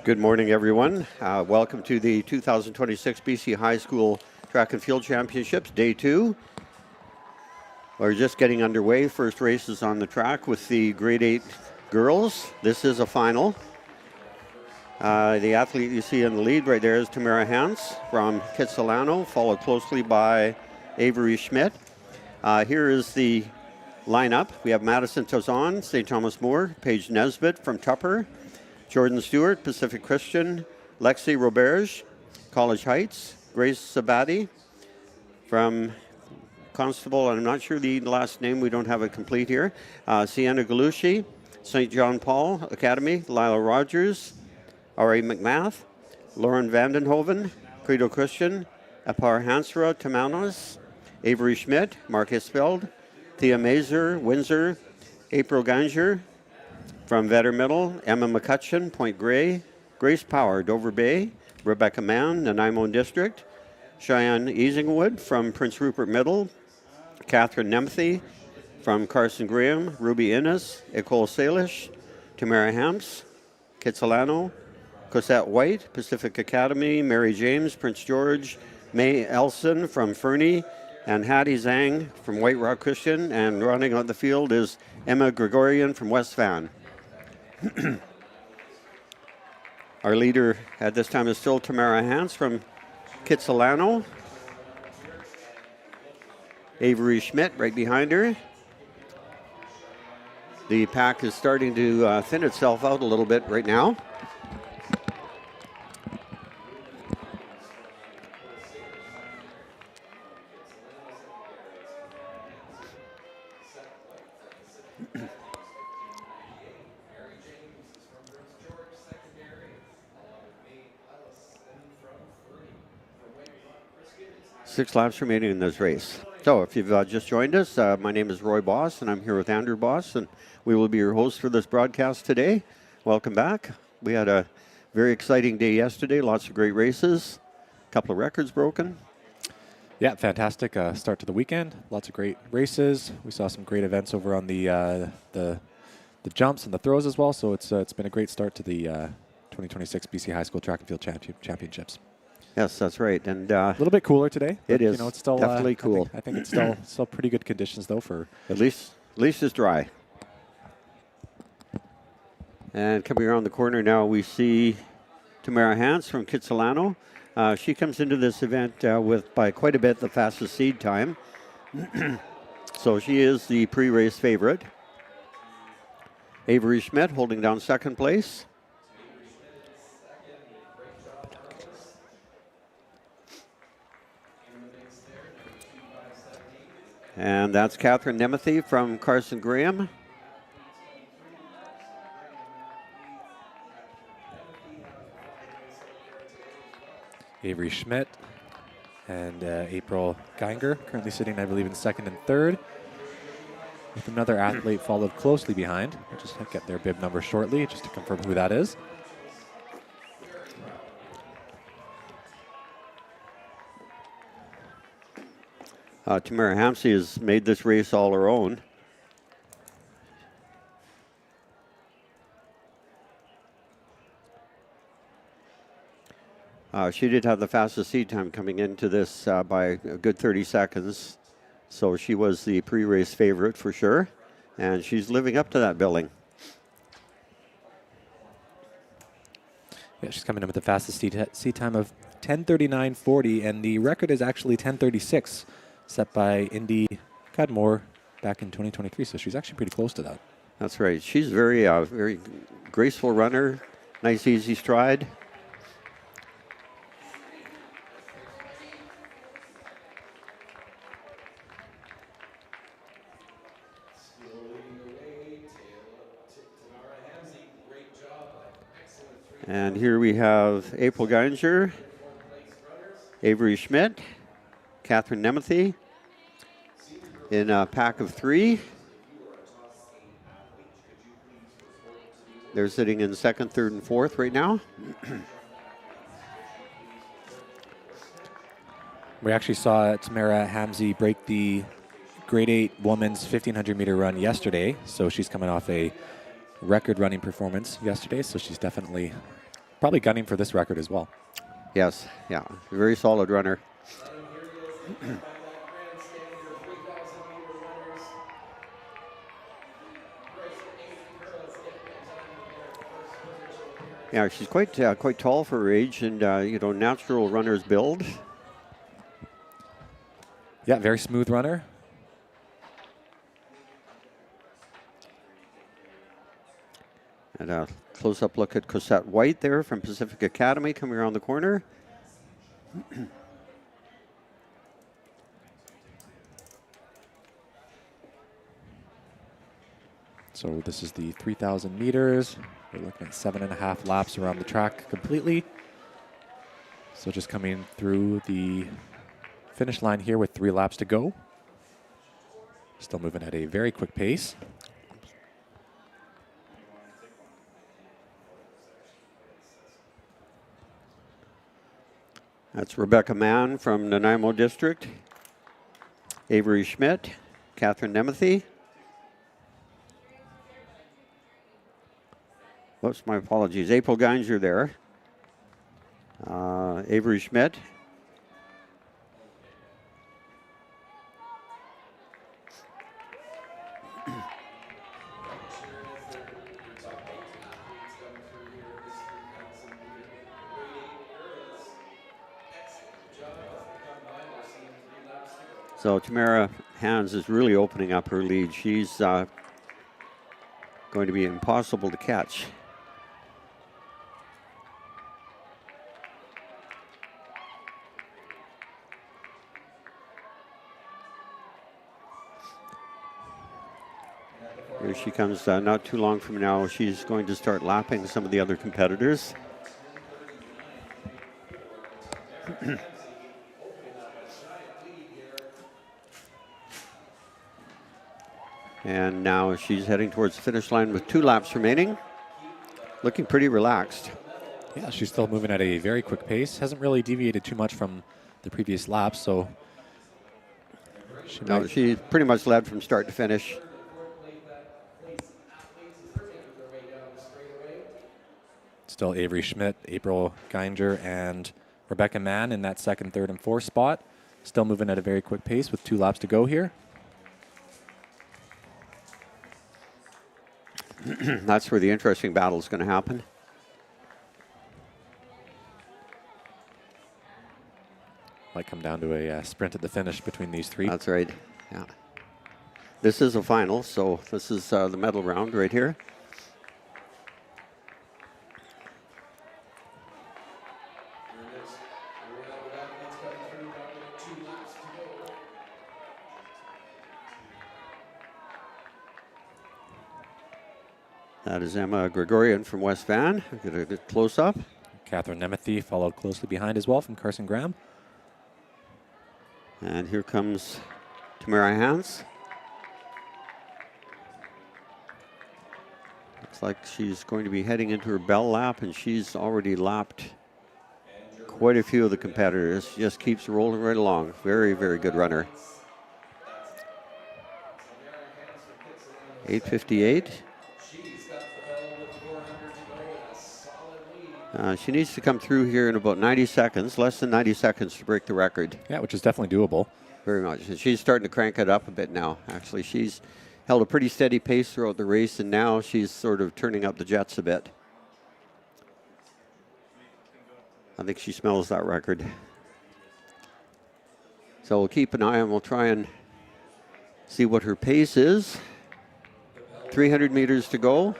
Good morning, everyone. Welcome to the 2026 BC High School Track and Field Championships, Day 2. We're just getting underway. First races on the track with the Grade 8 girls. This is a final. The athlete you see in the lead right there is Tamara Hans from Kitsilano, followed closely by Avery Schmidt. Here is the lineup. We have Madison Tazan, St. Thomas More, Paige Nesbitt from Tupper, Jordan Stewart, Pacific Christian, Lexi Roberge, College Heights, Grace Sabati from Constable, I'm not sure the last name, we don't have it complete here, Sienna Galushi, St. John Paul Academy, Lila Rogers, R.A. McMath, Lauren Vandenhoven, Credo Christian, Apar Hansra Tamanos, Avery Schmidt, Mark Isfeld, Thea Mazer, Windsor, April Ganger, from Vetter Middle, Emma McCutcheon, Point Grey, Grace Power, Dover Bay, Rebecca Mann, Nanaimo District, Cheyenne Easingwood from Prince Rupert Middle, Catherine Nemthi from Carson Graham, Ruby Innes, Ecole Salish, Tamara Hamps, Kitsilano, Cosette White, Pacific Academy, Mary James, Prince George, May Elson from Fernie, and Hattie Zhang from White Rock Christian, and running on the field is Emma Gregorian from West Van. Our leader at this time is still Tamara Hans from Kitsilano. Avery Schmidt right behind her. The pack is starting to thin itself out a little bit right now. Six laps remaining in this race. So if you've just joined us, my name is Roy Boss, and I'm here with Andrew Boss, and we will be your hosts for this broadcast today. Welcome back. We had a very exciting day yesterday, lots of great races, a couple of records broken. Yeah, fantastic start to the weekend. Lots of great races. We saw some great events over on the jumps and the throws as well, so it's been a great start to the 2026 BC High School Track and Field Championships. Yes, that's right. And a little bit cooler today. It is. It's still definitely cool. I think it's still pretty good conditions though for at least it's dry. And coming around the corner now, we see Tamara Hans from Kitsilano. She comes into this event with by quite a bit the fastest seed time. So she is the pre-race favorite. Avery Schmidt holding down second place. And that's Catherine Nemeth from Carson Graham. Avery Schmidt and April Geinger, currently sitting, I believe, in second and third, with another athlete followed closely behind. We'll just get their bib number shortly, just to confirm who that is. Tamara Hampsey has made this race all her own. She did have the fastest seed time coming into this by a good 30 seconds. So she was the pre-race favorite for sure. And she's living up to that billing. Yeah, she's coming in with the fastest seed time of 10:39.40, and the record is actually 10:36, set by Indy Cudmore back in 2023. So she's actually pretty close to that. That's right. She's very graceful runner, nice easy stride. And here we have April Geinger, Avery Schmidt, Catherine Nemeth in a pack of three. They're sitting in second, third, and fourth right now. We actually saw Tamara Hamzy break the grade 8 women's 1,500 meter run yesterday. So she's coming off a record running performance yesterday. So she's definitely probably gunning for this record as well. Yes, yeah, very solid runner. Yeah, she's quite tall for her age, and natural runner's build. Yeah, very smooth runner. And a close-up look at Cosette White there from Pacific Academy coming around the corner. So this is the 3,000 meters. We're looking at 7.5 laps around the track completely. So just coming through the finish line here with 3 laps to go. Still moving at a very quick pace. That's Rebecca Mann from Nanaimo District, Avery Schmidt, Catherine Nemeth. Whoops, my apologies. April Geinger there. Avery Schmidt. So Tamara Hans is really opening up her lead. She's going to be impossible to catch. Here she comes not too long from now. She's going to start lapping some of the other competitors. And now she's heading towards the finish line with 2 laps remaining. Looking pretty relaxed. Yeah, she's still moving at a very quick pace. Hasn't really deviated too much from the previous laps, so she pretty much led from start to finish. Still Avery Schmidt, April Geinger, and Rebecca Mann in that 2nd, 3rd, and 4th spot. Still moving at a very quick pace with 2 laps to go here. That's where the interesting battle is going to happen. Might come down to a sprint at the finish between these 3. That's right. Yeah. This is a final, so this is the medal round right here. That is Emma Gregorian from West Van. Get a good close-up. Catherine Nemeth followed closely behind as well from Carson Graham. And here comes Tamara Hans. Looks like she's going to be heading into her bell lap, and she's already lapped quite a few of the competitors. She just keeps rolling right along. Very, very good runner. 8:58. She needs to come through here in about 90 seconds, less than 90 seconds to break the record. Yeah, which is definitely doable. Very much. And she's starting to crank it up a bit now. Actually, she's held a pretty steady pace throughout the race, and now she's sort of turning up the jets a bit. I think she smells that record. So we'll keep an eye and we'll try and see what her pace is. 300 meters to go.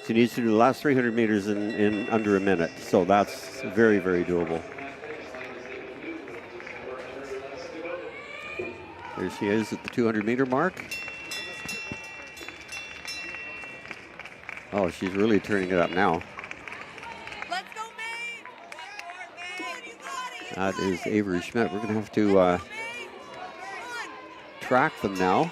She needs to do the last 300 meters in under a minute. So that's very, very doable. There she is at the 200-meter mark. Oh, she's really turning it up now. Let's go, Maine! That is Avery Schmidt. We're going to have to track them now.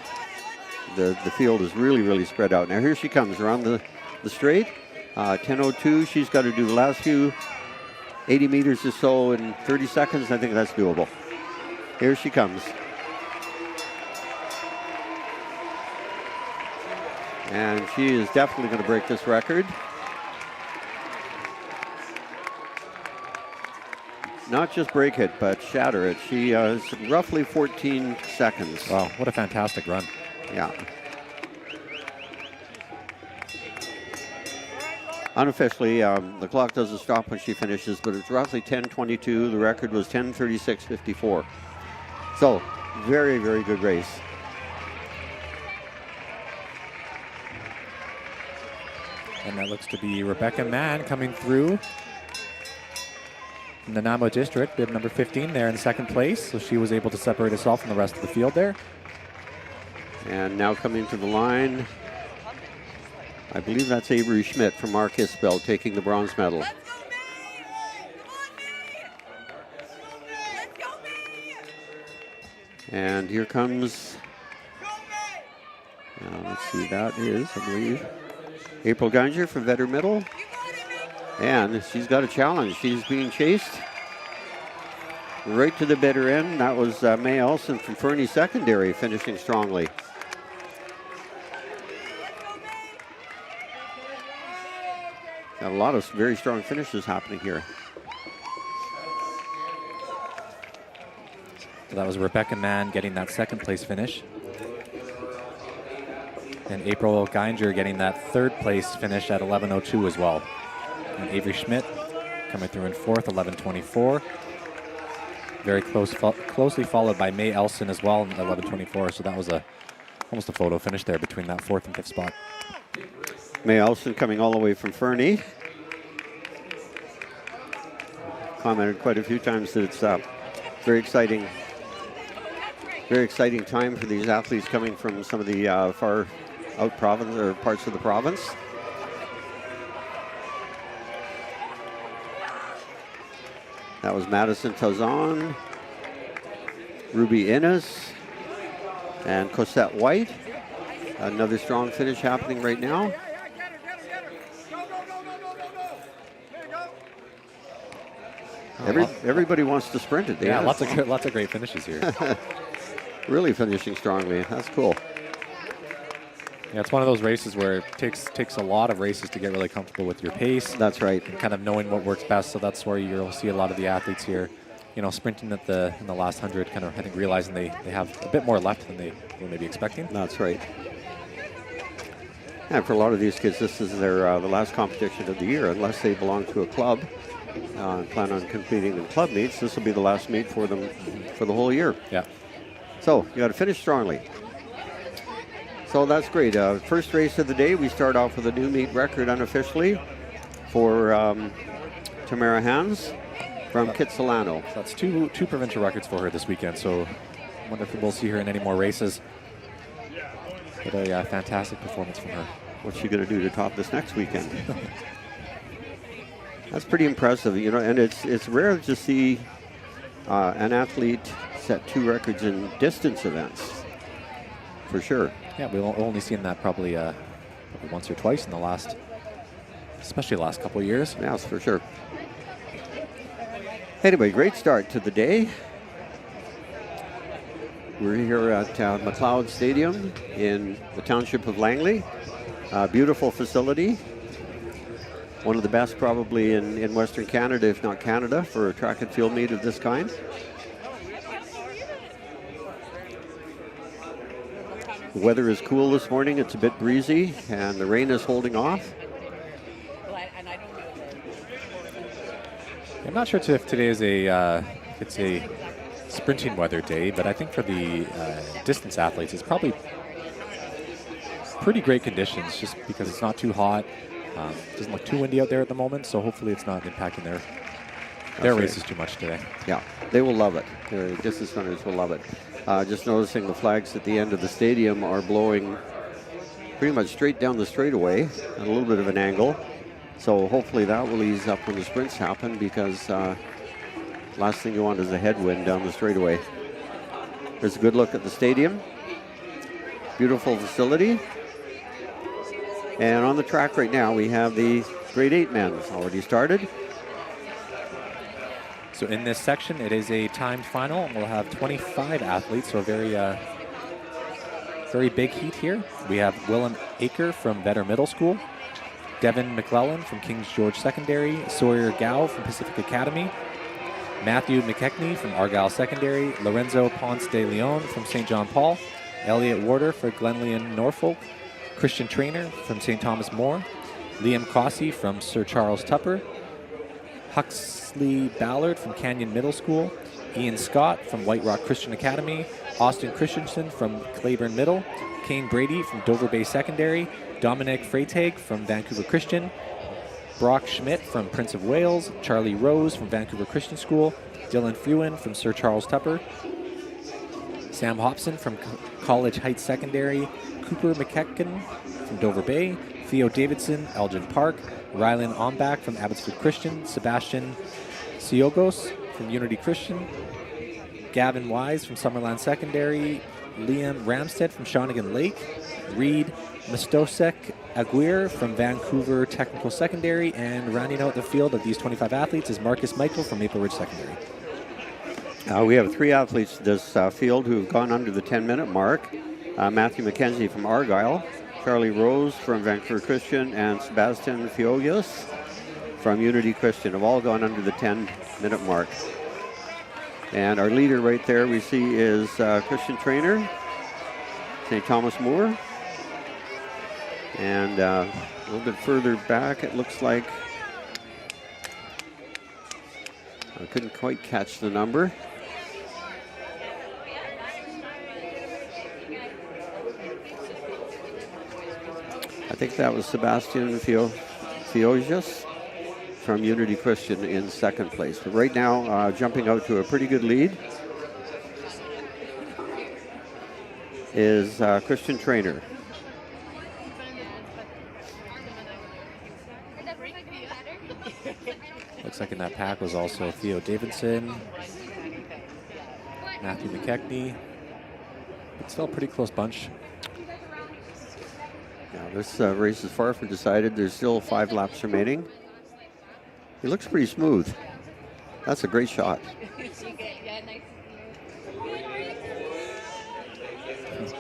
The field is really, really spread out. Now here she comes around the straight. 10:02. She's got to do the last few 80 meters or so in 30 seconds. I think that's doable. Here she comes. And she is definitely going to break this record. not just break it, but shatter it. She is roughly 14 seconds. Wow, what a fantastic run. Yeah. Unofficially, the clock doesn't stop when she finishes, but it's roughly 10:22. The record was 10:36.54. So, very, very good race. And that looks to be Rebecca Mann coming through from the Nanaimo District, bib number 15 there in second place. So she was able to separate herself from the rest of the field there. And now coming to the line, I believe that's Avery Schmidt from Mark Isbell taking the bronze medal. Let's go, May! Come on, May! Let's go, May! And here comes, Go, May! let's see, that is, I believe, April Geinger from Vetter Middle. You got it, May! And she's got a challenge. She's being chased right to the bitter end. That was May Elson from Fernie Secondary finishing strongly. Got a lot of very strong finishes happening here. So that was Rebecca Mann getting that second place finish. And April Geinger getting that third place finish at 11:02 as well. And Avery Schmidt coming through in fourth, 11:24. Very closely followed by May Elson as well, 11:24. So that was almost a photo finish there between that fourth and fifth spot. May Elson coming all the way from Fernie. Commented quite a few times that it's very exciting time for these athletes coming from some of the far out province or parts of the province. That was Madison Tazan, Ruby Innes, and Cosette White. Another strong finish happening right now. Everybody wants to sprint it. Yeah, lots of great finishes here. Really finishing strongly. That's cool. Yeah, it's one of those races where it takes a lot of races to get really comfortable with your pace. That's right. And kind of knowing what works best. So that's where you'll see a lot of the athletes here, sprinting in the last 100, kind of I think realizing they have a bit more left than they were maybe expecting. That's right. And for a lot of these kids, this is their the last competition of the year, unless they belong to a club and plan on competing in club meets. This will be the last meet for them for the whole year. Yeah. So you got to finish strongly. So that's great. First race of the day, we start off with a new meet record unofficially for Tamara Hans from Kitsilano. So that's two provincial records for her this weekend. So I wonder if we'll see her in any more races. But a fantastic performance from her. What's she going to do to top this next weekend? That's pretty impressive, and it's rare to see an athlete set two records in distance events, for sure. Yeah, we've only seen that probably once or twice in especially the last couple of years. Yes, for sure. Anyway, great start to the day. We're here at McLeod Stadium in the township of Langley. Beautiful facility. One of the best probably in Western Canada, if not Canada, for a track and field meet of this kind. The weather is cool this morning. It's a bit breezy, and the rain is holding off. I'm not sure if today is it's a sprinting weather day, but I think for the distance athletes, it's probably pretty great conditions just because it's not too hot. It doesn't look too windy out there at the moment, so hopefully it's not impacting their races too much today. Yeah, they will love it. The distance runners will love it. Just noticing the flags at the end of the stadium are blowing pretty much straight down the straightaway at a little bit of an angle. So hopefully that will ease up when the sprints happen, because last thing you want is a headwind down the straightaway. There's a good look at the stadium. Beautiful facility. And on the track right now, we have the grade 8 men already started. So in this section, it is a timed final. We'll have 25 athletes, so a very big heat here. We have Willem Aker from Vetter Middle School, Devin McClellan from Kings George Secondary, Sawyer Gow from Pacific Academy, Matthew McKechnie from Argyle Secondary, Lorenzo Ponce de Leon from St. John Paul, Elliot Warder for Glenlyon Norfolk, Christian Trainer from St. Thomas More, Liam Cossey from Sir Charles Tupper, Huxley Ballard from Canyon Middle School, Ian Scott from White Rock Christian Academy, Austin Christensen from Claiborne Middle, Kane Brady from Dover Bay Secondary, Dominic Freytag from Vancouver Christian, Brock Schmidt from Prince of Wales, Charlie Rose from Vancouver Christian School, Dylan Frewen from Sir Charles Tupper, Sam Hobson from College Heights Secondary, Cooper McKecken from Dover Bay, Theo Davidson, Elgin Park, Rylan Ombach from Abbotsford Christian, Sebastian Siogos from Unity Christian, Gavin Wise from Summerland Secondary, Liam Ramstead from Shawnigan Lake, Reed Mastosek Aguirre from Vancouver Technical Secondary, and rounding out the field of these 25 athletes is Marcus Michael from Maple Ridge Secondary. We have 3 athletes in this field who have gone under the 10-minute mark. Matthew McKenzie from Argyle, Charlie Rose from Vancouver Christian, and Sebastian Fiogius from Unity Christian have all gone under the 10-minute mark. And our leader right there we see is Christian Trainer, St. Thomas More. And a little bit further back, it looks like, I couldn't quite catch the number. I think that was Sebastian Fiogius from Unity Christian in second place. But right now, jumping out to a pretty good lead is Christian Trainer. Looks like in that pack was also Theo Davidson, Matthew McKechnie. It's still a pretty close bunch. Yeah, this race is far from decided. There's still 5 laps remaining. He looks pretty smooth. That's a great shot.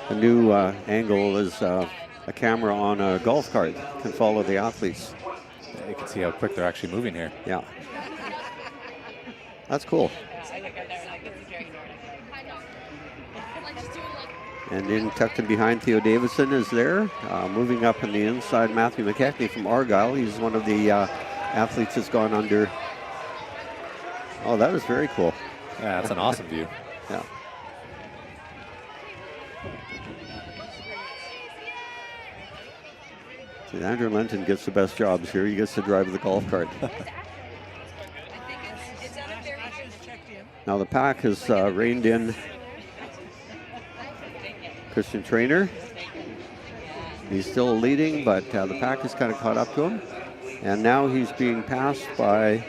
A new angle is a camera on a golf cart can follow the athletes. Yeah, you can see how quick they're actually moving here. Yeah. That's cool. And in tucked in behind Theo Davidson is there. Moving up in the inside, Matthew McKechnie from Argyle. He's one of the athletes that's gone under. Oh, that was very cool. Yeah, that's an awesome view. Yeah. See, Andrew Lenton gets the best jobs here. He gets to drive the golf cart. Now the pack has reined in Christian Trainer. He's still leading, but the pack has kind of caught up to him. And now he's being passed by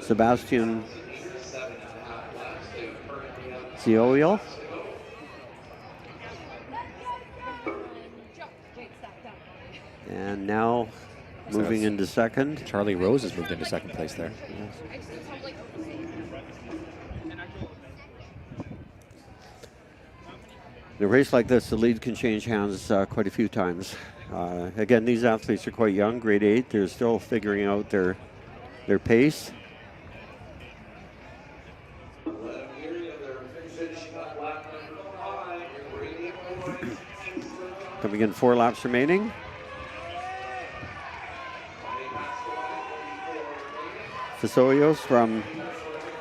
Sebastian Zioio. And now moving into second. Charlie Rose has moved into second place there. Yes. In a race like this, the lead can change hands quite a few times. Again, these athletes are quite young, grade 8. They're still figuring out their pace. Coming in 4 laps remaining. Fisoyos from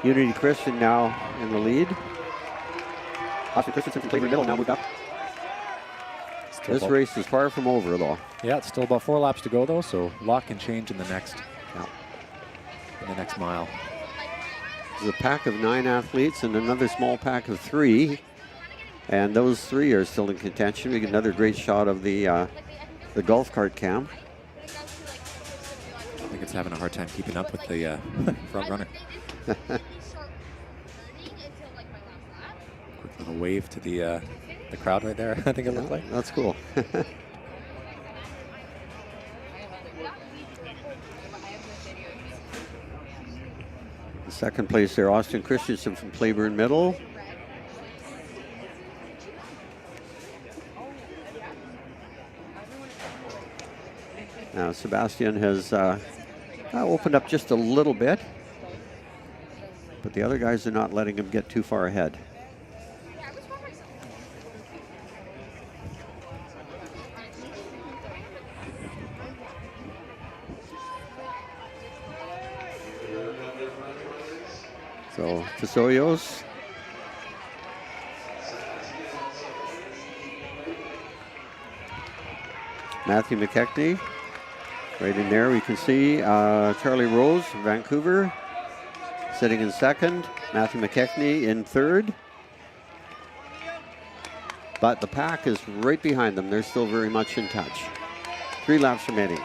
Unity Christian now in the lead. Austin Christensen from Claiborne Middle now moved up. This race is far from over, though. Yeah, it's still about 4 laps to go, though, so a lot can change in the next mile. There's a pack of 9 athletes and another small pack of 3, and those 3 are still in contention. We get another great shot of the golf cart cam. I think it's having a hard time keeping up with the front runner. Quick little wave to the crowd right there, I think it looked like. That's cool. Second place there, Austin Christensen from Claiborne Middle. Now Sebastian has opened up just a little bit. but the other guys are not letting him get too far ahead. So Tesoyos. Matthew McKechnie. Right in there we can see Charlie Rose from Vancouver sitting in second. Matthew McKechnie in third. But the pack is right behind them. They're still very much in touch. 3 laps remaining.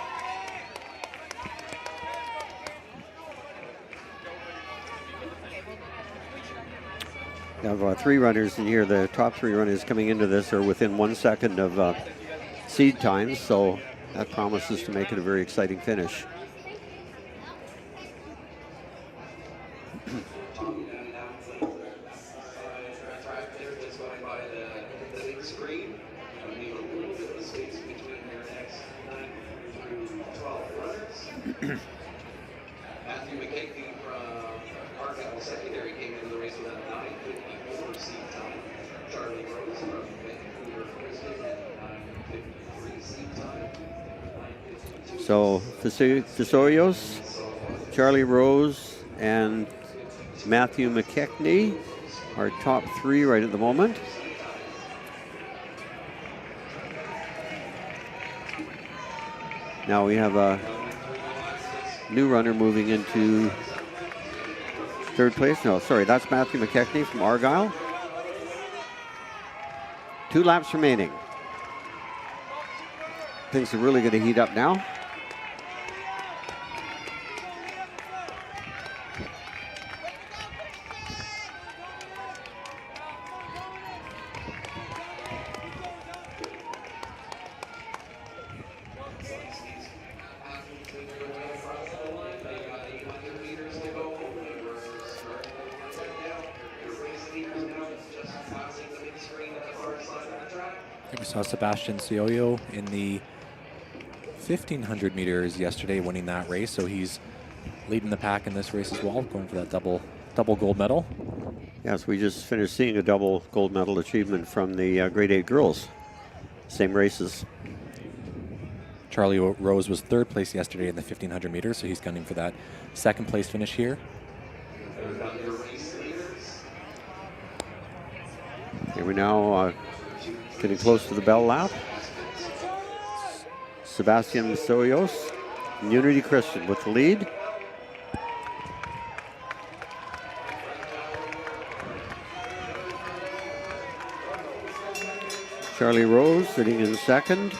We have 3 runners in here. The top 3 runners coming into this are within 1 second of seed times, so that promises to make it a very exciting finish. Matthew McKechnie from Argyle Secondary came into the race with a 9:54 seat time. Charlie Rose from Vancouver Kristen at 9:53 seat time. So Tesoyos, Charlie Rose, and Matthew McKechnie are top 3 right at the moment. Now we have a new runner moving into 3rd place. No, sorry, that's Matthew McKechnie from Argyle. 2 laps remaining. Things are really going to heat up now. We saw Sebastian Cioyo in the 1,500 meters yesterday, winning that race. So he's leading the pack in this race as well, going for that double gold medal. Yes, we just finished seeing a double gold medal achievement from the grade 8 girls. Same races. Charlie Rose was 3rd place yesterday in the 1,500 meters, so he's gunning for that 2nd place finish here. Here we now getting close to the bell lap. Sebastian Soyos, Unity Christian with the lead. Charlie Rose sitting in 2nd.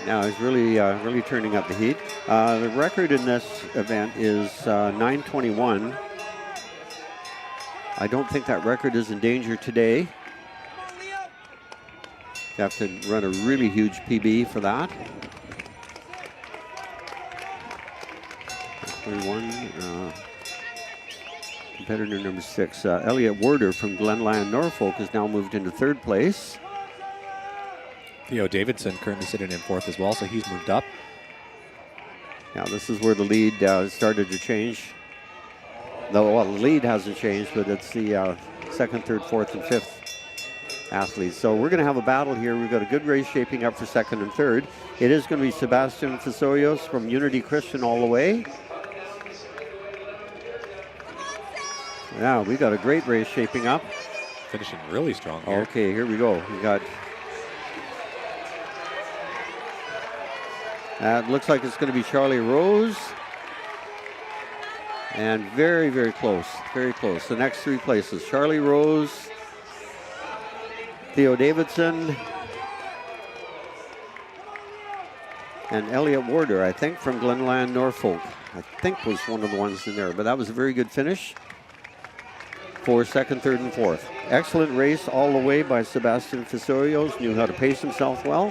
Now he's really turning up the heat. The record in this event is 9:21. I don't think that record is in danger today. You have to run a really huge PB for that. 21. Competitor number 6, Elliot Werder from Glenland, Norfolk, has now moved into 3rd place. Theo Davidson currently sitting in 4th as well, so he's moved up. Now this is where the lead started to change. Well, the lead hasn't changed, but it's the 2nd, 3rd, 4th, and 5th athletes. So we're going to have a battle here. We've got a good race shaping up for 2nd and 3rd. It is going to be Sebastian Tesoyos from Unity Christian all the way. Now we got a great race shaping up. Finishing really strong here. Okay, here we go. We got. It looks like it's going to be Charlie Rose. And very, very close. Very close. The next 3 places. Charlie Rose, Theo Davidson, and Elliot Warder, I think, from Glenland, Norfolk. I think was one of the ones in there. But that was a very good finish for 2nd, 3rd, and 4th. Excellent race all the way by Sebastian Tesoyos. Knew how to pace himself well.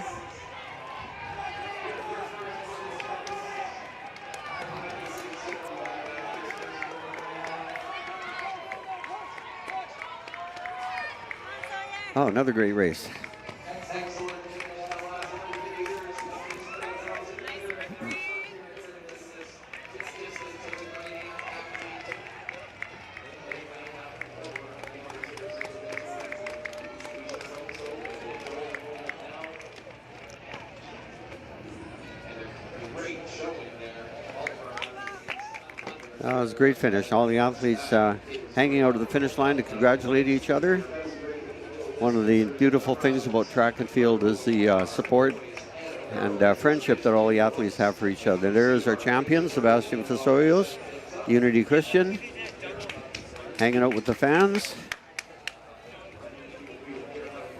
Oh, another great race. That was a great finish. All the athletes hanging out of the finish line to congratulate each other. One of the beautiful things about track and field is the support and friendship that all the athletes have for each other. There is our champion, Sebastian Fasoyos, Unity Christian, hanging out with the fans.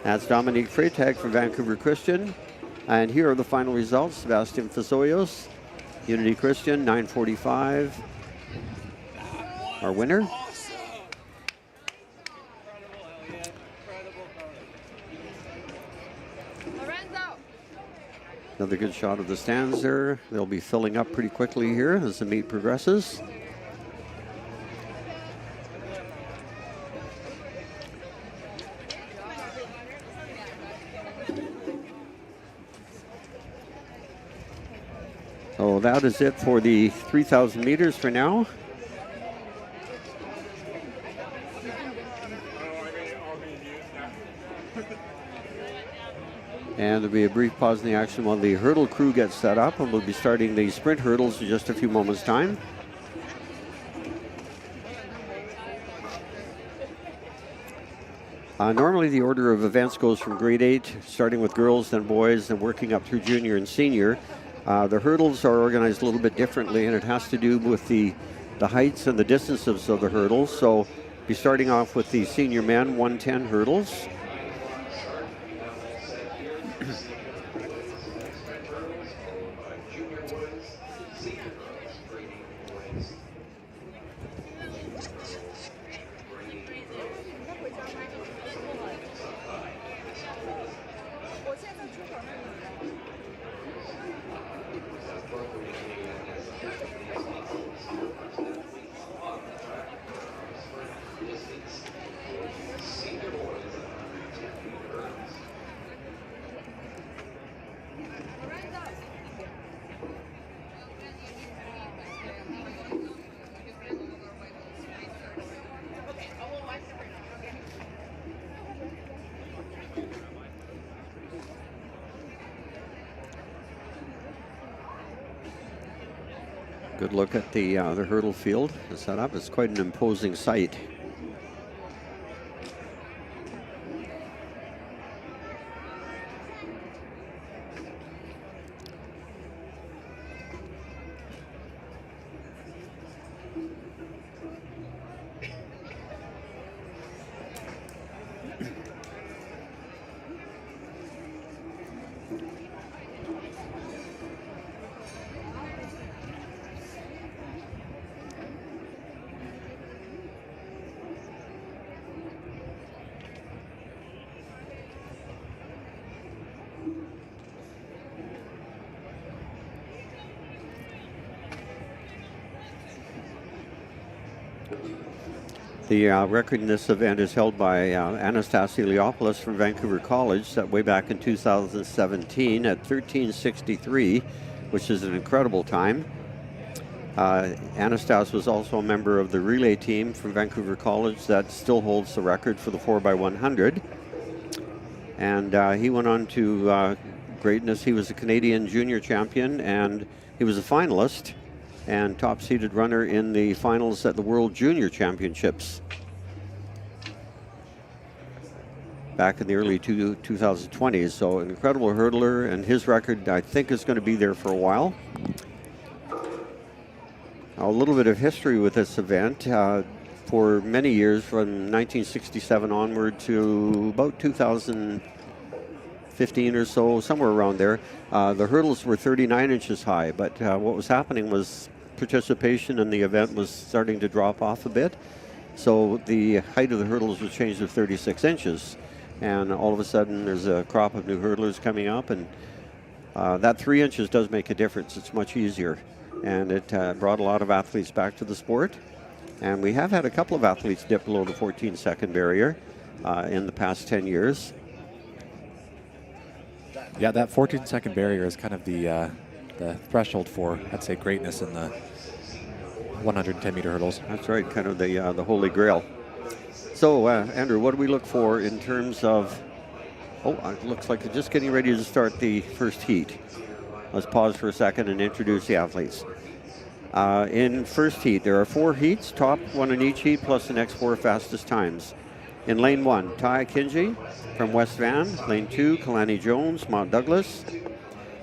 That's Dominique Freytag from Vancouver Christian. And here are the final results. Sebastian Fasoyos, Unity Christian, 9:45. Our winner. Another good shot of the stands there. They'll be filling up pretty quickly here as the meet progresses. So that is it for the 3,000 meters for now. And there'll be a brief pause in the action while the hurdle crew gets set up, and we'll be starting the sprint hurdles in just a few moments' time. Normally the order of events goes from grade 8, starting with girls, then boys, then working up through junior and senior. The hurdles are organized a little bit differently, and it has to do with the heights and the distances of the hurdles. So be starting off with the senior men 110 hurdles. Good look at the hurdle field set up. It's quite an imposing sight. The record in this event is held by Anastasia Leopoulos from Vancouver College, set way back in 2017 at 13:63, which is an incredible time. Anastasia was also a member of the relay team from Vancouver College that still holds the record for the 4x100. And he went on to greatness. He was a Canadian junior champion, and he was a finalist and top-seeded runner in the finals at the World Junior Championships back in the early 2020s. So an incredible hurdler, and his record, I think, is going to be there for a while. A little bit of history with this event. For many years, from 1967 onward to about 2015 or so, somewhere around there, the hurdles were 39 inches high, but what was happening was participation in the event was starting to drop off a bit. So the height of the hurdles was changed to 36 inches. And all of a sudden there's a crop of new hurdlers coming up, and that 3 inches does make a difference. It's much easier. And it brought a lot of athletes back to the sport. And we have had a couple of athletes dip below the 14-second barrier in the past 10 years. Yeah, that 14-second barrier is kind of the threshold for, I'd say, greatness in the 110-meter hurdles. That's right, kind of the holy grail. So, Andrew, what do we look for in terms of... Oh, it looks like they're just getting ready to start the first heat. Let's pause for a second and introduce the athletes. In first heat, there are 4 heats, top one in each heat, plus the next 4 fastest times. In lane 1, Ty Kinji from West Van. Lane 2, Kalani Jones, Mount Douglas.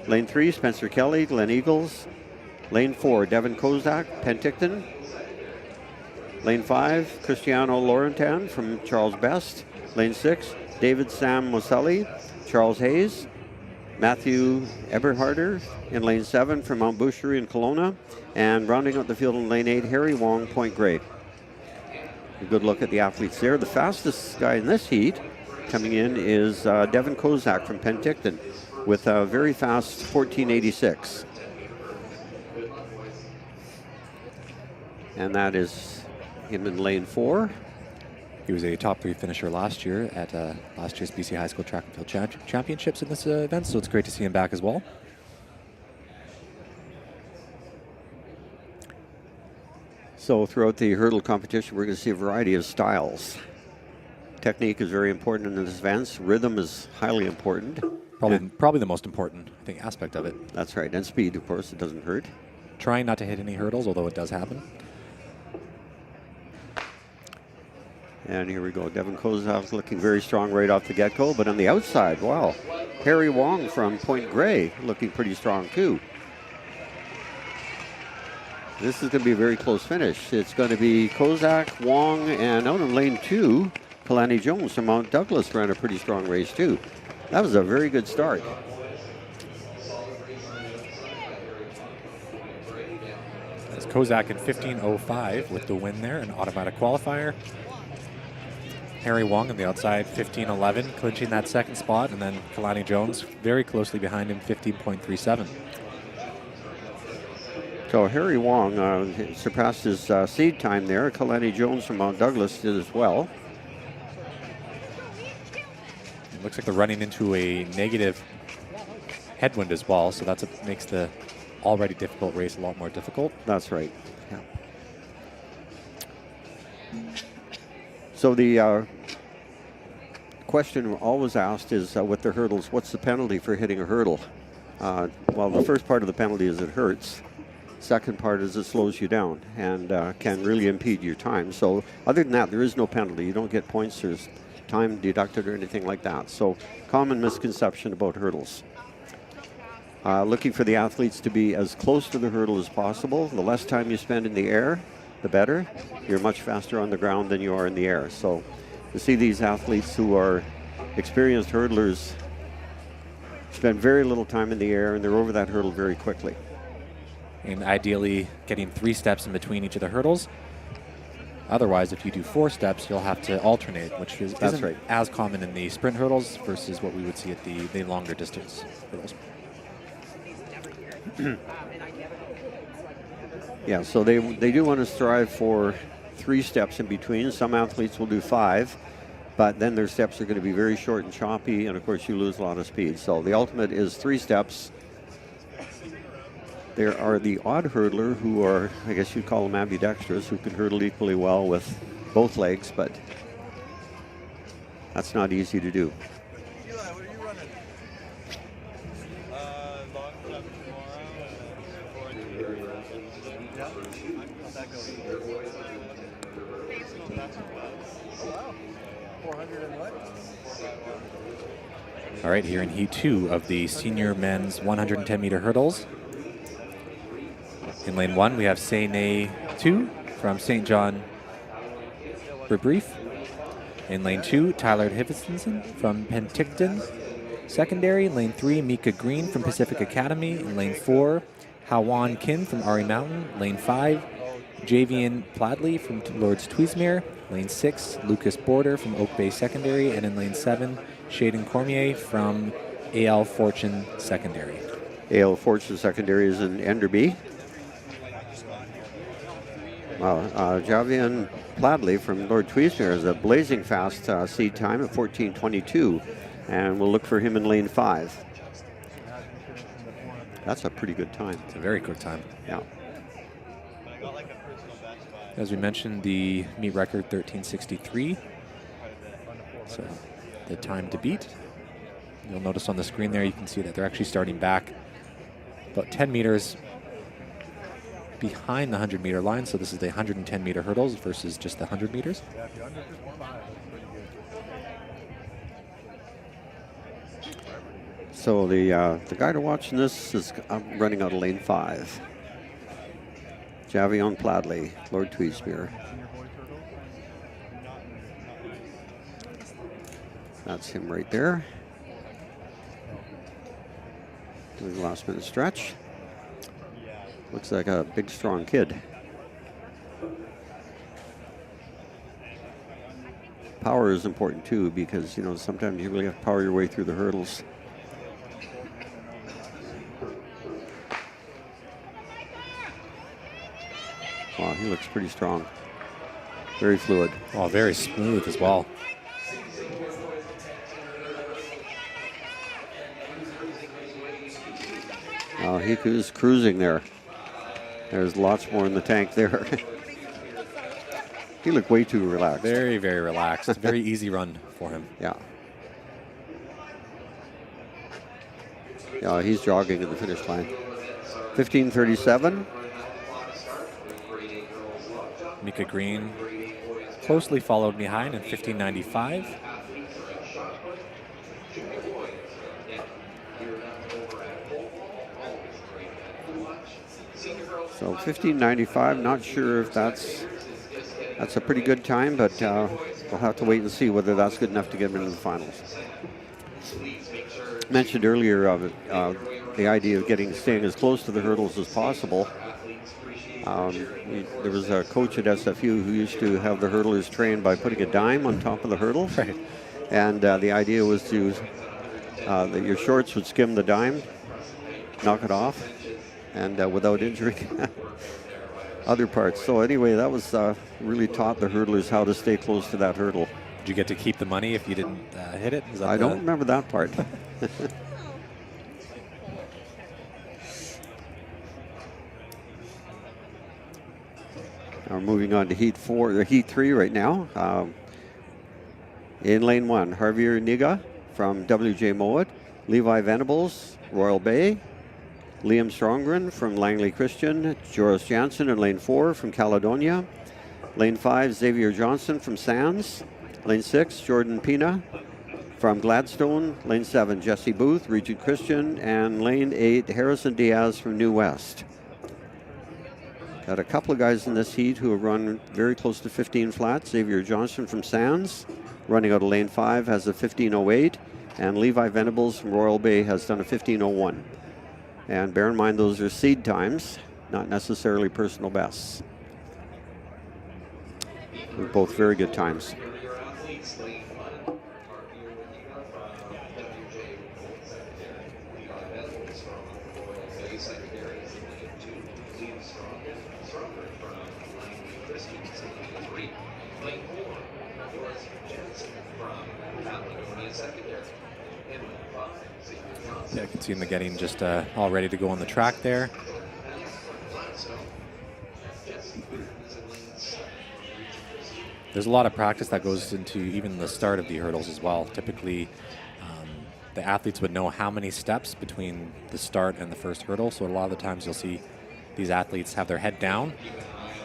Lane 3, Spencer Kelly, Glen Eagles. Lane 4, Devin Kozak, Penticton. Lane 5, Cristiano Laurentan from Charles Best. Lane 6, David Sam Moselli, Charles Hayes. Matthew Eberharder in lane 7 from Mount Boucherie in Kelowna. And rounding out the field in lane 8, Harry Wong, Point Grey. A good look at the athletes there. The fastest guy in this heat coming in is Devin Kozak from Penticton with a very fast 1486. And that is him in lane 4. He was a top 3 finisher last year at last year's BC High School Track and Field Championships in this event, so it's great to see him back as well. So throughout the hurdle competition, we're going to see a variety of styles. Technique is very important in this event. Rhythm is highly important. Probably the most important, I think, aspect of it. That's right. And speed, of course, it doesn't hurt. Trying not to hit any hurdles, although it does happen. And here we go. Devin Kozak looking very strong right off the get-go. But on the outside, wow. Harry Wong from Point Grey looking pretty strong, too. This is going to be a very close finish. It's going to be Kozak, Wong, and out in lane 2, Kalani Jones from Mount Douglas ran a pretty strong race, too. That was a very good start. That's Kozak in 15:05 with the win there, an automatic qualifier. Harry Wong on the outside, 15:11, clinching that second spot, and then Kalani Jones very closely behind him, 15.37. So Harry Wong surpassed his seed time there. Kalani Jones from Mount Douglas did as well. It looks like they're running into a negative headwind as well, so that's makes the already difficult race a lot more difficult. That's right. Yeah. So the question always asked is with the hurdles, what's the penalty for hitting a hurdle? Well, the first part of the penalty is it hurts. Second part is it slows you down and can really impede your time. So other than that, there is no penalty. You don't get points. There's time deducted or anything like that. So common misconception about hurdles. Looking for the athletes to be as close to the hurdle as possible. The less time you spend in the air, the better. You're much faster on the ground than you are in the air. So to see these athletes who are experienced hurdlers spend very little time in the air and they're over that hurdle very quickly. And ideally getting 3 steps in between each of the hurdles. Otherwise, if you do 4 steps, you'll have to alternate, which isn't right. as common in the sprint hurdles versus what we would see at the longer distance hurdles. Yeah, so they do want to strive for 3 steps in between. Some athletes will do 5, but then their steps are going to be very short and choppy, and of course you lose a lot of speed. So the ultimate is 3 steps. There are the odd hurdler who are, I guess you'd call them ambidextrous, who can hurdle equally well with both legs, but that's not easy to do. Eli, what are you running? Long jump tomorrow. 400 and what? All right, here in Heat 2 of the senior men's 110-meter hurdles. In lane 1, we have Sene 2 from St. John Brief. In lane 2, Tyler Hiveston from Penticton Secondary. In lane 3, Mika Green from Pacific Academy. In lane 4, Hawan Kim from Ari Mountain. Lane 5, Javian Pladley from Lord's Tweesmere. Lane 6, Lucas Border from Oak Bay Secondary. And in lane 7, Shaden Cormier from AL Fortune Secondary. AL Fortune Secondary is in Enderby. Javian Pladley from Lord Tweesmere is a blazing fast seed time at 14:22, and we'll look for him in lane 5. That's a pretty good time. It's a very quick time. Yeah. As we mentioned, the meet record 13:63. So the time to beat. You'll notice on the screen there, you can see that they're actually starting back about 10 meters behind the 100-meter line. So this is the 110-meter hurdles versus just the 100 meters. Yeah, if you're under 55, that's pretty good. So the guy to watch in this is running out of lane 5. Javion Pladley, Lord Tweespear. That's him right there. Doing the last minute stretch. Looks like a big, strong kid. Power is important too, because you know sometimes you really have to power your way through the hurdles. Wow, he looks pretty strong. Very fluid. Oh, very smooth as well. He's cruising there. There's lots more in the tank there. He looked way too relaxed. Very, very relaxed. Very easy run for him. Yeah. Yeah, he's jogging at the finish line. 15:37. Mika Green closely followed behind in 15:95. So 15:95. Not sure if that's a pretty good time, but we'll have to wait and see whether that's good enough to get him into the finals. Mentioned earlier the idea of staying as close to the hurdles as possible. There was a coach at SFU who used to have the hurdlers train by putting a dime on top of the hurdle. Right. And the idea was that your shorts would skim the dime, knock it off, and without injuring other parts. So anyway, that was really taught the hurdlers how to stay close to that hurdle. Did you get to keep the money if you didn't hit it? I don't remember that part. We're moving on to Heat 3 right now. In lane 1, Javier Niga from WJ Mowat, Levi Venables, Royal Bay, Liam Strongren from Langley Christian, Joris Janssen in lane 4 from Caledonia, lane 5, Xavier Johnson from Sands, lane 6, Jordan Pina from Gladstone, lane 7, Jesse Booth, Regent Christian, and lane 8, Harrison Diaz from New West. Got a couple of guys in this heat who have run very close to 15 flat. Xavier Johnson from Sands, running out of lane 5, has a 15:08, and Levi Venables from Royal Bay has done a 15:01. And bear in mind, those are seed times, not necessarily personal bests. They're both very good times. Yeah, I can see them getting just all ready to go on the track there. There's a lot of practice that goes into even the start of the hurdles as well. Typically, the athletes would know how many steps between the start and the first hurdle. So a lot of the times you'll see these athletes have their head down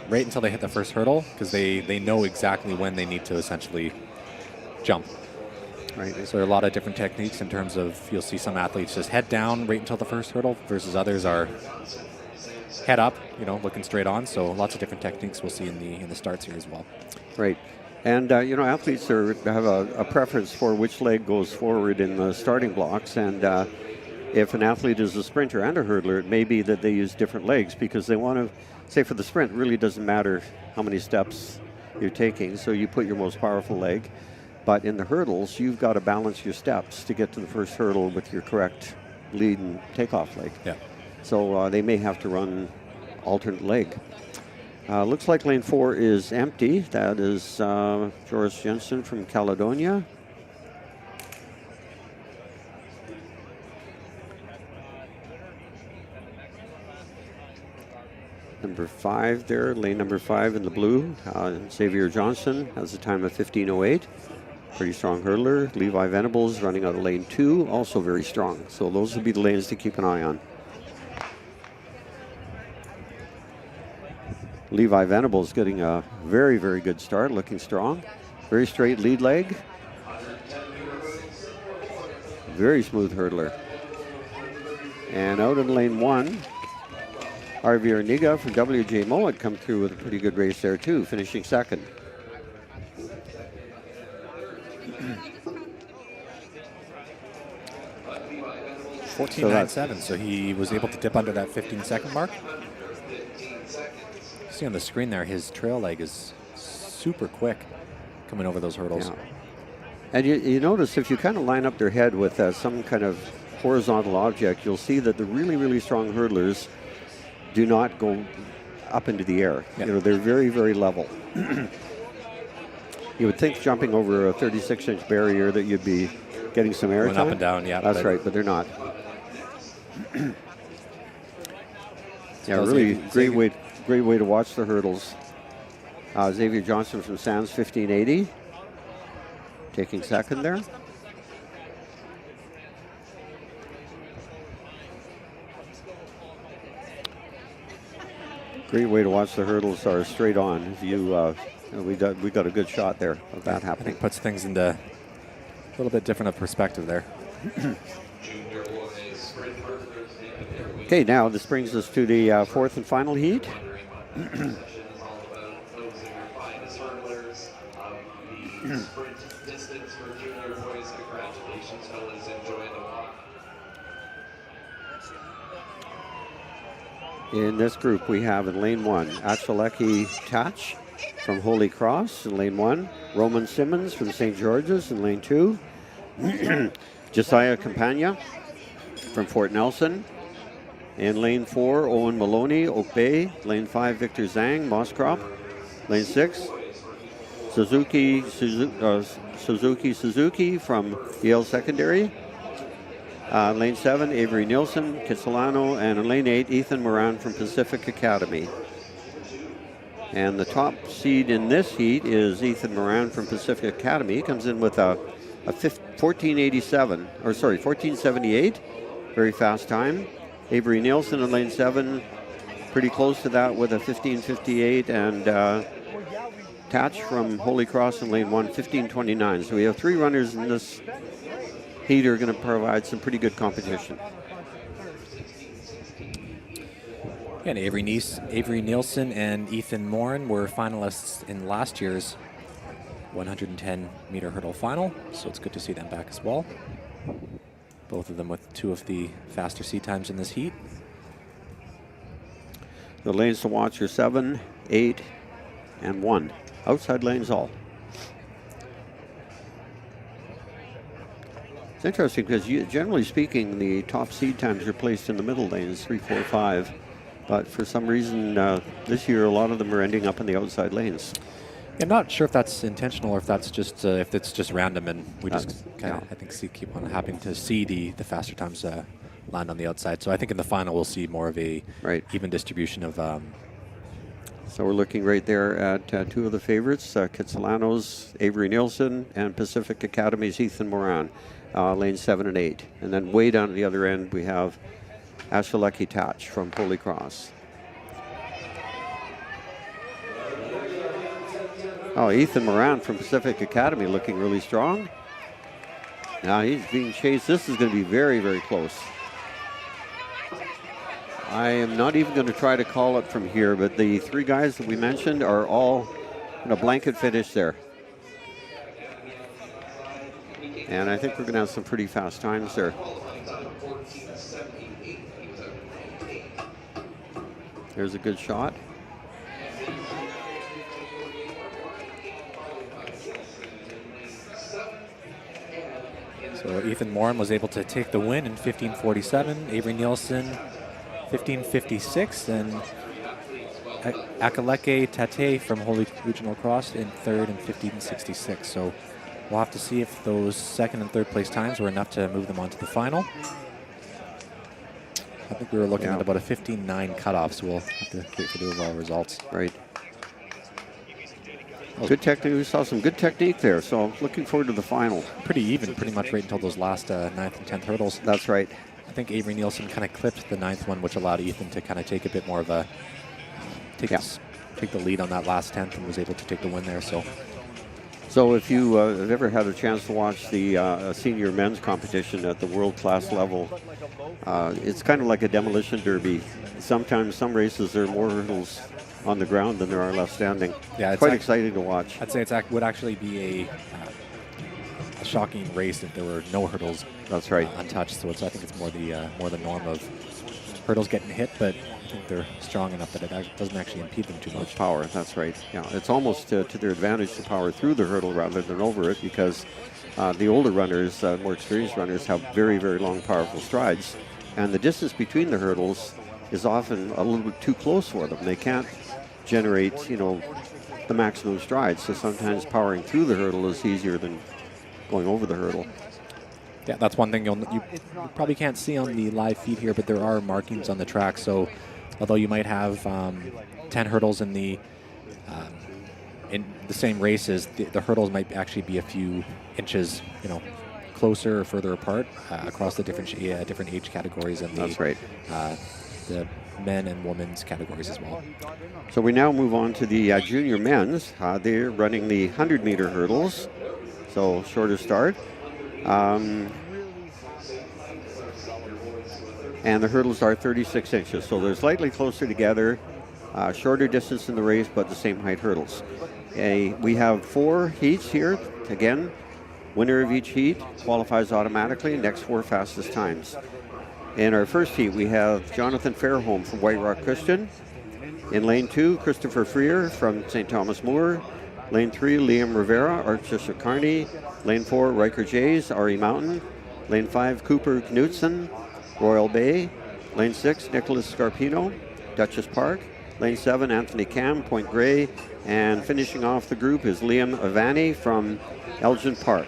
right until they hit the first hurdle, because they know exactly when they need to essentially jump. Right. So there are a lot of different techniques in terms of, you'll see some athletes just head down right until the first hurdle versus others are head up, looking straight on. So lots of different techniques we'll see in the starts here as well. Right. And, athletes have a preference for which leg goes forward in the starting blocks. And if an athlete is a sprinter and a hurdler, it may be that they use different legs, because they want to, say for the sprint, it really doesn't matter how many steps you're taking. So you put your most powerful leg. But in the hurdles, you've got to balance your steps to get to the first hurdle with your correct lead and takeoff leg. Yeah. So they may have to run alternate leg. Looks like lane 4 is empty. That is Joris Jensen from Caledonia. Number 5 there, lane number 5 in the blue. Xavier Johnson has a time of 15:08. Pretty strong hurdler. Levi Venables running out of lane 2, also very strong. So those will be the lanes to keep an eye on. Levi Venables getting a very, very good start, looking strong. Very straight lead leg. Very smooth hurdler. And out in lane 1, Javier Niga from WJ Mowat come through with a pretty good race there too, finishing second. So 14.97, so he was able to dip under that 15-second mark. See on the screen there, his trail leg is super quick coming over those hurdles. Yeah. And you notice if you kind of line up their head with some kind of horizontal object, you'll see that the really, really strong hurdlers do not go up into the air. Yeah. You know, they're very, very level. You would think jumping over a 36-inch barrier that you'd be getting some air Going time. up and down, yeah. That's right, but they're not. Yeah, Well, really Xavier- great way to watch the hurdles. Xavier Johnson from Sands, 1580, taking second there. Great way to watch the hurdles are straight on. If you, we got a good shot there of that I happening. think puts things into a little bit different of perspective there. Okay, now this brings us to the fourth and final heat. In this group, we have in lane 1, Achaleki Tach from Holy Cross in lane 1, Roman Simmons from St. George's in lane 2, Josiah Campagna from Fort Nelson. In lane 4, Owen Maloney, Oak Bay. Lane 5, Victor Zhang, Mosscrop. Lane 6, Suzuki from Yale Secondary. Lane 7, Avery Nielsen, Kitsilano. And in lane 8, Ethan Moran from Pacific Academy. And the top seed in this heat is Ethan Moran from Pacific Academy. He comes in with a 1478, very fast time. Avery Nielsen in lane 7, pretty close to that with a 1558, and Tatch from Holy Cross in lane 1, 1529. So we have 3 runners in this heat are going to provide some pretty good competition. And Avery Nielsen and Ethan Morin were finalists in last year's 110-meter hurdle final, so it's good to see them back as well. Both of them with 2 of the faster seat times in this heat. The lanes to watch are 7, 8, and 1. Outside lanes all. It's interesting because generally speaking, the top seed times are placed in the middle lanes, 3, 4, 5. But for some reason, this year, a lot of them are ending up in the outside lanes. I'm not sure if that's intentional or if that's just if it's just random, and we just kind of yeah. I think keep on having to see the faster times land on the outside. So I think in the final we'll see more of a even distribution of. So we're looking right there at 2 of the favorites, Kitsilano's Avery Nielsen and Pacific Academy's Ethan Moran, lanes 7 and 8. And then way down at the other end we have Achaleki Tach from Holy Cross. Oh, Ethan Moran from Pacific Academy looking really strong. Now he's being chased. This is going to be very, very close. I am not even going to try to call it from here, but the 3 guys that we mentioned are all in a blanket finish there. And I think we're going to have some pretty fast times there. There's a good shot. So Ethan Morin was able to take the win in 15:47. Avery Nielsen 15:56, and Akaleke Tate from Holy Regional Cross in 3rd in 15:66. So we'll have to see if those 2nd and 3rd place times were enough to move them on to the final. I think we were looking at about a 15:09 cutoff, so we'll have to wait for the overall results. Right. Good technique. We saw some good technique there, so looking forward to the final. Pretty even, pretty much right until those last 9th and 10th hurdles. That's right. I think Avery Nielsen kind of clipped the 9th one, which allowed Ethan to kind of take a bit more of a take take the lead on that last 10th and was able to take the win there. So if you have ever had a chance to watch the senior men's competition at the world-class level, it's kind of like a demolition derby. Sometimes some races there are more hurdles on the ground than there are left standing. Yeah, it's quite exciting to watch. I'd say it would actually be a shocking race if there were no hurdles. That's right. Untouched. So I think it's more the norm of hurdles getting hit, but I think they're strong enough that it doesn't actually impede them too much. Power, that's right. Yeah, it's almost to their advantage to power through the hurdle rather than over it, because the older runners, more experienced runners, have very, very long, powerful strides, and the distance between the hurdles is often a little bit too close for them. They can't generate, the maximum strides, so sometimes powering through the hurdle is easier than going over the hurdle. Yeah, that's one thing you probably can't see on the live feed here, but there are markings on the track. So although you might have 10 hurdles in the same races, the hurdles might actually be a few inches, closer or further apart across the different age categories and that's right. The men and women's categories as well. So we now move on to the junior men's. They're running the 100-meter hurdles, so shorter start. And the hurdles are 36 inches, so they're slightly closer together, shorter distance in the race, but the same height hurdles. We have 4 heats here. Again, winner of each heat qualifies automatically, next 4 fastest times. In our first heat, we have Jonathan Fairholm from White Rock Christian. In lane 2, Christopher Freer from St. Thomas More. Lane 3, Liam Rivera, Archbishop Kearney. Lane 4, Riker Jays, RE Mountain. Lane 5, Cooper Knutson, Royal Bay. Lane 6, Nicholas Scarpino, Dutchess Park. Lane 7, Anthony Cam, Point Grey. And finishing off the group is Liam Avani from Elgin Park.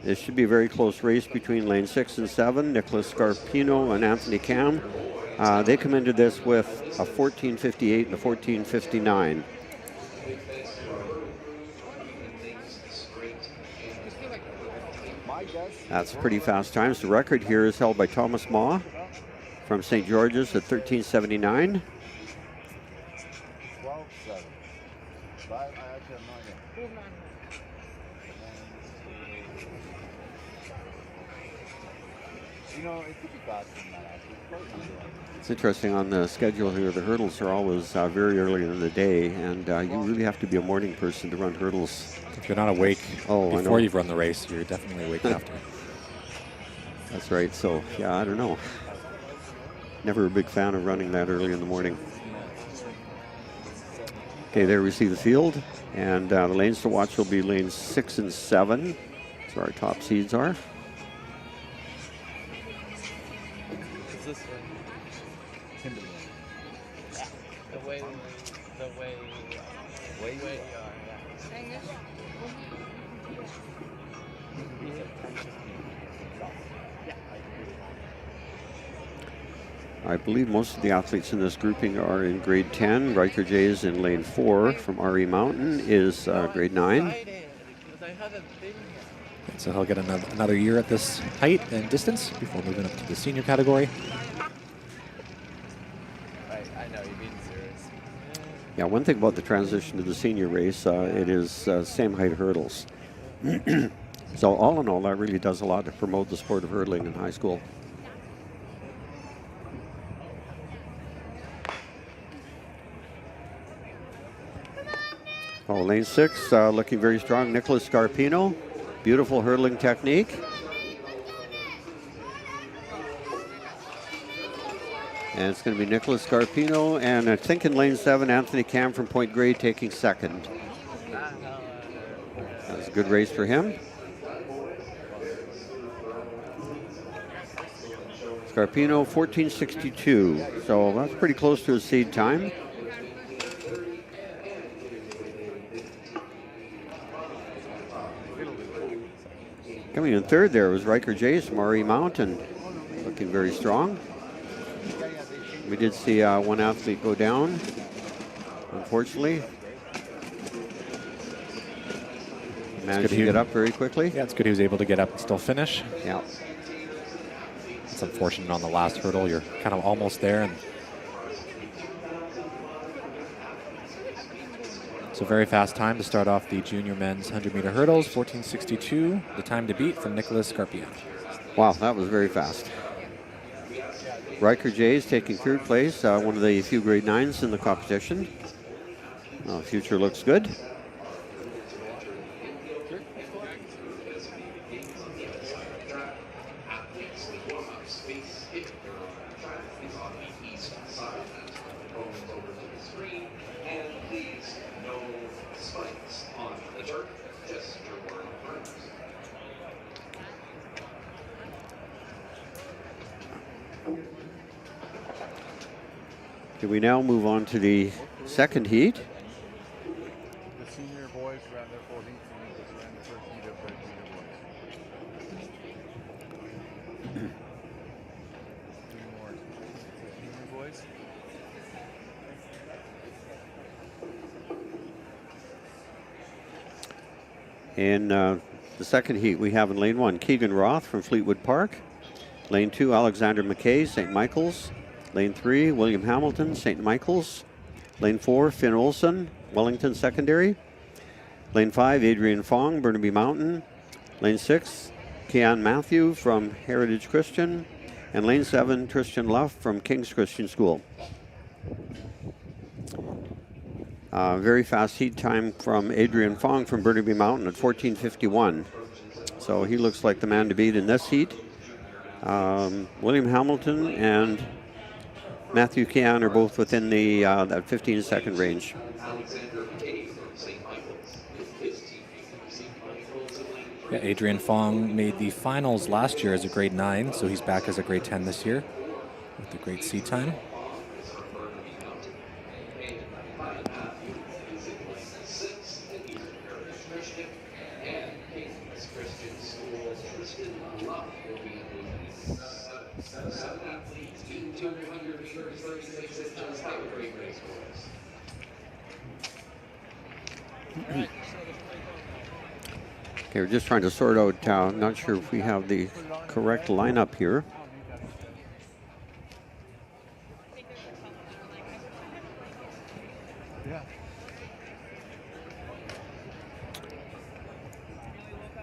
This should be a very close race between lane 6 and 7, Nicholas Scarpino and Anthony Cam. They come into this with a 14:58 and a 14:59. That's pretty fast times. The record here is held by Thomas Maw from St. George's at 13:79. It's interesting on the schedule here. The hurdles are always very early in the day, and you really have to be a morning person to run hurdles. If you're not awake before you've run the race, you're definitely awake after. That's right. So, yeah, I don't know. Never a big fan of running that early in the morning. Okay, there we see the field, and the lanes to watch will be lanes 6 and 7. That's where our top seeds are. I believe most of the athletes in this grouping are in grade 10. Riker Jays in lane 4 from RE Mountain is grade 9. So he'll get another year at this height and distance before moving up to the senior category. I know, you're being serious. Yeah, one thing about the transition to the senior race, it is same height hurdles. So all in all, that really does a lot to promote the sport of hurdling in high school. Oh, lane 6, looking very strong. Nicholas Scarpino, beautiful hurdling technique. And it's going to be Nicholas Scarpino, and I think in lane 7, Anthony Cam from Point Grey taking second. That was a good race for him. Scarpino 14:62, so that's pretty close to his seed time. Coming in third there was Riker Jays from RE Mountain, looking very strong. We did see one athlete go down, unfortunately. Managed to get up very quickly. Yeah, it's good he was able to get up and still finish. Yeah. It's unfortunate on the last hurdle. You're kind of almost there, and So very fast time to start off the junior men's 100-meter hurdles, 14:62, the time to beat from Nicholas Scarpia. Wow, that was very fast. Riker Jays taking third place, one of the few grade 9s in the competition. Future looks good. We now move on to the second heat. The senior boys ran their full heats and we just ran the first heat of the junior boys. Three more junior boys. In the second heat, we have in lane 1, Keegan Roth from Fleetwood Park. Lane 2, Alexander McKay, St. Michael's. Lane 3, William Hamilton, St. Michael's. Lane 4, Finn Olson, Wellington Secondary. Lane 5, Adrian Fong, Burnaby Mountain. Lane 6, Kean Matthew from Heritage Christian. And lane 7, Tristan Luff from King's Christian School. Very fast heat time from Adrian Fong from Burnaby Mountain at 14:51. So he looks like the man to beat in this heat. William Hamilton and Matthew Kean are both within the that 15-second range. Yeah, Adrian Fong made the finals last year as a grade 9, so he's back as a grade 10 this year with the great seat time. Okay, we're just trying to sort out, not sure if we have the correct lineup here.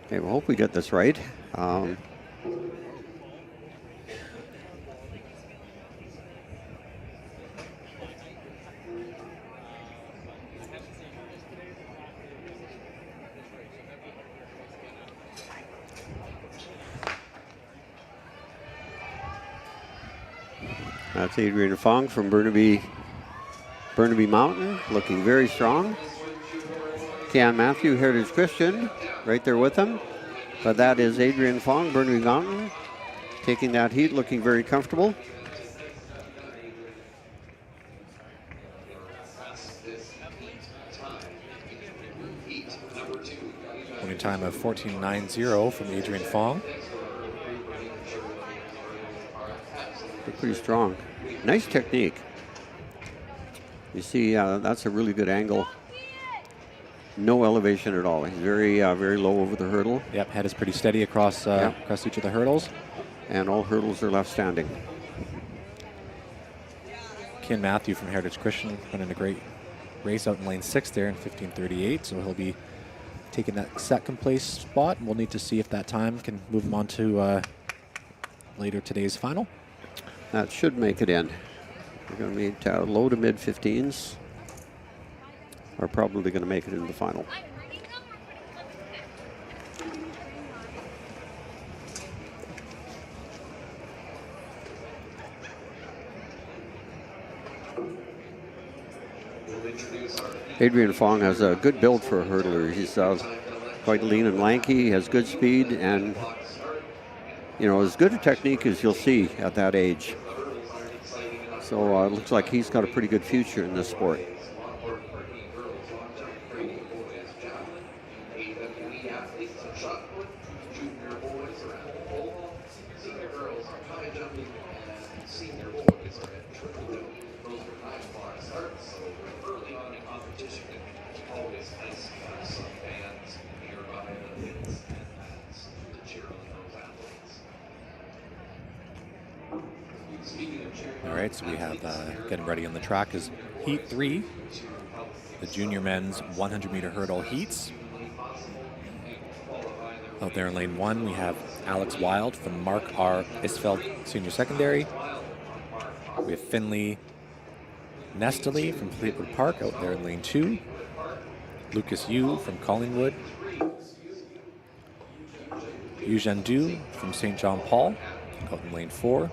Okay, we hope we get this right. That's Adrian Fong from Burnaby Mountain, looking very strong. Kean Matthew, Heritage Christian, right there with him. But that is Adrian Fong, Burnaby Mountain, taking that heat, looking very comfortable. Winning time of 14:90 from Adrian Fong. They're pretty strong. Nice technique. You see, that's a really good angle. No elevation at all. He's very low over the hurdle. Yep, head is pretty steady across across each of the hurdles. And all hurdles are left standing. Ken Matthew from Heritage Christian running a great race out in lane 6 there in 15:38, so he'll be taking that second place spot. We'll need to see if that time can move him on to later today's final. That should make it in. We're going to meet low to mid 15s. Are probably going to make it in the final. Adrian Fong has a good build for a hurdler. He's quite lean and lanky. He has good speed and, you know, as good a technique as you'll see at that age. So it looks like he's got a pretty good future in this sport. All right, so we have getting ready on the track is Heat 3. the junior men's 100-meter hurdle heats. Out there in lane 1, we have Alex Wild from Mark R. Isfeld Senior Secondary. We have Finley Nestily from Fleetwood Park out there in lane 2. Lucas Yu from Collingwood. Eugene Du from St. John Paul out in lane 4.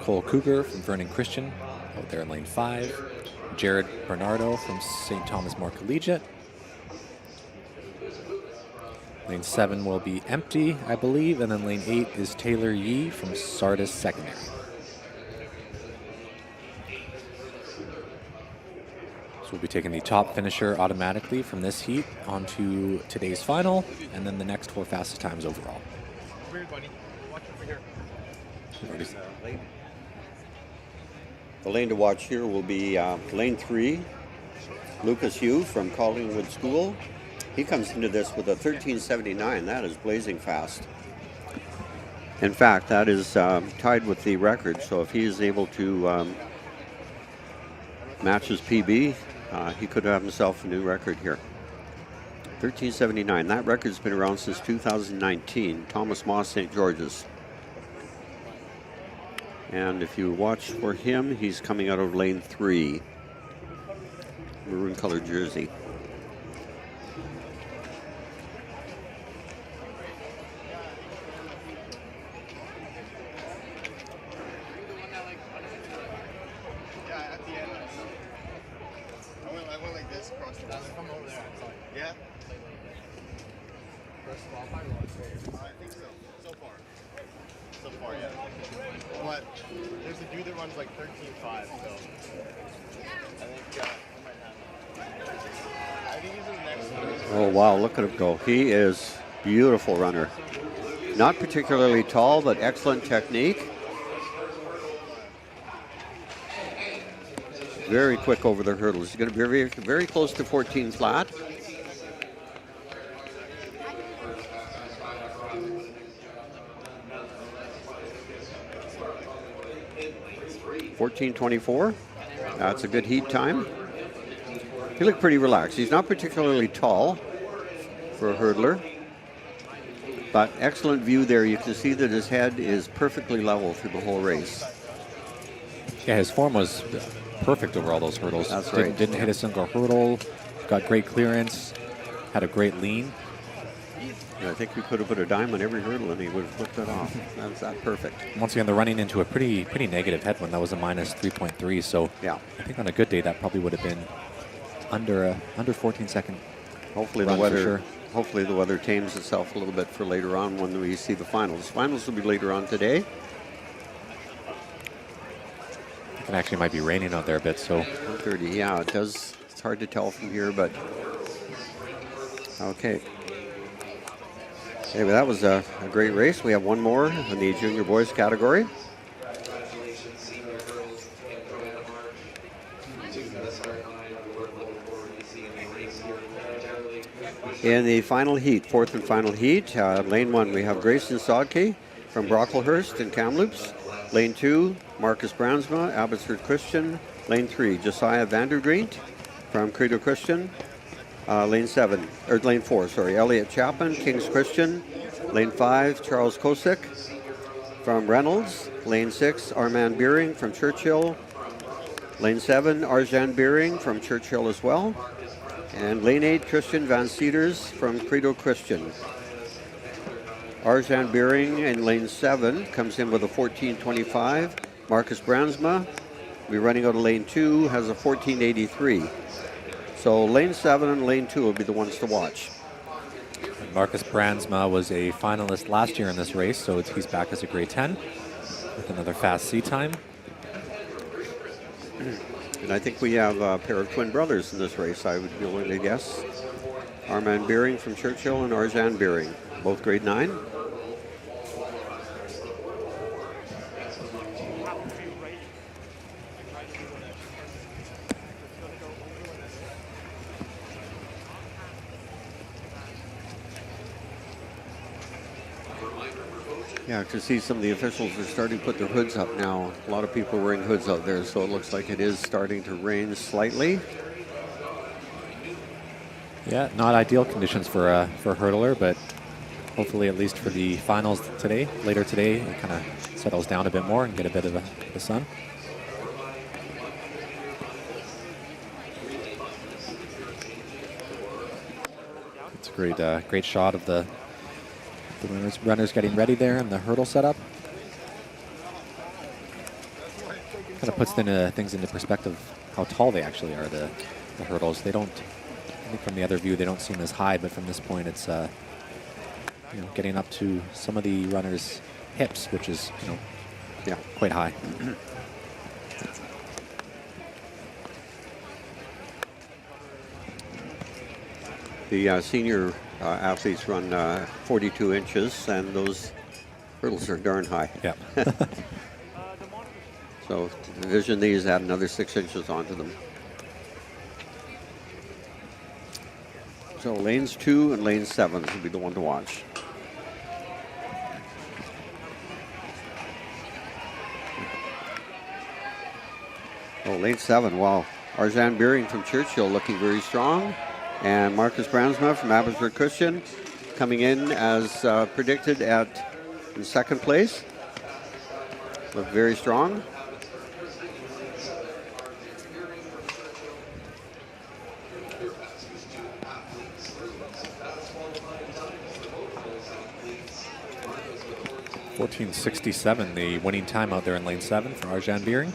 Cole Cougar from Vernon Christian out there in lane 5. Jared Bernardo from St. Thomas More Collegiate. Lane 7 will be empty, I believe, and then lane 8 is Taylor Yee from Sardis Secondary. So we'll be taking the top finisher automatically from this heat onto today's final, and then the next 4 fastest times overall. Weird, buddy. Watch over here. The lane to watch here will be lane 3, Lucas Yu from Collingwood School. He comes into this with a 13:79. That is blazing fast. In fact, that is tied with the record. So if he is able to match his PB, he could have himself a new record here. 13:79. That record's been around since 2019. Thomas Moss, St. George's. And if you watch for him, he's coming out of lane 3. Maroon colored jersey. I went like this across the line. Come over there. Yeah? First of all, probably won't say. I think so. So far. So far, yeah. But there's a dude that runs like 13.5, so I think I might have him. I think he's in the next one. Oh, wow, look at him go. He is a beautiful runner. Not particularly tall, but excellent technique. Very quick over the hurdles. He's going to be very, very close to 14 flat. (14:24). That's a good heat time. He looked pretty relaxed. He's not particularly tall for a hurdler, but excellent view there. You can see that his head is perfectly level through the whole race. Yeah, his form was perfect over all those hurdles. That's right. Didn't hit a single hurdle, got great clearance, had a great lean. Yeah, I think we could have put a dime on every hurdle and he would have flipped it off. That's that perfect. Once again, they're running into a pretty negative headwind. That was a minus 3.3, so Yeah. I think on a good day that probably would have been under 14 second. Hopefully run the for weather. sure. Hopefully the weather tames itself a little bit for later on when we see the finals. Finals will be later on today. It actually might be raining out there a bit, so 1:30. Yeah, it does. It's hard to tell from here, but okay. Anyway, that was a great race. We have one more in the junior boys category. Congratulations, senior girls and pro to the start line. We're looking forward to seeing the race here momentarily. In the final heat, fourth and final heat, lane 1, we have Grayson Sodke from Brocklehurst in Kamloops. Lane 2, Marcus Bransma, Abbotsford Christian. Lane 3, Josiah Vanderdreent from Credo Christian. Lane 4, Elliot Chapman, King's Christian. Lane 5, Charles Kosick from Reynolds. Lane 6, Armand Beering from Churchill. Lane 7, Arjan Beering from Churchill as well. And lane 8, Christian Van Cedars from Credo Christian. Arjan Beering in lane 7 comes in with a 14:25. Marcus Bransma will be running out of lane 2, has a 14:83. So lane 7 and lane 2 will be the ones to watch. Marcus Bransma was a finalist last year in this race, so he's back as a grade 10 with another fast C time. And I think we have a pair of twin brothers in this race, I would be willing to guess. Armand Beering from Churchill and Arjan Beering, both grade 9. Reminder for coaches, Yeah, I can see some of the officials are starting to put their hoods up now. A lot of people wearing hoods out there, so it looks like it is starting to rain slightly. Yeah, not ideal conditions for a hurdler, but hopefully at least for the finals today, later today, it kind of settles down a bit more and get a bit of the sun. It's a great shot of the runners getting ready there and the hurdle setup. Kind of puts things into perspective how tall they actually are, the hurdles. They don't, I think from the other view, they don't seem as high, but from this point, it's getting up to some of the runners' hips, which is, quite high. The senior athletes run 42 inches, and those hurdles are darn high. Yeah. So Division these add another 6 inches onto them. So lanes 2 and lane 7 will be the one to watch. Oh, lane 7, wow. Arjan Beering from Churchill looking very strong. And Marcus Brandsma from Abbotsford Christian coming in as predicted in second place. Look very strong. .1467, the winning time out there in lane 7 for Arjan Beering.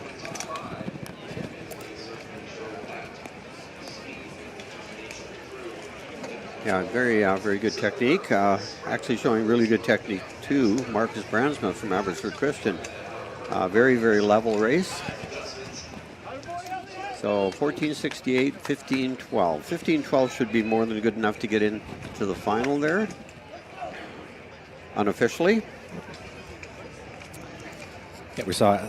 Yeah, very good technique. Actually showing really good technique too. Marcus Brandsma from Abbotsford Christian. Very level race. So 14:68, 15:12. 15:12 should be more than good enough to get into the final there. Unofficially. Yeah, we saw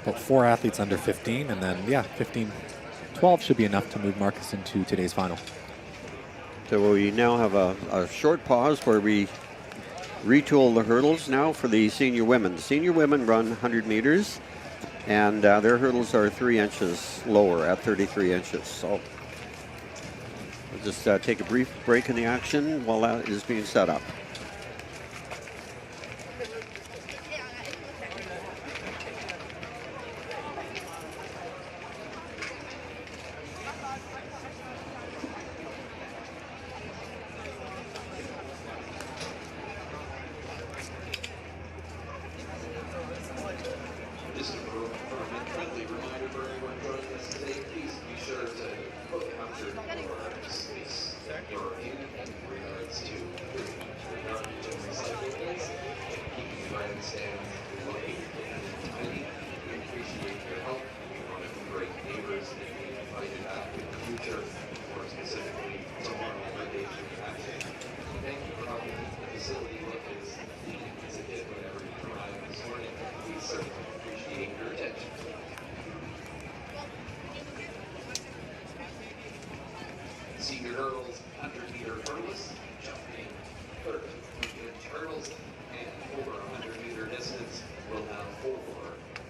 about 4 athletes under 15, and then 15:12 should be enough to move Marcus into today's final. So we now have a short pause where we retool the hurdles now for the senior women. The senior women run 100 meters, and their hurdles are 3 inches lower at 33 inches. So we'll just take a brief break in the action while that is being set up. Senior hurdles, 100-meter hurdles, jumping third. Hurdles and over 100-meter distance will have 4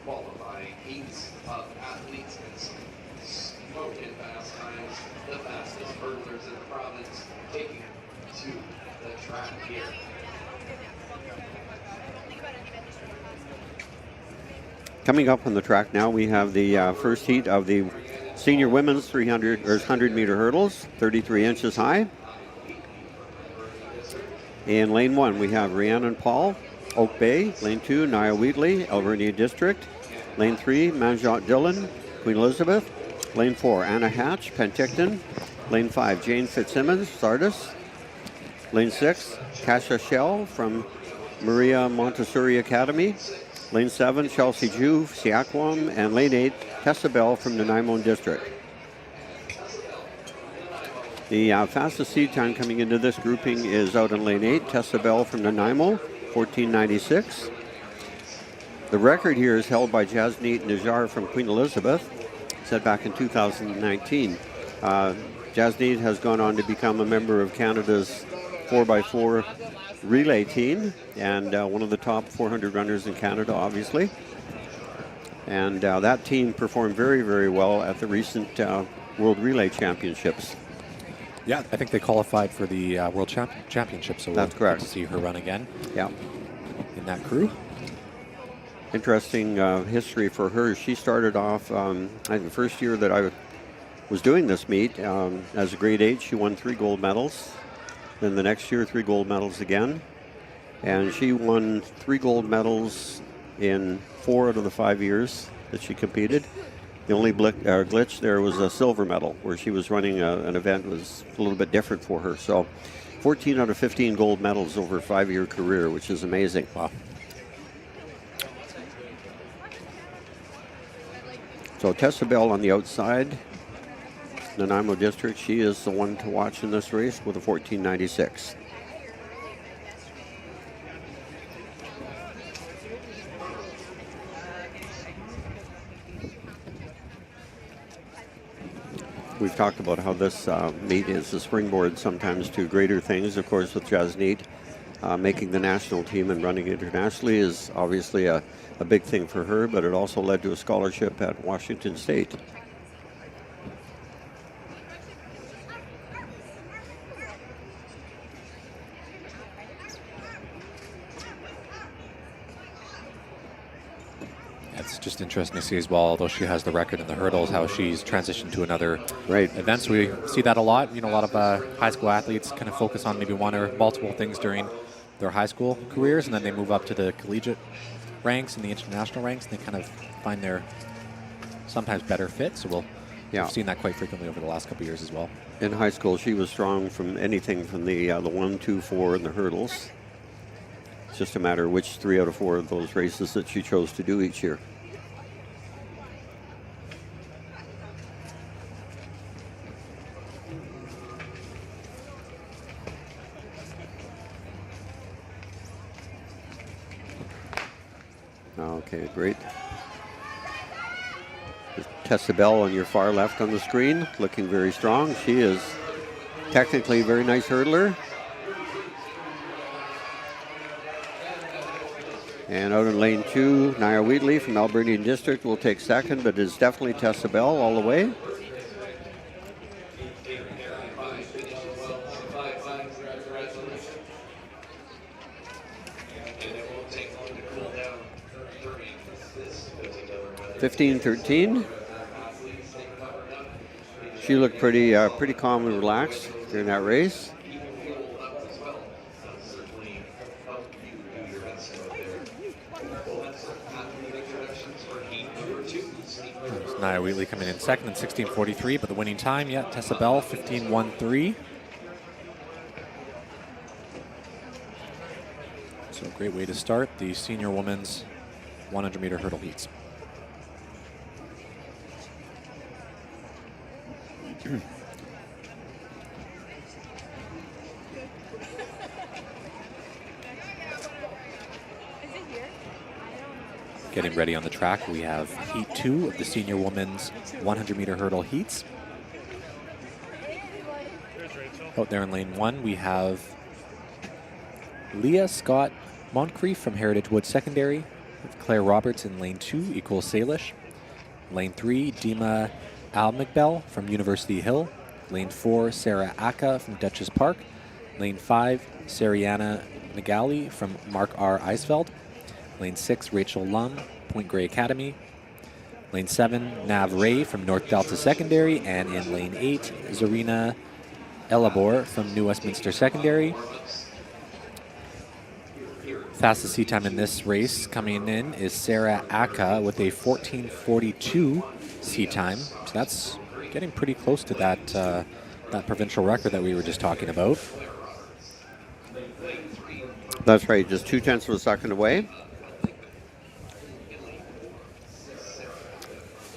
qualifying heats of athletes and some smoking fast times. The fastest hurdlers in the province taking to the track here. Coming up on the track now, we have the first heat of the senior women's 100-meter hurdles, 33 inches high. In lane 1, we have Rhiannon Paul, Oak Bay. Lane 2, Nia Wheatley, Alvernia District. Lane 3, Manjot Dillon, Queen Elizabeth. Lane 4, Anna Hatch, Penticton. Lane 5, Jane Fitzsimmons, Sardis. Lane 6, Kasha Shell from Maria Montessori Academy. Lane 7, Chelsea Jew, Siakwam. And lane 8, Tessa Bell from the Nanaimo District. The fastest seed time coming into this grouping is out in lane 8, Tessa Bell from Nanaimo, 14:96. The record here is held by Jasneet Najar from Queen Elizabeth, set back in 2019. Jasneet has gone on to become a member of Canada's 4x4 relay team and one of the top 400 runners in Canada, obviously. And that team performed very, very well at the recent World Relay Championships. Yeah, I think they qualified for the World Championship, so That's we'll correct. get to see her run again Yeah. in that crew. Interesting history for her. She started off, I think the first year that I was doing this meet, as a grade 8, she won 3 gold medals. Then the next year, 3 gold medals again. And she won 3 gold medals in 4 out of the 5 years that she competed. The only glitch there was a silver medal, where she was running an event that was a little bit different for her. So 14 out of 15 gold medals over a 5-year career, which is amazing. Wow. So Tessa Bell on the outside, Nanaimo District, she is the one to watch in this race with a 14.96. We've talked about how this meet is a springboard sometimes to greater things. Of course, with Jasneet making the national team and running internationally is obviously a big thing for her, but it also led to a scholarship at Washington State. It's just interesting to see as well, although she has the record in the hurdles, how she's transitioned to another event. So we see that a lot. You know, a lot of high school athletes kind of focus on maybe one or multiple things during their high school careers, and then they move up to the collegiate ranks and the international ranks, and they kind of find their sometimes better fit. So we've seen that quite frequently over the last couple of years as well. In high school, she was strong from anything from the 1, 2, 4 and the hurdles. It's just a matter of which 3 out of 4 of those races that she chose to do each year. Okay, great. Tessa Bell on your far left on the screen, looking very strong. She is technically a very nice hurdler. And out in lane 2, Nia Wheatley from Albernian District will take second, but it's definitely Tessa Bell all the way. (15:13). She looked pretty calm and relaxed during that race. Nia Wheatley coming in second in 16:43, but the winning time, Tessa Bell, 15:13. So a great way to start the senior women's 100-meter hurdle heats. Getting ready on the track, we have heat 2 of the senior women's 100-meter hurdle heats. Out there in lane 1, we have Leah Scott Moncrief from Heritage Wood Secondary, with Claire Roberts in lane 2, equals Salish. Lane 3, Dima Almagbel from University Hill. Lane 4, Sarah Aka from Dutchess Park. Lane 5, Sariana Nagali from Mark R. Eisfeld. Lane 6, Rachel Lum, Point Grey Academy. Lane 7, Nav Ray from North Delta Secondary. And in lane 8, Zarina Elabor from New Westminster Secondary. Fastest seat time in this race coming in is Sarah Aka with a 14:42 seat time. So that's getting pretty close to that that provincial record that we were just talking about. That's right, just 0.2 of a second away.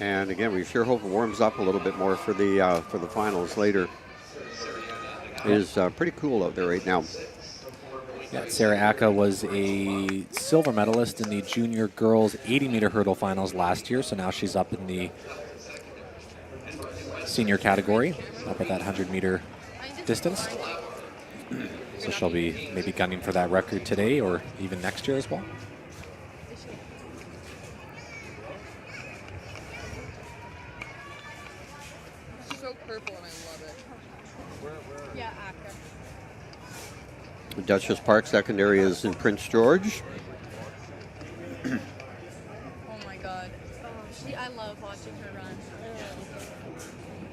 And again, we sure hope it warms up a little bit more for the finals later. It is pretty cool out there right now. Yeah, Sarah Aka was a silver medalist in the junior girls 80-meter hurdle finals last year, so now she's up in the senior category, up at that 100-meter distance. So she'll be maybe gunning for that record today or even next year as well. So purple and I love it. Yeah, Accra. Duchess Park Secondary is in Prince George. Oh my god. I love watching her run.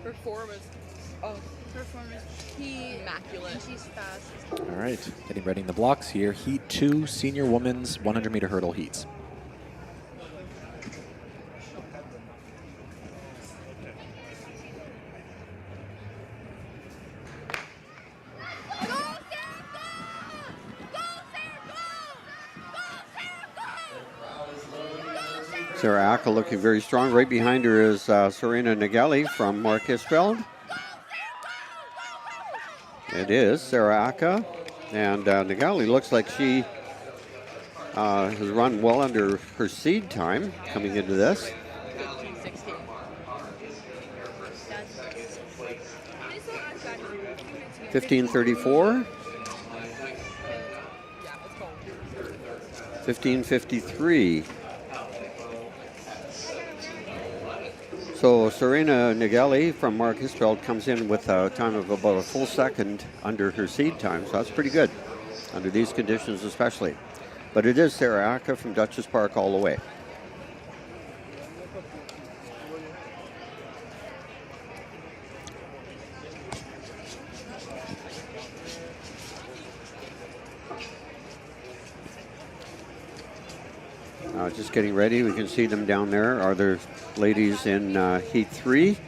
Performance. Oh, performance. Immaculate. And she's fast. All right, getting ready in the blocks here. Heat 2, senior women's 100-meter hurdle heats. Sarah Aka looking very strong. Right behind her is Serena Nageli from Mark Hisfeld. It is Sarah Aka. And Nageli looks like she has run well under her seed time coming into this. 15:34. 15:53. So Serena Nageli from Mark Hisfeld comes in with a time of about a full second under her seed time. So that's pretty good under these conditions especially. But it is Sarah Aka from Duchess Park all the way. Just getting ready. We can see them down there. Are there ladies in Heat 3?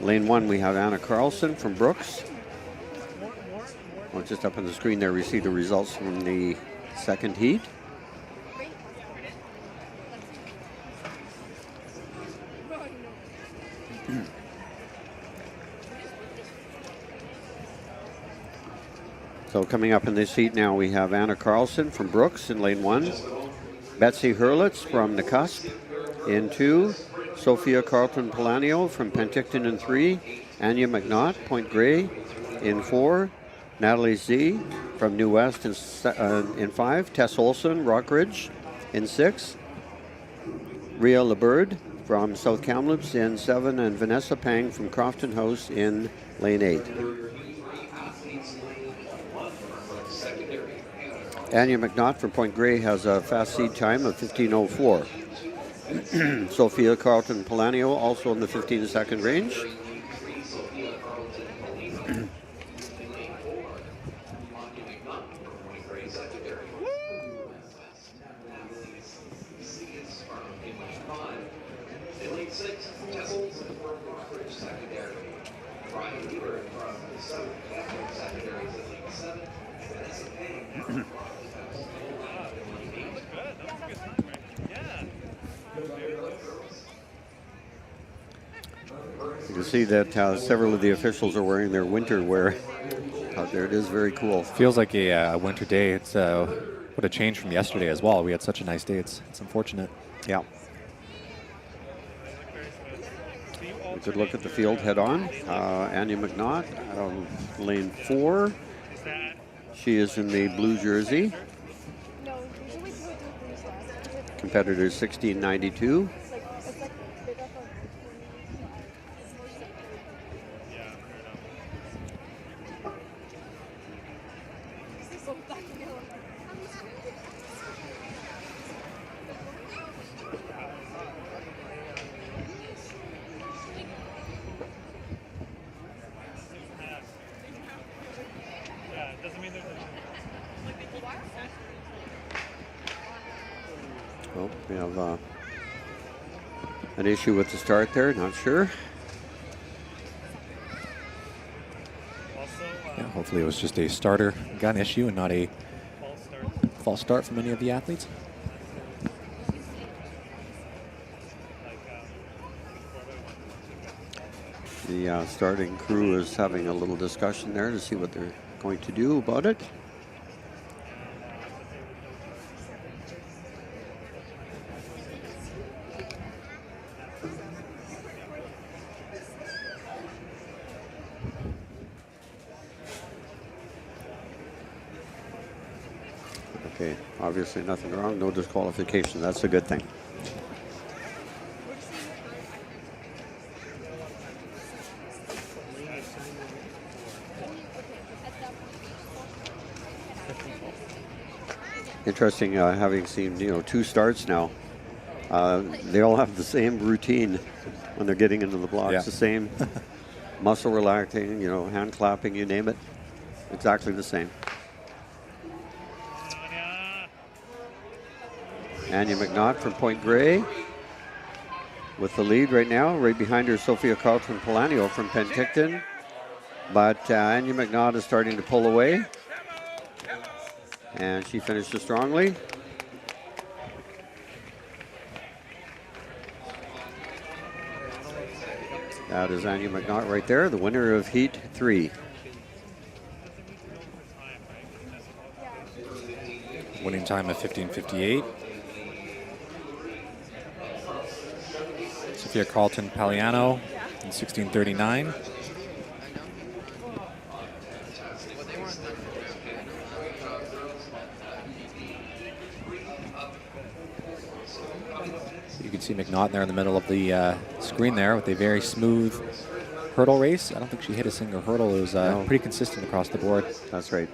Lane 1, we have Anna Carlson from Brooks. Well, just up on the screen there, we see the results from the second heat. So coming up in this heat now, we have Anna Carlson from Brooks in lane 1. Betsy Hurlitz from the Cusp in 2. Sophia Carlton-Polanio from Penticton in 3. Anya McNaught, Point Grey in 4. Natalie Z from New West in 5. Tess Olson, Rockridge in 6. Rhea LeBird from South Kamloops in 7. And Vanessa Pang from Crofton House in lane 8. Anya McNaught from Point Grey has a fast seed time of 15:04. Sophia Carlton-Polanio also in the 15-second range. You can see that several of the officials are wearing their winter wear out there. It is very cool. Feels like a winter day. It's what a change from yesterday as well. We had such a nice day. It's unfortunate. Yeah. A good look at the field head on. Anya McNaught, lane 4. She is in the blue jersey. Competitor 1692. Oh, we have an issue with the start there, not sure. Yeah, hopefully it was just a starter gun issue and not a false start from any of the athletes. The starting crew is having a little discussion there to see what they're going to do about it. Okay, obviously nothing wrong, no disqualification. That's a good thing. Interesting, having seen 2 starts now. They all have the same routine when they're getting into the blocks. Yeah. The same muscle relaxing, hand clapping, you name it. Exactly the same. Anya McNaught from Point Grey with the lead right now. Right behind her, Sophia Carlton-Polanio from Penticton. But Anya McNaught is starting to pull away. And she finishes strongly. That is Anya McNaught right there, the winner of Heat 3. Winning time of 15:58. Sophia Carlton-Paliano in 16:39. You can see McNaught there in the middle of the screen there with a very smooth hurdle race. I don't think she hit a single hurdle. It was pretty consistent across the board. That's right.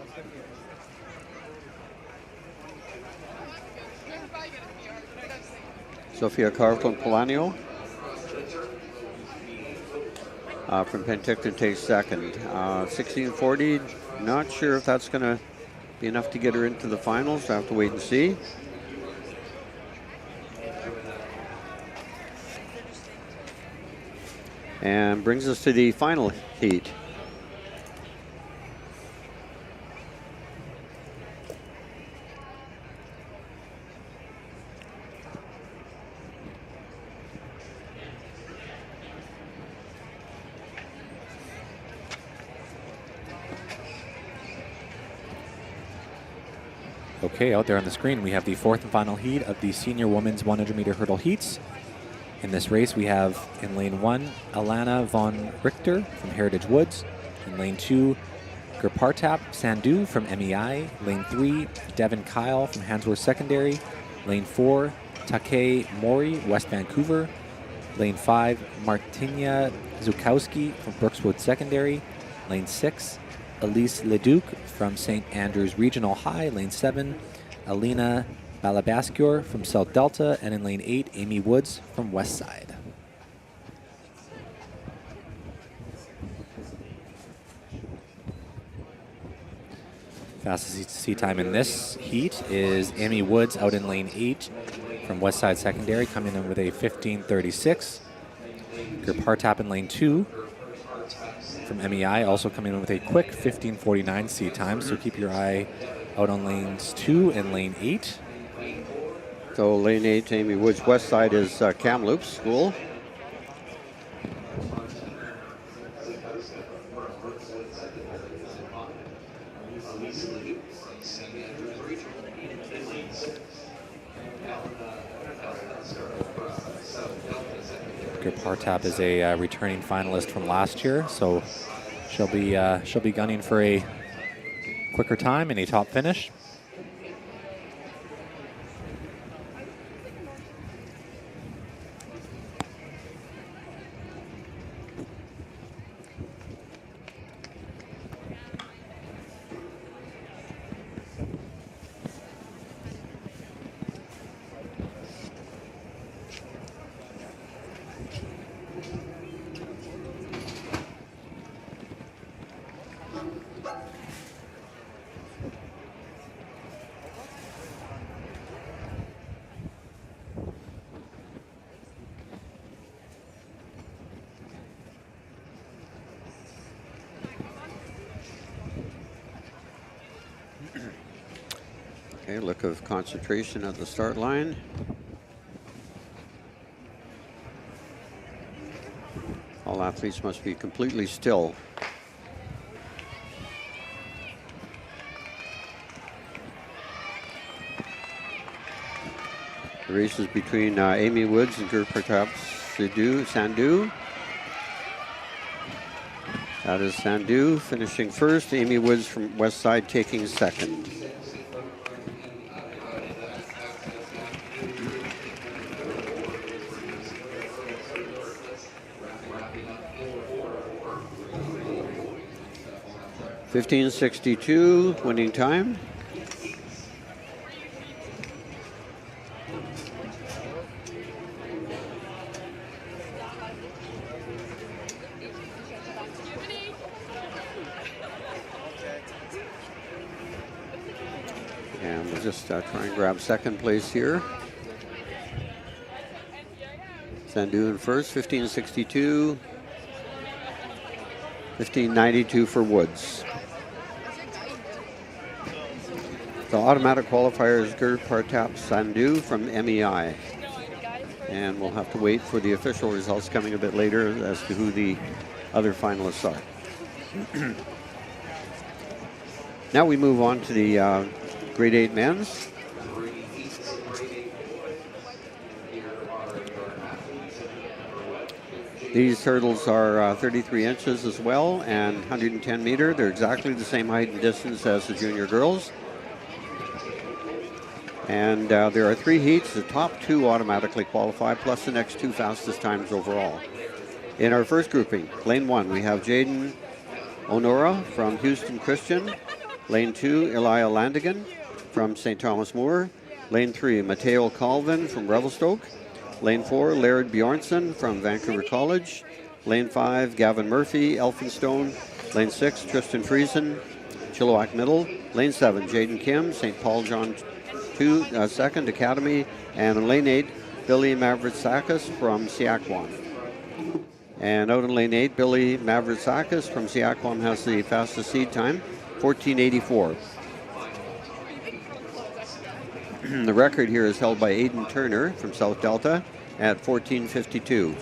Sophia Carlton-Polanio from Penticton takes second. 16:40, not sure if that's going to be enough to get her into the finals. We'll have to wait and see. And brings us to the final heat. Okay, out there on the screen, we have the 4th and final heat of the senior women's 100-meter hurdle heats. In this race, we have in lane 1, Alana von Richter from Heritage Woods. In lane 2, Gerpartap Sandhu from MEI. Lane 3, Devin Kyle from Hansworth Secondary. Lane 4, Take Mori, West Vancouver. Lane 5, Martina Zukowski from Brookswood Secondary. Lane 6, Elise Leduc from St. Andrews Regional High. Lane 7, Alina Balabascure from South Delta. And in lane 8, Amy Woods from West Side. Fastest seat time in this heat is Amy Woods out in lane 8 from West Side Secondary, coming in with a 15:36. Gerpartap in lane 2 from MEI, also coming in with a quick 15:49 seat time. So keep your eye out on lanes 2 and lane 8. So lane 8, Amy Woods. West Side is Kamloops School. Gerpartap is a returning finalist from last year, so she'll be gunning for a quicker time and a top finish. Okay, look of concentration at the start line. All athletes must be completely still. The race is between Amy Woods and Gerpartap Sandhu. That is Sandhu finishing first. Amy Woods from West Side taking second. (15:62) winning time. And we'll just try and grab second place here. Sandu in first, 15:62. 15:92 for Woods. The automatic qualifier is Gert Partap Sandu from MEI. And we'll have to wait for the official results coming a bit later as to who the other finalists are. Now we move on to the grade 8 men's. These hurdles are 33 inches as well and 110 meter. They're exactly the same height and distance as the junior girls. And there are 3 heats. The top 2 automatically qualify, plus the next 2 fastest times overall. In our first grouping, lane 1, we have Jaden Onora from Houston Christian. Lane 2, Elia Landigan from St. Thomas More. Lane 3, Mateo Colvin from Revelstoke. Lane 4, Laird Bjornsson from Vancouver College. Lane 5, Gavin Murphy, Elphinstone. Lane 6, Tristan Friesen, Chilliwack Middle. Lane 7, Jaden Kim, St. Paul John II, 2nd Academy. And in lane 8, Billy Mavritsakis from Siakwam. And out in lane 8, Billy Mavritsakis from Siakwam has the fastest seed time, 14:84. The record here is held by Aiden Turner from South Delta at 14:52.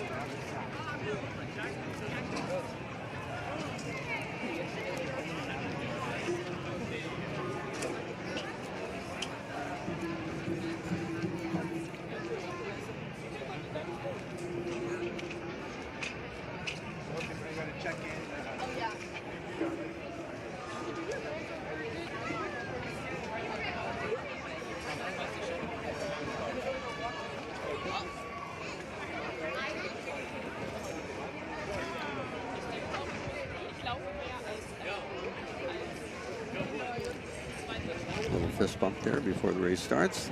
Little fist bump there before the race starts.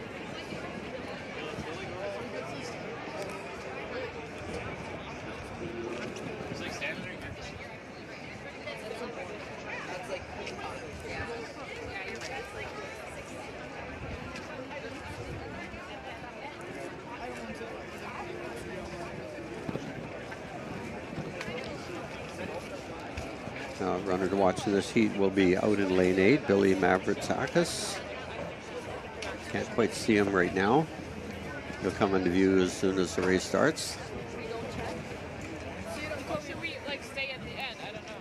Runner to watch in this heat will be out in lane 8, Billy Mavritsakis. Can't quite see him right now. He'll come into view as soon as the race starts. Should we like stay at the end? I don't know.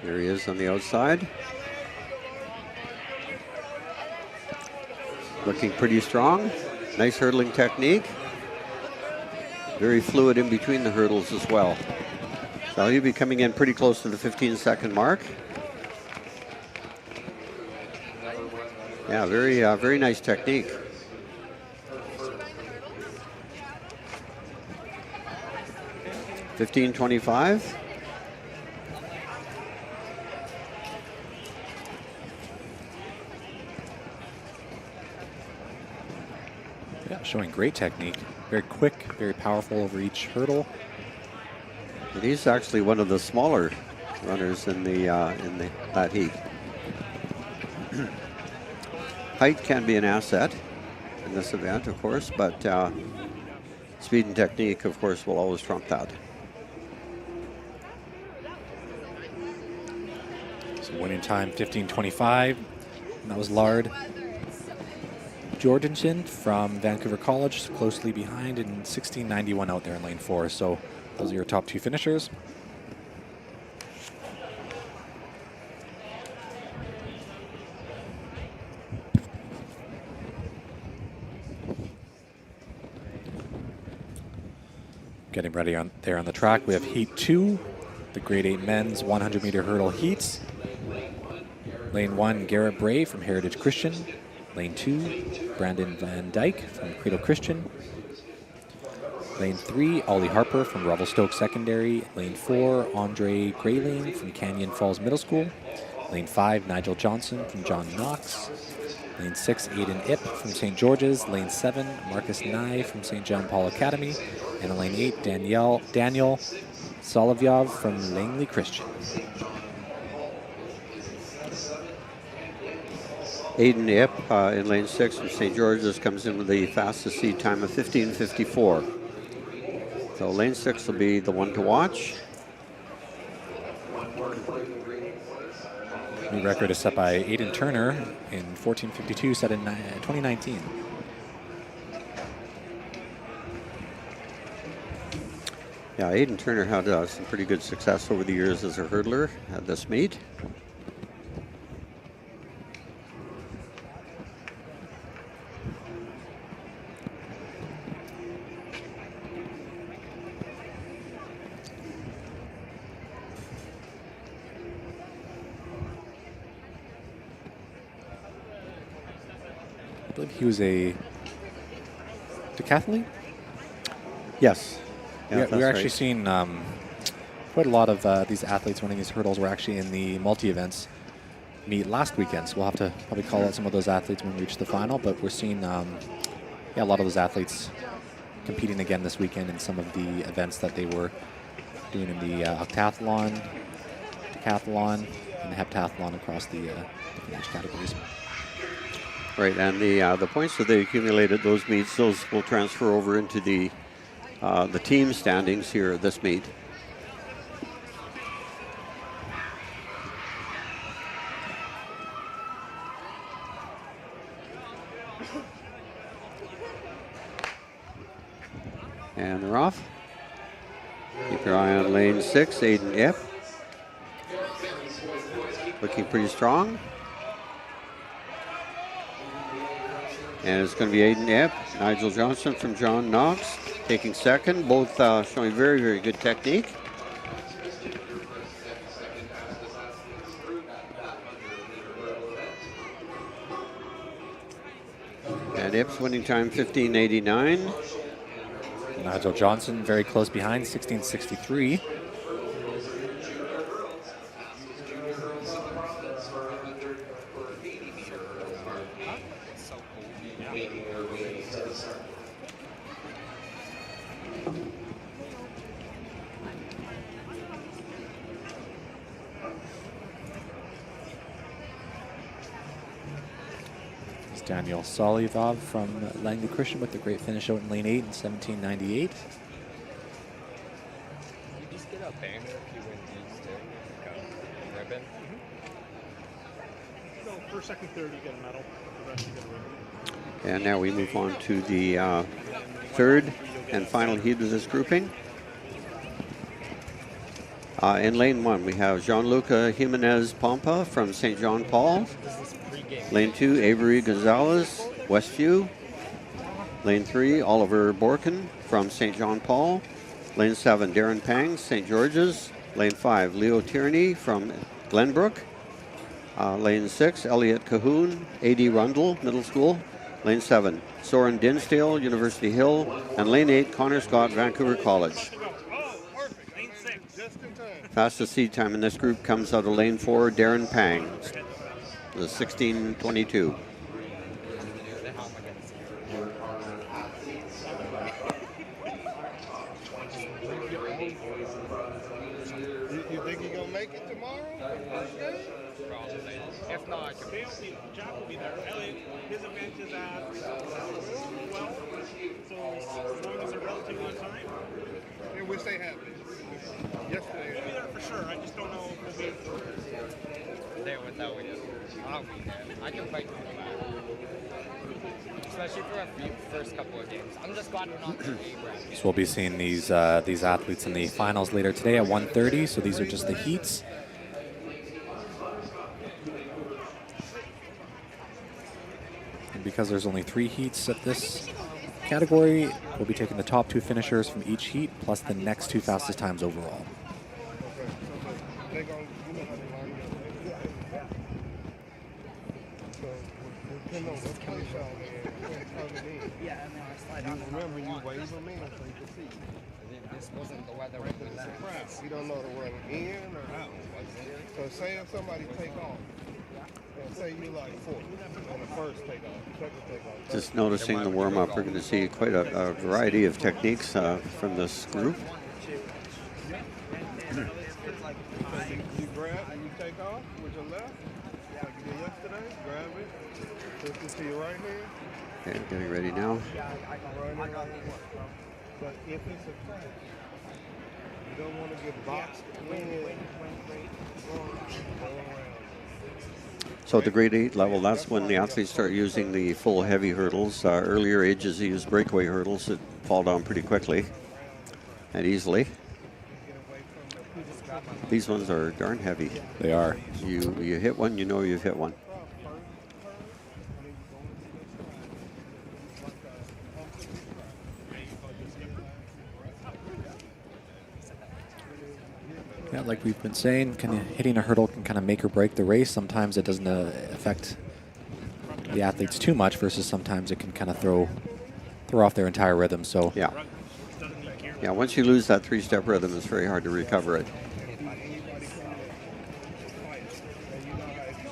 There he is on the outside. Looking pretty strong. Nice hurdling technique. Very fluid in between the hurdles as well. So he'll be coming in pretty close to the 15-second mark. Yeah, very nice technique. (15:25). Yeah, showing great technique. Very quick, very powerful over each hurdle. And he's actually one of the smaller runners in that heat. Height can be an asset in this event, of course, but speed and technique, of course, will always trump that. So winning time 15:25, and that was Lard Jorgensen from Vancouver College, closely behind, in 16:91 out there in lane 4. So those are your top 2 finishers. Getting ready on there on the track, we have heat 2, the grade 8 men's 100-meter hurdle heats. Lane 1, Garrett Bray from Heritage Christian. Lane 2, Brandon Van Dyke from Credo Christian. Lane 3, Ollie Harper from Revelstoke Secondary. Lane 4, Andre Grayling from Canyon Falls Middle School. Lane 5, Nigel Johnson from John Knox. Lane 6, Aiden Ip from St. George's. Lane 7, Marcus Nye from St. John Paul Academy. And Lane 8, Daniel Solovyov from Langley Christian. Aiden Ip in lane 6 from St. George's comes in with the fastest seed time of 15:54. So lane 6 will be the one to watch. New record is set by Aiden Turner in 14:52, set in 2019. Yeah, Aiden Turner had some pretty good success over the years as a hurdler at this meet. I believe he was a decathlete. Yes. Yeah, We're actually seeing quite a lot of these athletes winning these hurdles were actually in the multi-events meet last weekend. So we'll have to probably call out some of those athletes when we reach the final. But we're seeing a lot of those athletes competing again this weekend in some of the events that they were doing in the octathlon, decathlon, and the heptathlon across the different age categories. Right, and the points that they accumulated those meets, those will transfer over into the team standings here at this meet. And they're off. Keep your eye on lane 6, Aiden Ip. Looking pretty strong. And it's going to be Aiden Ip, Nigel Johnson from John Knox taking second, both showing very, very good technique. And Ip's winning time 15:89. Nigel Johnson very close behind, 16:63. Daniel Solovyov from Langley Christian with the great finish out in lane 8 in 17:98. You just get a banner if you win these too, like a ribbon. No, first, second, third, you get a medal. The rest you get a ribbon. And now we move on to the third and final heat of this grouping. In lane 1, we have Gianluca Jimenez Pompa from St. John Paul. Lane 2, Avery Gonzalez, Westview. Lane 3, Oliver Borkin from St. John Paul. Lane 7, Darren Pang, St. George's. Lane 5, Leo Tierney from Glenbrook. Lane 6, Elliot Cahoon, A.D. Rundle, Middle School. Lane 7, Soren Dinsdale, University Hill. And Lane 8, Connor Scott, Vancouver College. Fastest seed time in this group comes out of lane 4, Darren Pang, the 16:22. You think you're gonna make it tomorrow? If not, Jack will be there. Elliot, his event is at 12, so as long as they're relatively on time. Yeah, which they have. Yesterday. We'll be there for sure. I just don't know if we'll be there without you. I'll be there. I can fight to the back. Especially for a first couple of games. I'm just glad we're not in the A-bracket. So we'll be seeing these athletes in the finals later today at 1:30. So these are just the heats. And because there's only 3 heats at this category, we'll be taking the top 2 finishers from each heat plus the next 2 fastest times overall. know what place y'all in when coming in. Yeah, and then I slide You on the remember you one. wave them in so you can see. And then this wasn't the weather Right we there, left. surprise. You don't know the one in or out. So say if somebody take off, and say you like fourth, and the first take off, second take off. Just noticing the warm-up, we're going to see quite a variety of techniques from this group. You grab and you take off with your left, like you did yesterday, grab it, push it to your right hand. Okay, getting ready now. Run it like but if it's a crash, you don't want to get boxed in. Go around. So at the grade 8 level, that's when the athletes start using the full heavy hurdles. Earlier ages, they use breakaway hurdles that fall down pretty quickly and easily. These ones are darn heavy. They are. You hit one, you know you've hit one. Yeah, like we've been saying, kind of hitting a hurdle can kind of make or break the race. Sometimes it doesn't affect the athletes too much, versus sometimes it can kind of throw off their entire rhythm. So yeah, once you lose that three-step rhythm, it's very hard to recover it.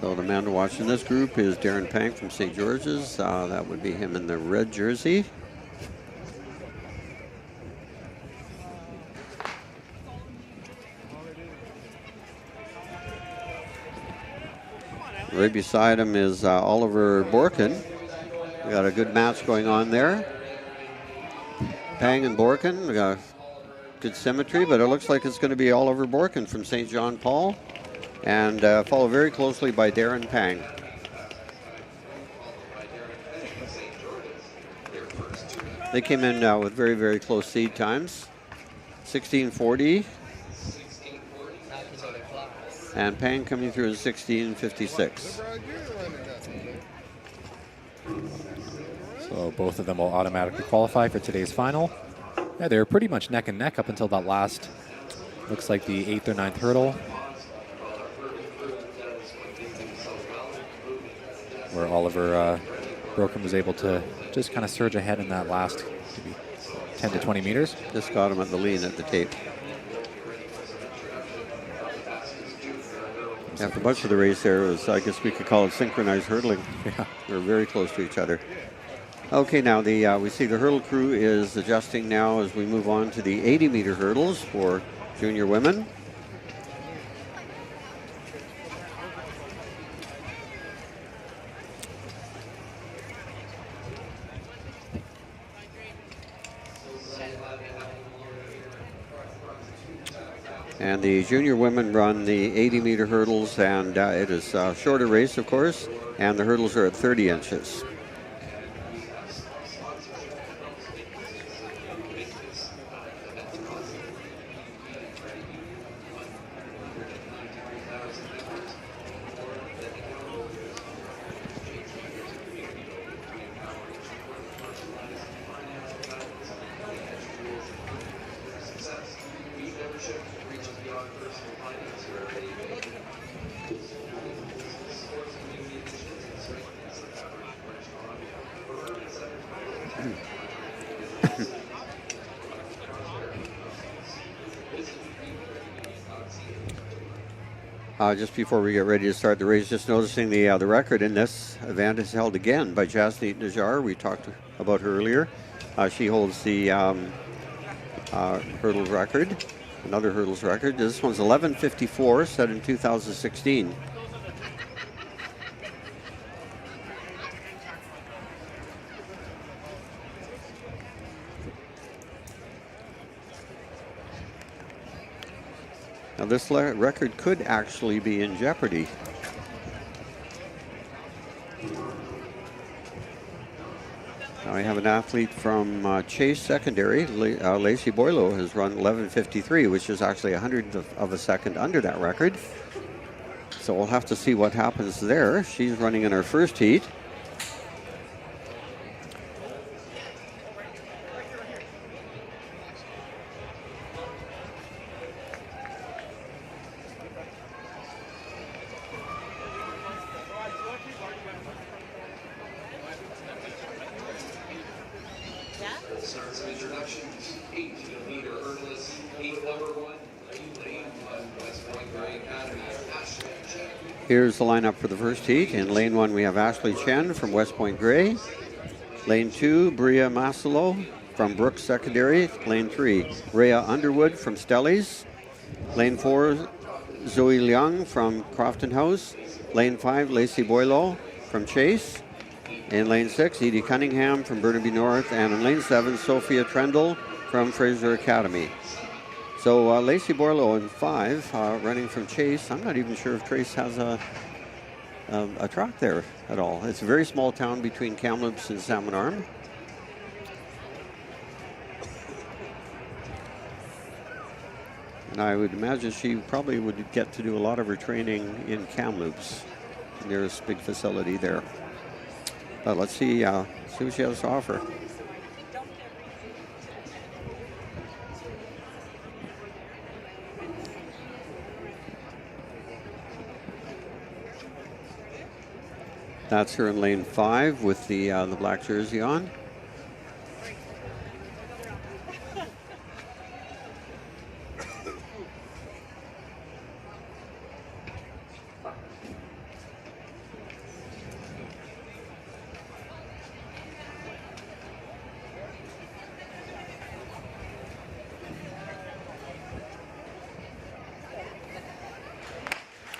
So the man to watch in this group is Darren Pang from St. George's. That would be him in the red jersey. Right beside him is Oliver Borkin. We got a good match going on there. Pang and Borkin, we got good symmetry, but it looks like it's going to be Oliver Borkin from St. John Paul, and followed very closely by Darren Pang. They came in with very, very close seed times. 16:40. And Pang coming through in 16:56. So both of them will automatically qualify for today's final. Yeah, they were pretty much neck and neck up until that last, looks like the 8th or 9th hurdle, where Oliver Broken was able to just kind of surge ahead in that last maybe 10 to 20 meters. Just got him at the lean at the tape. After much of the race there was, I guess we could call it synchronized hurdling. Yeah. We were very close to each other. Okay, now we see the hurdle crew is adjusting now as we move on to the 80-meter hurdles for junior women. And the junior women run the 80-meter hurdles, and it is a shorter race, of course, and the hurdles are at 30 inches. Just before we get ready to start the race, just noticing the record in this event is held again by Jasneet Najjar. We talked about her earlier. She holds the hurdles record, another hurdles record. This one's 11:54, set in 2016. Now this record could actually be in jeopardy. Now I have an athlete from Chase Secondary, Lacey Boylo, has run 11:53, which is actually 100th of a second under that record. So we'll have to see what happens there. She's running in her first heat. Start some introductions. 8-meter hurdless, heat number 1. Lane 1, West Point Gray Academy. Ashley Chen. Here's the lineup for the first heat. In lane 1, we have Ashley Chen from West Point Gray. Lane 2, Bria Maslow from Brooks Secondary. Lane 3, Rhea Underwood from Stellies. Lane 4, Zoe Liang from Crofton House. Lane 5, Lacey Boileau from Chase. In lane 6, Edie Cunningham from Burnaby North. And in lane 7, Sophia Trendle from Fraser Academy. So Lacey Boileau in 5, running from Chase. I'm not even sure if Trace has a track there at all. It's a very small town between Kamloops and Salmon Arm. And I would imagine she probably would get to do a lot of her training in Kamloops, the nearest big facility there. But let's see what she has to offer. That's her in lane 5 with the black jersey on.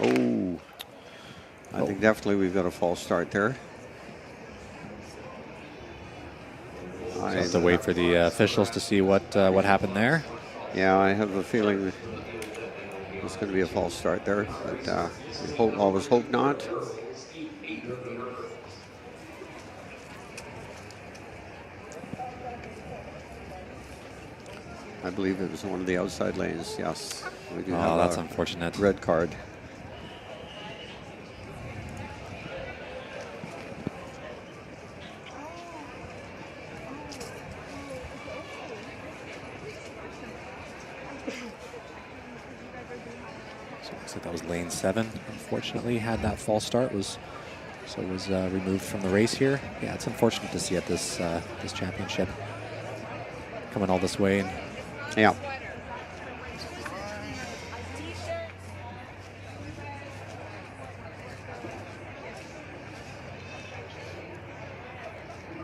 Oh, I think definitely we've got a false start there. I have to wait for the officials to see what happened there. Yeah, I have a feeling it's going to be a false start there, but always hope not. I believe it was one of the outside lanes. Yes, we do have that's a unfortunate. red card. Looks like that was lane 7. Unfortunately, had that false start was removed from the race here. Yeah, it's unfortunate to see at this this championship coming all this way. And yeah.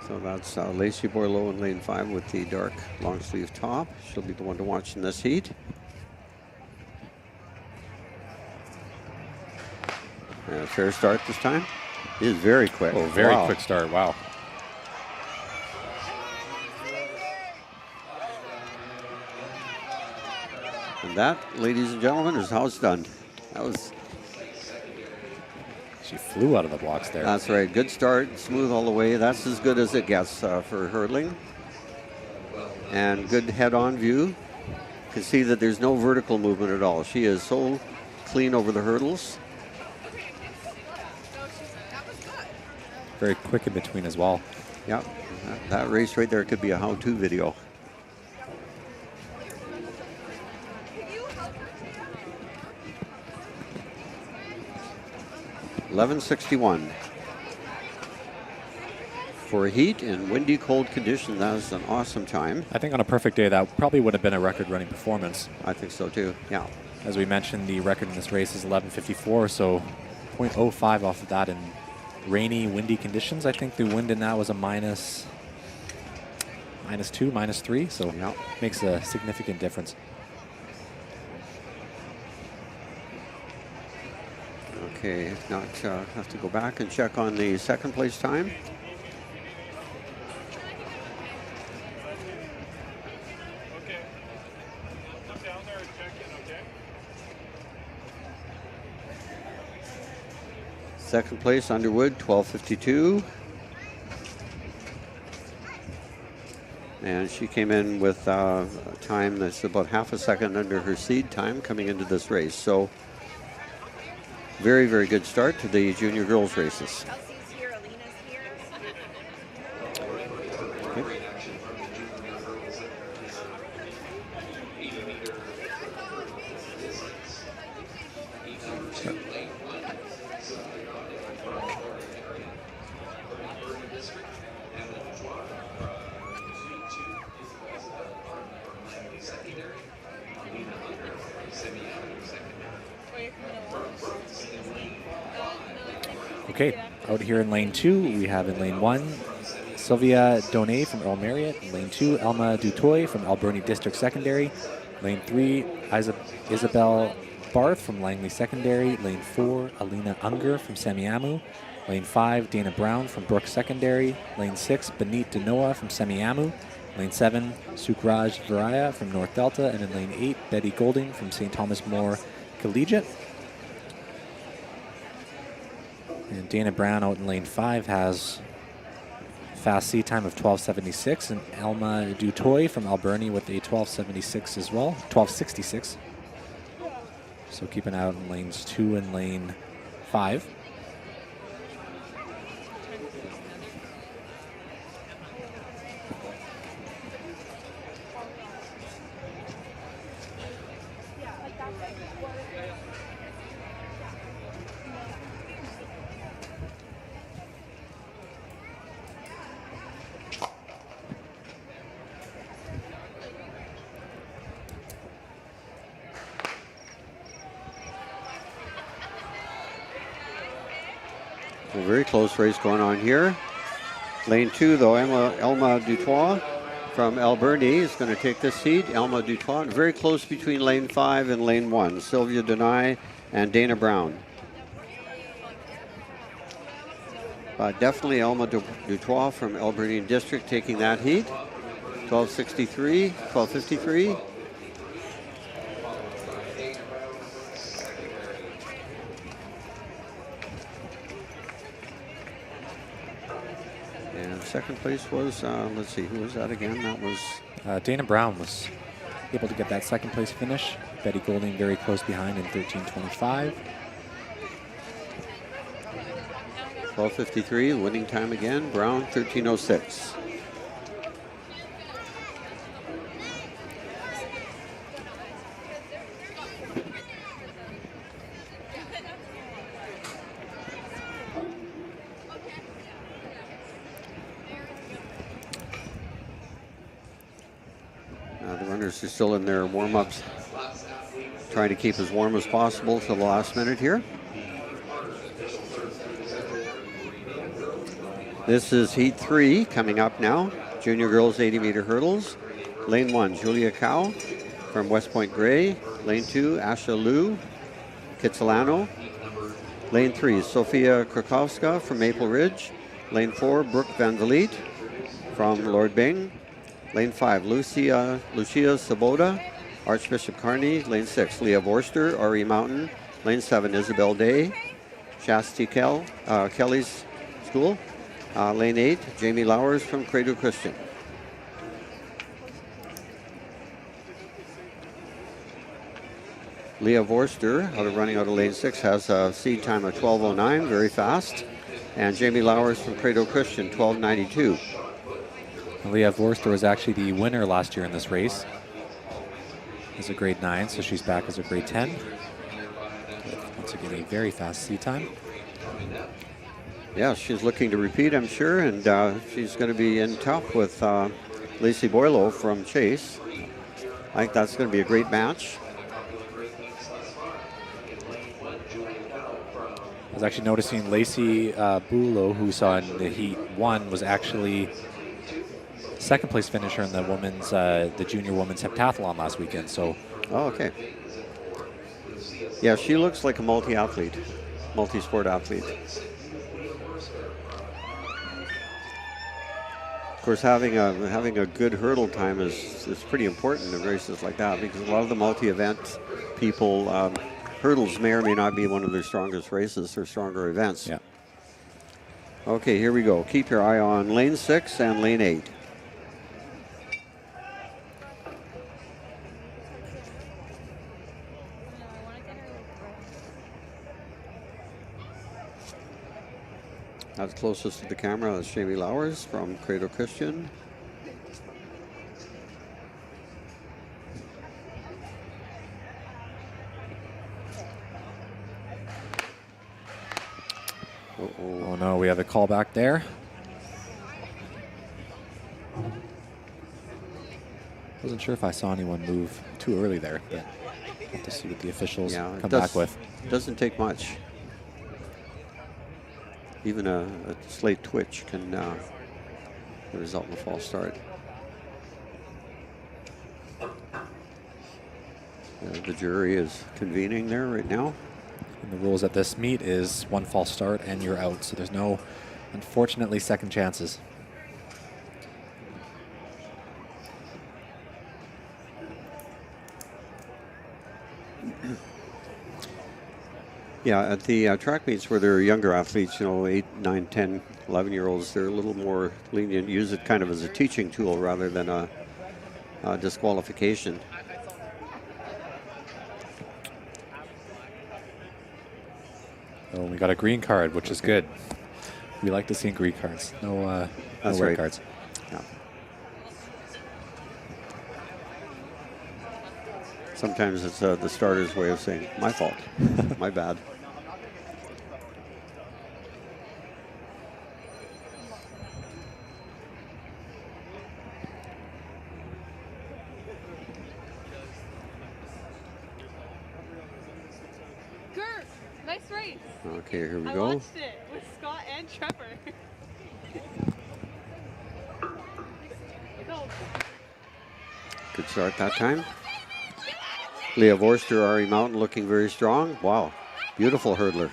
So that's Lacey Boileau in lane 5 with the dark long sleeve top. She'll be the one to watch in this heat. Fair start this time. It is very quick. Oh, very quick start. Wow. And that, ladies and gentlemen, is how it's done. That was. She flew out of the blocks there. That's right. Good start, smooth all the way. That's as good as it gets for hurdling. And good head-on view. You can see that there's no vertical movement at all. She is so clean over the hurdles. Very quick in between as well. Yeah, that race right there could be a how-to video. .11:61 for a heat in windy, cold conditions. That is an awesome time. I think on a perfect day, that probably would have been a record-running performance. I think so too. Yeah. As we mentioned, the record in this race is 11:54, so 0.05 off of that in rainy, windy conditions. I think the wind in that was a -2, -3, so yeah, makes a significant difference. Okay, if not, have to go back and check on the second place time. Okay. Come down there and check in, okay? Second place, Underwood, 12:52. And she came in with a time that's about half a second under her seed time coming into this race. So very, very good start to the junior girls races. Okay. Okay, out here in lane 2, we have in lane 1, Sylvia Donay from Earl Marriott. In lane 2, Elma Dutoy from Alberni District Secondary. Lane 3, Isabel Barth from Langley Secondary. Lane 4, Alina Unger from Semiahmoo. Lane 5, Dana Brown from Brooks Secondary. Lane 6, Benit Denoa from Semiahmoo. Lane 7, Sukraj Viraya from North Delta. And in lane 8, Betty Golding from St. Thomas More Collegiate. And Dana Brown out in lane 5 has fast C time of 12:76, and Elma Dutoy from Alberni with a 12:76 as well, 12:66. So keep an eye out in lanes 2 and lane 5. A very close race going on here. Lane 2, though, Elma Dutois from Alberni is going to take this seat. Elma Dutois, very close between lane 5 and lane 1. Sylvia Denai and Dana Brown. Definitely Elma Dutois from Alberni District taking that heat. 12:63, 12:53. And second place was, let's see, who was that again? That was Dana Brown was able to get that second place finish. Betty Golding very close behind in 13:25. 12:53, winning time again. Brown 13:06. The runners are still in their warm-ups, trying to keep as warm as possible till the last minute here. This is heat 3 coming up now. Junior girls 80-meter hurdles. Lane 1, Julia Cow from West Point Grey. Lane 2, Asha Liu, Kitsilano. Lane 3, Sofia Krakowska from Maple Ridge. Lane 4, Brooke Van Vliet from Lord Byng. Lane 5, Lucia Saboda, Archbishop Carney. Lane 6, Leah Vorster, RE Mountain. Lane 7, Isabel Day, Shasti Kelly's School. Lane 8, Jamie Lowers from Credo Christian. Leah Vorster, running out of lane 6, has a seed time of 12:09, very fast. And Jamie Lowers from Credo Christian, 12:92. Leah Vorster was actually the winner last year in this race as a grade 9, so she's back as a grade 10. Once again, a very fast seed time. Yeah, she's looking to repeat, I'm sure, and she's going to be in tough with Lacey Boylo from Chase. I think that's going to be a great match. I was actually noticing Lacey Boylo, who we saw in the heat 1, was actually second place finisher in the women's, the junior women's heptathlon last weekend. So, oh, okay. Yeah, she looks like a multi-athlete, multi-sport athlete. Of course, having a good hurdle time is pretty important in races like that, because a lot of the multi-event people, hurdles may or may not be one of their strongest races or stronger events. yeah. Okay, here we go. Keep your eye on lane 6 and lane 8. That's closest to the camera. That's Jamie Lowers from Credo Christian. Oh no, we have a call back there. Wasn't sure if I saw anyone move too early there, but we'll have to see what the officials come back with. Doesn't take much. Even a slight twitch can result in a false start. The jury is convening there right now. And the rules at this meet is one false start and you're out. So there's no, unfortunately, second chances. Yeah, at the track meets where there are younger athletes, 8, 9, 10, 11-year-olds, they're a little more lenient, use it kind of as a teaching tool rather than a disqualification. Oh, we got a green card, which is good. We like to see green cards. No That's red right. cards. Yeah. Sometimes it's the starter's way of saying, my fault, my bad. Gert, nice race. Okay, here we I go. watched it with Scott and Trevor. Go. Good start that time. Leah Vorster, Ari Mountain looking very strong. Wow, beautiful hurdler.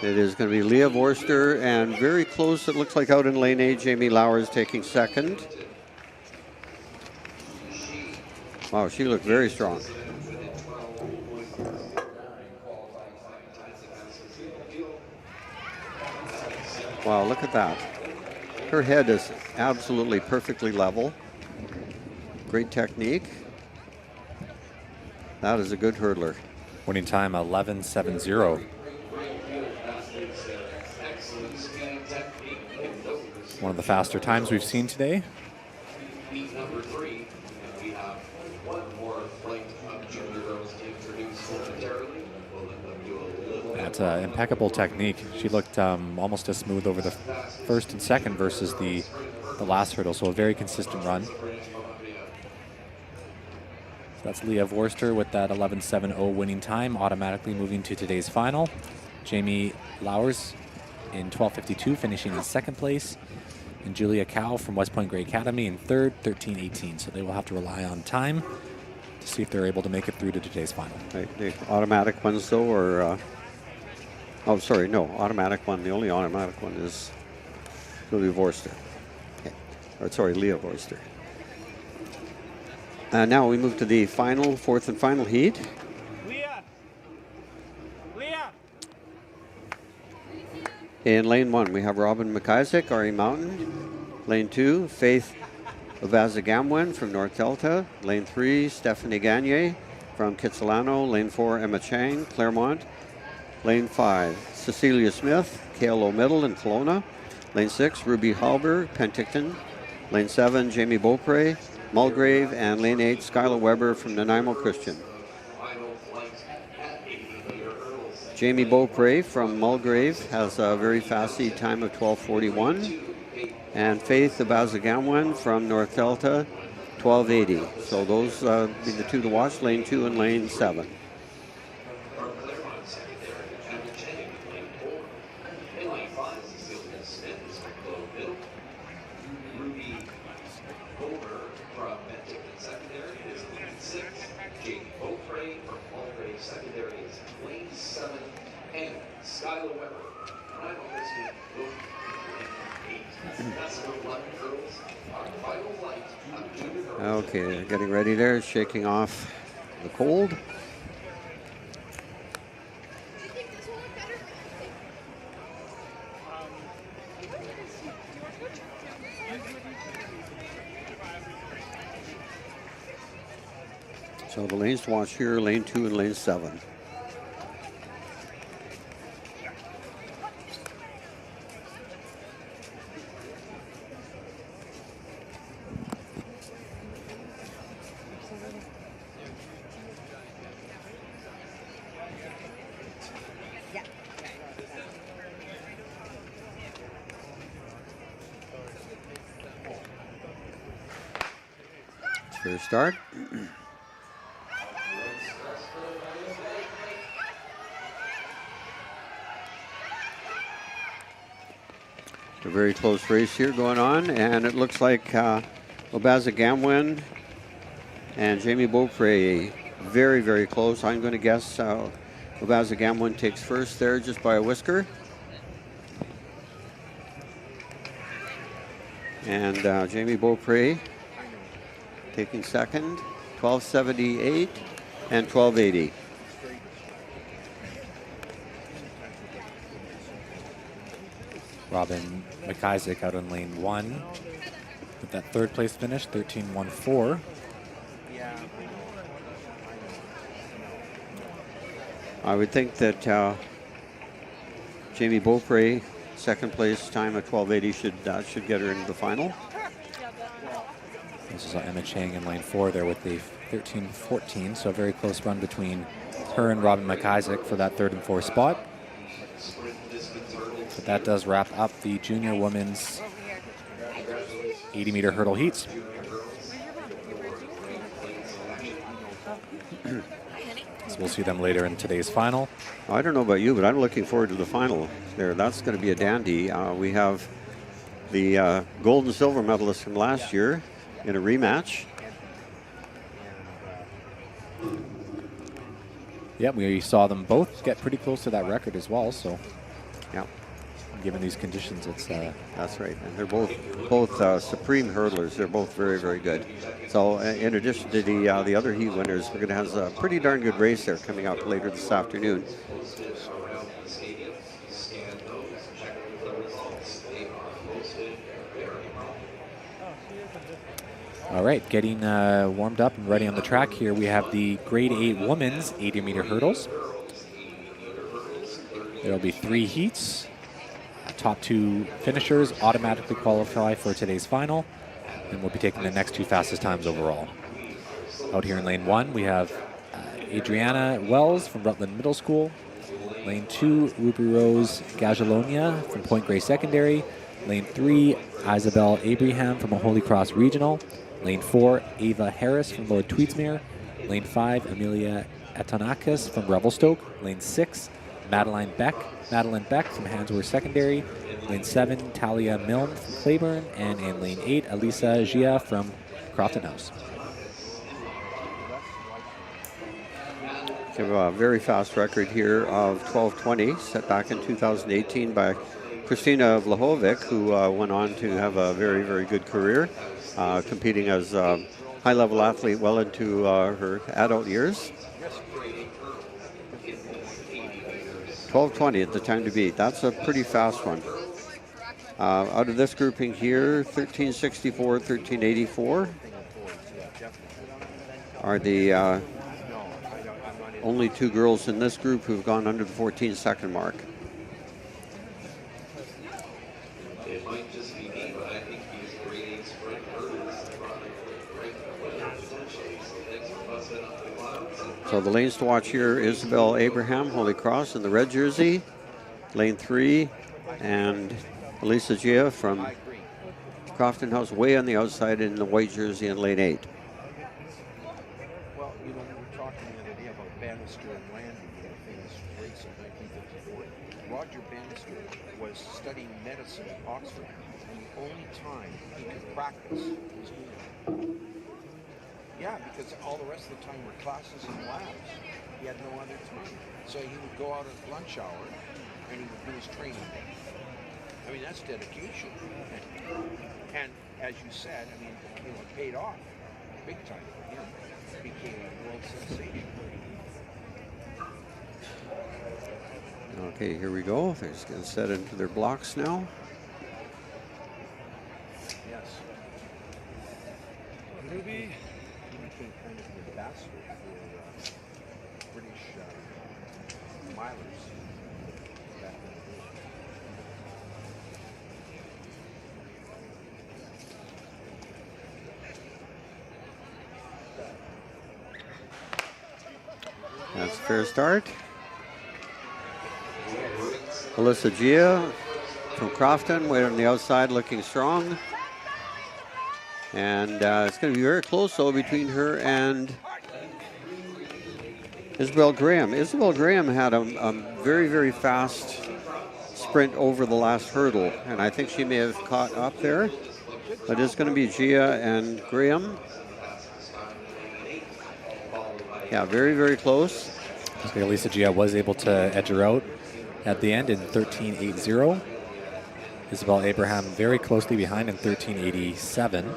It is going to be Leah Vorster and very close, it looks like out in lane 8, Jamie Lowers taking second. Wow, she looked very strong. Wow, look at that. Her head is absolutely perfectly level. Great technique. That is a good hurdler. Winning time 11:70. One of the faster times we've seen today. Meet number 3, and we have one more flight of junior girls to introduce momentarily. We'll let them do a little bit. That's impeccable technique. She looked almost as smooth over the first and second versus the last hurdle, so a very consistent run. So that's Leah Vorster with that 11:70 winning time, automatically moving to today's final. Jamie Lowers in 12:52, finishing in second place. And Julia Cow from West Point Gray Academy in third, 13:18. So they will have to rely on time to see if they're able to make it through to today's final. Right, the automatic ones though, or oh, sorry, no, automatic one. The only automatic one is Julia Vorster. Okay. Or sorry, Leah Vorster. Now we move to the final, fourth and final heat. Leah! Leah! In lane 1, we have Robin McIsaac, Ari Mountain. Lane 2, Faith Vazagamwen from North Delta. Lane 3, Stephanie Gagne from Kitsilano. Lane 4, Emma Chang, Claremont. Lane 5, Cecilia Smith, KLO Middle in Kelowna. Lane 6, Ruby Halber, Penticton. Lane 7, Jamie Beaupre, Mulgrave. And lane 8, Skylar Weber from Nanaimo Christian. Jamie Beaupre from Mulgrave has a very fast seed time of 12:41. And Faith Vazagamwen from North Delta, 12:80. So those be the two to watch, lane 2 and lane 7. Okay, getting ready there, shaking off the cold. So the lanes to watch here, lane 2 and lane 7. First start. A very close race here going on, and it looks like Obaza Gamwin and Jamie Beaupre very, very close. I'm going to guess Obaza Gamwin takes first there just by a whisker. And Jamie Beaupre taking second, 12:78 and 12:80. Robin McIsaac out in lane 1 with that third place finish, 13:14. I would think that Jamie Beaupre, second place time at 12:80 should get her into the final. This is Emma Chang in lane 4 there with the 13:14, so a very close run between her and Robin McIsaac for that third and fourth spot. But that does wrap up the junior women's 80-meter hurdle heats. So we'll see them later in today's final. I don't know about you, but I'm looking forward to the final there. That's going to be a dandy. We have the gold and silver medalists from last year in a rematch. Yeah, we saw them both get pretty close to that record as well. So, yeah, given these conditions, it's that's right. And they're both supreme hurdlers. They're both very, very good. So, in addition to the other heat winners, we're going to have a pretty darn good race there coming up later this afternoon. All right, getting warmed up and ready on the track here. We have the grade 8 women's 80-meter hurdles. There will be 3 heats. Top 2 finishers automatically qualify for today's final, and we'll be taking the next 2 fastest times overall. Out here in lane 1, we have Adriana Wells from Rutland Middle School. Lane 2, Ruby Rose Gajalonia from Point Grey Secondary. Lane 3, Isabel Abraham from Holy Cross Regional. Lane 4, Ava Harris from Lord Tweedsmuir. Lane 5, Amelia Atanakis from Revelstoke. Lane 6, Madeline Beck from Hansworth Secondary. Lane 7, Talia Milne from Claiborne. And in lane 8, Elisa Gia from Crofton House. We have a very fast record here of 12:20, set back in 2018 by Kristina Vlahovic, who went on to have a very, very good career, competing as a high-level athlete well into her adult years. 12:20 at the time to beat. That's a pretty fast one. Out of this grouping here, 1364, 1384 are the only 2 girls in this group who've gone under the 14-second mark. It might just be me, but I think these grade 8 sprint hurdles brought great potentially. So thanks for busting up the clouds. So the lanes to watch here, Isabel Abraham, Holy Cross in the red jersey. Lane 3, and Elisa Gia from Crofton House way on the outside in the white jersey in lane 8. Well, you know, we were talking the other day about Bannister and Landy, the famous race in 1954. Roger Bannister was studying medicine at Oxford, and the only time he could practice was here. Yeah, because all the rest of the time were classes and labs. He had no other time. So he would go out at lunch hour, and he would do his training there. I mean, that's dedication. And as you said, I mean, you know, it paid off big time for him. Became a world sensation. Okay, here we go. They're just going to set into their blocks now. Yes. Ruby. He became kind of the ambassador for British milers back in the day. That's a fair start. Alyssa Gia from Crofton, way on the outside, looking strong. And it's going to be very close, though, between her and Isabel Graham. Isabel Graham had a very, very fast sprint over the last hurdle, and I think she may have caught up there. But it's going to be Gia and Graham. Yeah, very, very close. Okay, Lisa Gia was able to edge her out at the end in 13.80. Isabel Abraham very closely behind in 13.87.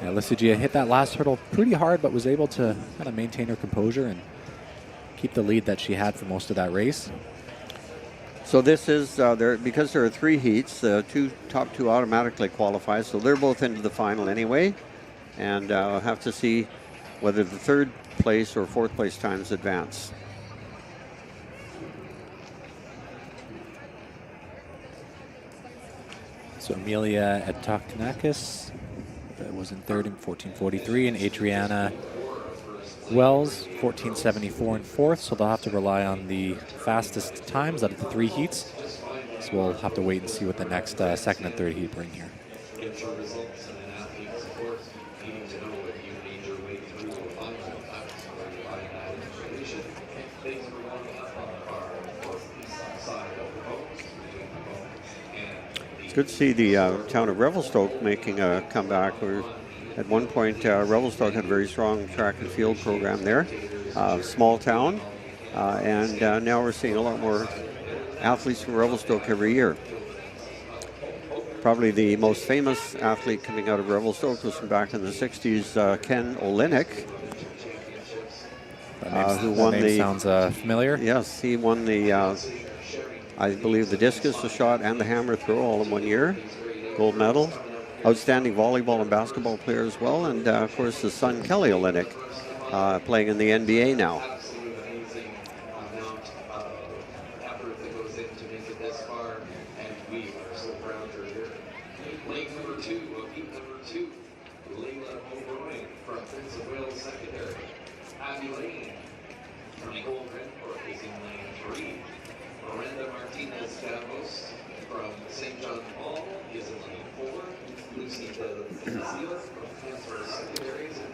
Yeah, Lisa Gia hit that last hurdle pretty hard, but was able to kind of maintain her composure and keep the lead that she had for most of that race. So this is, because there are 3 heats, the top two automatically qualify, so they're both into the final anyway. And we'll have to see whether the 3rd place or 4th place times advance. So Amelia Etaknakis was in 3rd in 14.43, and Adriana Wells 14.74 in 4th. So they'll have to rely on the fastest times out of the 3 heats. So we'll have to wait and see what the next 2nd and 3rd heat bring here. Good to see the town of Revelstoke making a comeback. At one point, Revelstoke had a very strong track and field program there. Small town, and now we're seeing a lot more athletes from Revelstoke every year. Probably the most famous athlete coming out of Revelstoke was from back in the 60s, Ken Olenek. Who won the... sounds familiar. Yes, he won the... I believe the discus, the shot, and the hammer throw all in one year. Gold medal. Outstanding volleyball and basketball player as well. And, of course, his son, Kelly Olenek, playing in the NBA now.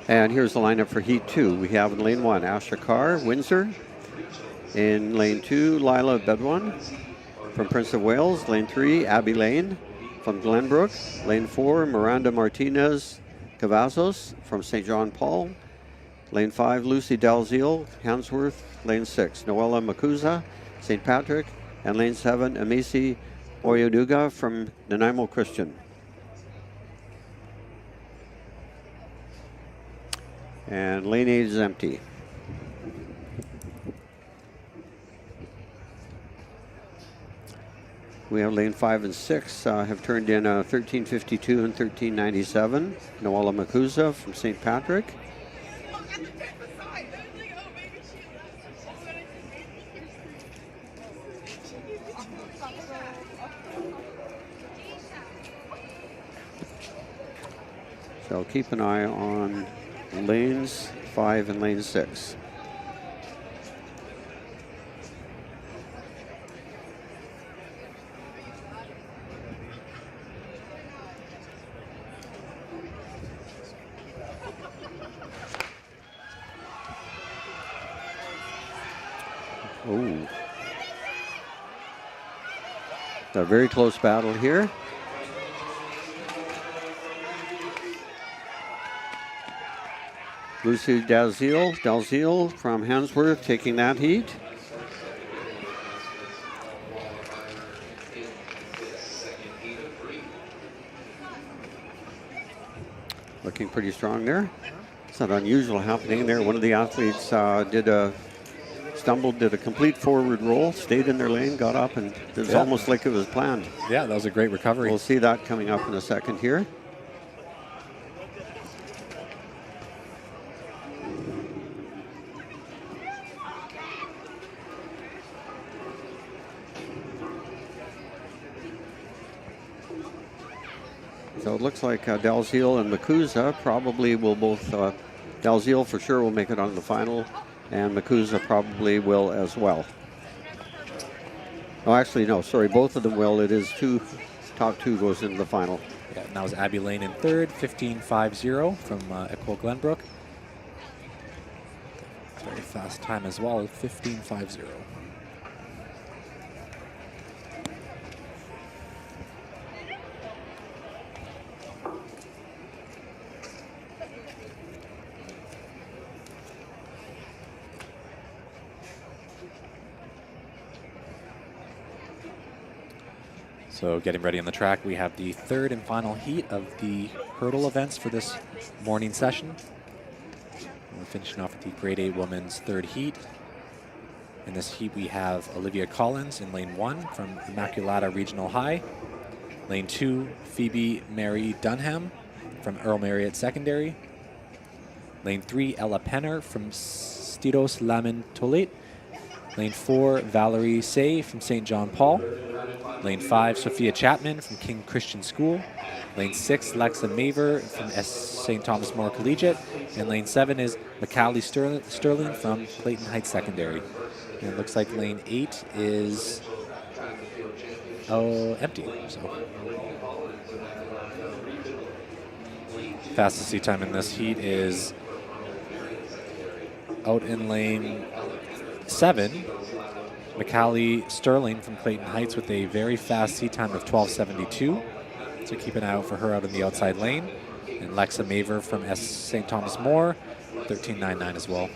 And here's the lineup for Heat 2. We have in lane 1, Asha Carr, Windsor. In lane 2, Lila Bedouin from Prince of Wales. Lane 3, Abby Lane from Glenbrook. Lane 4, Miranda Martinez Cavazos from St. John Paul. Lane 5, Lucy Dalziel, Hansworth. Lane 6, Noella Makuza, St. Patrick. And lane 7, Amisi Oyoduga from Nanaimo Christian. And lane 8 is empty. We have lane 5 and 6 have turned in 13:52 and 13:97. Noella Makuza from St. Patrick. So keep an eye on lanes 5 and lane 6. Oh, a very close battle here. Lucy Dalziel from Hansworth taking that heat. Looking pretty strong there. It's not unusual happening there. One of the athletes did a complete forward roll, stayed in their lane, got up, and it was almost like it was planned. Yeah, that was a great recovery. We'll see that coming up in a second here. So it looks like Dalziel and Makuza probably will both, Dalziel for sure will make it on the final, and Makuza probably will as well. Oh, actually, no, sorry, both of them will. It is top two goes into the final. Yeah, and that was Abby Lane in 3rd, 15.50 from Ecole Glenbrook. Very fast time as well, 15.50. So getting ready on the track, we have the third and final heat of the hurdle events for this morning session. We're finishing off with the grade A women's third heat. In this heat, we have Olivia Collins in lane 1 from Immaculata Regional High. Lane 2, Phoebe Mary Dunham from Earl Marriott Secondary. Lane 3, Ella Penner from Stidos Lamin Tolit. Lane 4, Valerie Say from St. John Paul. Lane 5, Sophia Chapman from King Christian School. Lane 6, Lexa Maver from St. Thomas More Collegiate. And lane 7 is Macaulay Sterling from Clayton Heights Secondary. And it looks like lane 8 is empty. So fastest seat time in this heat is out in lane 7. Macaulay Sterling from Clayton Heights with a very fast seat time of 12.72. So keep an eye out for her out in the outside lane. And Lexa Maver from St. Thomas More, 13.99 as well.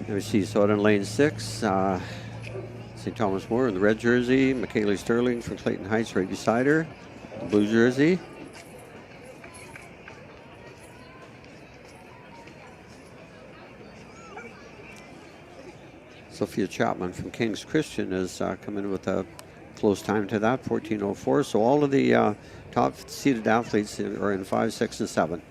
There we see, so out in lane 6, St. Thomas More in the red jersey, Macaulay Sterling from Clayton Heights right beside her, the blue jersey. Sophia Chapman from King's Christian is coming in with a close time to that, 14.04. So all of the top seeded athletes are in 5, 6, and 7.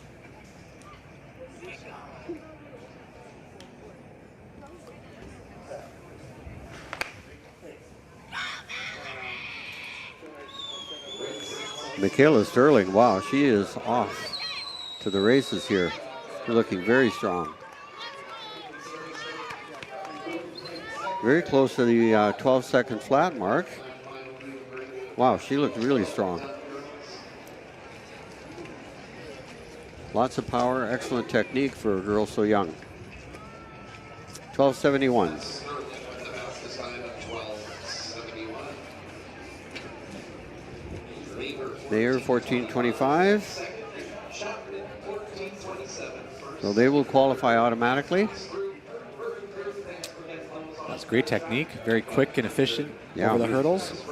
Michaela Sterling, wow, she is off to the races here. She's looking very strong. Very close to the 12-second flat mark. Wow, she looked really strong. Lots of power, excellent technique for a girl so young. 12.71. Mayer 14.25. So they will qualify automatically. That's great technique, very quick and efficient over the hurdles.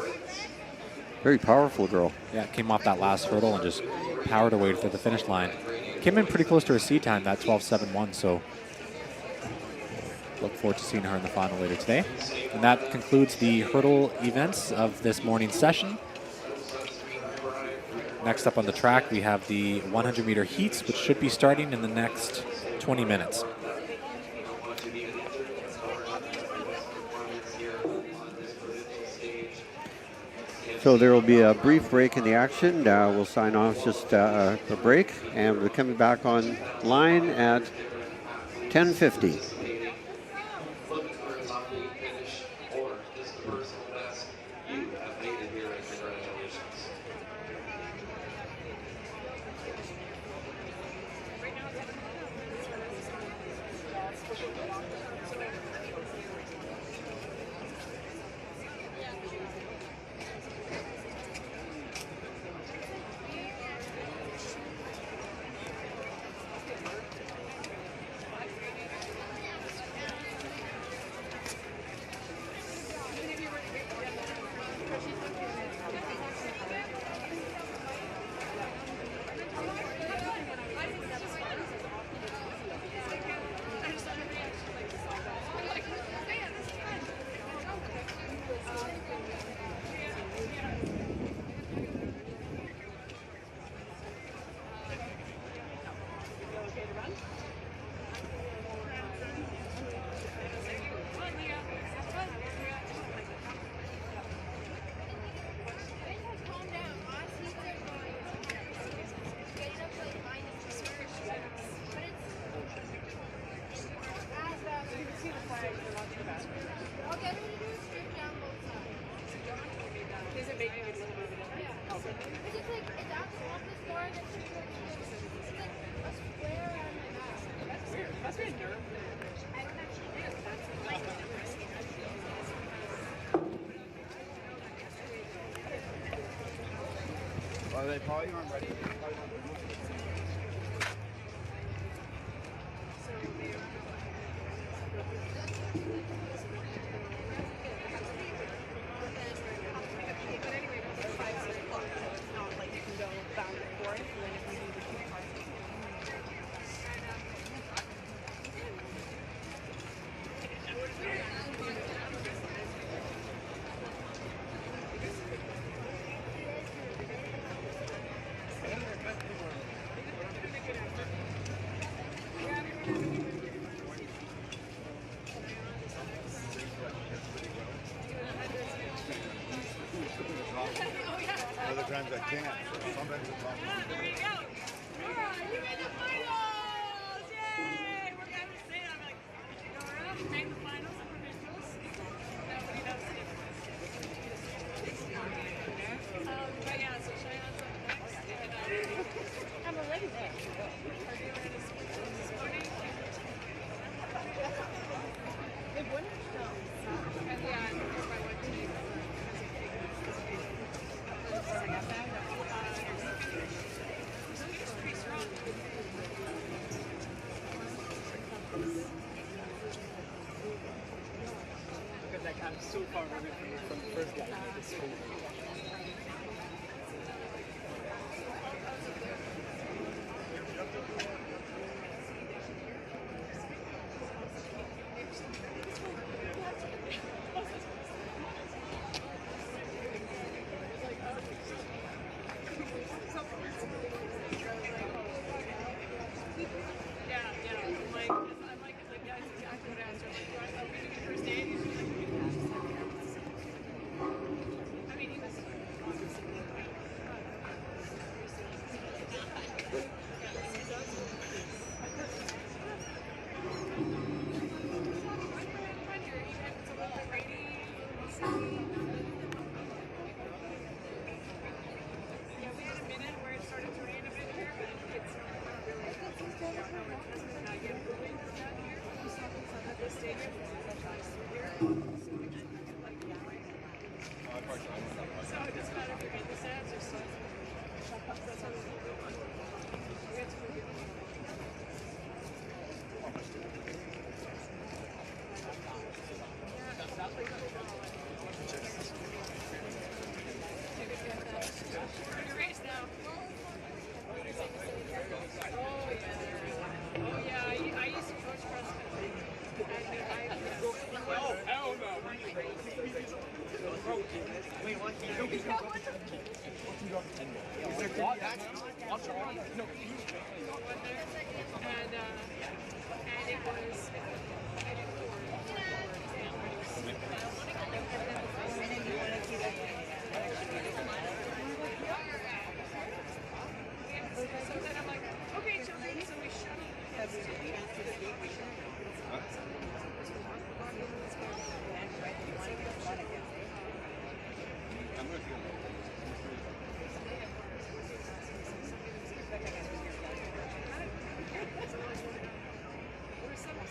Very powerful girl. Yeah, came off that last hurdle and just powered her way to the finish line. Came in pretty close to her seat time, that 12.71, so look forward to seeing her in the final later today. And that concludes the hurdle events of this morning's session. Next up on the track, we have the 100-meter heats, which should be starting in the next 20 minutes. So there will be a brief break in the action. We'll sign off just a break, and we're coming back online at 10:50. Must be a nerve. I don't actually do. That's like Well, they probably aren't ready. but anyway, it's 5, 6 o'clock. So it's not like you can go back and forth and then if you do the 2 parts. Other times I can't. Sometimes it's not. There you go. Laura, you made the finals! Yay! We're going to say it. I'm like, Laura, you made the finals of provincials. Nobody knows it. But yeah, so Cheyenne's up next. And, I'm already there. Are you ready to speak this morning? It wouldn't know. And yeah, I'm here by what team. I got that. Pretty strong. Because like I'm so far away from the first guy who made this school. Yeah, I'm like, yeah, it's exactly what I asked her. Like, are we doing first aid? She's like, I mean, he was. It's a little bit rainy. Yeah, we had a minute where it started to rain a bit here, but it's not really. It's not yet moving down here. At this stadium, it's nice here. So it doesn't matter if we get the stats or so. That's how we get to forgive them. We're in a race now. Oh yeah, I used to coach cross country. Oh hell no! Wait, what? Is there what? No. And it was. So then I'm like, okay, children, so we shuttle.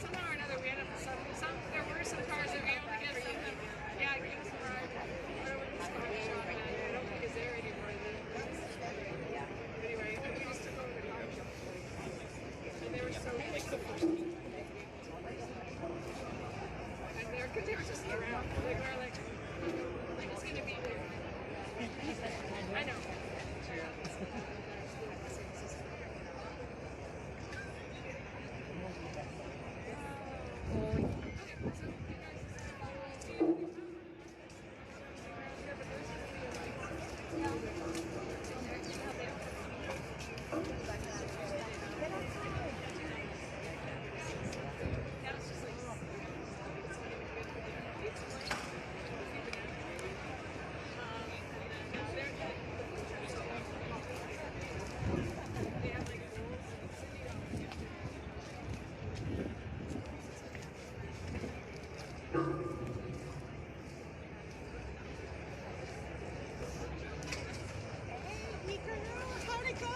Somehow or another, we ended up there were some cars that we only get some of them. Yeah, give us a ride. Whatever this car shop, and I don't think it's there anymore. Anyway, we just took over the car shop. And they were so like the first week. And they were, because they were just around. They were like it's going to be here. I know. How'd it go?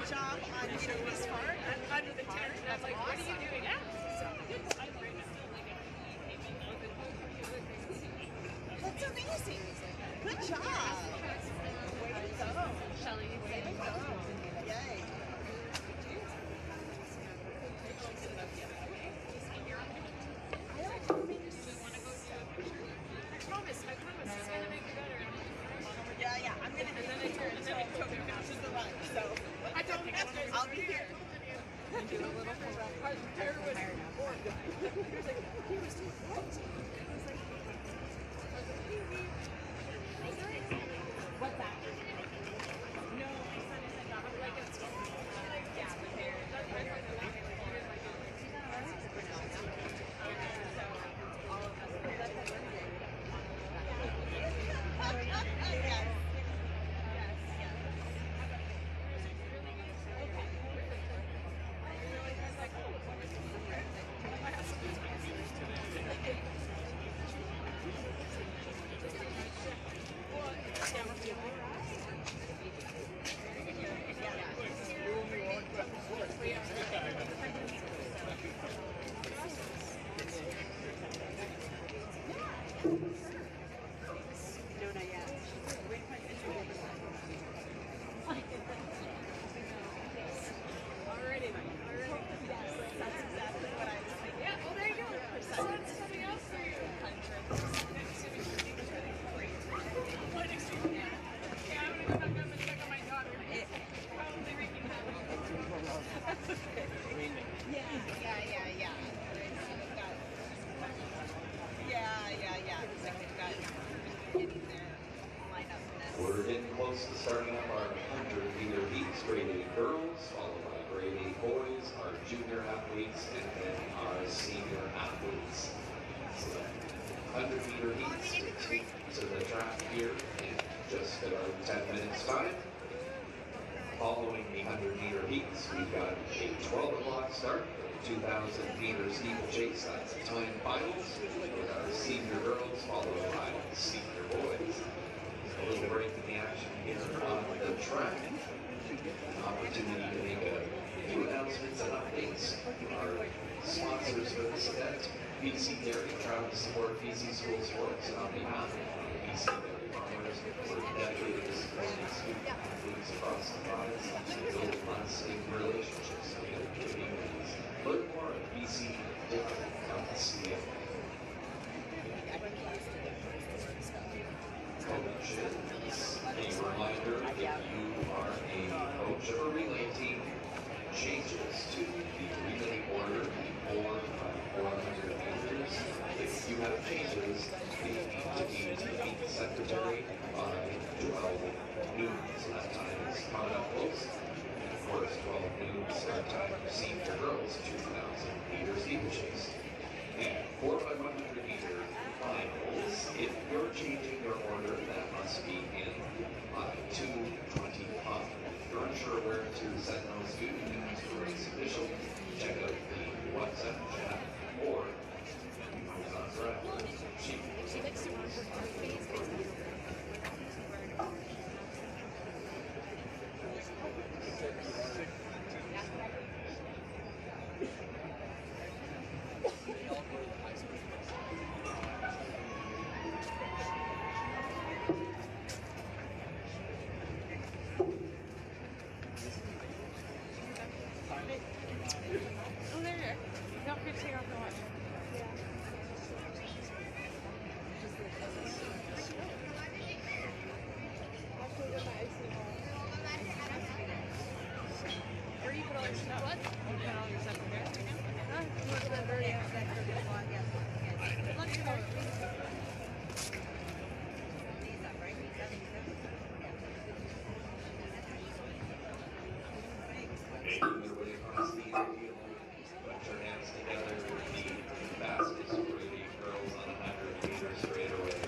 job on getting this far. Under the tent, and I'm like, what are you doing? Yeah, so good. I'm great. That's amazing. Good job. Way to go. Shelly, Way to go. Yay. I promise, it's gonna make you better. Yeah, I'm gonna be here until Toby finishes the run. So I don't think that's I'll be here. do a little for that. Jared was bored. He was like, he was too what? I was like, what's that? No, my son isn't not. I'm like, it's yeah, but they're that's right for the back. So all of us. Yes. No, not yet. Already. Yes, that's exactly what I was thinking. Yeah, well, there you go. So that's something else for you. What extreme? Yeah, I'm gonna go back up and check on my daughter. Probably wreaking havoc. Yeah. Because like they've got getting their lineup mess. We're getting close to starting up our 100-meter heats, grade 8 girls, followed by grade 8 boys, our junior athletes, and then our senior athletes. So the 100-meter heats take to the track here in just about 10 minutes time. Following the 100-meter heats, we've got a 12 o'clock start, 2,000-meter steeplechase, that's the time finals, with our senior girls followed by senior boys. A little break in the action here on the track. An opportunity to make a few announcements and updates. Our sponsors for this event, BC Dairy, proud to support BC School Sports, and on behalf of BC Dairy Farmers, we're dedicated to supporting student athletes across the province and build lasting relationships with communities. Learn more at bc.ca. Coaches, a reminder if you are a coach of a relay team, changes to the relay order or 400 meters. If you have changes, you need to be to meet the secretary by 12 noon. So that time is coming up close. And of course, 12 noon start time for senior girls, 2,000 meter steeplechase. And 4x100 meter finals, if you're changing your order, that must be in 2:25. If you're unsure where to send those to, you can ask the race official, check out the WhatsApp chat, or you can contact She likes to run her face. Oh, there you are. Don't forget to take off the watch. Where you put all your stuff? What? You put all your stuff in there? Huh? You want to put it there? Good luck to everybody across the field. Put your hands together with the fastest grade girls on 100 meters straight away.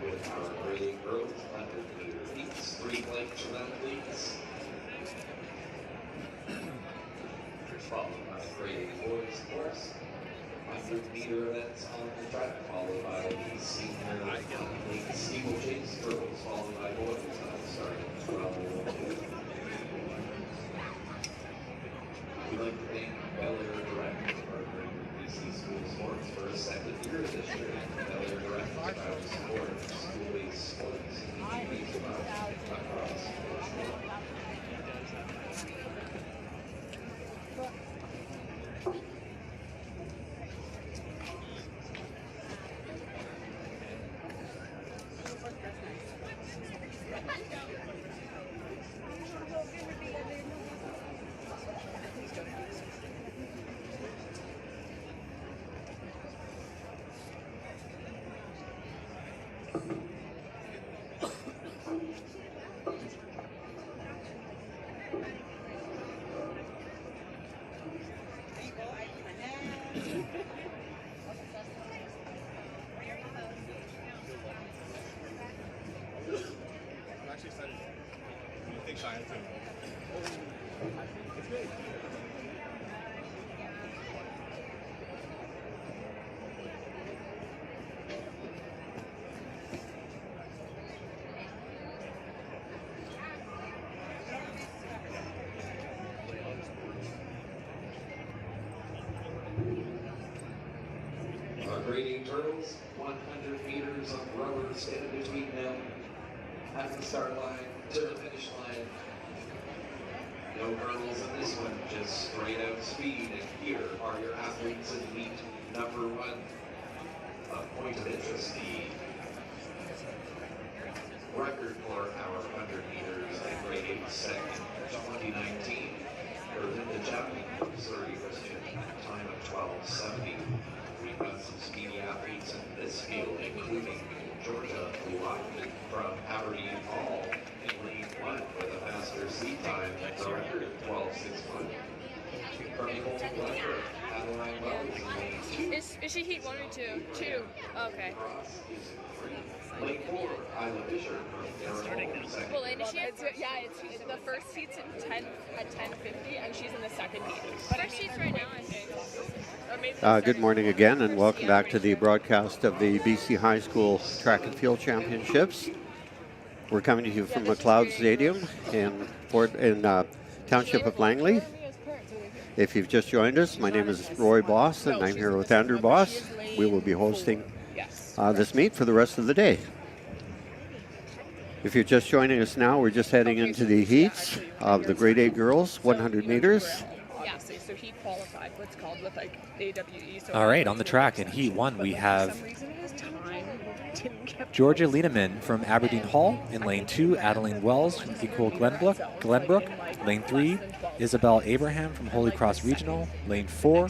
with our grade girls 100-meter heats, 3 blanks from athletes. Followed by grade boys, of course. 100-meter events on the track, followed by the senior athlete steeplechase girls, followed by boys, starting 12:02. We'd like to thank Bel Air Direct for partnering with BC School Sports for a second year this year. Bel Air Direct is proud to support school-based sports and communities across North. I'm actually excited. I think I am too. It's great. Our grading turtles, 100 meters of rubber stand between them at the start line to the finish line. No hurdles in this one, just straight out speed. And here are your athletes in meet number 1. A point of interest, the record for our 100 meters at grade 8 second 2019. Linda Chapman from Surrey Christian, time of 12:70. We've got some speedy athletes in this field, including Georgia Lockman from Aberdeen Hall in lane 1 with a faster seat time at the record of 12:61. From Nicole Glenbrook, Adeline Wells in lane 2. Is she heat 1 or 2? 2. Okay. Cross is in 3. Lane 4, Isla Fisher from Carroll, second. Well, and is she? It's the first heat's in 10 at 10:50, and she's in the second heat. First sheets right now, I think. Or maybe Good morning again, and welcome back to the broadcast of the BC High School Track and Field Championships. We're coming to you from McLeod Stadium in Township of Langley. If you've just joined us, my name is Roy Boss, and I'm here with Andrew Boss. We will be hosting this meet for the rest of the day. If you're just joining us now, we're just heading into the heats of the grade 8 girls, 100 meters. Yeah, so he qualified what's called with like AWE. So All right, on the track in Heat 1, we for have some reason his time didn't get Georgia Lieneman from Aberdeen Hall. In lane 2, Adeline Wells from Equal Glenbrook. Lane 3, Isabel Abraham from Holy Cross Regional. Lane 4,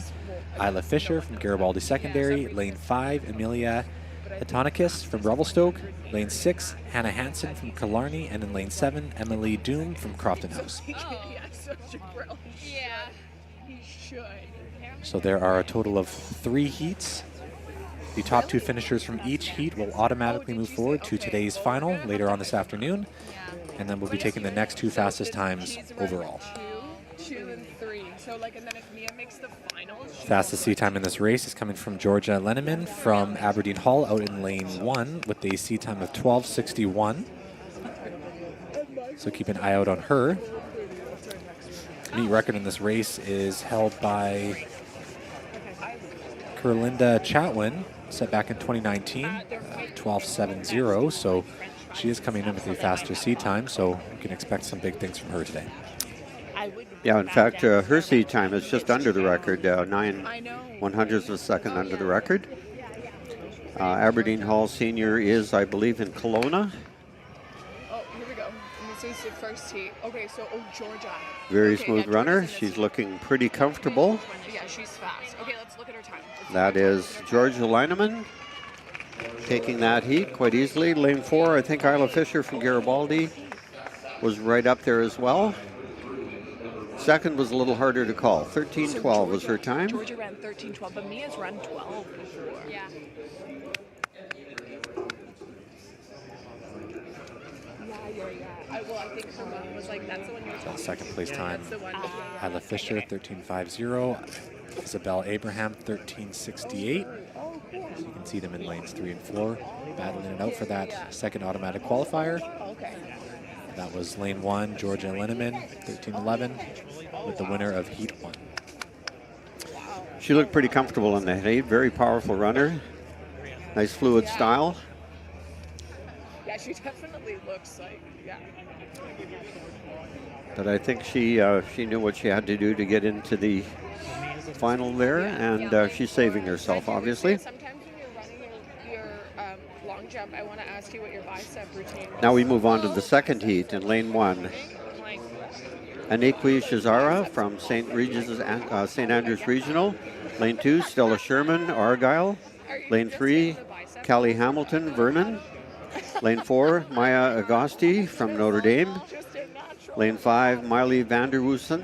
Isla Fisher from Garibaldi Secondary. Lane 5, Amelia Atonikis from Revelstoke. Lane 6, Hannah Hansen from Killarney. And in lane 7, Emily Doom from Crofton House. He has such a grill. Yeah. He should. So there are a total of 3 heats. The top 2 finishers from each heat will automatically move forward to today's final later on this afternoon. And then we'll be taking the next 2 fastest times overall. 2 and 3. So like, and then if Mia makes the finals, Fastest seat time in this race is coming from Georgia Lenneman from Aberdeen Hall out in lane 1 with a seat time of 12:61. So keep an eye out on her. Meet record in this race is held by Kerlinda Chatwin, set back in 2019, 12:70. So she is coming in with a faster seat time, so we can expect some big things from her today. Yeah, in fact, her seat time is just under the record, 9/100ths of a second under the record. Aberdeen Hall Senior is, I believe, in Kelowna. Oh, here we go. And this is the first heat. Okay, so Georgia. Very Okay, smooth yeah, runner. Georgia's in She's this looking pretty comfortable. heat. Yeah, she's fast. Okay, let's look at her time. That is Georgia Lineman taking that heat quite easily. Lane 4, I think Isla Fisher from Garibaldi was right up there as well. Second was a little harder to call. 13:12 was her time. Georgia ran 13:12, but Mia's run 12 before. Yeah. Well, I think her mom was like, that's the one you were talking Second place time. That's the one. Isla Fisher, 13.50. Isabel Abraham, 13.68. Oh, cool. So you can see them in lanes 3 and 4, battling it out for that second automatic qualifier. Okay. That was lane 1, Georgia Linneman, 13.11, with the winner of heat 1. She looked pretty comfortable in the heat. Very powerful runner. Nice fluid style. Yeah, she definitely looks like, yeah. But I think she knew what she had to do to get into the final there, and she's saving herself, obviously. Sometimes when you're running your long jump, I want to ask you what your bicep routine was. Now we move on to the second heat in lane 1. Aniqui Shazara from St. Andrews Regional. Lane 2, Stella Sherman, Argyle. Lane 3, Callie Hamilton, Vernon. Lane 4, Maya Agosti from Notre Dame. Lane 5, Miley Westhuizen,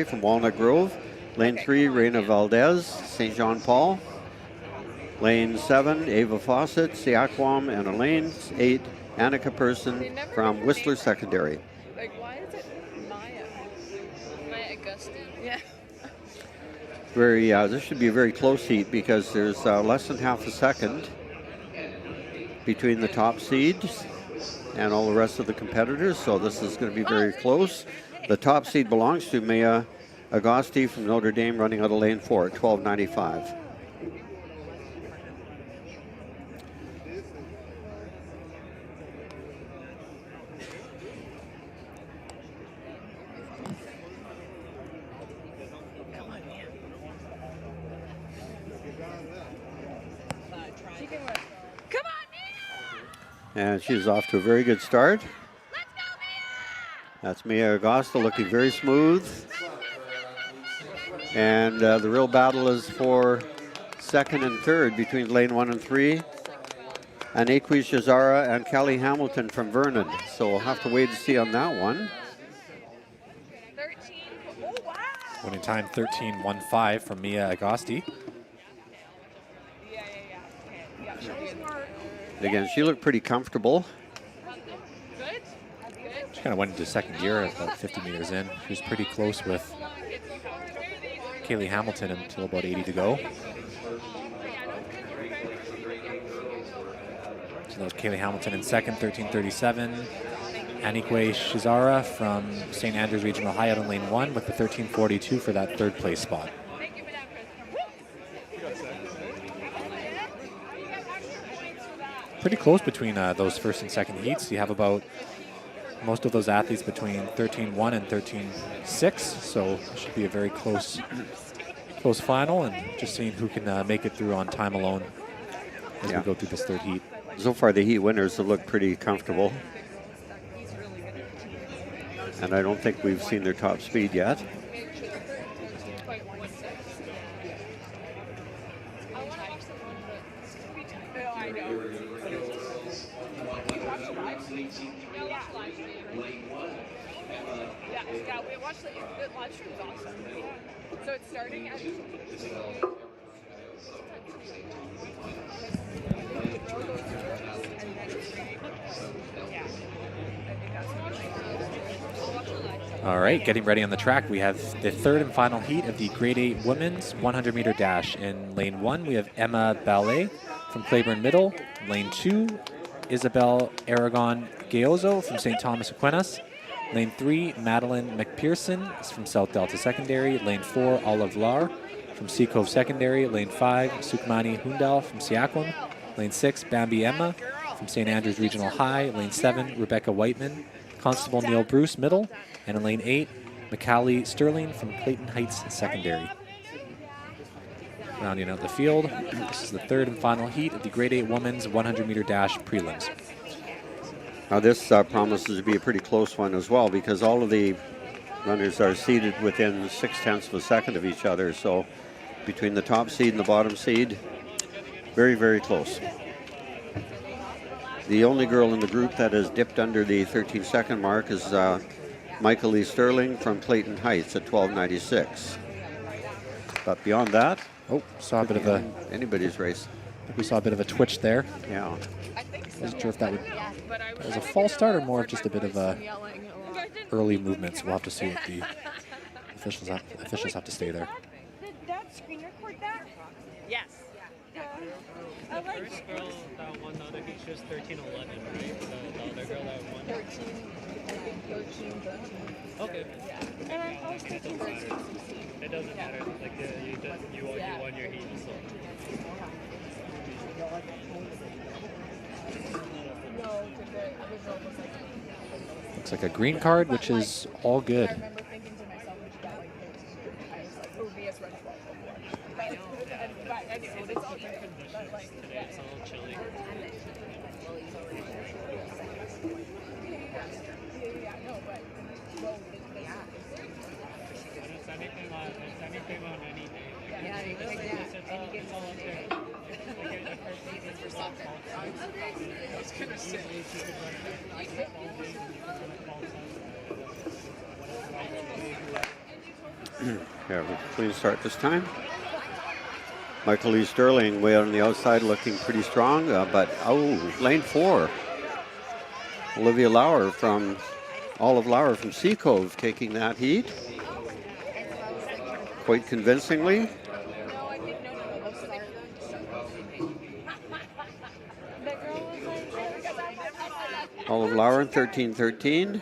from Walnut Grove. Lane 3, Reina Valdez, St. John Paul. Lane 7, Ava Fawcett, Siaquam, and lane 8, Annika Person from Whistler Secondary. Like, why is it Maya? Maya Augusti? Yeah. This should be a very close heat because there's less than half a second between the top seeds and all the rest of the competitors, so this is going to be very close. The top seed belongs to Maya Agosti from Notre Dame, running out of lane 4 at 12.95. And she's off to a very good start. That's Mia Agosta looking very smooth. And the real battle is for second and third between lane 1 and 3. Aniqui Shazara and Callie Hamilton from Vernon. So we'll have to wait and see on that one. Winning time 13.15 from Mia Agosti. Again, she looked pretty comfortable. She kind of went into second gear about 50 meters in. She was pretty close with Kaylee Hamilton until about 80 to go. So that was Kaylee Hamilton in second, 13.37. Anique Shizara from St. Andrews Regional High out in lane 1 with the 13.42 for that third place spot. Pretty close between those first and second heats. You have about most of those athletes between 13.1 and 13.6, so it should be a very close final, and just seeing who can make it through on time alone as we go through this third heat. So far, the heat winners have looked pretty comfortable, and I don't think we've seen their top speed yet. Yeah, we watched the live stream. Awesome. So it's starting at. All right, getting ready on the track. We have the third and final heat of the Grade 8 Women's 100-meter dash. In lane 1, we have Emma Ballet from Claiborne Middle. Lane 2, Isabel Aragon Gayozo from St. Thomas Aquinas. Lane 3, Madeline McPherson is from South Delta Secondary. Lane 4, Olive Lar from Sea Cove Secondary. Lane 5, Sukmani Hundal from Siaquam. Lane 6, Bambi Emma from St. Andrews Regional High. Lane 7, Rebecca Whiteman, Constable Neil Bruce Middle. And in lane 8, Macaulay Sterling from Clayton Heights Secondary. Rounding out the field, this is the third and final heat of the Grade 8 Women's 100-meter dash prelims. Now this promises to be a pretty close one as well, because all of the runners are seated within 0.6 of a second of each other. So between the top seed and the bottom seed, very, very close. The only girl in the group that has dipped under the 13-second mark is Michael Lee Sterling from Clayton Heights at 12.96. But beyond that, saw a bit of a anybody's race. I think we saw a bit of a twitch there. Yeah. I think so. Wasn't sure if that But was a false start or more of just a bit of a early movement. So we'll have to see what the officials have to stay there. Did that screen record that? Yes. I like First girl that won the other heat, she was 13-11, right? The other girl that won. 13. Okay. And I was 13, 16. It doesn't matter. Like you won your heat, so. Looks like a green card, which is all good. I remember thinking to myself, when she got like 13, I was like, oh, VS run 12 before. Anyways, it's all good. But like, Today it's a little chilly. yeah, no, but well, It's anything on any day. yeah, It's all up there. I was gonna say. Yeah, clean start this time. Michael Lee Sterling way on the outside looking pretty strong, but lane 4. Olivia Olive Lauer from Sea Cove taking that heat quite convincingly. Olive Lauer in 13:13.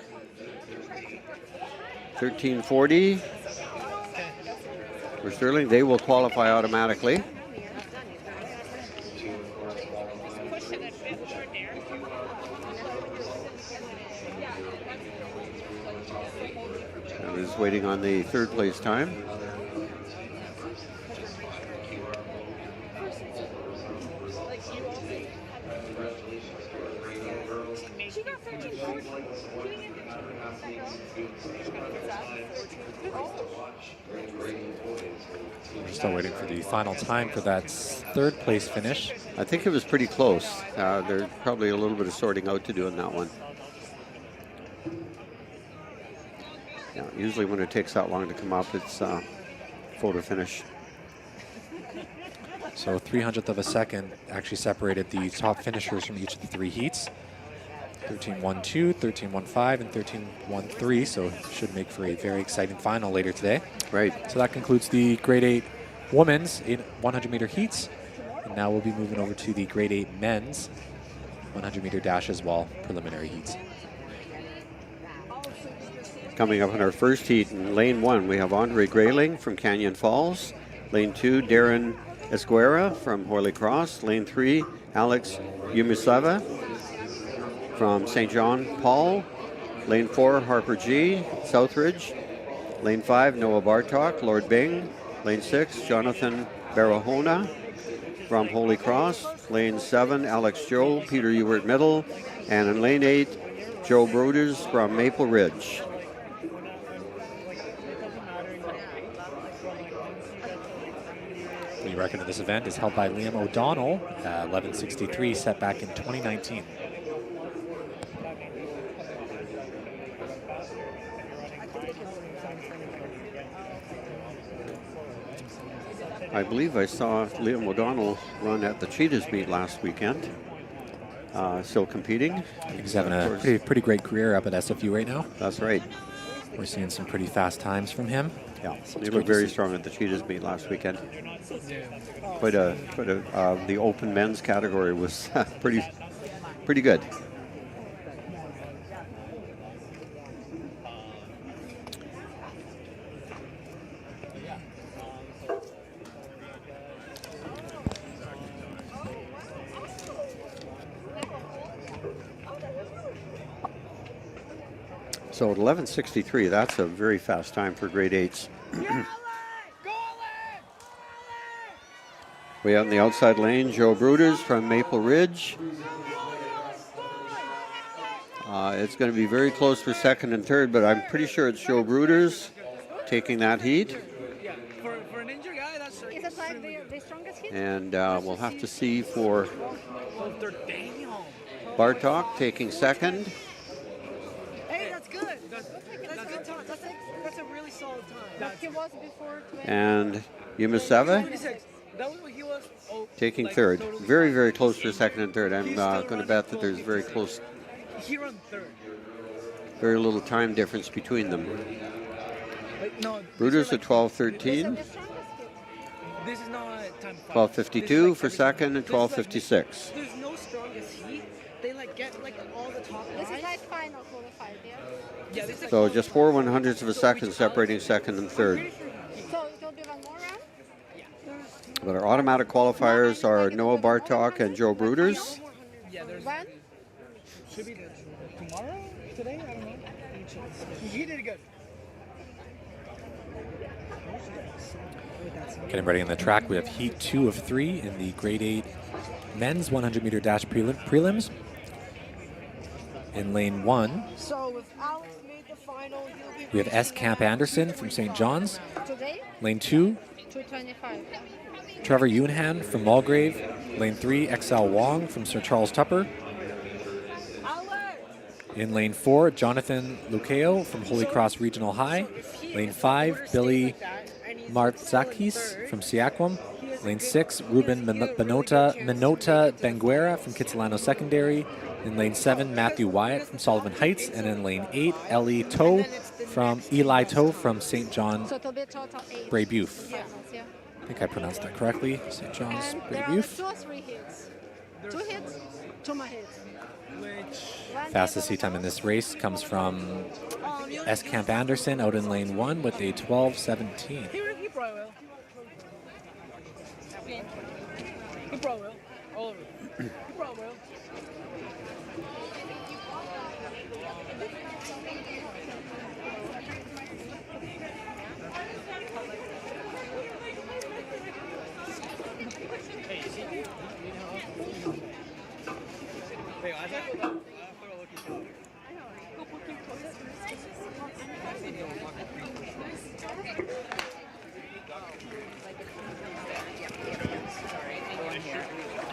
13:40 for Sterling. They will qualify automatically. And is waiting on the 3rd place time. she got 13, 14. We're still waiting for the final time for that 3rd place finish. I think it was pretty close. There's probably a little bit of sorting out to do in that one. Yeah, usually when it takes that long to come up, it's photo finish. So 300th of a second actually separated the top finishers from each of the 3 heats. 13:12, 13:15, and 13:13. So it should make for a very exciting final later today. Right. So that concludes the grade 8 women's 100-meter heats. And now we'll be moving over to the grade 8 men's 100-meter dash as well, preliminary heats. Coming up in our first heat in lane 1, we have Andre Grayling from Canyon Falls. Lane 2, Darren Esguerra from Holy Cross. Lane 3, Alex Yumisava from St. John Paul. Lane 4, Harper G, Southridge. Lane 5, Noah Bartok, Lord Bing. Lane 6, Jonathan Barahona from Holy Cross. Lane 7, Alex Joe, Peter Ewart Middle. And in lane 8, Joe Broders from Maple Ridge. The record of this event is held by Liam O'Donnell, 11:63, set back in 2019. I believe I saw Liam O'Donnell run at the Cheetahs meet last weekend. Still competing. I think he's having a pretty great career up at SFU right now. That's right. We're seeing some pretty fast times from him. Yeah, So he it's looked great to very see. strong at the Cheetahs meet last weekend. The open men's category was pretty good. So at 11:63, that's a very fast time for grade 8s. We have in the outside lane Joe Broders from Maple Ridge. It's going to be very close for 2nd and 3rd, but I'm pretty sure it's Joe Broders taking that heat. Yeah, for an injured guy, that's Is that like the strongest hit? And we'll have to see for they're damn. Bartok taking 2nd. Hey, that's good. That's good time. That's a really solid time. He was before 20. And Yumiseva. 26. He was taking like, third. totally Very, fine. very close for second and third. I'm He's still going to running bet that 12 there's very meters. close, He ran third. very little time difference between them. Like, no, Bruder's like, at 12:13, This is not time. 12:52 for everything. second, and This is like- 12:56. There's no strongest heat. They like get like all the top This is lines. like final qualified, yeah? Yeah, this is like So all just the 4 top lines. 100ths of a So second which separating Alex- second and third. So don't do one more round? But our automatic qualifiers are Noah Bartok and Joe Bruders. Yeah, there's When? should be tomorrow, today. I don't know. He did good. Getting ready on the track, we have heat 2 of 3 in the grade 8 men's 100-meter dash prelims. In lane 1, So if Alex made the final, you'll be we have S. Camp Anderson from St. John's. today? Lane 2, 225. Trevor Ewenhan from Mulgrave. Lane 3, XL Wong from Sir Charles Tupper. In lane 4, Jonathan Luccheo from Holy Cross Regional High. Lane 5, Billy Martzakis from Siaquam. Lane 6, Ruben Minota Benguera from Kitsilano Secondary. In lane 7, Matthew Wyatt from Sullivan Heights. And in lane 8, Eli Toe from St. John So it'll be a total 8. Brebeuf. finals, yeah. I think I pronounced that correctly. St. John's And there are Brebeuf. 2 or 3 hits. 2 hits, 2 more hits. One Fastest hit heat time in this race comes from you- S. Camp Anderson out in lane 1 with a 12:17. He probably will. He probably will. All over. He probably will. Wait, I thought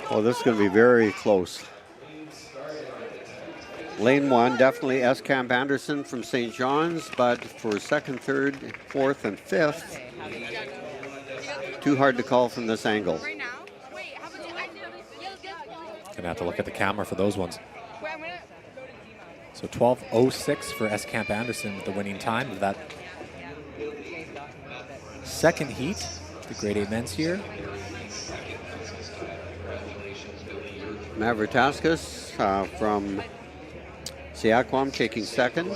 Oh, this is going to be very close. Lane 1, definitely S. Camp Anderson from St. John's, but for second, third, fourth, and fifth, too hard to call from this angle. Right now? Wait, how about Gonna have to look at the camera for those ones. Wait, I'm gonna. So 12:06 for S. Camp Anderson with the winning time of that second heat, the grade 8 men's here. Mavrotaskas from Siaquam taking second.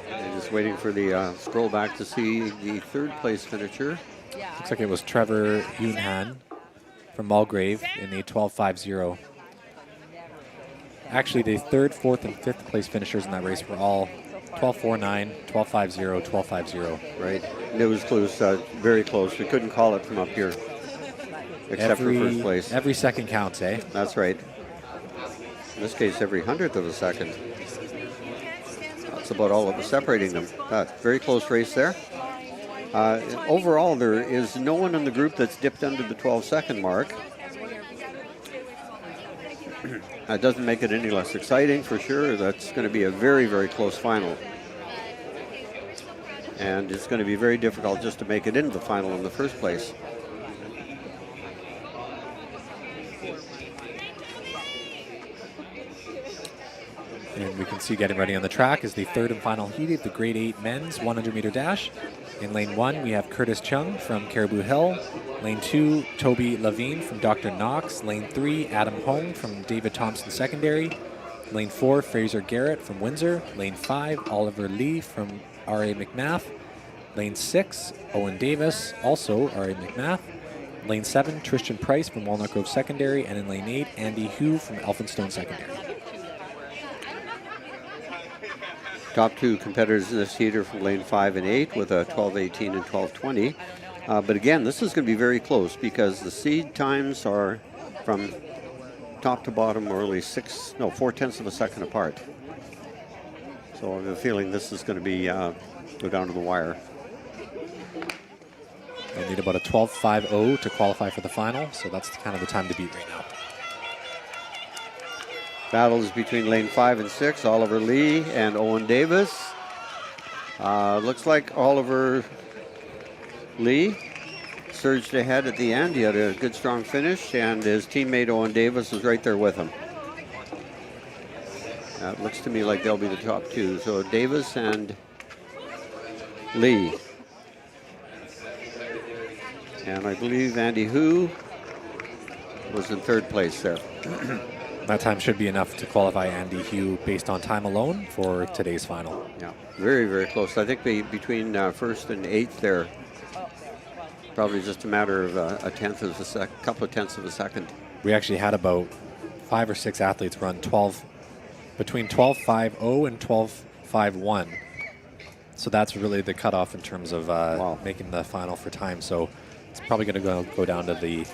And just waiting for the scroll back to see the third place finisher. Looks like it was Trevor Ewenhan from Mulgrave in a 12:50. Actually, the third, fourth, and fifth place finishers in that race were all 12:49, 12:50, 12:50. Right. And it was close, very close. We couldn't call it from up here, except for first place. Every second counts, eh? That's right. In this case, every 100th of a second. That's about all that was separating them. Very close race there. Overall, there is no one in the group that's dipped under the 12-second mark. That doesn't make it any less exciting, for sure. That's going to be a very, very close final. And it's going to be very difficult just to make it into the final in the first place. And we can see getting ready on the track is the third and final heat of the grade 8 men's 100-meter dash. In lane 1, we have Curtis Chung from Caribou Hill. Lane 2, Toby Levine from Dr. Knox. Lane 3, Adam Hong from David Thompson Secondary. Lane 4, Fraser Garrett from Windsor. Lane 5, Oliver Lee from R.A. McMath. Lane 6, Owen Davis, also R.A. McMath. Lane 7, Tristan Price from Walnut Grove Secondary. And in lane 8, Andy Hu from Elphinstone Secondary. Top two competitors in this heat are from lane 5 and 8 with a 12:18 and 12:20. But again, this is going to be very close because the seed times are from top to bottom are only 4/10 of a second apart. So I have a feeling this is going to be go down to the wire. They'll need about a 12:50 to qualify for the final, so that's kind of the time to beat right now. Battles between lane 5 and 6, Oliver Lee and Owen Davis. Looks like Oliver Lee surged ahead at the end. He had a good, strong finish, and his teammate Owen Davis was right there with him. It looks to me like they'll be the top two. So Davis and Lee. And I believe Andy Hu was in third place there. That time should be enough to qualify Andy Hugh based on time alone for today's final. Yeah, very, very close. I think between first and eighth there, probably just a matter of a tenth of a couple of tenths of a second. We actually had about 5 or 6 athletes run between 12.50 and 12.51. So that's really the cutoff in terms of making the final for time. So it's probably going to go down to the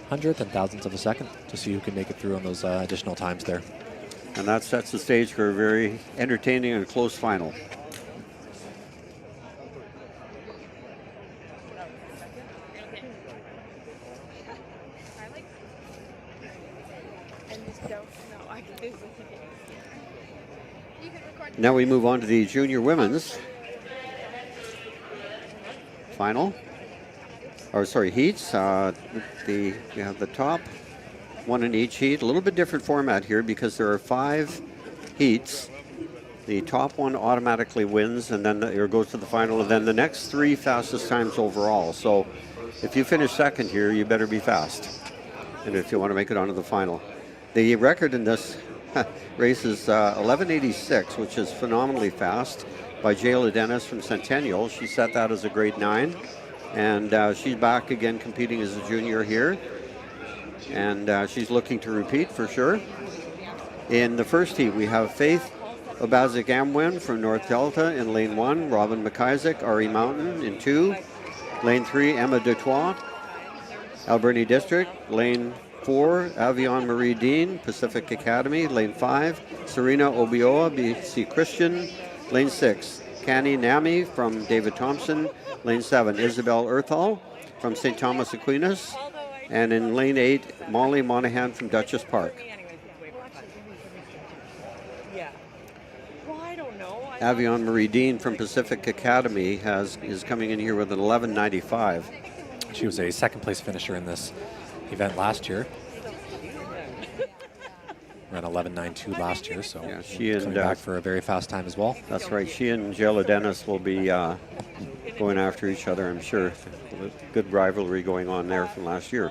hundredth and thousandths of a second to see who can make it through on those additional times there. And that sets the stage for a very entertaining and close final. Now we move on to the junior women's final. Heats. We have the top one in each heat. A little bit different format here because there are 5 heats. The top one automatically wins, and then it goes to the final, and then the next 3 fastest times overall. So if you finish second here, you better be fast, and if you want to make it onto the final. The record in this race is 11:86, which is phenomenally fast, by Jayla Dennis from Centennial. She set that as a grade 9. And she's back again competing as a junior here. And she's looking to repeat for sure. In the first heat, we have Faith Obazik-Amwin from North Delta in lane 1, Robin McIsaac, RE Mountain in 2. Lane 3, Emma Dutoit, Alberni District. Lane 4, Avion Marie Dean, Pacific Academy. Lane 5, Serena Obioa, BC Christian. Lane 6, Canny Nami from David Thompson. Lane 7, Isabel Earthall from St. Thomas Aquinas. And in lane 8, Molly Monahan from Dutchess Park. Avion Marie Dean from Pacific Academy is coming in here with an 11:95. She was a second place finisher in this event last year. Ran 11.92 last year, so yeah, she and coming back for a very fast time as well. That's right. She and Jayla Dennis will be going after each other, I'm sure. Good rivalry going on there from last year.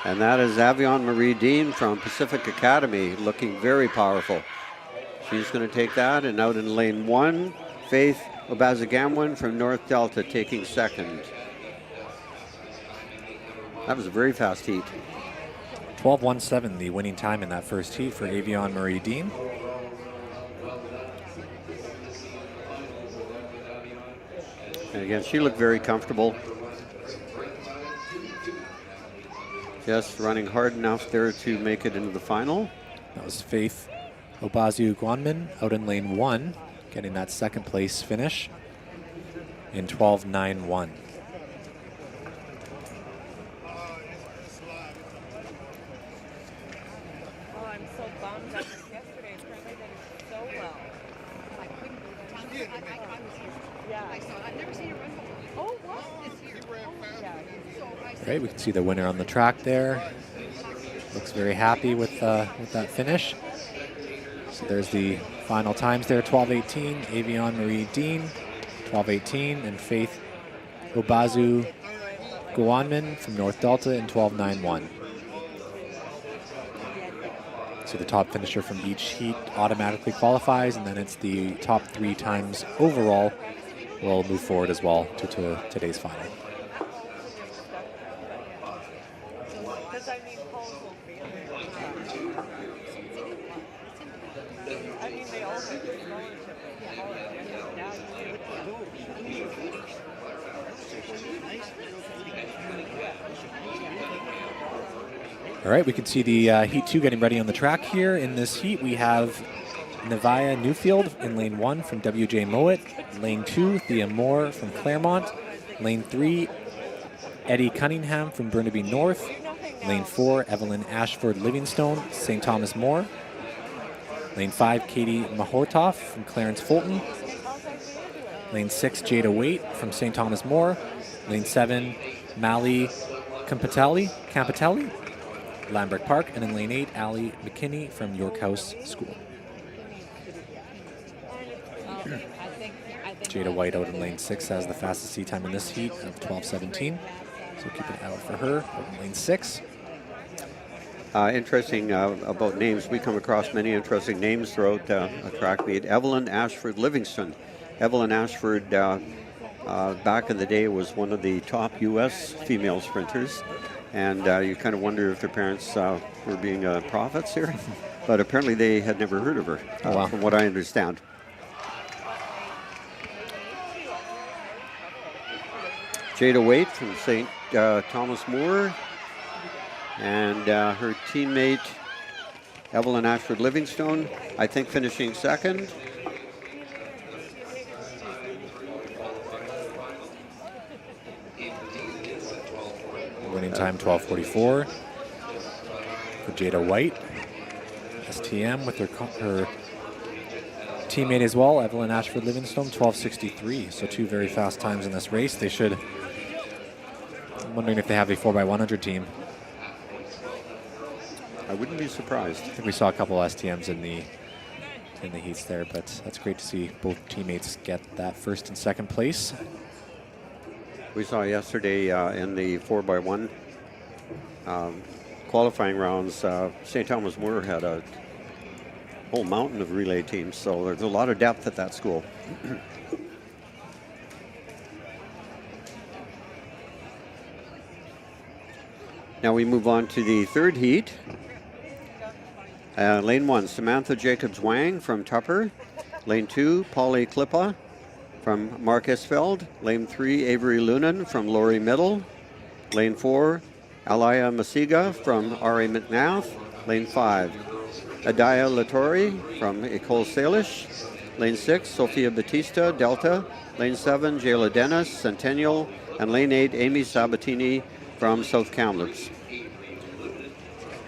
And that is Avion Marie Dean from Pacific Academy, looking very powerful. She's going to take that, and out in lane 1, Faith Obazik-Amwin from North Delta taking second. That was a very fast heat. 12:17, the winning time in that first heat for Avion Marie Dean. And again, she looked very comfortable. Just running hard enough there to make it into the final. That was Faith Obazu-Guanmin out in lane 1, getting that second place finish in 12.91. Great, we can see the winner on the track there. Looks very happy with that finish. So there's the final times there, 12:18, Avion Marie Dean, 12:18, and Faith Obazu-Guanmin from North Delta in 12.91. So the top finisher from each heat automatically qualifies, and then it's the top 3 times overall will move forward as well to today's final. All right, we can see the Heat 2 getting ready on the track here. In this heat, we have Nevaeh Newfield in lane 1 from WJ Mowat. Lane 2, Thea Moore from Claremont. Lane 3, Eddie Cunningham from Burnaby North. Lane 4, Evelyn Ashford Livingstone, St. Thomas More. Lane 5, Katie Mahortoff from Clarence Fulton. Lane 6, Jada Waite from St. Thomas More. Lane 7, Mali Campatelli, Lambert Park. And in lane 8, Ali McKinney from York House School. Jada White out in lane 6 has the fastest seat time in this heat of 12:17. So keep an eye out for her out in lane 6. Interesting about names. We come across many interesting names throughout a track meet. Evelyn Ashford Livingston. Evelyn Ashford, back in the day, was one of the top U.S. female sprinters. And you kind of wonder if their parents were being prophets here. But apparently they had never heard of her, from what I understand. Jada Waite from St. Thomas More, and her teammate Evelyn Ashford Livingstone, I think, finishing second. Winning time 12:44 for Jada White. STM with her teammate as well, Evelyn Ashford Livingstone, 12:63. So 2 very fast times in this race. They should. I'm wondering if they have a 4x100 team. I wouldn't be surprised. I think we saw a couple STMs in the heats there, but that's great to see both teammates get that first and second place. We saw yesterday in the 4x1 qualifying rounds, St. Thomas More had a whole mountain of relay teams, so there's a lot of depth at that school. Now we move on to the third heat. Lane 1, Samantha Jacobs-Wang from Tupper. Lane 2, Polly Klippa from Marcusfeld. Lane 3, Avery Lunan from Laurie Middle. Lane 4, Alaya Masiga from R.A. McNath. Lane 5, Adaya Latori from Ecole Salish. Lane 6, Sophia Batista, Delta. Lane 7, Jayla Dennis, Centennial. And lane 8, Amy Sabatini from South Kamloops.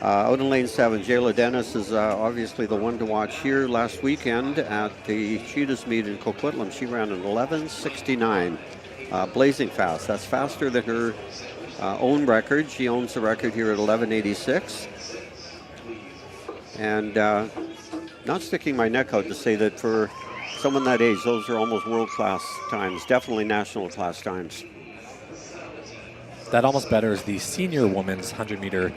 Out in lane 7, Jayla Dennis is obviously the one to watch here. Last weekend at the Cheetahs meet in Coquitlam, she ran an 11:69, blazing fast. That's faster than her own record. She owns the record here at 11:86. And not sticking my neck out to say that for someone that age, those are almost world-class times, definitely national class times. That almost betters the senior women's 100-meter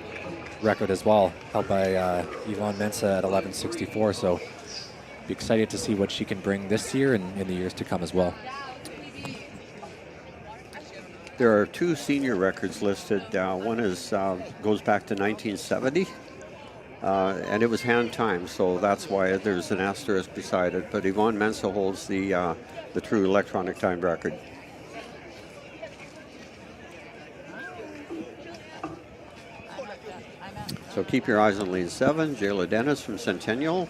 record as well, held by Yvonne Mensah at 11:64. So be excited to see what she can bring this year and in the years to come as well. There are 2 senior records listed. One is goes back to 1970, and it was hand timed, so that's why there's an asterisk beside it. But Yvonne Mensah holds the true electronic time record. So keep your eyes on lane 7, Jayla Dennis from Centennial.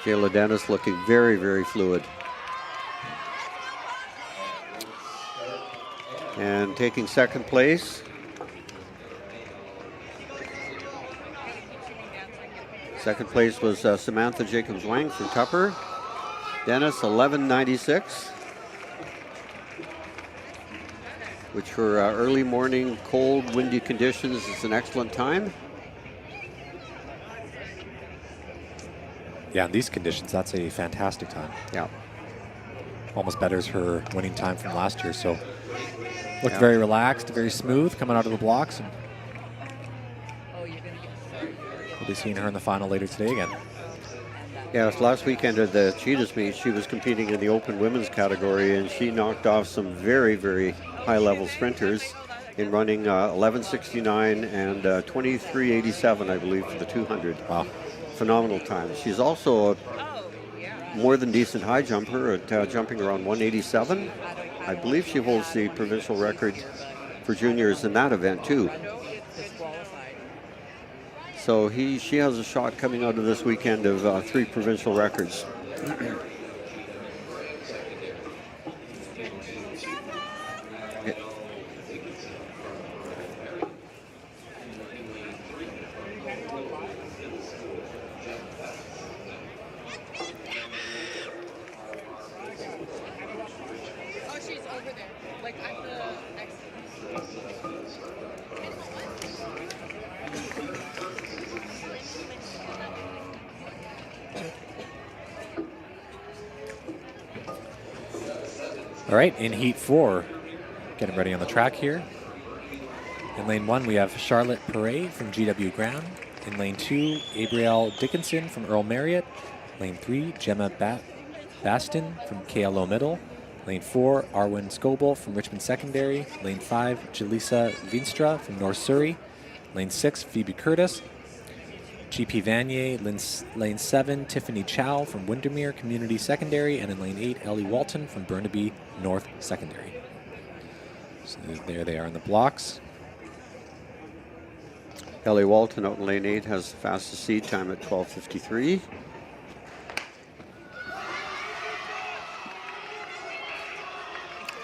Jayla Dennis looking very, very fluid. And taking second place, second place was Samantha Jacobs-Wang from Tupper. Dennis, 11:96, which for early morning, cold, windy conditions is an excellent time. Yeah, in these conditions, that's a fantastic time. Yeah. Almost betters her winning time from last year. So looked very relaxed, very smooth coming out of the blocks. And we'll be seeing her in the final later today again. Yes, last weekend at the Cheetahs meet, she was competing in the open women's category, and she knocked off some very, very high-level sprinters in running 11:69 and 23:87, I believe, for the 200. Wow. Phenomenal time. She's also more than decent high jumper at jumping around 187. I believe she holds the provincial record for juniors in that event too. Disqualified. So she has a shot coming out of this weekend of 3 provincial records. Oh, she's over there, like at the exit. All right, in heat 4, getting ready on the track here. In lane 1, we have Charlotte Perret from GW Ground. In lane 2, Abrielle Dickinson from Earl Marriott. Lane 3, Gemma Baston from KLO Middle. Lane 4, Arwen Scoble from Richmond Secondary. Lane 5, Jaleesa Vinstra from North Surrey. Lane 6, Phoebe Curtis. GP Vanier, lane 7, Tiffany Chow from Windermere Community Secondary, and in lane 8, Ellie Walton from Burnaby North Secondary. So there they are in the blocks. Ellie Walton out in lane 8 has the fastest seed time at 12:53.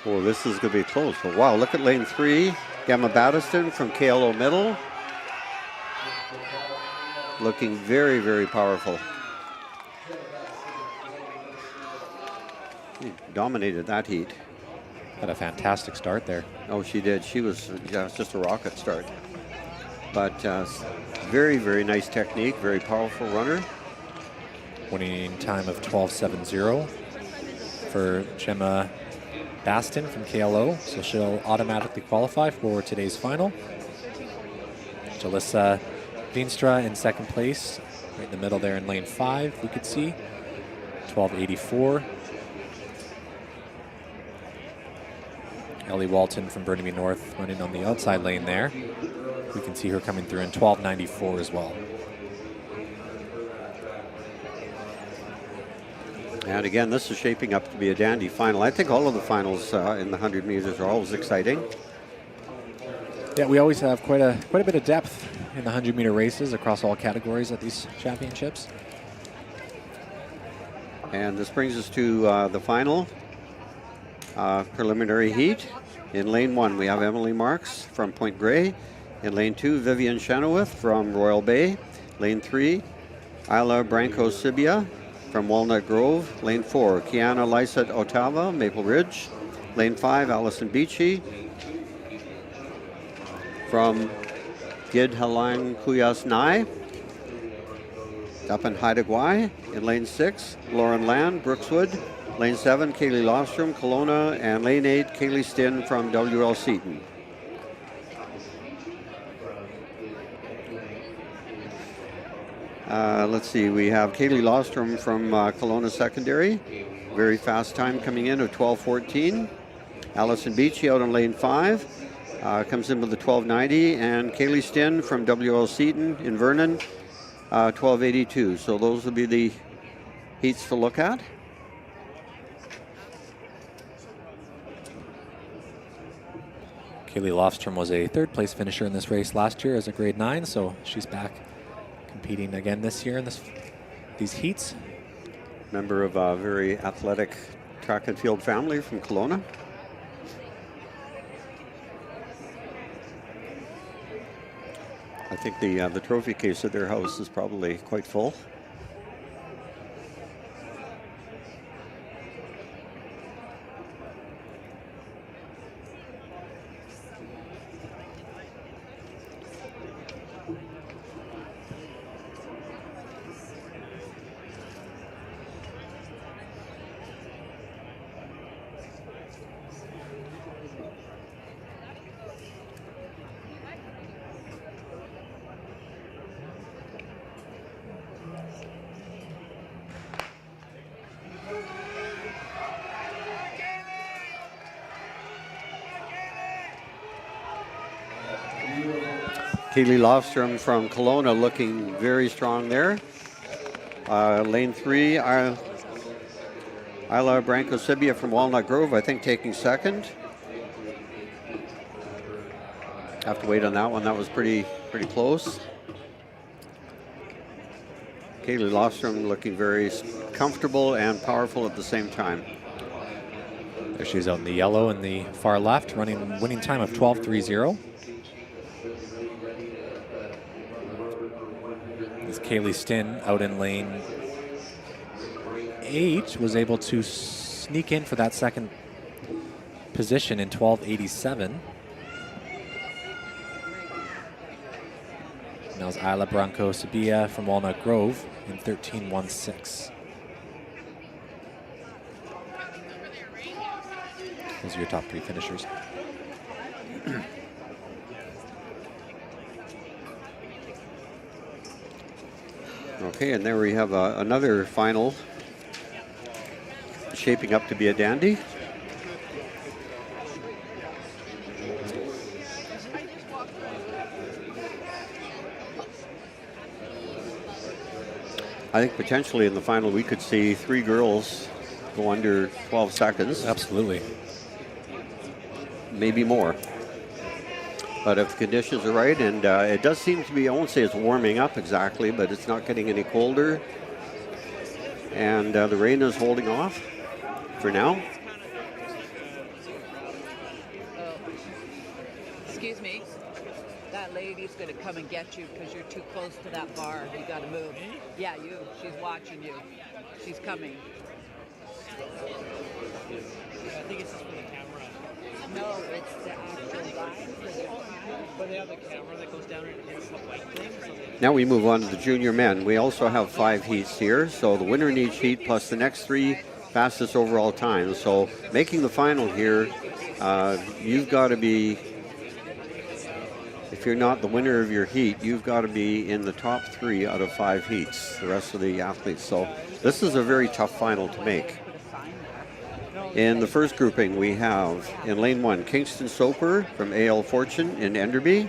Oh, this is going to be close. But wow, look at lane 3, Gemma Battiston from KLO Middle. Looking very, very powerful. She dominated that heat. Had a fantastic start there. Oh, she did. She was just a rocket start. But very, very nice technique, very powerful runner. Winning time of 12:70 for Gemma Baston from KLO, so she'll automatically qualify for today's final. Jalissa Veenstra in second place, right in the middle there in lane 5, we could see. 12:84. Ellie Walton from Burnaby North running on the outside lane there. We can see her coming through in 12:94 as well. And again, this is shaping up to be a dandy final. I think all of the finals in the 100 meters are always exciting. Yeah, we always have quite a bit of depth in the 100-meter races across all categories at these championships. And this brings us to the final preliminary heat. In lane 1, we have Emily Marks from Point Grey. In lane 2, Vivian Chenoweth from Royal Bay. Lane 3, Isla Branco-Sibia from Walnut Grove. Lane 4, Kiana Lysett Otava, Maple Ridge. Lane 5, Allison Beachy from Gid Halang Kuyas Nai, up in Haida Gwaii. In lane 6, Lauren Land, Brookswood. Lane 7, Kaylee Lofstrom, Kelowna. And lane 8, Kaylee Stinn from WL Seton. Let's see, we have Kaylee Lofstrom from Kelowna Secondary. Very fast time coming in of 12:14. Allison Beachy out on lane 5. Comes in with the 12:90, and Kaylee Stinn from WL Seton in Vernon, 12:82. So those will be the heats to look at. Kaylee Lofstrom was a third-place finisher in this race last year as a grade 9, so she's back competing again this year in these heats. Member of a very athletic track and field family from Kelowna. I think the trophy case at their house is probably quite full. Kaylee Lofstrom from Kelowna looking very strong there. Lane 3, Isla Branco-Sibia from Walnut Grove, I think, taking second. Have to wait on that one. That was pretty close. Kaylee Lofstrom looking very comfortable and powerful at the same time. There she's out in the yellow in the far left, running winning time of 12:30. As Kaylee Stin out in lane 8 was able to sneak in for that second position in 12:87. Now it's Isla Branco-Sibia from Walnut Grove in 13:16. Those are your top 3 finishers. Okay, and there we have another final shaping up to be a dandy. I think potentially in the final we could see 3 girls go under 12 seconds. Absolutely. Maybe more. But if the conditions are right, and it does seem to be, I won't say it's warming up exactly, but it's not getting any colder. And the rain is holding off for now. Excuse me. That lady's going to come and get you because you're too close to that bar. You got to move. Yeah, you. She's watching you. She's coming. I think it's just for the camera. No, it's the actual line. But they have the camera that goes down and hits the white thing. So Now we move on to the junior men. We also have 5 heats here. So the winner in each heat plus the next 3 fastest overall times. So making the final here, you've got to be, if you're not the winner of your heat, you've got to be in the top 3 out of 5 heats, the rest of the athletes. So this is a very tough final to make. In the first grouping, we have in lane 1, Kingston Soper from AL Fortune in Enderby.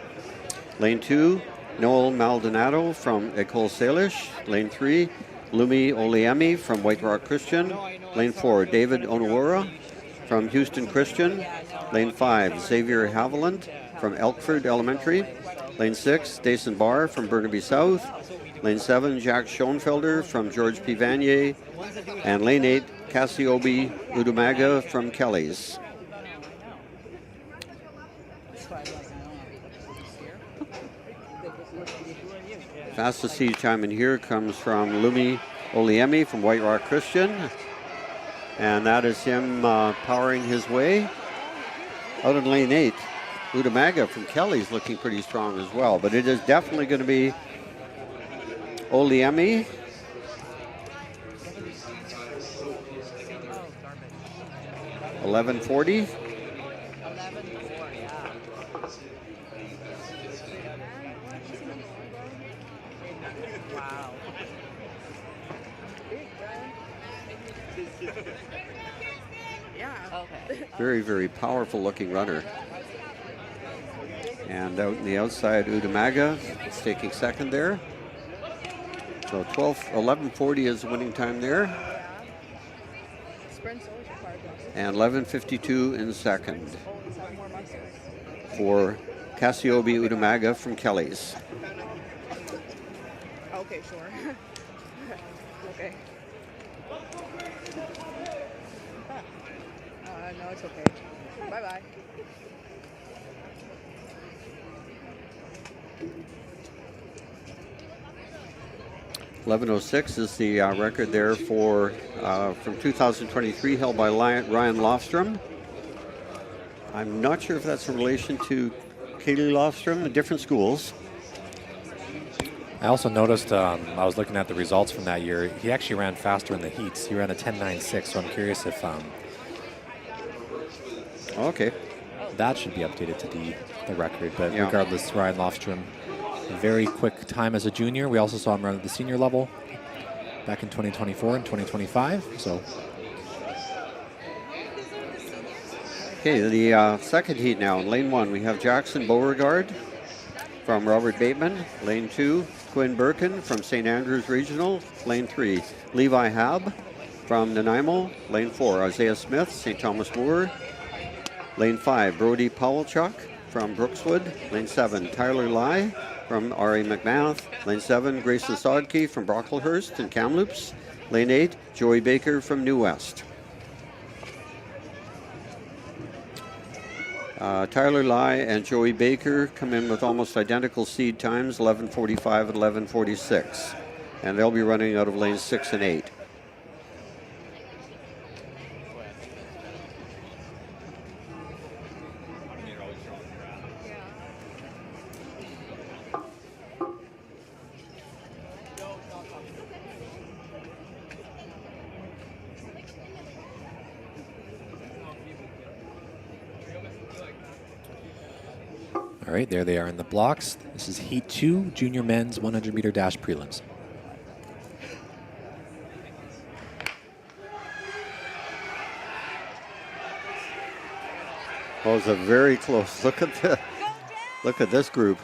Lane 2, Noel Maldonado from Ecole Salish. Lane 3, Lumi Oliemi from White Rock Christian. Lane 4, David Onwara from Houston Christian. Lane 5, Xavier Haviland from Elkford Elementary. Lane 6, Dason Barr from Burnaby South. Lane 7, Jack Schoenfelder from George P. Vanier. And lane 8, Cassiope Udumaga from Kelly's. Fastest seed time in here comes from Lumi Oliemi from White Rock Christian. And that is him powering his way. Out in lane 8, Udumaga from Kelly's looking pretty strong as well. But it is definitely going to be Oliemi. $11.40. Wow. Yeah. Okay. Very, very powerful looking runner. And out in the outside, Udumaga is taking second there. So 11:40 is the winning time there. And 11:52 in second for Cassiope Udumaga from Kelly's. Okay, sure. Okay. No, it's okay. Bye-bye. $11.06 is the record there for from 2023, held by Ryan Lofstrom. I'm not sure if that's in relation to Kaylee Lofstrom, different schools. I also noticed, I was looking at the results from that year, he actually ran faster in the heats. He ran a 10.96, so I'm curious if okay, that should be updated to the record. But Yeah. regardless, Ryan Lofstrom, a very quick time as a junior. We also saw him run at the senior level back in 2024 and 2025. So okay, the second heat now. In lane 1, we have Jackson Beauregard from Robert Bateman. Lane 2, Quinn Birkin from St. Andrews Regional. Lane 3, Levi Hab from Nanaimo. Lane 4, Isaiah Smith, St. Thomas More. Lane 5, Brody Powellchuk from Brookswood. Lane 7, Tyler Lai from R.A. McMath. Lane 7, Grayson Sodke from Brocklehurst and Kamloops. Lane 8, Joey Baker from New West. Tyler Lai and Joey Baker come in with almost identical seed times, 11:45 and 11:46. And they'll be running out of lanes 6 and 8. All right, there they are in the blocks. This is Heat 2, junior men's 100-meter dash prelims. Well, it's a very close look at this group.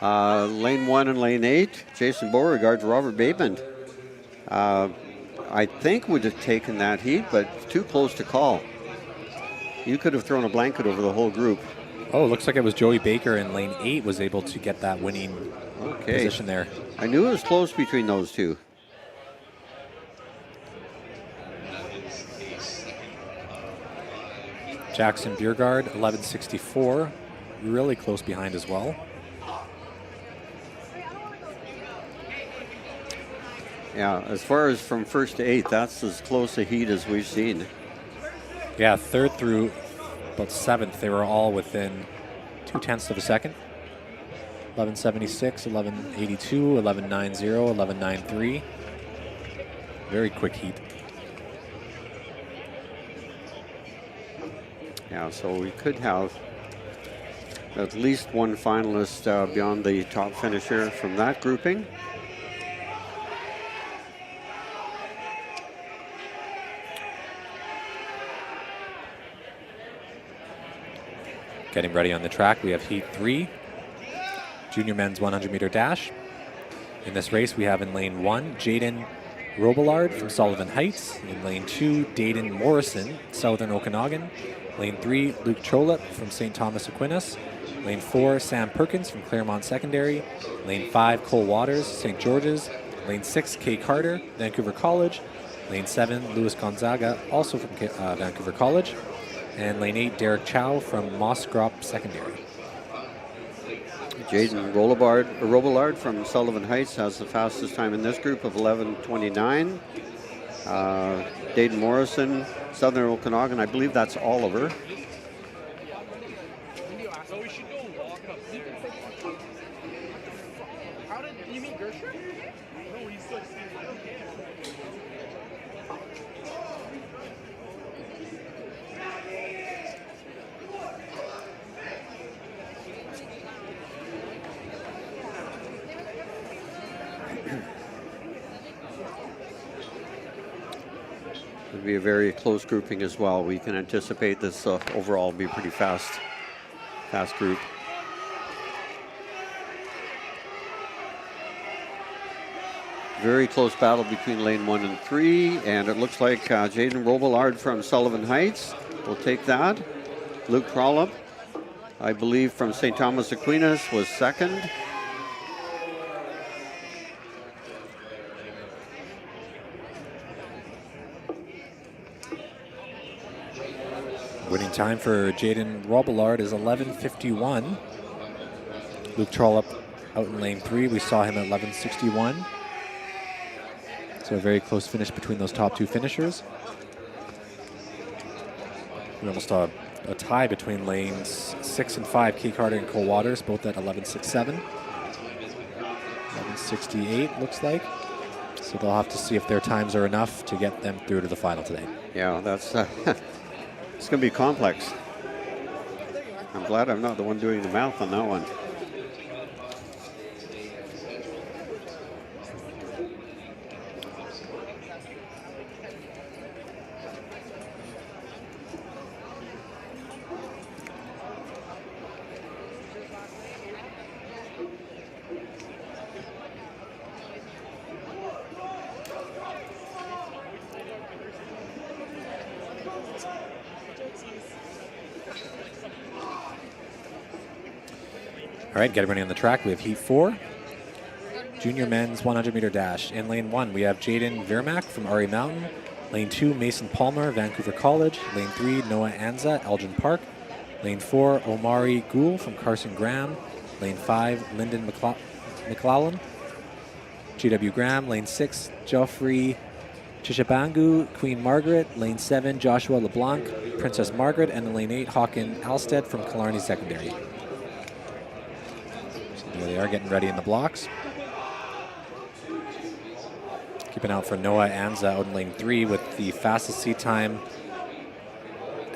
Lane 1 and lane 8, Jason Beauregard, Robert Bateman. I think would have taken that heat, but too close to call. You could have thrown a blanket over the whole group. Oh, looks like it was Joey Baker in lane 8 was able to get that winning position there. I knew it was close between those two. Jackson Biergard, 11:64, really close behind as well. Yeah, as far as from 1st to 8th, that's as close a heat as we've seen. Yeah, 3rd through about 7th, they were all within 0.2 of a second. 11:76, 11:82, 11:90, 11:93. Very quick heat. Yeah, so we could have at least one finalist beyond the top finisher from that grouping. Getting ready on the track, we have Heat 3, junior men's 100-meter dash. In this race, we have in lane 1, Jaden Robillard from Sullivan Heights. In lane 2, Dayton Morrison, Southern Okanagan. Lane 3, Luke Cholip from St. Thomas Aquinas. Lane 4, Sam Perkins from Claremont Secondary. Lane 5, Cole Waters, St. George's. Lane 6, Kay Carter, Vancouver College. Lane 7, Louis Gonzaga, also from Vancouver College. And lane 8, Derek Chow from Moss Grop Secondary. Jaden Robillard from Sullivan Heights has the fastest time in this group of 11:29. Dayton Morrison, Southern Okanagan, I believe that's Oliver. So we should go walk up there. How did you meet Gershon? No, he's like, I don't care. It'll be a very close grouping as well. We can anticipate this overall will be pretty fast group. Very close battle between lane 1 and 3, and it looks like Jaden Robillard from Sullivan Heights will take that. Luke Trollop, I believe from St. Thomas Aquinas, was second. Winning time for Jaden Robillard is 11:51. Luke Trollop out in lane 3. We saw him at 11:61. So a very close finish between those top two finishers. We almost saw a tie between lanes 6 and 5, Kay Carter and Cole Waters, both at 11:67. 11:68 looks like. So they'll have to see if their times are enough to get them through to the final today. Yeah, that's it's going to be complex. I'm glad I'm not the one doing the math on that one. All right, getting ready on the track. We have Heat 4, junior men's 100-meter dash. In lane 1, we have Jaden Vermack from RA Mountain. Lane 2, Mason Palmer, Vancouver College. Lane 3, Noah Anza, Elgin Park. Lane 4, Omari Gould from Carson Graham. Lane 5, Lyndon McClellan, GW Graham. Lane 6, Geoffrey Chishabangu, Queen Margaret. Lane 7, Joshua LeBlanc, Princess Margaret. And in lane 8, Hawken Alstead from Killarney Secondary. There they are getting ready in the blocks. Keeping out for Noah Anza out in lane 3 with the fastest seat time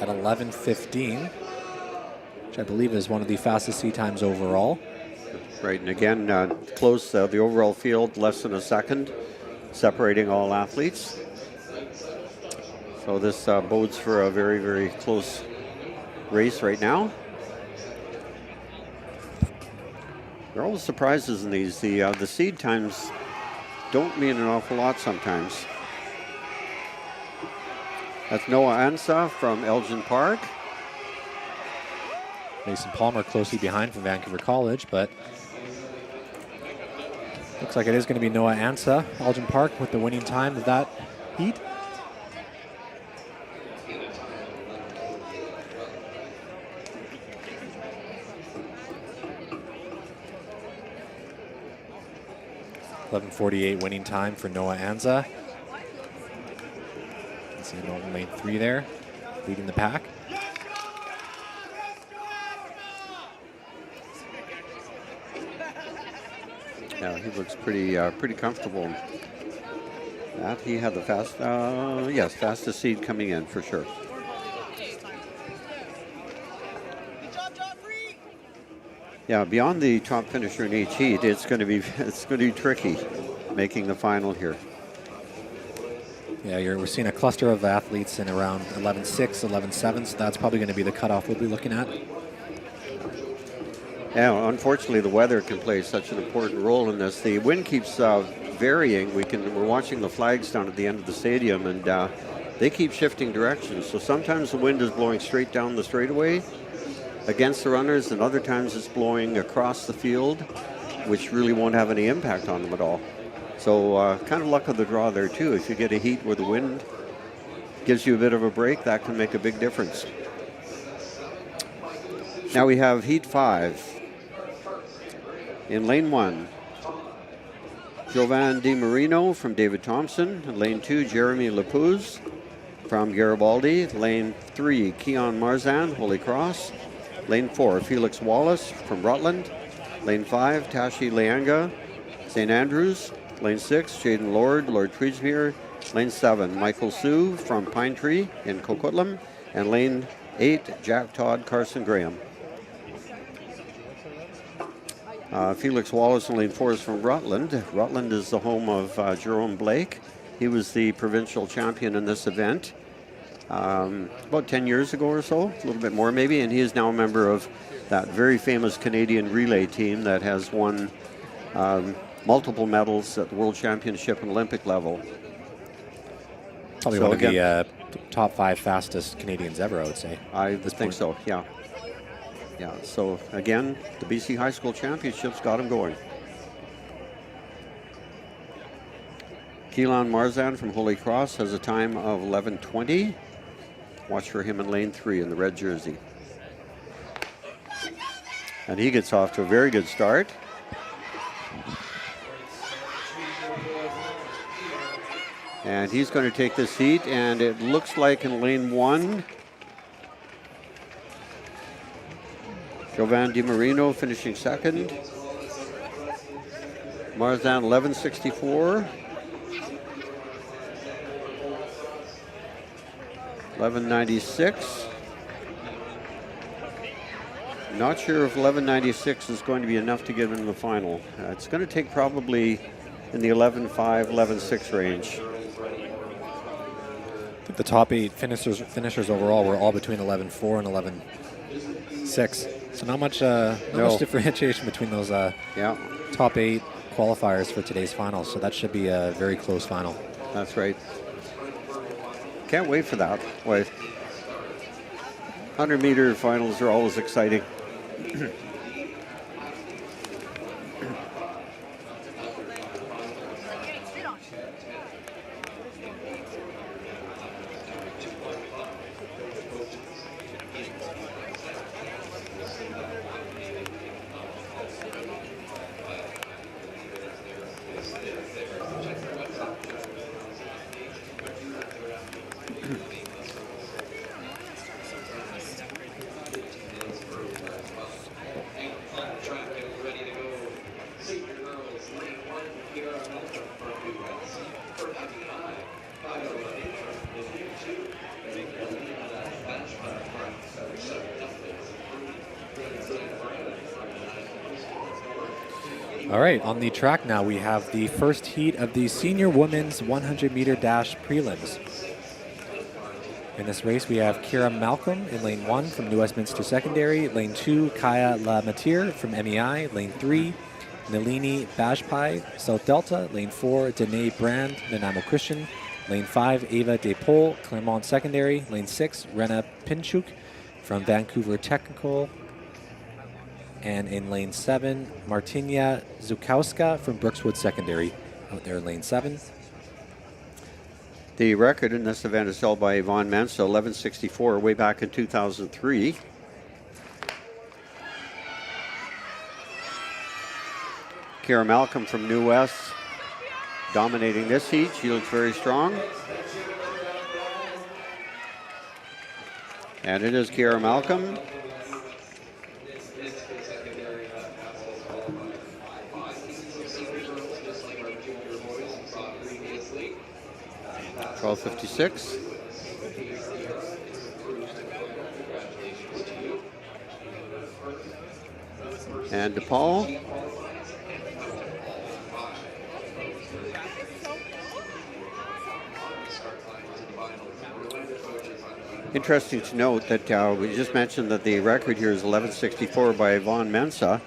at 11:15, which I believe is one of the fastest seat times overall. Right, and again, close, the overall field, less than a second, separating all athletes. So this bodes for a very, very close race right now. There are always surprises in these. The seed times don't mean an awful lot sometimes. That's Noah Ansa from Elgin Park. Mason Palmer closely behind from Vancouver College, but looks like it is going to be Noah Ansa, Elgin Park, with the winning time of that heat. .11:48 winning time for Noah Anza. You can see him in lane 3 there, leading the pack. Yeah, he looks pretty comfortable. That he had the fastest seed coming in for sure. Yeah, beyond the top finisher in each heat, it's going to be tricky making the final here. Yeah, we're seeing a cluster of athletes in around 11.6, 11.7, so that's probably going to be the cutoff we'll be looking at. Yeah, unfortunately, the weather can play such an important role in this. The wind keeps varying. We're watching the flags down at the end of the stadium, and they keep shifting directions. So sometimes the wind is blowing straight down the straightaway against the runners, and other times it's blowing across the field, which really won't have any impact on them at all. So kind of luck of the draw there too. If you get a heat where the wind gives you a bit of a break, that can make a big difference. Now we have Heat 5. In lane 1, Jovan DiMarino from David Thompson. In lane 2, Jeremy Lapuz from Garibaldi. Lane 3, Keon Marzan, Holy Cross. Lane 4, Felix Wallace from Rutland. Lane 5, Tashi Leanga, St. Andrews. Lane 6, Jaden Lord Tweedsmuir. Lane 7, Michael Sue from Pine Tree in Coquitlam. And lane 8, Jack Todd, Carson Graham. Felix Wallace in lane 4 is from Rutland. Rutland is the home of Jerome Blake. He was the provincial champion in this event about 10 years ago or so, a little bit more maybe, and he is now a member of that very famous Canadian relay team that has won multiple medals at the World Championship and Olympic level. Probably one of the top 5 fastest Canadians ever, I would say. I think so, yeah. Yeah, so again, the BC High School Championships got him going. Keelan Marzan from Holy Cross has a time of 11:20. Watch for him in lane 3 in the red jersey. And he gets off to a very good start. And he's going to take this heat, and it looks like in lane 1, Jovan DiMarino finishing second. Marzan 11:64. 11:96. Not sure if 11:96 is going to be enough to get into the final. It's going to take probably in the 11:5, 11:6 range. I think the top 8 finishers overall were all between 11.4 and 11.6. So not much differentiation between those top 8 qualifiers for today's final. So that should be a very close final. That's right. Can't wait for that. Wait. 100-meter finals are always exciting. All right, on the track now, we have the first heat of the senior women's 100-meter dash prelims. In this race, we have Kira Malcolm in lane 1 from New Westminster Secondary, lane 2, Kaya Lamatir from MEI, lane 3, Nalini Bajpai, South Delta, lane 4, Danae Brand, Nanaimo Christian, lane 5, Ava Depol, Claremont Secondary, lane 6, Rena Pinchuk from Vancouver Technical, and in lane 7, Martinia Zukowska from Brookswood Secondary, out there in lane 7. The record in this event is held by Yvonne Mensa, 11:64, way back in 2003. Kira Malcolm from New West dominating this heat. She looks very strong. And it is Kira Malcolm. $12.56. And DePaul. Interesting to note that we just mentioned that the record here is 11:64 by Yvonne Mensa.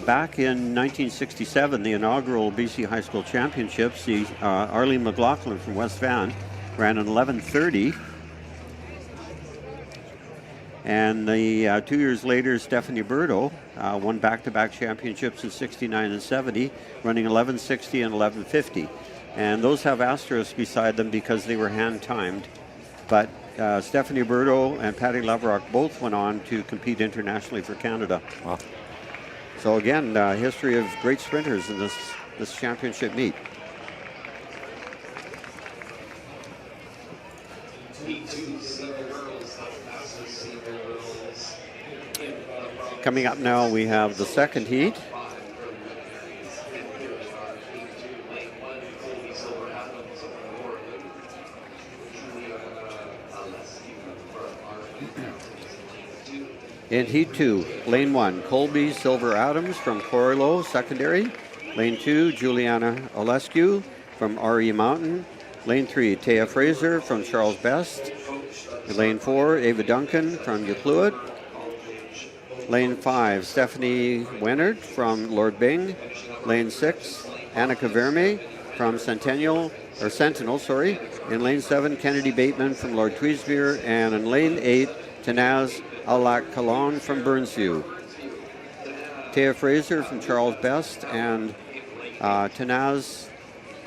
Back in 1967, the inaugural BC High School Championships, the Arlene McLaughlin from West Van ran an 11:30. And the 2 years later, Stephanie Berto won back-to-back championships in 69 and 70, running 11:60 and 11:50. And those have asterisks beside them because they were hand-timed. But Stephanie Berto and Patty Leverock both went on to compete internationally for Canada. Wow. So again, history of great sprinters in this championship meet. Coming up now, we have the second heat. In Heat 2, Lane 1, Colby Silver Adams from Corlo Secondary. Lane 2, Juliana Olescu from RE Mountain. Lane 3, Taya Fraser from Charles Best. Lane 4, Ava Duncan from Ucluid. Lane 5, Stephanie Wennert from Lord Byng. Lane 6, Annika Verme from Sentinel. In Lane 7, Kennedy Bateman from Lord Tweedsmuir. And in Lane 8, Tanaz Alak Kalon from Burnsview. Taya Fraser from Charles Best and Tanaz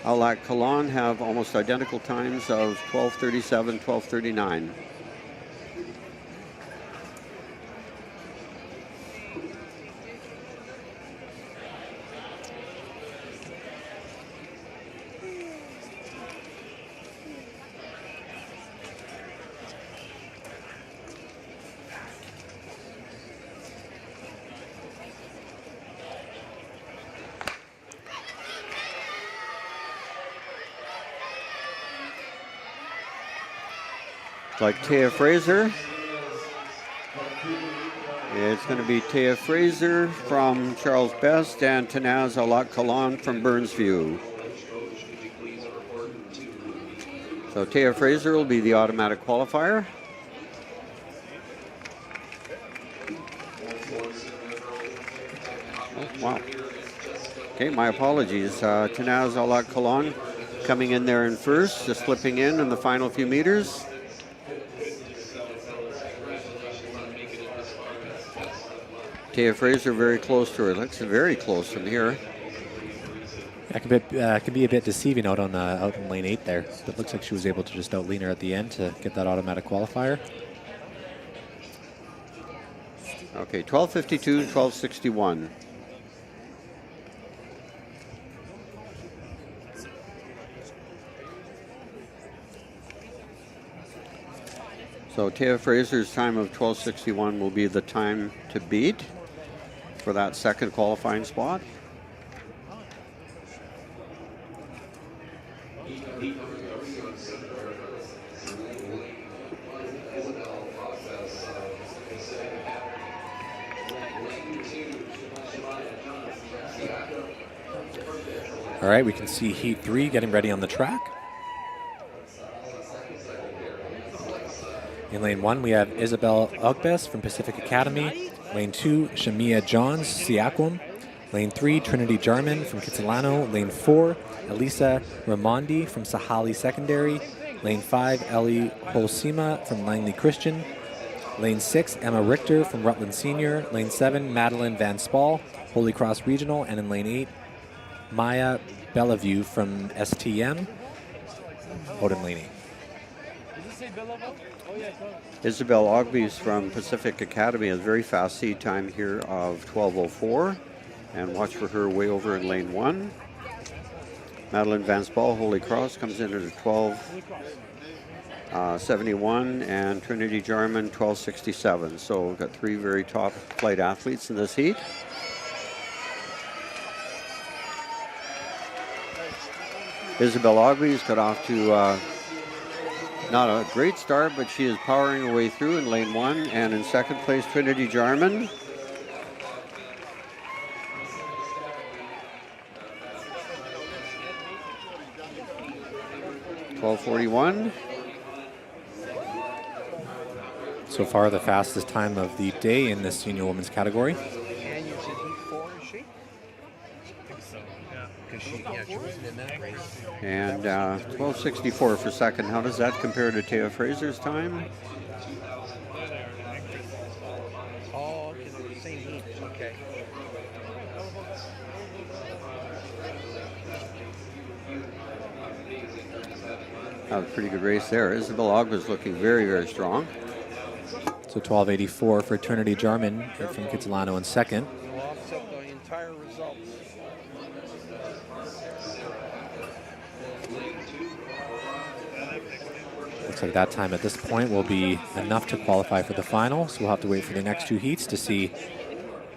Alak Kalon have almost identical times of 12:37, 12:39. Like Taya Fraser. It's going to be Taya Fraser from Charles Best and Tanaz Alak Kalon from Burnsview. So Taya Fraser will be the automatic qualifier. Oh, wow. Okay, my apologies. Tanaz Alak Kalon coming in there in first, just slipping in the final few meters. Taya Fraser very close to her. Looks very close from here. That could be a bit deceiving out in lane 8 there. But it looks like she was able to just outlean her at the end to get that automatic qualifier. Okay, 12:52, 12:61. So Taya Fraser's time of 12:61 will be the time to beat for that second qualifying spot. All right, we can see Heat 3 getting ready on the track. In lane 1, we have Isabel Ogbes from Pacific Academy. Lane 2, Shamia Johns, Siakwam. Lane 3, Trinity Jarman from Kitsilano. Lane 4, Elisa Ramondi from Sahali Secondary. Lane 5, Ellie Holsima from Langley Christian. Lane 6, Emma Richter from Rutland Senior. Lane 7, Madeline Van Spal, Holy Cross Regional. And in lane 8, Maya Bellevue from STM, out in lane 8. Isabel Ogbees from Pacific Academy has very fast seed time here of 12:04. And watch for her way over in lane 1. Madeline Van Spal, Holy Cross, comes in at a 12:71, and Trinity Jarman 12:67. So we've got 3 very top flight athletes in this heat. Isabel Ogbees got off to not a great start, but she is powering her way through in lane 1. And in second place, Trinity Jarman. .12:41. So far, the fastest time of the day in this senior women's category. And you said Heat 4, is she? Because she wasn't in that race. And 12:64 for second. How does that compare to Taya Fraser's time? Oh, okay, same heat. Okay. That was a pretty good race there. Isabel Ogg was looking very, very strong. So 12:84 for Trinity Jarman from Kitsilano in second. Will offset the entire results. Looks like that time at this point will be enough to qualify for the final. So we'll have to wait for the next 2 heats to see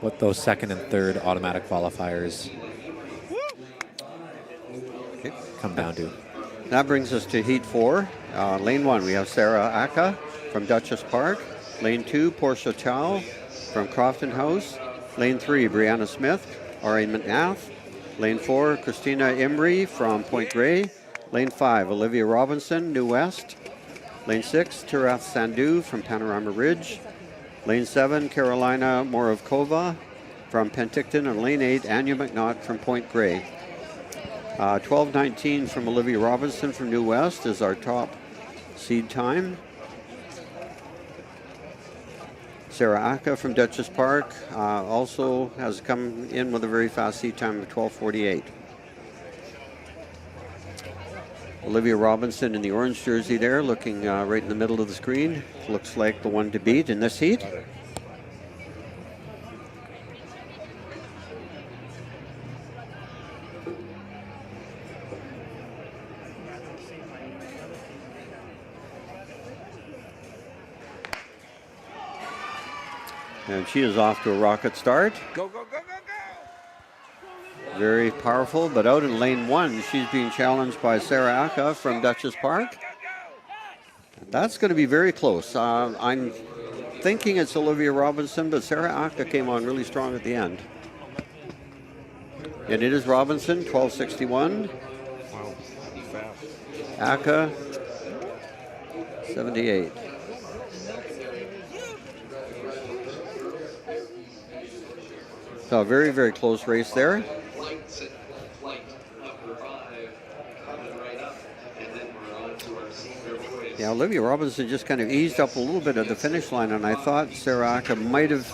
what those second and third automatic qualifiers come down to. That brings us to Heat 4. Lane 1, we have Sarah Aka from Duchess Park. Lane 2, Portia Chow from Crofton House. Lane 3, Brianna Smith, R.A. McNath. Lane 4, Christina Imrie from Point Grey. Lane 5, Olivia Robinson, New West. Lane 6, Tirath Sandhu from Panorama Ridge. Lane 7, Carolina Moravkova from Penticton. And Lane 8, Anya McNaught from Point Grey. 12:19 from Olivia Robinson from New West is our top seed time. Sarah Aka from Duchess Park also has come in with a very fast seed time of 12:48. Olivia Robinson in the orange jersey there, looking right in the middle of the screen. Looks like the one to beat in this heat. And she is off to a rocket start. Go, go, go, go, go! Very powerful, but out in lane 1, she's being challenged by Sarah Aka from Duchess Park. That's going to be very close. I'm thinking it's Olivia Robinson, but Sarah Aka came on really strong at the end. And it is Robinson, 12:61. Wow, fast. Aka, 78. So a very, very close race there. Yeah, Olivia Robinson just kind of eased up a little bit at the finish line, and I thought Sarah Aka might have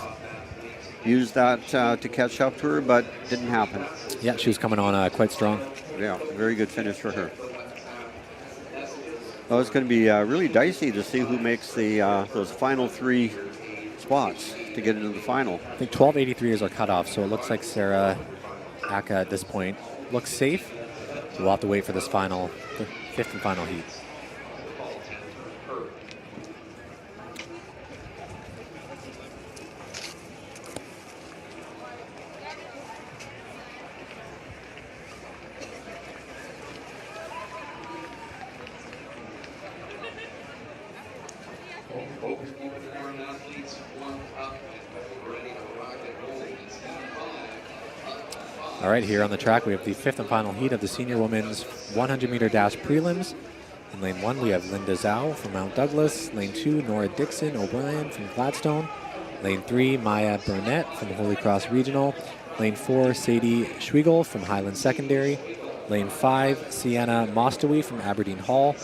used that to catch up to her, but didn't happen. Yeah, she was coming on quite strong. Yeah, very good finish for her. Well, it's going to be really dicey to see who makes the those final 3 spots to get into the final. I think 12:83 is our cutoff, so it looks like Sarah Aka at this point looks safe. So we'll have to wait for this final, the 5th and final heat. All right, here on the track, we have the 5th and final heat of the senior women's 100-meter dash prelims. In lane 1, we have Linda Zhao from Mount Douglas. Lane 2, Nora Dixon O'Brien from Gladstone. Lane 3, Maya Burnett from Holy Cross Regional. Lane 4, Sadie Schwiegel from Highland Secondary. Lane 5, Sienna Mostowy from Aberdeen Hall.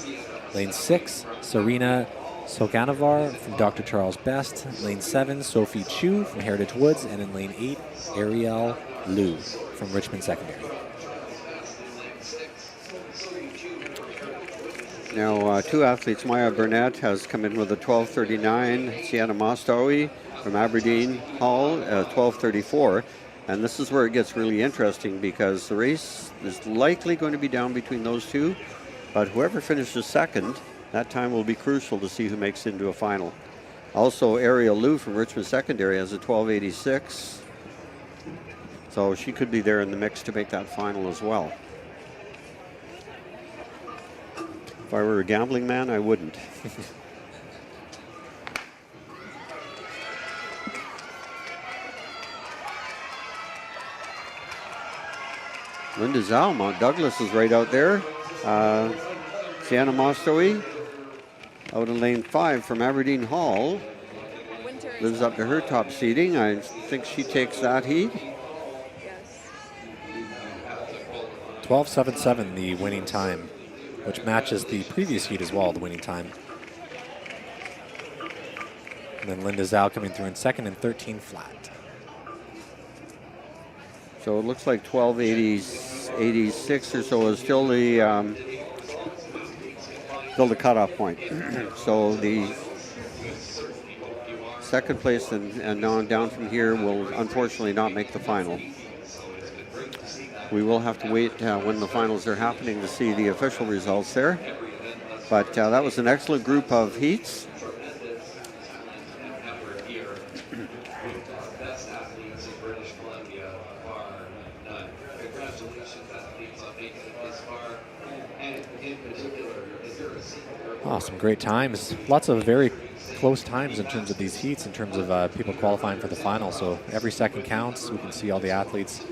Lane 6, Serena Soganovar from Dr. Charles Best. Lane 7, Sophie Chu from Heritage Woods. And in lane 8, Ariel Liu from Richmond Secondary. Now, 2 athletes. Maya Burnett has come in with a 12:39. Sienna Mostowy from Aberdeen Hall, 12:34. And this is where it gets really interesting because the race is likely going to be down between those two. But whoever finishes second, that time will be crucial to see who makes it into a final. Also, Ariel Liu from Richmond Secondary has a 12:86. So she could be there in the mix to make that final as well. If I were a gambling man, I wouldn't. Linda Zhao, Mount Douglas is right out there. Sienna Mostowy out in lane 5 from Aberdeen Hall. Lives up to her top seeding. I think she takes that heat. 12:77 the winning time, which matches the previous heat as well, the winning time. And then Linda Zhao coming through in second and 13 flat. So it looks like 12:86 or so is still the cutoff point. So the second place and down from here will unfortunately not make the final. We will have to wait when the finals are happening to see the official results there. But that was an excellent group of heats. Oh, some great times. Lots of very close times in terms of these heats, in terms of people qualifying for the final. So every second counts. We can see all the athletes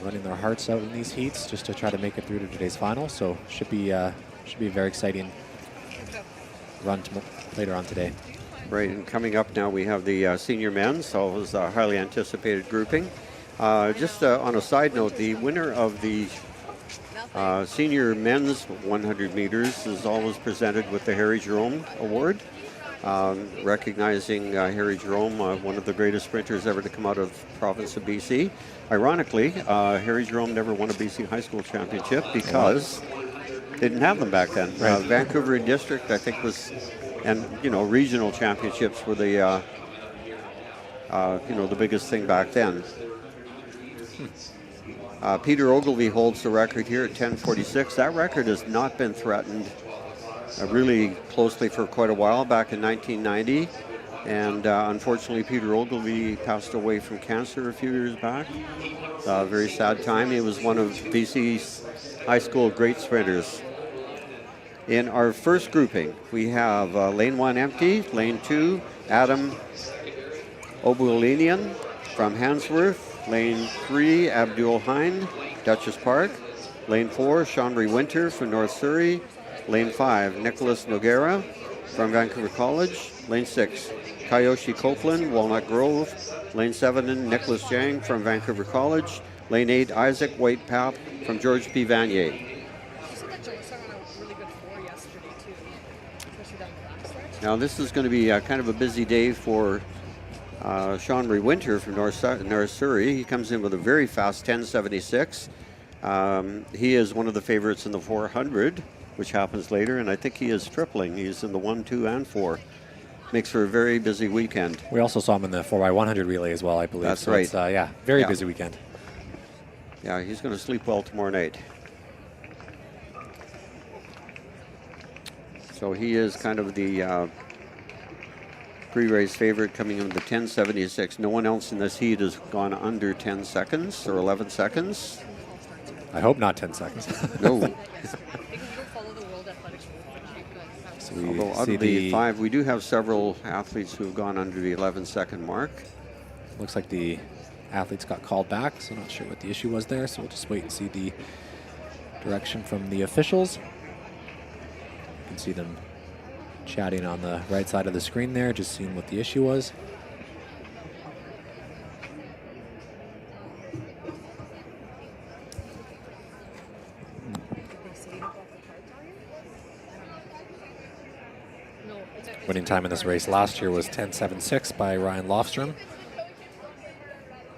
running their hearts out in these heats just to try to make it through to today's final. So should be a very exciting run later on today. Right, and coming up now we have the senior men, so it was a highly anticipated grouping. Just on a side note, the winner of the senior men's 100 meters is always presented with the Harry Jerome Award, recognizing Harry Jerome, one of the greatest sprinters ever to come out of the province of BC. Ironically, Harry Jerome never won a BC high school championship because they didn't have them back then. Right. Vancouver District, I think, was, and regional championships were the the biggest thing back then. Peter Ogilvie holds the record here at 10:46. That record has not been threatened really closely for quite a while, back in 1990. And unfortunately, Peter Ogilvie passed away from cancer a few years back. A very sad time. He was one of BC's high school great sprinters. In our first grouping, we have lane 1 empty, lane 2, Adam Obulinian from Handsworth, lane 3, Abdul Hine, Dutchess Park, lane 4, Sean-Marie Winter from North Surrey, lane 5, Nicholas Noguera from Vancouver College, lane 6, Kayoshi Copeland, Walnut Grove, lane 7, Nicholas Jang from Vancouver College, lane 8, Isaac White-Papp from George P. Vanier. Now this is going to be kind of a busy day for Sean-Marie Winter from North Surrey. He comes in with a very fast 10:76. He is one of the favorites in the 400, which happens later, and I think he is tripling. He's in the 1, 2, and 4. Makes for a very busy weekend. We also saw him in the 4x100 relay as well, I believe. That's so right. It's, very busy weekend. Yeah, he's going to sleep well tomorrow night. So he is kind of the pre-race favorite coming in with the 10:76. No one else in this heat has gone under 10 seconds or 11 seconds. I hope not 10 seconds. No. So we Although out see of the 5, we do have several athletes who have gone under the 11-second mark. Looks like the athletes got called back, so not sure what the issue was there. So we'll just wait and see the direction from the officials. You can see them chatting on the right side of the screen there, just seeing what the issue was. Winning time in this race last year was 10.76 by Ryan Lofstrom.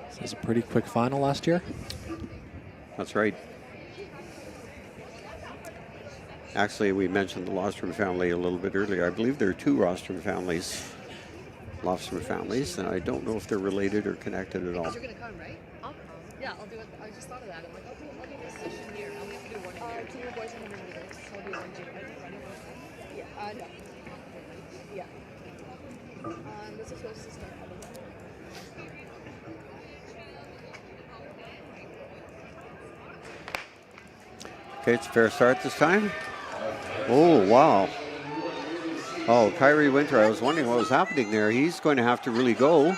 This was a pretty quick final last year. That's right. Actually, we mentioned the Lofstrom family a little bit earlier. I believe there are two Lofstrom families, and I don't know if they're related or connected at all. You're gonna come, right? I'll come. Yeah, I'll do it. I just thought of that. I'm like, I'll do this session here. I'll maybe do one here. Two boys and one girl. So I'll do one here. Yeah, no. Yeah. This is supposed to start. Okay, it's a fair start this time. Oh, wow. Oh, Kyrie Winter, I was wondering what was happening there. He's going to have to really go.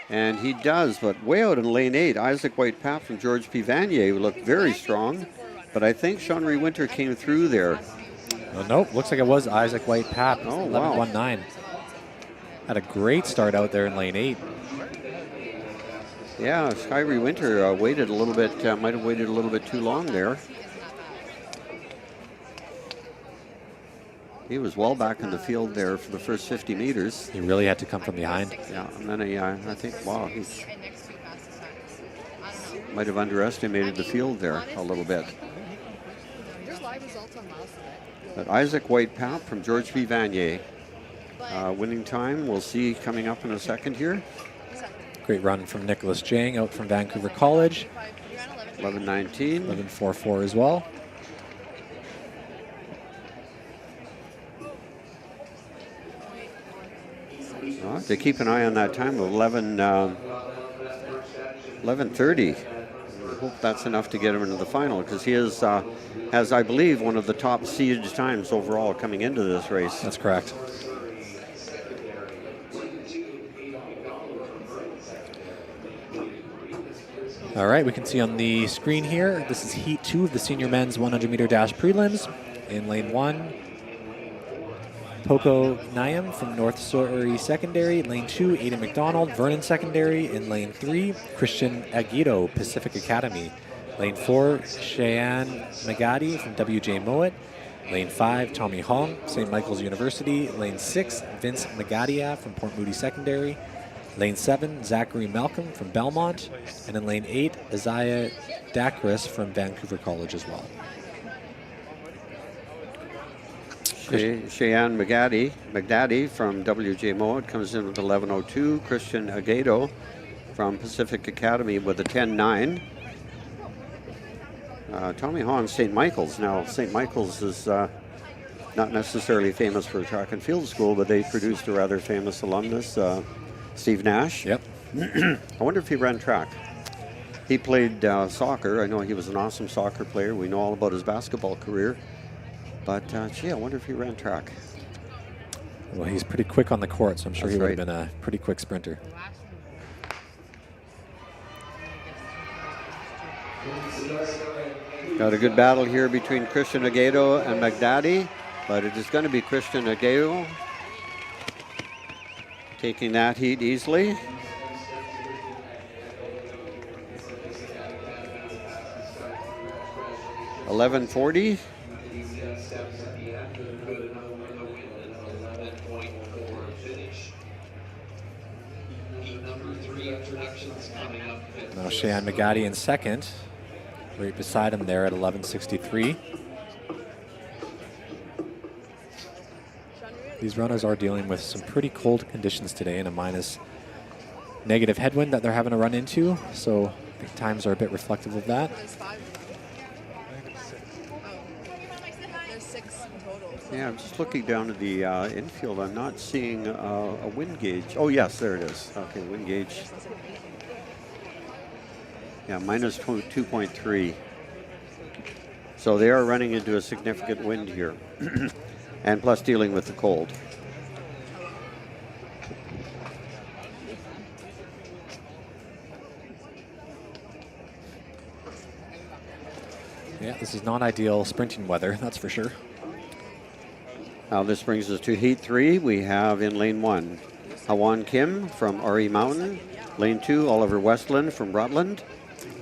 And he does, but way out in lane 8, Isaac White-Papp from George P. Vanier looked very strong. But I think Sean-Marie Winter came through there. Oh, nope, looks like it was Isaac White-Papp. Oh, wow. 11.19. Had a great start out there in lane 8. Yeah, Kyrie Winter waited a little bit, might have waited a little bit too long there. He was well back in the field there for the first 50 meters. He really had to come from behind. Yeah, and then I think, wow, he might have underestimated the field there a little bit. There's live results on mouse today. But Isaac White-Papp from George P. Vanier. Winning time, we'll see coming up in a second here. Great run from Nicholas Jang out from Vancouver College. 11.19. 11.44 as well. To keep an eye on that time of 11:30. I hope that's enough to get him into the final, because he is, has, I believe, one of the top seeded times overall coming into this race. That's correct. All right, we can see on the screen here, this is Heat 2 of the senior men's 100-meter dash prelims. In lane 1, Poco Nyam from North Surrey Secondary. Lane 2, Aiden McDonald, Vernon Secondary. In lane 3, Christian Aguido, Pacific Academy. Lane 4, Cheyenne Magadi from WJ Mowat. Lane 5, Tommy Hong, St. Michael's University. Lane 6, Vince Magadia from Port Moody Secondary. Lane 7, Zachary Malcolm from Belmont. And in lane 8, Isaiah Dacris from Vancouver College as well. Cheyenne Magdadi from WJ Mowat comes in with 11.02. Christian Aguedo from Pacific Academy with a 10.9. Tommy Hahn, St. Michael's. Now, St. Michael's is not necessarily famous for a track and field school, but they produced a rather famous alumnus, Steve Nash. Yep. I wonder if he ran track. He played soccer. I know he was an awesome soccer player. We know all about his basketball career. But, gee, I wonder if he ran track. Well, he's pretty quick on the court, so I'm sure he would have been a pretty quick sprinter. Got a good battle here between Christian Aguedo and Magdadi, but it is going to be Christian Aguedo taking that heat easily. $11.40. Now Cheyenne Magadi in second, right beside him there at 11.63. These runners are dealing with some pretty cold conditions today and a minus negative headwind that they're having to run into, so I think times are a bit reflective of that. There's 6 total. Yeah, I'm just looking down at the infield. I'm not seeing a wind gauge. Oh, yes, there it is. Okay, wind gauge. Yeah, minus 2.3. So they are running into a significant wind here. And plus dealing with the cold. Yeah, this is non-ideal sprinting weather, that's for sure. Now this brings us to Heat 3. We have in Lane 1, Hawan Kim from RE Mountain. Lane 2, Oliver Westland from Rutland.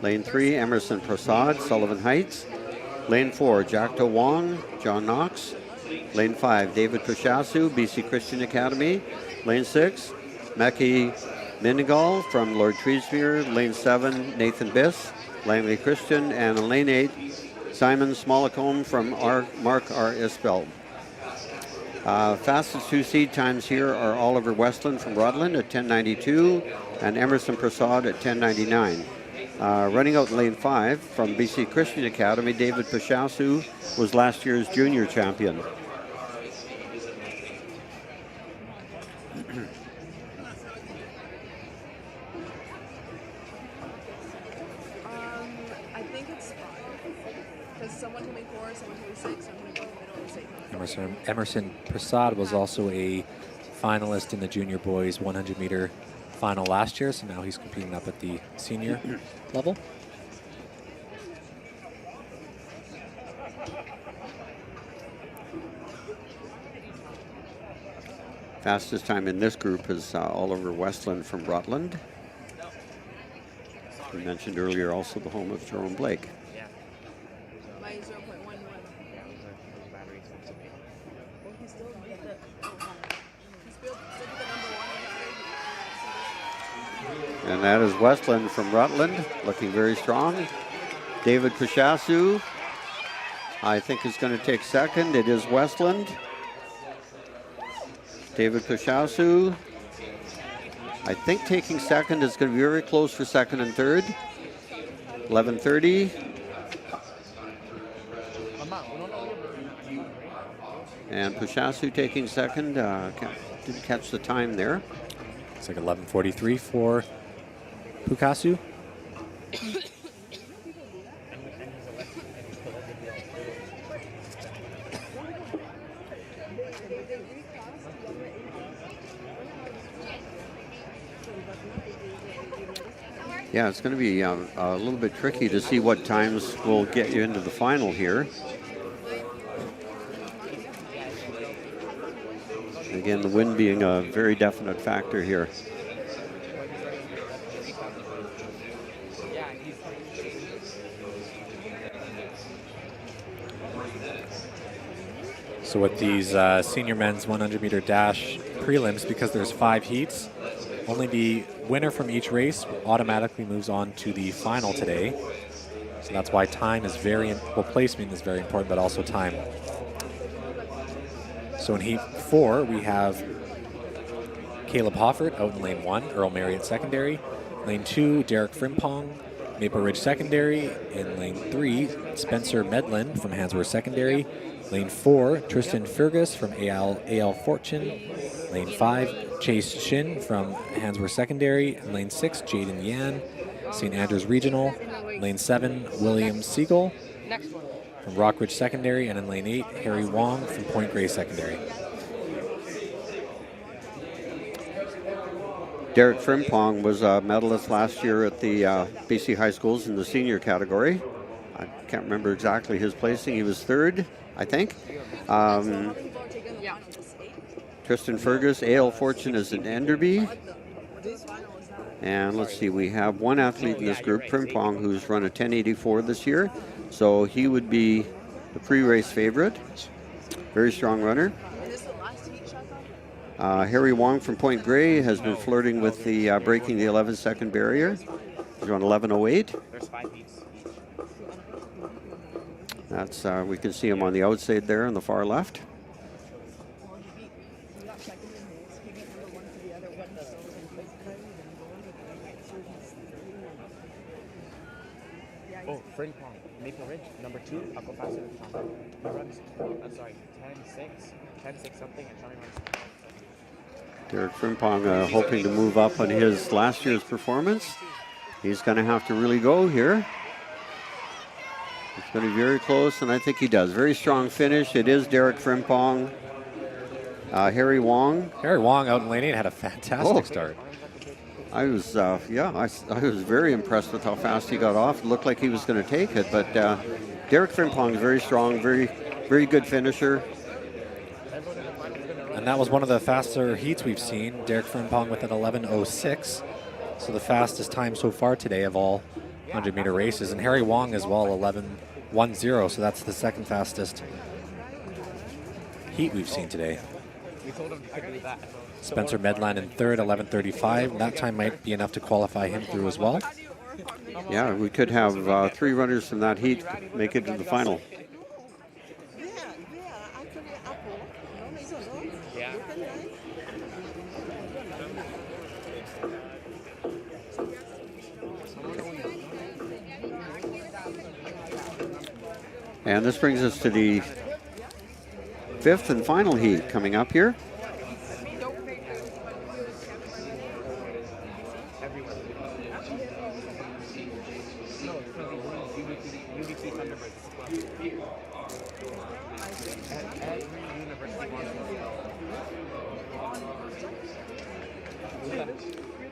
Lane 3, Emerson Prasad, Sullivan Heights. Lane 4, Jackto Wong, John Knox. Lane 5, David Pushasu, BC Christian Academy. Lane 6, Meki Minigal from Lord Treesmere. Lane 7, Nathan Biss, Langley Christian. And in Lane 8, Simon Smallacombe from Mark R. Isbell. Fastest 2 seed times here are Oliver Westland from Rutland at 10:92 and Emerson Prasad at 10:99. Running out in lane 5 from BC Christian Academy, David Pushasu was last year's junior champion. I think it's 5. Because someone told me 4, someone told me 6, someone told me middle and say 5. Emerson Prasad was also a finalist in the junior boys 100 meter final last year, so now he's competing up at the senior level. Fastest time in this group is Oliver Westland from Rutland. We mentioned earlier also the home of Jerome Blake. My 0.11. He's still beat the number 1. And that is Westland from Rutland, looking very strong. David Pushasu, I think, is going to take second. It is Westland. David Pushasu, I think, taking second. Is going to be very close for second and third. 11:30. And Pushasu taking second. Didn't catch the time there. It's like 11:43 for Pukasu. Yeah, it's going to be a little bit tricky to see what times will get you into the final here. Again, the wind being a very definite factor here. So with these senior men's 100 meter dash prelims, because there's 5 heats, only the winner from each race automatically moves on to the final today. So that's why time is well, placement is very important, but also time. So in heat 4, we have Caleb Hoffert out in lane 1, Earl Marriott secondary. Lane 2, Derek Frimpong, Maple Ridge secondary. In lane 3, Spencer Medlin from Hansworth secondary. Lane 4, Tristan Fergus from AL Fortune. Lane 5, Chase Shin from Hansworth secondary. And lane 6, Jaden Yan, St. Andrews Regional. Lane 7, William Siegel from Rockridge secondary. And in lane 8, Harry Wong from Point Grey secondary. Derek Frimpong was a medalist last year at the BC High Schools in the senior category. I can't remember exactly his placing. He was 3rd, I think. Tristan Fergus, AL Fortune is in Enderby. And let's see, we have one athlete in this group, Frimpong, who's run a 1084 this year. So he would be the pre-race favorite. Very strong runner. Harry Wong from Point Grey has been flirting with the breaking the 11-second barrier. He's run 11:08. That's we can see him on the outside there on the far left. Oh, Frimpong, Maple Ridge, number 2. I'll go faster than Sean. He runs, I'm sorry, 10-6 something, and Sean runs. Derek Frimpong hoping to move up on his last year's performance. He's going to have to really go here. It's going to be very close, and I think he does. Very strong finish. It is Derek Frimpong. Harry Wong. Harry Wong out in lane 8 had a fantastic start. I was, I was very impressed with how fast he got off. It looked like he was going to take it, but Derek Frimpong is very strong, very good finisher. And that was one of the faster heats we've seen. Derek Frimpong with an 11:06. So the fastest time so far today of all 100-meter races. And Harry Wong as well, 11:10. So that's the second fastest heat we've seen today. We told him to do that. Spencer Medland in third, 11:35. That time might be enough to qualify him through as well. Yeah, we could have 3 runners from that heat make it to the final. Yeah. And this brings us to the 5th and final heat coming up here.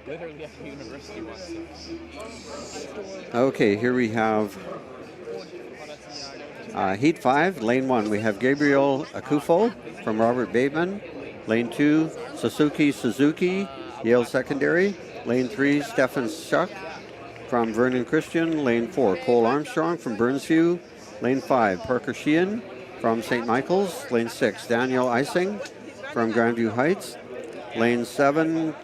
Literally every university wants it. Okay, here we have Heat 5, Lane 1. We have Gabriel Akufo from Robert Bateman. Lane 2, Suzuki, Yale Secondary. Lane 3, Stefan Schuck from Vernon Christian. Lane 4, Cole Armstrong from Burnsview. Lane 5, Parker Sheehan from St. Michael's. Lane 6, Daniel Ising from Grandview Heights. Lane 7,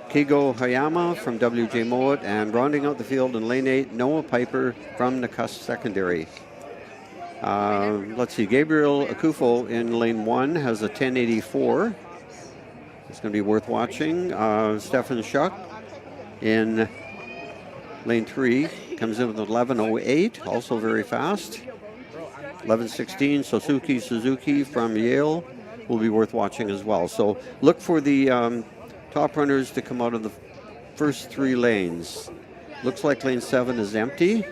Kigo Hayama from WJ Mowat, and rounding out the field in lane 8, Noah Piper from Nakusp Secondary. Let's see, Gabriel Akufo in lane 1 has a 10:84. It's going to be worth watching. Stefan Schuck in lane 3 comes in with 11:08, also very fast. 11:16, Suzuki from Yale will be worth watching as well. So look for the top runners to come out of the first 3 lanes. Looks like lane 7 is empty.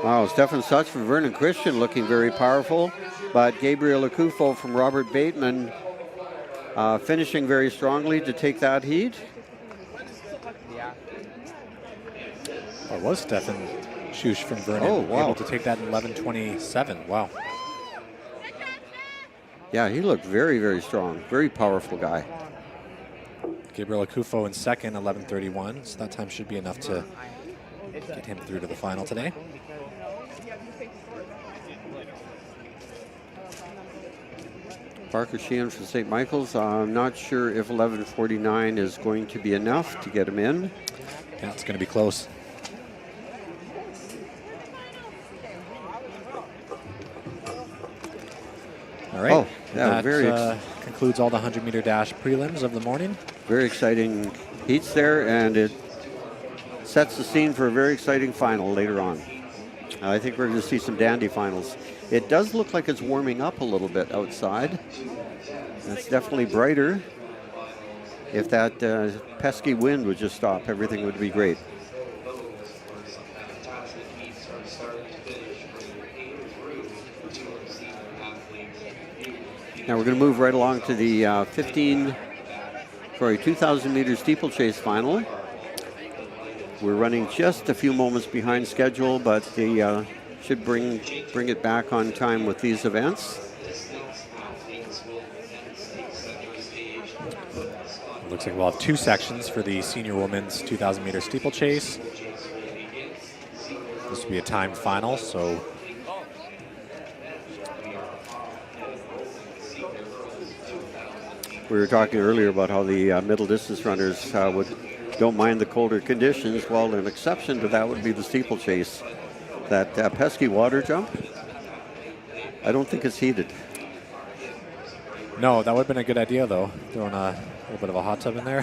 Wow, Stefan Such from Vernon Christian looking very powerful, but Gabriel Akufo from Robert Bateman finishing very strongly to take that heat. Yeah. It was Stefan Schuch from Vernon able to take that in 11:27. Wow. Yeah, he looked very, very strong. Very powerful guy. Gabriel Akufo in second, 11:31. So that time should be enough to get him through to the final today. Parker Sheehan from St. Michael's. I'm not sure if 11:49 is going to be enough to get him in. Yeah, it's going to be close. All right. Oh, yeah, that concludes all the 100-meter dash prelims of the morning. Very exciting heats there, and it sets the scene for a very exciting final later on. I think we're going to see some dandy finals. It does look like it's warming up a little bit outside. It's definitely brighter. If that pesky wind would just stop, everything would be great. Now we're going to move right along to the 2,000 meter steeplechase final. We're running just a few moments behind schedule, but they should bring it back on time with these events. Looks like we'll have 2 sections for the senior women's 2,000 meter steeplechase. This will be a timed final, so we were talking earlier about how the middle distance runners don't mind the colder conditions. Well, an exception to that would be the steeplechase. That pesky water jump, I don't think it's heated. no, that would have been a good idea though. Throwing a little bit of a hot tub in there.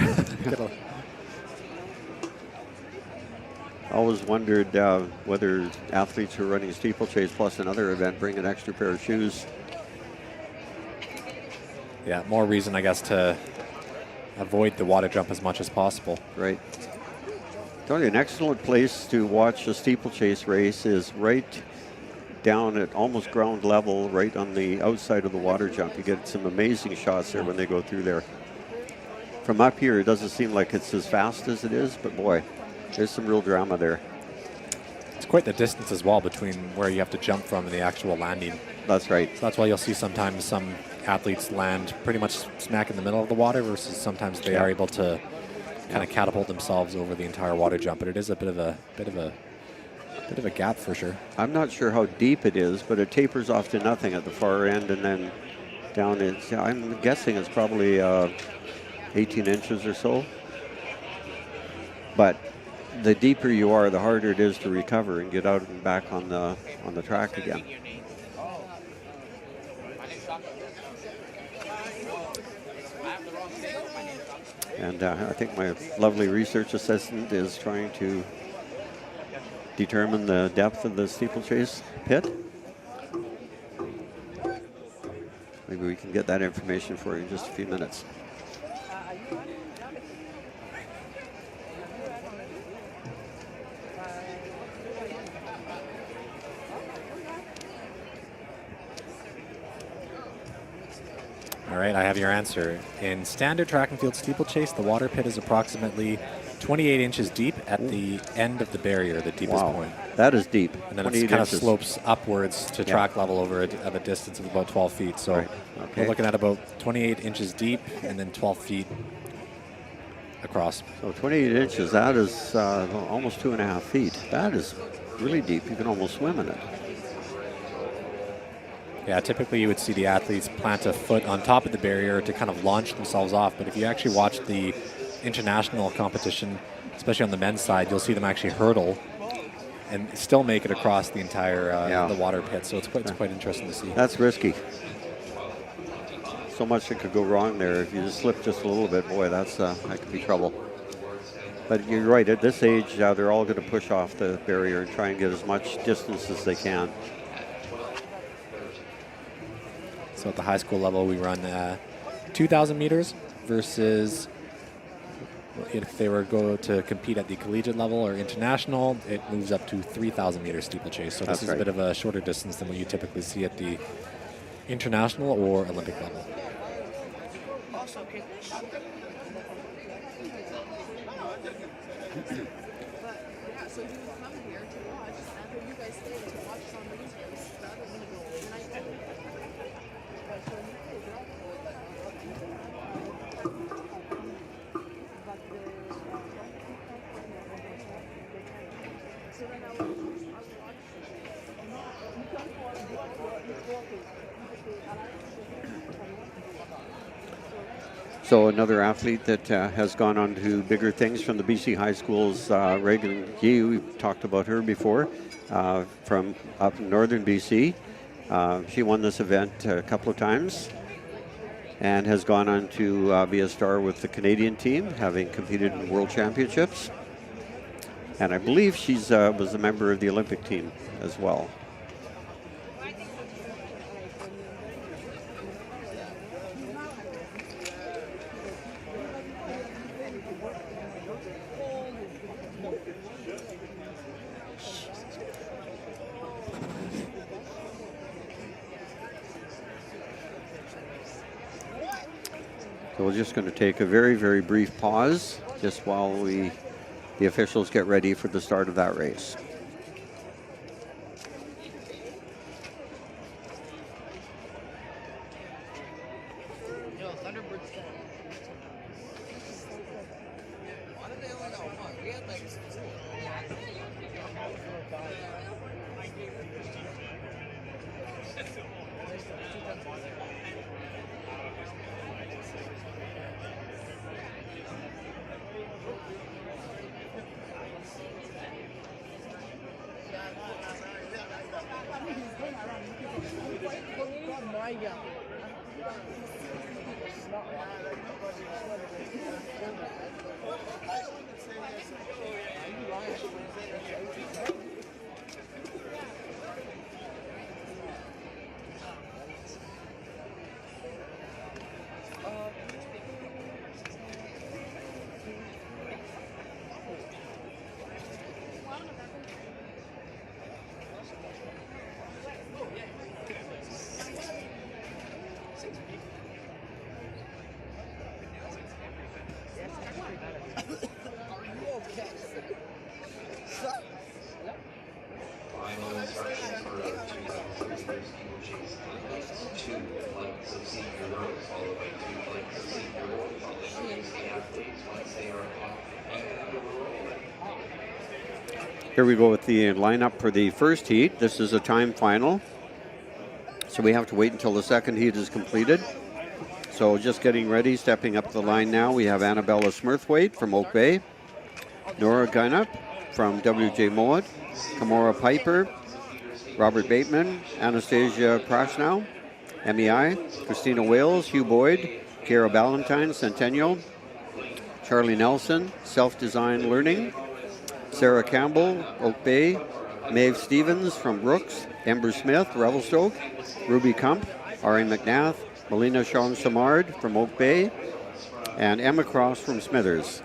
Always wondered whether athletes who are running steeplechase plus another event bring an extra pair of shoes. Yeah, more reason, I guess, to avoid the water jump as much as possible. Right. Tell you, an excellent place to watch a steeplechase race is right down at almost ground level, right on the outside of the water jump. You get some amazing shots there when they go through there. From up here, it doesn't seem like it's as fast as it is, but boy, there's some real drama there. It's quite the distance as well between where you have to jump from and the actual landing. That's right. So that's why you'll see sometimes some athletes land pretty much smack in the middle of the water versus sometimes they are able to kind of catapult themselves over the entire water jump. But it is a bit of a gap for sure. I'm not sure how deep it is, but it tapers off to nothing at the far end and then down. I'm guessing it's probably 18 inches or so. But the deeper you are, the harder it is to recover and get out and back on the track again. And I think my lovely research assistant is trying to determine the depth of the steeplechase pit. Maybe we can get that information for you in just a few minutes. All right, I have your answer. In standard track and field steeplechase, the water pit is approximately 28 inches deep at the end of the barrier, the deepest point. That is deep. And then it kind of slopes upwards to track level over at a distance of about 12 feet. So we're looking at about 28 inches deep and then 12 feet across. So 28 inches, that is almost 2.5 feet. That is really deep. You can almost swim in it. Yeah, typically you would see the athletes plant a foot on top of the barrier to kind of launch themselves off. But if you actually watch the international competition, especially on the men's side, you'll see them actually hurdle and still make it across the entire the water pit. So it's quite interesting to see. That's risky. So much that could go wrong there. If you just slip just a little bit, boy, that could be trouble. But you're right. At this age, they're all going to push off the barrier and try and get as much distance as they can. So at the high school level, we run 2,000 meters versus if they were go to compete at the collegiate level or international, it moves up to 3,000 meter steeplechase. So this is a bit of a shorter distance than what you typically see at the international or Olympic level. So you come here to watch, after you guys stay to watch some races, rather than go overnight. So another athlete that has gone on to bigger things from the BC High Schools, Reagan Yee, we've talked about her before, from up in northern BC. She won this event a couple of times and has gone on to be a star with the Canadian team, having competed in World Championships. And I believe she's was a member of the Olympic team as well. So we're just going to take a very, very brief pause just while the officials get ready for the start of that race. Here we go with the lineup for the first heat. This is a time final, so we have to wait until the second heat is completed. So just getting ready, stepping up the line now. We have Annabella Smurthwaite from Oak Bay, Nora Guinup from WJ Mowat, Kamora Piper, Robert Bateman, Anastasia Prashnow, MEI, Christina Wales, Hugh Boyd, Kara Ballantyne, Centennial, Charlie Nelson, Self-Design Learning, Sarah Campbell, Oak Bay, Maeve Stevens from Brooks, Ember Smith, Revelstoke, Ruby Kump, Ari McNath, Melina Sean Samard from Oak Bay, and Emma Cross from Smithers.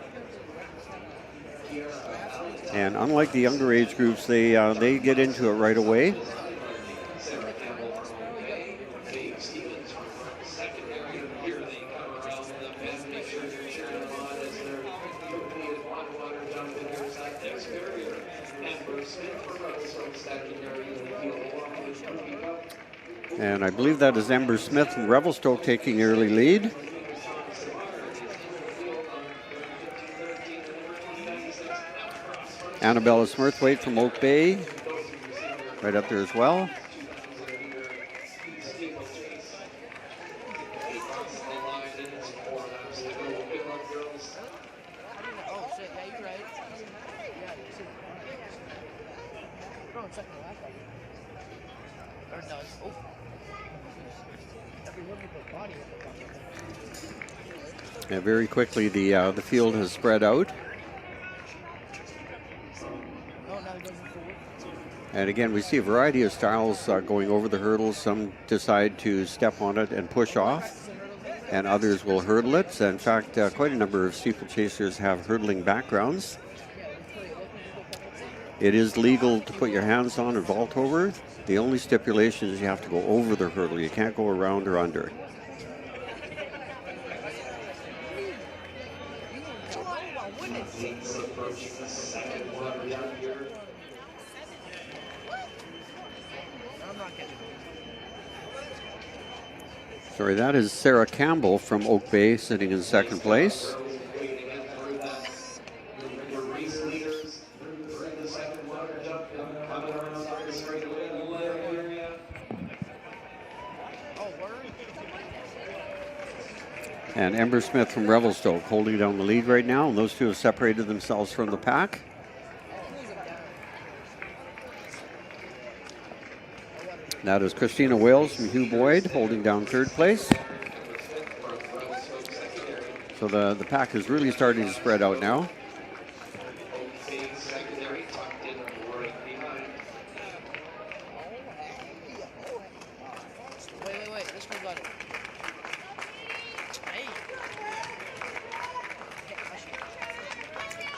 And unlike the younger age groups, they get into it right away. And I believe that is Ember Smith from Revelstoke taking early lead. Annabella Smurthwaite from Oak Bay, right up there as well. And very quickly, the field has spread out. And again, we see a variety of styles going over the hurdles. Some decide to step on it and push off, and others will hurdle it. In fact, quite a number of steeplechasers have hurdling backgrounds. It is legal to put your hands on and vault over. The only stipulation is you have to go over the hurdle. You can't go around or under. Sorry, that is Sarah Campbell from Oak Bay sitting in second place. And Ember Smith from Revelstoke holding down the lead right now, and those two have separated themselves from the pack. That is Christina Wales from Hugh Boyd holding down third place. So the pack is really starting to spread out now.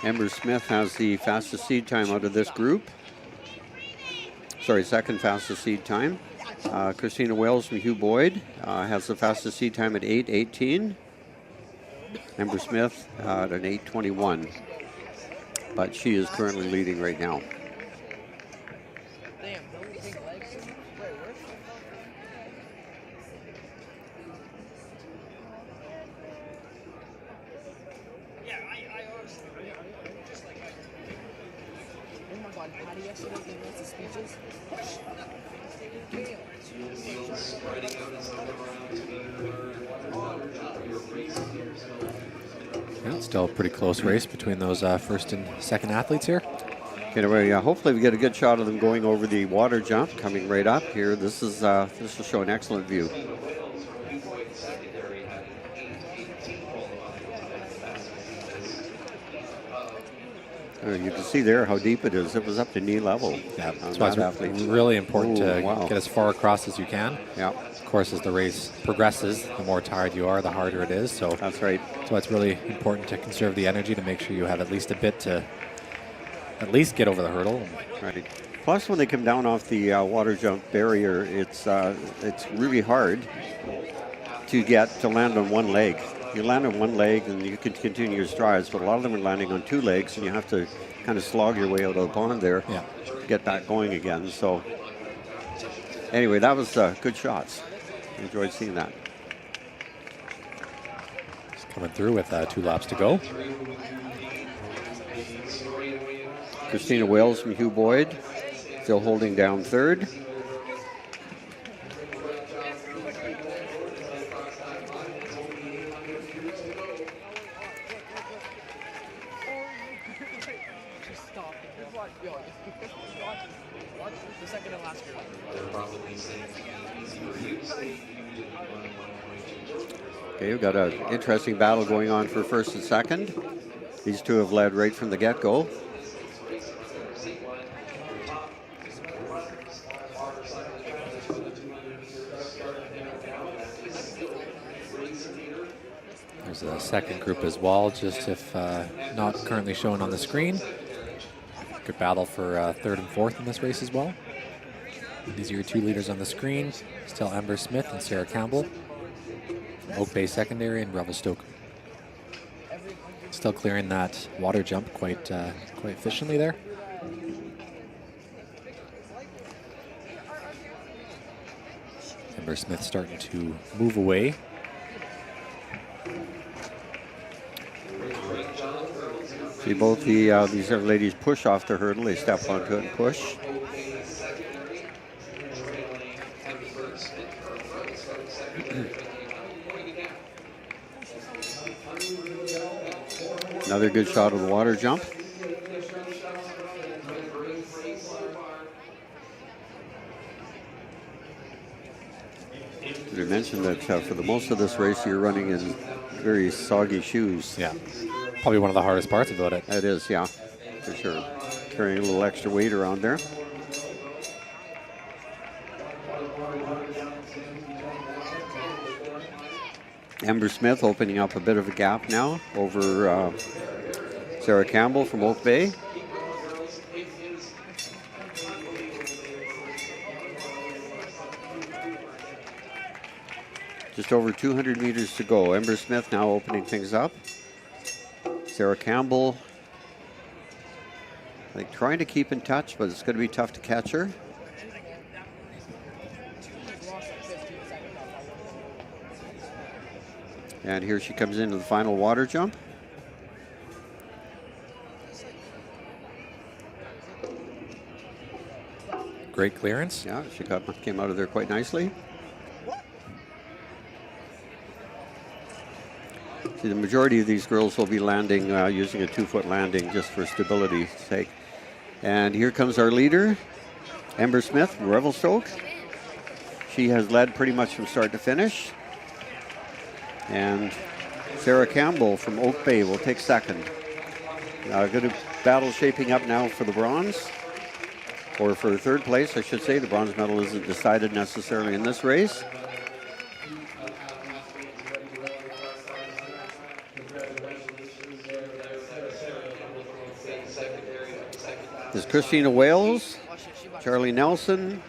Ember Smith has the fastest seed time out of this group. Sorry, second fastest seed time. Christina Wales from Hugh Boyd has the fastest seed time at 8:18. Ember Smith at an 8:21. But she is currently leading right now. Yeah, still a pretty close race between those first and second athletes here. Anyway, hopefully we get a good shot of them going over the water jump coming right up here. This will show an excellent view. You can see there how deep it is. It was up to knee level. Yeah, that's why it's really important to get as far across as you can. Yeah. Of course, as the race progresses, the more tired you are, the harder it is. So that's right. So it's really important to conserve the energy to make sure you have at least a bit to at least get over the hurdle. Right. Plus, when they come down off the water jump barrier, it's really hard to land on one leg. You land on one leg and you can continue your strides, but a lot of them are landing on two legs, and you have to kind of slog your way out of the pond there to get back going again. So anyway, that was good shots. Enjoyed seeing that. Just coming through with 2 laps to go. Christina Wales from Hugh Boyd still holding down third. Watch the second and last group. Okay, we've got an interesting battle going on for first and second. These two have led right from the get-go. There's a second group as well, just if not currently shown on the screen. Good battle for third and fourth in this race as well. These are your two leaders on the screen. Still Amber Smith and Sarah Campbell from Oak Bay Secondary and Revelstoke. Still clearing that water jump quite efficiently there. Amber Smith starting to move away. See both these young ladies push off the hurdle. They step onto it and push. Another good shot of the water jump. Did I mention that for the most of this race you're running in very soggy shoes? Yeah, probably one of the hardest parts about it. It is, yeah, for sure. Carrying a little extra weight around there. Amber Smith opening up a bit of a gap now over Sarah Campbell from Oak Bay. Just over 200 meters to go. Amber Smith now opening things up. Sarah Campbell, like trying to keep in touch, but it's going to be tough to catch her. And here she comes into the final water jump. Great clearance. Yeah, she came out of there quite nicely. See, the majority of these girls will be landing using a 2-foot landing just for stability's sake. And here comes our leader, Amber Smith from Revelstoke. She has led pretty much from start to finish. And Sarah Campbell from Oak Bay will take second. Good battle shaping up now for the bronze, or for third place, I should say. The bronze medal isn't decided necessarily in this race. There's Christina Wales, Charlie Nelson,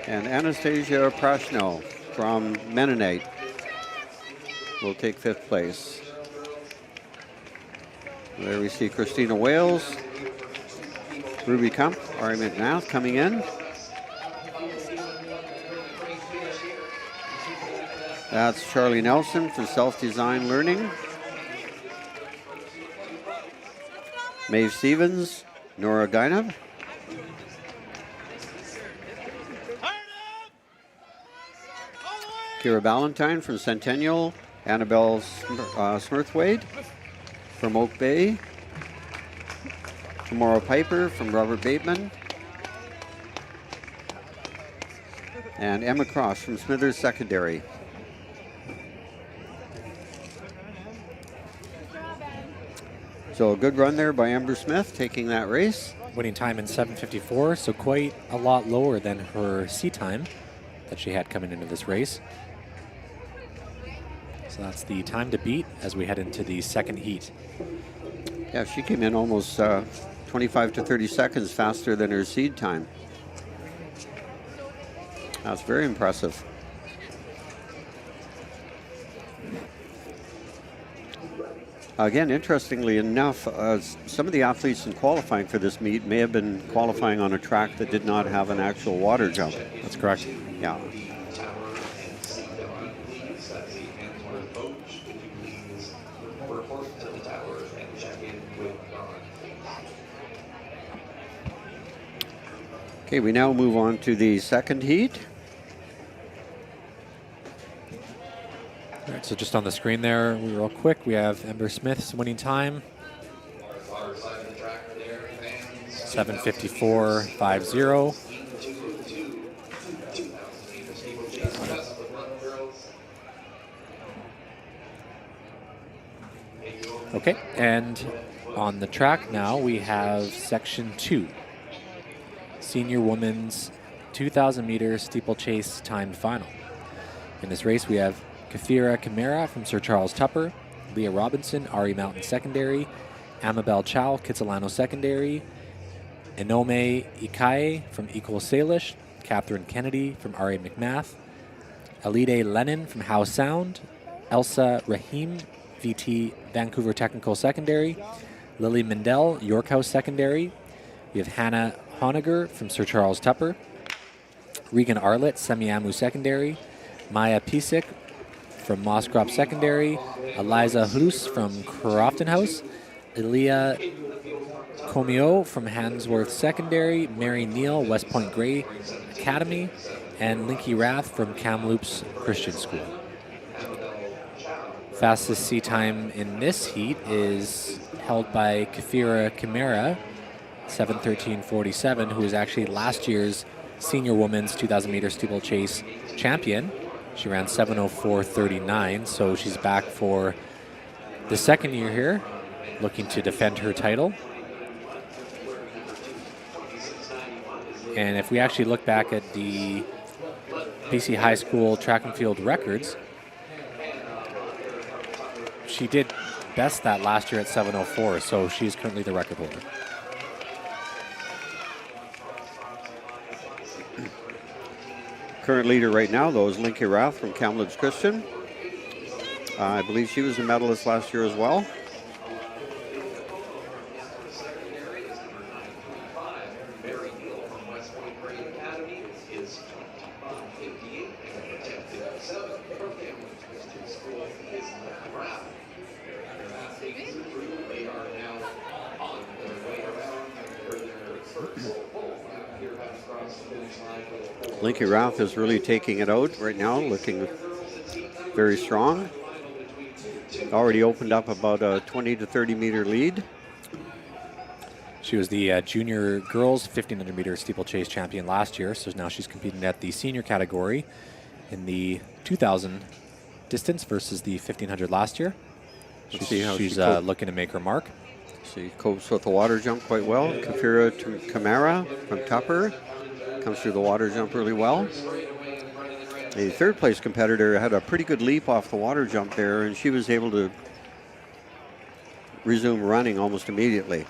and Anastasia Prashno from Mennonite will take fifth place. There we see Christina Wales, Ruby Kump, Ari McNath coming in. That's Charlie Nelson from Self-Design Learning. Maeve Stevens, Nora Guinab. Kira Ballantyne from Centennial, Annabelle Smurthwaite from Oak Bay, Tamara Piper from Robert Bateman, and Emma Cross from Smithers Secondary. So a good run there by Amber Smith, taking that race. Winning time in 7:54, so quite a lot lower than her C time that she had coming into this race. So that's the time to beat as we head into the second heat. Yeah, she came in almost 25 to 30 seconds faster than her seed time. That's very impressive. Again, interestingly enough, some of the athletes in qualifying for this meet may have been qualifying on a track that did not have an actual water jump. That's correct. Yeah. Okay, we now move on to the second heat. All right, so just on the screen there, real quick, we have Ember Smith's winning time. 7:54.50. Okay, and on the track now we have section 2, senior women's 2,000 meter steeplechase timed final. In this race we have Kafira Kamara from Sir Charles Tupper, Leah Robinson, Ari Mountain Secondary, Amabel Chow, Kitsilano Secondary, Inome Ikaye from Equal Salish, Catherine Kennedy from R.A. McMath, Alide Lennon from Howe Sound, Elsa Rahim, VT Vancouver Technical Secondary, Lily Mendel, York House Secondary. We have Hannah Honegger from Sir Charles Tupper, Regan Arlett, Semiamu Secondary, Maya Pisik from Mosscrop Secondary, Eliza Hluss from Crofton House, Elia Comio from Handsworth Secondary, Mary Neal, West Point Grey Academy, and Linky Rath from Kamloops Christian School. Fastest sea time in this heat is held by Kafira Kamara, 7:13.47, who is actually last year's senior women's 2,000 meter steeplechase champion. She ran 7:04.39, so she's back for the second year here, looking to defend her title. And if we actually look back at the BC High School track and field records, she did best that last year at 7:04, so she is currently the record holder. Current leader right now, though, is Linky Rath from Kamloops Christian. I believe she was a medalist last year as well. Linky Rath is really taking it out right now, looking very strong. Already opened up about a 20 to 30 meter lead. She was the junior girls 1,500 meter steeplechase champion last year, so now she's competing at the senior category in the 2,000 distance versus the 1,500 last year. She's looking to make her mark. She copes with the water jump quite well. Kafira Kamara from Tupper comes through the water jump really well. The third place competitor had a pretty good leap off the water jump there, and she was able to resume running almost immediately.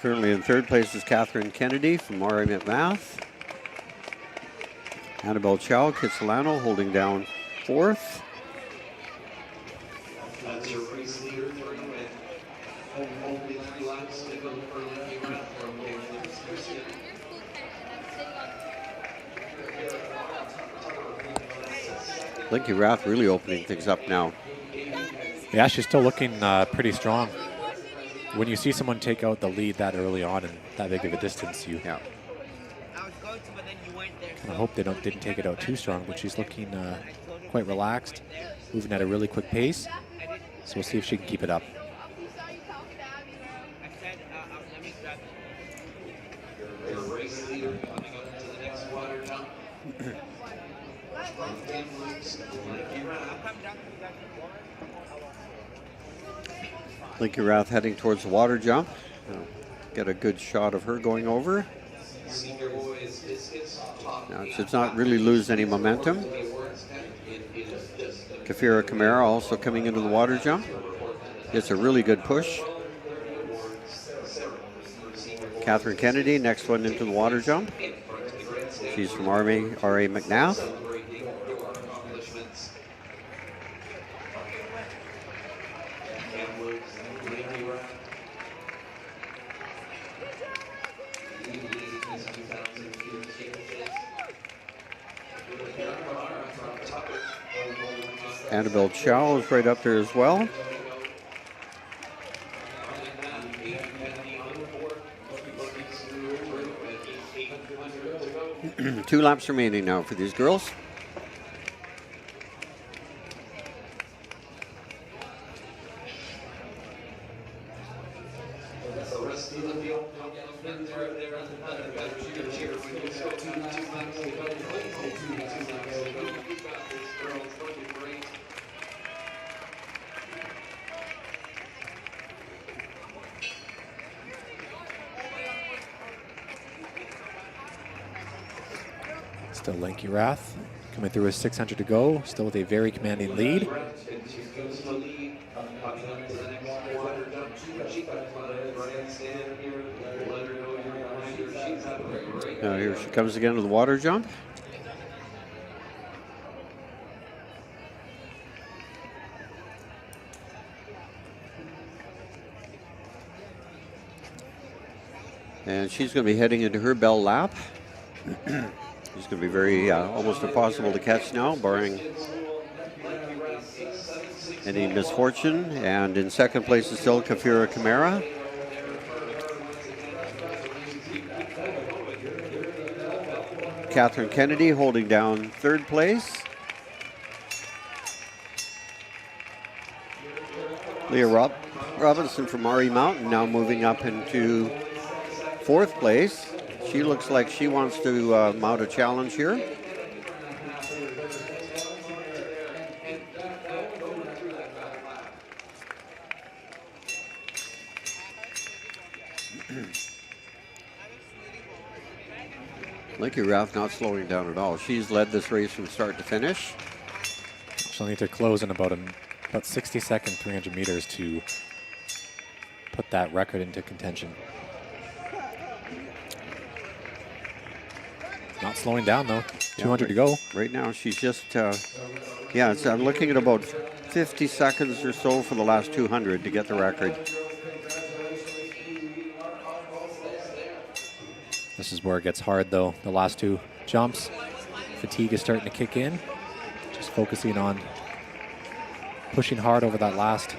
Currently in third place is Catherine Kennedy from R.A. McMath. Annabelle Chow, Kitsilano holding down fourth. That's your race leader through and only 3 laps to go for Linky Rath from Kamloops Christian. Linky Rath really opening things up now. Yeah, she's still looking pretty strong. When you see someone take out the lead that early on and that big of a distance, you kind of hope they didn't take it out too strong, but she's looking quite relaxed, moving at a really quick pace. So we'll see if she can keep it up. Your race leader coming up to the next water jump. From Kamloops, Linky Rath. Linky Rath heading towards the water jump. Get a good shot of her going over. Senior boys biscuits. Now she does not really lose any momentum. Kafira Kamara also coming into the water jump. Gets a really good push. Catherine Kennedy, next one into the water jump. She's from R.A. McNabb. Annabelle Chow is right up there as well. Two laps remaining now for these girls. Still Lanky Wrath coming through with 600 to go, still with a very commanding lead. Now here she comes again to the water jump. And she's going to be heading into her bell lap. It's going to be very almost impossible to catch now, barring any misfortune. And in second place is still Kafira Kamara. Catherine Kennedy holding down third place. Leah Robinson from Maury Mountain now moving up into fourth place. She looks like she wants to mount a challenge here. Linky Rath not slowing down at all. She's led this race from start to finish. She'll need to close in about 60 seconds, 300 meters to put that record into contention. Not slowing down though. 200 to go. Right now she's just, I'm looking at about 50 seconds or so for the last 200 to get the record. This is where it gets hard though. The last two jumps, fatigue is starting to kick in. Just focusing on pushing hard over that last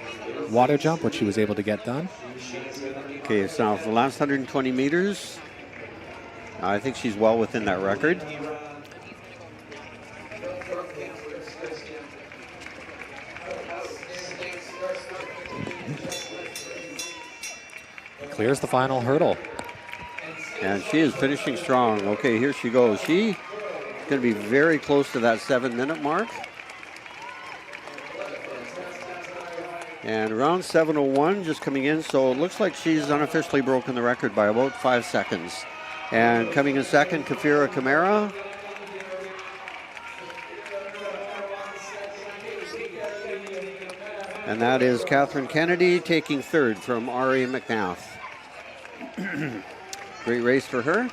water jump, which she was able to get done. Okay, so now for the last 120 meters, I think she's well within that record. Clears the final hurdle. And she is finishing strong. Okay, here she goes. She's going to be very close to that 7-minute mark. And around 7:01 just coming in, so it looks like she's unofficially broken the record by about 5 seconds. And coming in second, Kafira Kamara. And that is Catherine Kennedy taking third from Ari McNath. Great race for her.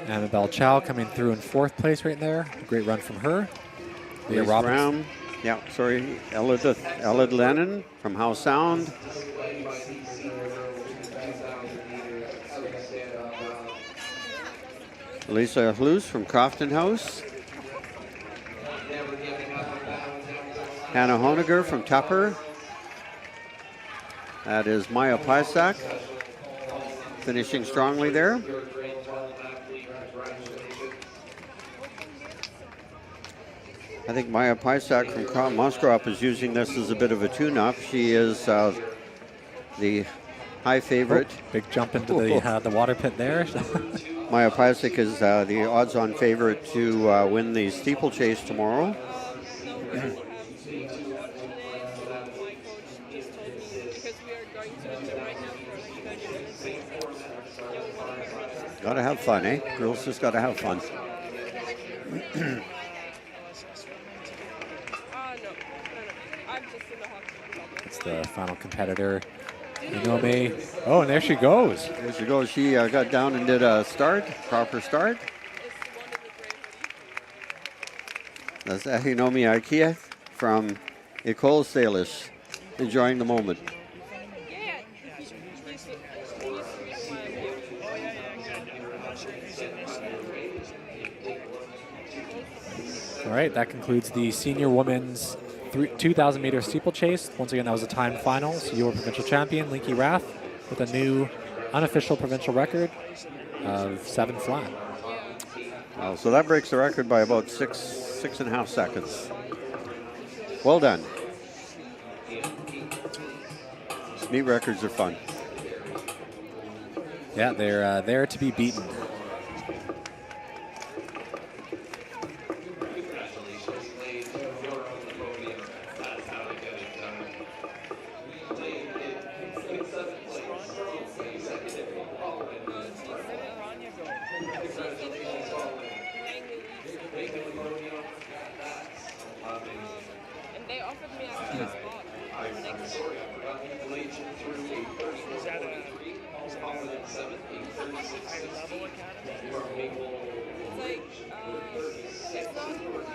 Annabelle Chow coming through in fourth place right there. A great run from her. Leah Robinson. Ella Lennon from Howe Sound. Lisa Hlues from Crofton House. Hannah Honiger from Tupper. That is Maya Pysak finishing strongly there. I think Maya Pysak from Musgrove is using this as a bit of a tune-up. She is the high favorite. Oh, big jump into the water pit there. Maya Pysak is the odds-on favorite to win the steeplechase tomorrow. Gotta have fun, eh? Girls just gotta have fun. It's the final competitor, Inome. Oh, and there she goes. There she goes. She got down and did a proper start. That's Ahinomi Ikea from Ecole Salish, enjoying the moment. right, that concludes the senior women's 2,000 meter steeplechase. Once again, that was a time final. So your provincial champion, Linky Rath, with a new unofficial provincial record of 7 flat. So that breaks the record by about six and a half seconds. Well done. Meet records are fun. Yeah, they're there to be beaten. And they offered me actually a spot for next year. Is that a higher level academy? It's like, it's not,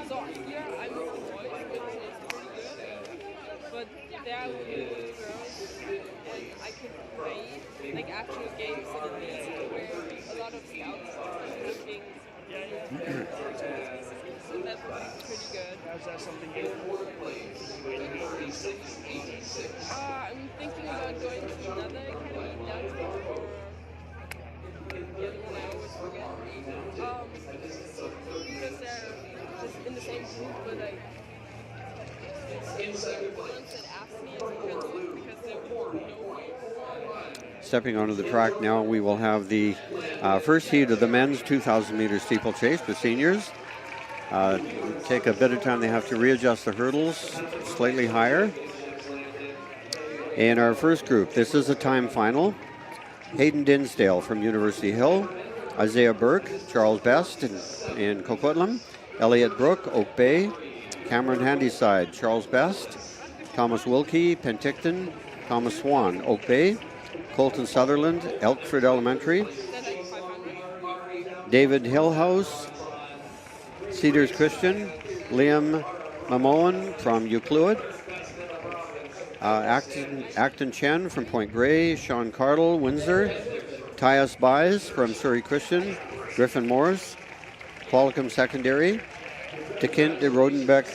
so here I'm with the boys, which is pretty good, but there I will be with the girls, and I can play, like, actual games in the league where a lot of scouts are looking. So that would be pretty good. How's that something you I'm thinking about going to another academy, that's for the other one I always forget. Because they're just in the same group, but like the ones that asked me because they won't know me. Stepping onto the track now, we will have the first heat of the men's 2,000 meter steeplechase for seniors. Take a bit of time. They have to readjust the hurdles slightly higher. In our first group, this is a time final. Hayden Dinsdale from University Hill, Isaiah Burke, Charles Best in Coquitlam, Elliot Brook, Oak Bay, Cameron Handyside, Charles Best, Thomas Wilkie, Penticton, Thomas Swan, Oak Bay, Colton Sutherland, Elkford Elementary, David Hillhouse, Cedars Christian, Liam Mamoan from Euclid, Acton Chen from Point Grey, Sean Cardle, Windsor, Tyus Buys from Surrey Christian, Griffin Morris, Qualicum Secondary, Tekint de Rodenbeck,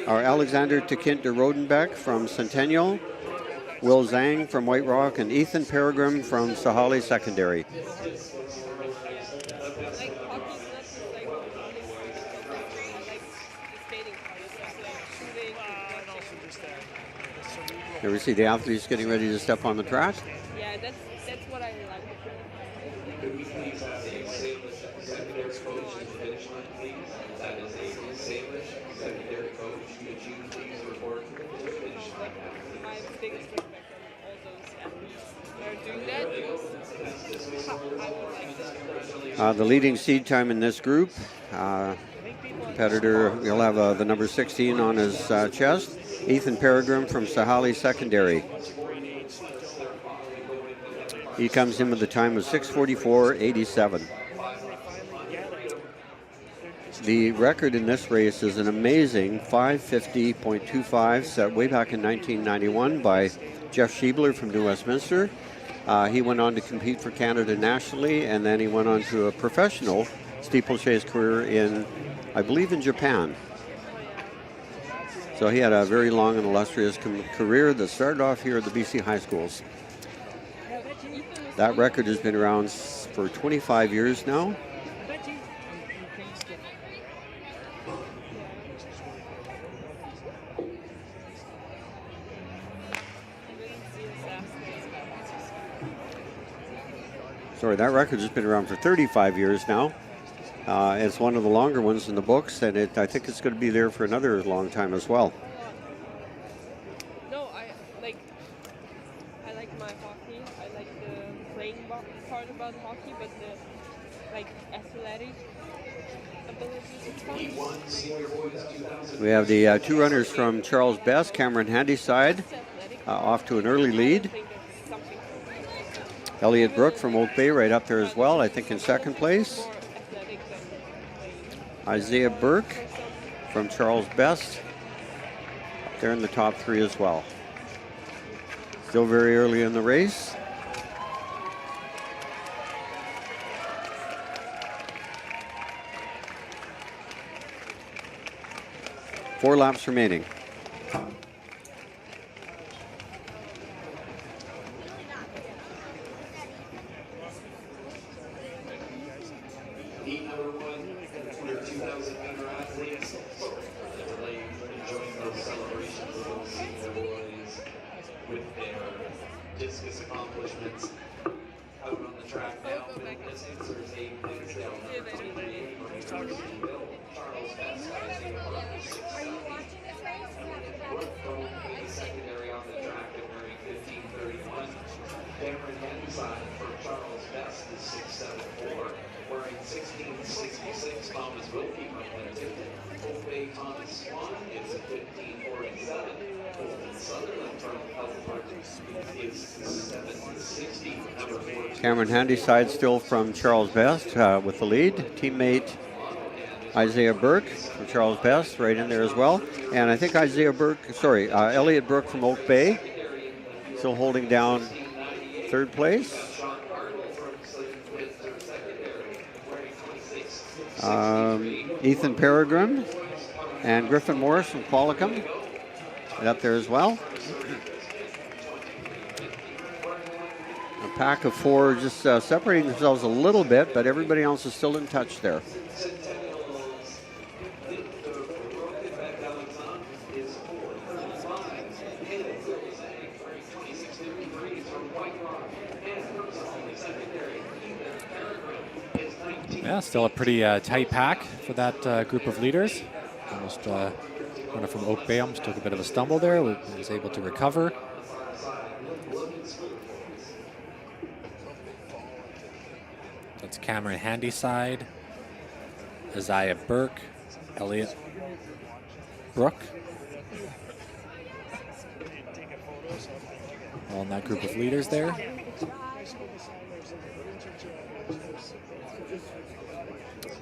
or Alexander Tekint de Rodenbeck from Centennial, Will Zhang from White Rock, and Ethan Peregrine from Sahali Secondary. Here we see the athletes getting ready to step on the track. Yeah, that's what I like. That is a Salish secondary coach. Could you please report to the finish line? My biggest respect on all those athletes that are doing that because I would like that. The leading seed time in this group, competitor, he'll have the number 16 on his chest, Ethan Peregrine from Sahali Secondary. He comes in with a time of 6:44.87. The record in this race is an amazing 5:50.25 set way back in 1991 by Jeff Schiebler from New Westminster. He went on to compete for Canada nationally, and then he went on to a professional steeplechase career in, I believe, in Japan. So he had a very long and illustrious career that started off here at the BC high schools. That record has been around for 25 years now. Sorry, that record has been around for 35 years now. It's one of the longer ones in the books, and I think it's going to be there for another long time as well. No, I like my hockey. I like the playing part about hockey, but the athletic abilities. It's fun. We have the two runners from Charles Best, Cameron Handyside, off to an early lead. Elliot Brook from Oak Bay right up there as well, I think in second place. Isaiah Burke from Charles Best up there in the top three as well. Still very early in the race. 4 laps remaining. Heat number 1, under 2,000-meter athletes. Really enjoying those celebrations of those senior boys with their discus accomplishments. Out on the track now, middle distance, there's Abe Dinsdale, number 28 from Universityville. Charles Best, Isaiah Barker, 6'7". Brooke Cone, secondary on the track at wearing 15:31. Cameron Henside for Charles Best is 6'7'4", wearing 16:66. Thomas Wilkie from Linton. Hope Bay Thomas Swan is a 15:47. Colton Sutherland from Elkhart is 7:60. Number 4. Cameron Handyside still from Charles Best with the lead. Teammate Isaiah Burke from Charles Best right in there as well. And I think Elliot Burke from Oak Bay still holding down 3rd place. Ethan Peregrine and Griffin Morris from Qualicum right up there as well. A pack of 4 just separating themselves a little bit, but everybody else is still in touch there. Yeah, still a pretty tight pack for that group of leaders. Almost runner from Oak Bay almost took a bit of a stumble there. Was able to recover. That's Cameron Handyside, Isaiah Burke, Elliot Brooke. All in that group of leaders there.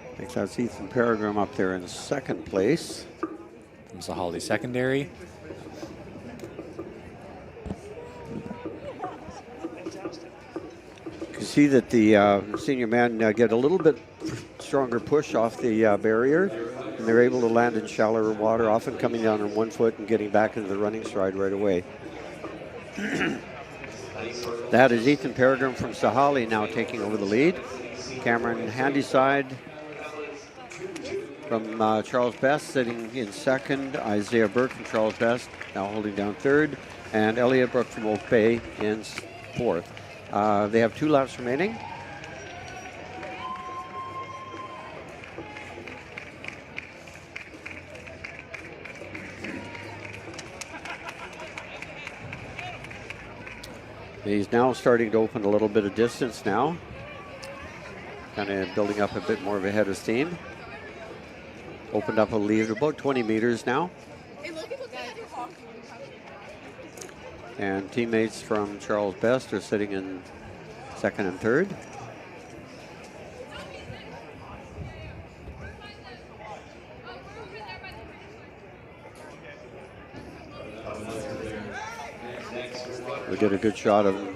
I think that's Ethan Peregrine up there in 2nd place. From Sahalee Secondary. You can see that the senior men get a little bit stronger push off the barrier, and they're able to land in shallower water, often coming down on 1 foot and getting back into the running stride right away. That is Ethan Peregrine from Sahalee now taking over the lead. Cameron Handyside from Charles Best sitting in 2nd. Isaiah Burke from Charles Best now holding down 3rd. And Elliot Brooke from Oak Bay in 4th. They have 2 laps remaining. He's now starting to open a little bit of distance now. Kind of building up a bit more of a head of steam. Opened up a lead about 20 meters now. And teammates from Charles Best are sitting in 2nd and 3rd. We get a good shot of him.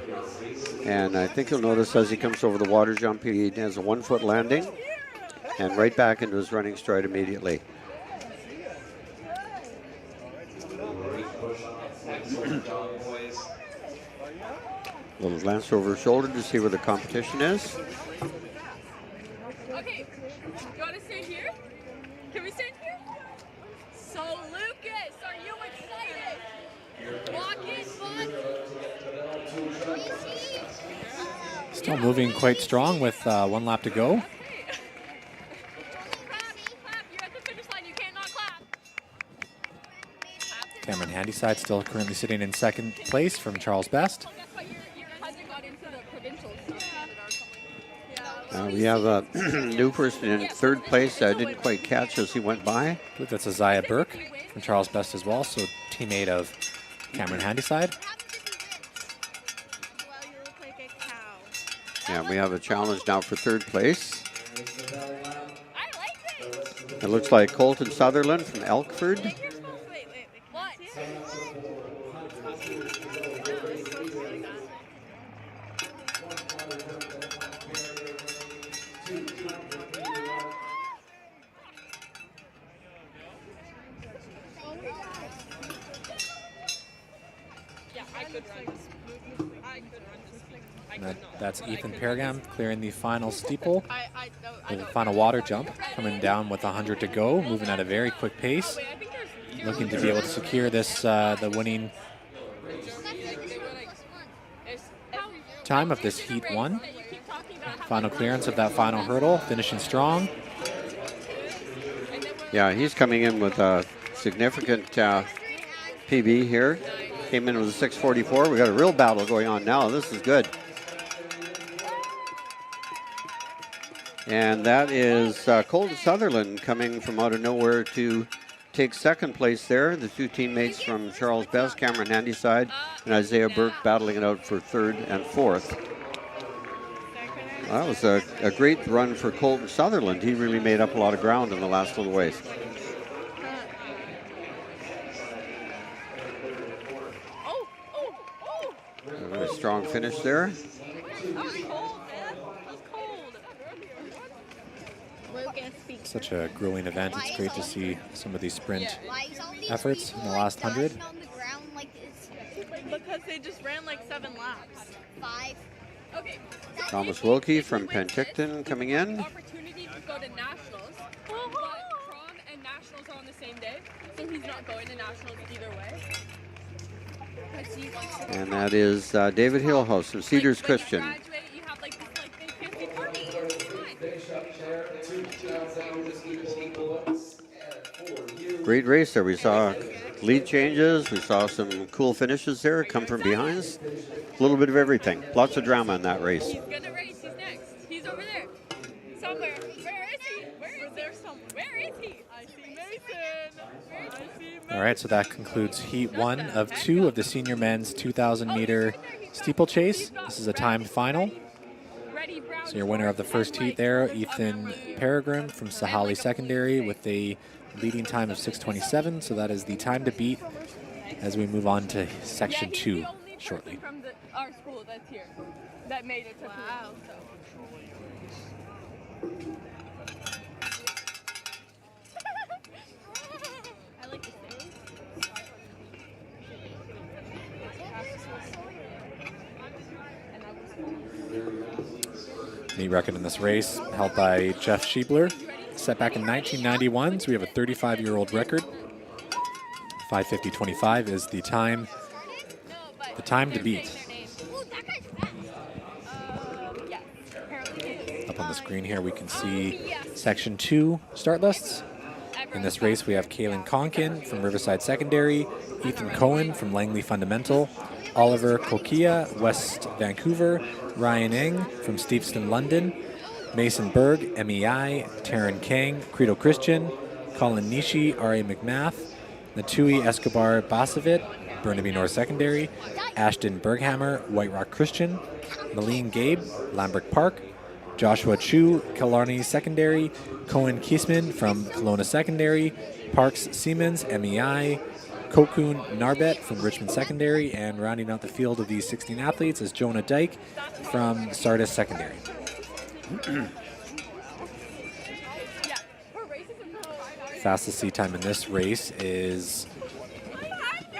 And I think you'll notice as he comes over the water jump, he has a 1 foot landing and right back into his running stride immediately. Little glance over his shoulder to see where the competition is. Okay, you want to stand here? Can we stand here? So Lucas, are you excited? Walk in, bud. Still moving quite strong with 1 lap to go. Cameron Handyside still currently sitting in 2nd place from Charles Best. We have a new person in 3rd place. I didn't quite catch as he went by. I believe that's Isaiah Burke from Charles Best as well, so teammate of Cameron Handyside. Yeah, we have a challenge now for 3rd place. It looks like Colton Sutherland from Elkford. I could run this. I could run this. I could not. That's but I Ethan could Pergam clearing the final steeple. I The know. final water jump, coming down with 100 to go, moving at a very quick pace, Wait, I think there's looking to be able to secure this, the winning time of this Heat 1. Final clearance of that final hurdle, finishing strong. Yeah, he's coming in with a significant PB here. Came in with a 6:44. We got a real battle going on now. This is good. And that is Colton Sutherland coming from out of nowhere to take second place there. The two teammates from Charles Best, Cameron Handyside, and Isaiah Burke battling it out for third and fourth. That was a great run for Colton Sutherland. He really made up a lot of ground in the last little ways. A very strong finish there. Such a grueling event. It's great to see some of these sprint efforts in the last 100. Because they just ran like 7 laps. 5. Okay. Thomas Wilkie from Penticton coming in. Opportunity to go to nationals, but prom and nationals are on the same day, so he's not going to nationals either way. And that is David Hillhouse from Cedars Christian. Graduate, you have like this big fancy party. It's fine. Great race there. We saw lead changes. We saw some cool finishes there come from behinds. A little bit of everything. Lots of drama in that race. He's gonna race. He's next. He's over there. Somewhere. Where is he? Where is there somewhere? Where is he? I see Mason. I see Mason. All right, so that concludes Heat 1 of 2 of the senior men's 2,000 meter steeplechase. This is a timed final. So your winner of the first heat there, Ethan Peregrine from Sahali Secondary with a leading time of 6:27. So that is the time to beat as we move on to section 2 shortly. From our school that's here that made it to wow. I like the thing. Meet record in this race held by Jeff Schiebler, set back in 1991. So we have a 35-year-old record. 5:50.25 is the time to beat. Up on the screen here, we can see section 2 start lists. In this race, we have Kaylin Conkin from Riverside Secondary, Ethan Cohen from Langley Fundamental, Oliver Kokia, West Vancouver, Ryan Eng from Steveston, London, Mason Berg, MEI, Taryn Kang, Credo Christian, Colin Nishi, R.A. McMath, Natui Escobar Basavit, Burnaby North Secondary, Ashton Berghammer, White Rock Christian, Malene Gabe, Lambert Park, Joshua Chu, Killarney Secondary, Cohen Kiesman from Kelowna Secondary, Parks Siemens, MEI, Kokun Narbet from Richmond Secondary, and rounding out the field of these 16 athletes is Jonah Dyke from Sardis Secondary. Fastest seat time in this race is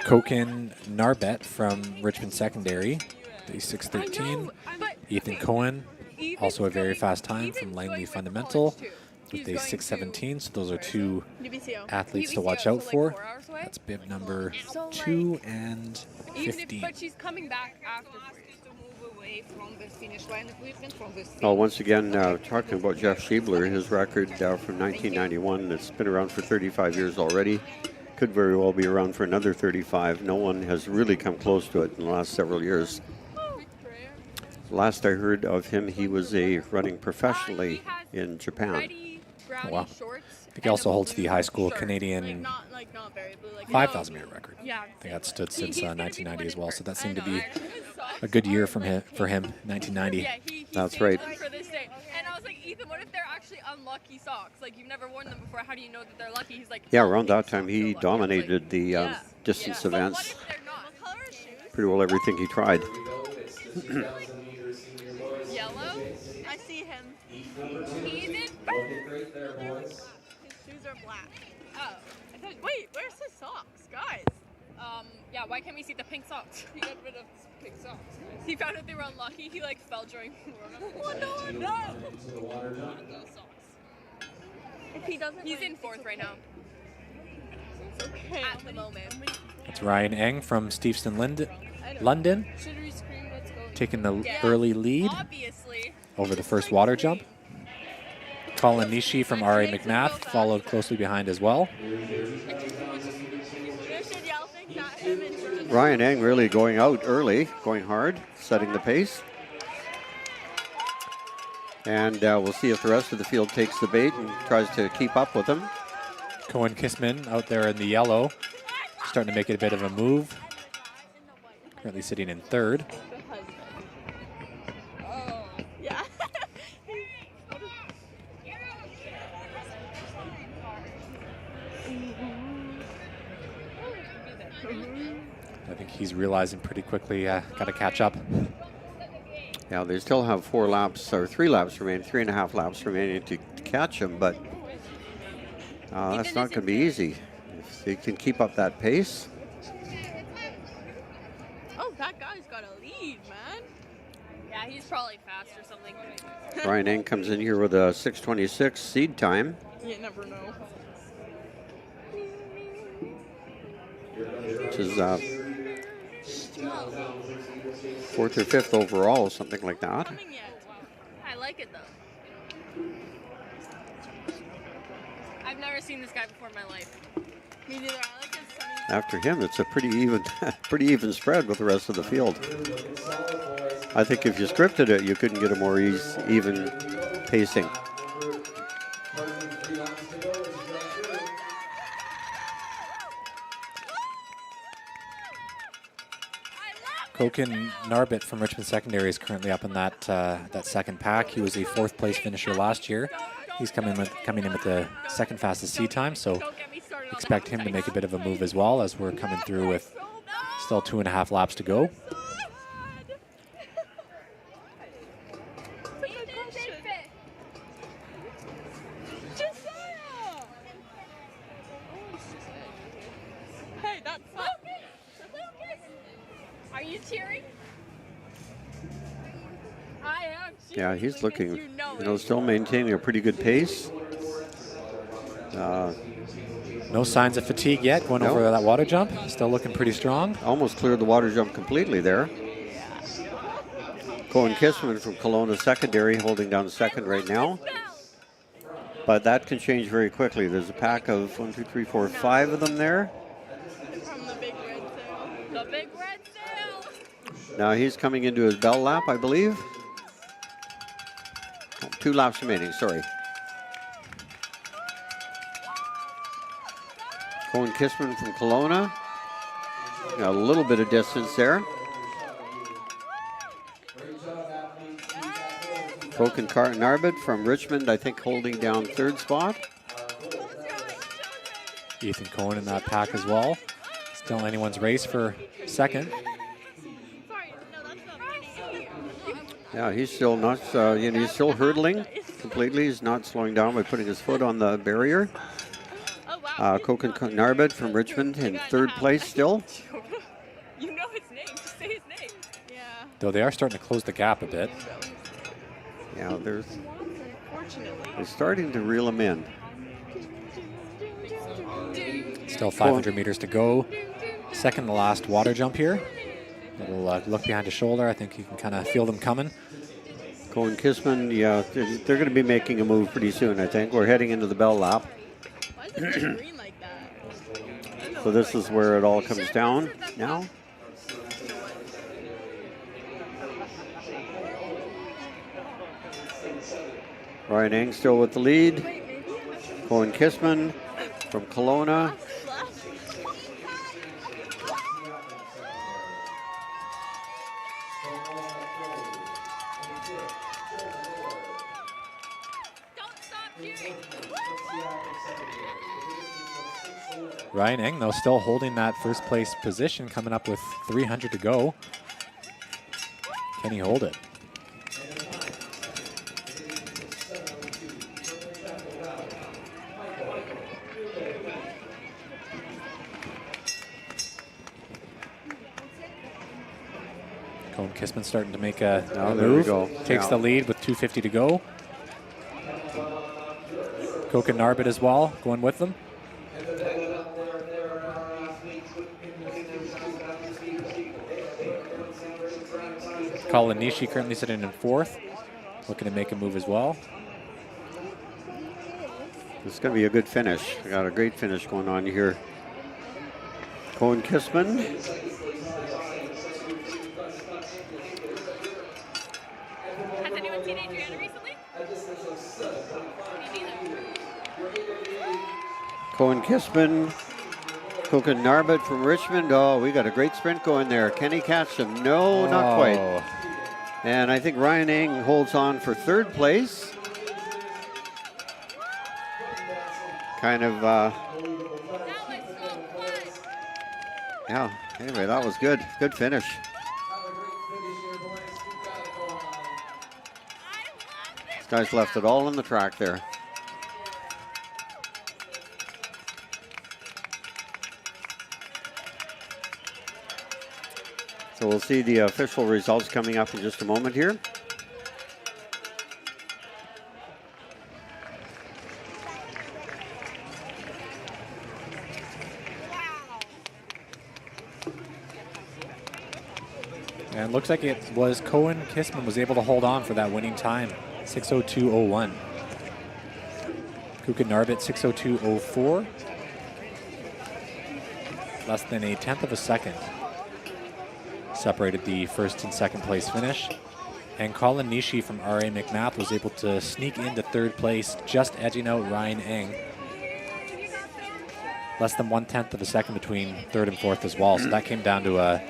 Kokin Narbet from Richmond Secondary, the 6:13. Ethan Cohen, also a very fast time from Langley Fundamental, with a 6:17. So those are two athletes to watch out for. That's bib number 2 and 15. But she's coming back after. Oh, once again, talking about Jeff Schiebler, his record from 1991, that's been around for 35 years already. Could very well be around for another 35. No one has really come close to it in the last several years. Last I heard of him, he was running professionally in Japan. Oh, wow. I think he also holds the high school Canadian 5,000 meter record. I think that stood since 1990 as well. So that seemed to be a good year for him, 1990. That's right. And I was like, Ethan, what if they're actually unlucky socks? Like, you've never worn them before. How do you know that they're lucky? He's like, yeah, around that time he dominated the distance events. Pretty well everything he tried. Yellow? I see him. He's in. His shoes are black. Oh. Wait, where's his socks? Guys. Yeah, Yeah, why can't we see the pink socks? He got rid of pink socks. He found out they were unlucky. He like fell during Oh no, no! Those socks. If he doesn't, he's in fourth right now. It's okay. At the moment. It's Ryan Eng from Steveston, London, Should we scream? Let's go. taking the Yeah. early lead Obviously. over the first water jump. Colin Nishi from R.A. McMath followed closely behind as well. Ryan Eng really going out early, going hard, setting the pace. And we'll see if the rest of the field takes the bait and tries to keep up with him. Cohen Kissman out there in the yellow, starting to make it a bit of a move. Currently sitting in third. Oh, yeah. I think he's realizing pretty quickly, got to catch up. Yeah, they still have 4 laps or 3 laps remaining, 3.5 laps remaining to catch him, but that's not going to be easy. If they can keep up that pace. Oh, that guy's got a lead, man. Yeah, he's probably fast or something. Ryan Eng comes in here with a 6:26 seed time, You never know. which is 4th or 5th overall, something like that. Coming yet. I like it though. I've never seen this guy before in my life. Me neither. I like his sunny. After him, it's a pretty even spread with the rest of the field. I think if you scripted it, you couldn't get a more even pacing. Koken Narbit from Richmond Secondary is currently up in that that second pack. He was a 4th place finisher last year. He's coming in with the second fastest seed time, so expect him to make a bit of a move as well as we're coming through with still 2.5 laps to go. Hey, that's Are you cheering? I am cheering. Yeah, he's looking, You know you know, still maintaining a pretty good pace. No signs of fatigue yet going No. over that water jump. Still looking pretty strong. Almost cleared the water jump completely there. Cohen Kissman from Kelowna Secondary holding down second right now. But that can change very quickly. There's a pack of 1, 2, 3, 4, 5 of them there. from the big red tail. The big red sail. Now he's coming into his bell lap, I believe. Oh, 2 laps remaining, sorry. Cohen Kissman from Kelowna. Got a little bit of distance there. Koken Narbit from Richmond, I think, holding down 3rd spot. Ethan Cohen in that pack as well. Still anyone's race for second. Yeah, he's still not, you know, he's still hurdling completely. He's not slowing down by putting his foot on the barrier. Koken Narbit from Richmond in 3rd place still. You know his name. Just say his name. Yeah. Though they are starting to close the gap a bit. Yeah, they're starting to reel him in. Still 500 meters to go. Second to last water jump here. Little look behind his shoulder. I think you can kind of feel them coming. Cohen Kissman, yeah, they're going to be making a move pretty soon, I think. We're heading into the bell lap. Why is it green like that? So this is where it all comes down now. Ryan Eng still with the lead. Cohen Kissman from Kelowna. Ryan Eng, though, still holding that first place position, coming up with 300 to go. Can he hold it? Cohen Kissman starting to make a Oh, move. there we go. Takes the lead with 2:50 to go. Koka Narbit as well, going with them. Colin Nishi currently sitting in 4th, looking to make a move as well. This is going to be a good finish. We got a great finish going on here. Cohen Kissman. Has anyone seen Adriana recently? Cohen Kissman. Koka Narbit from Richmond. Oh, we got a great sprint going there. Can he catch him? No, not quite. And I think Ryan Eng holds on for 3rd place. Kind of, yeah, anyway, that was good. Good finish. These guys left it all on the track there. So we'll see the official results coming up in just a moment here. And it looks like it was Cohen Kissman was able to hold on for that winning time, 6:02.01. Kuka Narbit, 6:02.04. Less than a 1/10 of a second separated the 1st and 2nd place finish. And Colin Nishi from R.A. McMath was able to sneak into 3rd place, just edging out Ryan Eng. Less than 1/10 of a second between 3rd and 4th as well. So that came down to a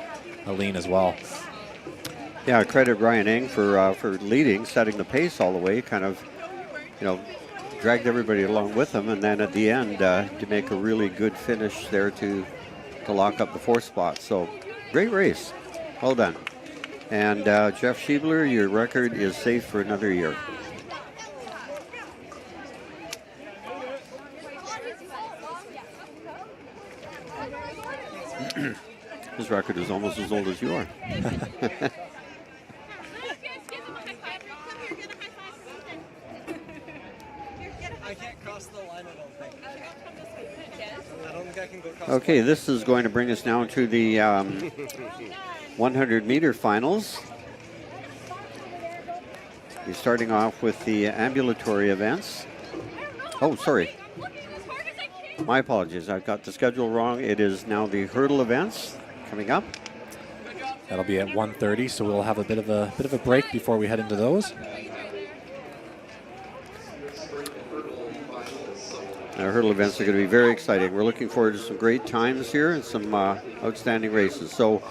lean as well. Yeah, credit Ryan Eng for leading, setting the pace all the way, kind of, dragged everybody along with him, and then at the end to make a really good finish there to lock up the 4th spot. So great race. Well done. And Jeff Schiebler, your record is safe for another year. His record is almost as old as you are. I can't cross the line, I don't think. I don't think I can go across. Okay, this is going to bring us now to the 100-meter finals. We're starting off with the ambulatory events. Oh, sorry. My apologies. I've got the schedule wrong. It is now the hurdle events coming up. That'll be at 1:30, so we'll have a bit of a break before we head into those. Our hurdle events are going to be very exciting. We're looking forward to some great times here and some outstanding races. So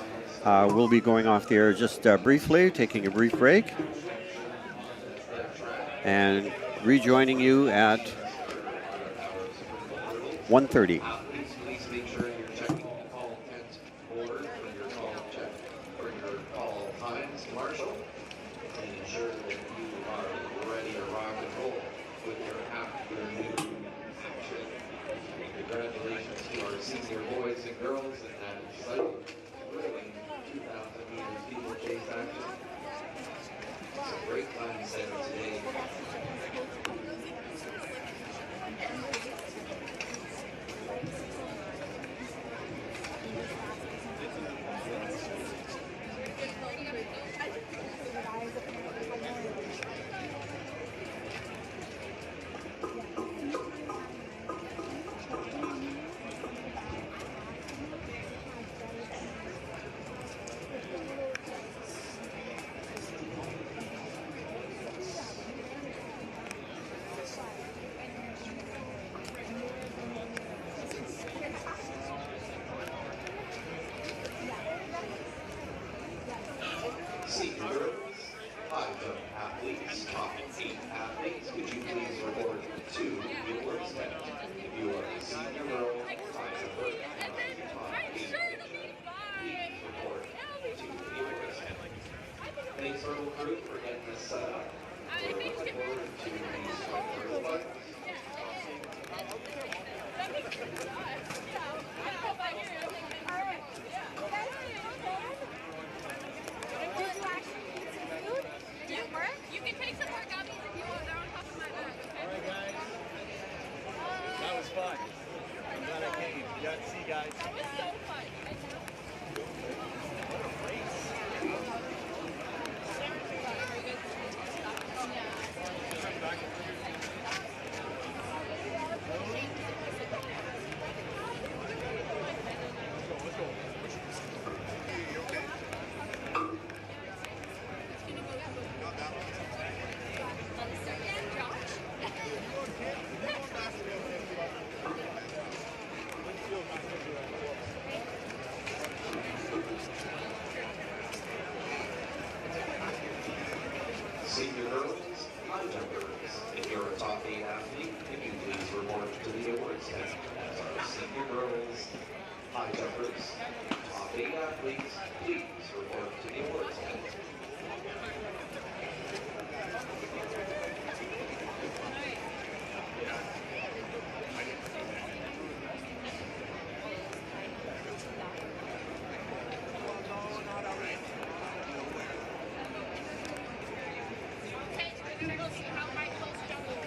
we'll be going off the air just briefly, taking a brief break, and rejoining you at 1:30. Please make sure you're checking the call tent board for your call check for your call times, Marshall, and ensure that you are ready to rock and roll with your afternoon action. Congratulations to our senior boys and girls in that exciting, thrilling 2,000 meters steeplechase action. Some great times there today. Senior girls, 5 young athletes, top 8 athletes, could you please report to your stand? If you are a senior girl, 5 of top 8, please report to your stand. Thanks, hurdle crew, for getting this set up. We're looking forward to these hurdle buttons. That was so fun. I know. Senior girls, high jumpers. If you're a top 8 athlete, can you please report to the awards tent? As our senior girls, high jumpers, top 8 athletes, please report to the awards tent. Okay, we're gonna go see how Michael's jumping.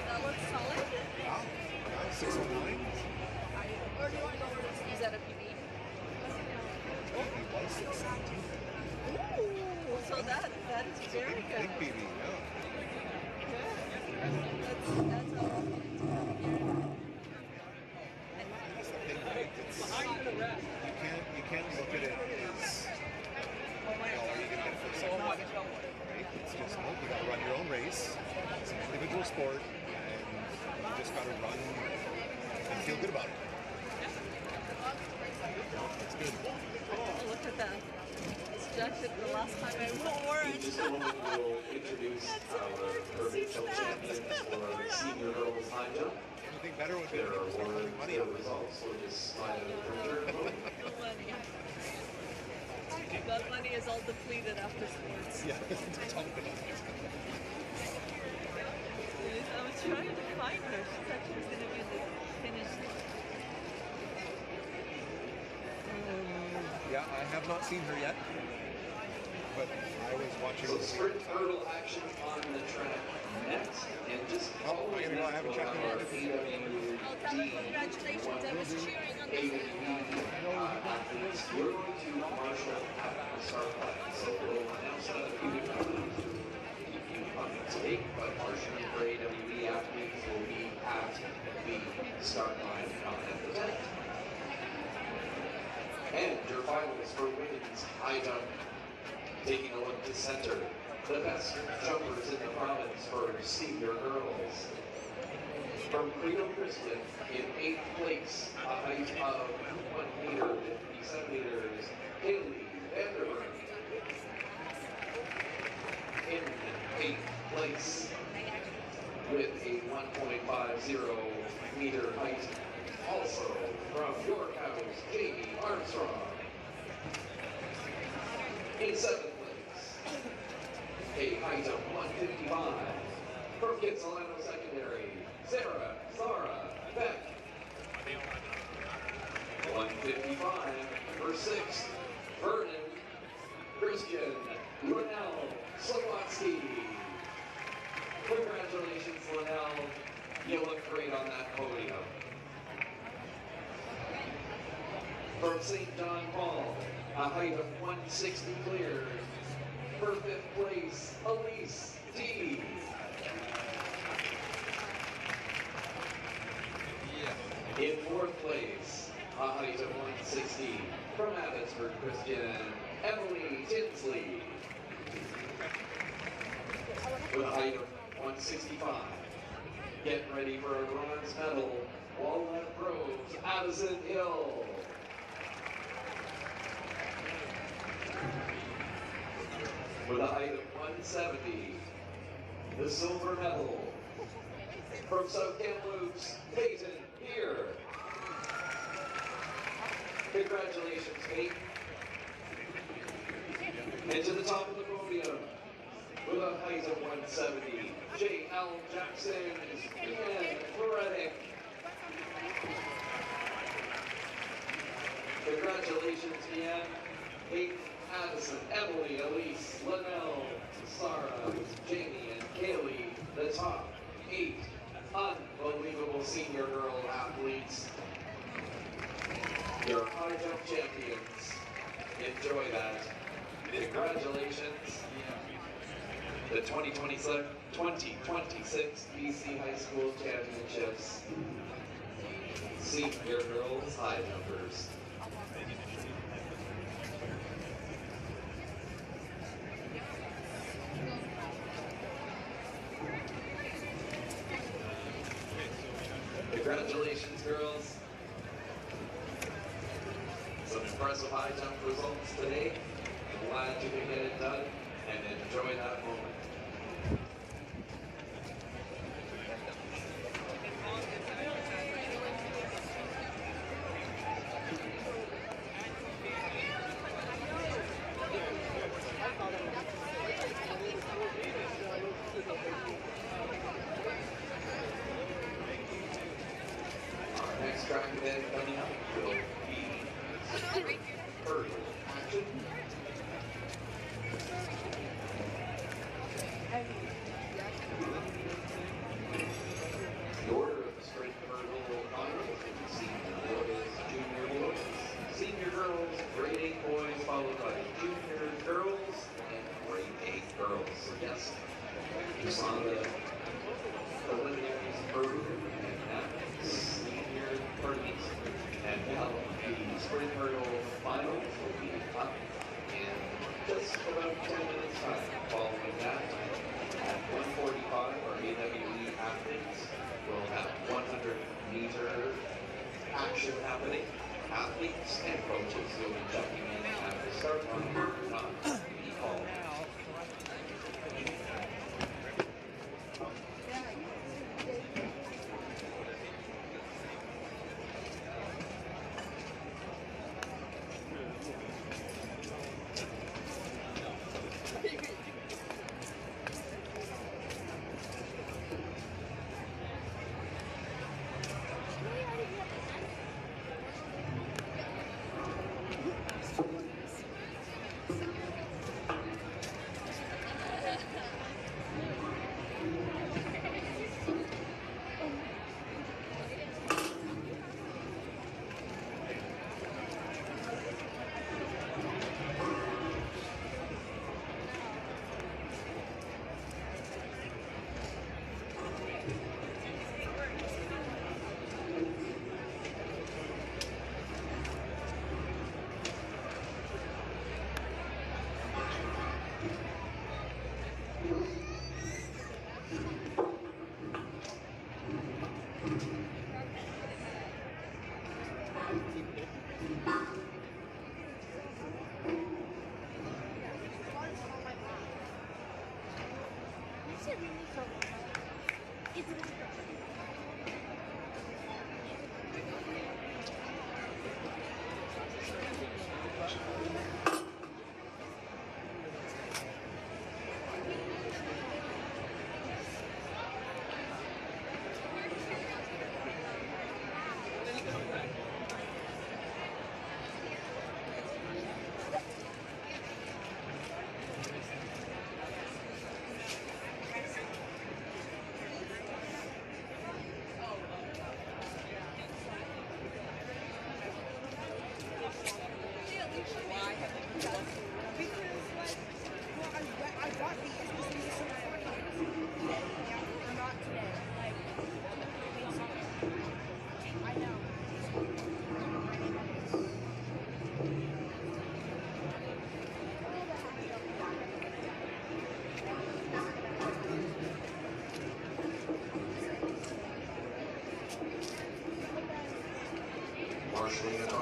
That looks solid. 609. Or do you want to go over to use that a PB? It was 617. Ooh, so that is very good. Big BB, yeah. That's all. That's the thing, right? You can't look at it as, are you going to get a first second, right? It's just, nope, you got to run your own race. It's an individual sport, and you just got to run and feel good about it. It's good. Oh, look at that. It's jacket the last time I wore it. Just a moment, we'll introduce our provincial champions for senior girls high jump. Anything better would be Their if you start awards, putting money their up. results, we'll just slide it over the podium. That money is all depleted after sports. Yeah, talk about it. I was trying to find her. She said she was going to be in the finish. Yeah, I have not seen her yet. but I was watching. So sprint hurdle action on the track next, and just Oh, I gotta go. I haven't checked the our markets. Congratulations, I was cheering on the athletes. We're going to marshal at the start line, so we'll announce that a few today, but Marshall for AWE athletes will be at the start line at the 10th. And your finals for women's high jump. Taking a look to center, the best jumpers in the province for senior girls. From Credo Christian in 8th place, a height of 1 meter and 50 centimeters, Haley Vanderberg. In 8th place, with a 1.50 meter height. Also from York House, Jamie Armstrong. In 7th place, a height of 155 from Kitsilano Secondary, Zara Beck. 155 for 6th, Vernon Christian Linnell Slowatsky. Congratulations, Linnell. You look great on that podium. From St. John Paul, a height of 160 clear. For 5th place, Elise D. In 4th place, a height of 160 from Abbotsford Christian, Emily Tinsley. With a height of 165. Get ready for a bronze medal, Walnut Groves, Addison Hill. With a height of 170, the silver medal from South Kamloops, Peyton here. Congratulations, Peyton. And to the top of the podium, with a height of 170, J.L. Jackson, Ian Reddick. Congratulations, Ian, Peyton, Addison, Emily, Elise, Linnell, Sarah, Jamie, and Kaylee, the top 8 unbelievable senior girl athletes. Your high jump champions. Enjoy that. Congratulations. The 2026 BC High School Championships. Senior girls high jumpers. Congratulations, girls. Some impressive high jump results today. I'm glad you could get it done and enjoy that moment. Our next track event coming up will be hurdle action. The order of the sprint hurdle finals is senior boys, junior boys, senior girls, grade 8 boys, followed by junior girls and grade 8 girls. So yes, you saw the preliminaries earlier, and now senior hurdles. And now the sprint hurdle finals will be up in just about 10 minutes time. Following that, at 1:45, our AWE athletes will have 100-meter action happening. Athletes and coaches will be jumping in at the start line, not be called.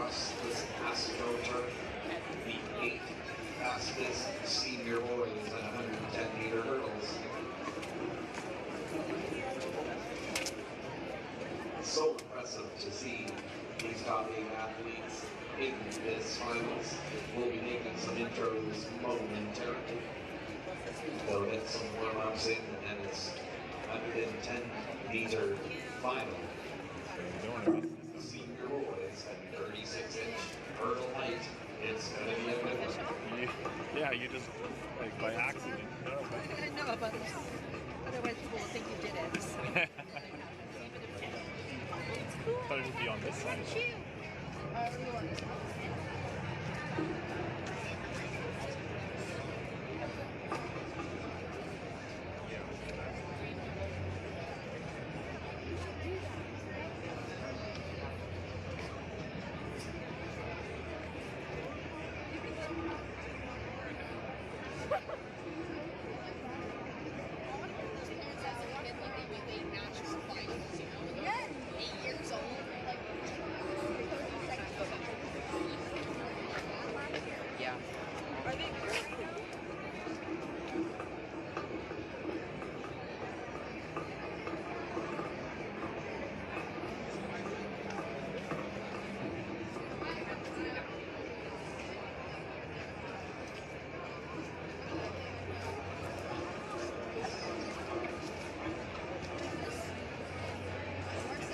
across this AstroTurf, the 8th fastest senior boys at 110-meter hurdles. So impressive to see these top 8 athletes in this finals. We'll be making some intros momentarily. They'll get some warm-ups in, and it's 110-meter final. Senior boys at 36-inch hurdle height. It's going to be a good one. Yeah, you just, like, by accident. I know, but otherwise people will think you did it. Thought it would be on this side. Yeah. Are they girls now?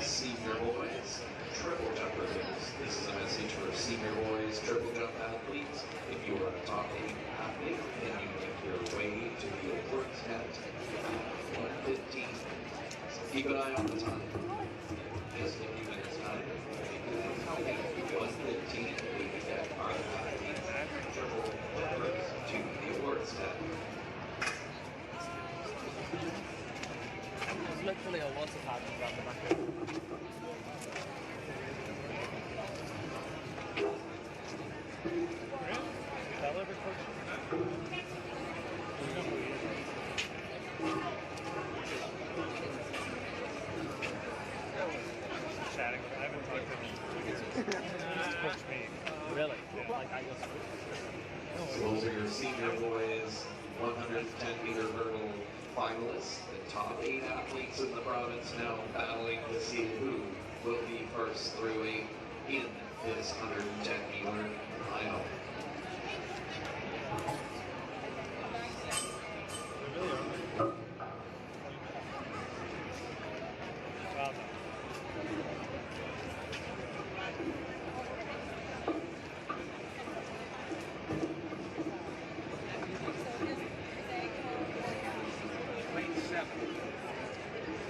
Senior boys, triple jumpers. This is a message for senior boys, triple jump athletes. If you are a top 8 athlete, then you make your way to the awards net. 1:15. So keep an eye on the time. Just a few minutes time. 1:15. We can get our athletes, triple jumpers, to the awards net. There's literally a lot of happening around the back. Chatting. I haven't talked to him. Just coach me. Really? Yeah. Like I just. So those are your senior boys, 110-meter hurdle finalists. The top 8 athletes in the province now battling to see who will be first through 8 in this 110-meter final.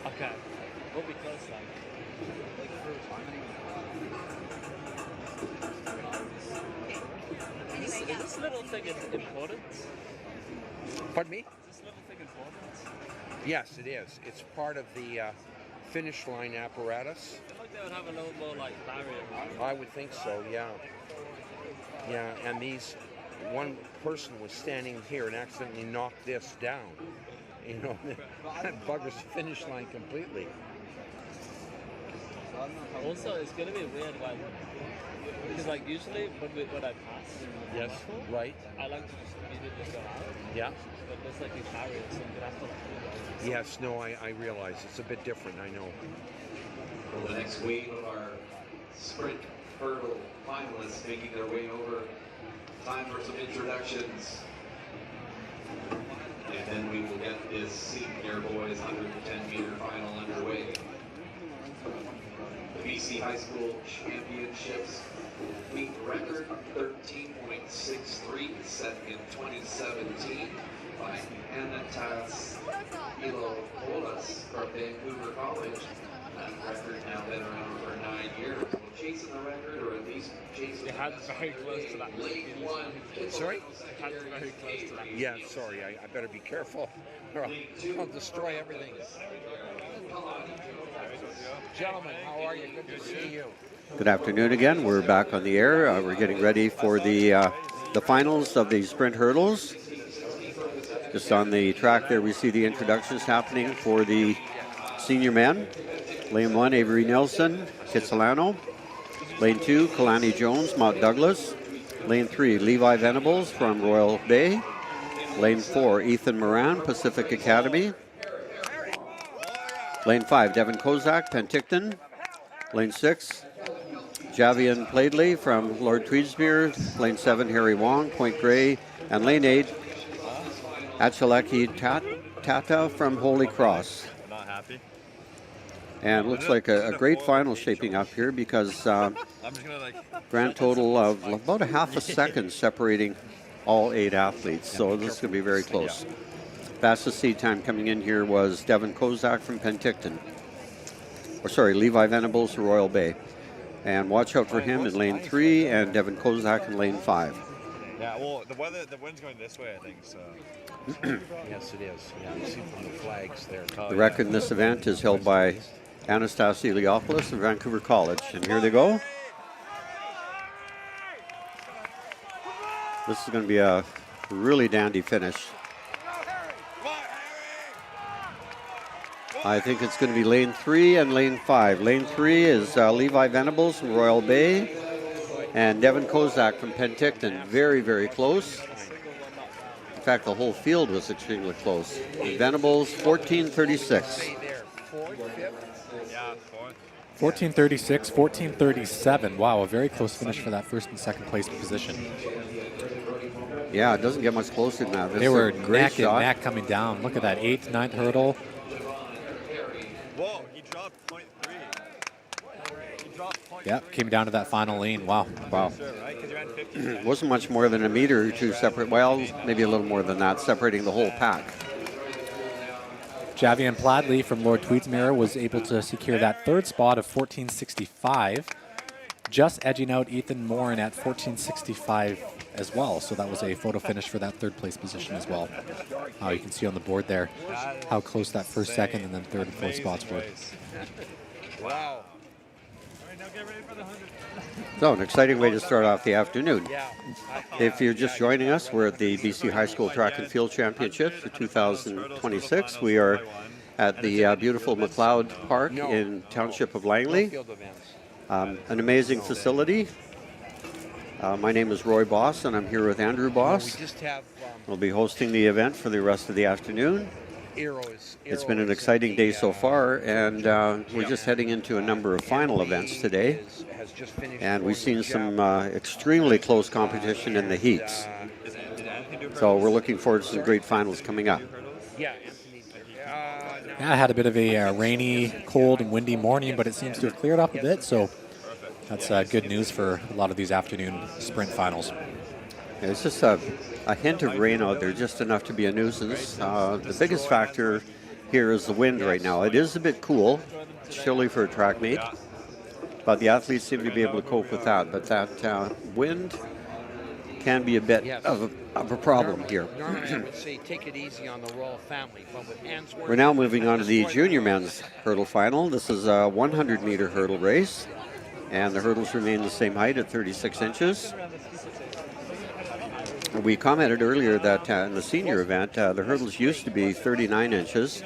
Okay. We'll be close then. Is this little thing important? Pardon me? Is this little thing important? Yes, it is. It's part of the finish line apparatus. I feel like they would have a little more like barrier. I would think so, yeah. Yeah, and one person was standing here and accidentally knocked this down. You know, that buggers the finish line completely. Also, it's gonna be weird because like usually when I pass, Yes, right. I like to just immediately go out. Yeah. But there's like these barriers, so I'm gonna have to like. Yes, no, I realize it's a bit different. I know. Well, the next wave of our sprint hurdle finalists making their way over. Time for some introductions. And then we will get this senior boys 110-meter final underway. The BC High School Championships meet record 13.63 set in 2017 by Anatas Ilopoulos from Vancouver College. That record now been around for 9 years. Well, chasing the record, or at least chasing They had very close to that. Sorry? They had very close to that. Yeah, sorry. I better be careful, or I'll destroy everything. Gentlemen, how are you? Good to see you. Good afternoon again. We're back on the air. We're getting ready for the finals of the sprint hurdles. Just on the track there, we see the introductions happening for the senior men. Lane 1, Avery Nelson, Kitsilano. Lane 2, Kalani Jones, Mount Douglas. Lane 3, Levi Venables from Royal Bay. Lane 4, Ethan Moran, Pacific Academy. Lane 5, Devin Kozak, Penticton. Lane 6, Javian Pladley from Lord Tweedsmuir. Lane 7, Harry Wong, Point Grey. And Lane 8, Achaleki Tata from Holy Cross. Not happy. And it looks like a great final shaping up here because grand total of about a half a second separating all 8 athletes. So this is going to be very close. Fastest seed time coming in here was Devin Kozak from Penticton. Or sorry, Levi Venables from Royal Bay. And watch out for him in lane 3 and Devin Kozak in lane 5. Yeah, well, the wind's going this way, I think, so. Yes, it is. Yeah, you see from the flags there. The record in this event is held by Anastasia Leopoulos of Vancouver College. And here they go. This is going to be a really dandy finish. I think it's going to be lane 3 and lane 5. Lane 3 is Levi Venables from Royal Bay and Devin Kozak from Penticton. Very, very close. In fact, the whole field was extremely close. Venables, 14:36. 14:36, 14:37. Wow, a very close finish for that first and second place position. Yeah, it doesn't get much closer than that. They were neck and neck coming down. Look at that 8th, 9th hurdle. Whoa, he dropped point 3. Yep, came down to that final lane. Wow. Wow. Wasn't much more than a meter or two separate. Well, maybe a little more than that, separating the whole pack. Javian Pladley from Lord Tweedsmuir was able to secure that 3rd spot of 14:65, just edging out Ethan Morin at 14:65 as well. So that was a photo finish for that 3rd place position as well. You can see on the board there how close that 1st, 2nd, and then 3rd and 4th spots were. Wow. So an exciting way to start off the afternoon. If you're just joining us, we're at the BC High School Track and Field Championship for 2026. We are at the beautiful McLeod Park in Township of Langley. An amazing facility. My name is Roy Boss, and I'm here with Andrew Boss. We'll be hosting the event for the rest of the afternoon. It's been an exciting day so far, and we're just heading into a number of final events today. And we've seen some extremely close competition in the heats. So we're looking forward to some great finals coming up. Yeah, I had a bit of a rainy, cold, and windy morning, but it seems to have cleared up a bit. So that's good news for a lot of these afternoon sprint finals. Yeah, it's just a hint of rain out there, just enough to be a nuisance. The biggest factor here is the wind right now. It is a bit cool, chilly for a track meet, but the athletes seem to be able to cope with that. But that wind can be a bit of a problem here. Normally I would say take it easy on the royal family, but with Answorth, We're now moving on to the junior men's hurdle final. This is a 100-meter hurdle race, and the hurdles remain the same height at 36 inches. We commented earlier that in the senior event, the hurdles used to be 39 inches,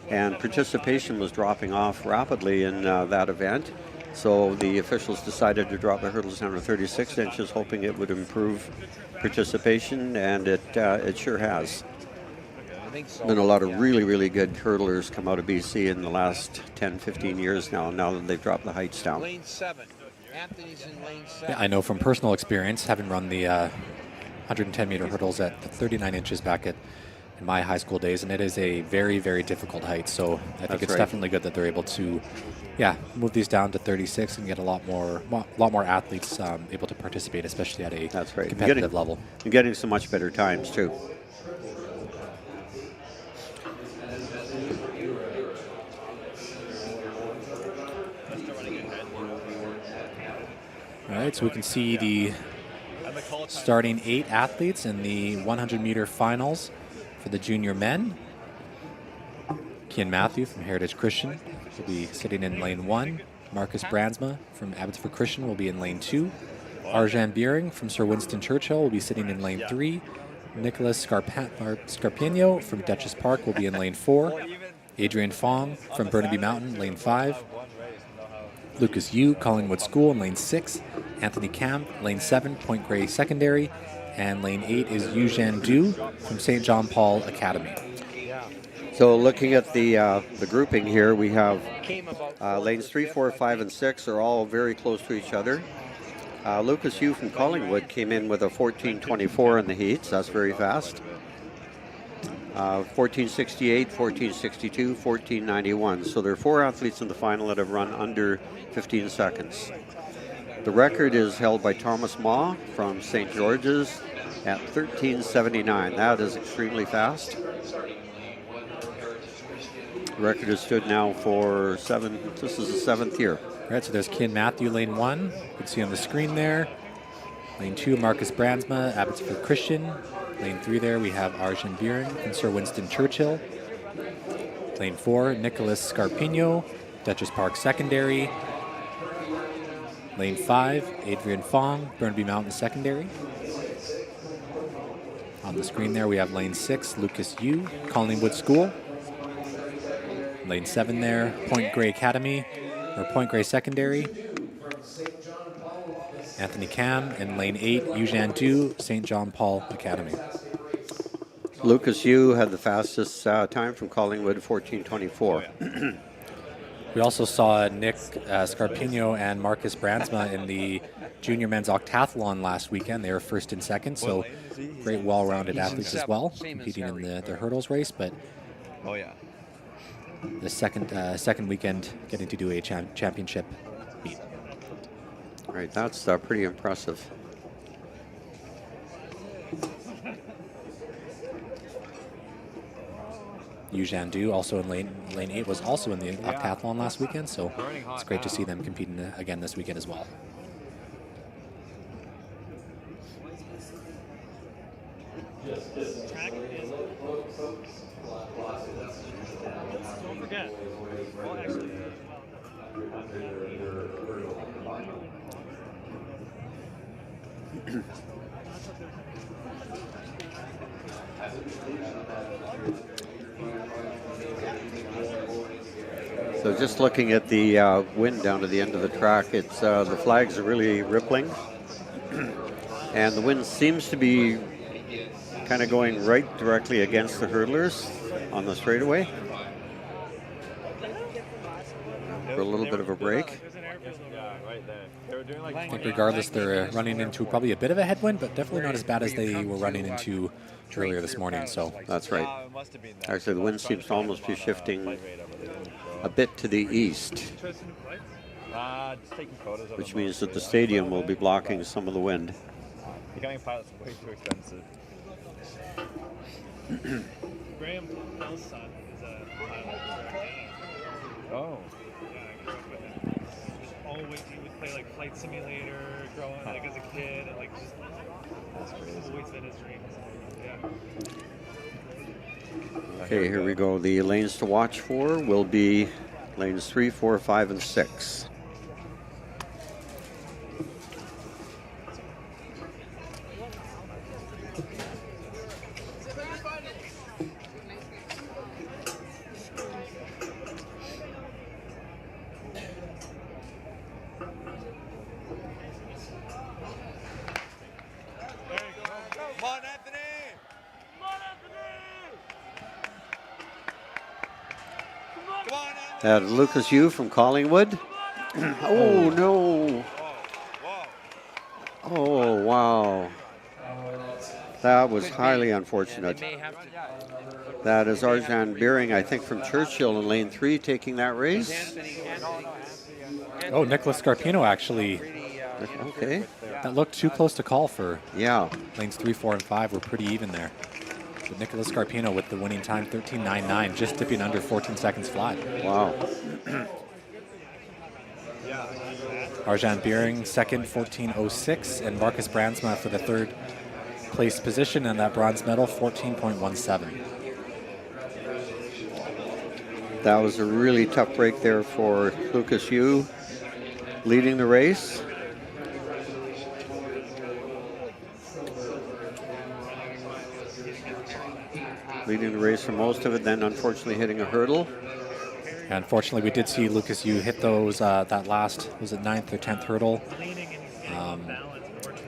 and participation was dropping off rapidly in that event. So the officials decided to drop the hurdles down to 36 inches, hoping it would improve participation, and it sure has. Been a lot of really, really good hurdlers come out of BC in the last 10, 15 years now that they've dropped the heights down. Lane 7. Anthony's in lane 7. Yeah, I know from personal experience, having run the 110-meter hurdles at 39 inches back in my high school days, and it is a very, very difficult height. So I think it's definitely good that they're able to, move these down to 36 and get a lot more athletes able to participate, especially at a competitive level. You're getting some much better times too. All right, so we can see the starting 8 athletes in the 100-meter finals for the junior men. Kian Matthew from Heritage Christian will be sitting in lane 1. Marcus Bransma from Abbotsford Christian will be in lane 2. Arjan Beering from Sir Winston Churchill will be sitting in lane 3. Nicholas Scarpino from Duchess Park will be in lane 4. Adrian Fong from Burnaby Mountain, lane 5. Lucas Yu, Collingwood School in lane 6. Anthony Cam, lane 7, Point Grey Secondary. And lane 8 is Eugene Du from St. John Paul Academy. So looking at the grouping here, we have lanes 3, 4, 5, and 6 are all very close to each other. Lucas Yu from Collingwood came in with a 14:24 in the heats. That's very fast. 14:68, 14:62, 14:91. So there are 4 athletes in the final that have run under 15 seconds. The record is held by Thomas Ma from St. George's at 13:79. That is extremely fast. The record has stood now for this is the 7th year. All right, so there's Ken Matthew, lane 1. You can see on the screen there. Lane 2, Marcus Brandsma, Abbotsford Christian. Lane 3 there, we have Arjun Biren and Sir Winston Churchill. Lane 4, Nicholas Scarpino, Duchess Park Secondary. Lane 5, Adrian Fong, Burnaby Mountain Secondary. On the screen there, we have lane 6, Lucas Yu, Collingwood School. Lane 7 there, Point Grey Academy, or Point Grey Secondary. Anthony Cam, and lane 8, Eugene Du, St. John Paul Academy. Lucas Yu had the fastest time from Collingwood, 14:24. We also saw Nick Scarpino and Marcus Brandsma in the junior men's octathlon last weekend. They were first and second, so great well-rounded athletes as well, competing in the hurdles race. But the second weekend getting to do a championship meet. All right, that's pretty impressive. Eugene Du, also in lane 8, was also in the octathlon last weekend, so it's great to see them competing again this weekend as well. Don't forget. Well, actually, So just looking at the wind down to the end of the track, it's the flags are really rippling, and the wind seems to be kind of going right directly against the hurdlers on the straightaway for a little bit of a break. I think regardless, they're running into probably a bit of a headwind, but definitely not as bad as they were running into earlier this morning. So that's right. Actually, the wind seems to almost be shifting a bit to the east, which means that the stadium will be blocking some of the wind. Becoming a pilot's way too expensive. Graham Bell's son is a pilot. Oh. Yeah, I grew up with him. Just always, he would play like Flight Simulator growing like as a kid, and like just always been his dream. Yeah. Okay, here we go. The lanes to watch for will be lanes 3, 4, 5, and 6. Lucas Yu from Collingwood. Oh, no. Oh, wow. That was highly unfortunate. That is Arjan Biren, I think, from Churchill in lane 3 taking that race. Oh, Nicholas Scarpino actually. Okay. That looked too close to call for. Yeah. Lanes 3, 4, and 5 were pretty even there. But Nicholas Scarpino with the winning time, 13:99, just dipping under 14 seconds flat. Wow. Arjan Biren, second, 14:06, and Marcus Brandsma for the third place position, and that bronze medal, 14.17. That was a really tough break there for Lucas Yu, leading the race. Leading the race for most of it, then unfortunately hitting a hurdle. And unfortunately, we did see Lucas, you hit those that last, was it 9th or 10th hurdle?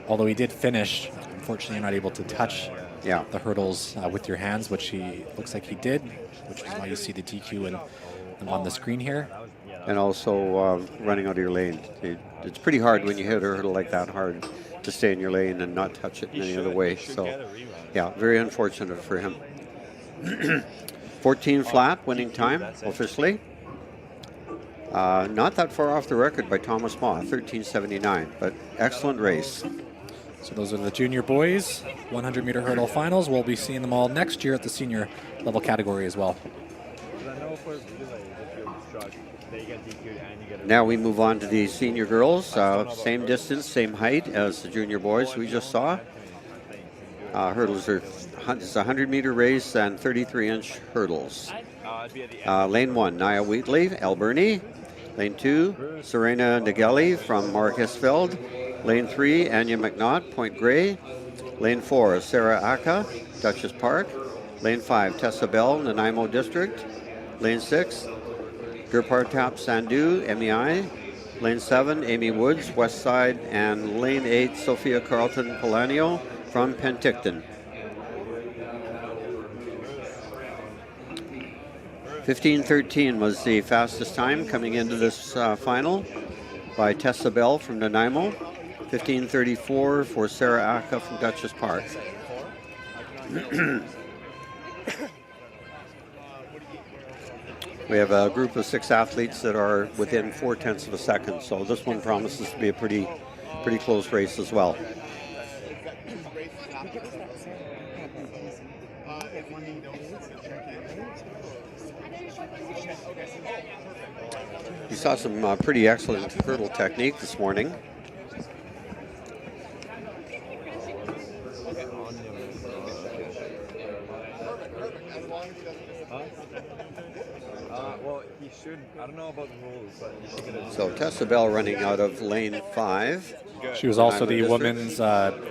Although he did finish, unfortunately, you're not able to touch the hurdles with your hands, which he looks like he did, which is why you see the DQ and on the screen here. And also running out of your lane. It's pretty hard when you hit a hurdle like that hard to stay in your lane and not touch it in any other way. So, yeah, very unfortunate for him. 14 flat, winning time officially. Not that far off the record by Thomas Ma, 13:79, but excellent race. So those are the junior boys, 100-meter hurdle finals. We'll be seeing them all next year at the senior level category as well. Now we move on to the senior girls. Same distance, same height as the junior boys we just saw. Hurdles are it's a 100-meter race and 33-inch hurdles. Lane 1, Nia Wheatley, Alberni. Lane 2, Serena Nageli from Marcusfeld. Lane 3, Anya McNaught, Point Grey. Lane 4, Sarah Aka, Dutchess Park. Lane 5, Tessa Bell, Nanaimo District. Lane 6, Gurpartap Sandhu, MEI. Lane 7, Amy Woods, West Side. And Lane 8, Sophia Carlton Polanio from Penticton. 15:13 was the fastest time coming into this final by Tessa Bell from Nanaimo. 15:34 for Sarah Aka from Dutchess Park. We have a group of 6 athletes that are within 0.4 of a second, so this one promises to be a pretty close race as well. You saw some pretty excellent hurdle technique this morning. Well, he should. I don't know about the rules, but he should get a. So Tessa Bell running out of lane 5. She was also the women's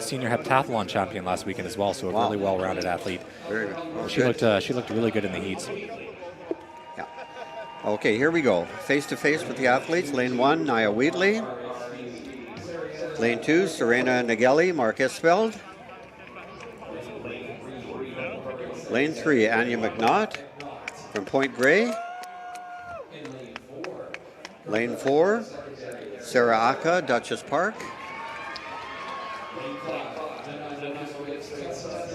senior heptathlon champion last weekend as well, so a really well-rounded athlete. Very good. She looked really good in the heats. Yeah. Okay, here we go. Face-to-face with the athletes. Lane 1, Nia Wheatley. Lane 2, Serena Nageli, Marcusfeld. Lane 3, Anya McNaught from Point Grey. Lane 4, Sarah Aka, Dutchess Park.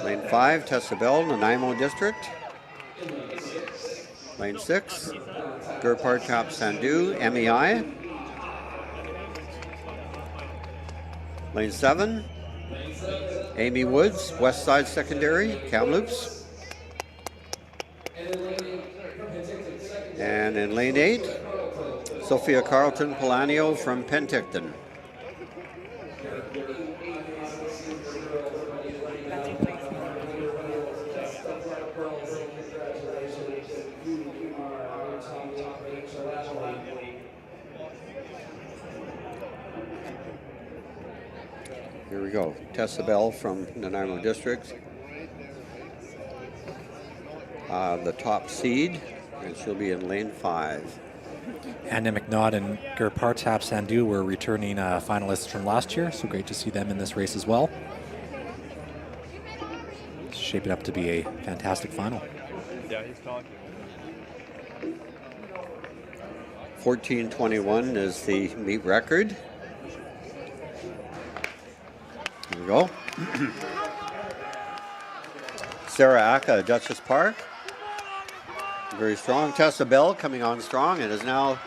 Lane 5, Tessa Bell, Nanaimo District. Lane 6, Gurpartap Sandhu, MEI. Lane 7, Amy Woods, West Side Secondary, Kamloops. And in lane 8, Sophia Carlton Polanio from Penticton. Here we go. Tessa Bell from Nanaimo District. The top seed, and she'll be in lane 5. Anna McNaught and Gurpartap Sandhu were returning finalists from last year, so great to see them in this race as well. It's shaping up to be a fantastic final. Yeah, he's talking. 14:21 is the meet record. Here we go. Sarah Aka, Dutchess Park. Very strong. Tessa Bell coming on strong and is now,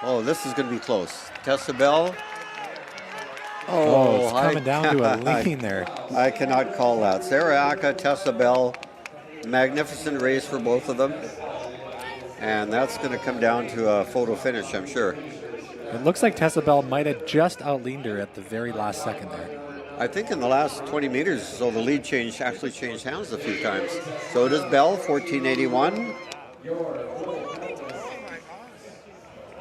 oh, this is going to be close. Tessa Bell. Oh, it's coming down to a lean there. I cannot call that. Sarah Aka, Tessa Bell. Magnificent race for both of them. And that's going to come down to a photo finish, I'm sure. It looks like Tessa Bell might have just outleaned her at the very last second there. I think in the last 20 meters, so the lead actually changed hands a few times. So it is Bell, 14:81.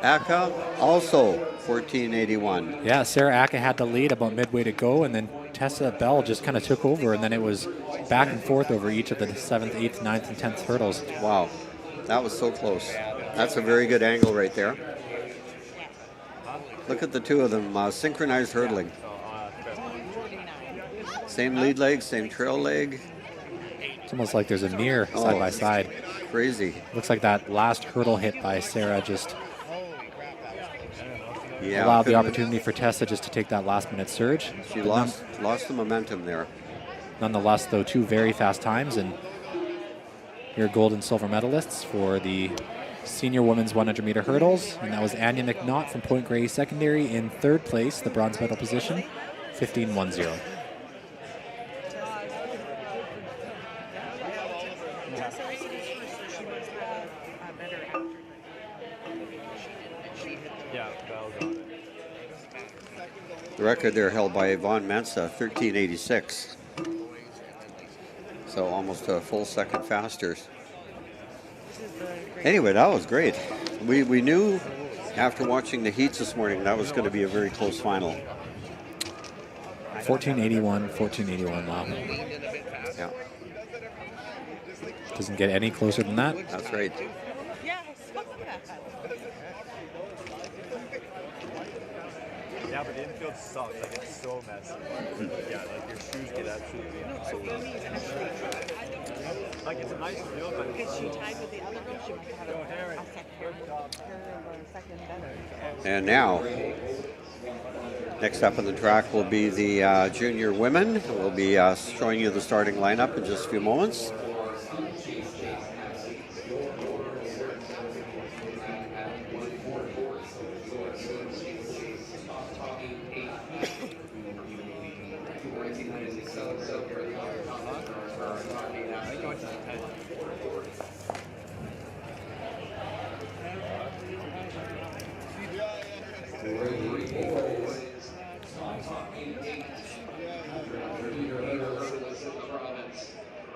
Aka also 14:81. Yeah, Sarah Aka had the lead about midway to go, and then Tessa Bell just kind of took over, and then it was back and forth over each of the 7th, 8th, 9th, and 10th hurdles. Wow, that was so close. Yeah, That's a very good angle right there. Look at the two of them, synchronized hurdling. Same lead leg, same trail leg. It's almost like there's a mirror side by side. Crazy. Looks like that last hurdle hit by Sarah just Yeah, allowed the opportunity for Tessa just to take that last minute surge. She But lost the momentum there. Nonetheless, though, two very fast times, and your gold and silver medalists for the senior women's 100 meter hurdles. And that was Anya McNaught from Point Grey Secondary in third place, the bronze medal position, 15:10. Yeah, Val's on it. The record there held by Yvonne Mensa, 13:86. So almost a full second faster. Anyway, that was great. We knew after watching the heats this morning that was going to be a very close final. 14:81, 14:81. Wow. Yeah, Doesn't get any closer than that. that's right. Yeah, but the infield sucks. Like, it's so messy. Yeah, like your shoes get absolutely like, it's a nice field, but Because she tied with the other girl, she must have a second better. And now, next up on the track will be the junior women. We'll be showing you the starting lineup in just a few moments.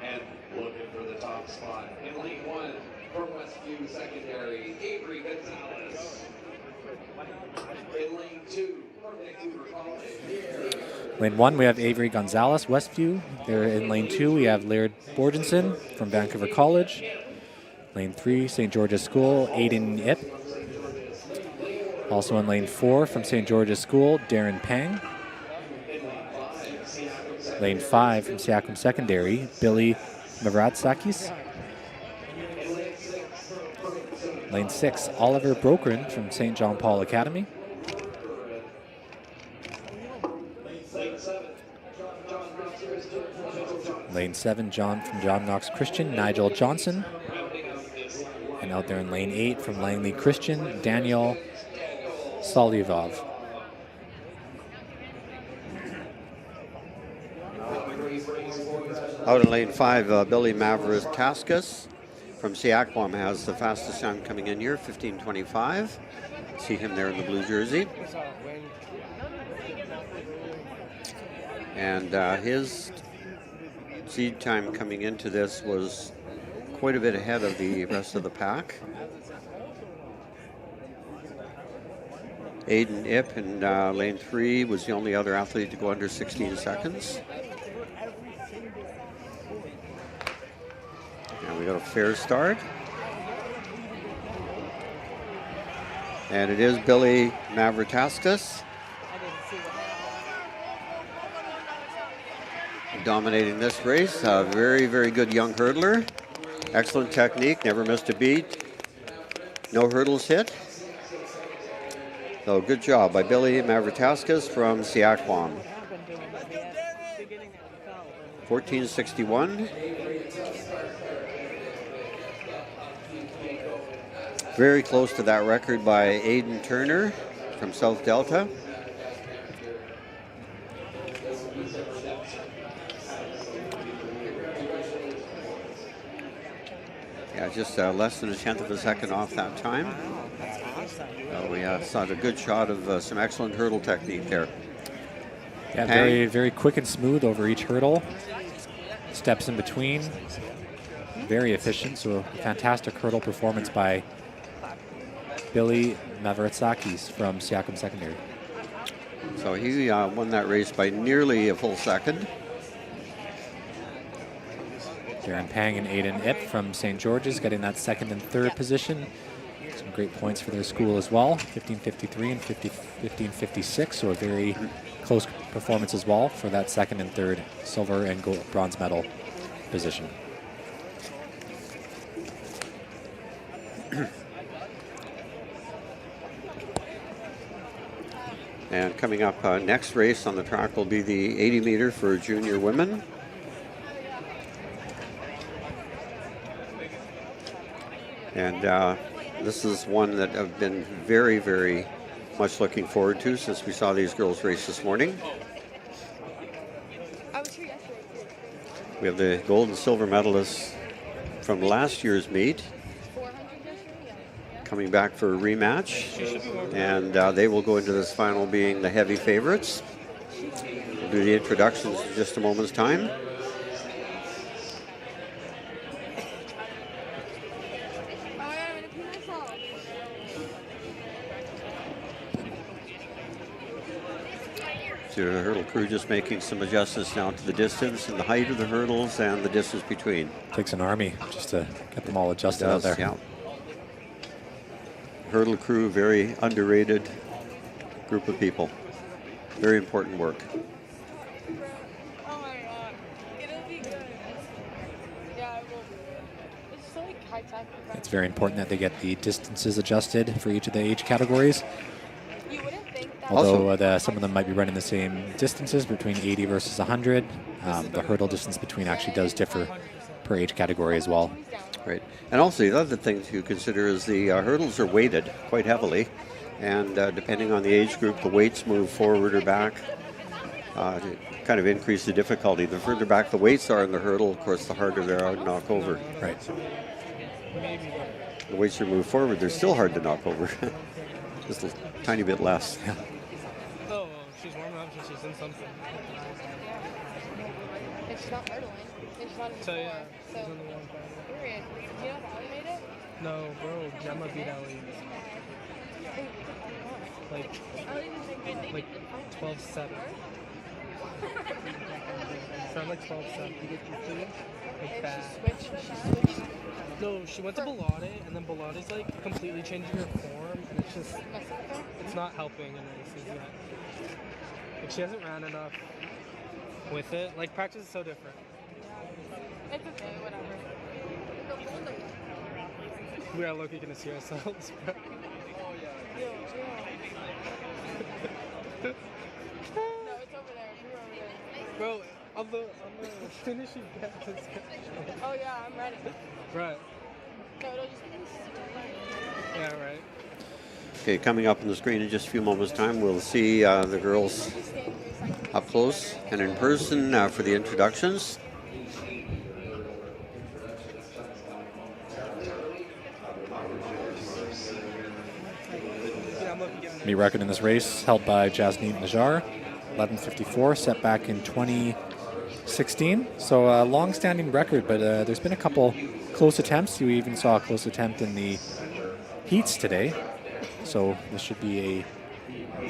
And looking for the top spot in lane 1 from Westview Secondary, Avery Gonzalez. In lane 2 from Vancouver College. Lane 1, we have Avery Gonzalez, Westview. There in lane 2, we have Laird Borgensen from Vancouver College. Lane 3, St. George's School, Aiden Ip. Also in lane 4 from St. George's School, Darren Pang. Lane 5 from Siakam Secondary, Billy Mavratsakis. Lane 6, Oliver Brokeren from St. John Paul Academy. Lane 7, John from John Knox Christian, Nigel Johnson. And out there in lane 8 from Langley Christian, Daniel Solyvov. Out in lane 5, Billy Mavrataskas from Siakam has the fastest time coming in here, 15:25. See him there in the blue jersey. And his seed time coming into this was quite a bit ahead of the rest of the pack. Aiden Ip in lane 3 was the only other athlete to go under 16 seconds. And we got a fair start. And it is Billy Mavrataskas dominating this race. A very, very good young hurdler. Excellent technique, never missed a beat. No hurdles hit. So good job by Billy Mavrataskas from Siakam. 14:61. Very close to that record by Aiden Turner from South Delta. Yeah, just less than a tenth of a second off that time. We saw a good shot of some excellent hurdle technique there. Yeah, very, very quick and smooth over each hurdle. Steps in between. Very efficient, so a fantastic hurdle performance by Billy Mavratsakis from Siakam Secondary. So he won that race by nearly a full second. Darren Pang and Aiden Ip from St. George's getting that second and third position. great points for their school as well, 15:53 and 15:56, so a very close performance as well for that second and third silver and gold, bronze medal position. And coming up next race on the track will be the 80 meter for junior women. And this is one that I've been very, very much looking forward to since we saw these girls race this morning. We have the gold and silver medalists from last year's meet coming back for a rematch, and they will go into this final being the heavy favorites. We'll do the introductions in just a moment's time. So the hurdle crew just making some adjustments now to the distance and the height of the hurdles and the distance between. Takes an army just to get them all adjusted out there. Yeah. Hurdle crew, very underrated group of people. Very important work. Oh my god. It'll be good. Yeah, it will be. It's so like high tech. It's very important that they get the distances adjusted for each of the age categories. You wouldn't think that. Although some of them might be running the same distances between 80 versus 100, the hurdle distance between actually does differ per age category as well. Right. And also the other thing to consider is the hurdles are weighted quite heavily. And depending on the age group, the weights move forward or back to kind of increase the difficulty. The further back the weights are in the hurdle, of course, the harder they are to knock over. Right. The weights are moved forward, they're still hard to knock over. Just a tiny bit less. Oh, well, she's warming up, so she's in something. It's not hurdling. It's not. So yeah, So, she's in the one part. period. Do you know if Ali made it? No, bro, Gemma beat Ali. Like 12-7. So I'm like 12-7. Like bad. She switched. No, she went to Bellotte, and then Bellatte's like completely changing her form, and it's just, it's not helping in races yet. Like she hasn't ran enough with it. Like practice is so different. It's okay, whatever. We are low-key gonna see ourselves, bro. No, it's over there. We're over there. Bro, on the finishing gap. Oh yeah, I'm ready. Right. No, it'll just be. Yeah, right. Okay, coming up on the screen in just a few moments' time, we'll see the girls up close and in person for the introductions. New record in this race held by Jasneet Najjar, 11:54, set back in 2016. So a long-standing record, but there's been a couple close attempts. You even saw a close attempt in the heats today. So this should be a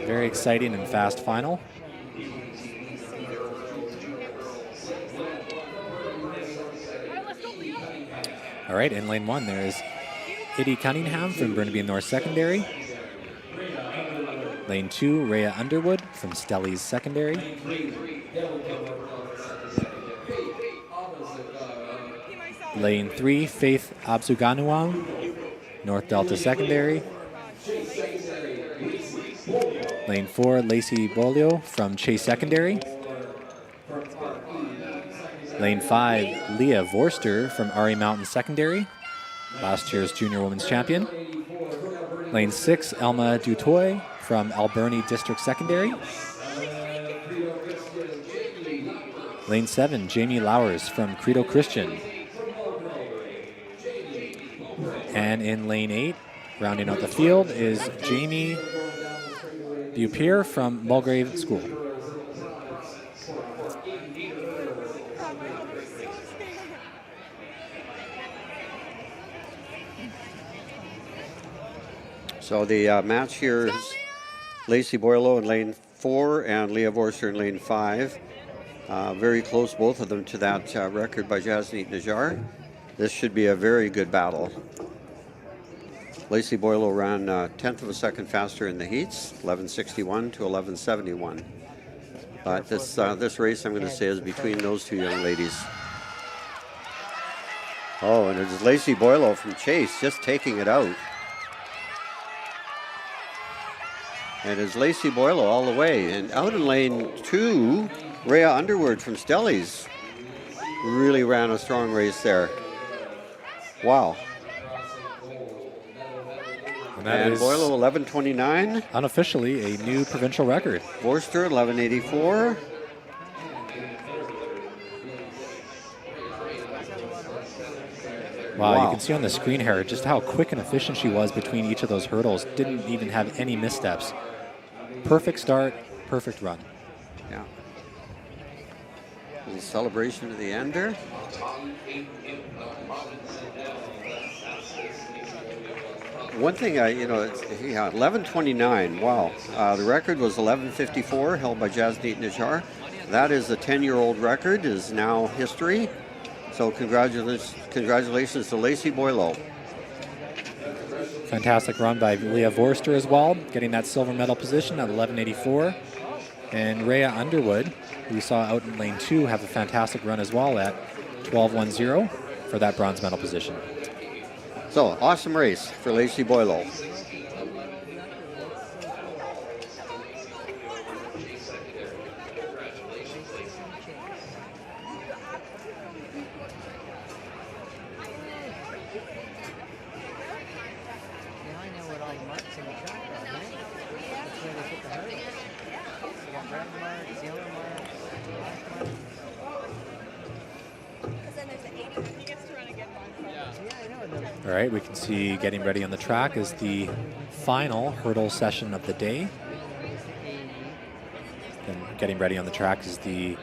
very exciting and fast final. All right, in lane one, there is Eddie Cunningham from Burnaby North Secondary. Lane 2, Rhea Underwood from Stellies Secondary. Lane 3, Faith Absuganuang, North Delta Secondary. Lane 4, Lacey Bolio from Chase Secondary. Lane 5, Leah Vorster from RE Mountain Secondary, last year's junior women's champion. Lane 6, Elma Dutoy from Alberni District Secondary. Lane 7, Jamie Lowers from Credo Christian. And in lane 8, rounding out the field, is Jamie Dupier from Mulgrave School. So the match here is Lacey Boylo in lane 4 and Leah Vorster in lane 5. Very close, both of them, to that record by Jasneet Najjar. This should be a very good battle. Lacey Boylo ran a tenth of a second faster in the heats, 11:61 to 11:71. But this race, I'm going to say, is between those two young ladies. Oh, and it's Lacey Boylo from Chase just taking it out. And it's Lacey Boylo all the way. And out in lane 2, Rhea Underwood from Stellies really ran a strong race there. Wow. And Boylo 11:29. Unofficially a new provincial record. Forster 11:84. Wow, you can see on the screen here just how quick and efficient she was between each of those hurdles. Didn't even have any missteps. Perfect start, perfect run. Yeah. A little celebration at the end there. One thing, you know, it's, yeah, 11:29. Wow. The record was 11:54, held by Jasneet Najjar. That is a 10-year-old record, is now history. So congratulations to Lacey Boylo. Fantastic run by Leah Vorster as well, getting that silver medal position at 11:84. And Rhea Underwood, who we saw out in lane 2, have a fantastic run as well at 12:10 for that bronze medal position. So, awesome race for Lacey Boylo. All right, we can see getting ready on the track is the final hurdle session of the day. And getting ready on the track is the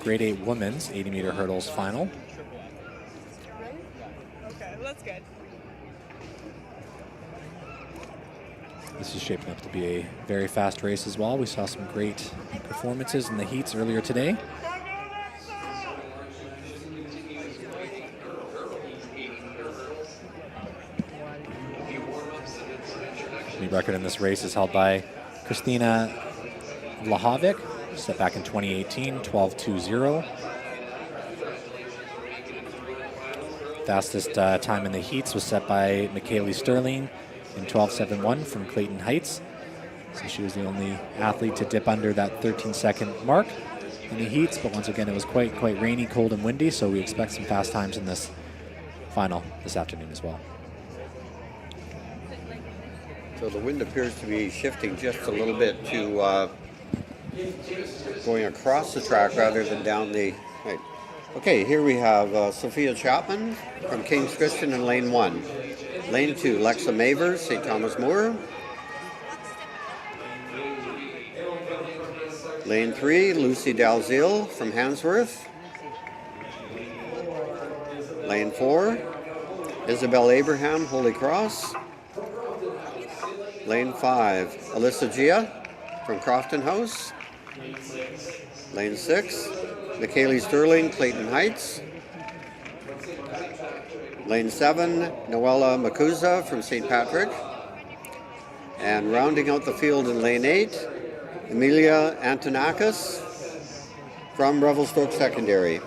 grade 8 women's 80-meter hurdles final. Okay, that's good. This is shaping up to be a very fast race as well. We saw some great performances in the heats earlier today. The record in this race is held by Kristina Vlahovic, set back in 2018, 12:20. Fastest time in the heats was set by Michaeli Sterling in 12:71 from Clayton Heights. So she was the only athlete to dip under that 13-second mark in the heats, but once again it was quite rainy, cold, and windy, so we expect some fast times in this final this afternoon as well. So the wind appears to be shifting just a little bit to going across the track rather than down the... Right. Okay, here we have Sophia Chapman from King's Christian in lane 1. Lane 2, Lexa Mavers, St. Thomas More. Lane 3, Lucy Dalziel from Handsworth. Lane 4, Isabel Abraham, Holy Cross. Lane 5, Alyssa Gia from Crofton House. Lane 6, Michaeli Sterling, Clayton Heights. Lane 7, Noella Makuza from St. Patrick. And rounding out the field in lane 8, Emilia Antonakis from Revelstoke Secondary.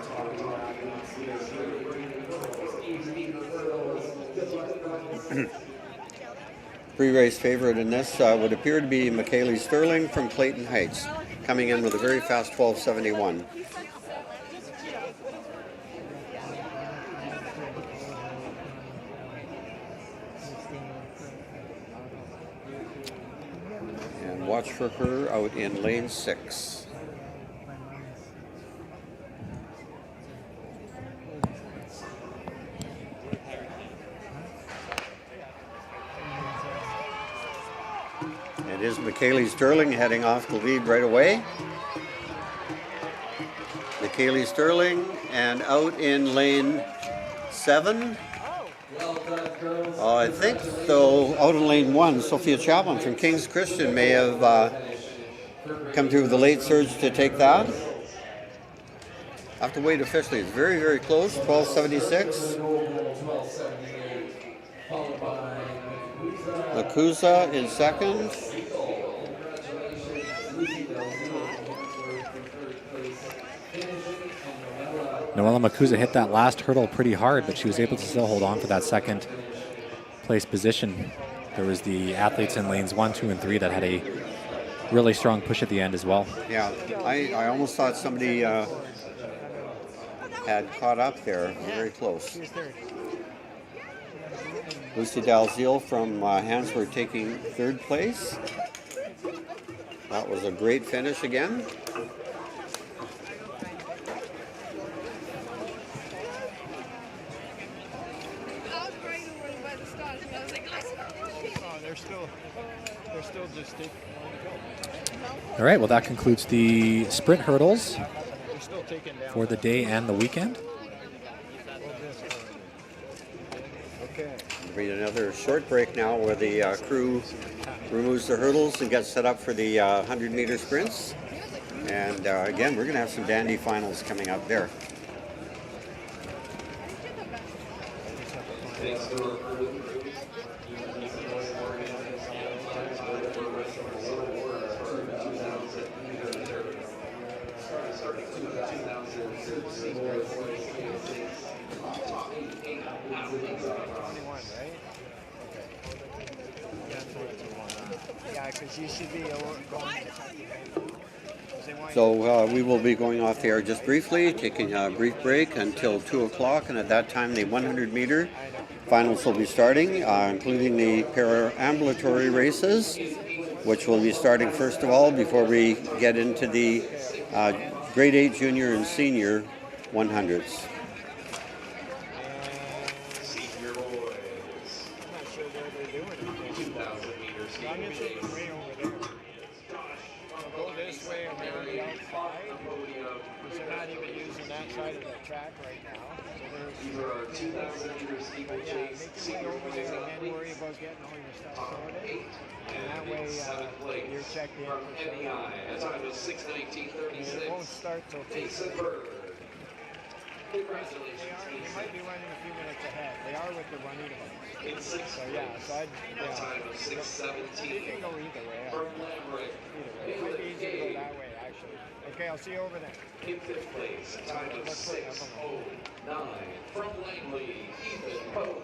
Pre-race favorite in this would appear to be Michaeli Sterling from Clayton Heights, coming in with a very fast 12:71. And watch for her out in lane 6. It is Michaeli Sterling heading off the lead right away. Michaeli Sterling, and out in lane 7. I think, though, out in lane 1, Sophia Chapman from King's Christian may have come through with the late surge to take that. I have to wait officially. It's very close, 12:76. Makuza in second. Noella Makuza hit that last hurdle pretty hard, but she was able to still hold on for that second place position. There was the athletes in lanes 1, 2, and 3 that had a really strong push at the end as well. Yeah, I almost thought somebody had caught up there. Very close. Lucy Dalziel from Hansford taking third place. That was a great finish again. They're still just taking All right, well, that concludes the sprint hurdles They're still taking down. for the day and the weekend. Okay. There'll be another short break now where the crew removes the hurdles and gets set up for the 100-meter sprints. And again, we're going to have some dandy finals coming up there. Yeah, because you should be going. So we will be going off the air just briefly, taking a brief break until 2 o'clock, and at that time the 100-meter finals will be starting, including the para-ambulatory races, which will be starting first of all before we get into the grade 8 junior and senior 100s. Senior boys. I'm not sure where they're doing it. 2,000 meters. I'm going to take it way over there. Go this way and they're on the outside. Because they're not even using that side of the track right now. These are our 2,000 meter steeplechase. Make your way over there and then worry about getting all your stuff sorted. And that way you're checked in. From NEI, a time of 6:19:36. It won't start till 2. Mason Bird. Congratulations, They might be running a few minutes ahead. They are with the running events. In sixth So yeah, so I'd a time of 6:17. You can go either way. From Lambrick. It might be easier to go that way actually. Okay, I'll see you over there. In fifth place, a time of 6:09. From Langley, Ethan Cohen.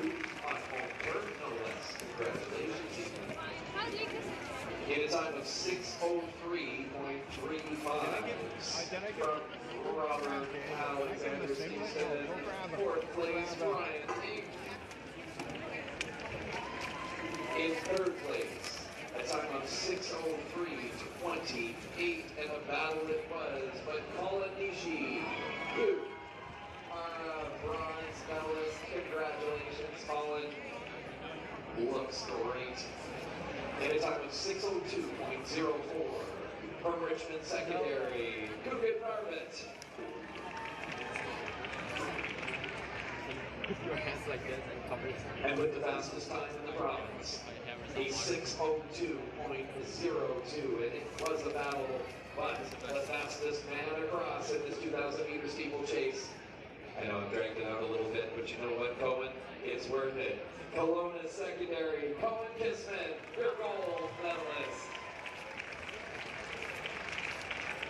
On home turn, no less. Congratulations, Ethan. In a time of 6:03.35. From Robert Alexander Stevenson. Fourth place, Brian Ing. In third place, a time of 6:03.28, and a battle it was, but Colin Nishi, you are a bronze medalist. Congratulations, Colin. Looks great. In a time of 6:02.04, from Richmond Secondary, Guggen Narvit. Your hands like this and covers. And with the fastest time in the province, a 6:02.02, and it was a battle, but the fastest man across in this 2,000-meter steeplechase. I know I'm dragging it out a little bit, but you know what, Cohen? It's worth it. Kelowna Secondary, Cohen Kisman, your gold medalist.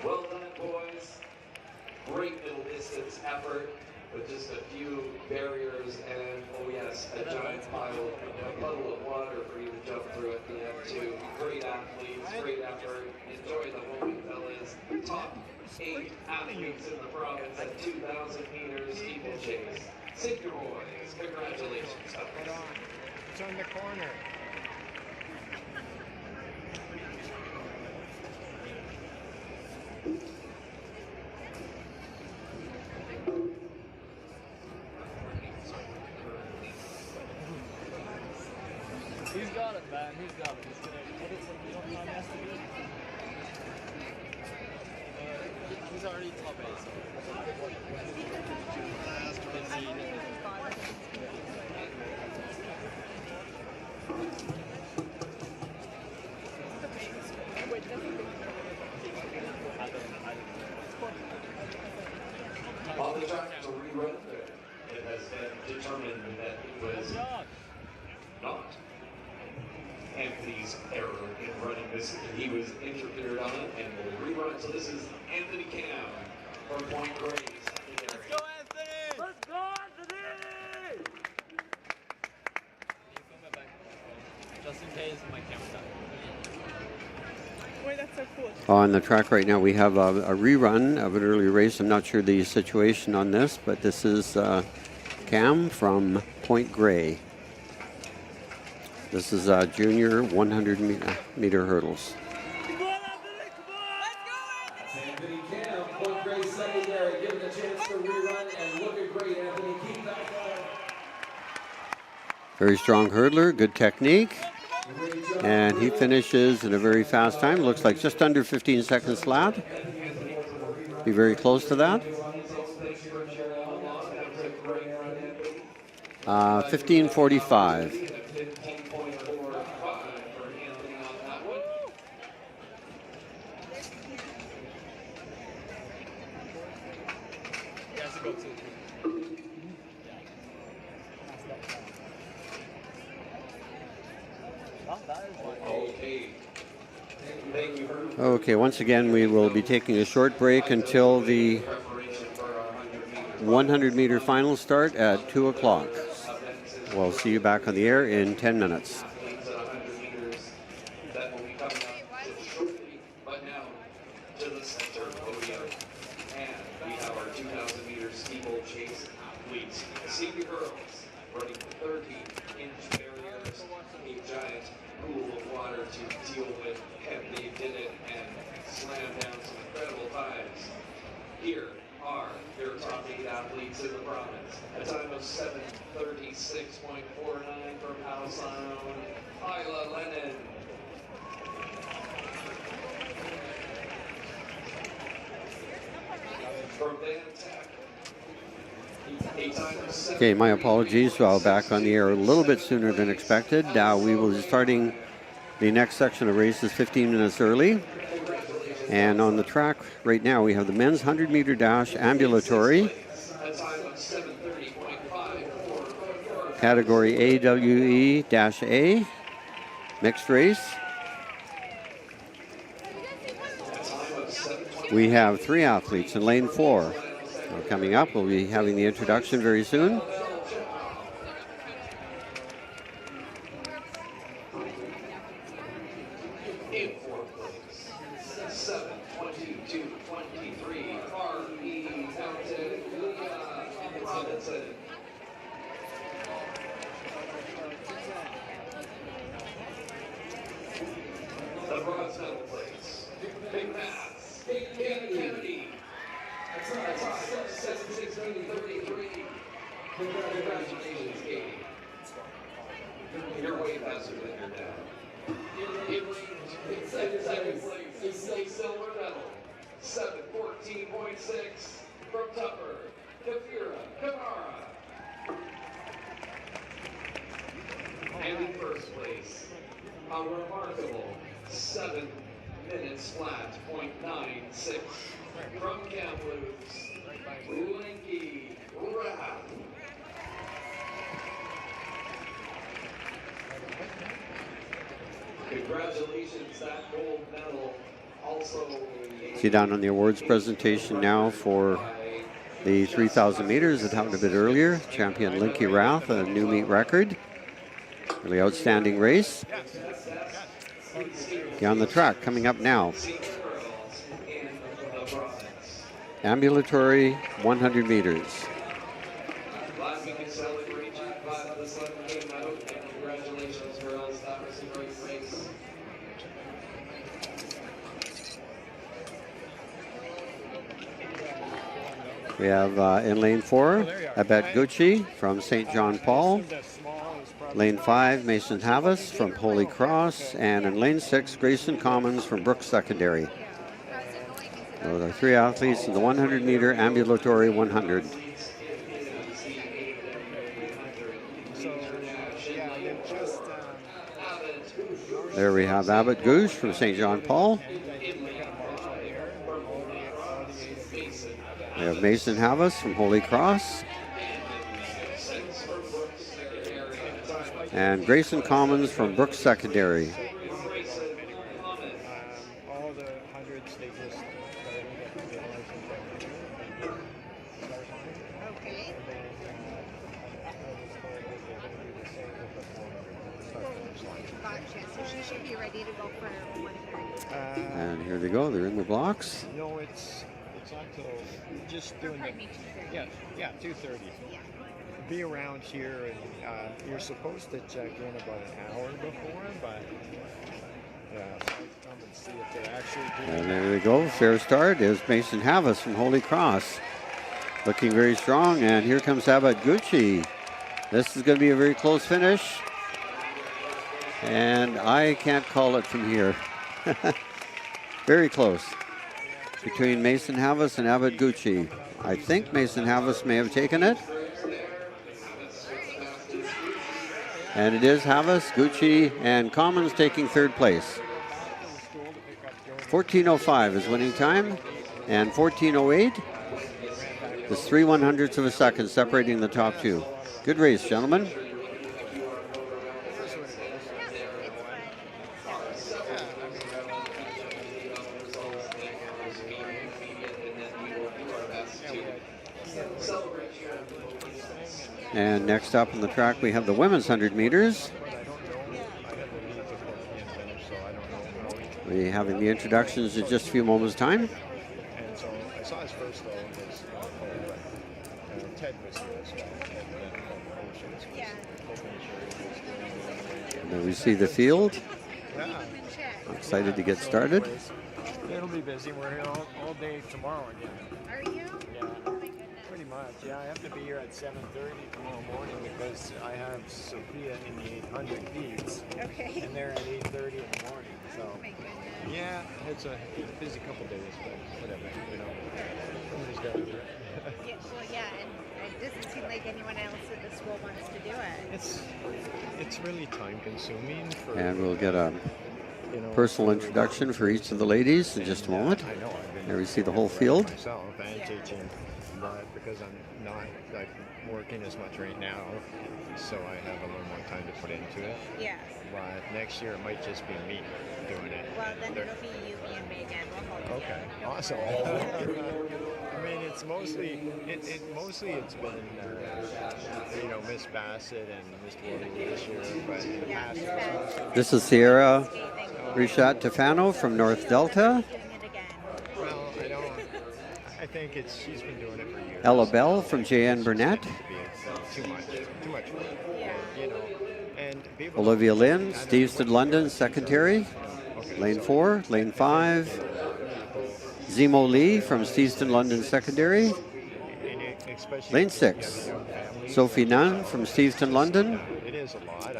Well done, boys. Great middle distance effort with just a few barriers and, oh yes, a giant pile, a puddle of water for you to jump through at the end too. Great athletes, great effort. Enjoy the moment, fellas. Top 8 athletes in the province at 2,000 meters steeplechase. Senior boys, congratulations, fellas. It's on the corner. He's got it, man. He's got it. He's gonna put it when you don't have to be. He's already top 8, so. On the track to rerun, it has been determined that He was interfered on and will rerun. So this is Anthony Cam from Point Grey. Let's go, Anthony! Let's go, Anthony! Just in case my camera's done. Wait, that's so cool. On the track right now, we have a rerun of an earlier race. I'm not sure the situation on this, but this is Cam from Point Grey. This is junior 100 meter hurdles. Anthony Cam, Point Grey secondary, given the chance to rerun and looking great, Anthony. Keep that going. Very strong hurdler, good technique. And he finishes in a very fast time. Looks like just under 15 seconds flat. Be very close to that. 15:45. Okay, once again, we will be taking a short break until the 100 meter final start at 2 o'clock. We'll see you back on the air in 10 minutes. But now to the center podium, and we have our 2,000 meter steeplechase athletes. Senior girls running 30-inch barriers, a giant pool of water to deal with, and they did it and slammed down some incredible times. Here are their top 8 athletes in the province. A time of 7:36.49 from Alcyon, Isla Lennon. From Van Tech. A time of 7. Okay, my apologies. Well, back on the air a little bit sooner than expected. We will be starting the next section of races 15 minutes early. And on the track right now, we have the men's 100 meter dash ambulatory. Category AWE-A, mixed race. We have 3 athletes in lane 4. Coming up, we'll be having the introduction very soon. In 4th place, 7:22.23, R.E. Mountain, Leah Robinson. The bronze medal place, Big Mass, Kennedy. That's 7:16.33. Congratulations, Katie. You're way faster than your dad. In second place, a silver medal, 7:14.6 from Tupper, Kafira Kamara. And in first place, a remarkable 7 minutes flat, .96 from Kamloops, Linky Rath. Congratulations, that gold medal also. See down on the awards presentation now for the 3,000 meters that happened a bit earlier. Champion Linky Rath, a new meet record. Really outstanding race. Okay, on the track coming up now. Ambulatory 100 meters. Glad we can celebrate you, but the sun came out, and congratulations, girls. That was a great race. We have in lane 4, Abed Gucci from St. John Paul. Lane 5, Mason Havas from Holy Cross. And in lane 6, Grayson Commons from Brooks Secondary. Those are 3 athletes in the 100 meter ambulatory 100. There we have Abbott Goosh from St. John Paul. We have Mason Havas from Holy Cross. And Grayson Commons from Brooks Secondary. weeks they just started getting their license down here and start on it. Okay. And then I was told that they're going to do the same with the 400 start finish line. Gotcha. So she should be ready to go for 130. And here they go. They're in the blocks. No, it's not till just doing the 2:30. Yeah. Be around here, and you're supposed to check in about an hour before, but so come and see if they're actually doing And there they go. Fair start is Mason Havas from Holy Cross. Looking very strong. And here comes Abad Gucci. This is going to be a very close finish. And I can't call it from here. Very close between Mason Havas and Abad Gucci. I think Mason Havas may have taken it. And it is Havas, Gucci, and Commons taking third place. 14:05 is winning time, and 14:08 is 3/100ths of a second separating the top two. Good race, gentlemen. And next up on the track, we have the women's 100 meters. We're having the introductions in just a few moments' time. And so I saw his first though was Ted was here as well. And then we see the field. Yeah. Excited to get started. It'll be busy. We're here all day tomorrow again. Are you? Yeah. Pretty much. Yeah, I have to be here at 7:30 tomorrow morning because I have Sophia in the 800 feeds. Okay. And they're at 8:30 in the morning. So. Oh my goodness. Yeah, it's a busy couple days, but whatever. You know, somebody's got to do it. And it doesn't seem like anyone else at the school wants to do it. It's really time consuming for. And we'll get a personal introduction for each of the ladies in just a moment. I know. I've been There we see the whole field. Myself and teaching, but because I'm not like working as much right now, so I have a little more time to put into it. Yeah. But next year it might just be me doing it. Well, then it'll be you, me, and Megan. We'll hold Okay, awesome. I mean, it's mostly it's been Miss Bassett and Mr. Woody this year, but in the past it was mostly. This is Sierra Rishat Tefano from North Delta. Well, I think she's been doing it for years. Ella Bell from JN Burnett. Too much work. You know, and people Olivia Lynn, Steveston London Secondary. Lane 4, Lane 5. Zemo Lee from Steveston London Secondary. Lane 6. Sophie Nunn from Steveston London. It is a lot.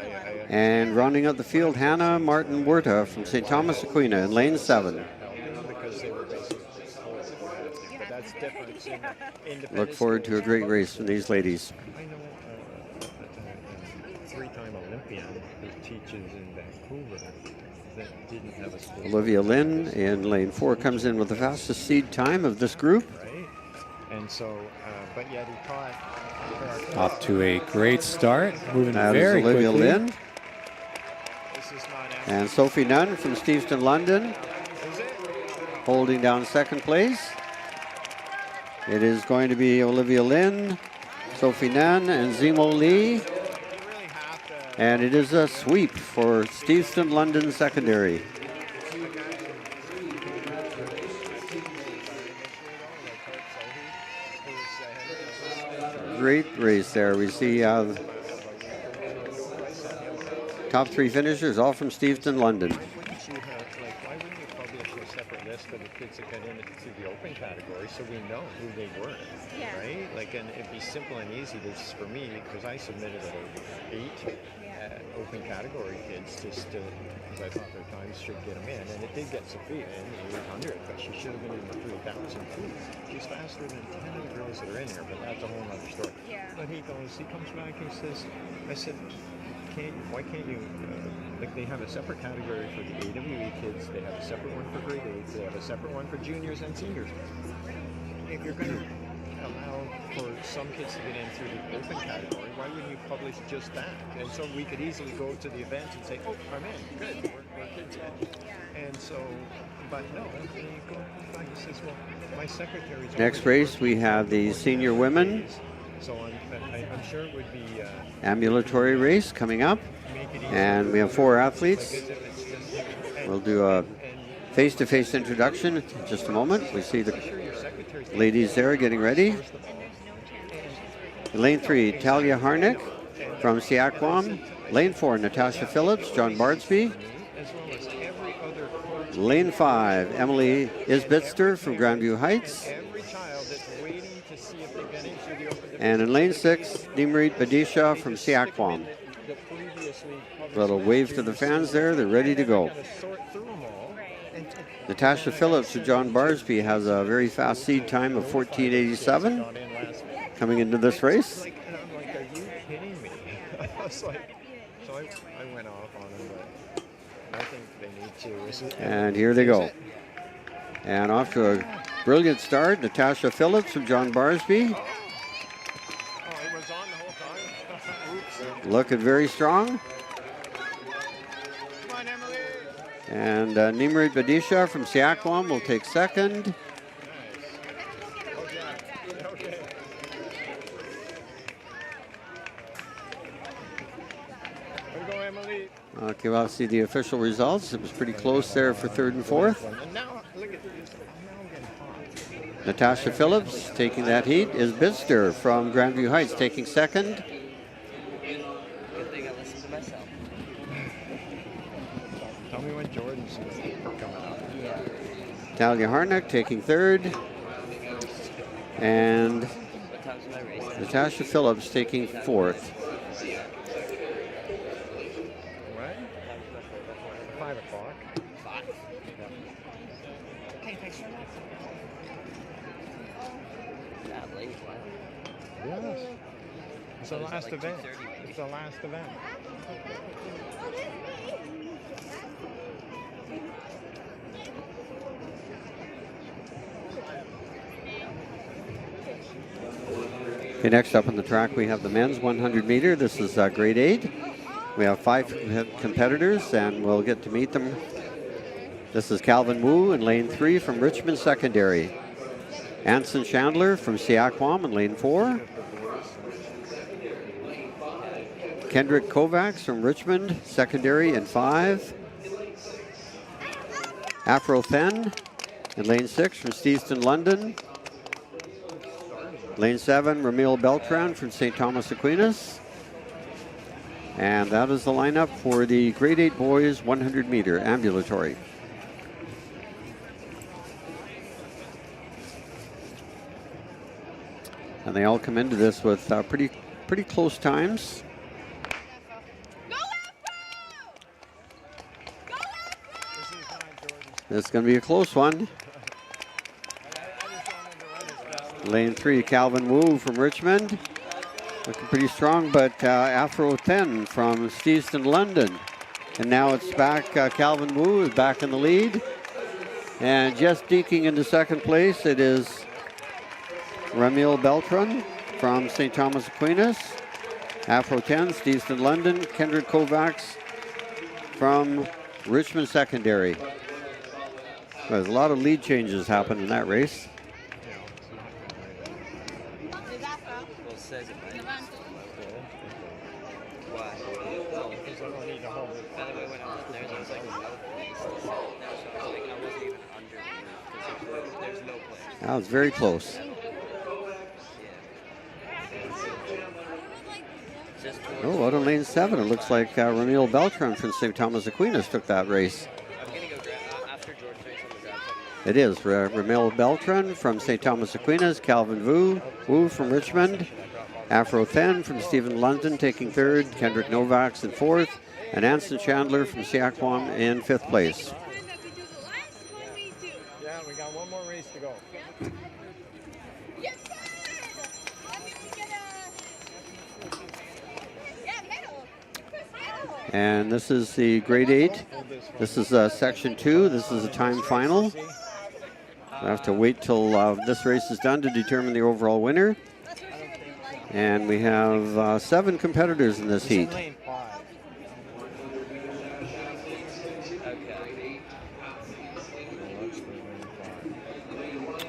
And rounding out the field, Hannah Martin Huerta from St. Thomas Aquinas in Lane 7. Because they were basically but that's different. Look forward to a great race from these ladies. I know a three-time Olympian who teaches in Vancouver that didn't have a school. Olivia Lynn in Lane 4 comes in with the fastest seed time of this group. Right? And so, but yet he taught. Off to a great start, moving That very is Olivia quickly. Lynn. And Sophie Nunn from Steveston London holding down second place. It is going to be Olivia Lynn, Sophie Nunn, and Zemo Lee. And it is a sweep for Steveston London Secondary. Great race there. We see top three finishers, all from Steveston London. Why wouldn't you publish a separate list for the kids that got into the open category so we know who they were? Yeah. Right? Like, and it'd be simple and easy just for me because I submitted about 8 open category kids just to, because I thought their times should get them in. And it did get Sophia in the 800, but she should have been in the 3,000 too. She's faster than 10 of the girls that are in here, but that's a whole other story. Yeah. But he comes back and says, I said, why can't you, like they have a separate category for the AWE kids, they have a separate one for grade 8s, they have a separate one for juniors and seniors. If you're going to allow for some kids to get in through the open category, why wouldn't you publish just that? And so we could easily go to the event and say, oh, I'm in, good, we're kids in. And so, but no, he says, well, my secretary's Next race, we have the senior women so I'm sure it would be ambulatory race coming up. And we have 4 athletes. We'll do a face-to-face introduction in just a moment. We see the ladies there getting ready. In lane 3, Talia Harnick from Siakwam. Lane 4, Natasha Phillips, John Bardsby. Lane 5, Emily Isbitster from Grandview Heights. And in lane 6, Nimrit Badisha from Siakwam. A little wave to the fans there. They're ready to go. Natasha Phillips of John Barsby has a very fast seed time of 14:87 coming into this race. I'm like, are you kidding me? I was like, so I went off on them, but I think they need to. And here they go. And off to a brilliant start, Natasha Phillips from John Barsby. Looking very strong. And Nimrit Badisha from Siakwam will take second. Okay, well, I'll see the official results. It was pretty close there for 3rd and 4th. Natasha Phillips taking that heat is Bister from Grandview Heights taking second. Good thing I listened to myself. Tell me when Jordan's coming up. Yeah. Talia Harnick taking third. And What time's my race? Natasha Phillips taking fourth. What? 5 o'clock. 5. Can you picture that? That late, wow. Yes. It's the So is it last like event. 2:30? It's the last event. Okay, next up on the track we have the men's 100 meter. This is grade 8. We have 5 competitors and we'll get to meet them. This is Calvin Wu in lane 3 from Richmond Secondary. Anson Chandler from Siakwam in lane 4. Kendrick Kovacs from Richmond Secondary in 5. Afro Then in lane 6 from Stevenson, London. Lane 7, Ramil Beltran from St. Thomas Aquinas. And that is the lineup for the grade 8 boys 100 meter ambulatory. And they all come into this with pretty close times. This is going to be a close one. Lane 3, Calvin Wu from Richmond. Looking pretty strong, but Afro Then from Stevenson, London. And now it's back, Calvin Wu is back in the lead. And just deking into second place, it is Ramil Beltran from St. Thomas Aquinas. Afro Then, Stevenson, London. Kendrick Kovacs from Richmond Secondary. There's a lot of lead changes happened in that race. Well, it says it might. Why? Oh, because I don't need to hold it. By the way, when I was there, there was like no place to sit. So I was like, I wasn't even under the roof because there's no place. That was very close. Oh, out in lane 7, it looks like Ramil Beltran from St. Thomas Aquinas took that race. I'm going to go grab, after George race, I'm going to grab something. It is Ramil Beltran from St. Thomas Aquinas, Calvin Wu from Richmond, Afro Then from Stephen London taking third, Kendrick Novaks in fourth, and Anson Chandler from Siakwam in 5th place. Yeah, we got one more race to go. And this is the grade 8. This is section 2. This is a time final. I have to wait till this race is done to determine the overall winner. And we have 7 competitors in this heat.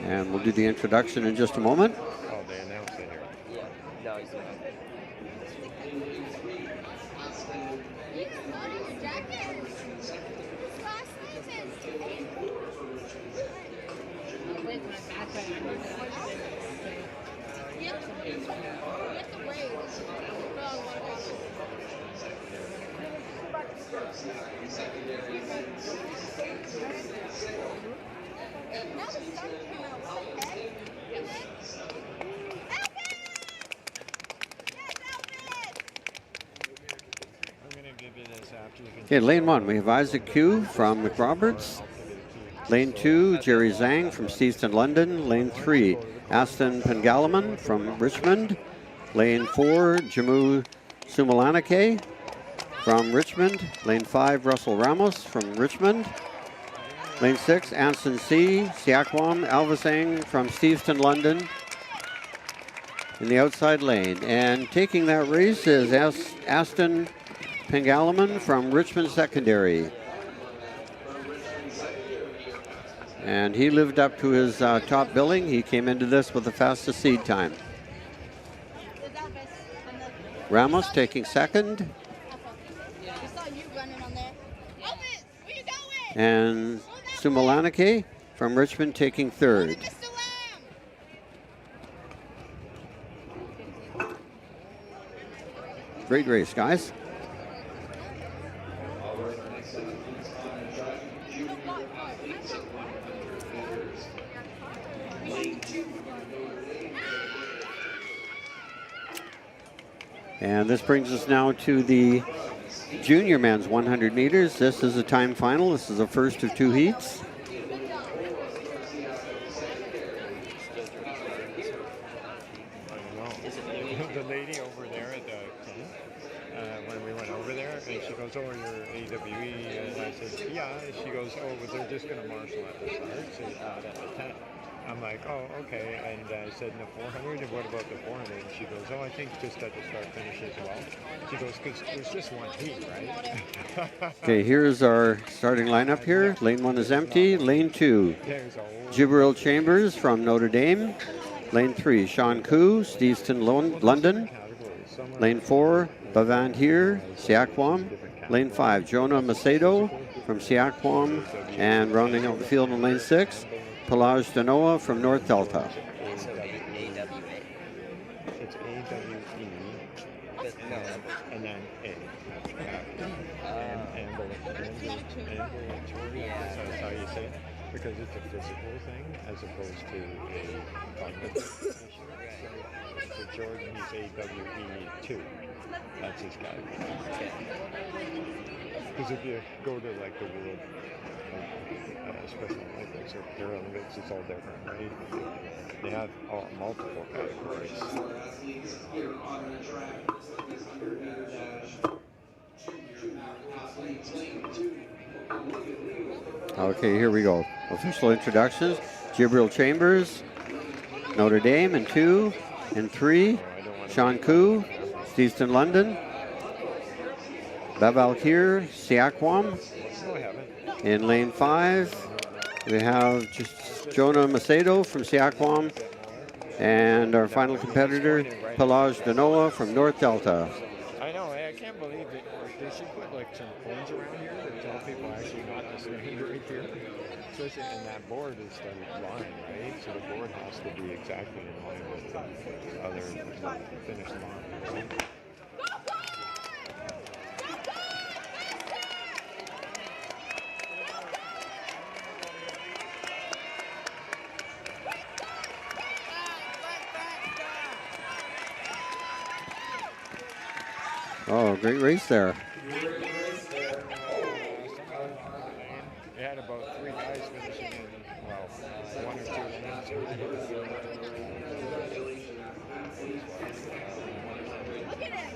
And we'll do the introduction in just a moment. Oh, they announced it here. Yeah. No, he's not. Okay, lane 1, we have Isaac Q from McRoberts. Lane 2, Jerry Zhang from Steveston, London. Lane 3, Aston Pengalaman from Richmond. Lane 4, Jamu Sumalanake from Richmond. Lane 5, Russell Ramos from Richmond. Lane 6, Anson C. Siakwam Alvasang from Steveston, London. In the outside lane. And taking that race is Aston Pengalaman from Richmond Secondary. And he lived up to his top billing. He came into this with the fastest seed time. Ramos taking second. And Sumalanake from Richmond taking third. Great race, guys. And this brings us now to the junior men's 100 meters. This is a time final. This is the first of 2 heats. The lady over there at the when we went over there, and she goes, "Oh, you're AWE," and I said, "Yeah." She goes, "Oh, but they're just going to marshal at the start, so not at the 10." I'm like, "Oh, okay." And I said, "In the 400, and what about the 400?" And she goes, "Oh, I think just at the start finish as well." She goes, "Because there's just one heat, right?" Okay, here's our starting lineup here. Lane 1 is empty. Lane 2, Jibril Chambers from Notre Dame. Lane 3, Sean Koo, Steveston, London. Lane 4, Bavand here, Siakwam. Lane 5, Jonah Macedo from Siakwam. And rounding out the field in lane 6, Pelage Danoa from North Delta. It's AWE. And then A. That's how you say it. Because it's a physical thing as opposed to a cognitive issue. So Jordan, he's AWE2. That's his category. Because if you go to like the world Special Olympics or Paralympics, it's all different, right? They have multiple categories. Okay, here we go. Official introductions. Jibril Chambers, Notre Dame in 2. In 3, Sean Koo, Steveston, London. Baval Kir, Siakwam. In lane 5, we have Jonah Macedo from Siakwam. And our final competitor, Pelage Danoa from North Delta. I know, I can't believe it. They should put like some cones around here to tell people actually not to stand right here. Especially, and that board is the line, right? So the board has to be exactly in line with the other finish line, right? Oh, great race there. They had about 3 guys finishing in, well, 1 or 2 minutes. Look at him.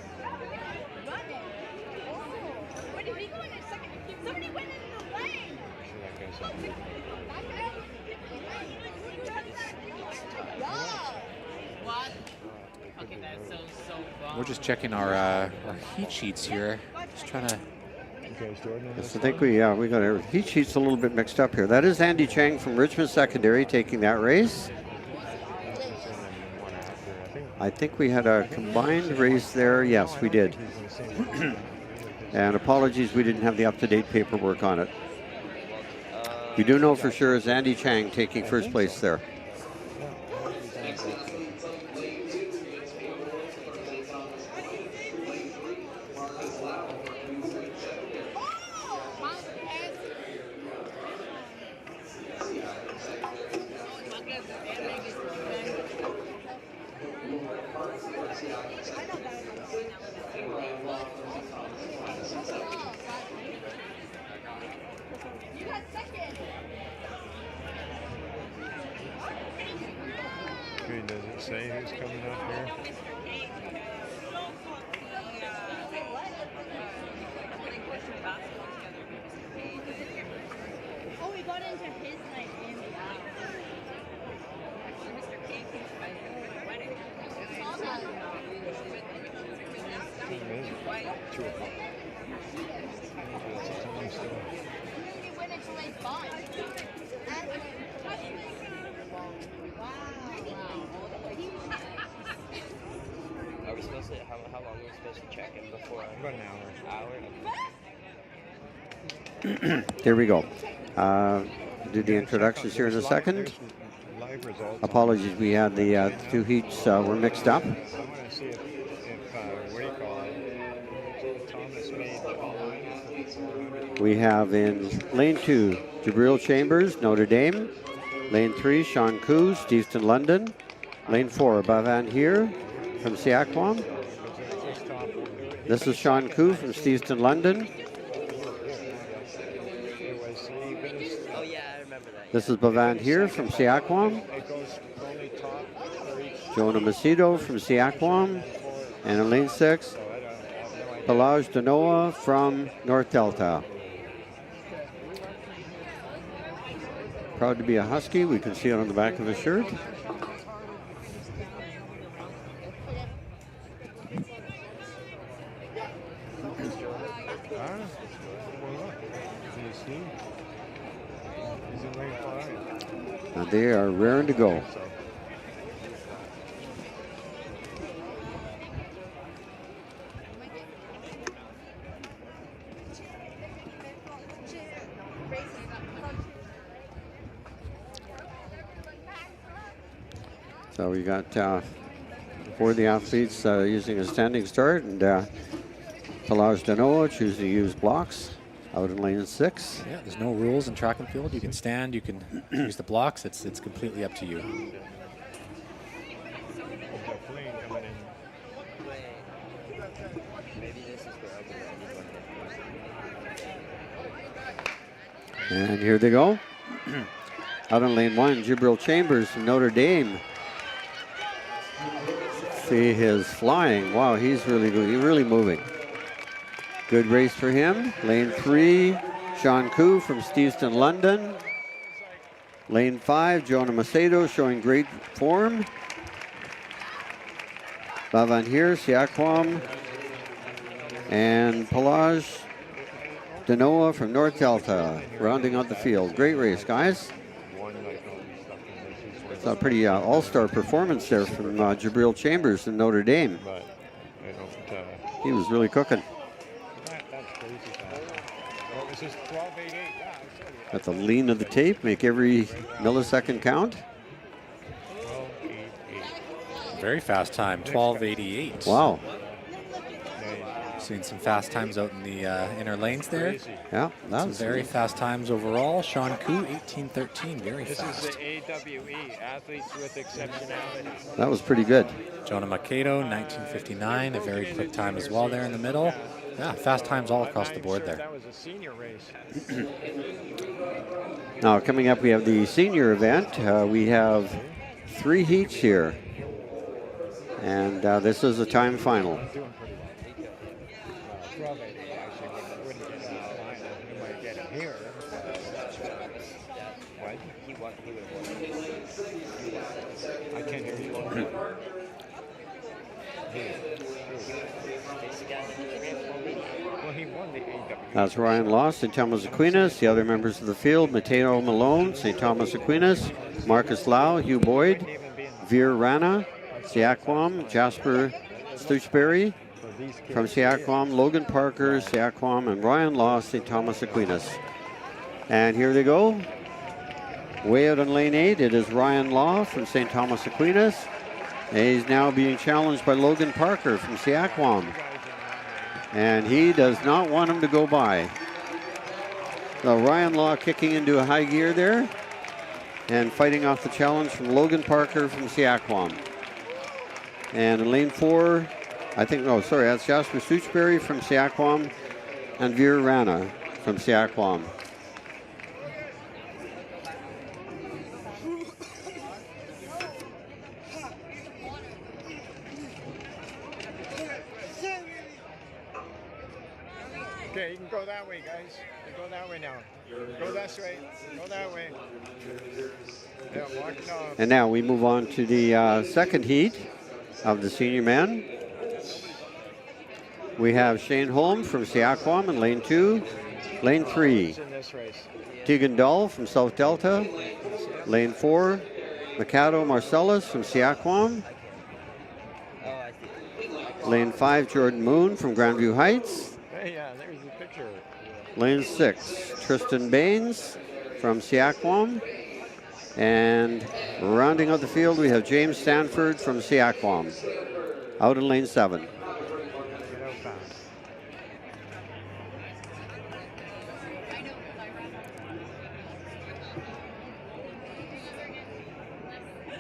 Running. Where did he go in a second? Somebody went in the lane. What? Okay, that's so fun. We're just checking our heat sheets here. Just trying to guys Jordan in Yes, this I think one? we got our heat sheets a little bit mixed up here. That is Andy Chang from Richmond Secondary taking that race. I think we had a combined race there. Yes, we did. And apologies, we didn't have the up-to-date paperwork on it. We do know for sure it's Andy Chang taking first place there. You got second. Okay, does it say who's coming up here? Oh, we got into his night in the Amazing. 2 o'clock. Lots of time still. We went into late 5. Are we supposed to, how long are we supposed to check in before? About an hour. Here we go. Do the introductions here in a second. Live results. Apologies, we had the 2 heats were mixed up. I want to see if what do you call it? Thomas made the line. We have in lane 2, Jabril Chambers, Notre Dame. Lane 3, Sean Koo, Steveston, London. Lane 4, Bavan here from Siakwam. This is Sean Koo from Steveston, London. Oh yeah, I remember that. This is Bavan here from Siakwam. Jonah Macedo from Siakwam. And in lane 6, Pelage Danoa from North Delta. Proud to be a Husky. We can see it on the back of his shirt. And they are raring to go. So we got 4 of the athletes using a standing start, and Pelage Danoa choosing to use blocks out in lane 6. Yeah, there's no rules in track and field. You can stand, you can use the blocks. It's completely up to you. And here they go. Out in lane 1, Jabril Chambers from Notre Dame. See his flying. Wow, he's really good. He's really moving. Good race for him. Lane 3, Sean Koo from Steveston, London. Lane 5, Jonah Macedo showing great form. Bavan here, Siakwam. And Pelage Danoa from North Delta rounding out the field. Great race, guys. It's a pretty all-star performance there from Jabril Chambers in Notre Dame. He was really cooking. Got the lean of the tape, make every millisecond count. Very fast time, 12:88. Wow. Seeing some fast times out in the inner lanes there. Yeah, that some was very fast times overall. Sean Koo, 18:13, very This fast. is the AWE, Athletes with Exceptionality. That was pretty good. Jonah Macedo, 19:59, a very quick time as well there in the middle. Yeah, fast times all across the board there. That was a senior race. Now coming up, we have the senior event. We have 3 heats here. And this is a time final. I can't hear you. Well, he won won the AWE. That's Ryan Law, St. Thomas Aquinas. The other members of the field, Mateo Malone, St. Thomas Aquinas, Marcus Lau, Hugh Boyd, Veer Rana, Siaquam, Jasper Stoochberry from Siaquam, Logan Parker, Siaquam, and Ryan Law, St. Thomas Aquinas. And here they go. Way out in lane 8, it is Ryan Law from St. Thomas Aquinas. And he's now being challenged by Logan Parker from Siaquam. And he does not want him to go by. So Ryan Law kicking into a high gear there and fighting off the challenge from Logan Parker from Siaquam. And in lane 4, that's Jasper Stoochberry from Siaquam and Veer Rana from Siaquam. Okay, you can go that way, guys. You go that way now. Go this way. Go that way. Yeah, walk it off. And now we move on to the second heat of the senior men. We have Shane Holm from Siaquam in lane 2. Lane 3, Tegan Dahl from South Delta. Lane 4, Mikado Marcellus from Siaquam. Lane 5, Jordan Moon from Grandview Heights. Hey, yeah, there's the picture. Lane 6, Tristan Baines from Siaquam. And rounding out the field, we have James Stanford from Siaquam. Out in lane 7.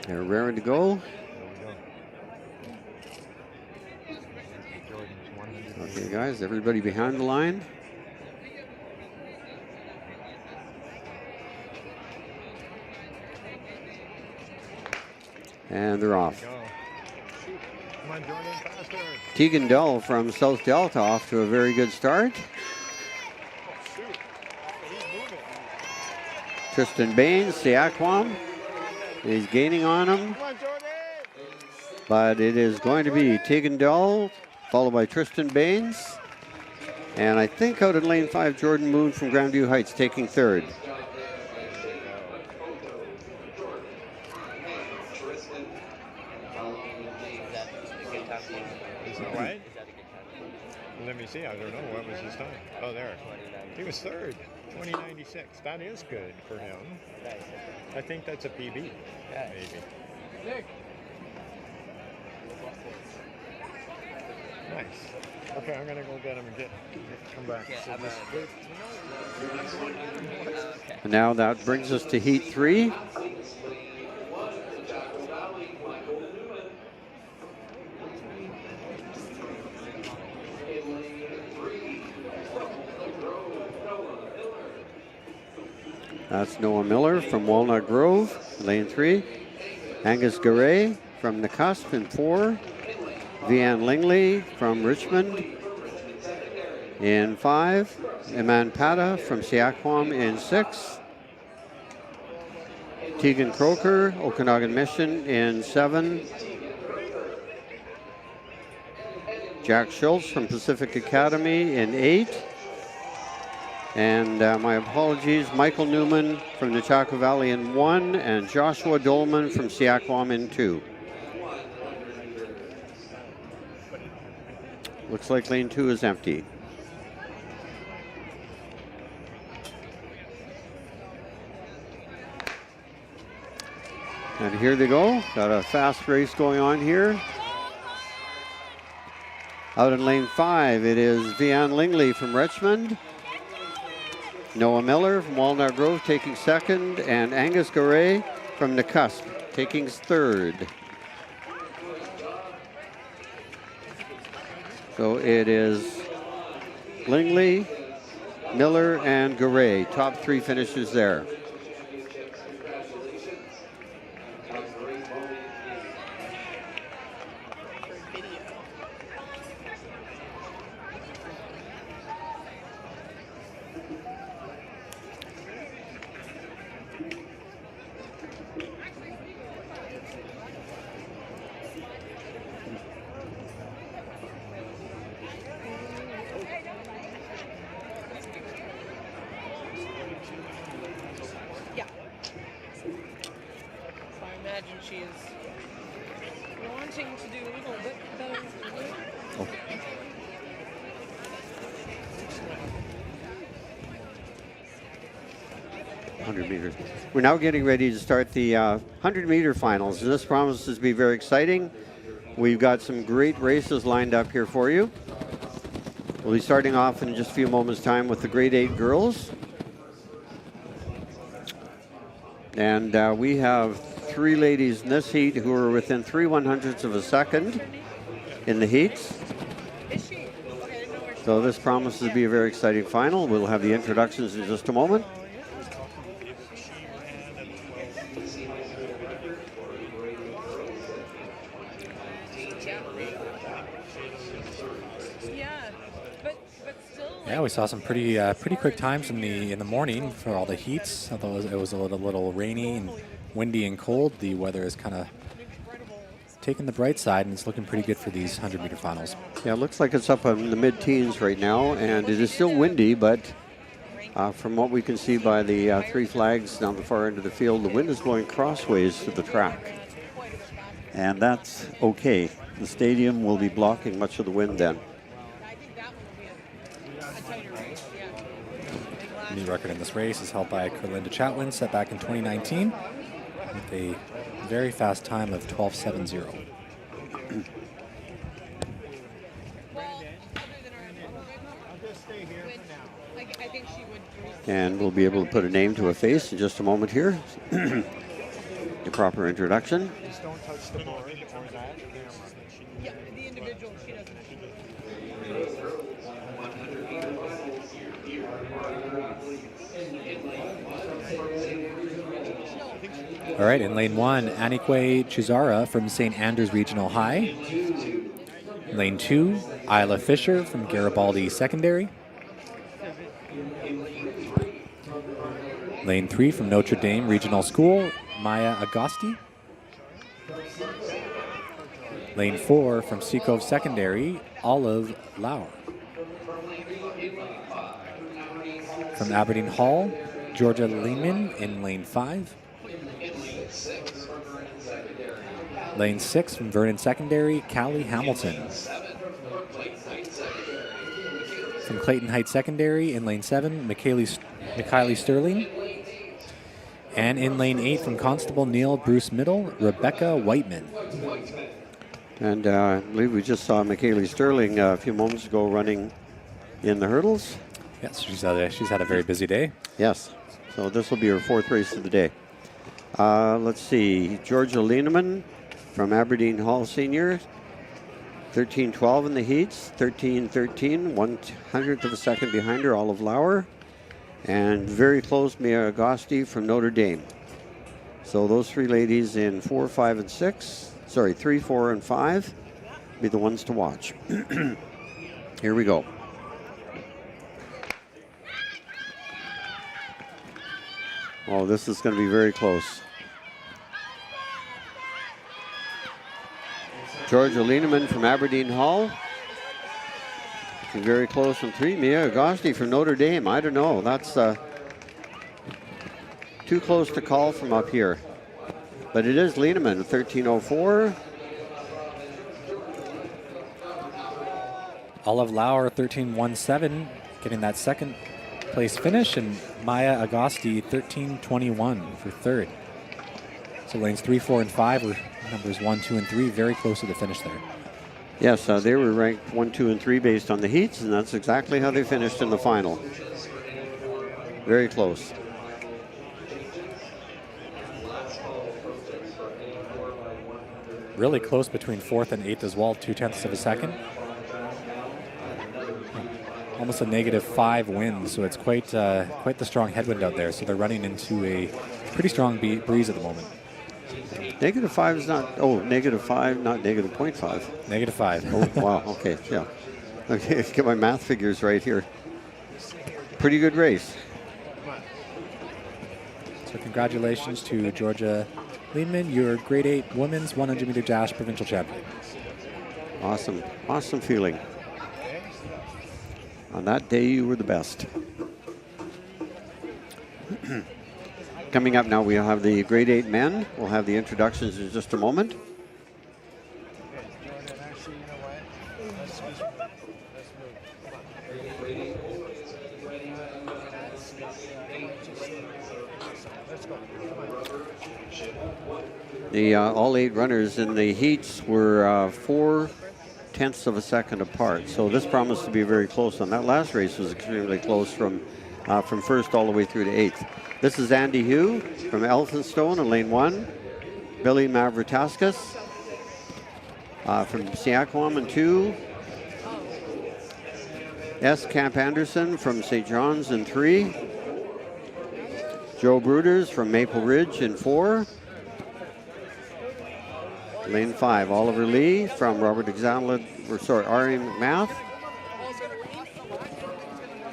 They're raring to go. Okay, guys, everybody behind the line. And they're off. Come on, Jordan, faster. Tegan Dull from South Delta off to a very good start. Tristan Baines, Siaquam. He's gaining on him. But it is going to be Tegan Dull, followed by Tristan Baines. And I think out in lane 5, Jordan Moon from Grandview Heights taking third. What? Let me see. I don't know. What was his time? Oh, there. He was third. 2096. That is good for him. I think that's a PB. Maybe. Nice. Okay, I'm gonna go get him and come back. And now that brings us to heat 3. That's Noah Miller from Walnut Grove, lane 3. Angus Garay from the Cusp in 4. Vianne Lingley from Richmond in 5. Iman Pata from Siaquam in 6. Tegan Croker, Okanagan Mission in 7. Jack Schultz from Pacific Academy in 8. And my apologies, Michael Newman from the Chaco Valley in 1, and Joshua Dolman from Siaquam in 2. Looks like lane 2 is empty. And here they go. Got a fast race going on here. Out in lane 5, it is Vianne Lingley from Richmond. Noah Miller from Walnut Grove taking second, and Angus Garay from the Cusp taking third. So it is Lingley, Miller, and Garay. Top 3 finishers there. she is wanting to do a little bit better. Oh. 100 meters. We're now getting ready to start the 100-meter finals, and this promises to be very exciting. We've got some great races lined up here for you. We'll be starting off in just a few moments' time with the grade 8 girls. And we have 3 ladies in this heat who are within 3/100ths of a second in the heats. So this promises to be a very exciting final. We'll have the introductions in just a moment. Yeah, we saw some pretty quick times in the morning for all the heats. Although it was a little rainy and windy and cold, the weather is kind of taking the bright side, and it's looking pretty good for these 100-meter finals. Yeah, it looks like it's up in the mid-teens right now, and it is still windy, but from what we can see by the 3 flags down the far end of the field, the wind is blowing crossways to the track. And that's okay. The stadium will be blocking much of the wind then. The new record in this race is held by Kerlinda Chatwin, set back in 2019 with a very fast time of 12:70. And we'll be able to put a name to a face in just a moment here. The proper introduction. Just don't touch the board or that camera. Yeah, the individual, she doesn't. All right, in lane 1, Anique Chizara from St. Andrews Regional High. Lane 2, Isla Fisher from Garibaldi Secondary. Lane 3 from Notre Dame Regional School, Maya Agosti. Lane 4 from Seacove Secondary, Olive Lauer. From Aberdeen Hall, Georgia Lehman in lane 5. Lane 6 from Vernon Secondary, Callie Hamilton. From Clayton Heights Secondary in lane 7, Mikhaili Sterling. And in lane 8 from Constable Neil Bruce Middle, Rebecca Whiteman. And I believe we just saw Mikhaili Sterling a few moments ago running in the hurdles. Yes, she's had a very busy day. Yes, so this will be her 4th race of the day. Let's see, Georgia Lieneman from Aberdeen Hall Senior, 13:12 in the heats, 13:13, 1/100th of a second behind her, Olive Lauer, and very close, Mia Agosti from Notre Dame. So those 3 ladies in 4, 5, and 6, sorry, 3, 4, and 5 be the ones to watch. Here we go. Oh, this is going to be very close. Georgia Lieneman from Aberdeen Hall. Very close in 3. Mia Agosti from Notre Dame. I don't know. That's too close to call from up here. But it is Lieneman, 13:04. Olive Lauer, 13:17, getting that 2nd place finish, and Maya Agosti, 13:21 for 3rd. So lanes 3, 4, and 5 were numbers 1, 2, and 3, very close to the finish there. Yes, they were ranked 1, 2, and 3 based on the heats, and that's exactly how they finished in the final. Very close. Really close between 4th and 8th as well, 0.2 of a second. Almost a -5 wind, so it's quite the strong headwind out there. So they're running into a pretty strong breeze at the moment. -5 is not, -5, not -0.5. -5. Oh, wow, okay, yeah. Okay, get my math figures right here. Pretty good race. So congratulations to Georgia Lieneman, your grade 8 women's 100-meter dash provincial champion. Awesome, awesome feeling. On that day, you were the best. Coming up now, we'll have the grade 8 men. We'll have the introductions in just a moment. Jordan, actually, you know what? Let's move. Let's go. The all 8 runners in the heats were 0.4 of a second apart. So this promised to be very close one. That last race was extremely close from first all the way through to 8th. This is Andy Hugh from Elphinstone in lane 1. Billy Mavrotaskas from Siakwam in 2. S. Camp Anderson from St. John's in 3. Joe Bruders from Maple Ridge in 4. Lane 5, Oliver Lee from RE McMath.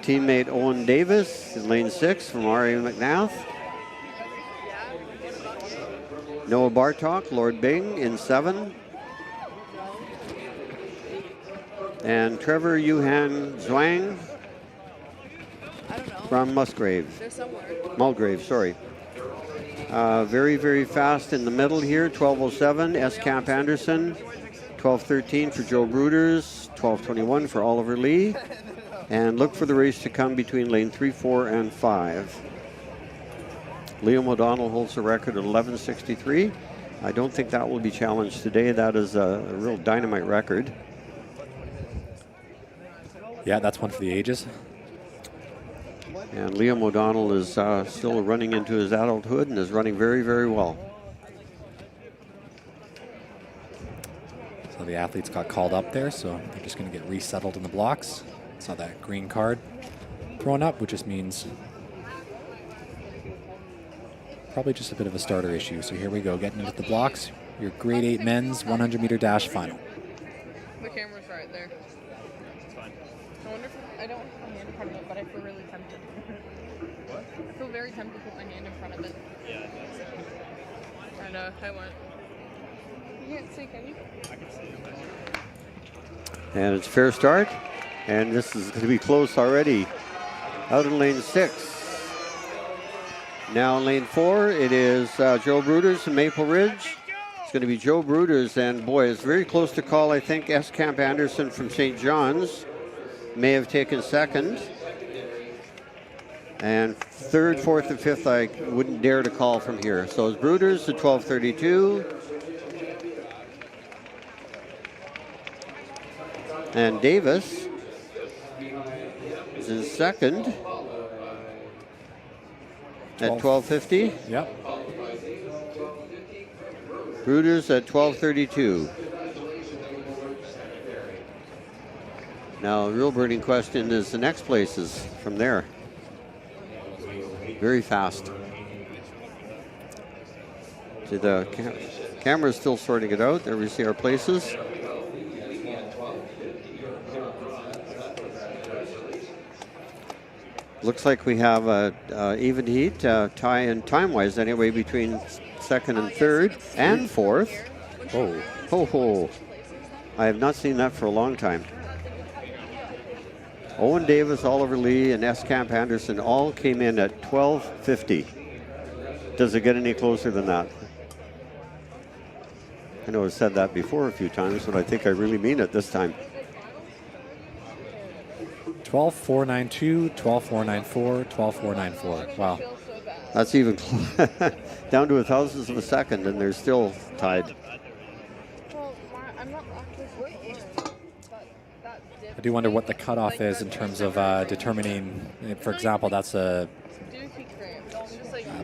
Teammate Owen Davis in lane 6 from RE McMath. Noah Bartok, Lord Bing in 7. And Trevor Yuhan Zhuang from Mulgrave, sorry. Very, very fast in the middle here, 12:07, S. Camp Anderson, 12:13 for Joe Bruders, 12:21 for Oliver Lee. And look for the race to come between lane 3, 4, and 5. Liam O'Donnell holds the record at 11:63. I don't think that will be challenged today. That is a real dynamite record. Yeah, that's one for the ages. And Liam O'Donnell is still running into his adulthood and is running very, very well. So the athletes got called up there, so they're just going to get resettled in the blocks. Saw that green card thrown up, which just means probably just a bit of a starter issue. So here we go, getting into the blocks. Your grade 8 men's 100-meter dash final. The camera's right there. It's fine. I wonder if I don't have my hand in front of it, but I feel really tempted. What? I feel very tempted to put my hand in front of it. Yeah. And I went. You can't see, can you? I can see it. And it's fair start. And this is going to be close already. Out in lane 6. Now in lane 4, it is Joe Bruders from Maple Ridge. It's going to be Joe Bruders, and boy, it's very close to call. I think S. Camp Anderson from St. John's may have taken second. And 3rd, 4th, and 5th, I wouldn't dare to call from here. So it's Bruders at 12:32. And Davis is in second at 12:50. Yep. Bruders at 12:32. Now, the real burning question is the next places from there. Very fast. See, the camera is still sorting it out. There we see our places. Looks like we have a even heat, tie in time-wise anyway, between 2nd and 3rd and 4th. Oh, ho, ho. I have not seen that for a long time. Owen Davis, Oliver Lee, and S. Camp Anderson all came in at 12:50. Does it get any closer than that? I know I've said that before a few times, but I think I really mean it this time. 12.492, 12.494, 12.494. Wow. That's even down to 1,000th of a second, and they're still tied. I do wonder what the cutoff is in terms of determining, for example, that's a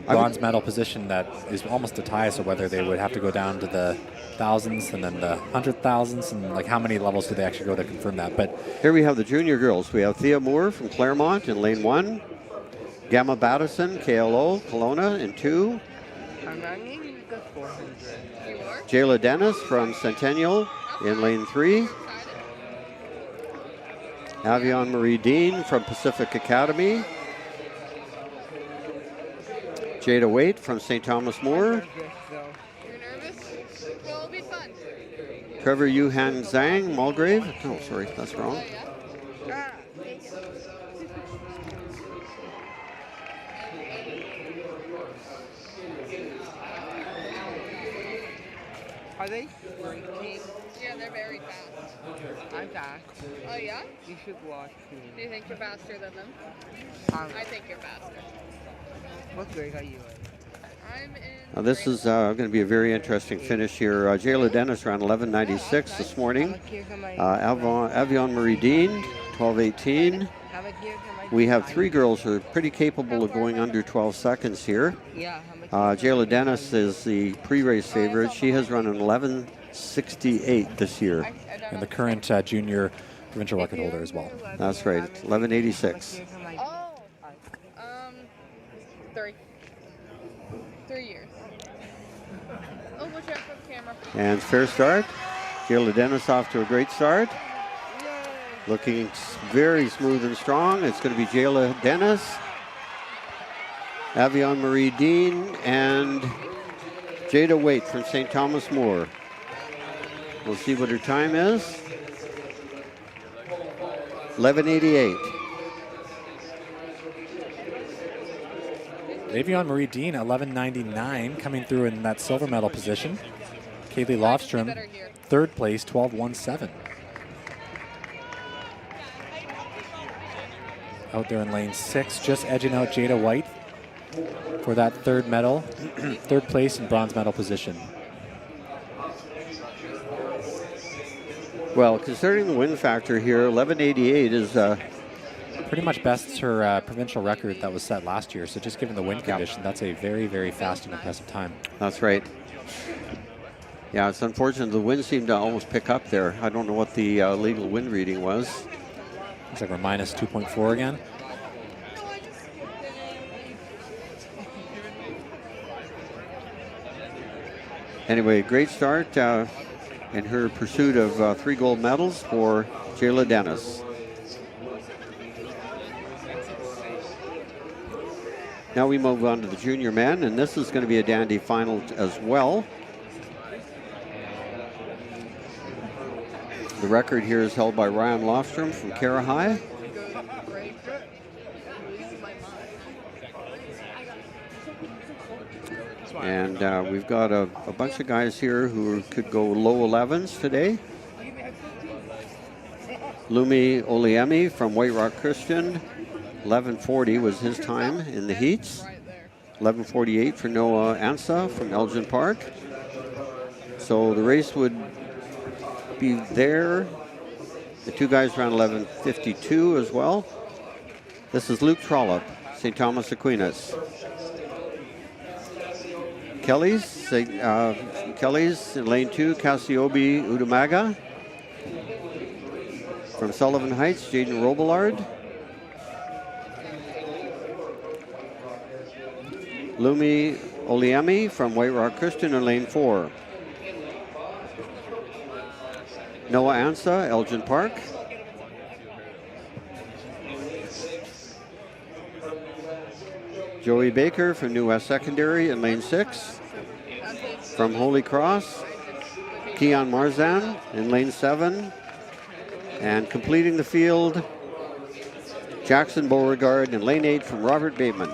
bronze medal position that is almost a tie, so whether they would have to go down to the thousands and then the 100,000s, and like how many levels do they actually go to confirm that. But here we have the junior girls. We have Thea Moore from Claremont in lane 1. Gamma Battison, KLO, Kelowna in 2. Jayla Dennis from Centennial in lane 3. Avion Marie Dean from Pacific Academy. Jada Waite from St. Thomas More. Trevor Yuhan Zhang, Mulgrave. Oh, sorry, that's wrong. Are they great team? Yeah, they're very fast. I'm fast. Oh yeah? You should watch me. Do you think you're faster than them? I think you're faster. What grade are you in? I'm in. Now this is going to be a very interesting finish here. Jayla Dennis ran 11:96 this morning. Avion Marie Dean, 12:18. We have three girls who are pretty capable of going under 12 seconds here. Jayla Dennis is the pre-race favorite. She has run an 11:68 this year. And the current junior provincial record holder as well. That's right, 11:86. Oh, 3 years. Oh, watch out for the camera. And fair start. Jayla Dennis off to a great start. Looking very smooth and strong. It's going to be Jayla Dennis, Avion Marie Dean, and Jada Waite from St. Thomas More. We'll see what her time is. 11:88. Avion Marie Dean, 11:99, coming through in that silver medal position. Kaylee Lofstrom, third place, 12:17. Out there in lane 6, just edging out Jada White for that third medal, third place and bronze medal position. Well, considering the win factor here, 11:88 is pretty much bests her provincial record that was set last year. So just given the wind condition, that's a very, very fast and impressive time. That's right. Yeah, it's unfortunate. The wind seemed to almost pick up there. I don't know what the legal wind reading was. Looks like we're minus 2.4 again. Anyway, great start in her pursuit of 3 gold medals for Jayla Dennis. Now we move on to the junior men, and this is going to be a dandy final as well. The record here is held by Ryan Lofstrom from Carahai. And we've got a bunch of guys here who could go low 11s today. Lumi Oliemi from White Rock Christian, 11:40 was his time in the heats. 11:48 for Noah Ansa from Elgin Park. So the race would be there. The two guys ran 11:52 as well. This is Luke Trollope, St. Thomas Aquinas. Kelly's in lane 2, Cassiope Udumaga. From Sullivan Heights, Jaden Robillard. Lumi Oliemi from White Rock Christian in lane 4. Noah Ansa, Elgin Park. Joey Baker from New West Secondary in lane 6. From Holy Cross, Keon Marzan in lane 7. And completing the field, Jackson Beauregard in lane 8 from Robert Bateman.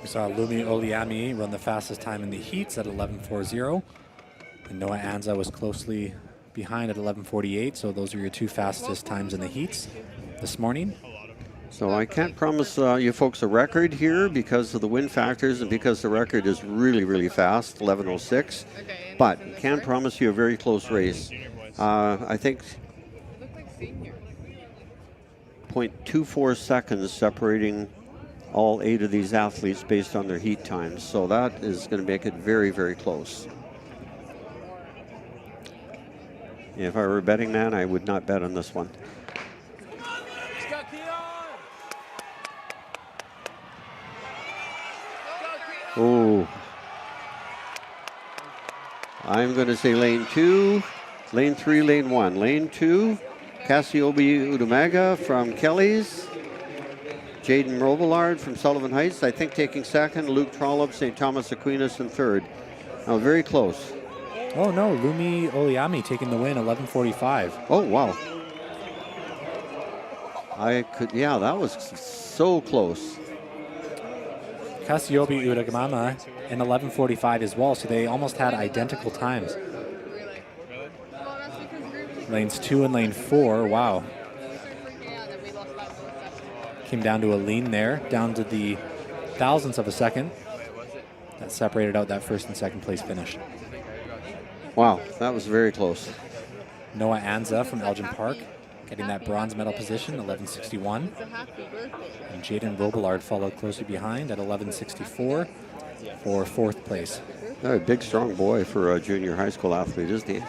We saw Lumi Oliami run the fastest time in the heats at 11:40. And Noah Anza was closely behind at 11:48. So those are your two fastest times in the heats this morning. So I can't promise you folks a record here because of the wind factors and because the record is really, really fast, 11:06. But can promise you a very close race. I think 0.24 seconds separating all 8 of these athletes based on their heat times. So that is going to make it very, very close. If I were a betting man, I would not bet on this one. Oh, I'm going to say lane 2, lane 3, lane 1. Lane 2, Cassiope Udumaga from Kelly's. Jaden Robillard from Sullivan Heights, I think taking second. Luke Trollope, St. Thomas Aquinas in third. Now very close. Oh no, Lumi Oliami taking the win, 11:45. Oh wow. Yeah, that was so close. Kasiobi Uragamama in 11:45 as well, so they almost had identical times. Lanes 2 and lane 4, wow. Came down to a lean there, down to the thousandths of a second. That separated out that first and second place finish. Wow, that was very close. Noah Anza from Elgin Park getting that bronze medal position, 11:61. And Jaden Robillard followed closely behind at 11:64 for fourth place. A big, strong boy for a junior high school athlete, isn't he?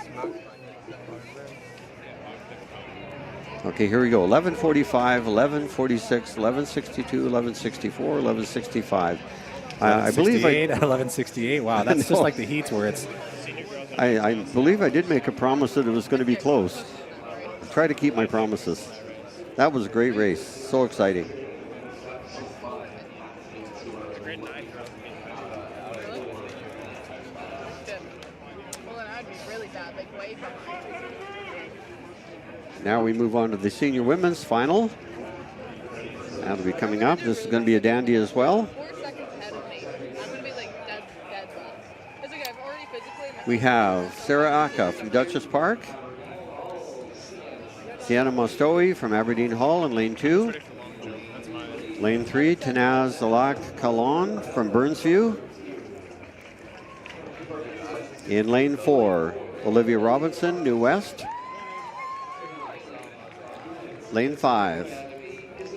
Okay, here we go. 11:45, 11:46, 11:62, 11:64, 11:65. I believe 11:68. Wow, that's just like the heats where it's. I believe I did make a promise that it was going to be close. Try to keep my promises. That was a great race. So exciting. Now we move on to the senior women's final. That'll be coming up. This is going to be a dandy as well. We have Sarah Aka from Dutchess Park. Sienna Mostowi from Aberdeen Hall in lane 2. Lane 3, Tanaz Alak Kalon from Burnsview. In lane 4, Olivia Robinson, New West. Lane 5,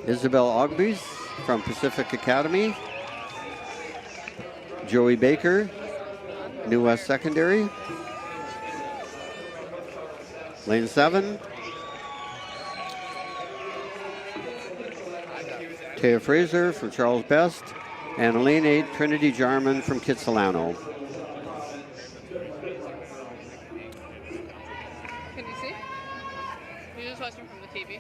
Isabel Ogbies from Pacific Academy. Joey Baker, New West Secondary. Lane 7, Taya Fraser from Charles Best. And lane 8, Trinity Jarman from Kitsilano. Can you see? You're just watching from the TV.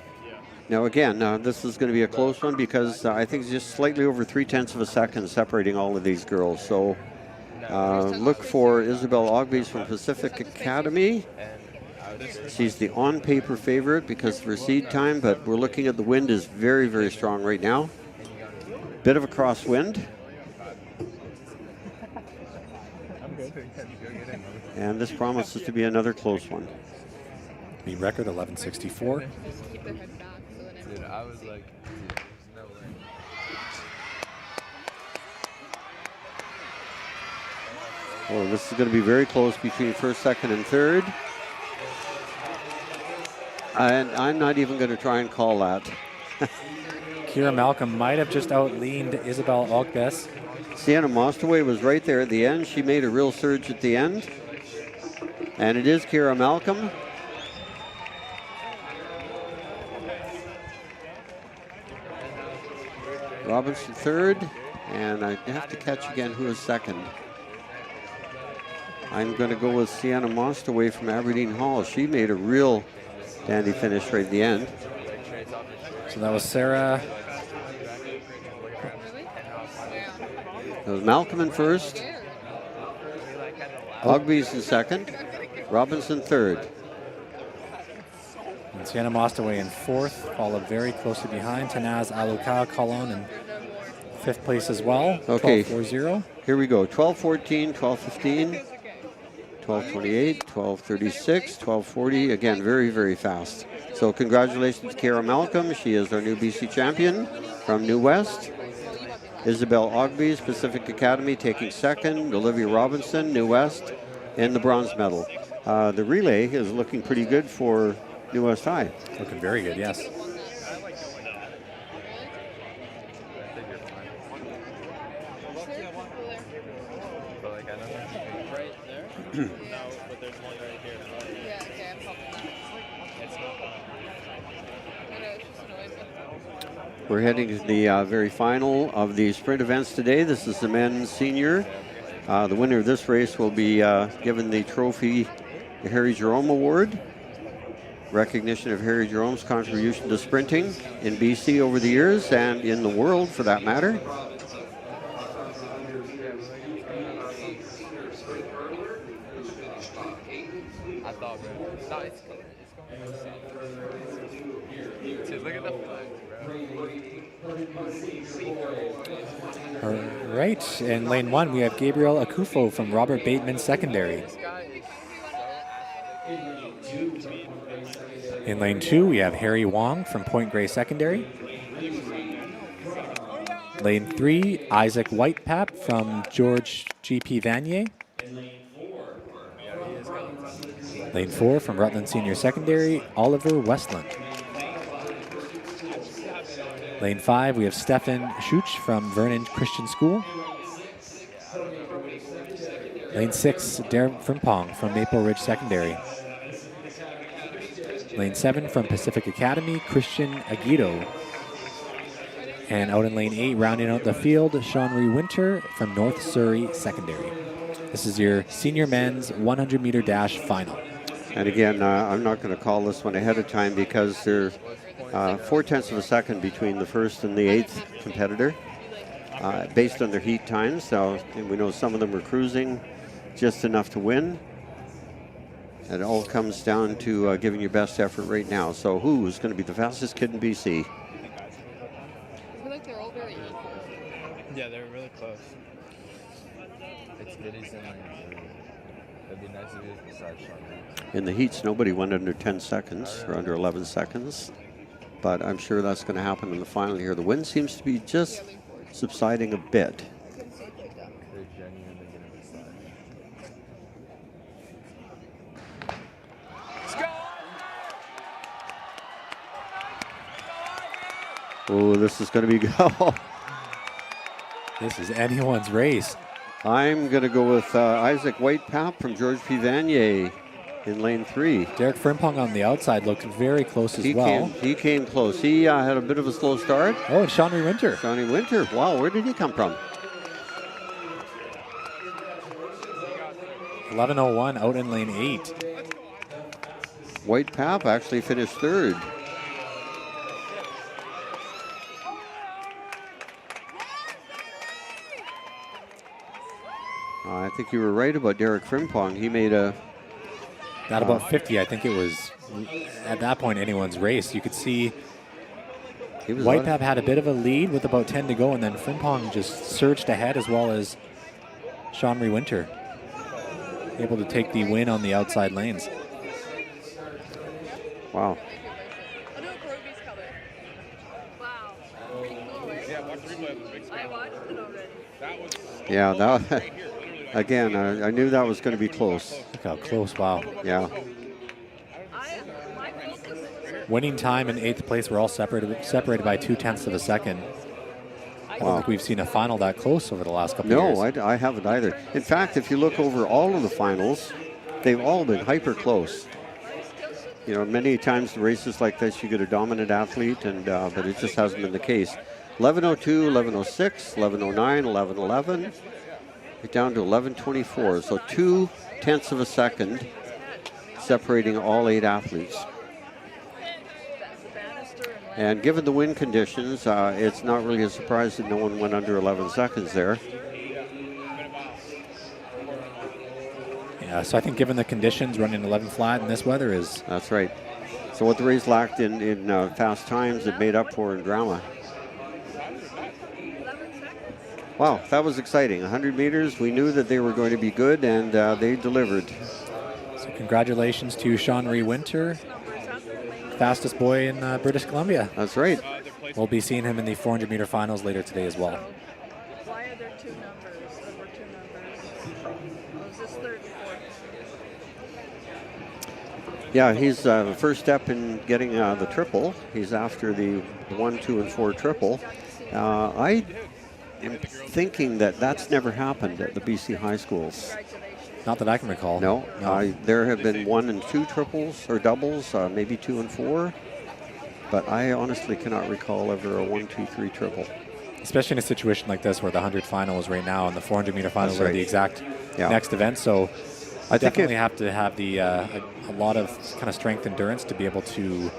Now again, this is going to be a close one because I think it's just slightly over 0.3 of a second separating all of these girls. So look for Isabel Ogbies from Pacific Academy. She's the on-paper favorite because of her seed time, but we're looking at the wind is very, very strong right now. Bit of a crosswind. And this promises to be another close one. The record 11:64. Dude, I was like, there's no way. Oh, this is going to be very close between first, second, and third. And I'm not even going to try and call that. Kira Malcolm might have just out-leaned Isabel Ogbies. Sienna Mostaway was right there at the end. She made a real surge at the end. And it is Kira Malcolm. Robinson third, and I have to catch again who is second. I'm going to go with Sienna Mostaway from Aberdeen Hall. She made a real dandy finish right at the end. So that was Sarah. It was Malcolm in first, Ogbies in second, Robinson third. And Sienna Mostaway in fourth, followed very closely behind. Tanaz Aluka Kalon in fifth place as well. Okay, 12:40. Here we go. 12:14, 12:15, 12:28, 12:36, 12:40. Again, very, very fast. So congratulations to Kara Malcolm. She is our new BC champion from New West. Isabel Ogbies, Pacific Academy, taking second. Olivia Robinson, New West, in the bronze medal. The relay is looking pretty good for New West High. Looking very good, yes. We're heading to the very final of the sprint events today. This is the men's senior. The winner of this race will be given the trophy, the Harry Jerome Award. Recognition of Harry Jerome's contribution to sprinting in BC over the years and in the world for that matter. I thought, bro. No, it's going. Look at the flags, bro. All right, in lane 1, we have Gabriel Akufo from Robert Bateman Secondary. In lane 2, we have Harry Wong from Point Grey Secondary. Lane 3, Isaac Whitepap from George G.P. Vanier. Lane 4, from Rutland Senior Secondary, Oliver Westland. Lane 5, we have Stefan Schuch from Vernon Christian School. Lane 6, Darren Frimpong from Maple Ridge Secondary. Lane 7 from Pacific Academy, Christian Aguido. And out in lane 8, rounding out the field, Sean Winter from North Surrey Secondary. This is your senior men's 100-meter dash final. And again, I'm not going to call this one ahead of time because there's 0.4 of a second between the first and the 8th competitor based on their heat times. So we know some of them are cruising just enough to win. It all comes down to giving your best effort right now. So who's going to be the fastest kid in BC? I feel like they're all very equal. Yeah, they're really close. It's Giddy's in lane 3. It'd be nice if he was beside Sean. In the heats, nobody went under 10 seconds or under 11 seconds. But I'm sure that's going to happen in the final here. The wind seems to be just subsiding a bit. They're genuinely going to decide. Oh, this is going to be good. This is anyone's race. I'm going to go with Isaac Whitepap from George P. Vanier in lane 3. Derek Frimpong on the outside looked very close as well. He came close. He had a bit of a slow start. Oh, and Shawnee Winter. Shawnee Winter. Wow, where did he come from? 11:01 out in lane 8. Whitepap actually finished 3rd. I think you were right about Derek Frimpong. He made a... At about 50, I think it was, at that point, anyone's race. You could see Whitepap had a bit of a lead with about 10 to go, and then Frimpong just surged ahead, as well as Sean Winter, able to take the win on the outside lanes. Wow. I'll do a Peruvia's color. Wow. Pretty cool, eh? Yeah, watch the replay of the big I watched it already. That was... Yeah, that... Again, I knew that was going to be close. Look how close, wow. Yeah. Winning time and 8th place were all separated by 0.2 of a second. I don't think we've seen a final that close over the last couple of years. No, I haven't either. In fact, if you look over all of the finals, they've all been hyper close. You know, many times in races like this, you get a dominant athlete, and but it just hasn't been the case. 11:02, 11:06, 11:09, 11:11. Right down to 11:24, so 0.2 of a second separating all 8 athletes. And given the wind conditions, it's not really a surprise that no one went under 11 seconds there. Yeah, so I think given the conditions, running 11 flat in this weather is... That's right. So what the Rays lacked in fast times, it made up for in drama. Wow, that was exciting. 100 meters, we knew that they were going to be good, and they delivered. So congratulations to Sean Winter, fastest boy in British Columbia. That's right. We'll be seeing him in the 400-meter finals later today as well. Why are there 2 numbers? There were 2 numbers. Was this 3rd or 4th? Yeah, he's the first step in getting the triple. He's after the 1, 2, and 4 triple. I am thinking that that's never happened at the BC high schools. Not that I can recall. No. There have been 1 and 2 triples or doubles, maybe 2 and 4. But I honestly cannot recall ever a 1, 2, 3 triple. Especially in a situation like this where the 100 final is right now and the 400-meter finals are the exact next event. So I definitely have to have the a lot of kind of strength endurance to be able to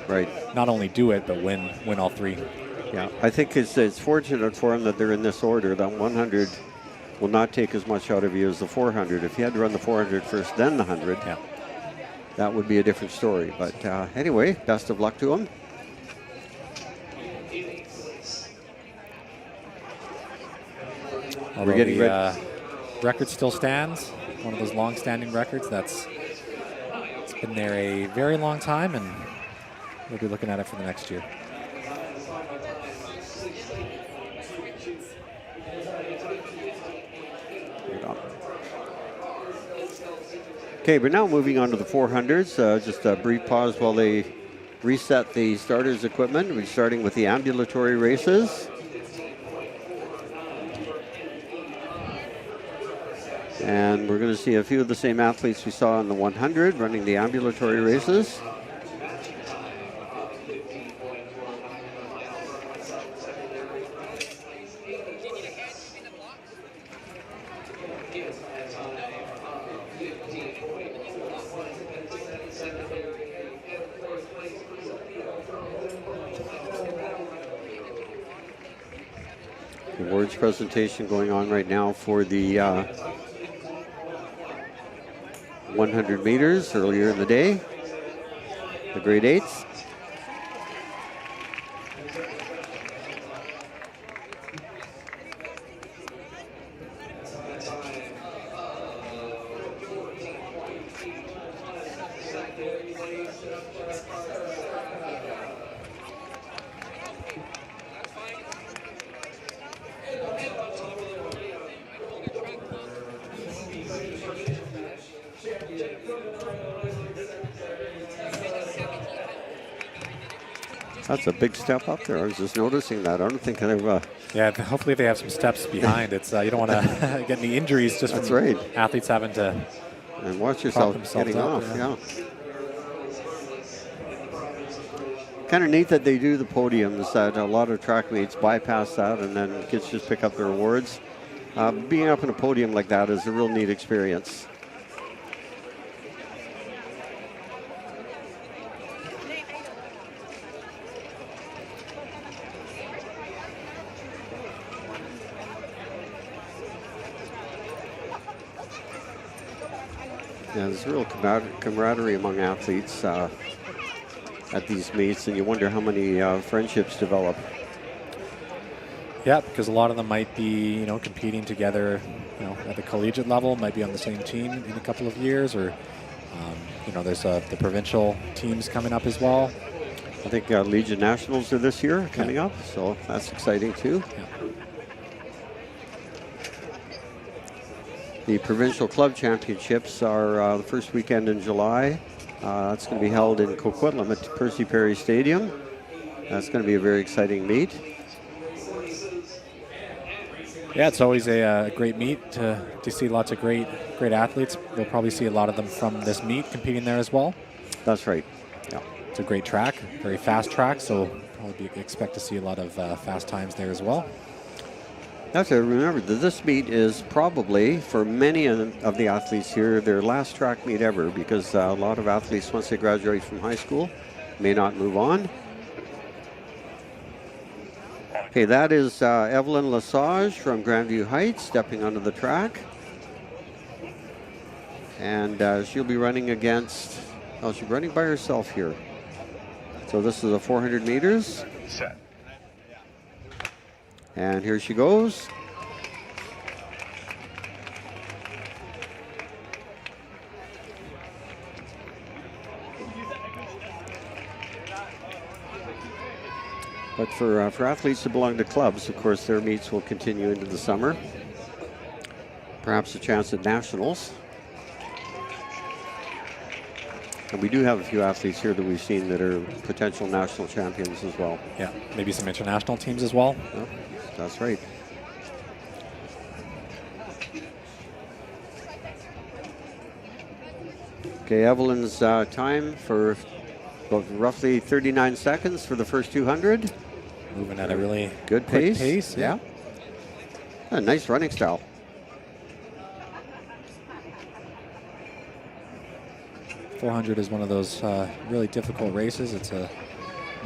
not only do it, but win all 3. Yeah, I think it's fortunate for him that they're in this order. That 100 will not take as much out of you as the 400. If you had to run the 400 first, then the 100, that would be a different story. But anyway, best of luck to him. Although getting the record still stands, one of those long-standing records it's been there a very long time, and we'll be looking at it for the next year. Okay, we're now moving on to the 400s. Just a brief pause while they reset the starters equipment. We're starting with the ambulatory races. And we're going to see a few of the same athletes we saw in the 100 running the ambulatory races. The awards presentation going on right now for the 100 meters earlier in the day, the grade 8s. That's a big step up there. I was just noticing that. I don't think I've... Yeah, hopefully they have some steps behind. It's you don't want to get any injuries just That's from right. athletes having to and watch yourself getting up, off. Yeah. Kind of neat that they do the podiums. That a lot of track meets bypass that, and then kids just pick up their awards. Being up in a podium like that is a real neat experience. Yeah, there's real camaraderie among athletes at these meets, and you wonder how many friendships develop. Yeah, because a lot of them might be, competing together, at the collegiate level, might be on the same team in a couple of years, or, there's the provincial teams coming up as well. I think Legion Nationals are this year coming up, so that's exciting too. Yeah. The Provincial Club Championships are the first weekend in July. That's going to be held in Coquitlam at Percy Perry Stadium. That's going to be a very exciting meet. Yeah, it's always a great meet to see lots of great athletes. We'll probably see a lot of them from this meet competing there as well. That's right. Yeah, it's a great track, very fast track, so probably expect to see a lot of fast times there as well. You have to remember that this meet is probably, for many of the athletes here, their last track meet ever, because a lot of athletes, once they graduate from high school, may not move on. Okay, that is Evelyn Lesage from Grandview Heights stepping onto the track. And she'll be running against, she's running by herself here. So this is a 400 meters. Set. And here she goes. But for athletes who belong to clubs, of course, their meets will continue into the summer. Perhaps a chance at nationals. And we do have a few athletes here that we've seen that are potential national champions as well. Yeah, maybe some international teams as well. Yeah, that's right. Okay, Evelyn's time for roughly 39 seconds for the first 200. Moving at a really good quick pace. Yeah. A nice running style. .400 is one of those really difficult races. It's a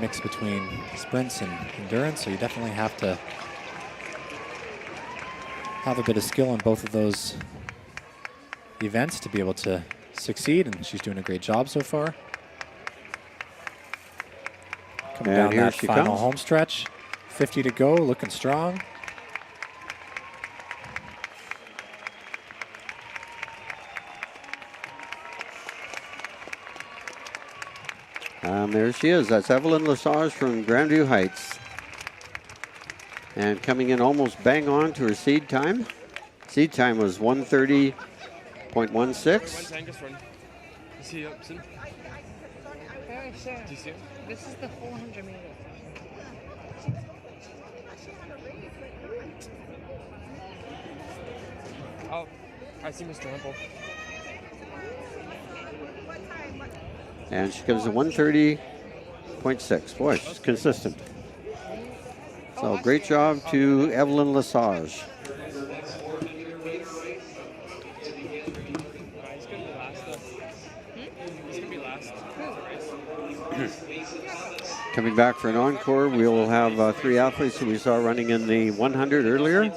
mix between sprints and endurance, so you definitely have to have a bit of skill in both of those events to be able to succeed, and she's doing a great job so far. Coming down that final home stretch. 50 to go, looking strong. There she is. That's Evelyn Lesage from Grandview Heights. And coming in almost bang on to her seed time. Seed time was 1:30.16. Angus run? Is he up soon? Very sure. Do you see him? This is the 400 meters. Oh, I see Mr. Hempel. And she comes in 1:30.6. Boy, she's consistent. So great job to Evelyn Lesage. Coming back for an encore, we will have 3 athletes who we saw running in the 100 earlier.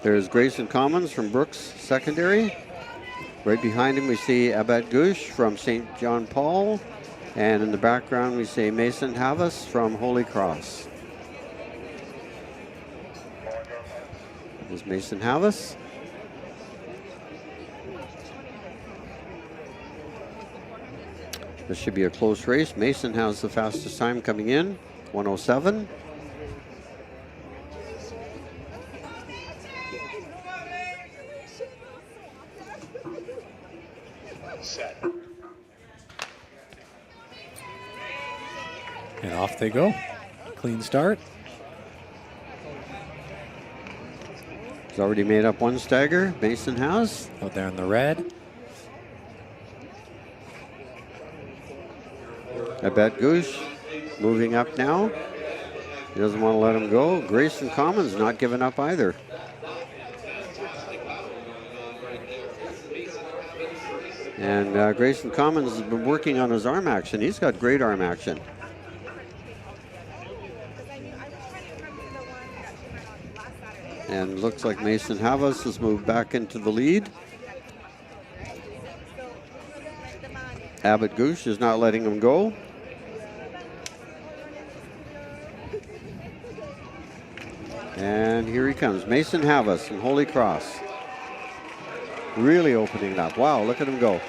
There's Grayson Commons from Brooks Secondary. Right behind him we see Abed Gush from St. John Paul. And in the background we see Mason Havas from Holy Cross. There's Mason Havas. This should be a close race. Mason has the fastest time coming in, 1:07. Set. And off they go. Clean start. He's already made up one stagger. Mason has. Out there in the red. Abed Gush moving up now. He doesn't want to let him go. Grayson Commons not giving up either. And Grayson Commons has been working on his arm action. He's got great arm action. And looks like Mason Havas has moved back into the lead. Abbott Goosh is not letting him go. And here he comes, Mason Havas from Holy Cross. Really opening it up. Wow, look at him go.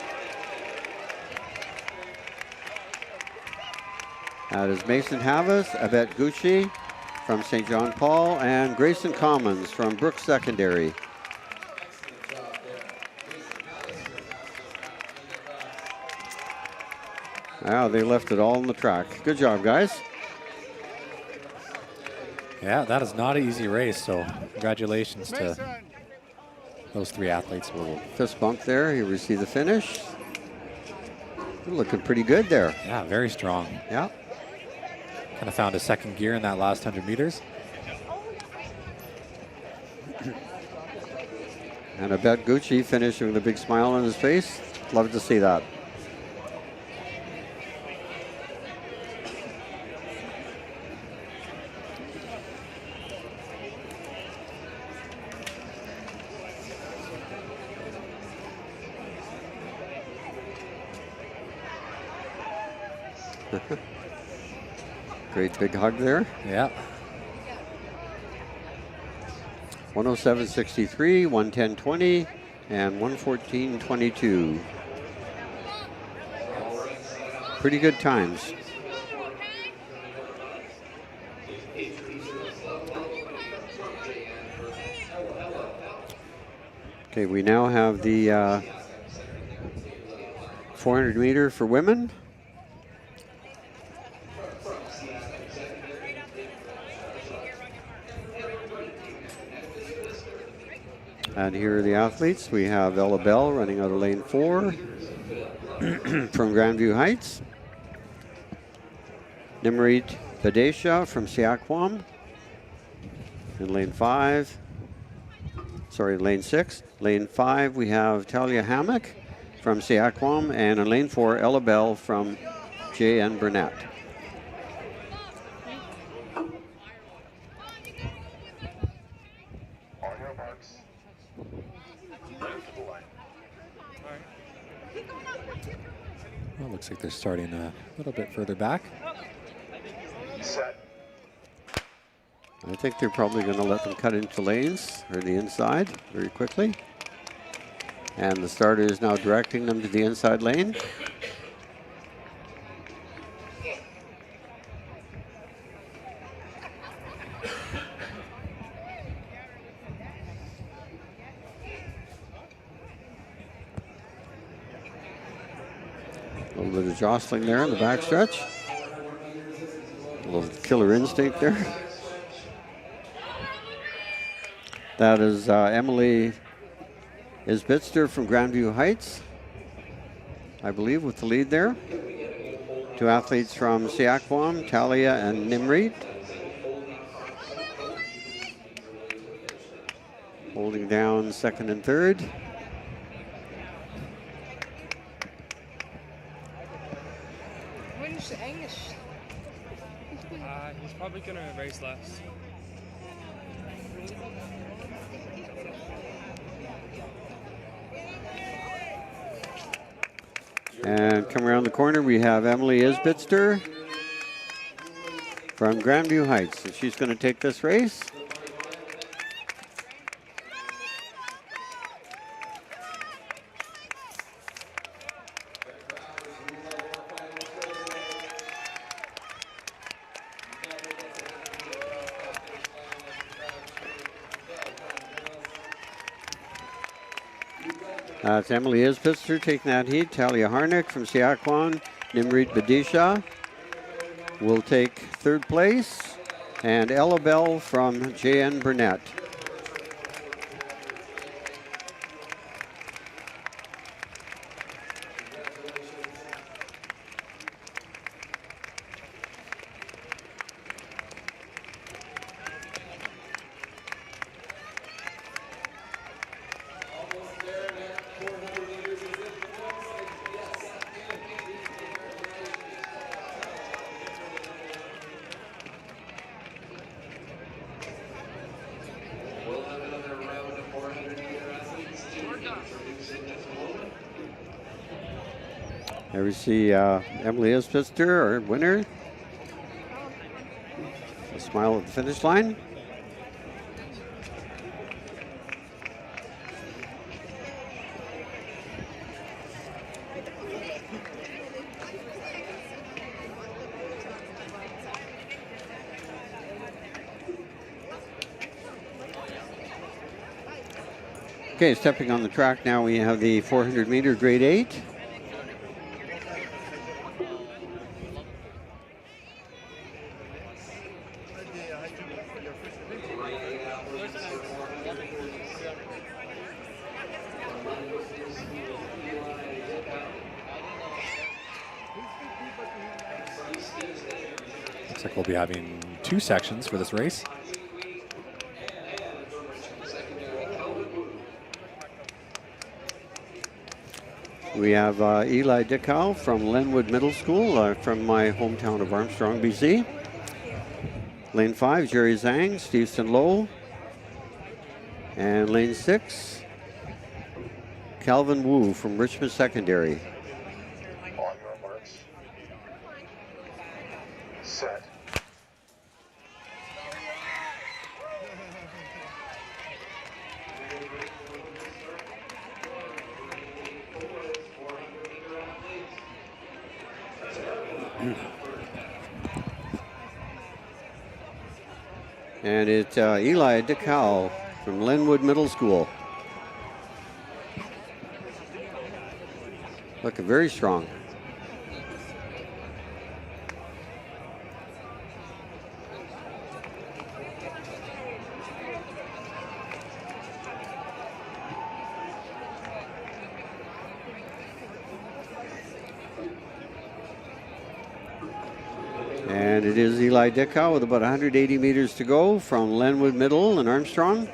That is Mason Havas, Abed Gucci from St. John Paul, and Grayson Commons from Brooks Secondary. Wow, they left it all on the track. Good job, guys. Yeah, that is not an easy race, so congratulations to those 3 athletes. Fist bump there. Here we see the finish. They're looking pretty good there. Yeah, very strong. Yeah. Kind of found a second gear in that last 100 meters. And I bet Gucci finishing with a big smile on his face. Love to see that. Great big hug there. Yeah. 107.63, 110.20, and 114.22. Pretty good times. Okay, we now have the 400 meter for women. And here are the athletes. We have Ella Bell running out of lane 4 from Grandview Heights. Nimrit Badesha from Siakwam in lane 5. Sorry, lane 6. Lane 5, we have Talia Hammock from Siakwam, and in lane 4, Ella Bell from J.N. Burnett. Well, looks like they're starting a little bit further back. Set. I think they're probably going to let them cut into lanes or the inside very quickly. And the starter is now directing them to the inside lane. A little bit of jostling there in the backstretch. A little killer instinct there. That is Emily Isbitster from Grandview Heights, I believe, with the lead there. Two athletes from Siakwam, Talia and Nimrit. Holding down second and third. Wünsch Englisch. He's probably gonna race less. And come around the corner, we have Emily Isbitster from Grandview Heights. And she's going to take this race. It's Emily Isbitster taking that heat. Talia Harnick from Siakwam, Nimrit Badisha will take third place, and Ella Bell from JN Burnett. There we see Emily Isbitster, our winner. A smile at the finish line. Okay, stepping on the track now, we have the 400-meter grade 8. Looks like we'll be having two sections for this race. We have Eli Dickow from Lenwood Middle School, from my hometown of Armstrong, BC. Lane 5, Jerry Zhang, Stevenson Lowe. And lane 6, Calvin Wu from Richmond Secondary. On your marks. Set. And it's Eli Dickow from Lenwood Middle School. Looking very strong. And it is Eli Dickow with about 180 meters to go from Lenwood Middle and Armstrong.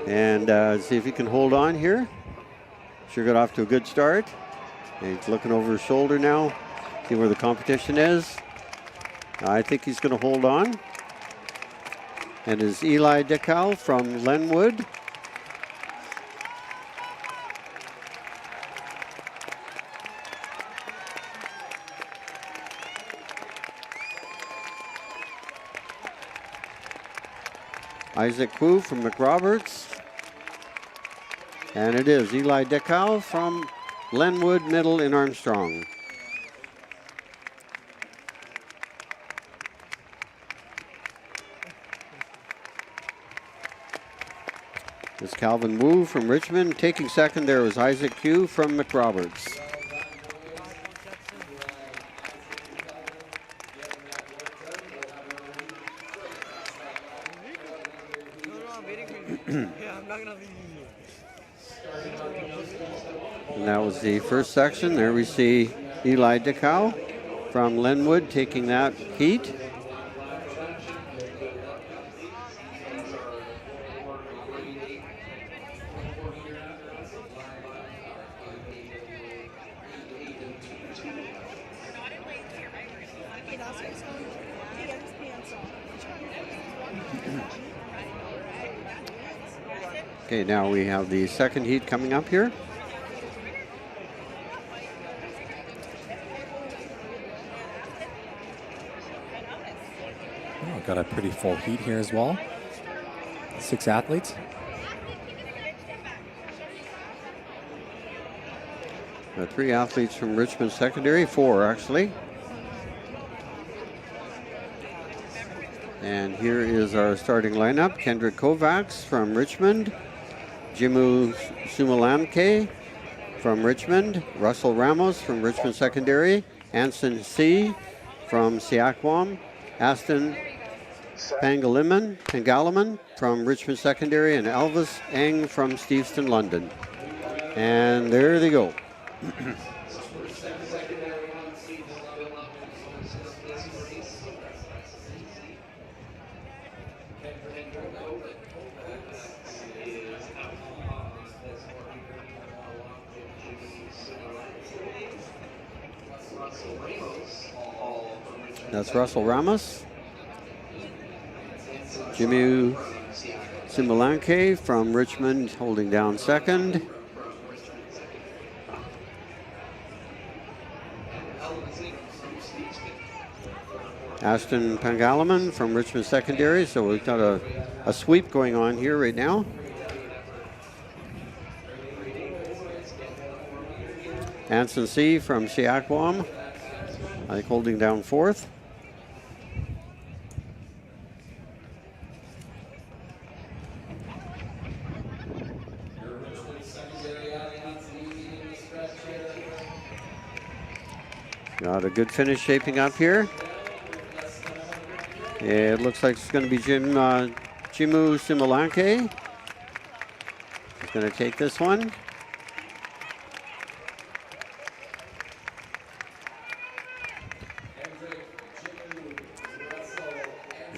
And see if he can hold on here. Sure got off to a good start. And he's looking over his shoulder now, see where the competition is. I think he's going to hold on. And it's Eli Dickow from Lenwood. Isaac Wu from McRoberts. And it is Eli Decal from Glenwood Middle in Armstrong. It's Calvin Wu from Richmond. Taking second there was Isaac Q from McRoberts. And that was the first section. There we see Eli Decal from Glenwood taking that heat. Okay, now we have the second heat coming up here. Oh, got a pretty full heat here as well. 6 athletes. Got 3 athletes from Richmond Secondary, 4 actually. And here is our starting lineup. Kendrick Kovacs from Richmond. Jimu Sumalamke from Richmond. Russell Ramos from Richmond Secondary. Anson C. from Siakwam. Aston Pangalaman from Richmond Secondary. And Elvis Eng from Steveston, London. And there they go. That's Russell Ramos. Jimmy Simbalanke from Richmond holding down second. Ashton Pangalaman from Richmond Secondary. So we've got a sweep going on here right now. Anson C. from Siakwam, I think holding down fourth. Got a good finish shaping up here. It looks like it's going to be Jimu Simulanke. He's going to take this one.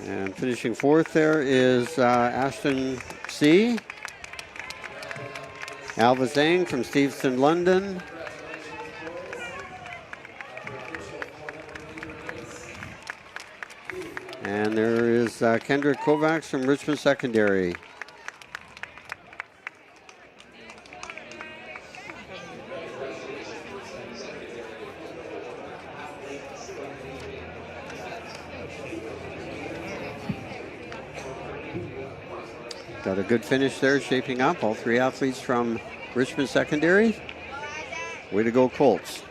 And finishing fourth there is Ashton C. Alva Zhang from Steveston, London. And there is Kendrick Kovacs from Richmond Secondary. Got a good finish there shaping up. All 3 athletes from Richmond Secondary. Way to go, Colts.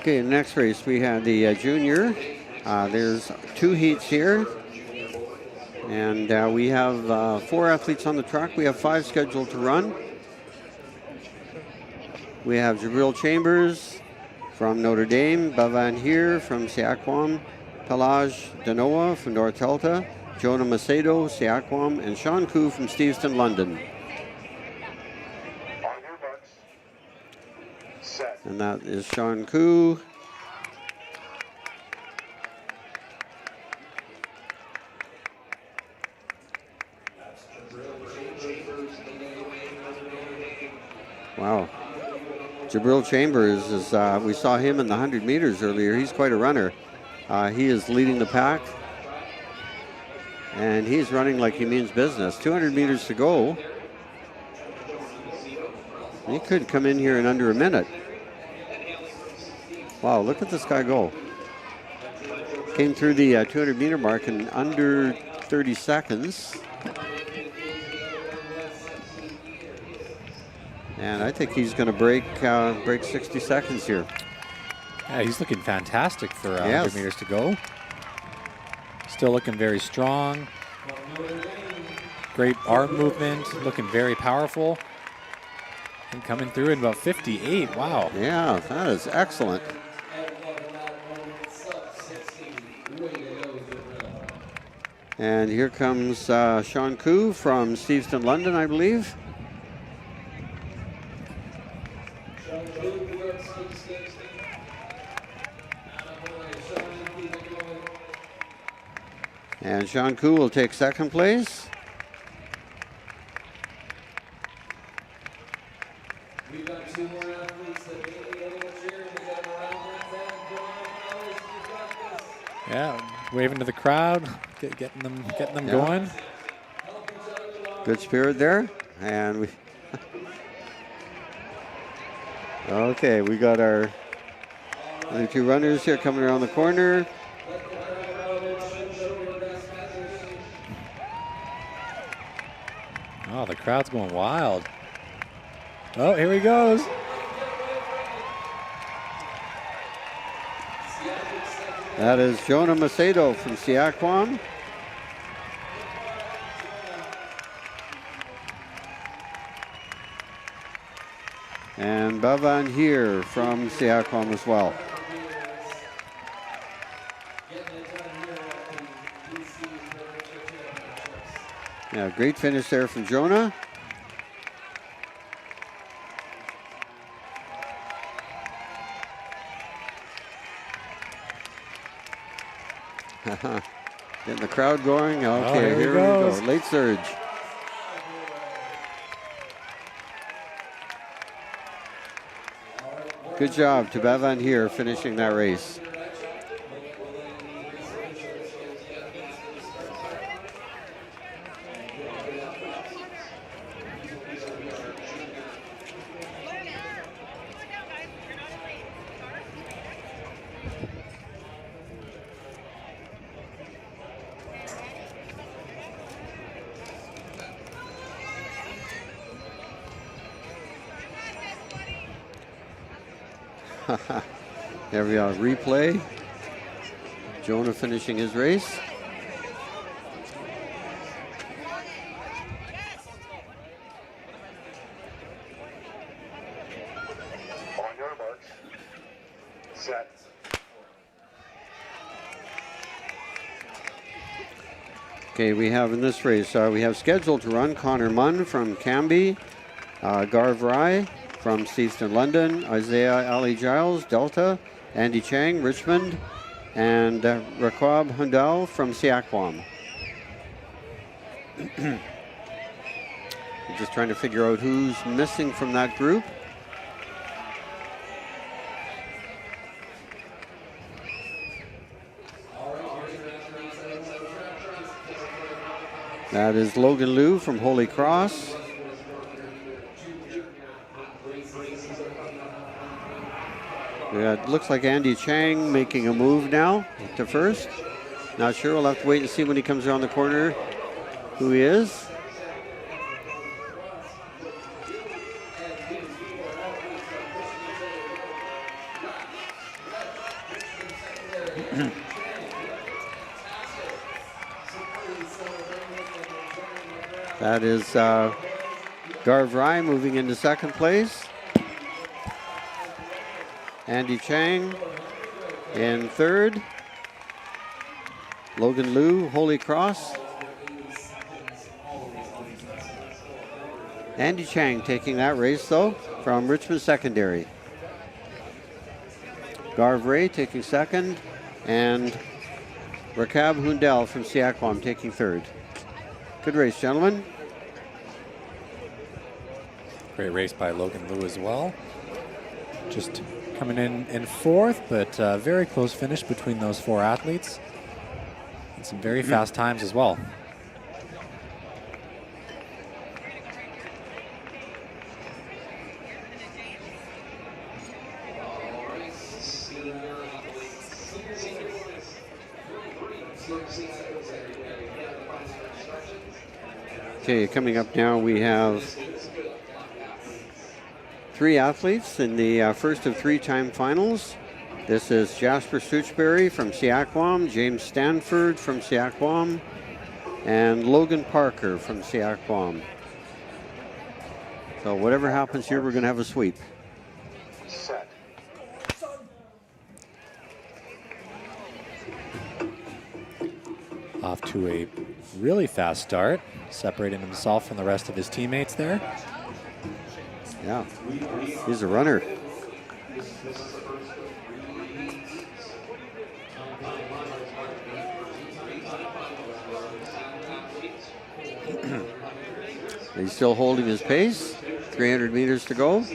Okay, next race we have the junior. There's 2 heats here. And we have 4 athletes on the track. We have 5 scheduled to run. We have Jabril Chambers from Notre Dame, Bavan Heer from Siakwam, Pelage Danoa from North Delta, Jonah Macedo, Siakwam, and Sean Koo from Steveston, London. And that is Sean Koo. Wow. Jabril Chambers is, we saw him in the 100 meters earlier. He's quite a runner. He is leading the pack. And he's running like he means business. 200 meters to go. He could come in here in under a minute. Wow, look at this guy go. Came through the 200-meter mark in under 30 seconds. And I think he's going to break 60 seconds here. Yeah, he's looking fantastic for 100 Yes. meters to go. Still looking very strong. Great arm movement, looking very powerful. And coming through in about 58, wow. Yeah, that is excellent. And here comes Sean Koo from Steveston, London, I believe. And Sean Koo will take second place. We've got 2 more athletes that may be able to cheer. We got around that. Yeah, waving to the crowd, getting them Yeah. going. Good spirit there. And we okay, we got our other 2 runners here coming around the corner. Oh, the crowd's going wild. Oh, here he goes. That is Jonah Macedo from Siaquam. And Bavan here from Siaquam as well. Yeah, great finish there from Jonah. Getting the crowd going. Okay, here he here we goes. go. Late surge. Good job to Bevan here finishing that race. There we are, replay. Jonah finishing his race. On your mark. Set. Okay, we have in this race, we have scheduled to run Connor Munn from Cambie, Garv Rai from Steveston, London, Isaiah Ali Giles, Delta, Andy Chang, Richmond, and Raquab Hundal from Siaquam. Just trying to figure out who's missing from that group. That is Logan Liu from Holy Cross. Yeah, it looks like Andy Chang making a move now to first. Not sure. We'll have to wait and see when he comes around the corner who he is. That is Garv Rai moving into second place. Andy Chang in third. Logan Liu, Holy Cross. Andy Chang taking that race though from Richmond Secondary. Garv Rai taking second, and Rakab Hundel from Siaquam taking third. Good race, gentlemen. Great race by Logan Liu as well. just coming in fourth, but very close finish between those 4 athletes. And some very fast times as well. Okay, coming up now, we have 3 athletes in the first of 3-time finals. This is Jasper Stoochberry from Seaquam, James Stanford from Seaquam, and Logan Parker from Seaquam. So whatever happens here, we're going to have a sweep. Set. Off to a really fast start, separating himself from the rest of his teammates there. Yeah, he's a runner. He's still holding his pace. 300 meters to go.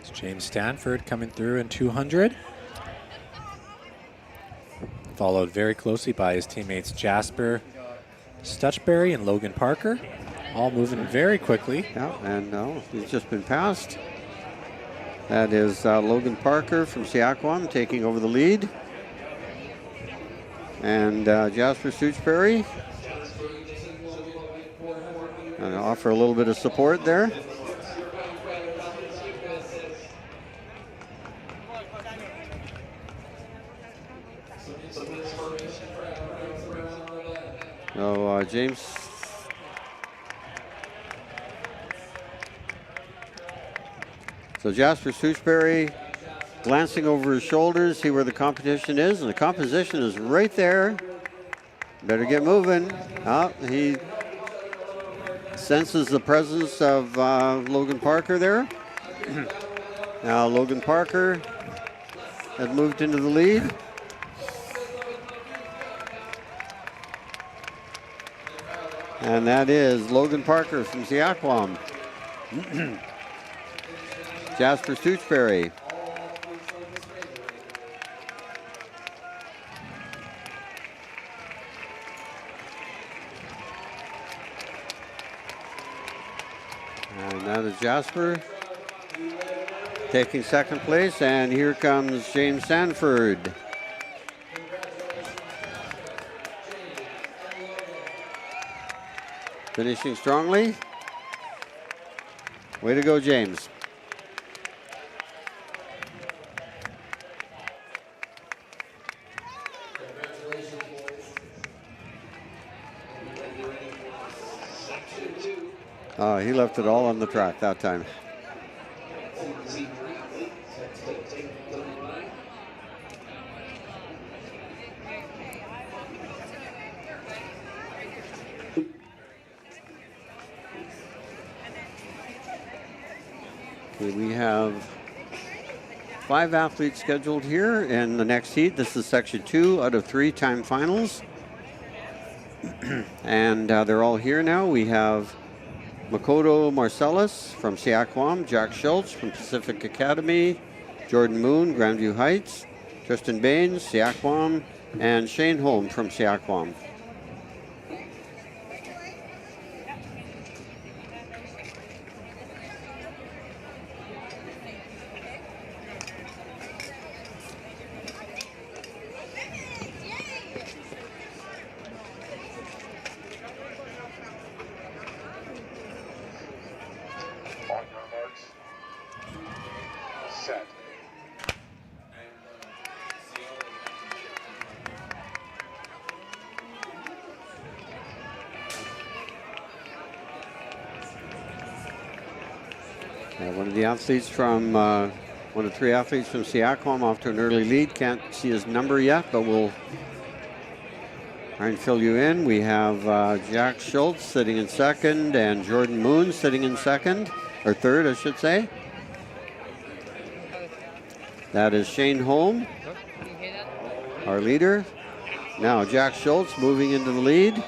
It's James Stanford coming through in 200. Followed very closely by his teammates Jasper Stutchberry and Logan Parker, all moving very quickly. Yeah, and he's just been passed. That is Logan Parker from Seaquam taking over the lead. And Jasper Stoochberry going to offer a little bit of support there. So James. So Jasper Stoochberry glancing over his shoulders, see where the competition is, and the competition is right there. Better get moving. He senses the presence of Logan Parker there. Now Logan Parker has moved into the lead. And that is Logan Parker from Seaquam. Jasper Stoochberry. And that is Jasper taking second place. And here comes James Sanford. Finishing strongly. Way to go, James. He left it all on the track that time. Okay, we have 5 athletes scheduled here in the next heat. This is section 2 out of 3-time finals. And they're all here now. We have Makoto Marcellus from Seaquam, Jack Schultz from Pacific Academy, Jordan Moon, Grandview Heights, Tristan Baines, Seaquam, and Shane Holm from Seaquam. One of the athletes from, one of 3 athletes from Seaquam off to an early lead. Can't see his number yet, but we'll Trying to fill you in. We have Jack Schultz sitting in second and Jordan Moon sitting in second, or third, I should say. That is Shane Holm, our leader. Now Jack Schultz moving into the lead.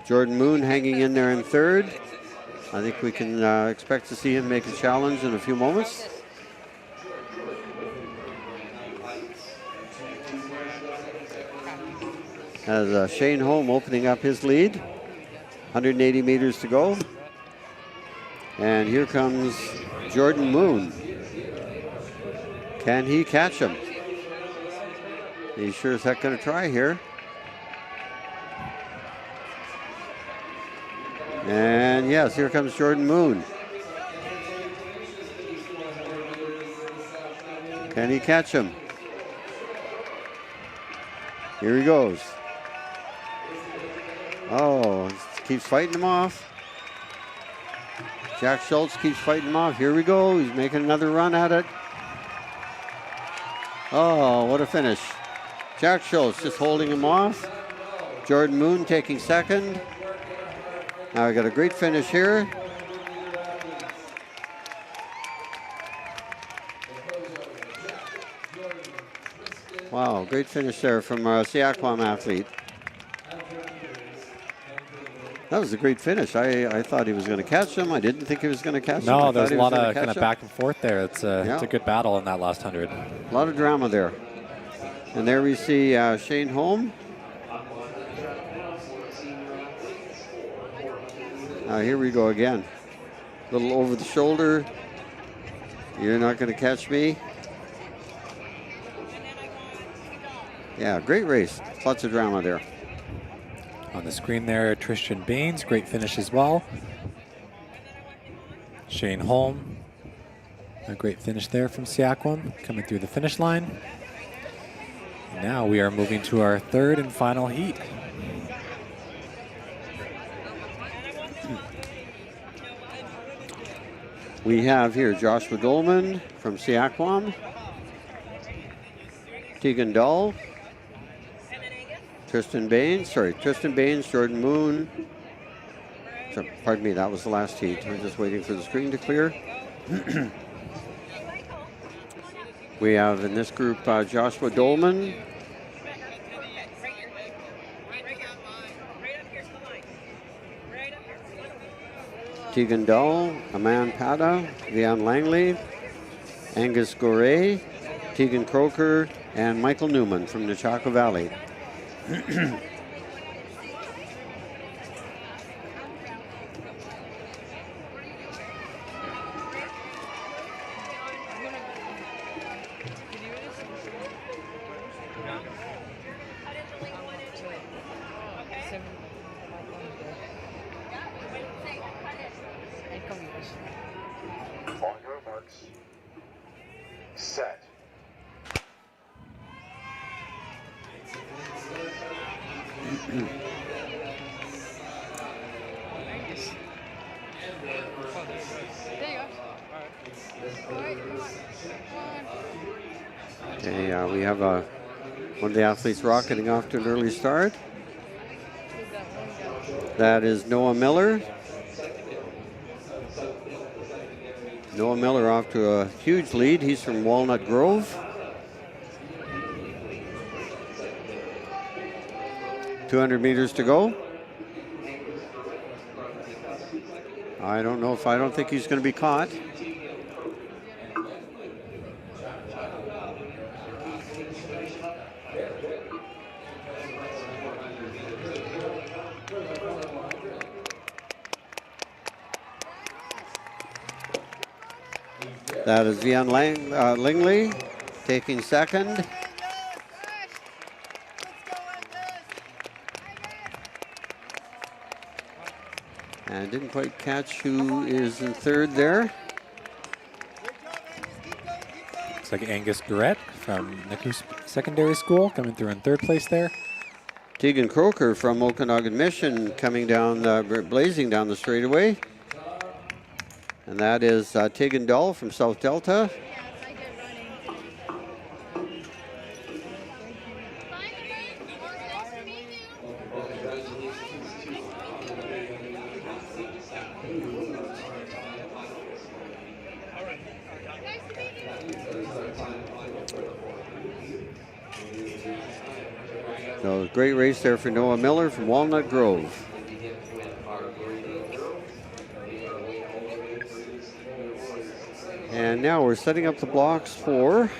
Jordan Moon hanging in there in third. I think we can expect to see him make a challenge in a few moments. As Shane Holm opening up his lead. 180 meters to go. And here comes Jordan Moon. Can he catch him? He's sure as heck going to try here. And yes, here comes Jordan Moon. Can he catch him? Here he goes. Oh, keeps fighting him off. Jack Schultz keeps fighting him off. Here we go. He's making another run at it. Oh, what a finish. Jack Schultz just holding him off. Jordan Moon taking second. Now we got a great finish here. Wow, great finish there from our Seaquam athlete. That was a great finish. I thought he was going to catch him. I didn't think he was going to catch him. No, there's a lot of kind of back and forth there. It's Yeah. it's a good battle in that last 100. A lot of drama there. And there we see Shane Holm. Here we go again. A little over the shoulder. You're not going to catch me. Yeah, great race. Lots of drama there. On the screen there, Tristan Baines, great finish as well. Shane Holm, a great finish there from Seaquam, coming through the finish line. Now we are moving to our third and final heat. We have here Joshua Dolman from Seaquam, Tegan Dahl, Tristan Baines, Jordan Moon. So, pardon me, that was the last heat. We're just waiting for the screen to clear. We have in this group Joshua Dolman, Tegan Dahl, Aman Pada, Vian Langley, Angus Gorey, Tegan Croker, and Michael Newman from the Chaco Valley. On your marks, set. Okay, we have one of the athletes rocketing off to an early start. That is Noah Miller. Noah Miller off to a huge lead. He's from Walnut Grove. .200 meters to go. I don't think he's going to be caught. That is Vian Langley taking second. And didn't quite catch who is in third there. Looks like Angus Garrett from Nakus Secondary School coming through in third place there. Tegan Croker from Okanagan Mission coming down, blazing down the straightaway. And that is Tegan Dahl from South Delta. So great race there for Noah Miller from Walnut Grove. And now we're setting up the blocks for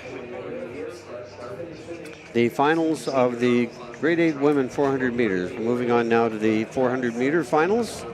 the finals of the grade 8 women 400 meters. We're moving on now to the 400 meter finals.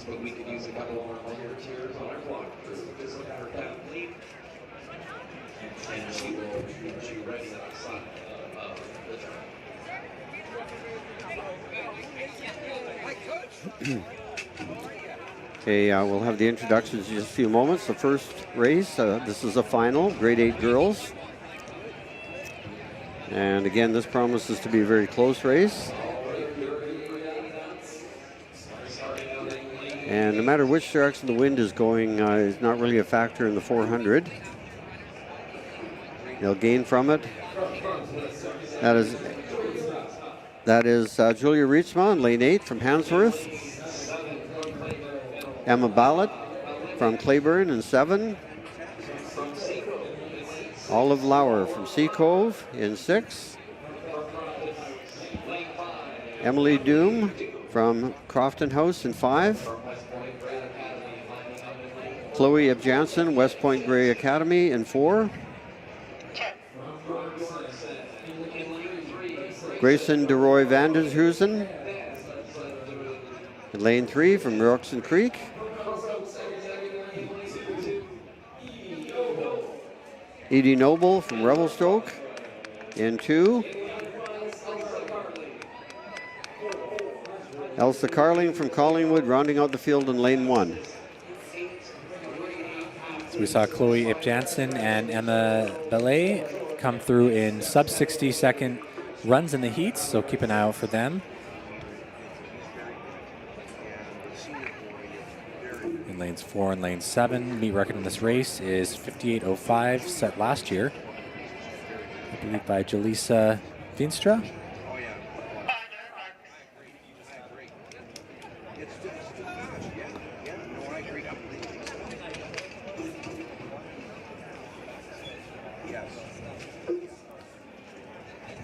But we could use a couple more volunteers on our block crew. This is our Kathleen, and she ready on the side of the track. Okay, we'll have the introductions in just a few moments. The first race, this is a final, grade 8 girls. And again, this promises to be a very close race. And no matter which direction the wind is going, is not really a factor in the 400. They'll gain from it. That is Julia Reitsma in lane 8 from Hansworth. Emma Ballett from Claiborne in 7. Olive Lauer from Sea Cove in 6. Emily Doom from Crofton House in 5. Chloe Ip Jansen, West Point Grey Academy in 4. Grayson DeRoy Vandenhuizen in lane 3 from Roxon Creek. Edie Noble from Revelstoke in 2. Elsa Carling from Collingwood rounding out the field in lane 1. So we saw Chloe Ip Jansen and Emma Belay come through in sub 60 second runs in the heats, so keep an eye out for them. In lanes 4 and lane 7, meet record in this race is 58.05, set last year, I believe by Jaleesa Vinstra.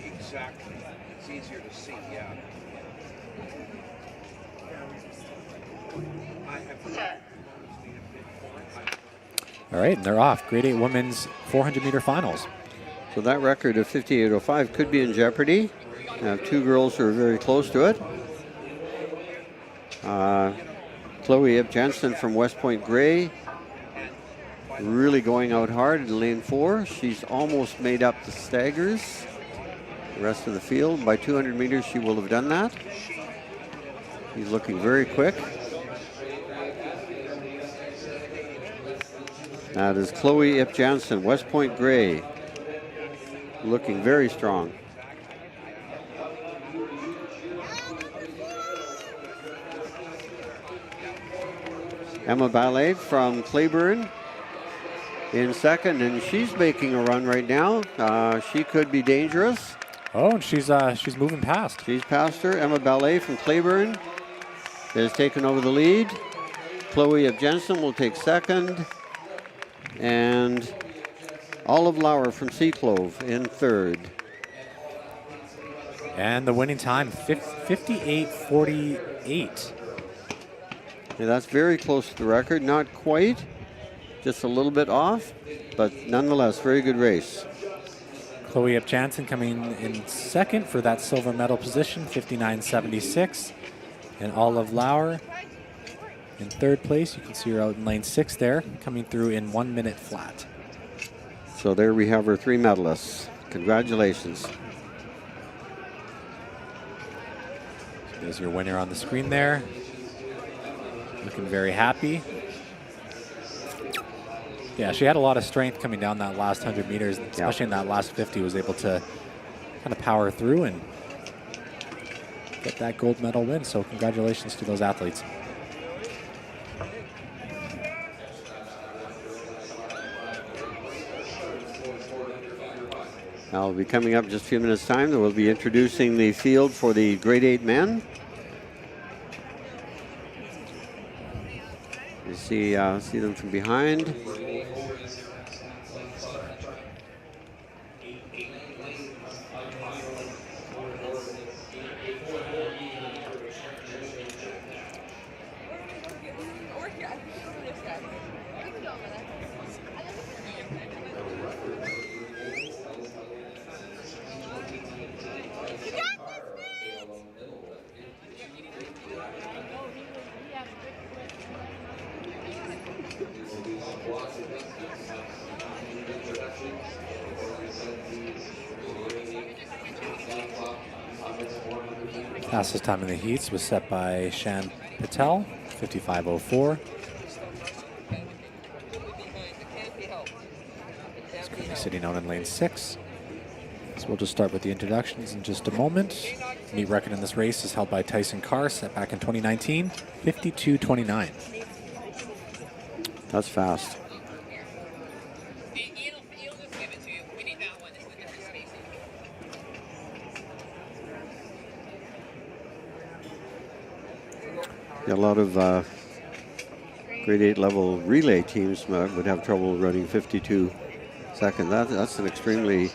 Exactly. It's easier to see, yeah. All right, and they're off. Grade 8 women's 400 meter finals. So that record of 58.05 could be in jeopardy. Two girls who are very close to it. Chloe Ip Jansen from West Point Grey, really going out hard in lane 4. She's almost made up the staggers. The rest of the field, by 200 meters, she will have done that. He's looking very quick. That is Chloe Ip Jansen, West Point Grey, looking very strong. Emma Ballet from Claiborne in second, and she's making a run right now. She could be dangerous. Oh, and she's moving past. She's past her. Emma Ballet from Claiborne has taken over the lead. Chloe Ip Jansen will take second. And Olive Lauer from Sea Clove in third. And the winning time, 58.48. Yeah, that's very close to the record. Not quite, just a little bit off, but nonetheless, very good race. Chloe Ip Jansen coming in second for that silver medal position, 59.76. And Olive Lauer in third place. You can see her out in lane 6 there, coming through in 1 minute flat. So there we have our 3 medalists. Congratulations. There's your winner on the screen there. Looking very happy. Yeah, she had a lot of strength coming down that last 100 meters, especially in that last 50, was able to kind of power through and get that gold medal win. So congratulations to those athletes. Now, will be coming up in just a few minutes' time. We'll be introducing the field for the grade 8 men. You see them from behind. Fastest time in the heats was set by Shan Patel, 55:04. He's currently sitting out in lane 6. So we'll just start with the introductions in just a moment. Meet record in this race is held by Tyson Carr, set back in 2019, 52:29. That's fast. A lot of grade 8 level relay teams would have trouble running 52 seconds. That's an extremely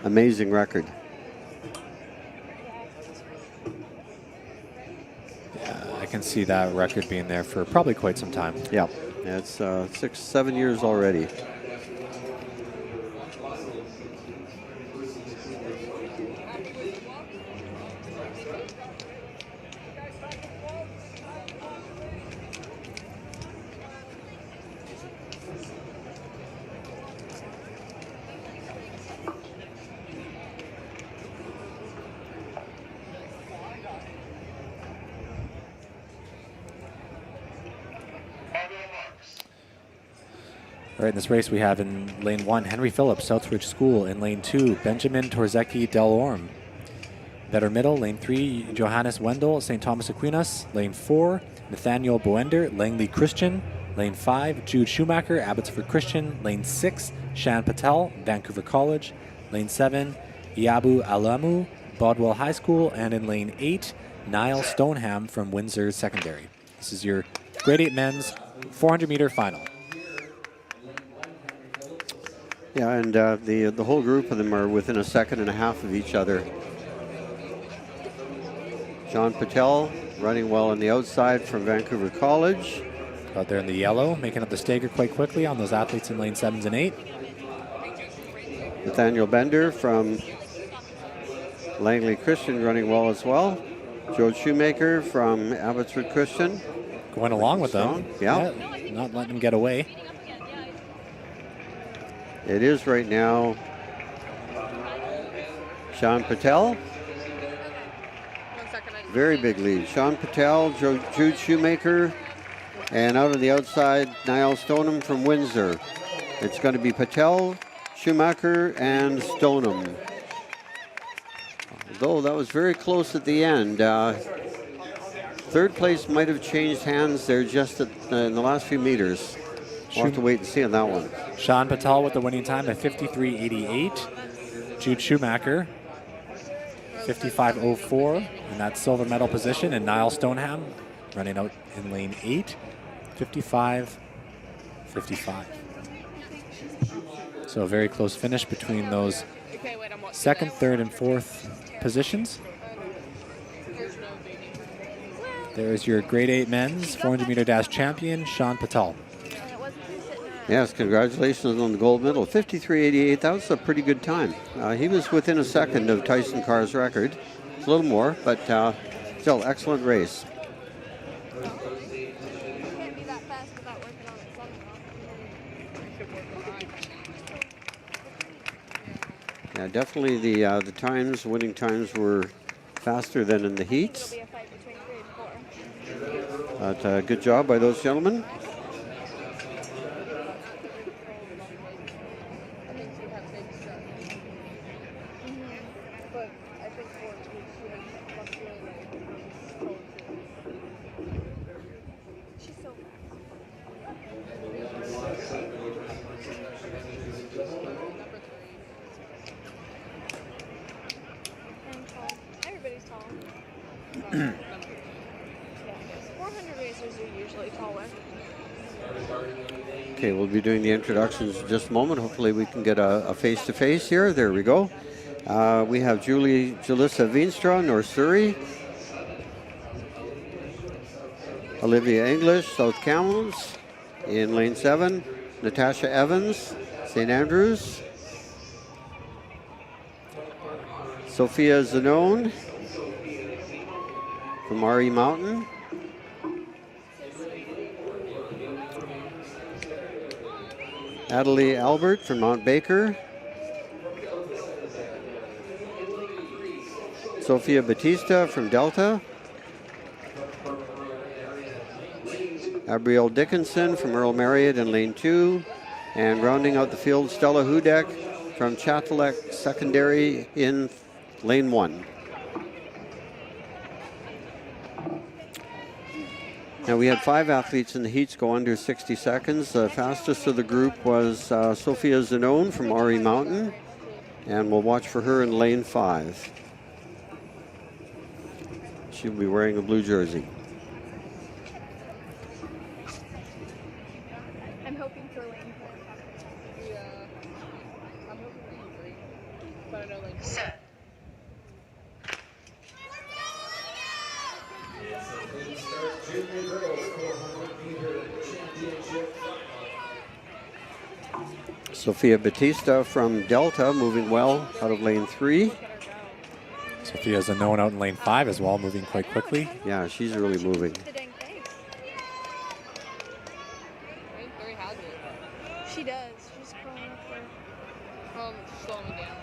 amazing record. Yeah, I can see that record being there for probably quite some time. Yeah, it's 6-7 years already. All right, in this race we have in lane 1, Henry Phillips, Southridge School. In lane 2, Benjamin Torzecki Del Orme. Better middle, lane 3, Johannes Wendell, St. Thomas Aquinas. Lane 4, Nathaniel Boender, Langley Christian. Lane 5, Jude Schumacher, Abbotsford Christian. Lane 6, Shan Patel, Vancouver College. Lane 7, Iabu Alamu, Bodwell High School. And in lane 8, Niall Stoneham from Windsor Secondary. This is your grade 8 men's 400-meter final. Yeah, and the whole group of them are within a second and a half of each other. John Patel running well on the outside from Vancouver College. Out there in the yellow, making up the stagger quite quickly on those athletes in lane 7s and 8. Nathaniel Bender from Langley Christian running well as well. Joe Shoemaker from Abbotsford Christian. Going along with them. Yeah. Not letting them get away. It is right now Sean Patel. Very big lead. Sean Patel, Jude Shoemaker, and out on the outside, Niall Stoneham from Windsor. It's going to be Patel, Schumacher, and Stoneham. Although that was very close at the end. Third place might have changed hands there just in the last few meters. We'll have to wait and see on that one. Sean Patel with the winning time at 53:88. Jude Schumacher, 55:04 in that silver medal position. And Niall Stoneham running out in lane 8, 55:55. So a very close finish between those second, third, and fourth positions. There is your grade 8 men's 400-meter dash champion, Sean Patel. Yes, congratulations on the gold medal. 53:88, that was a pretty good time. He was within a second of Tyson Carr's record. It's a little more, but still, excellent race. Yeah, definitely the times, winning times were faster than in the heats. But good job by those gentlemen. But I think for You're usually taller. Okay, we'll be doing the introductions in just a moment. Hopefully we can get a face-to-face here. There we go. We have Julissa Veenstra, North Surrey. Olivia English, South Kamloops. In lane 7, Natasha Evans, St. Andrews. Sophia Zanone from RE Mountain. Adelie Albert from Mount Baker. Sophia Batista from Delta. Gabrielle Dickinson from Earl Marriott in lane 2. And rounding out the field, Stella Hudek from Chatelet Secondary in lane 1. Now we had 5 athletes in the heats go under 60 seconds. The fastest of the group was Sophia Zanone from RE Mountain. And we'll watch for her in lane 5. She'll be wearing a blue jersey. I'm hoping for lane 4. Yeah. I'm hoping for lane 3. But I know lane 4. Set. Sophia Batista from Delta moving well out of lane 3. Sophia Zanone out in lane 5 as well, moving quite quickly. Yeah, she's really moving. Lane 3 has it. She does. She's crawling up there. Slowing me down.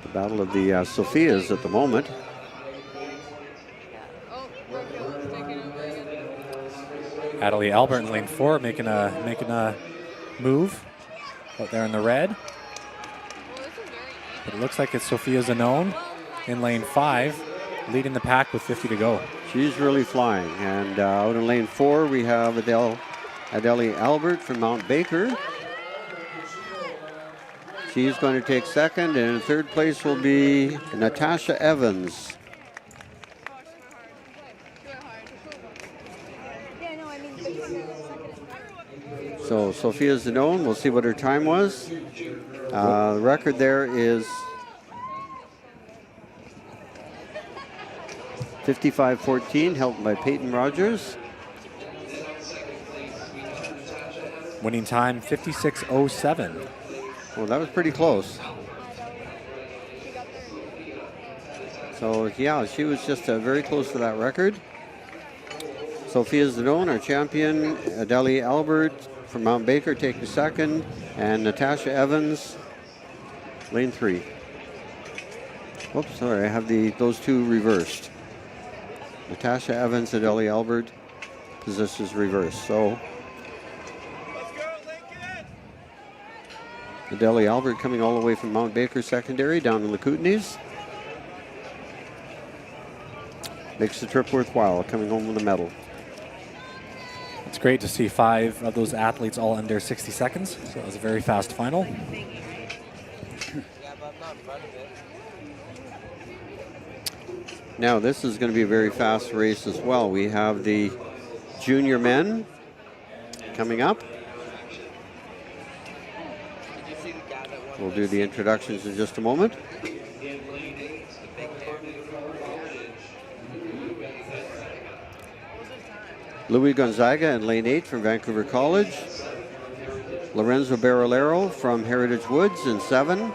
The battle of the Sophias at the moment. Oh, Brooke taking over again. Adelie Albert in lane 4 making a move out there in the red. But it looks like it's Sophia Zanone in lane 5, leading the pack with 50 to go. She's really flying. And out in lane 4, we have Adelie Albert from Mount Baker. She's going to take second, and in third place will be Natasha Evans. Yeah, no, I mean, but you second. So Sophia Zanone, we'll see what her time was. The record there is 55:14, held by Peyton Rogers. Winning time 56:07. Well, that was pretty close. So yeah, she was just very close to that record. Sophia Zanone, our champion. Adelie Albert from Mount Baker taking second, and Natasha Evans, lane 3. Oops, sorry, I have those two reversed. Natasha Evans, Adelie Albert, positions reversed. So Adelie Albert coming all the way from Mount Baker Secondary down in the Kootenays. Makes the trip worthwhile, coming home with a medal. It's great to see 5 of those athletes all under 60 seconds. So it was a very fast final. Now this is going to be a very fast race as well. We have the junior men coming up. We'll do the introductions in just a moment. Louis Gonzaga in lane 8 from Vancouver College. Lorenzo Barrilero from Heritage Woods in 7.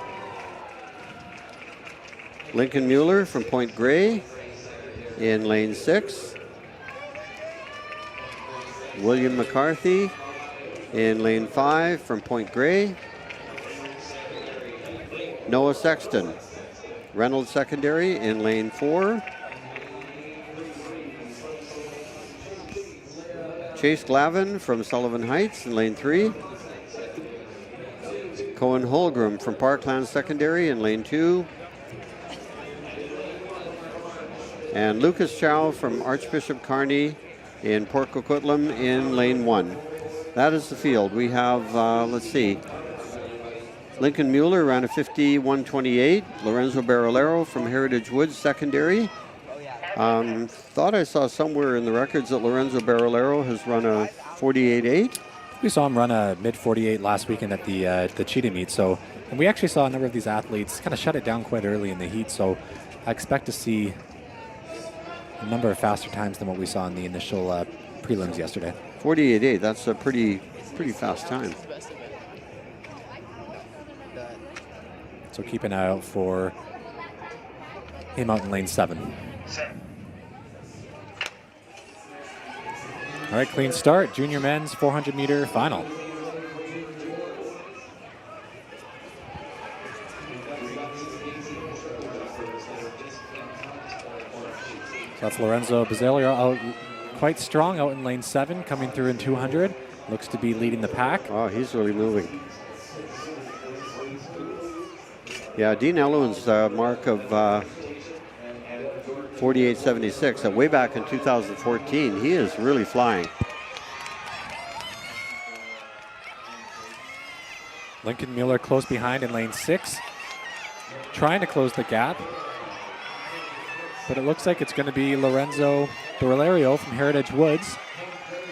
Lincoln Mueller from Point Grey in lane 6. William McCarthy in lane 5 from Point Grey. Noah Sexton, Reynolds Secondary in lane 4. Chase Glavin from Sullivan Heights in lane 3. Cohen Holgram from Parkland Secondary in lane 2. And Lucas Chow from Archbishop Kearney in Port Coquitlam in lane 1. That is the field. We have, let's see, Lincoln Mueller ran a 51:28. Lorenzo Barrilero from Heritage Woods Secondary Thought I saw somewhere in the records that Lorenzo Barolero has run a 48.8. We saw him run a mid 48 last weekend at the cheetah meet. So, and we actually saw a number of these athletes kind of shut it down quite early in the heat. So, I expect to see a number of faster times than what we saw in the initial prelims yesterday. 48.8. That's a pretty fast time. So keep an eye out for him out in lane 7. All right, clean start. Junior men's 400 meter final. So that's Lorenzo Basilio out quite strong out in lane 7, coming through in 200. Looks to be leading the pack. Oh, he's really moving. Yeah, Dean Elwin's mark of 48.76, way back in 2014, he is really flying. Lincoln Mueller close behind in lane 6, trying to close the gap. But it looks like it's going to be Lorenzo Barolario from Heritage Woods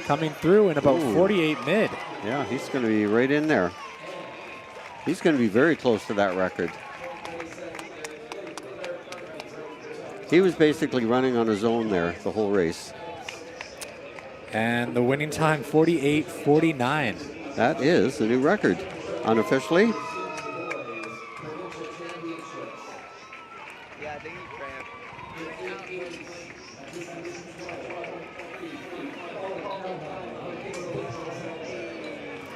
coming through in about 48 mid. Yeah, he's going to be right in there. He's going to be very close to that record. He was basically running on his own there the whole race. And the winning time, 48.49. That is a new record, unofficially.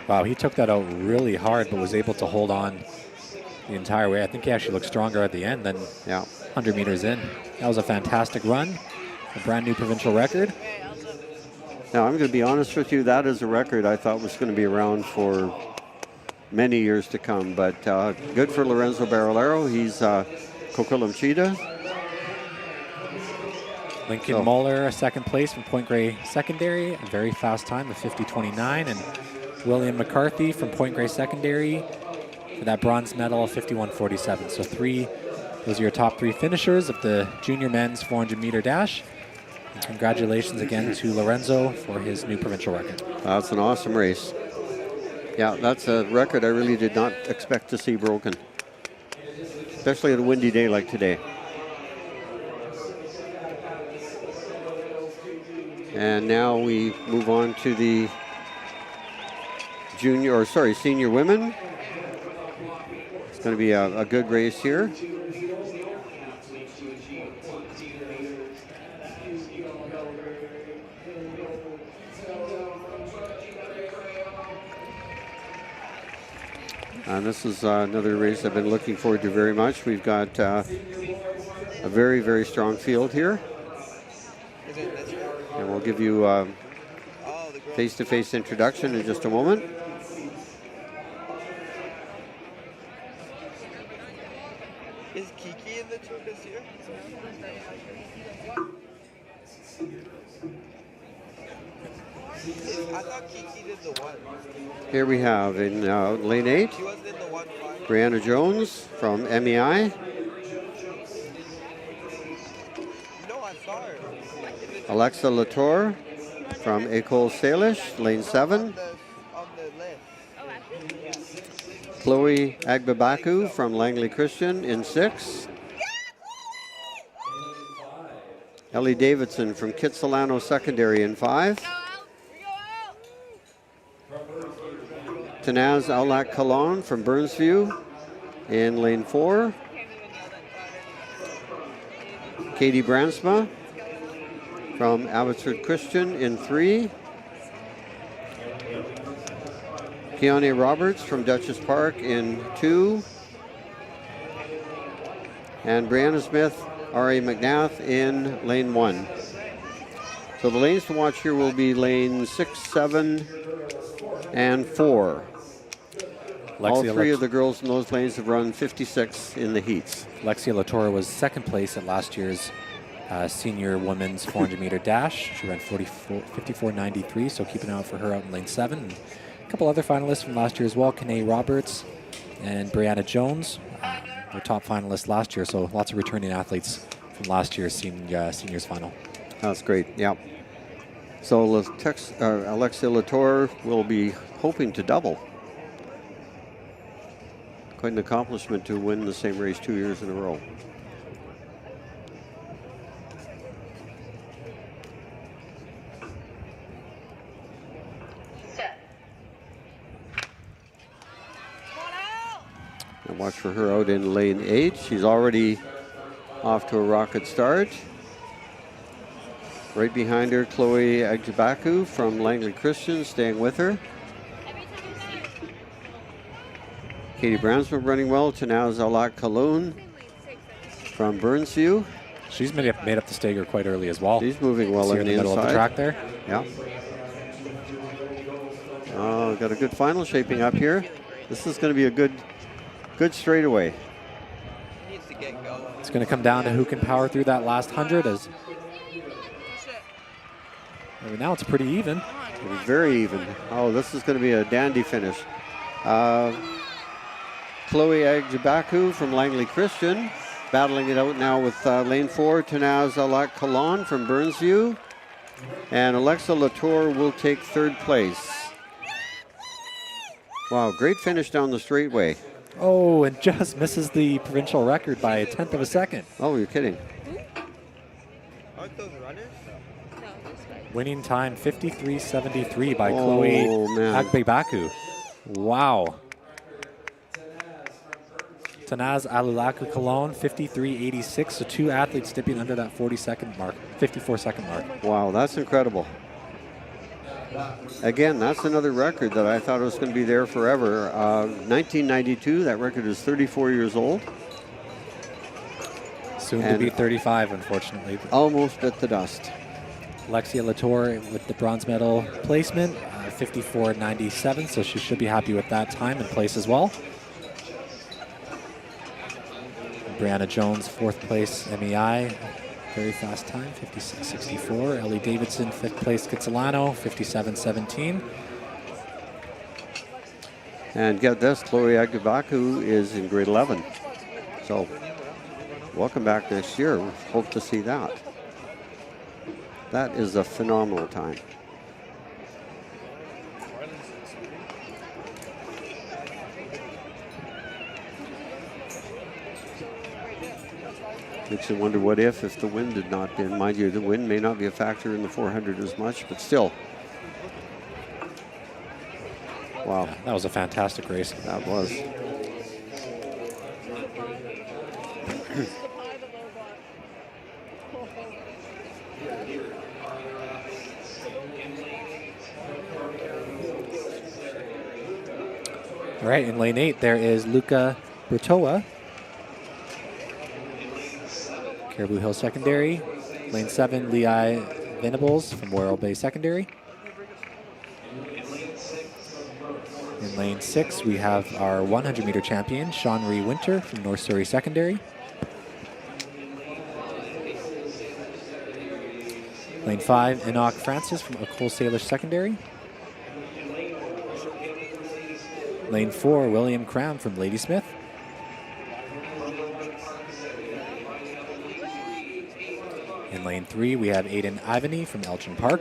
Wow, he took that out really hard, but was able to hold on the entire way. I think he actually looked stronger at the end than 100 meters in. That was a fantastic run, a brand new provincial record. Now, I'm going to be honest with you, that is a record I thought was going to be around for many years to come, but good for Lorenzo Barolero. He's Coquitlam Cheetah. Lincoln Mueller, second place from Point Grey Secondary, a very fast time of 50.29, and William McCarthy from Point Grey Secondary for that bronze medal of 51.47. So those are your top 3 finishers of the junior men's 400 meter dash. And congratulations again to Lorenzo for his new provincial record. That's an awesome race. Yeah, that's a record I really did not expect to see broken, especially on a windy day like today. And now we move on to the senior women. It's going to be a good race here. And this is another race I've been looking forward to very much. We've got a very, very strong field here. And we'll give you a face-to-face introduction in just a moment. Is Kiki in the team this year? I thought Kiki did the one. Here we have in lane 8, Brianna Jones from MEI. No, I saw her. Alexa Latour from École Salish, lane 7. Chloe Agbabaku from Langley Christian in 6. Ellie Davidson from Kitsilano Secondary in 5. Tanaz Aulak Kalon from Burnsview in lane 4. Katie Bransma from Abbotsford Christian in 3. Keone Roberts from Dutchess Park in 2. And Brianna Smith, R.A. McNath in lane 1. So the lanes to watch here will be lane 6, 7, and 4. All 3 of the girls in those lanes have run 56 in the heats. Lexia Latour was second place at last year's senior women's 400 meter dash. She ran 54.93, so keep an eye out for her out in lane 7. And a couple other finalists from last year as well, Kanae Roberts and Brianna Jones, were top finalists last year, so lots of returning athletes from last year's seniors final. That's great. Yeah. So Alexia Latour will be hoping to double. Quite an accomplishment to win the same race 2 years in a row. And watch for her out in lane 8. She's already off to a rocket start. Right behind her, Chloe Agjabaku from Langley Christian staying with her. Katie Bransford running well. Tanaz Alak Kaloun from Burnsview. She's made up the stager quite early as well. She's moving well in in the the middle inside. of the track there. Yeah. Oh, got a good final shaping up here. This is going to be a good straightaway. It's going to come down to who can power through that last 100. As right now it's pretty even. It's very even. Oh, this is going to be a dandy finish. Chloe Agjabaku from Langley Christian battling it out now with lane 4, Tanaz Alak Kalan from Burnsview. And Alexa Latour will take 3rd place. Wow, great finish down the straightaway. Oh, and just misses the provincial record by 1/10 of a second. Oh, you're kidding. Aren't those runners? Winning time 53.73 by Chloe Agbabaku. Wow. Tanaz Alulaku Cologne 53.86. So 2 athletes dipping under that 40-second mark, 54-second mark. Wow, that's incredible. Again, that's another record that I thought was going to be there forever. 1992, that record is 34 years old. Soon to be 35, unfortunately. Almost bit the dust. Alexia Latour with the bronze medal placement, 54.97, so she should be happy with that time and place as well. Brianna Jones, 4th place MEI, very fast time, 56.64. Ellie Davidson, 5th place Kitsilano, 57.17. And get this, Chloe Agbabaku is in grade 11. So welcome back next year. We hope to see that. That is a phenomenal time. Makes you wonder what if the wind had not been. Mind you, the wind may not be a factor in the 400 as much, but still. Wow. Yeah, that was a fantastic race. That was. All right, in lane 8, there is Luca Bertoa. Caribou Hill Secondary. Lane 7, Lehigh Venables from Royal Bay Secondary. In lane 6, we have our 100-meter champion, Sean-Marie Winter from North Surrey Secondary. Lane 5, Enoch Francis from Ecole Salish Secondary. Lane 4, William Cram from Ladysmith. In lane 3, we have Aiden Ivany from Elgin Park.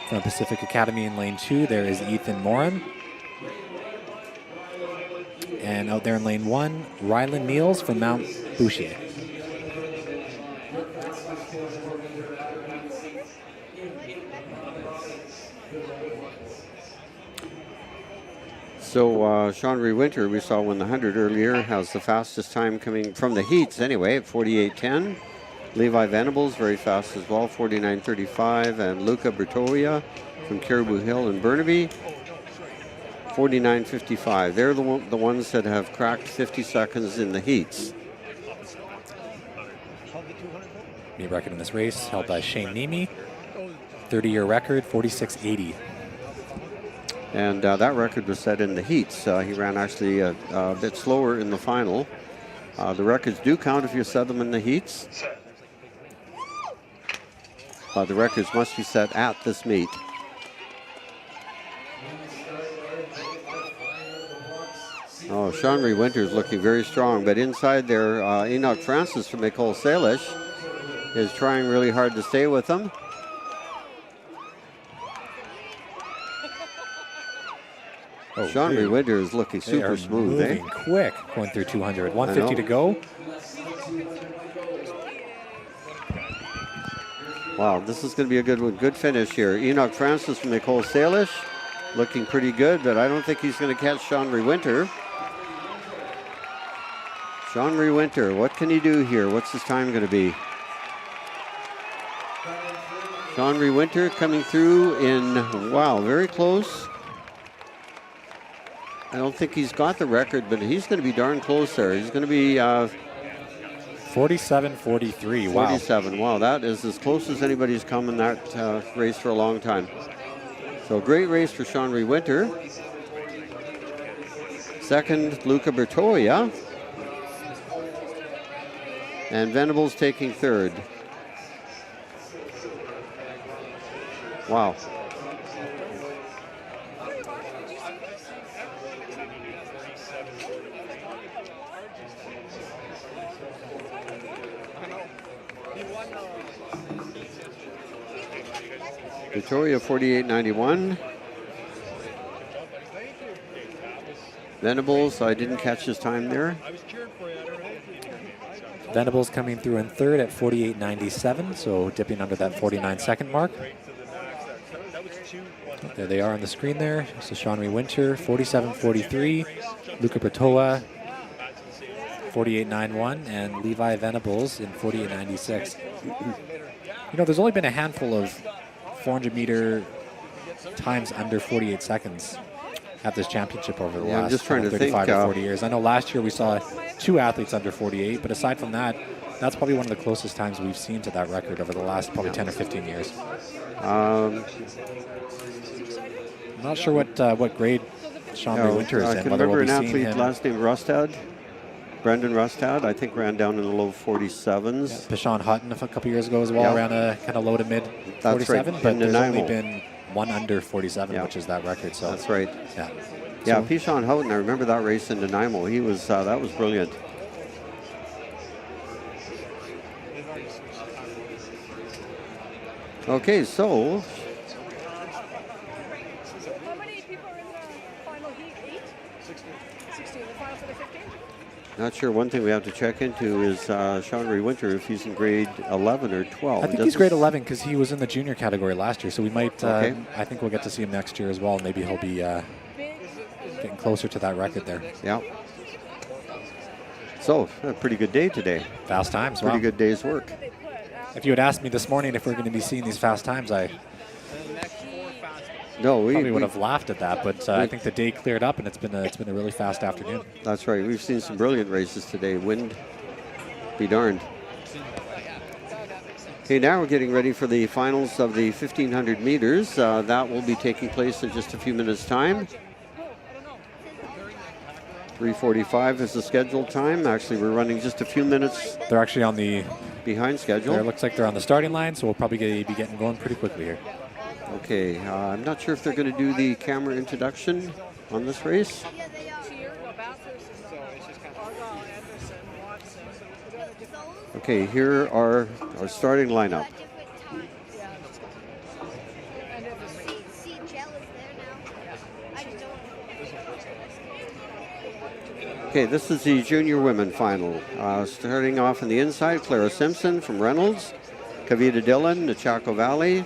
From Pacific Academy in lane 2, there is Ethan Moran. And out there in lane 1, Rylan Niels from Mount Bouchier. So Sean-Marie Winter, we saw win the 100 earlier, has the fastest time coming from the heats anyway at 48.10. Levi Venables, very fast as well, 49.35. And Luca Bertoia from Caribou Hill and Burnaby, 49.55. They're the ones that have cracked 50 seconds in the heats. Meet record in this race held by Shane Nemi. 30-year record, 46.80. And that record was set in the heats. He ran actually a bit slower in the final. The records do count if you set them in the heats. But the records must be set at this meet. Oh, Oh, Sean Winter's looking very strong, but inside there, Enoch Francis from Nicole Salish is trying really hard to stay with him. Oh, Sean Winter is looking super smooth, moving quick, going through 200. 150 to go. Wow, this is going to be a good one. Good finish here. Enoch Francis from Nicole Salish looking pretty good, but I don't think he's going to catch Sean Winter. Sean Winter, what can he do here? What's his time going to be? Sean Winter coming through in, wow, very close. I don't think he's got the record, but he's going to be darn close there. He's going to be 47-43. Wow. 47. Wow, that is as close as anybody's come in that race for a long time. So great race for Sean Winter. Second, Luca Bertoia. And Venables taking third. Wow. Victoria 48.91. Venables, I didn't catch his time there. Venables coming through in third at 48.97, so dipping under that 49-second mark. There they are on the screen there. So Sean Winter, 47.43. Luca Bertoa, 48.91, and Levi Venables in 48.96. You know, there's only been a handful of 400-meter times under 48 seconds at this championship over the last just trying to 35 think, or 40 years. I know last year we saw 2 athletes under 48, but aside from that, that's probably one of the closest times we've seen to that record over the last probably 10 or 15 years. I'm not sure what grade Sean Winter is I in. can Whether remember we'll an be seeing athlete him. last name Rustad. Brendan Rustad, I think, ran down in the low 47s. Yeah, Pashon Hutton a couple years ago as well, ran a kind of low to mid 47, right. but there's only been one under 47, Yeah. which is that record. So that's right. Yeah. Yeah, So- Pishon Houghton, I remember that race in Nanaimo. He was, that was brilliant. Okay, so How many people are in the final heat? 8? 16. The final for the 15? not sure. One thing we have to check into is Sean Winter, if he's in grade 11 or 12. I think he's grade 11 because he was in the junior category last year. So we might, Okay. I think we'll get to see him next year as well. Maybe he'll be getting closer to that record there. Yeah. So, a pretty good day today. Fast times, Pretty wow. good day's work. If you had asked me this morning if we're going to be seeing these fast times, I No, we probably would have laughed at that. But I think the day cleared up, and it's been a really fast afternoon. That's right. We've seen some brilliant races today. Wind be darned. Okay, now we're getting ready for the finals of the 1,500 meters. That will be taking place in just a few minutes' time. 3:45 is the scheduled time. Actually, we're running just a few minutes. They're actually on the behind schedule. It looks like they're on the starting line, so we'll probably be getting going pretty quickly here. Okay, I'm not sure if they're going to do the camera introduction on this race. Okay, here are our starting lineup. Okay, this is the junior women final. Starting off on the inside, Clara Simpson from Reynolds, Kavita Dillon, Nechako Valley,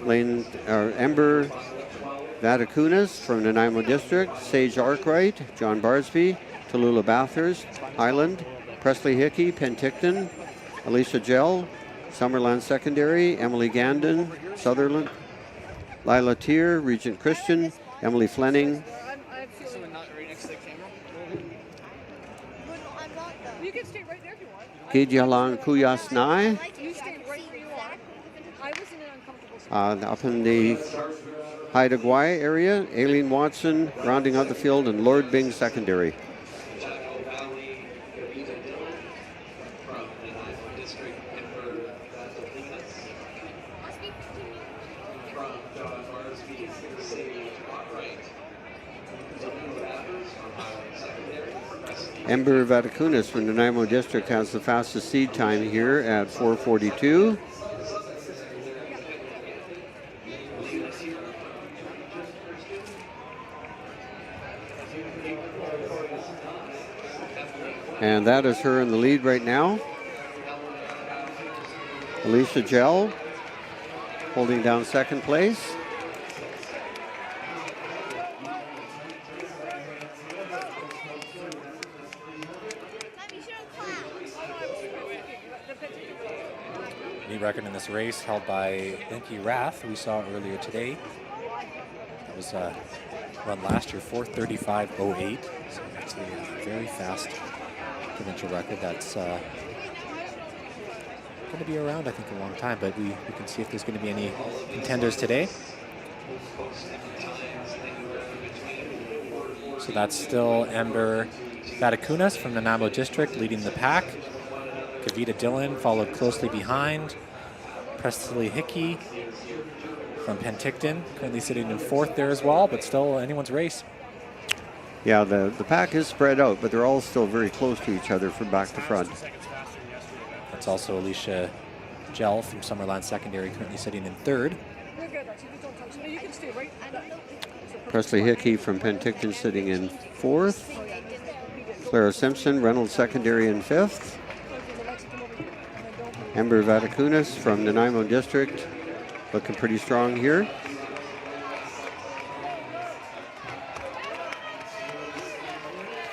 Ember Vadakunas from Nanaimo District, Sage Arkwright, John Barsby, Tallulah Bathurst, Highland, Presley Hickey, Penticton, Alicia Gell, Summerland Secondary, Emily Gandon, Sutherland, Lila Tier, Regent Christian, Emily Fleming, You can stay right there if you want. Gidyalan Kuyasnai, You stay right where you are. I was in an uncomfortable spot. up in the Haida Gwaii area, Aileen Watson rounding out the field, and Lord Bing Secondary. Ember Vaticunas from Nanaimo District has the fastest seed time here at 4:42. And that is her in the lead right now. Alicia Gell holding down second place. Meet record in this race held by Linky Rath, who we saw earlier today. That was run last year, 4:35.08. So that's a very fast provincial record. That's going to be around, I think, a long time, but we can see if there's going to be any contenders today. So that's still Ember Vaticunas from Nanaimo District leading the pack. Kavita Dillon followed closely behind. Presley Hickey from Penticton currently sitting in fourth there as well, but still anyone's race. Yeah, the pack is spread out, but they're all still very close to each other from back to front. That's also Alicia Gell from Summerland Secondary currently sitting in third. Presley Hickey from Penticton sitting in fourth. Clara Simpson, Reynolds Secondary in fifth. Ember Vaticunas from Nanaimo District looking pretty strong here.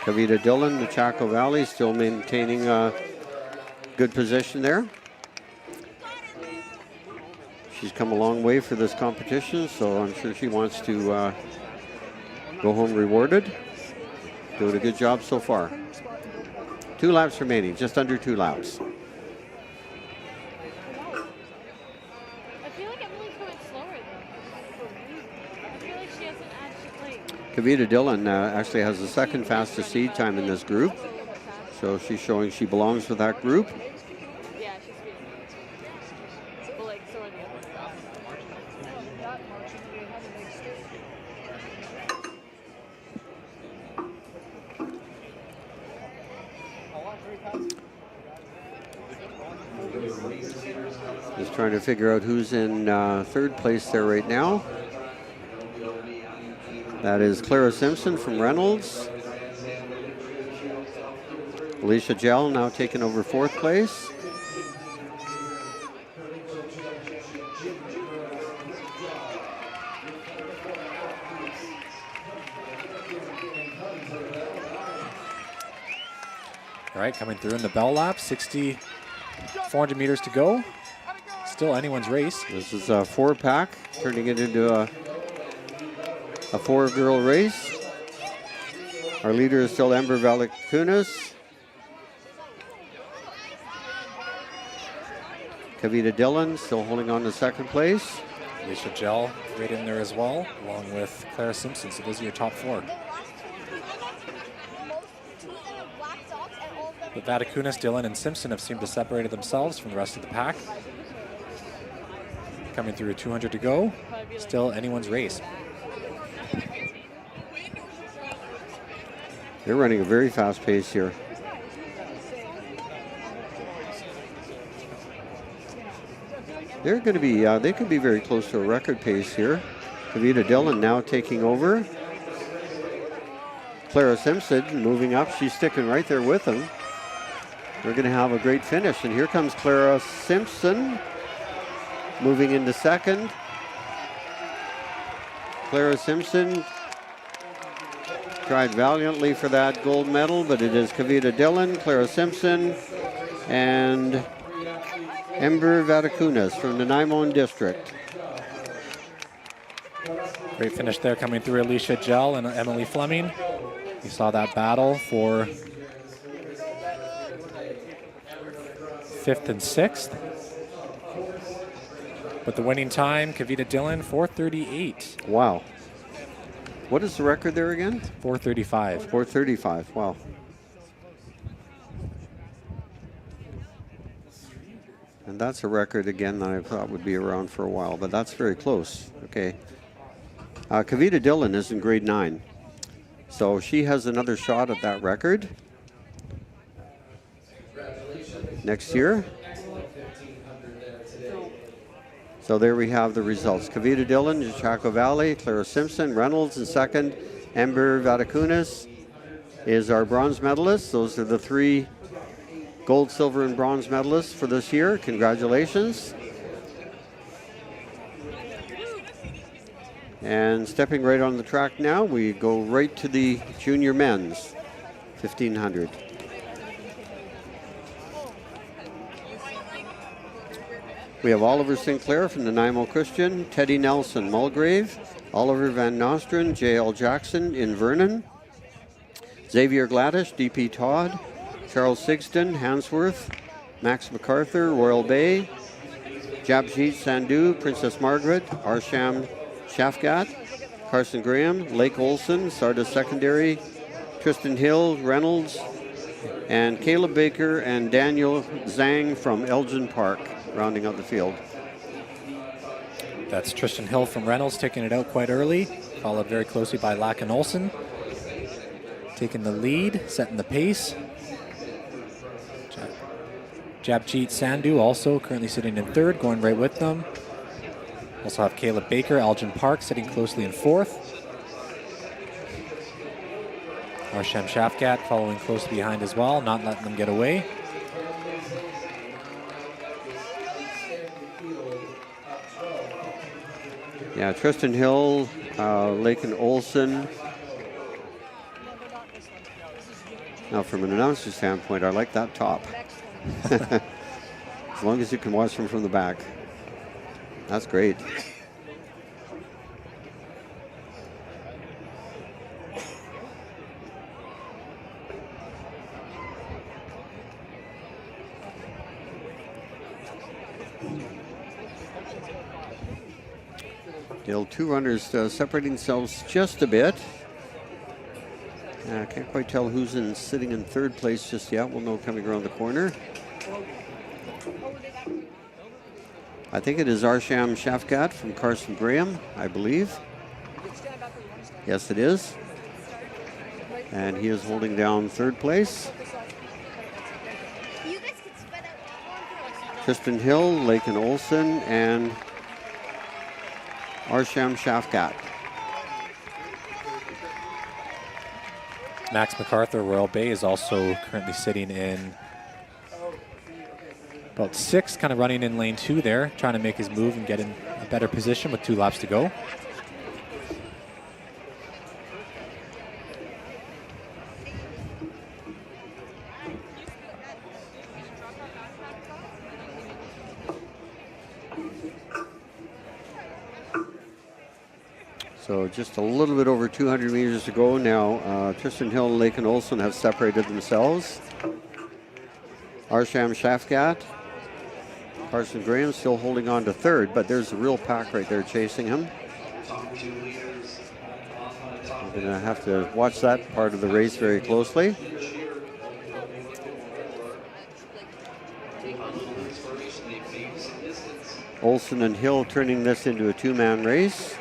Kavita Dillon, the Chaco Valley, still maintaining a good position there. She's come a long way for this competition, so I'm sure she wants to go home rewarded. Doing a good job so far. 2 laps remaining, just under 2 laps. I feel like Emily's going slower though. I feel like she hasn't actually Kavita Dillon actually has the second fastest seed time in this group. So she's showing she belongs with that group. Yeah, she's good. But like, so are the Just trying to figure out who's in third place there right now. That is Clara Simpson from Reynolds. Alicia Gell now taking over fourth place. All right, coming through in the bell lap, 400 meters to go. Still anyone's race. This is a 4-pack, turning it into a 4-girl race. Our leader is still Ember Vaticunas. Kavita Dillon still holding on to second place. Alicia Gell right in there as well, along with Clara Simpson. So those are your top 4. But Vaticunas, Dillon, and Simpson have seemed to separate themselves from the rest of the pack. Coming through 200 to go. Still anyone's race. They're running a very fast pace here. They're going to be, they could be very close to a record pace here. Kavita Dillon now taking over. Clara Simpson moving up. She's sticking right there with them. They're going to have a great finish. And here comes Clara Simpson moving into second. Clara Simpson tried valiantly for that gold medal, but it is Kavita Dillon, Clara Simpson, and Ember Vaticunas from the Nanaimo District. Great finish there coming through Alicia Gell and Emily Fleming. You saw that battle for 5th and 6th. But the winning time, Kavita Dillon, 4:38. Wow. What is the record there again? 4:35. 4:35, wow. And that's a record, again, that I thought would be around for a while, but that's very close. Okay. Kavita Dillon is in grade 9. So she has another shot at that record next year. So there we have the results. Kavita Dillon, Chaco Valley, Clara Simpson, Reynolds in second. Ember Vatakunas is our bronze medalist. Those are the 3 gold, silver, and bronze medalists for this year. Congratulations. And stepping right on the track now, we go right to the junior men's 1500. We have Oliver Sinclair from Nanaimo Christian, Teddy Nelson Mulgrave, Oliver Van Nostrand, J.L. Jackson in Vernon, Xavier Gladish, D.P. Todd, Charles Sigston, Hansworth, Max MacArthur, Royal Bay, Jabjit Sandhu, Princess Margaret, Arsham Shafgat, Carson Graham, Lake Olson, Sardis Secondary, Tristan Hill, Reynolds, and Caleb Baker and Daniel Zhang from Elgin Park, rounding out the field. That's Tristan Hill from Reynolds taking it out quite early, followed very closely by Lacken Olsen. Taking the lead, setting the pace. Jabjit Sandhu also currently sitting in third, going right with them. Also have Caleb Baker, Elgin Park sitting closely in fourth. Arsham Shafgat following close behind as well, not letting them get away. Yeah, Tristan Hill, Laken Olsen. Now, from an announcer standpoint, I like that top. As long as you can watch them from the back. That's great. Still 2 runners separating themselves just a bit. I can't quite tell who's sitting in third place just yet. We'll know coming around the corner. I think it is Arsham Shafgat from Carson Graham, I believe. Yes, it is. And he is holding down third place. Tristan Hill, Laken Olsen, and Arsham Shafgat. Max MacArthur, Royal Bay, is also currently sitting in about 6th, kind of running in lane 2 there, trying to make his move and get in a better position with 2 laps to go. So just a little bit over 200 meters to go now. Tristan Hill and Laken Olsen have separated themselves. Arsham Shafgat, Carson Graham still holding on to third, but there's a real pack right there chasing him. We're going to have to watch that part of the race very closely. Olsen and Hill turning this into a 2-man race.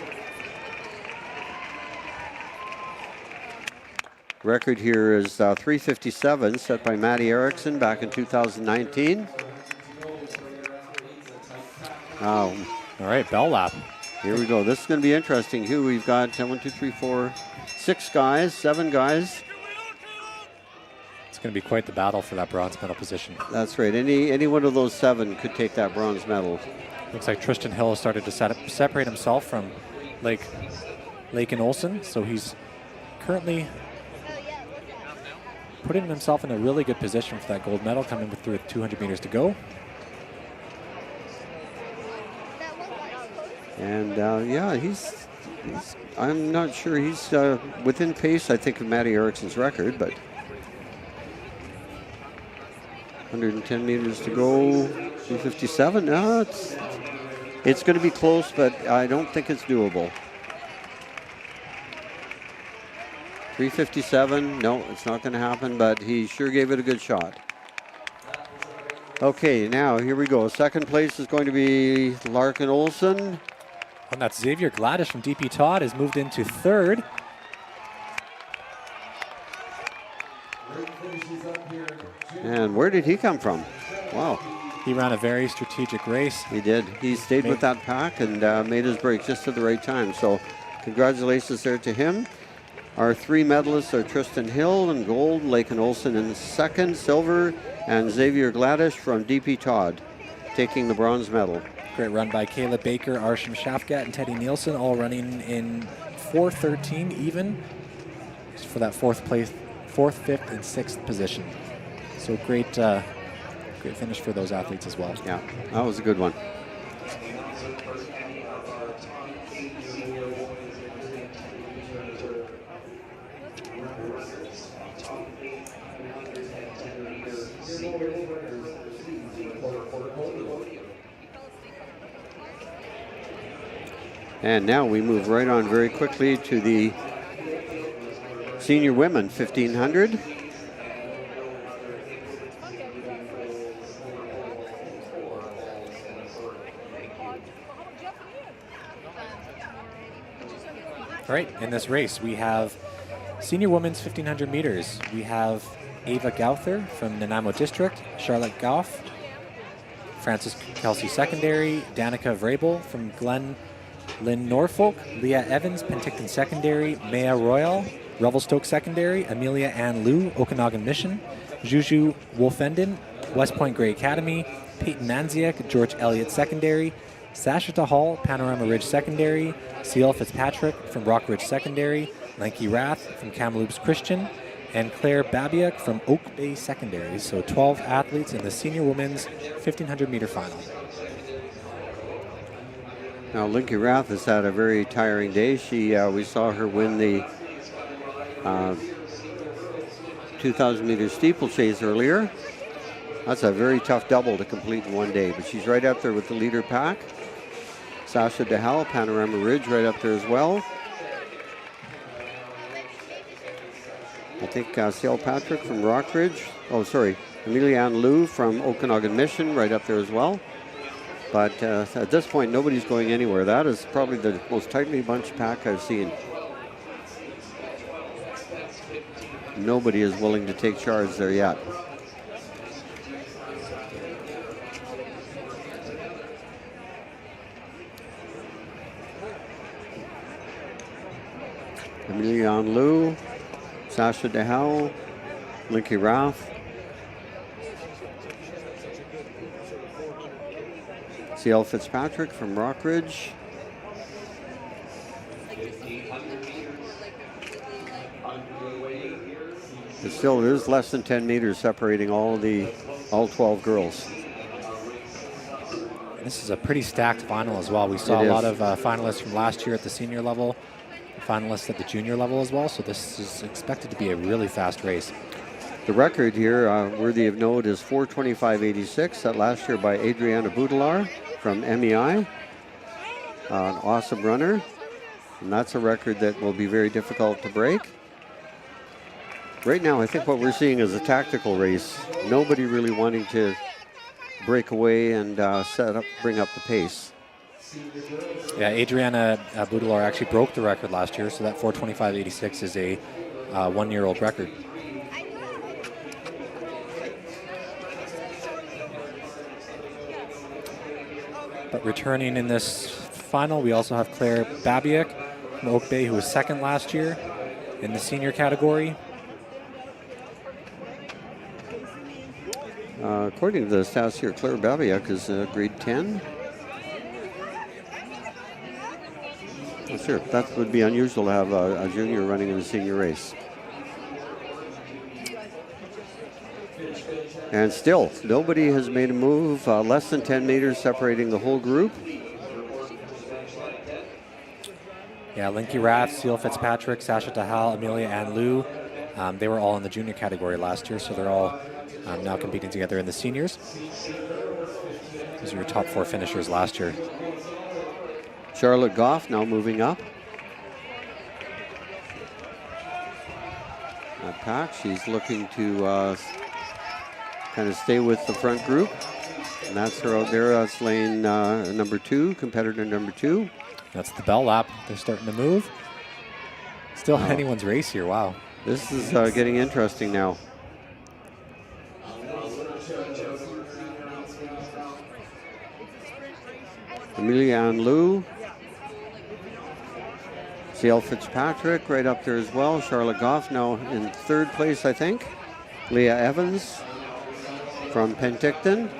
Record here is 3:57, set by Matty Erickson back in 2019. All right, bell lap. Here we go. This is going to be interesting. Here we've got 1, 2, 3, 4, 6 guys, 7 guys. It's going to be quite the battle for that bronze medal position. That's right. Any one of those 7 could take that bronze medal. Looks like Tristan Hill has started to separate himself from Laken Olsen, so he's currently putting himself in a really good position for that gold medal, coming with 200 meters to go. And yeah, he's I'm not sure he's within pace, I think, of Matty Erickson's record, but 110 meters to go, 257. No, it's going to be close, but I don't think it's doable. 3:57, no, it's not going to happen, but he sure gave it a good shot. Okay, now here we go. Second place is going to be Larkin Olsen. And that's Xavier Gladish from DP Todd has moved into third. And where did he come from? Wow. He ran a very strategic race. He did. He stayed with that pack and made his break just at the right time. So congratulations there to him. Our 3 medalists are Tristan Hill in gold, Laken Olsen in second, silver, and Xavier Gladish from DP Todd taking the bronze medal. Great run by Kayla Baker, Arsham Shafgat, and Teddy Nielsen, all running in 4:13 even for that fourth, 5th, and 6th position. So great, great finish for those athletes as well. Yeah, that was a good one. And now we move right on very quickly to the senior women 1500. All right, in this race, we have senior women's 1500 meters. We have Ava Gauther from Nanaimo District, Charlotte Goff, Frances Kelsey Secondary, Danica Vrabel from Glen Lynn Norfolk, Leah Evans, Penticton Secondary, Maya Royal, Revelstoke Secondary, Amelia Ann Liu, Okanagan Mission, Juju Wolfenden, West Point Gray Academy, Peyton Manziak, George Elliott Secondary, Sasha Tahal, Panorama Ridge Secondary, Seal Fitzpatrick from Rock Ridge Secondary, Lanky Rath from Kamloops Christian, and Claire Babiak from Oak Bay Secondary. So 12 athletes in the senior women's 1500 meter final. Now, Linky Rath has had a very tiring day. We saw her win the 2,000 meter steeplechase earlier. That's a very tough double to complete in one day, but she's right up there with the leader pack. Sasha DeHal, Panorama Ridge, right up there as well. I think Seal Patrick from Rock Ridge. Oh, sorry, Amelia Ann Liu from Okanagan Mission, right up there as well. But at this point, nobody's going anywhere. That is probably the most tightly bunched pack I've seen. Nobody is willing to take charge there yet. Amelia Ann Liu, Sasha DeHal, Linky Rath, C.L. Fitzpatrick from Rock Ridge. But still, there's less than 10 meters separating all 12 girls. This is a pretty stacked final as well. We saw a lot of finalists from last year at the senior level, finalists at the junior level as well. So this is expected to be a really fast race. The record here, worthy of note, is 4:25.86, set last year by Adriana Boudelar from MEI. An awesome runner, and that's a record that will be very difficult to break. Right now, I think what we're seeing is a tactical race. Nobody really wanting to break away and bring up the pace. Yeah, Adriana Boudelar actually broke the record last year, so that 4:25.86 is a one-year-old record. But returning in this final, we also have Claire Babiak from Oak Bay, who was second last year in the senior category. According to the stats here, Claire Babiak is grade 10. Well, sure, that would be unusual to have a junior running in a senior race. And still, nobody has made a move. Less than 10 meters separating the whole group. Yeah, Linky Rath, Seal Fitzpatrick, Sasha Tahal, Amelia Ann Liu. They were all in the junior category last year, so they're all now competing together in the seniors. These are your top 4 finishers last year. Charlotte Goff now moving up. That pack, she's looking to kind of stay with the front group. And that's her out there. That's lane number 2, competitor number 2. That's the bell lap. They're starting to move. Still anyone's race here. Wow. This is getting interesting now. Amelia Ann Liu. CL Fitzpatrick right up there as well. Charlotte Goff now in third place, I think. Leah Evans from Penticton.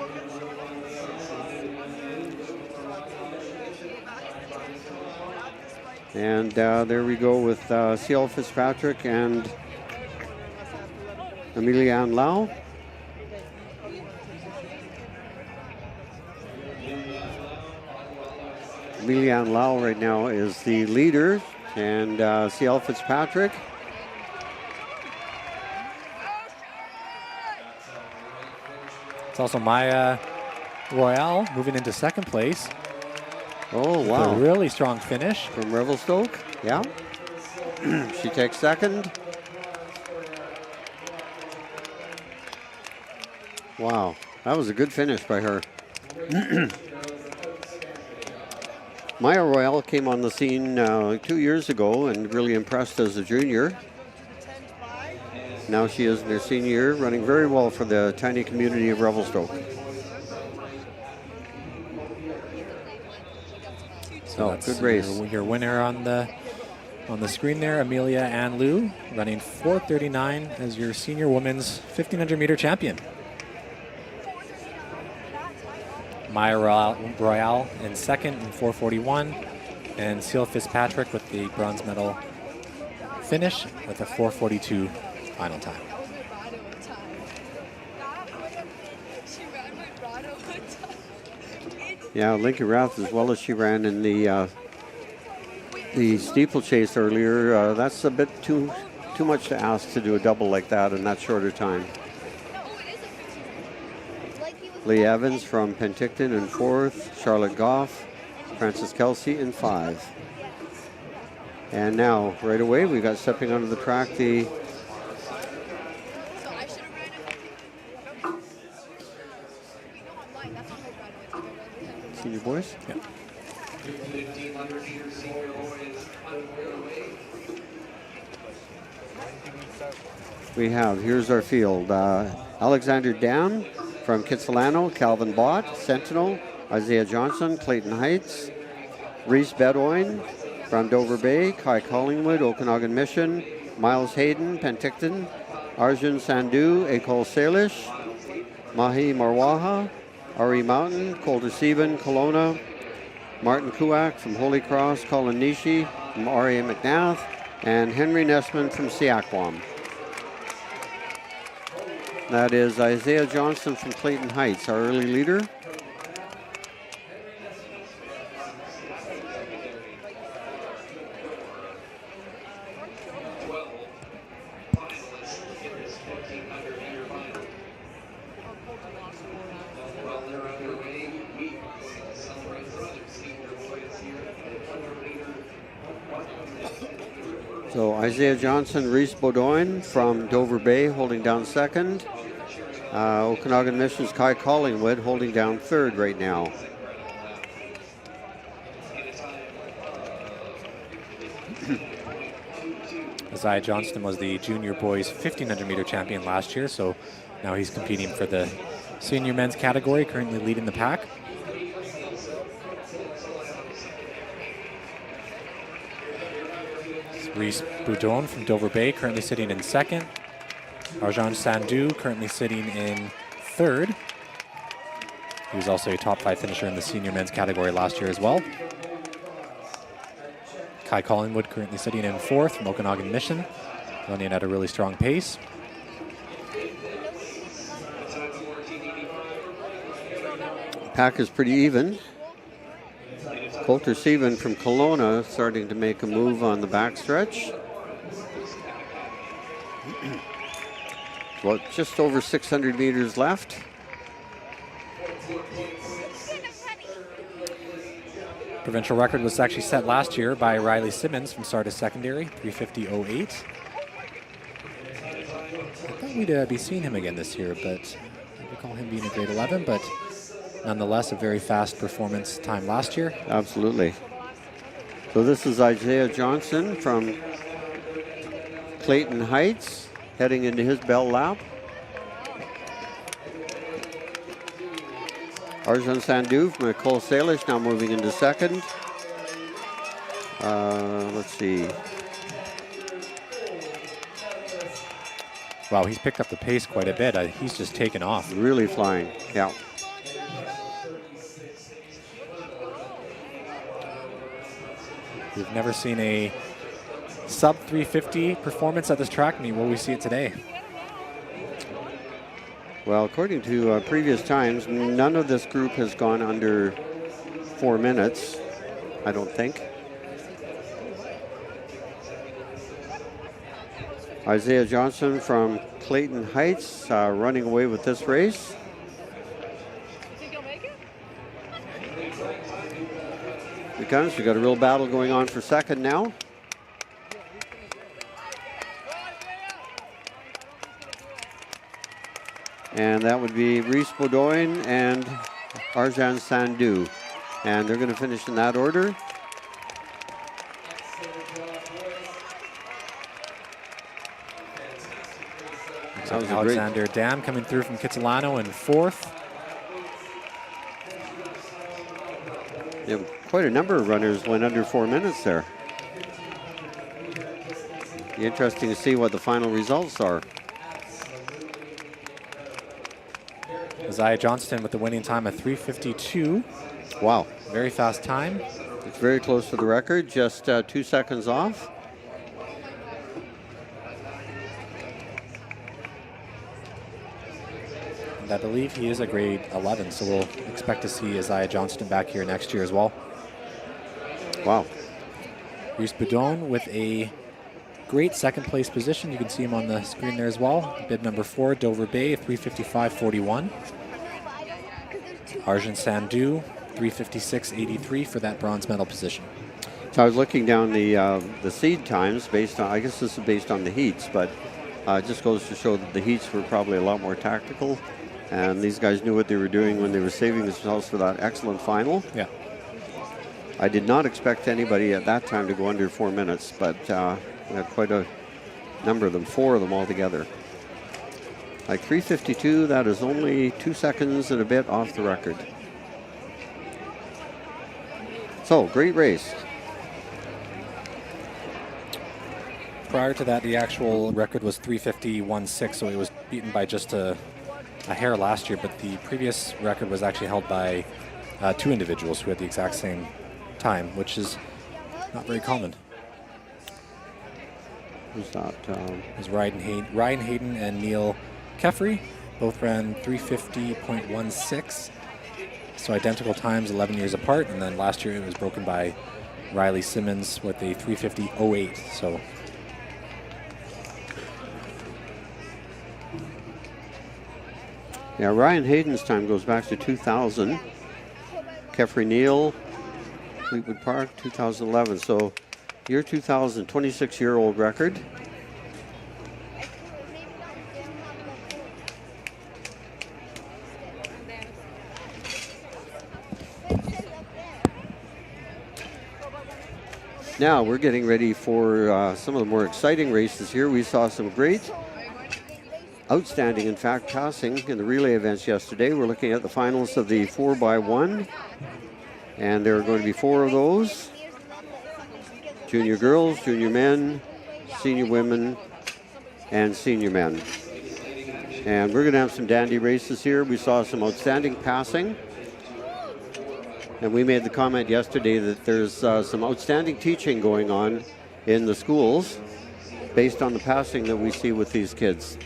And there we go with CL Fitzpatrick and Amelia Ann Lau. Amelia Ann Lau right now is the leader, and CL Fitzpatrick. It's also Maya Royale moving into second place. Oh, wow. A really strong finish. From Revelstoke, yeah. She takes second. Wow, that was a good finish by her. Maya Royale came on the scene 2 years ago and really impressed as a junior. Now she is in her senior year, running very well for the tiny community of Revelstoke. So that's good race. Your winner on the screen there, Amelia Ann Liu, running 4:39 as your senior women's 1500 meter champion. Maya Royale in second in 4:41, and CL Fitzpatrick with the bronze medal finish with a 4:42 final time. Yeah, Lincoln Rath, as well as she ran in the steeplechase earlier. That's a bit too much to ask to do a double like that in that shorter time. Lee Evans from Penticton in fourth, Charlotte Goff, Frances Kelsey in 5. And now, right away, we got stepping onto the track the senior boys. Yeah. 1,500 meter senior boys underway. We have, here's our field. Alexander Dam from Kitsilano, Calvin Bott, Sentinel, Isaiah Johnson, Clayton Heights, Reese Bedoin from Dover Bay, Kai Collingwood, Okanagan Mission, Miles Hayden, Penticton, Arjun Sandhu, École Salish, Mahi Marwaha, Ari Mountain, Coulter Sieben, Kelowna, Martin Kuak from Holy Cross, Colin Nishi from R.A. McNath, and Henry Nessman from Siakwam. That is Isaiah Johnson from Clayton Heights, our early leader. So Isaiah Johnson, Reese Bodoin from Dover Bay holding down second. Okanagan Mission's Kai Collingwood holding down third right now. Isaiah Johnston was the junior boys 1500 meter champion last year, so now he's competing for the senior men's category, currently leading the pack. Reese Boudon from Dover Bay currently sitting in second. Arjan Sandhu currently sitting in third. He was also a top 5 finisher in the senior men's category last year as well. Kai Collingwood currently sitting in fourth from Okanagan Mission, running at a really strong pace. Pack is pretty even. Coulter Sieben from Kelowna starting to make a move on the backstretch. Well, just over 600 meters left. Provincial record was actually set last year by Riley Simmons from Sardis Secondary, 3:50.08. I thought we'd be seeing him again this year, but I recall him being a grade 11, but nonetheless a very fast performance time last year. Absolutely. So this is Isaiah Johnson from Clayton Heights heading into his bell lap. Arjun Sandhu from Nicole Salish now moving into second. Let's see. Wow, he's picked up the pace quite a bit. He's just taken off. Really flying, yeah. We've never seen a sub 350 performance at this track, and will we see it today? Well, according to previous times, none of this group has gone under 4 minutes, I don't think. Isaiah Johnson from Clayton Heights running away with this race. Here comes. We've got a real battle going on for second now. And that would be Reese Bodoin and Arjan Sandhu. And they're going to finish in that order. That was Alexander Dam coming through from Kitsilano in fourth. Yeah, quite a number of runners went under 4 minutes there. Be interesting to see what the final results are. Isaiah Johnston with the winning time of 3:52. Wow. Very fast time. It's very close to the record, just 2 seconds off. And I believe he is a grade 11, so we'll expect to see Isaiah Johnston back here next year as well. Wow. Reese Boudon with a great second place position. You can see him on the screen there as well. Bib number 4, Dover Bay, 3:55.41. Arjun Sandhu, 3:56.83 for that bronze medal position. So I was looking down the seed times based on, I guess this is based on the heats, but it just goes to show that the heats were probably a lot more tactical. And these guys knew what they were doing when they were saving themselves for that excellent final. Yeah. I did not expect anybody at that time to go under 4 minutes, but we had quite a number of them, 4 of them altogether. Like 3:52, that is only 2 seconds and a bit off the record. So, great race. Prior to that, the actual record was 3:50.16, so it was beaten by just a hair last year, but the previous record was actually held by 2 individuals who had the exact same time, which is not very common. Who's that? It was Ryan Hayden and Neil Keffery. Both ran 3:50.16. So identical times, 11 years apart. And then last year it was broken by Riley Simmons with a 3:50.08. So yeah, Ryan Hayden's time goes back to 2000. Keffery Neal, Fleetwood Park, 2011. So year 2000, 26-year-old record. Now we're getting ready for some of the more exciting races here. We saw some great, outstanding, in fact, passing in the relay events yesterday. We're looking at the finals of the 4x1, and there are going to be 4 of those. Junior girls, junior men, senior women, and senior men. And we're going to have some dandy races here. We saw some outstanding passing. And we made the comment yesterday that there's some outstanding teaching going on in the schools based on the passing that we see with these kids.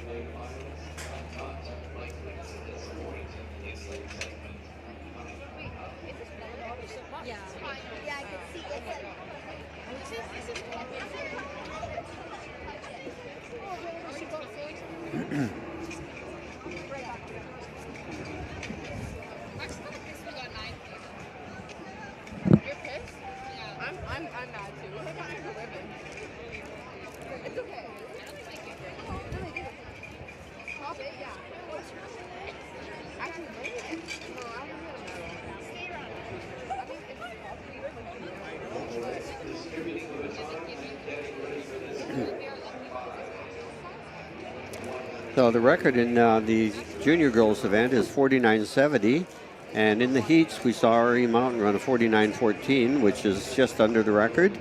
So the record in the junior girls event is 49.70. And in the heats, we saw RE Mountain run a 49.14, which is just under the record.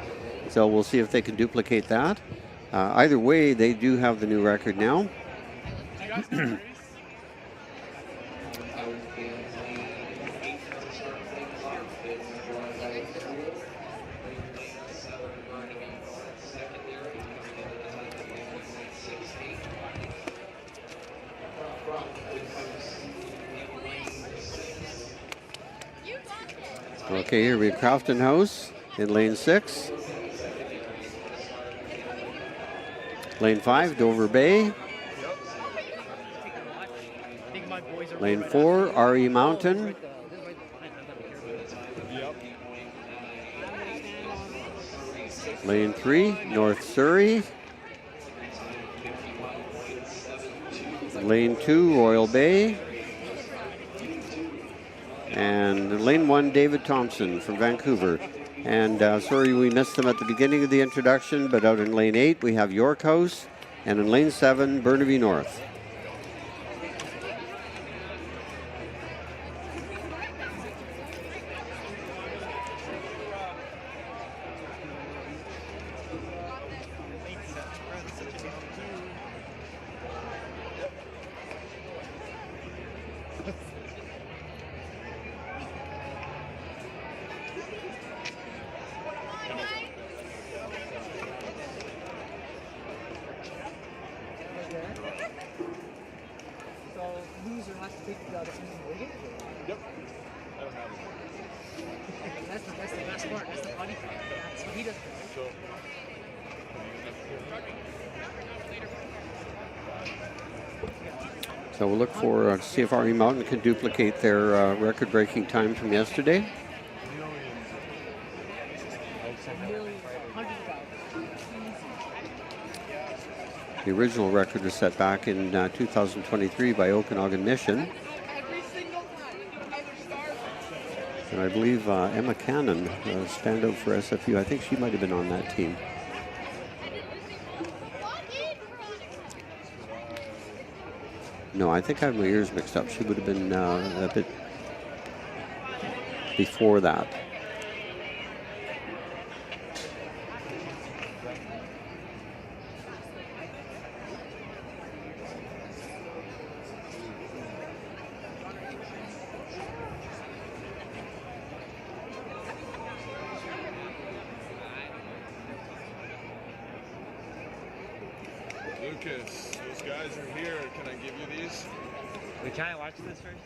So we'll see if they can duplicate that. Either way, they do have the new record now. Okay, here we have Crafton House in lane 6. Lane 5, Dover Bay. Lane 4, RE Mountain. Lane 3, North Surrey. Lane 2, Royal Bay. And lane 1, David Thompson from Vancouver. And sorry we missed them at the beginning of the introduction, but out in lane 8 we have York House, and in lane 7, Burnaby North. Yep. I don't have it. That's the best part. That's the funny part. That's what he does. So we'll look for see if RE Mountain can duplicate their record-breaking time from yesterday. The original record was set back in 2023 by Okanagan Mission. And I believe Emma Cannon, standout for SFU, I think she might have been on that team. No, I think I have my ears mixed up. She would have been a bit before that. Lucas, those guys are here. Can I give you these? Wait, can I watch this first?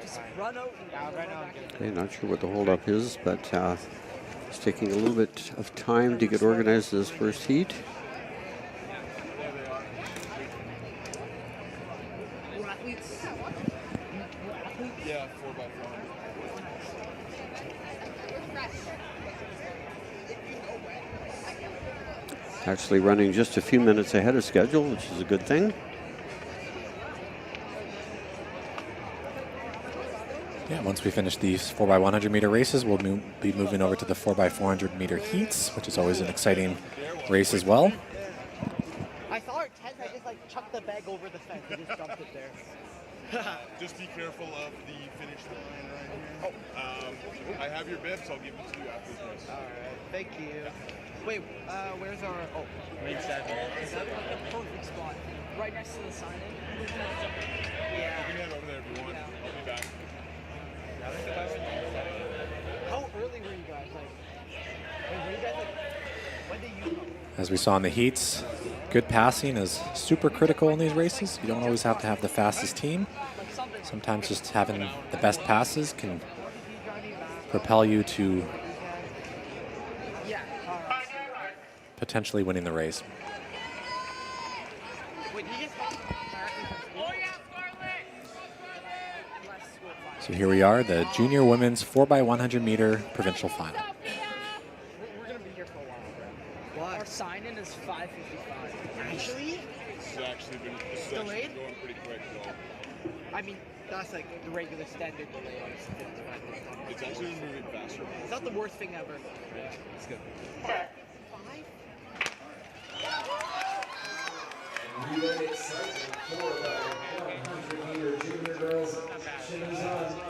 Just run out. Okay, not sure what the holdup is, but it's taking a little bit of time to get organized this first heat. Yeah, 4x4. Actually running just a few minutes ahead of schedule, which is a good thing. Yeah, once we finish these 4x100 meter races, we'll be moving over to the 4x400 meter heats, which is always an exciting race as well. I saw her 10, I just like chucked the bag over the fence and just dumped it there. Just be careful of the finish line right here. I have your bibs. I'll give it to you after this race. All right, thank you. Wait, where's our? Oh, Lane 7. Is that like a perfect spot? Right next to the sign-in. Yeah. You can head over there if you want. I'll be back. How early were you guys? Like, were you guys like? When did you come? As we saw in the heats, good passing is super critical in these races. You don't always have to have the fastest team. Sometimes just having the best passes can propel you to potentially winning the race. So here we are, the junior women's 4x100 meter provincial final. We're gonna be here for a while, bro. Our sign-in is 5:55. Actually? This has actually been Delayed? going pretty quick though. I mean, that's like the regular standard delay. It's actually been moving faster. It's not the worst thing ever. Yeah, it's good.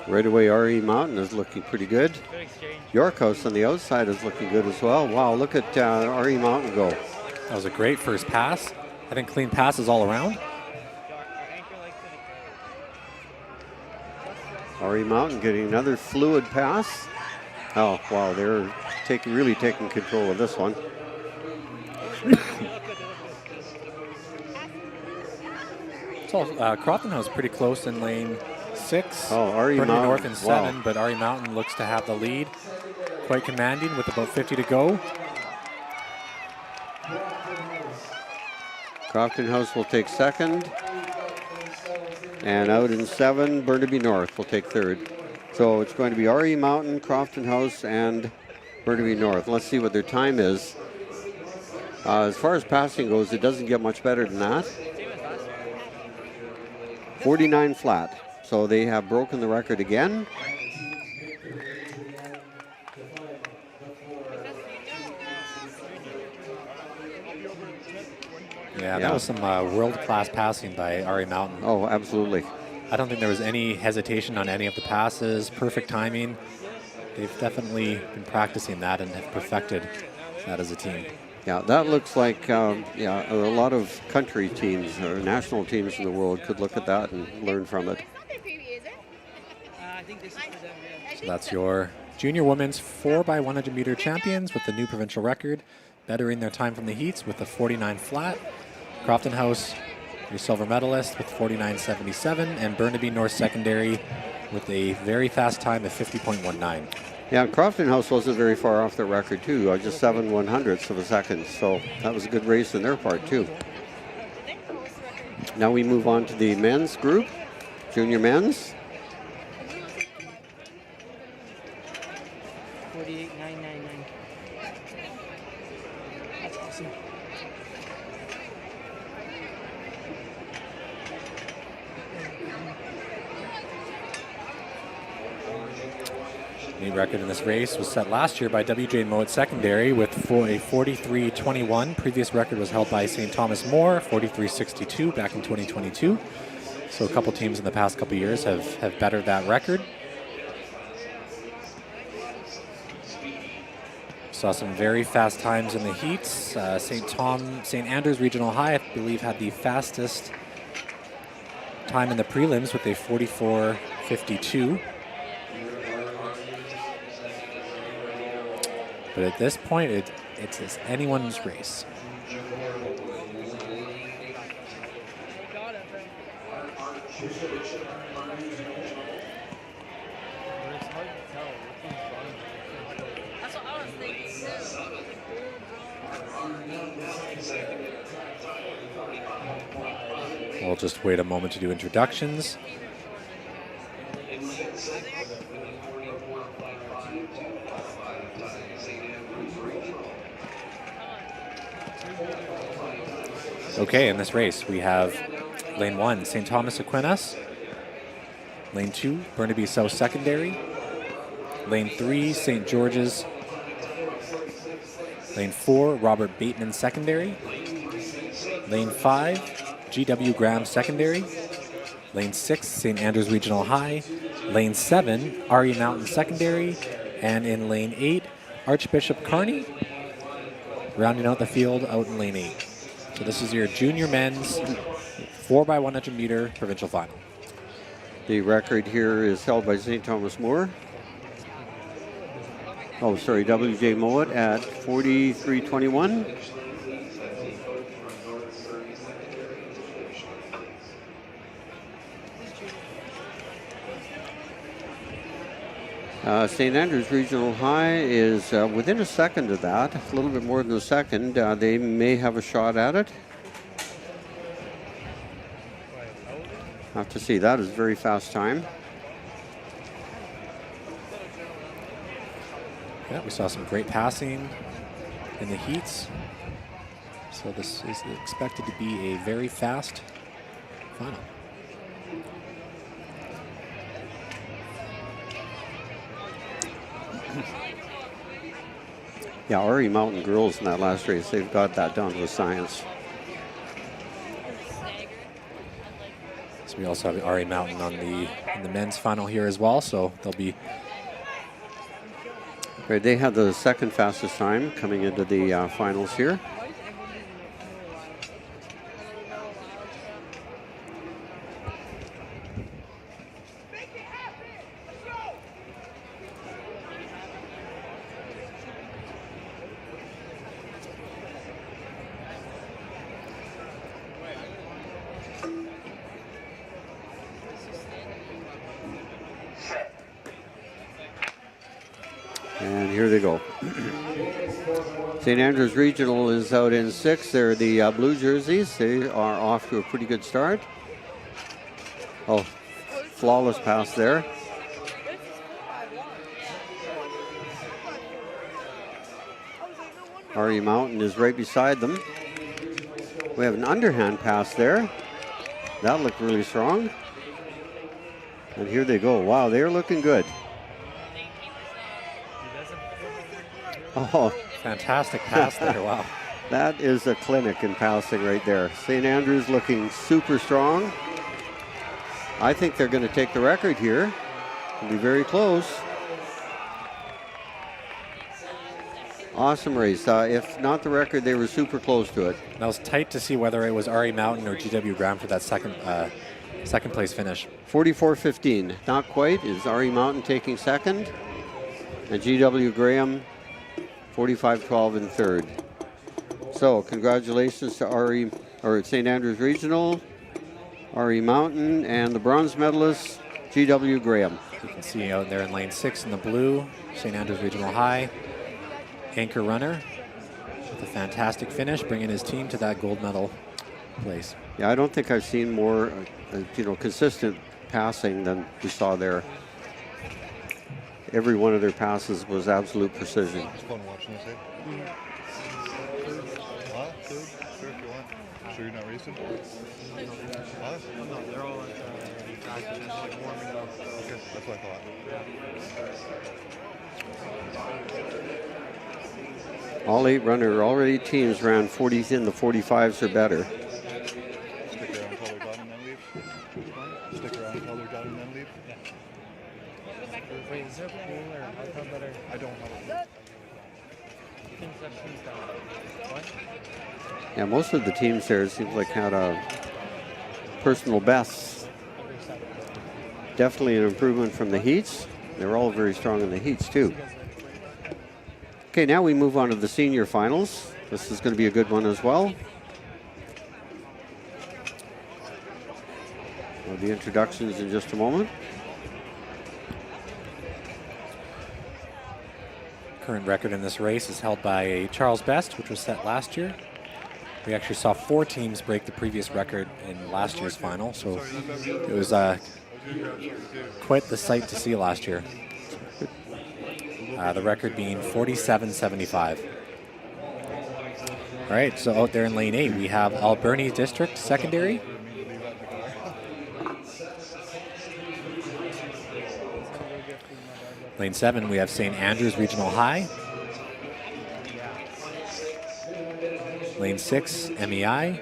Right away, RE Mountain is looking pretty good. York House on the outside is looking good as well. Wow, look at RE Mountain go. That was a great first pass. I think clean passes all around. RE Mountain getting another fluid pass. Oh, wow, they're really taking control of this one. So Crofton House pretty close in lane 6. Oh, RE Burnaby Mountain. North in 7, Wow. but RE Mountain looks to have the lead. Quite commanding with about 50 to go. Crofton House will take second. And out in 7, Burnaby North will take third. So it's going to be RE Mountain, Crofton House, and Burnaby North. Let's see what their time is. As far as passing goes, it doesn't get much better than that. 49 flat. So they have broken the record again. Yeah, that was some world-class passing by RE Mountain. Oh, absolutely. I don't think there was any hesitation on any of the passes. Perfect timing. They've definitely been practicing that and have perfected that as a team. Yeah, that looks like a lot of country teams or national teams in the world could look at that and learn from it. So that's your junior women's 4x100 meter champions with the new provincial record, bettering their time from the heats with a 49 flat. Crofton House, your silver medalist with 49.77, and Burnaby North Secondary with a very fast time of 50.19. Yeah, Crofton House wasn't very far off the record too, just 7/100ths of a second. So that was a good race in their part too. Now we move on to the men's group, junior men's. 48,999. That's awesome. New record in this race was set last year by WJ Mowat Secondary with a 43.21. Previous record was held by St. Thomas More, 43.62 back in 2022. So a couple teams in the past couple years have bettered that record. Saw some very fast times in the heats. St. Andrews Regional High, I believe, had the fastest time in the prelims with a 44.52. But at this point, it's anyone's race. That's what I was thinking too. We'll just wait a moment to do introductions. Okay, in this race, we have lane 1, St. Thomas Aquinas. Lane 2, Burnaby South Secondary. Lane 3, St. George's. Lane 4, Robert Bateman Secondary. Lane 5, GW Graham Secondary. Lane 6, St. Andrews Regional High. Lane 7, RE Mountain Secondary. And in lane 8, Archbishop Kearney. Rounding out the field out in lane 8. So this is your junior men's 4x100 meter provincial final. The record here is held by St. Thomas More. Oh, sorry, WJ Mowat at 43.21. St. Andrews Regional High is within a second of that, a little bit more than a second. They may have a shot at it. Have to see. That is very fast time. Yeah, we saw some great passing in the heats. So this is expected to be a very fast final. Yeah, RE Mountain girls in that last race, they've got that down to a science. We also have Ari Mountain on in the men's final here as well, so they'll be. Right, they had the second fastest time coming into the finals here. And here they go. St. Andrews Regional is out in 6. They're the blue jerseys. They are off to a pretty good start. Oh, flawless pass there. Ari Mountain is right beside them. We have an underhand pass there. That looked really strong. And here they go. Wow, they're looking good. Oh, fantastic pass there. Wow. That is a clinic in passing right there. St. Andrews looking super strong. I think they're going to take the record here. It'll be very close. Awesome race. If not the record, they were super close to it. That was tight to see whether it was Ari Mountain or GW Graham for that second place finish. 44-15. Not quite. Is Ari Mountain taking second? And GW Graham 45-12 in third. So congratulations to St. Andrews Regional, Ari Mountain, and the bronze medalist, GW Graham. You can see out there in lane 6 in the blue, St. Andrews Regional High, anchor runner with a fantastic finish, bringing his team to that gold medal place. Yeah, I don't think I've seen more, consistent passing than we saw there. Every one of their passes was absolute precision. It's fun watching this, eh? Huh? Third? Third if you want. Sure you're not racing? Huh? No, they're all at practice, like warming up. Okay, that's what I thought. All 8 already teams ran 40s in the 45s or better. Stick around until they're done and then leave? Stick around until they're done and then leave? Yeah. Wait, is there a pool or I thought better? I don't know. Concessions down. What? Yeah, most of the teams there, it seems like, had a personal best. Definitely an improvement from the heats. They were all very strong in the heats, too. Okay, now we move on to the senior finals. This is going to be a good one as well. Well, the introductions in just a moment. Current record in this race is held by Charles Best, which was set last year. We actually saw 4 teams break the previous record in last year's final, so it was quite the sight to see last year. The record being 47.75. All right, so out there in lane 8, we have Alberni District Secondary. Lane 7, we have St. Andrews Regional High. Lane 6, MEI.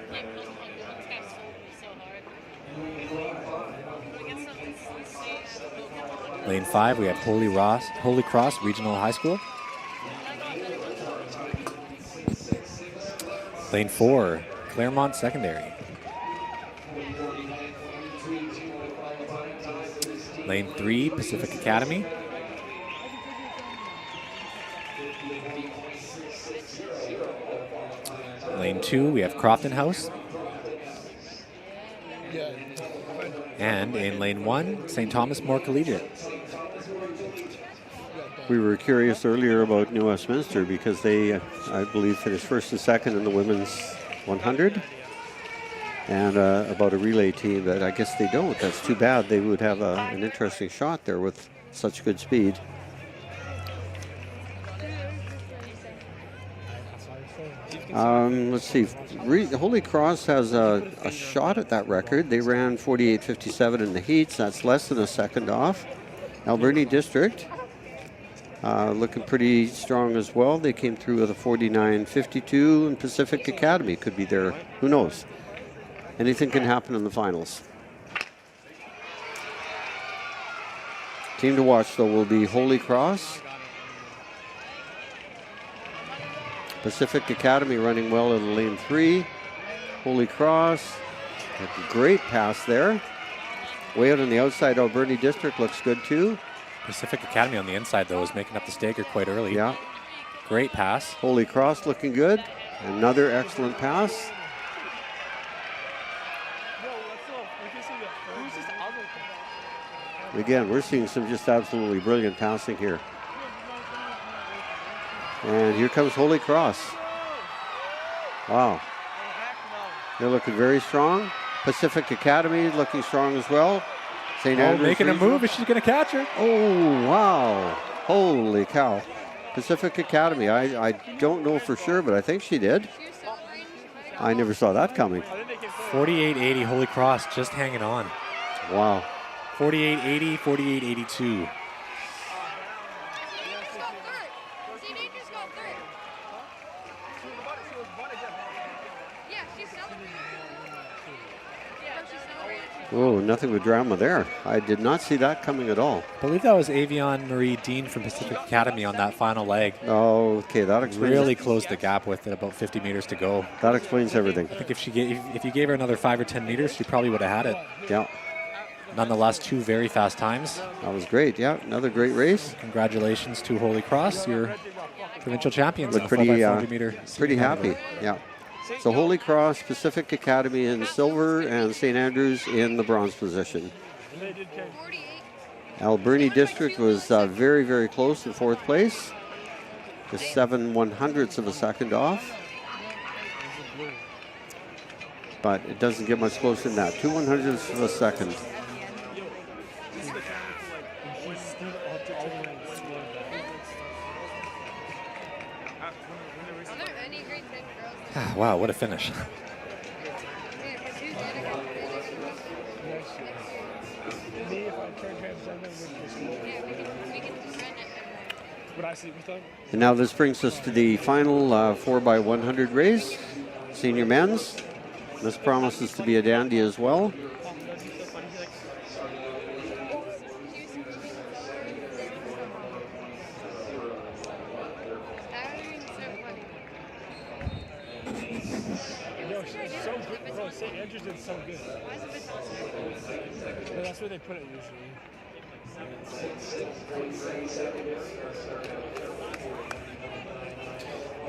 Lane 5, we have Holy Cross Regional High School. Lane 4, Claremont Secondary. Lane 3, Pacific Academy. Lane 2, we have Crofton House. And in lane 1, St. Thomas More Collegiate. We were curious earlier about New Westminster because they, I believe, finished first and second in the women's 100. And about a relay team, but I guess they don't. That's too bad. They would have an interesting shot there with such good speed. Let's see. Holy Cross has a shot at that record. They ran 48.57 in the heats. That's less than a second off. Alberni District looking pretty strong as well. They came through with a 49.52, and Pacific Academy could be there. Who knows? Anything can happen in the finals. Team to watch, though, will be Holy Cross. Pacific Academy running well in lane 3. Holy Cross, a great pass there. Way out on the outside, Alberni District looks good too. Pacific Academy on the inside, though, is making up the stagger quite early. Yeah. Great pass. Holy Cross looking good. Another excellent pass. Again, we're seeing some just absolutely brilliant passing here. And here comes Holy Cross. Wow. They're looking very strong. Pacific Academy looking strong as well. St. Andrews making Regional. a move. Is she going to catch her? Oh, wow. Holy cow. Pacific Academy. I don't know for sure, but I think she did. I never saw that coming. 48-80, Holy Cross just hanging on. Wow. 48-80, 48-82. Oh, nothing but drama there. I did not see that coming at all. I believe that was Avion Marie Dean from Pacific Academy on that final leg. Oh, okay, that explains. Really closed the gap with it, about 50 meters to go. That explains everything. I think if you gave her another 5 or 10 meters, she probably would have had it. Yeah. Nonetheless, 2 very fast times. That was great. Yeah, another great race. Congratulations to Holy Cross, your provincial champions. Look pretty happy. Yeah. So Holy Cross, Pacific Academy in silver, and St. Andrews in the bronze position. Alberni District was very, very close in 4th place. Just 7/100ths of a second off. But it doesn't get much closer than that. 2/100ths of a second. Wow, what a finish. And now this brings us to the final 4x100 race, senior men's. This promises to be a dandy as well. St. Andrews did so good. Well, that's where they put it usually.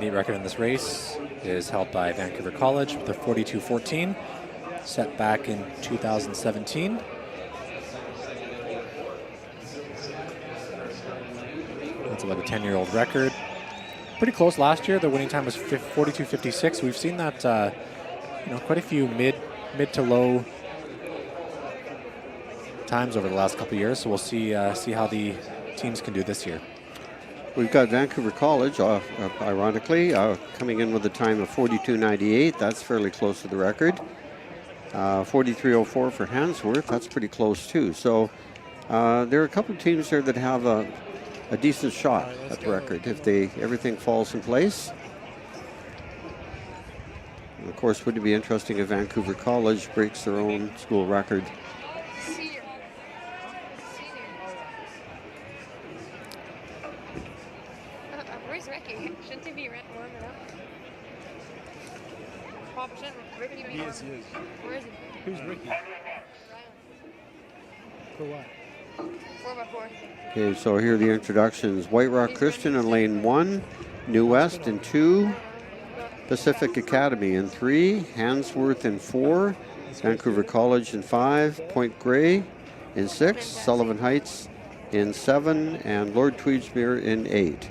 Meet record in this race is held by Vancouver College with a 42-14, set back in 2017. That's about a 10-year-old record. Pretty close last year. The winning time was 42-56. We've seen that quite a few mid to low times over the last couple of years. So we'll see how the teams can do this year. We've got Vancouver College, ironically, coming in with a time of 42.98. That's fairly close to the record. 43.04 for Hansworth. That's pretty close too. So there are a couple of teams there that have a decent shot at the record if everything falls in place. And of course, wouldn't it be interesting if Vancouver College breaks their own school record? Where's Ricky? Shouldn't he be warming up? Papa, shouldn't Ricky be warming up? Where is he? Who's Ricky? For what? 4x4. Okay, so here are the introductions. White Rock Christian in lane 1, New West in 2, Pacific Academy in 3, Hansworth in 4, Vancouver College in 5, Point Grey in 6, Sullivan Heights in 7, and Lord Tweedsmuir in 8.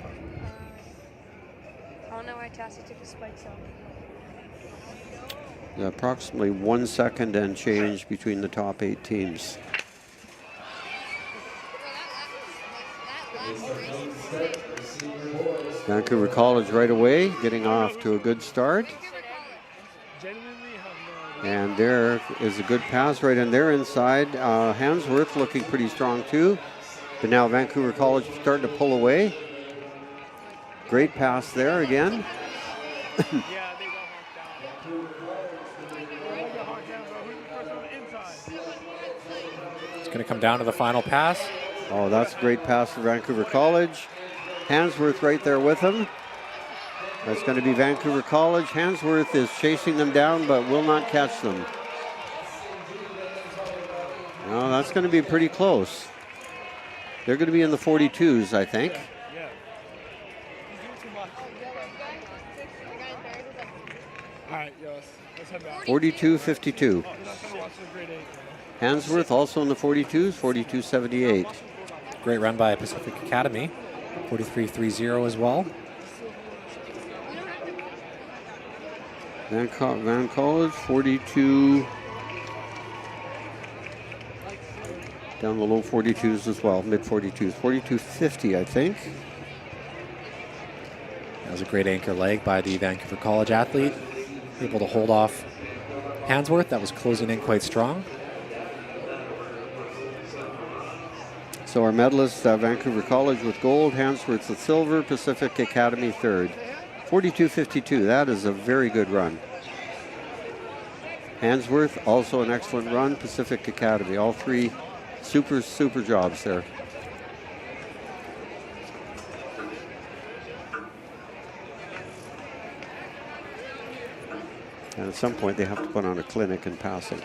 I don't know why Tassie took his spikes off. Approximately 1 second and change between the top 8 teams. Vancouver College right away, getting off to a good start. And there is a good pass right in there inside. Hansworth looking pretty strong too. But now Vancouver College starting to pull away. Great pass there again. It's going to come down to the final pass. Oh, that's a great pass for Vancouver College. Hansworth right there with him. That's going to be Vancouver College. Hansworth is chasing them down, but will not catch them. No, that's going to be pretty close. They're going to be in the 42s, I think. Yeah. All right, yes. Let's head back. 42-52. Hansworth also in the 42s, 42-78. Great run by Pacific Academy. 43-30 as well. Van College, 42, down the low 42s as well, mid 42s, 42-50, I think. That was a great anchor leg by the Vancouver College athlete. Able to hold off Hansworth. That was closing in quite strong. So our medalists, Vancouver College with gold, Hansworth with silver, Pacific Academy third. 42-52, that is a very good run. Hansworth, also an excellent run, Pacific Academy. All three super jobs there. And at some point they have to put on a clinic in passing.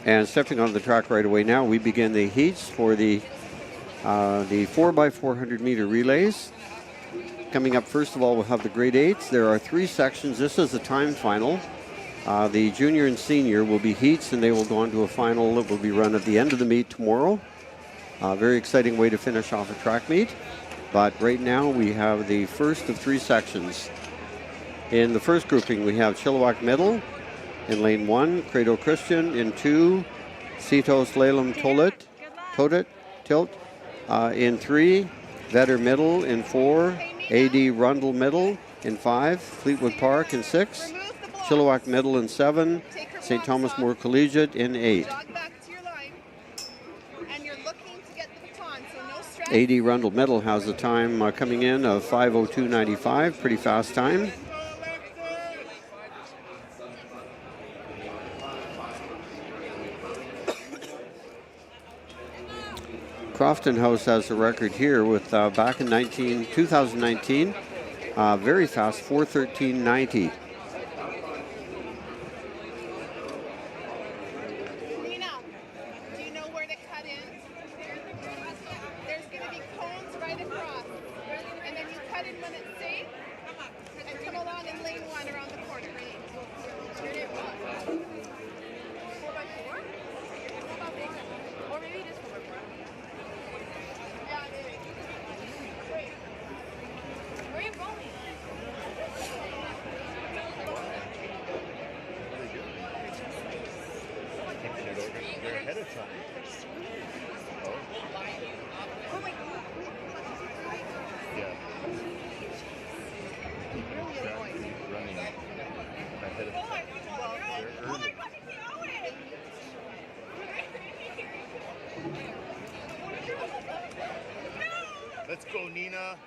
And stepping on the track right away now, we begin the heats for the 4x400 meter relays. Coming up, first of all, we'll have the grade 8s. There are 3 sections. This is a time final. The junior and senior will be heats, and they will go on to a final that will be run at the end of the meet tomorrow. Very exciting way to finish off a track meet. But right now, we have the first of 3 sections. In the first grouping, we have Chilliwack Middle. In lane 1, Credo Christian. In 2, Cetos Lalem Tilt. In 3, Vetter Middle. In 4, AD Rundle Middle. In 5, Fleetwood Park. In 6, Chilliwack Middle. In 7, St. Thomas More Collegiate. In 8. AD Rundle Middle has a time coming in of 5:02.95, pretty fast time. Crofton House has a record here with back in 2019, very fast 4:13.90. Nina, do you know where to cut in? There's going to be cones right across. And then you cut in when it's safe and come along in lane 1 around the corner. Unit 1. 4x4? Or maybe just 4x4. Yeah, maybe. Wait. Where are you going? They're ahead of time. Yeah. Running ahead of time. They're early. Let's go, Nina.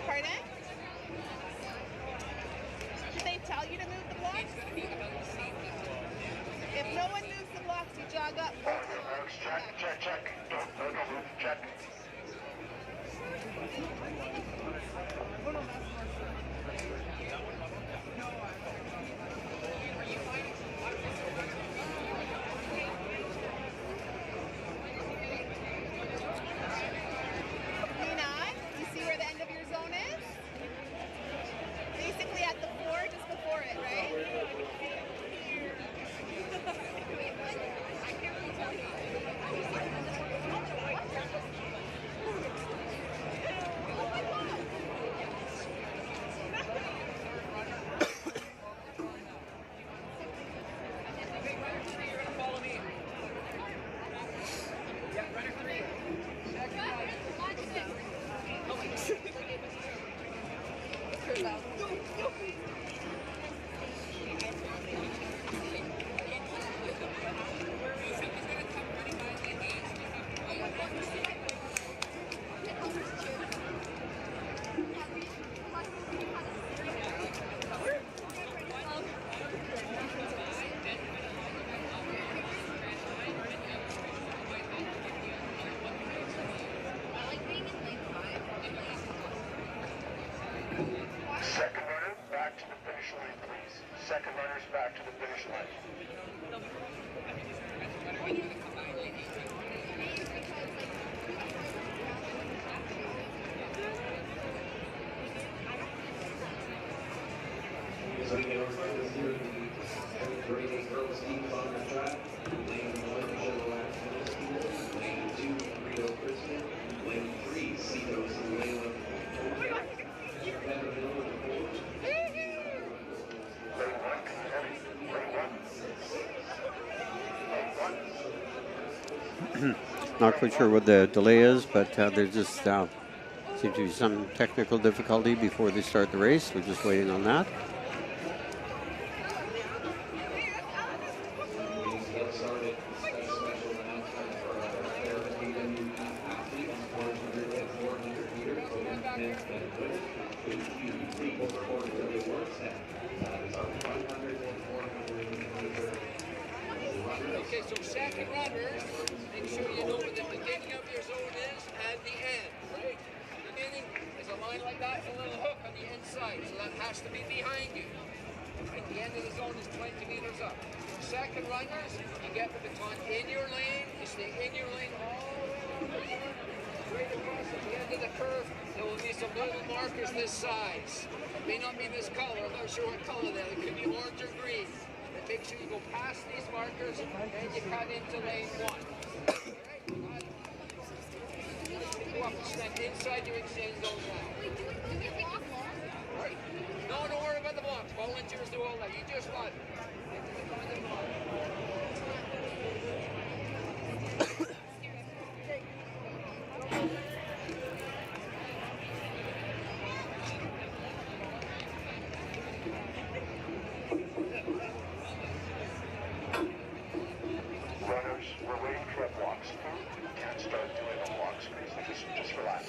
Pardon? Did they tell you to move the blocks? If no one moves the blocks, you jog up. Check. Don't move. Check. Nina, you see where the end of your zone is? Basically at the 4, just before it, right? I can't really tell you. Second runner, back to the finish line, please. Second runners back to the finish line. So we get our finals here in the grade 8 girls teams on the track. Lane 1, Chilliwack Middle School. Lane 2, Rio Kristen. Lane 3, Cetos and Layla. Better Hill with the 4. Lane 1, can you hear me? Lane 1. Lane 1. Not quite sure what the delay is, but there's just seems to be some technical difficulty before they start the race. We're just waiting on that. Okay, so second runners, make sure you know where the beginning of your zone is and the end. Right? Beginning is a line like that, a little hook on the inside, so that has to be behind you. And the end of the zone is 20 meters up. Second runners, you get the baton in your lane, you stay in your lane all straight across at the end of the curve. There will be some little markers this size. It may not be this color, I'm not sure what color they are. It could be orange or green. And make sure you go past these markers and you cut into lane 1. Go up and stand inside your extend zone now. Right. No, don't worry about the blocks. Volunteers do all that. You just run. Runners, we're waiting for a block. Can't start doing a block space. Just relax.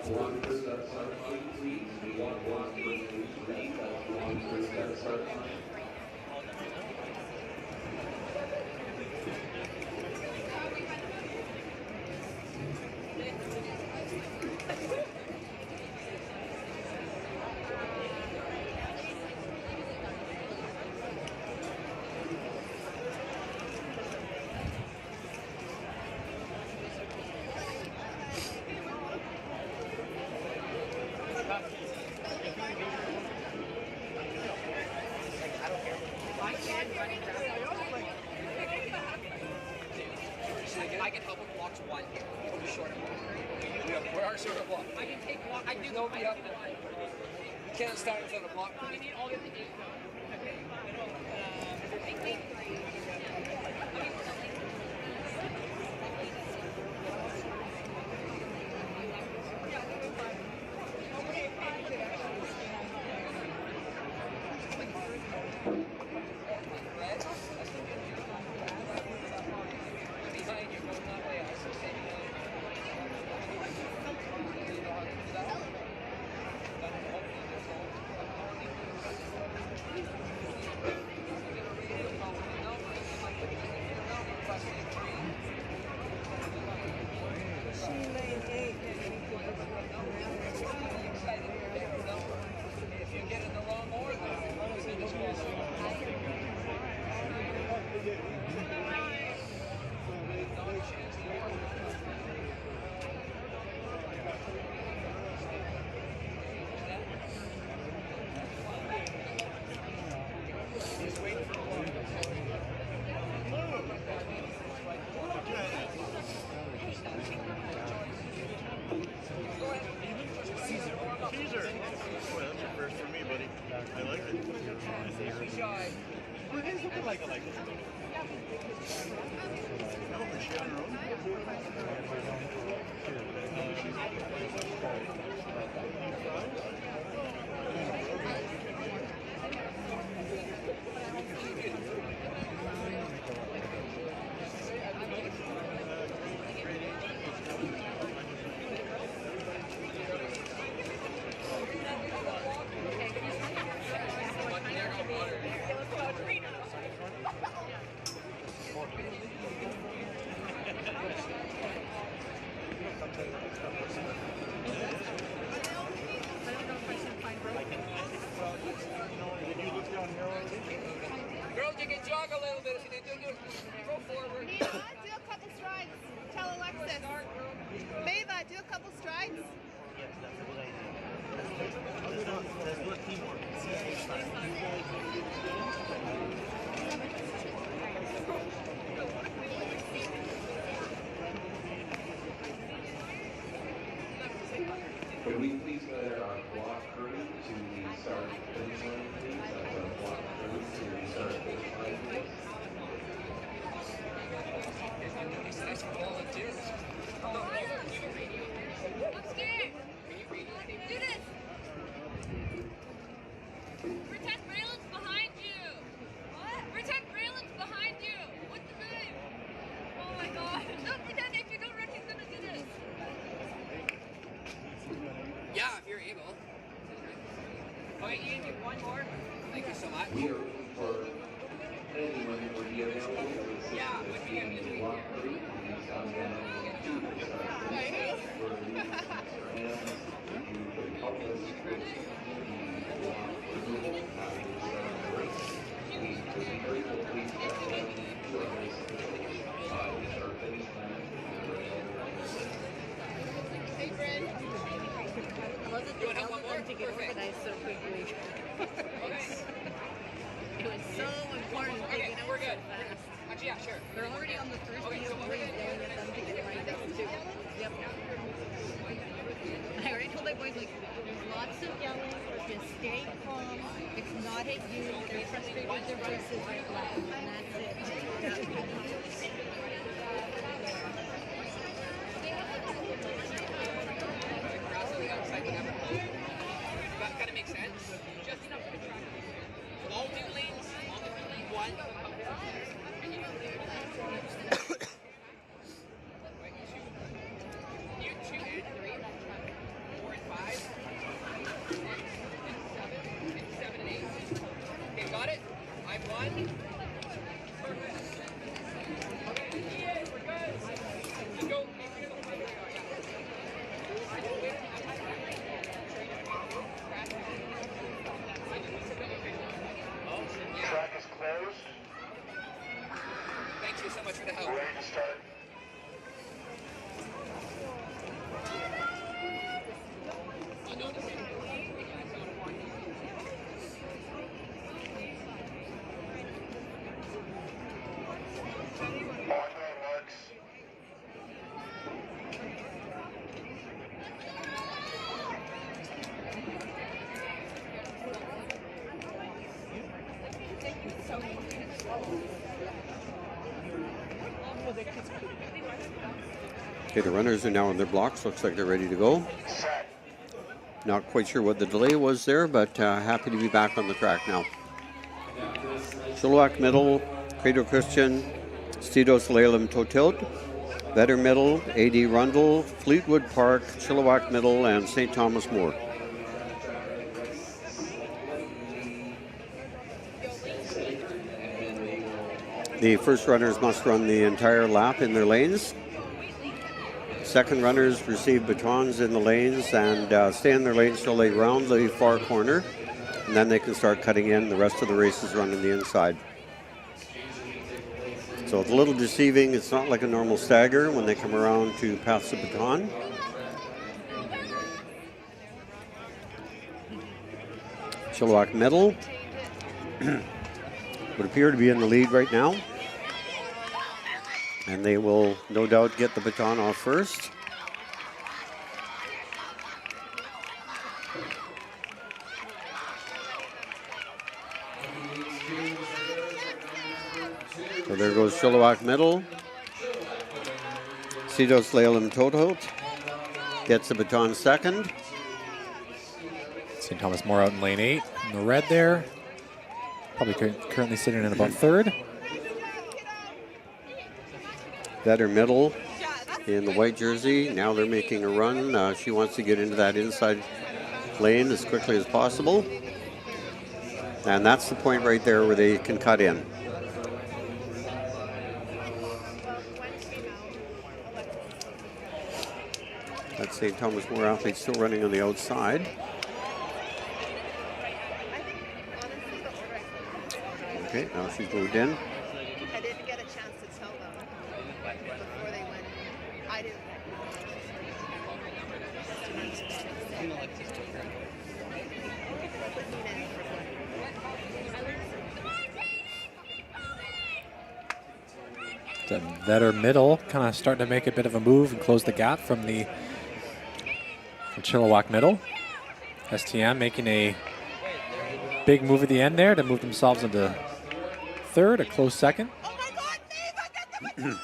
One for start line, please. We want one for 3. That's one for start line. I can help with blocks 1 here. It'll be shorter. Where are shorter blocks? I can take block. I do know we have to. You can't start without a block. We need all the Caesar. Boy, that's a first for me, buddy. I like it. Be shy. like it. Girls, you can jog a little bit if you need to. Go forward. Meva, do a couple strides. Tell Alexis. Meva, do a couple strides. Yes, that's a good idea. Let's do a teamwork. Could we please let our block crew to the start finish line, please? Our block crew to the start finish line, please. That's volunteers. I'm scared. Do this. Protect Braylon's behind you. What? Protect Braylon's behind you. What's the name? Oh my god. Don't pretend if you don't run, he's gonna do this. Yeah, if you're able. Okay, Ian, do one more. Thank you so much. We are looking for anyone who would be available to assist with the block crew. Please come down to the start finish line. We're leaving Mr. Hands. If you could help us with the block removal after the start of the race, we would be grateful. Please step down to our race officials by the start finish line. Hey, Bryn. I love that they helped them to get organized so quickly. It was so important to get out so fast. Actually, yeah, sure. They're already on the first day of race yelling at them to get lined up too. Yep. I already told my boys, like, there's lots of yelling, just stay calm. It's not at you. They're frustrated with their voices right now, and that's it. That kind of makes sense. Just enough for the track. All two lanes, one. You 2 and 3, 4 and 5, and 7 and 8. Okay, got it? I'm 1. Perfect. Okay, Ian, we're good. You go. Track is closed. Thank you so much for the help. Ready to start. Ongoing marks. Okay, the runners are now in their blocks. Looks like they're ready to go. Not quite sure what the delay was there, but happy to be back on the track now. Chilliwack Middle, Credo Christian, Stidos Lalem Totilt, Vetter Middle, AD Rundle, Fleetwood Park, Chilliwack Middle, and St. Thomas More. The first runners must run the entire lap in their lanes. Second runners receive batons in the lanes and stay in their lanes till they round the far corner, and then they can start cutting in. The rest of the race is run on the inside. So it's a little deceiving. It's not like a normal stagger when they come around to pass the baton. Chilliwack Middle would appear to be in the lead right now. And they will no doubt get the baton off first. So there goes Chilliwack Middle. Cito Slalom Totolt gets the baton second. St. Thomas More out in lane 8 in the red there. Probably currently sitting in about third. Vetter Middle in the white jersey. Now they're making a run. She wants to get into that inside lane as quickly as possible. And that's the point right there where they can cut in. That's St. Thomas More athletes still running on the outside. Okay, now she's moved in. I didn't get a chance to tell them before they went. I didn't. The Vetter Middle kind of starting to make a bit of a move and close the gap from Chilliwack Middle. STM making a big move at the end there to move themselves into third, a close second. Well,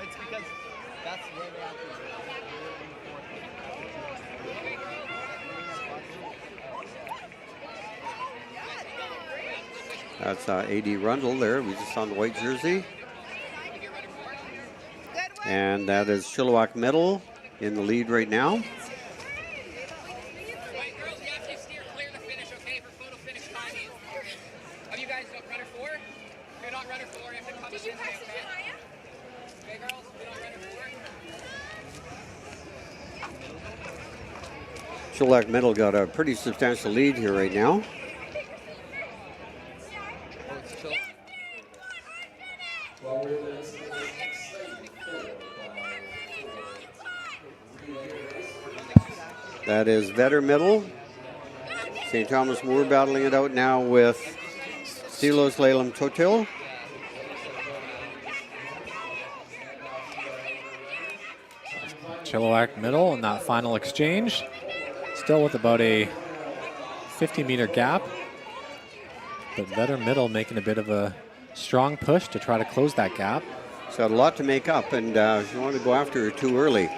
it's because that's where they have to That's A.D. Rundle there. We just saw the white jersey. And that is Chilliwack Middle in the lead right now. Have you guys got runner 4? If you're not runner 4, you have to come in. Okay, girls, if you're not runner 4. Chilliwack Middle got a pretty substantial lead here right now. That is Vetter Middle. St. Thomas More battling it out now with Cito Slalom Totil. Chilliwack Middle in that final exchange. Still with about a 50-meter gap. But Vetter Middle making a bit of a strong push to try to close that gap. She's got a lot to make up, and you want to go after her too early.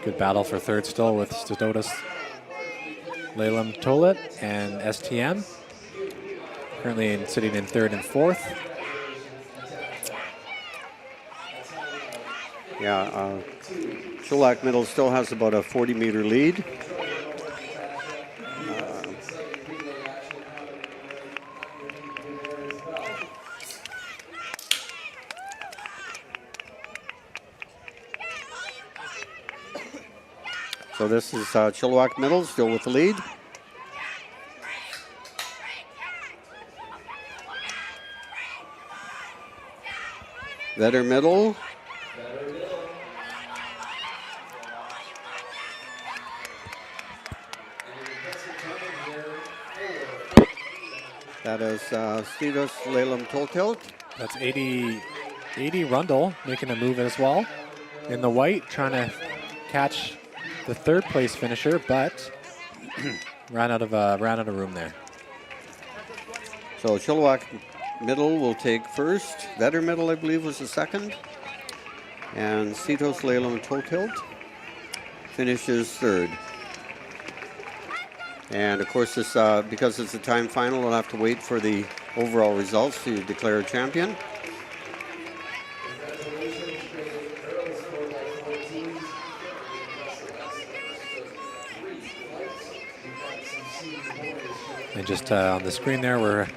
Good battle for third still with Stodotis, Lalem Tolit, and STM. Currently sitting in third and fourth. Yeah, Chilliwack Middle still has about a 40-meter lead. So this is Chilliwack Middle still with the lead. Vetter Middle. That is Cito Slalom Totilt. That's 80 Rundle making a move as well. In the white, trying to catch the third place finisher, but ran out of room there. So Chilliwack Middle will take first. Vetter Middle, I believe, was the second. And Cito Slalom Totilt finishes third. And of course, this because it's a time final, we'll have to wait for the overall results to declare a champion. And just on the screen there, we're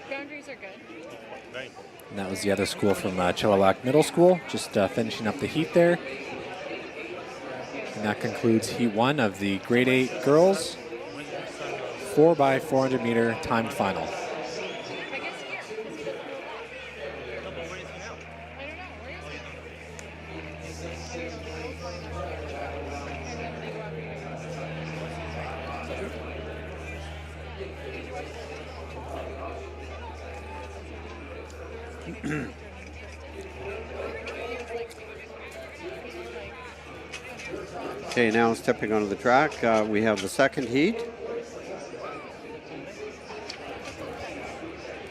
Boundaries are good. and that was the other school from Chilliwack Middle School, just finishing up the heat there. And that concludes Heat 1 of the Grade 8 Girls 4x400 meter timed final. Okay, now stepping onto the track, we have the second heat.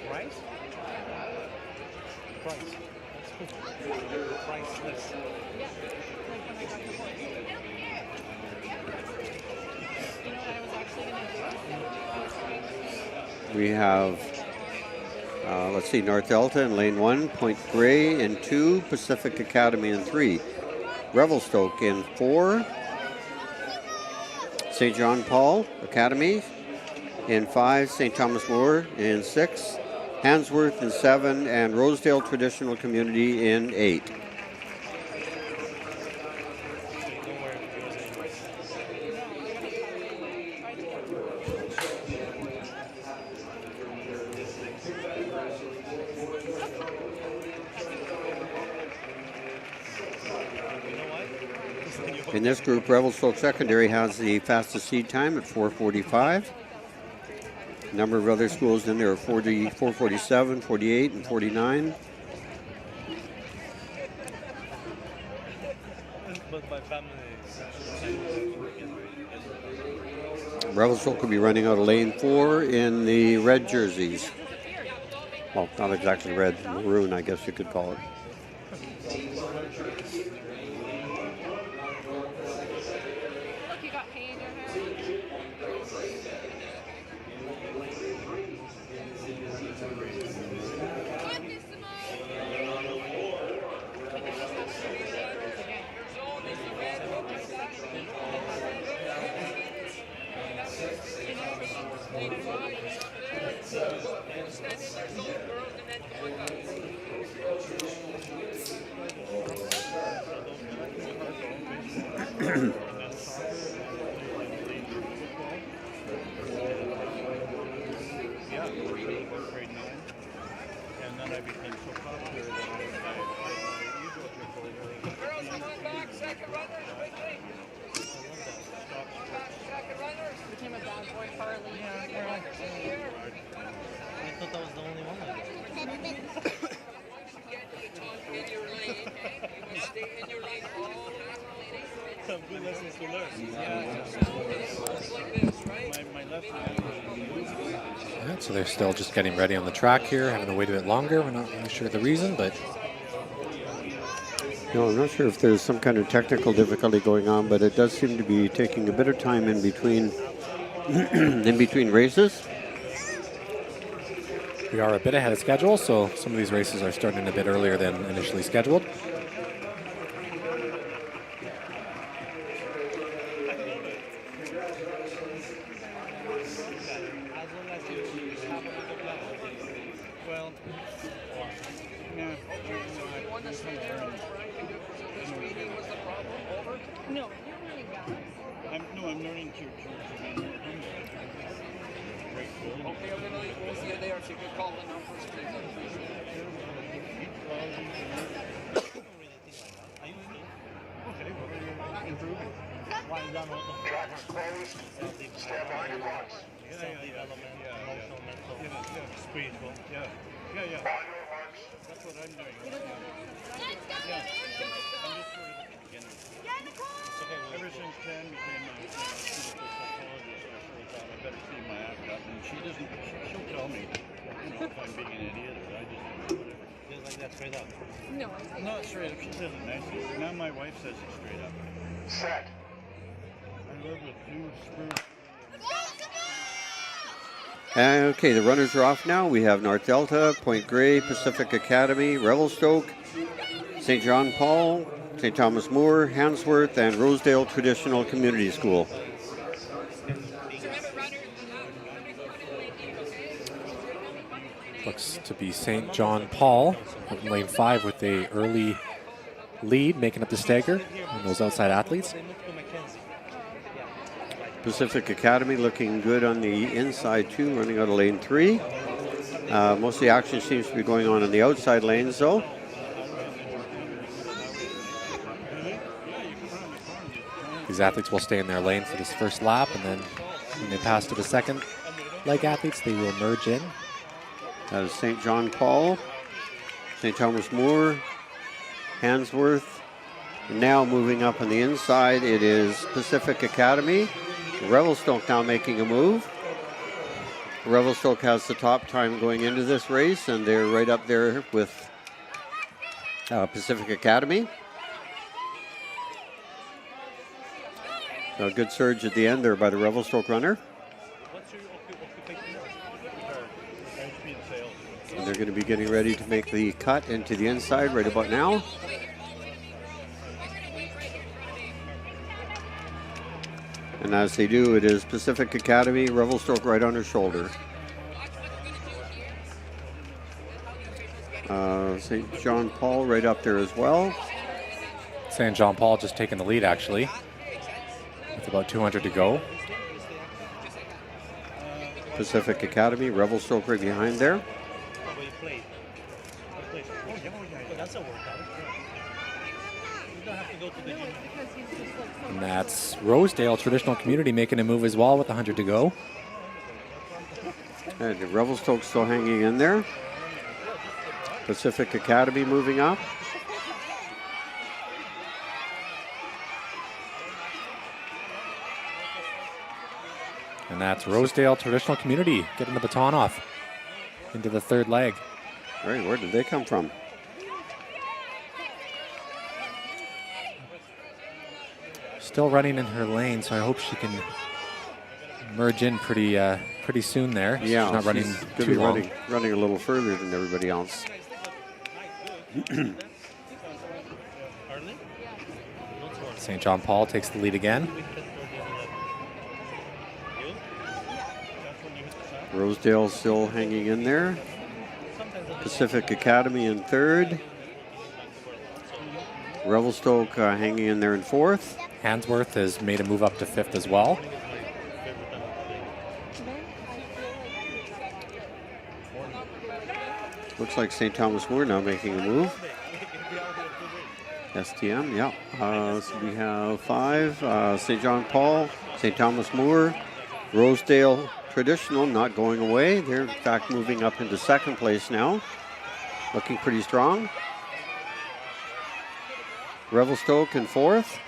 Price? Price. That's cool. Priceless. We have, let's see, North Delta in lane 1, Point Grey in 2, Pacific Academy in 3, Revelstoke in 4, St. John Paul Academy in 5, St. Thomas More in 6, Handsworth in 7, and Rosedale Traditional Community in 8. In this group, Revelstoke Secondary has the fastest seed time at 4:45. A number of other schools in there are 40, 4:47, 48, and 49. Revelstoke could be running out of lane 4 in the red jerseys. Well, not exactly red, maroon, I guess you could call it. Some good lessons to learn. Alright, so they're still just getting ready on the track here, having to wait a bit longer. We're not really sure the reason, but no, I'm not sure if there's some kind of technical difficulty going on, but it does seem to be taking a bit of time in between in between races. we are a bit ahead of schedule, so some of these races are starting a bit earlier than initially scheduled. I'm learning to Okay, I'm gonna leave both of you there if you could call the numbers, please. Tracks closed. Stand behind your blocks. Self-development, emotional, mental. Spiritual. Yeah. On your marks. That's what I'm doing. Ever since Ken became a clinical psychologist, I sort of thought I better clean my act up. And she doesn't, she'll tell me, if I'm being an idiot or I just, whatever. Feels like that straight up? No. Not straight up. She says it nicely. Now my wife says it straight up. Set. I live with two screws. Okay, the runners are off now. We have North Delta, Point Grey, Pacific Academy, Revelstoke, St. John Paul, St. Thomas More, Handsworth, and Rosedale Traditional Community School. Looks to be St. John Paul in lane 5 with a early lead, making up the stagger on those outside athletes. Pacific Academy looking good on the inside too, running out of lane 3. Most of the action seems to be going on in the outside lanes though. These athletes will stay in their lane for this first lap, and then when they pass to the second leg athletes, they will merge in. That is St. John Paul. St. Thomas More, Hansworth. Now moving up on the inside, it is Pacific Academy. Revelstoke now making a move. Revelstoke has the top time going into this race, and they're right up there with Pacific Academy. So a good surge at the end there by the Revelstoke runner. And they're going to be getting ready to make the cut into the inside right about now. And as they do, it is Pacific Academy, Revelstoke right on her shoulder. St. John Paul right up there as well. St. John Paul just taking the lead, actually. With about 200 to go. Pacific Academy, Revelstoke right behind there. And that's Rosedale Traditional Community making a move as well with 100 to go. And Revelstoke still hanging in there. Pacific Academy moving up. And that's Rosedale Traditional Community getting the baton off into the third leg. Right, where did they come from? Still running in her lane, so I hope she can merge in pretty soon there. Yeah, she's not running gonna too be long. running a little further than everybody else. St. John Paul takes the lead again. Rosedale still hanging in there. Pacific Academy in third. Revelstoke hanging in there in fourth. Hansworth has made a move up to fifth as well. Looks like St. Thomas More now making a move. STM, yeah. So we have five. St. John Paul, St. Thomas More, Rosedale Traditional not going away. They're in fact moving up into second place now. Looking pretty strong. Revelstoke in fourth.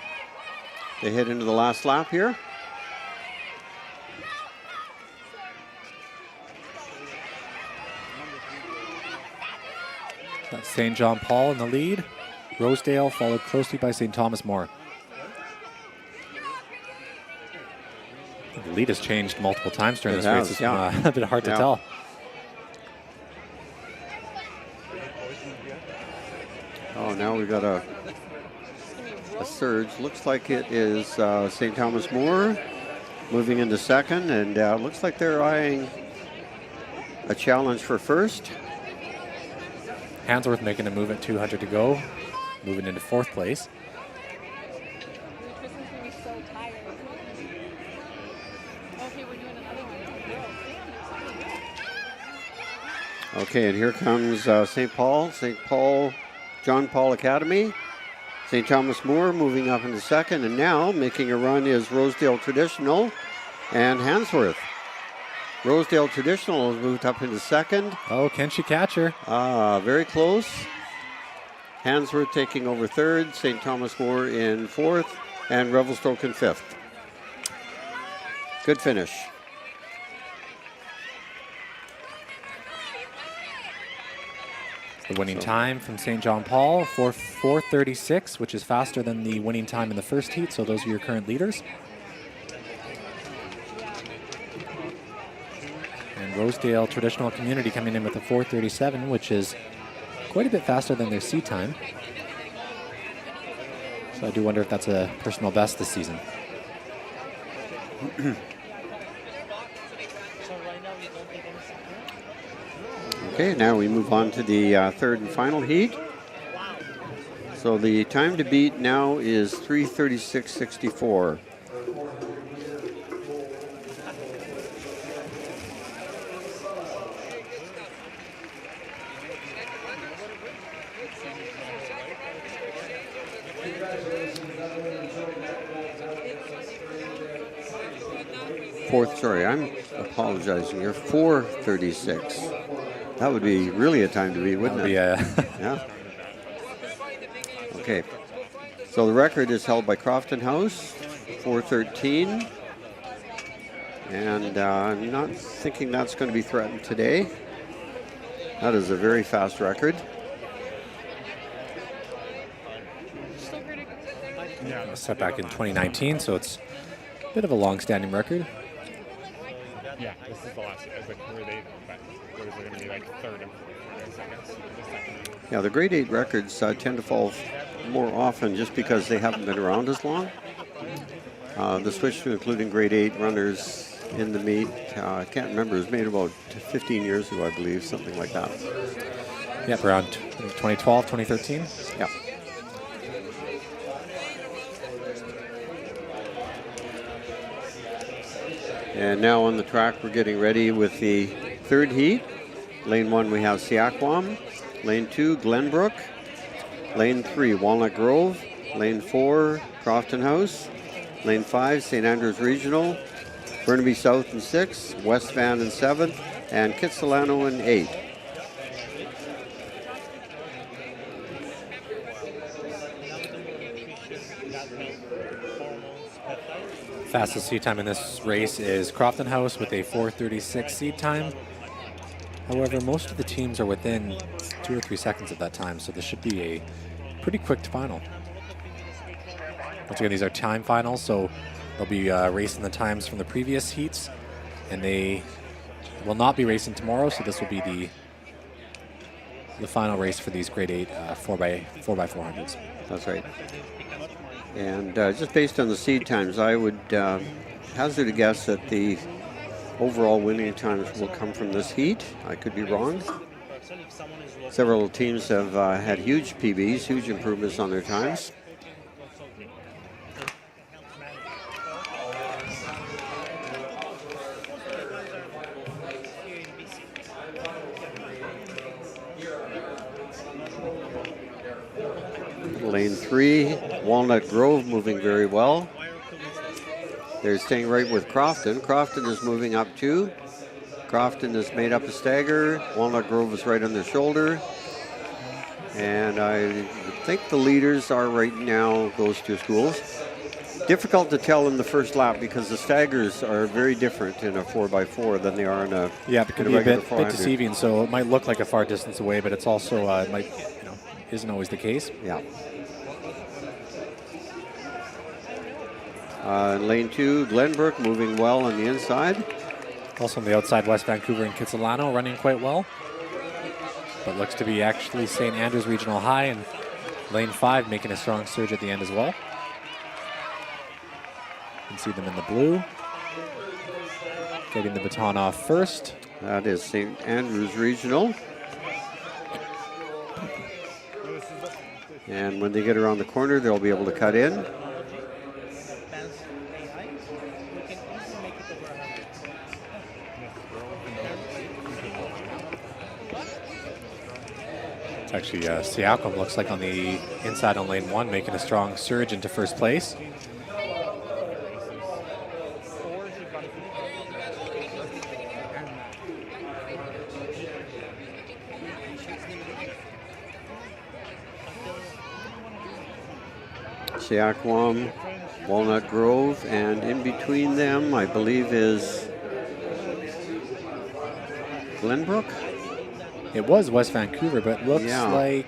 They head into the last lap here. That's St. John Paul in the lead. Rosedale followed closely by St. Thomas More. The lead has changed multiple times during this race. It's a bit hard to tell. Oh, now we've got a surge. Looks like it is St. Thomas More moving into second, and looks like they're eyeing a challenge for first. Hansworth making a move at 200 to go, moving into fourth place. Okay, and here comes St. Paul, John Paul Academy. St. Thomas More moving up into second, and now making a run is Rosedale Traditional and Hansworth. Rosedale Traditional has moved up into second. Oh, can she catch her? Very close. Hansworth taking over third, St. Thomas More in fourth, and Revelstoke in fifth. Good finish. The winning time from St. John Paul, 4:36, which is faster than the winning time in the first heat, so those are your current leaders. And Rosedale Traditional Community coming in with a 4:37, which is quite a bit faster than their seat time. So I do wonder if that's a personal best this season. Okay, now we move on to the third and final heat. So the time to beat now is 3:36.64. I'm apologizing here. 4:36. That would be really a time to beat, wouldn't it? Yeah. Okay. So the record is held by Crofton House, 4:13. And I'm not thinking that's going to be threatened today. That is a very fast record. Yeah, set back in 2019, so it's a bit of a long-standing record. Yeah, this is the last. It's like where they, what is it going to be like third and fourth, I guess. The second. Yeah, the grade 8 records tend to fall more often just because they haven't been around as long. The switch to including grade 8 runners in the meet, I can't remember, it was made about 15 years ago, I believe, something like that. Yep, around 2012, 2013. Yeah. And now on the track, we're getting ready with the third heat. Lane 1, we have Siaquam. Lane 2, Glenbrook. Lane 3, Walnut Grove. Lane 4, Crofton House. Lane 5, St. Andrews Regional. Burnaby South in 6th, West Van in 7th, and Kitsilano in 8th. Fastest seed time in this race is Crofton House with a 4:36 seed time. However, most of the teams are within 2 or 3 seconds of that time, so this should be a pretty quick final. Once again, these are time finals, so they'll be racing the times from the previous heats, and they will not be racing tomorrow, so this will be the final race for these grade 8 4x400s. That's right. And just based on the seed times, I would hazard a guess that the overall winning times will come from this heat. I could be wrong. Several teams have had huge PBs, huge improvements on their times. Lane 3, Walnut Grove moving very well. They're staying right with Crofton. Crofton is moving up too. Crofton has made up a stagger. Walnut Grove is right on their shoulder. And I think the leaders are right now those two schools. Difficult to tell in the first lap because the staggers are very different in a 4x4 than they are in a Yeah, it can be a bit deceiving, so it might look like a far distance away, but it's also, it might, isn't always the case. Yeah. Lane 2, Glenbrook moving well on the inside. Also on the outside, West Vancouver and Kitsilano running quite well. But looks to be actually St. Andrews Regional High, and Lane 5 making a strong surge at the end as well. You can see them in the blue. Getting the baton off first. That is St. Andrews Regional. And when they get around the corner, they'll be able to cut in. It's actually Siakam looks like on the inside on lane 1, making a strong surge into first place. Siaquam, Walnut Grove, and in between them, I believe, is Glenbrook. It was West Vancouver, but looks like,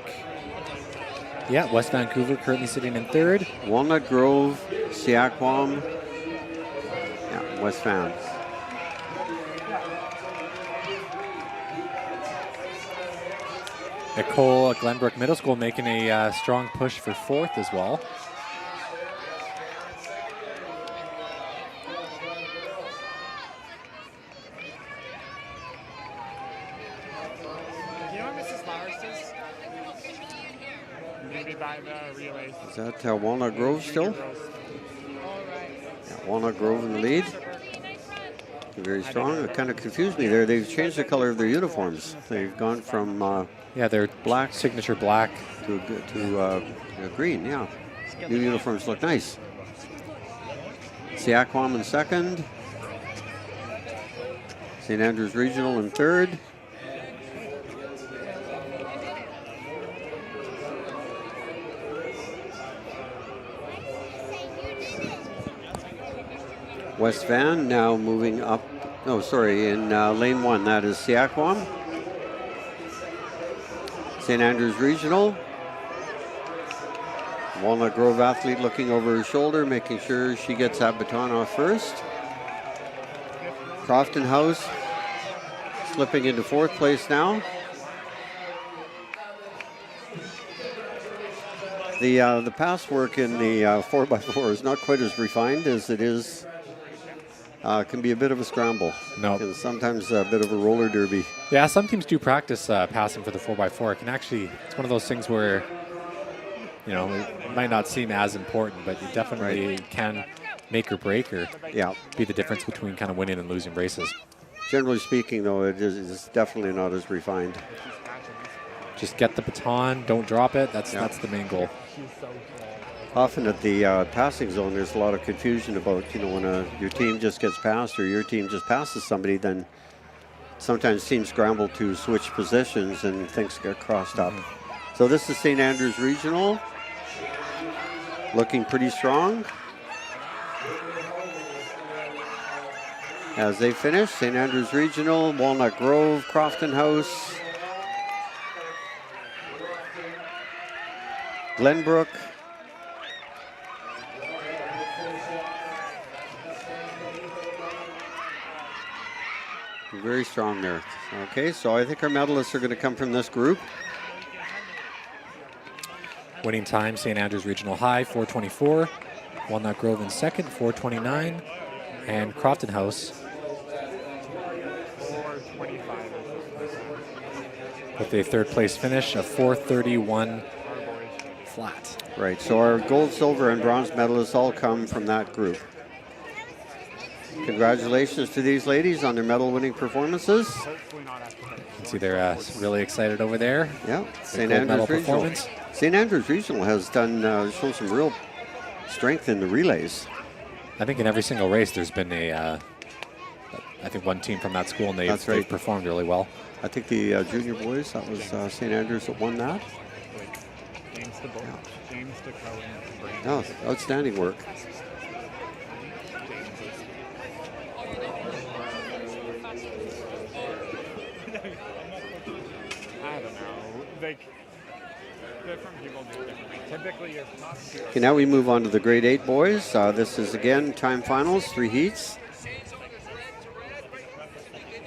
West Vancouver currently sitting in third. Walnut Grove, Siaquam, West Van. Nicole at Glenbrook Middle School making a strong push for fourth as well. Is that Walnut Grove still? Yeah, Walnut Grove in the lead. Very strong. It kind of confused me there. They've changed the color of their uniforms. They've gone from their black, signature black, to green. Yeah, new uniforms look nice. Siaquam in second. St. Andrews Regional in third. West Van now moving up. No, sorry, in lane 1, that is Siakwam. St. Andrews Regional. Walnut Grove athlete looking over her shoulder, making sure she gets that baton off first. Crofton House slipping into 4th place now. The pass work in the 4x4 is not quite as refined as it is. Can be a bit of a scramble. No. Because sometimes a bit of a roller derby. Yeah, some teams do practice passing for the 4x4. It can actually, it's one of those things where, you know, it might not seem as important, but it definitely can make or break or be the difference between kind of winning and losing races. Generally speaking, though, it's definitely not as refined. Just get the baton, don't drop it. That's the main goal. Often at the passing zone, there's a lot of confusion about, you know, when your team just gets passed or your team just passes somebody, then sometimes teams scramble to switch positions and things get crossed up. So this is St. Andrews Regional, looking pretty strong. As they finish, St. Andrews Regional, Walnut Grove, Crofton House, Glenbrook, very strong there. Okay, so I think our medalists are going to come from this group. Winning time, St. Andrews Regional High, 4:24. Walnut Grove in second, 4:29. And Crofton House with a 3rd place finish of 4:31 flat. Right, so our gold, silver, and bronze medalists all come from that group. Congratulations to these ladies on their medal-winning performances. You can see they're really excited over there. Yeah, St. Andrews Regional. St. Andrews Regional has shown some real strength in the relays. I think in every single race there's been I think one team from that school, and they've performed really well. I think the junior boys, that was St. Andrews that won that. Oh, outstanding work. I don't know. Different people do differently. Typically, you're not sure. Okay, now we move on to the grade 8 boys. This is again time finals, 3 heats.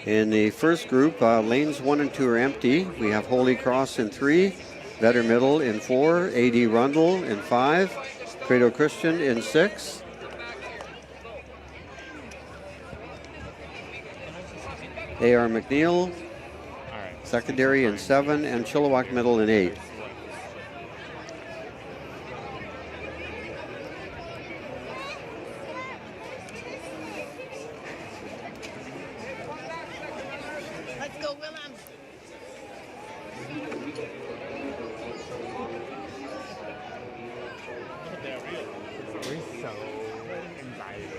In the first group, lanes 1 and 2 are empty. We have Holy Cross in 3, Vetter Middle in 4, AD Rundle in 5, Credo Christian in 6. AR McNeil, secondary in 7, and Chilliwack Middle in 8. Let's go, Willem. We're so anxiety in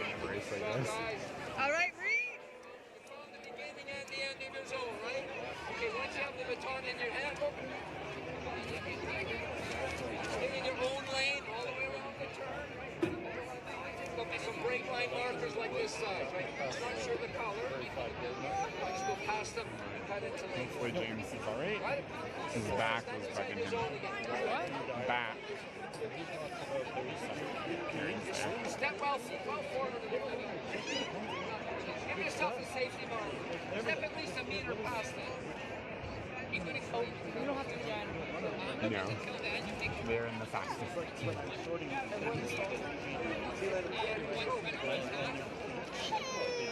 a race like this. All right, Reed. From the beginning and the end of your zone, right? Okay, once you have the baton in your hand, stay in your own lane all the way around the turn. There'll be some break line markers like this side, right? Not sure the color. Just go past them and cut into lane. Hopefully James is all right. His back was bugging him. Back. Step well forward a little bit. Give yourself a safety mark. Step at least a meter past it. You don't have to be angry. No. They're in the fastest.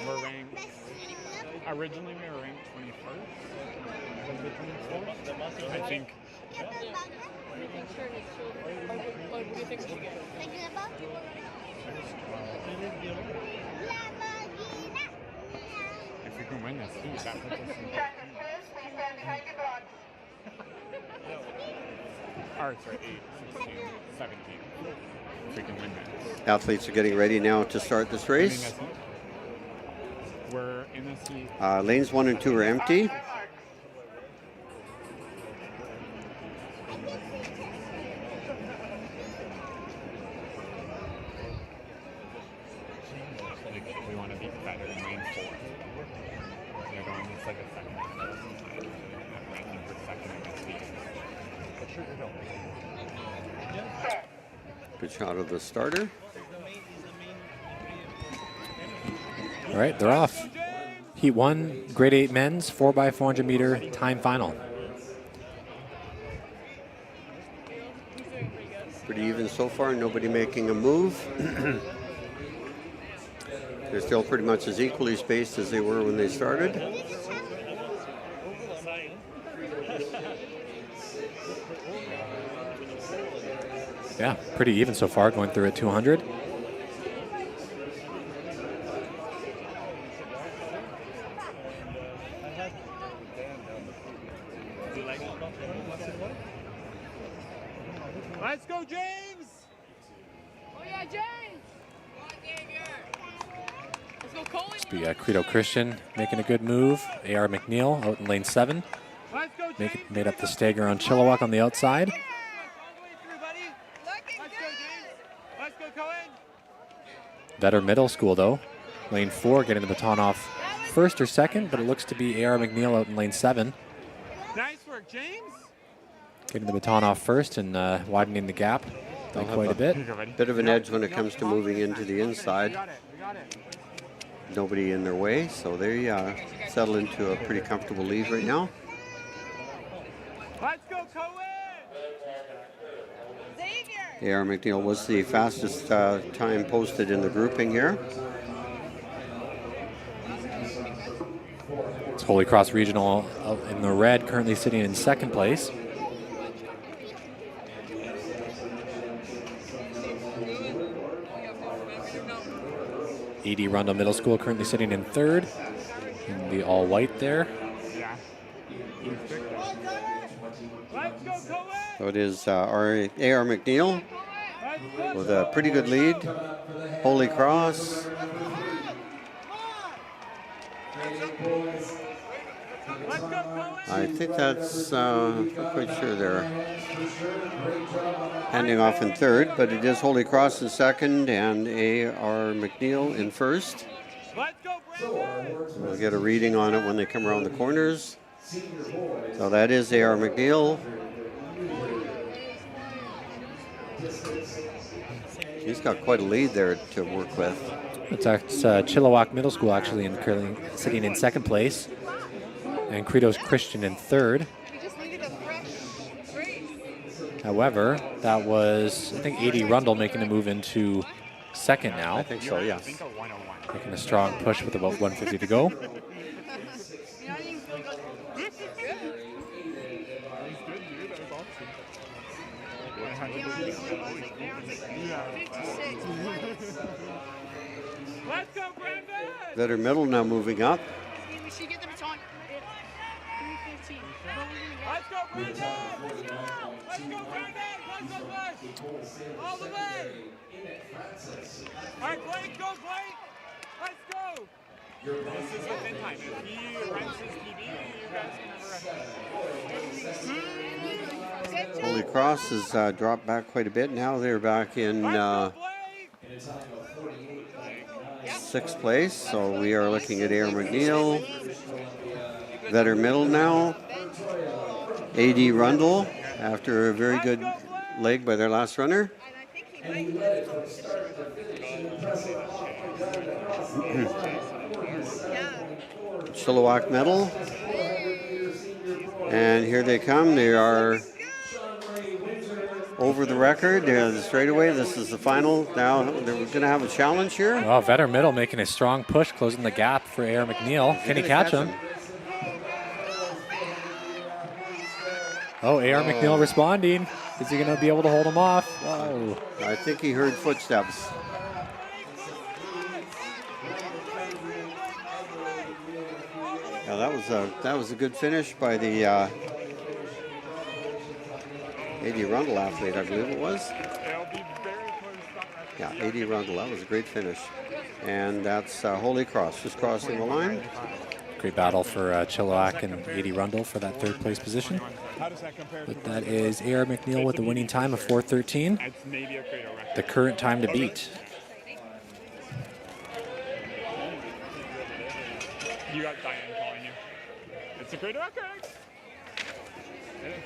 We're ranked. Originally we were ranked 21st. I think. What do you think we should get? If we can win this heat, that puts us in 15th. Or sorry, 8, 16, 17. If we can win that. Athletes are getting ready now to start this race. We're in this heat. Lanes 1 and 2 are empty. we want to be better in lane 4. They're going, it's like a second time, ranking for second in this week. But sure, they don't. Good shot of the starter. All right, they're off. Heat 1, grade 8 men's 4x400 meter time final. Pretty even so far, nobody making a move. They're still pretty much as equally spaced as they were when they started. Yeah, pretty even so far, going through at 200. Let's go, James! Oh yeah, James! Let's go, Coley! Must be Credo Christian making a good move. AR McNeil out in lane 7. Made up the stagger on Chilliwack on the outside. Vetter Middle School, though. Lane 4 getting the baton off first or second, but it looks to be AR McNeil out in lane 7. Nice work, James! Getting the baton off first and widening the gap by quite a bit. Bit of an edge when it comes to moving into the inside. Nobody in their way, so they settle into a pretty comfortable lead right now. Let's go, Cohen! AR McNeil was the fastest time posted in the grouping here. It's Holy Cross Regional out in the red, currently sitting in second place. E.D. Rundle Middle School currently sitting in third. In the all white there. So it is our AR McNeil with a pretty good lead. Holy Cross. I think that's, not quite sure they're handing off in third, but it is Holy Cross in second and AR McNeil in first. We'll get a reading on it when they come around the corners. So that is AR McNeil. He's got quite a lead there to work with. It's Chilliwack Middle School actually currently sitting in second place. And Credo's Christian in third. However, that was, I think, A.D. Rundle making a move into second now. I think so, yeah. Making a strong push with about 150 to go. Let's go, Brandon! Vetter Middle now moving up. We should get the baton. Give me 15. Let's go, Brandon! Let's go! Let's go, Brandon! Push! All the way! All right, Blake, go, Blake! Let's go! This is within time. If he rents his TV, you guys can never Holy Cross has dropped back quite a bit. Now they're back in sixth place. So we are looking at AR McNeil. Vetter Middle now. A.D. Rundle after a very good leg by their last runner. Chilliwack Middle. And here they come. They are over the record. The straightaway. This is the final. Now they're going to have a challenge here. Oh, Vetter Middle making a strong push, closing the gap for AR McNeil. Can he catch him? Oh, AR McNeil responding. Is he going to be able to hold him off? Whoa. I think he heard footsteps. Yeah, that was a good finish by the A.D. Rundle athlete, I believe it was. Yeah, A.D. Rundle. That was a great finish. And that's Holy Cross just crossing the line. Great battle for Chilliwack and A.D. Rundle for that third place position. But that is AR McNeil with the winning time of 4:13. The current time to beat. You got Diane calling you. It's a great record. It is.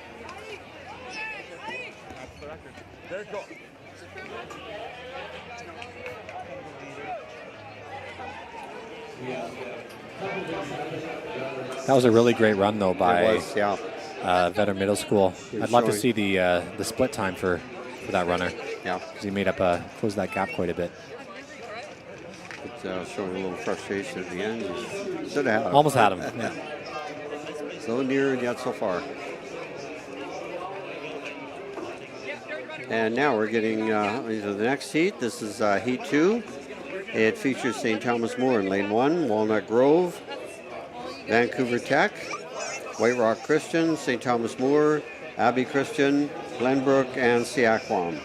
That's the record. Very cool. That was a really great run, though, by It was, yeah. Vetter Middle School. You're I'd love to showing- see the split time for that runner. Yeah. Because he made up, closed that gap quite a bit. It's showing a little frustration at the end. Should have had him. Almost had him, yeah. So near and yet so far. And now we're getting into the next heat. This is Heat 2. It features St. Thomas More in Lane 1, Walnut Grove, Vancouver Tech, White Rock Christian, St. Thomas More, Abbey Christian, Glenbrook, and Siakwam.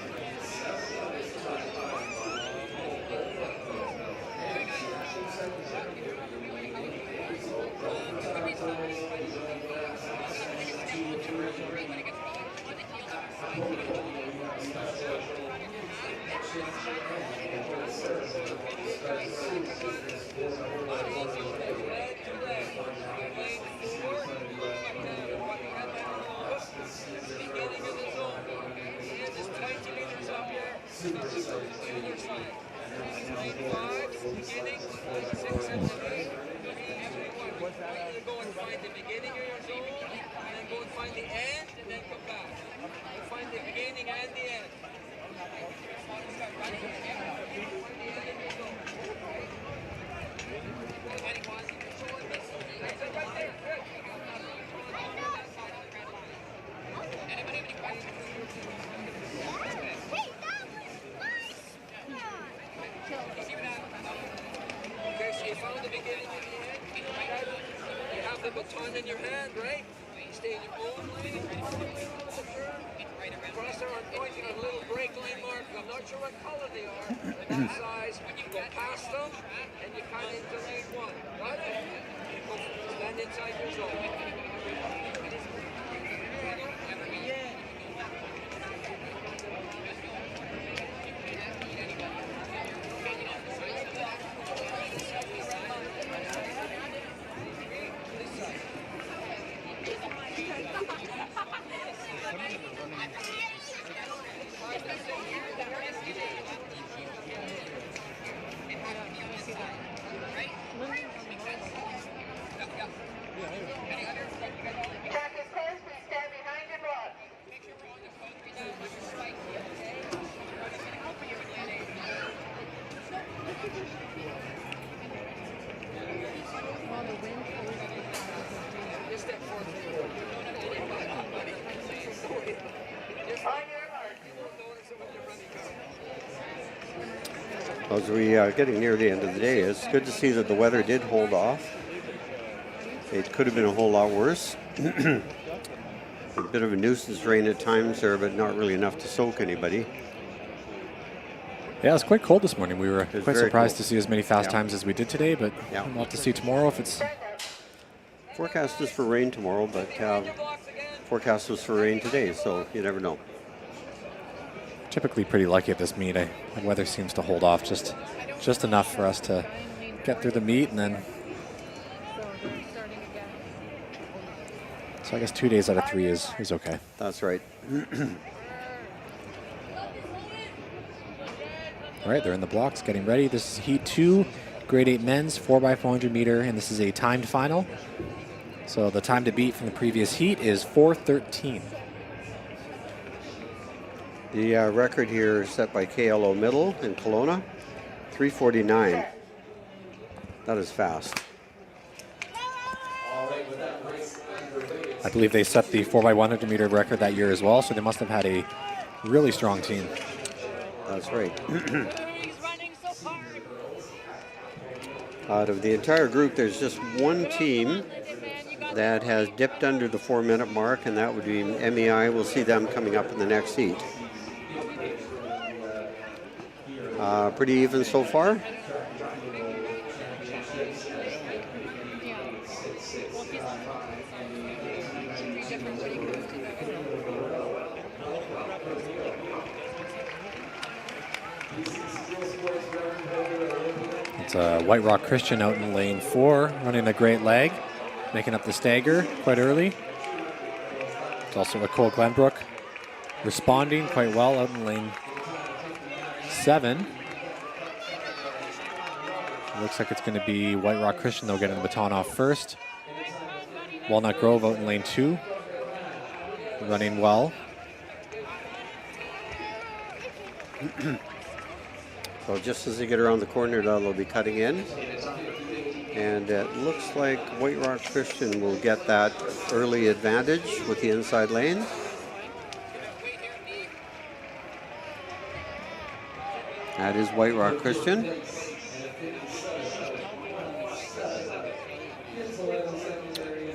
Okay, so you found the beginning and the end. You have the baton in your hand, right? You stay in your own lane. Cross there on pointing on a little break line mark. I'm not sure what color they are. That size. You go past them and you cut into lane 1. Got it? Stand inside your zone. As we are getting near the end of the day, it's good to see that the weather did hold off. It could have been a whole lot worse. A bit of a nuisance rain at times there, but not really enough to soak anybody. Yeah, it was quite cold this morning. We were quite very surprised cold. to see as many fast Yeah. times as we did today, but Yeah. we'll have to see tomorrow if it's... Forecast is for rain tomorrow, but forecast was for rain today, so you never know. Typically pretty lucky at this meet. The weather seems to hold off just enough for us to get through the meet, and then... So I guess 2 days out of 3 is okay. That's right. All right, they're in the blocks, getting ready. This is Heat 2, Grade 8 men's 4x400 meter, and this is a timed final. So the time to beat from the previous heat is 4:13. The record here is set by KLO Middle in Kelowna, 3:49. That is fast. I believe they set the 4x100 meter record that year as well, so they must have had a really strong team. That's right. Out of the entire group, there's just one team that has dipped under the 4-minute mark, and that would be MEI. We'll see them coming up in the next heat. Pretty even so far. It's White Rock Christian out in lane 4, running a great leg, making up the stagger quite early. It's also Nicole Glenbrook responding quite well out in lane 7. It looks like it's going to be White Rock Christian, though, getting the baton off first. Walnut Grove out in lane 2, running well. So just as they get around the corner, they'll be cutting in. And it looks like White Rock Christian will get that early advantage with the inside lane. That is White Rock Christian.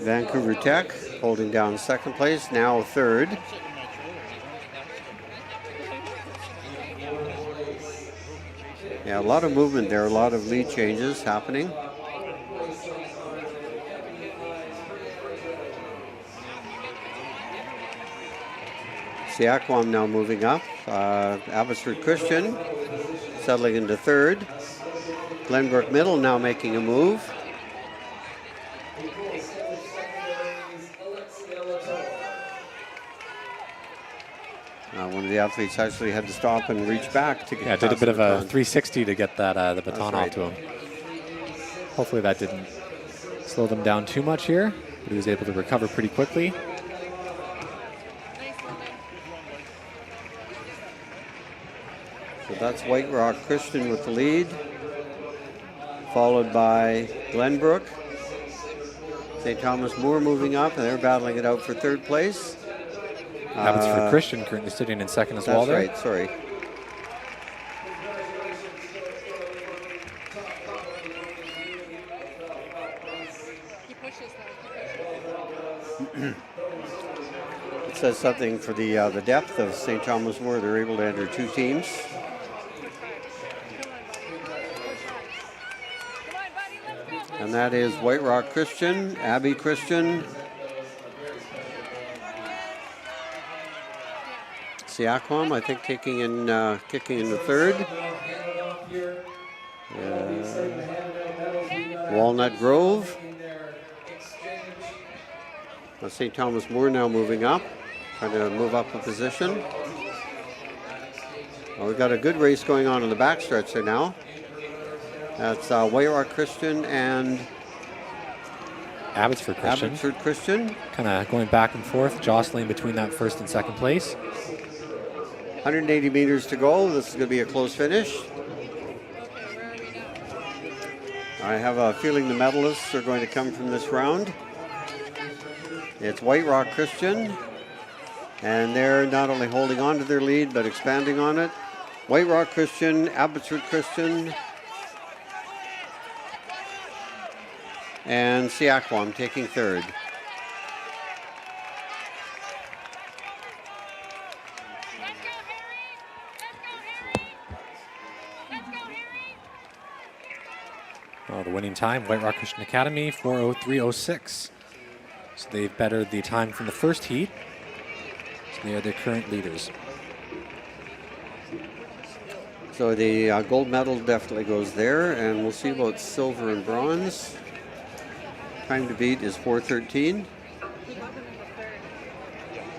Vancouver Tech holding down second place, now third. Yeah, a lot of movement there, a lot of lead changes happening. Siakwam now moving up. Abbotsford Christian settling into third. Glenbrook Middle now making a move. One of the athletes actually had to stop and reach back to get. Yeah, did a bit of a 360 to get that the baton off to him. Hopefully that didn't slow them down too much here, but he was able to recover pretty quickly. So that's White Rock Christian with the lead, followed by Glenbrook. St. Thomas More moving up, and they're battling it out for third place. Abbotsford Christian currently sitting in second as well there. That's right, sorry. It says something for the depth of St. Thomas More. They're able to enter 2 teams. And that is White Rock Christian, Abbey Christian, Siakwam, I think, kicking in the third. Walnut Grove. St. Thomas More now moving up, trying to move up a position. Well, we've got a good race going on in the backstretch there now. That's White Rock Christian and Abbotsford Christian. Kind of going back and forth, jostling between that first and second place. 180 meters to go. This is going to be a close finish. I have a feeling the medalists are going to come from this round. It's White Rock Christian, and they're not only holding on to their lead, but expanding on it. White Rock Christian, Abbotsford Christian, and Siakwam taking third. The winning time, White Rock Christian Academy, 4:03.06. So they've bettered the time from the first heat. So they are the current leaders. So the gold medal definitely goes there, and we'll see about silver and bronze. Time to beat is 4:13.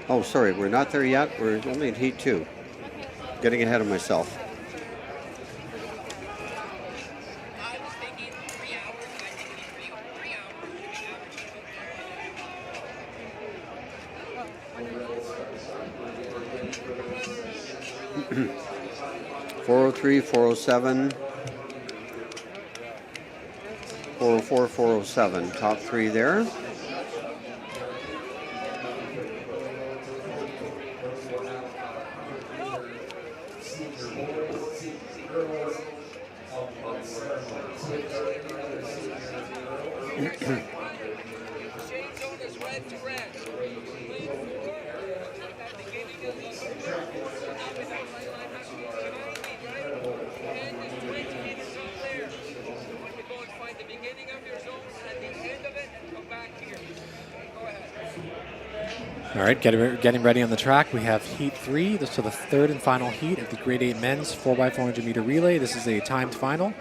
Oh, sorry, we're not there yet. We're only in heat 2. Getting ahead of myself. .403, 407, 404, 407. Top 3 there. All right, getting ready on the track. We have heat 3, so the third and final heat of the grade 8 men's 4x400 meter relay. This is a timed final.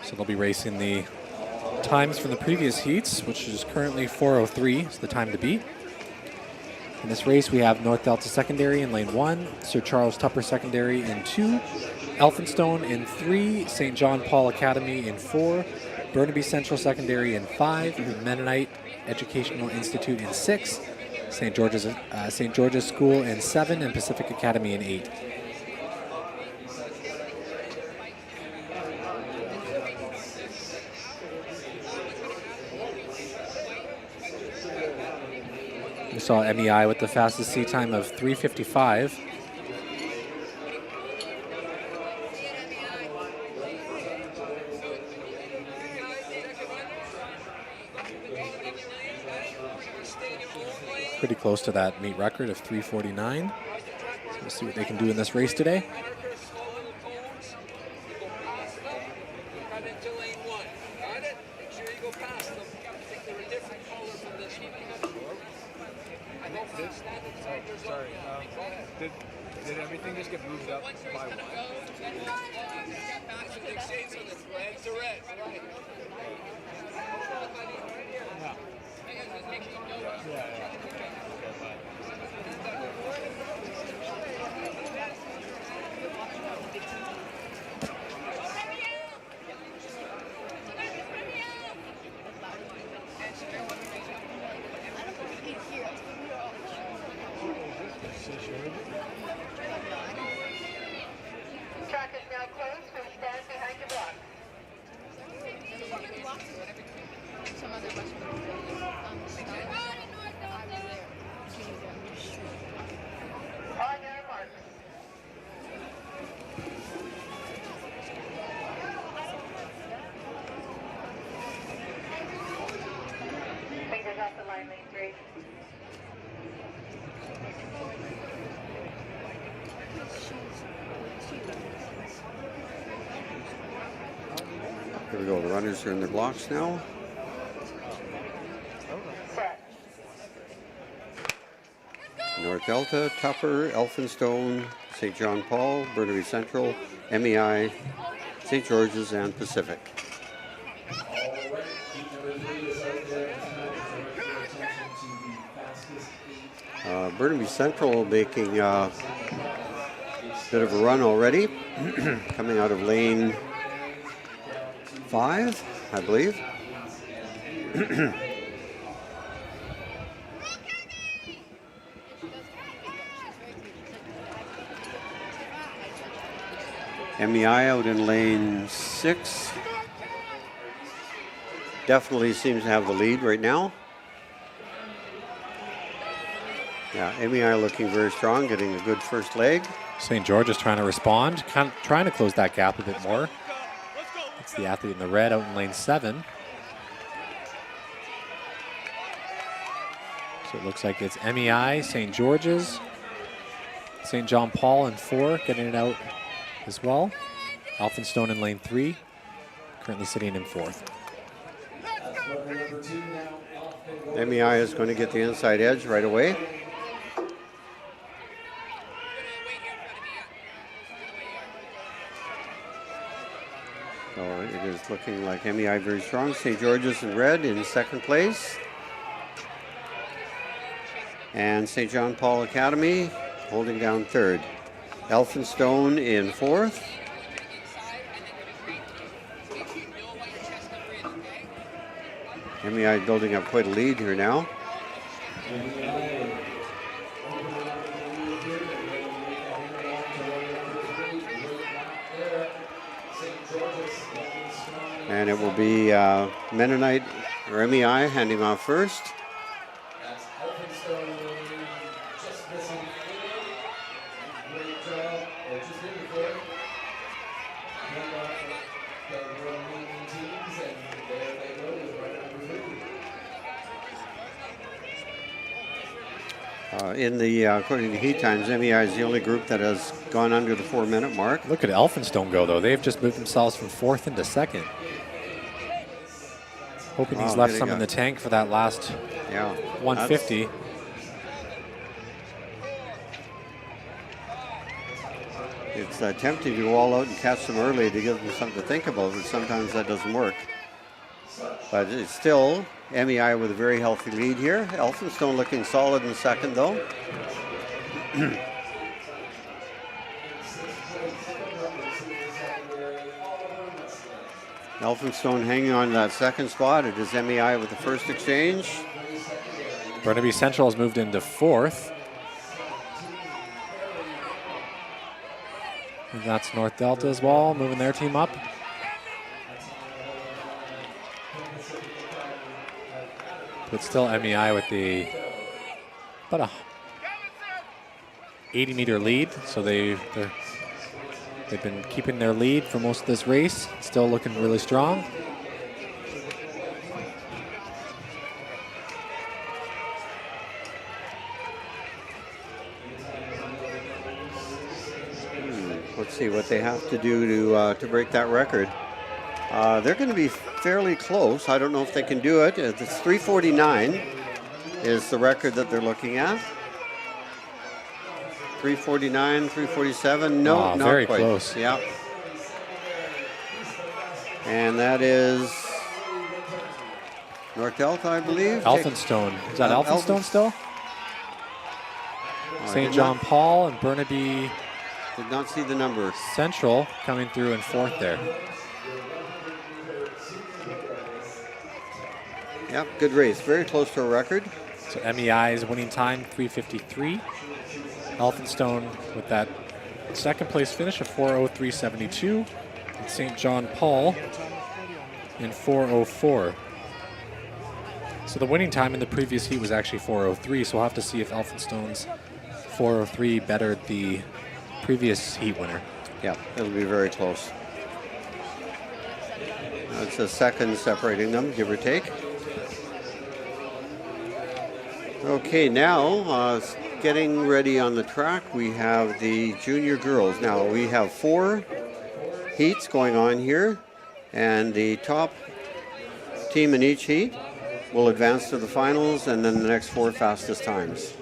So they'll be racing the times from the previous heats, which is currently 4:03, is the time to beat. In this race, we have North Delta Secondary in lane 1, Sir Charles Tupper Secondary in 2, Elphinstone in 3, St. John Paul Academy in 4, Burnaby Central Secondary in 5, Mennonite Educational Institute in 6, St. George's School in 7, and Pacific Academy in 8. We saw MEI with the fastest seat time of 3:55. Pretty close to that meet record of 3:49. So we'll see what they can do in this race today. Sorry, did everything just get moved up by one? Track is now closed. Please stand behind your block. Some other bus On your mark. Fingers off the line, lane 3. Here we go. The runners are in their blocks now. North Delta, Tupper, Elphinstone, St. John Paul, Burnaby Central, MEI, St. George's, and Pacific. Burnaby Central making a bit of a run already, coming out of lane 5, I believe. MEI out in lane 6. Definitely seems to have the lead right now. Yeah, MEI looking very strong, getting a good first leg. St. George is trying to respond, trying to close that gap a bit more. It's the athlete in the red out in lane 7. So it looks like it's MEI, St. George's, St. John Paul in 4, getting it out as well. Elphinstone in lane 3, currently sitting in 4th. MEI is going to get the inside edge right away. So it is looking like MEI very strong. St. George's in red in 2nd place. And St. John Paul Academy holding down 3rd. Elphinstone in 4th. MEI building up quite a lead here now. And it will be Mennonite or MEI handing off first. According to heat times, MEI is the only group that has gone under the 4-minute mark. Look at Elphinstone go, though. They've just moved themselves from 4th into 2nd. Hoping he's left some in the tank for that last 150. It's tempting to go all out and catch them early to give them something to think about, but sometimes that doesn't work. But it's still MEI with a very healthy lead here. Elphinstone looking solid in second, though. Elphinstone hanging on to that second spot. It is MEI with the first exchange. Burnaby Central has moved into fourth. And that's North Delta as well, moving their team up. But still MEI with the about a 80-meter lead. So they've been keeping their lead for most of this race. Still looking really strong. Let's see what they have to do to break that record. They're going to be fairly close. I don't know if they can do it. It's 3:49 is the record that they're looking at. 3:49, 3:47. No, not very quite. Close. Yeah. And that is North Delta, I believe. Elphinstone. Is that Elphinstone still? St. John Paul and Burnaby. Did not see the number. Central coming through in fourth there. Yep, good race. Very close to a record. So MEI's winning time, 3:53. Elphinstone with that second place finish of 4:03.72. And St. John Paul in 4:04. So the winning time in the previous heat was actually 4:03. So we'll have to see if Elphinstone's 4:03 bettered the previous heat winner. Yeah, it'll be very close. It's a second separating them, give or take. Okay, now getting ready on the track, we have the junior girls. Now we have 4 heats going on here, and the top team in each heat will advance to the finals, and then the next 4 fastest times.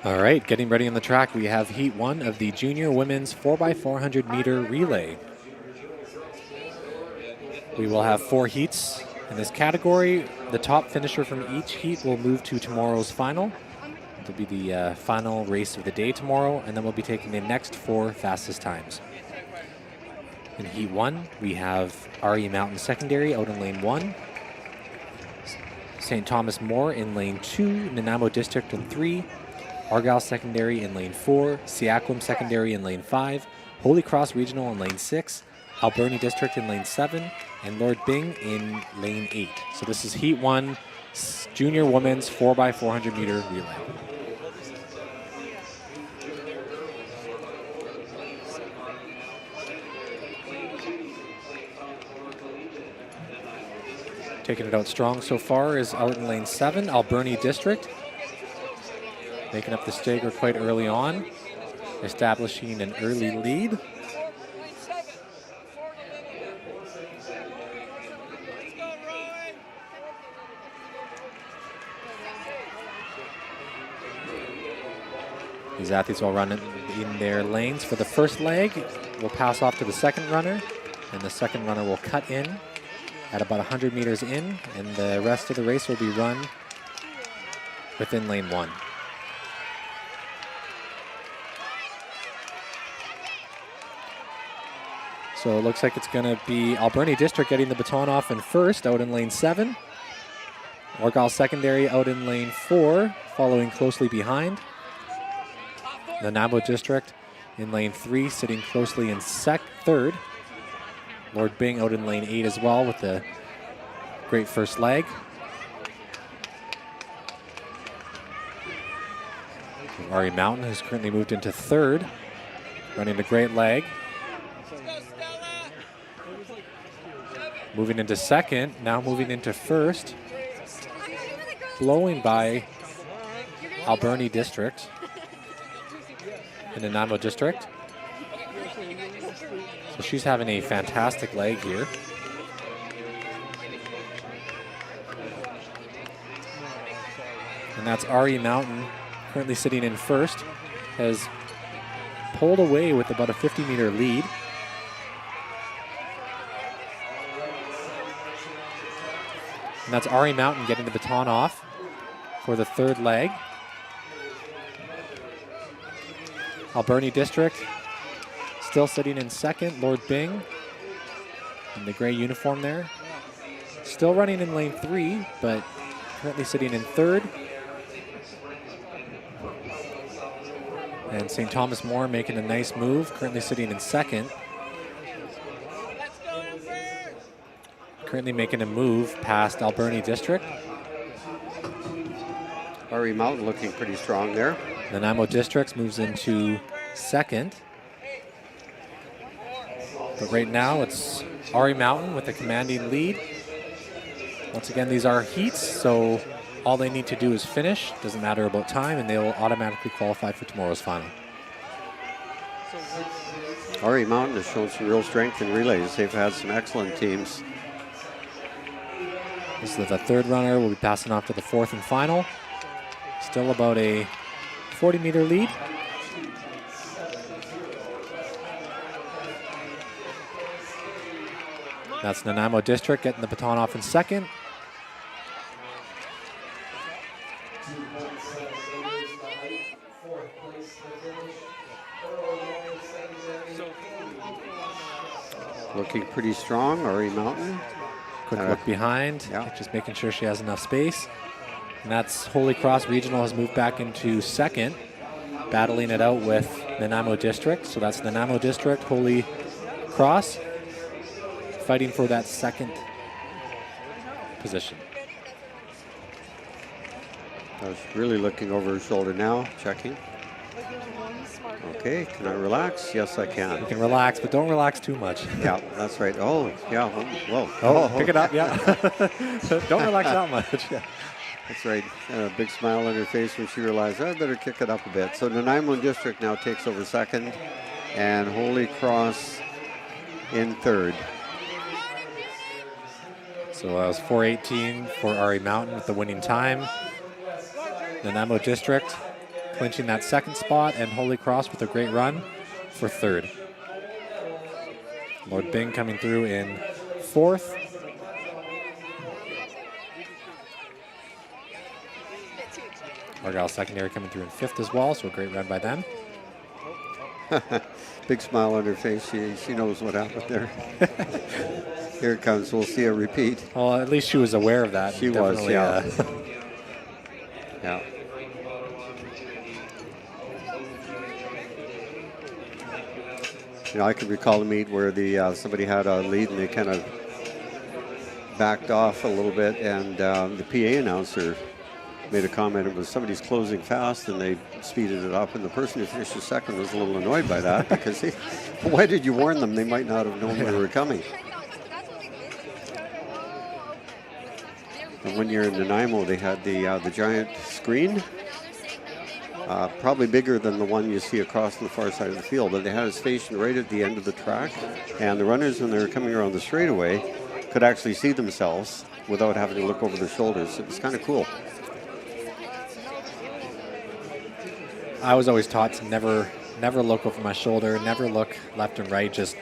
All right, getting ready on the track, we have Heat 1 of the Junior Women's 4x400 meter relay. We will have 4 heats in this category. The top finisher from each heat will move to tomorrow's final. It'll be the final race of the day tomorrow, and then we'll be taking the next 4 fastest times. In Heat 1, we have RE Mountain Secondary out in lane 1. St. Thomas More in lane 2, Nanaimo District in 3, Argyle Secondary in lane 4, Seaquam Secondary in lane 5, Holy Cross Regional in lane 6, Alberni District in lane 7, and Lord Byng in lane 8. So this is Heat 1, Junior Women's 4x400 meter relay. Taking it out strong so far is out in lane 7, Alberni District. Making up the stagger quite early on, establishing an early lead. These athletes will run in their lanes for the first leg. We'll pass off to the second runner, and the second runner will cut in at about 100 meters in, and the rest of the race will be run within lane 1. So it looks like it's going to be Alberni District getting the baton off in first, out in lane 7. Argyle Secondary out in lane 4, following closely behind. Nanaimo District in lane 3, sitting closely in third. Lord Byng out in lane 8 as well with a great first leg. Ari Mountain has currently moved into third, running a great leg. Moving into second, now moving into first. Blowing by Alberni District in the Nanaimo District. So she's having a fantastic leg here. And that's Ari Mountain, currently sitting in first, has pulled away with about a 50-meter lead. And that's Ari Mountain getting the baton off for the third leg. Alberni District still sitting in second. Lord Byng in the gray uniform there. Still running in lane 3, but currently sitting in third. And St. Thomas More making a nice move, currently sitting in second. Currently making a move past Alberni District. Ari Mountain looking pretty strong there. Nanaimo Districts moves into second. But right now it's Ari Mountain with a commanding lead. Once again, these are heats, so all they need to do is finish. Doesn't matter about time, and they will automatically qualify for tomorrow's final. Ari Mountain has shown some real strength in relays. They've had some excellent teams. This is the third runner. We'll be passing off to the fourth and final. Still about a 40-meter lead. That's Nanaimo District getting the baton off in second. Looking pretty strong, Ari Mountain. Quick look behind, just making sure she has enough space. And that's Holy Cross Regional has moved back into second, battling it out with Nanaimo District. So that's Nanaimo District, Holy Cross, fighting for that second position. I was really looking over her shoulder now, checking. Okay, can I relax? Yes, I can. You can relax, but don't relax too much. Yeah, that's right. Oh, yeah. Whoa. Oh, pick it up, yeah. Don't relax that much. Yeah. That's right. A big smile on her face when she realized, I better kick it up a bit. So Nanaimo District now takes over second, and Holy Cross in third. So that was 4:18 for Ari Mountain with the winning time. Nanaimo District clinching that second spot, and Holy Cross with a great run for third. Lord Byng coming through in fourth. Argyle Secondary coming through in fifth as well, so a great run by them. Big smile on her face. She knows what happened there. Here it comes. We'll see a repeat. Well, at least she was aware of that. She was, yeah. Yeah. You know, I can recall a meet where somebody had a lead and they kind of backed off a little bit, and the PA announcer made a comment. It was somebody's closing fast, and they speeded it up, and the person who finished second was a little annoyed by that because why did you warn them? They might not have known we were coming. And when you're in Nanaimo, they had the giant screen, probably bigger than the one you see across the far side of the field, but they had it stationed right at the end of the track, and the runners, when they were coming around the straightaway, could actually see themselves without having to look over their shoulders. It was kind of cool. I was always taught to never look over my shoulder, never look left and right, just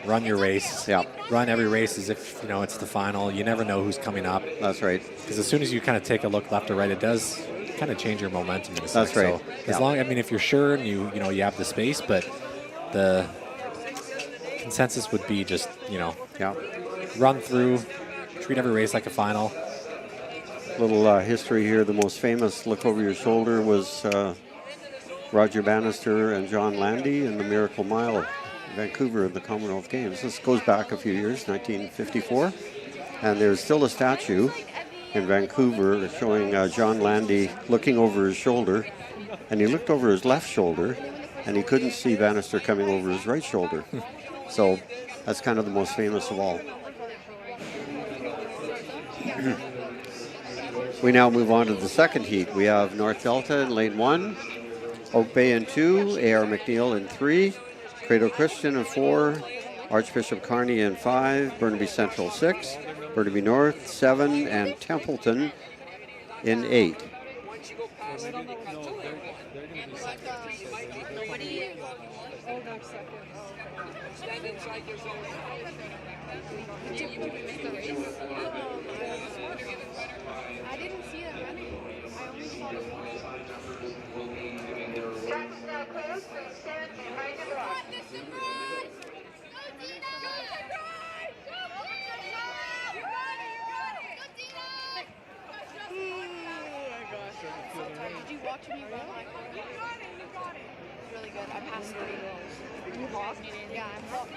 run your race. Yeah. Run every race as if, you know, it's the final. You never know who's coming up. That's right. Because as soon as you kind of take a look left or right, it does kind of change your momentum in a sense. That's right. So as long, I mean, if you're sure and you have the space, but the consensus would be just, you know, run through, treat every race like a final. Little history here. The most famous look over your shoulder was Roger Bannister and John Landy in the Miracle Mile in Vancouver in the Commonwealth Games. This goes back a few years, 1954. And there's still a statue in Vancouver showing John Landy looking over his shoulder. And he looked over his left shoulder, and he couldn't see Bannister coming over his right shoulder. So that's kind of the most famous of all. We now move on to the second heat. We have North Delta in lane 1, Oak Bay in 2, A.R. McNeil in 3, Credo Christian in 4, Archbishop Kearney in 5, Burnaby Central 6, Burnaby North 7, and Templeton in 8. Stand inside your zone. I didn't see them running. I only saw them running. Track is now closed. Please stand behind your block. Did you watch me run my car? You got it. It's really good. I passed 3 rows. You walked? Yeah, I'm walking.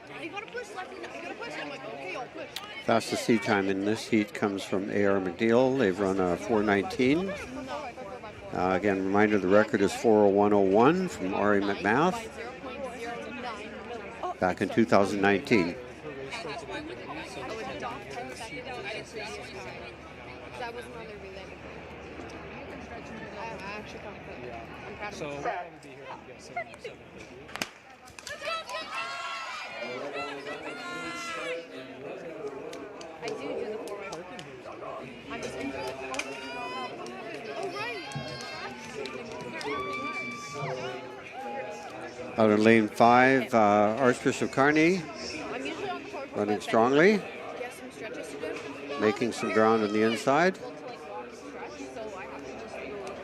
Because you gotta push left and you gotta push. I'm like, okay, I'll push. Fastest seat time in this heat comes from A.R. McNeil. They've run a 4:19. Again, reminder the record is 4:01:01 from Ari McMath back in 2019. So we'll probably be here to get 7:30. I do the 4x4. I'm just in Oh, right. Out in lane 5, Archbishop Kearney I'm usually on the car running strongly, get some stretches to do. making some ground on the inside.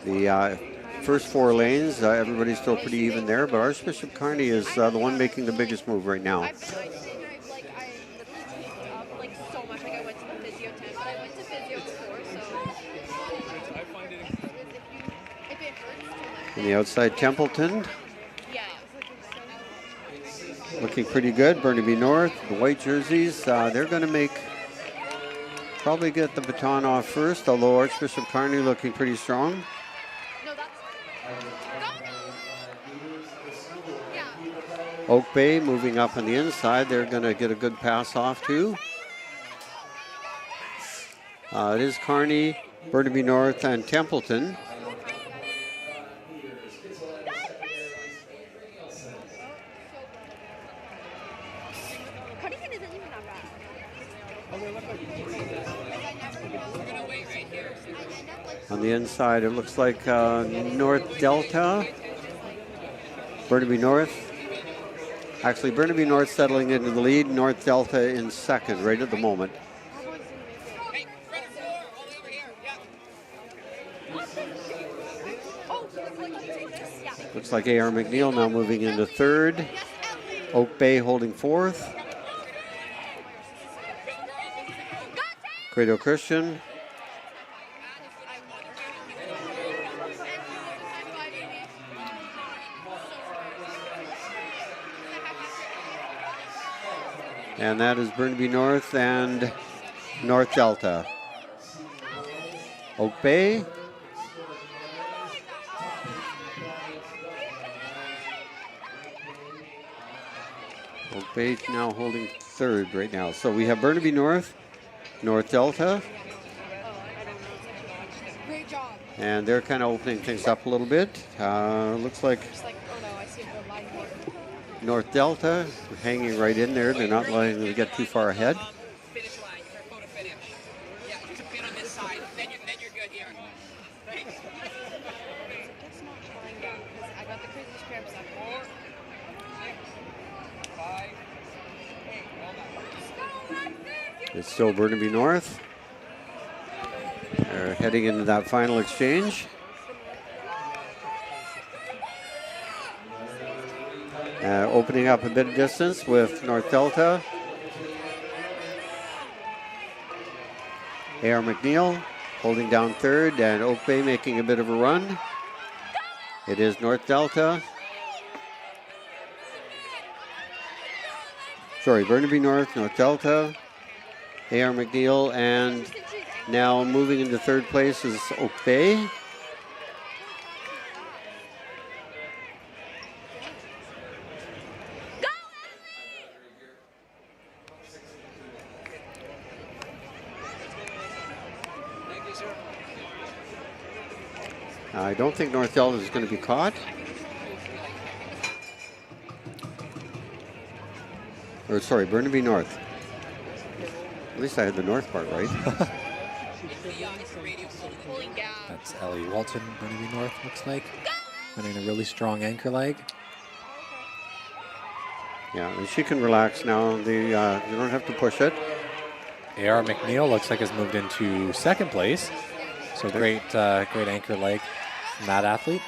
The first 4 lanes, everybody's still pretty even there, but Archbishop Kearney is the one making the biggest move right now. I literally up like so much. Like I went to the physio tent, but I went to physio before, so I find it incredible. if it hurts too much. On the outside, Templeton Yeah. looking pretty good. Burnaby North, the white jerseys, they're going to probably get the baton off first, although Archbishop Kearney looking pretty strong. Oak Bay moving up on the inside. They're going to get a good pass off too. It is Kearney, Burnaby North, and Templeton. Cutting isn't even that bad. On the inside, it looks like North Delta, Burnaby North. Actually, Burnaby North settling into the lead, North Delta in second right at the moment. Looks like A.R. McNeil now moving into third. Oak Bay holding fourth. Credo Christian. And that is Burnaby North and North Delta. Oak Bay. Oak Bay now holding third right now. So we have Burnaby North, North Delta, Great job. and they're kind of opening things up a little bit. Looks like Just like, oh no, I see the line here. North Delta hanging right in there. They're not letting them get too far ahead. Finish line for photo finish. Yeah, just a bit on this side. Then you're good here. Thanks. It's not trying down because I got the craziest cramps at 4, 6, 5, 8. Well done. It's still Burnaby North. They're heading into that final exchange. Opening up a bit of distance with North Delta. A.R. McNeil holding down third, and Oak Bay making a bit of a run. It is North Delta. Sorry, Burnaby North, North Delta, A.R. McNeil, and now moving into third place is Oak Bay. I don't think North Delta is going to be caught. Or sorry, Burnaby North. At least I had the north part right. That's Ellie Walton, Burnaby North, looks like. Running a really strong anchor leg. Yeah, and she can relax now. You don't have to push it. A.R. McNeil looks like has moved into second place. So great anchor leg from that athlete.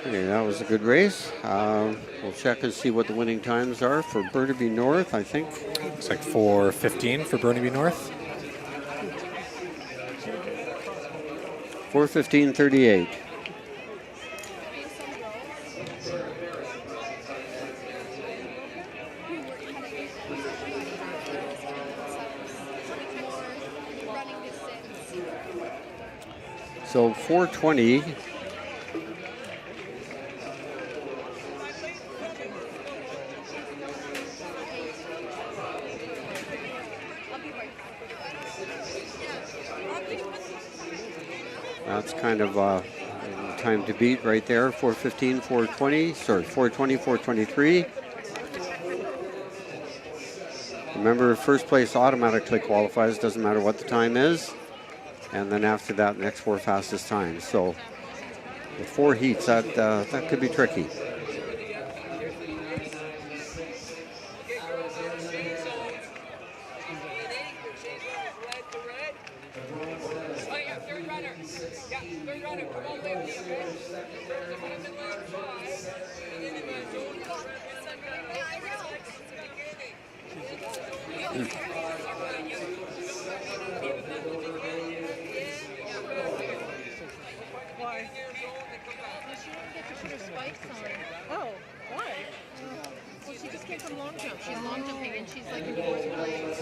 Okay, that was a good race. We'll check and see what the winning times are for Burnaby North, I think. Looks like 4:15 for Burnaby North. 4:15:38. So 4:20. That's kind of time to beat right there. 4:15, 4:20. Sorry, 4:20, 4:23. Remember, first place automatically qualifies. Doesn't matter what the time is. And then after that, next four fastest times. So with four heats, that could be tricky. Oh, why? Well, she just came from long jump. She's long jumping and she's like in fourth place.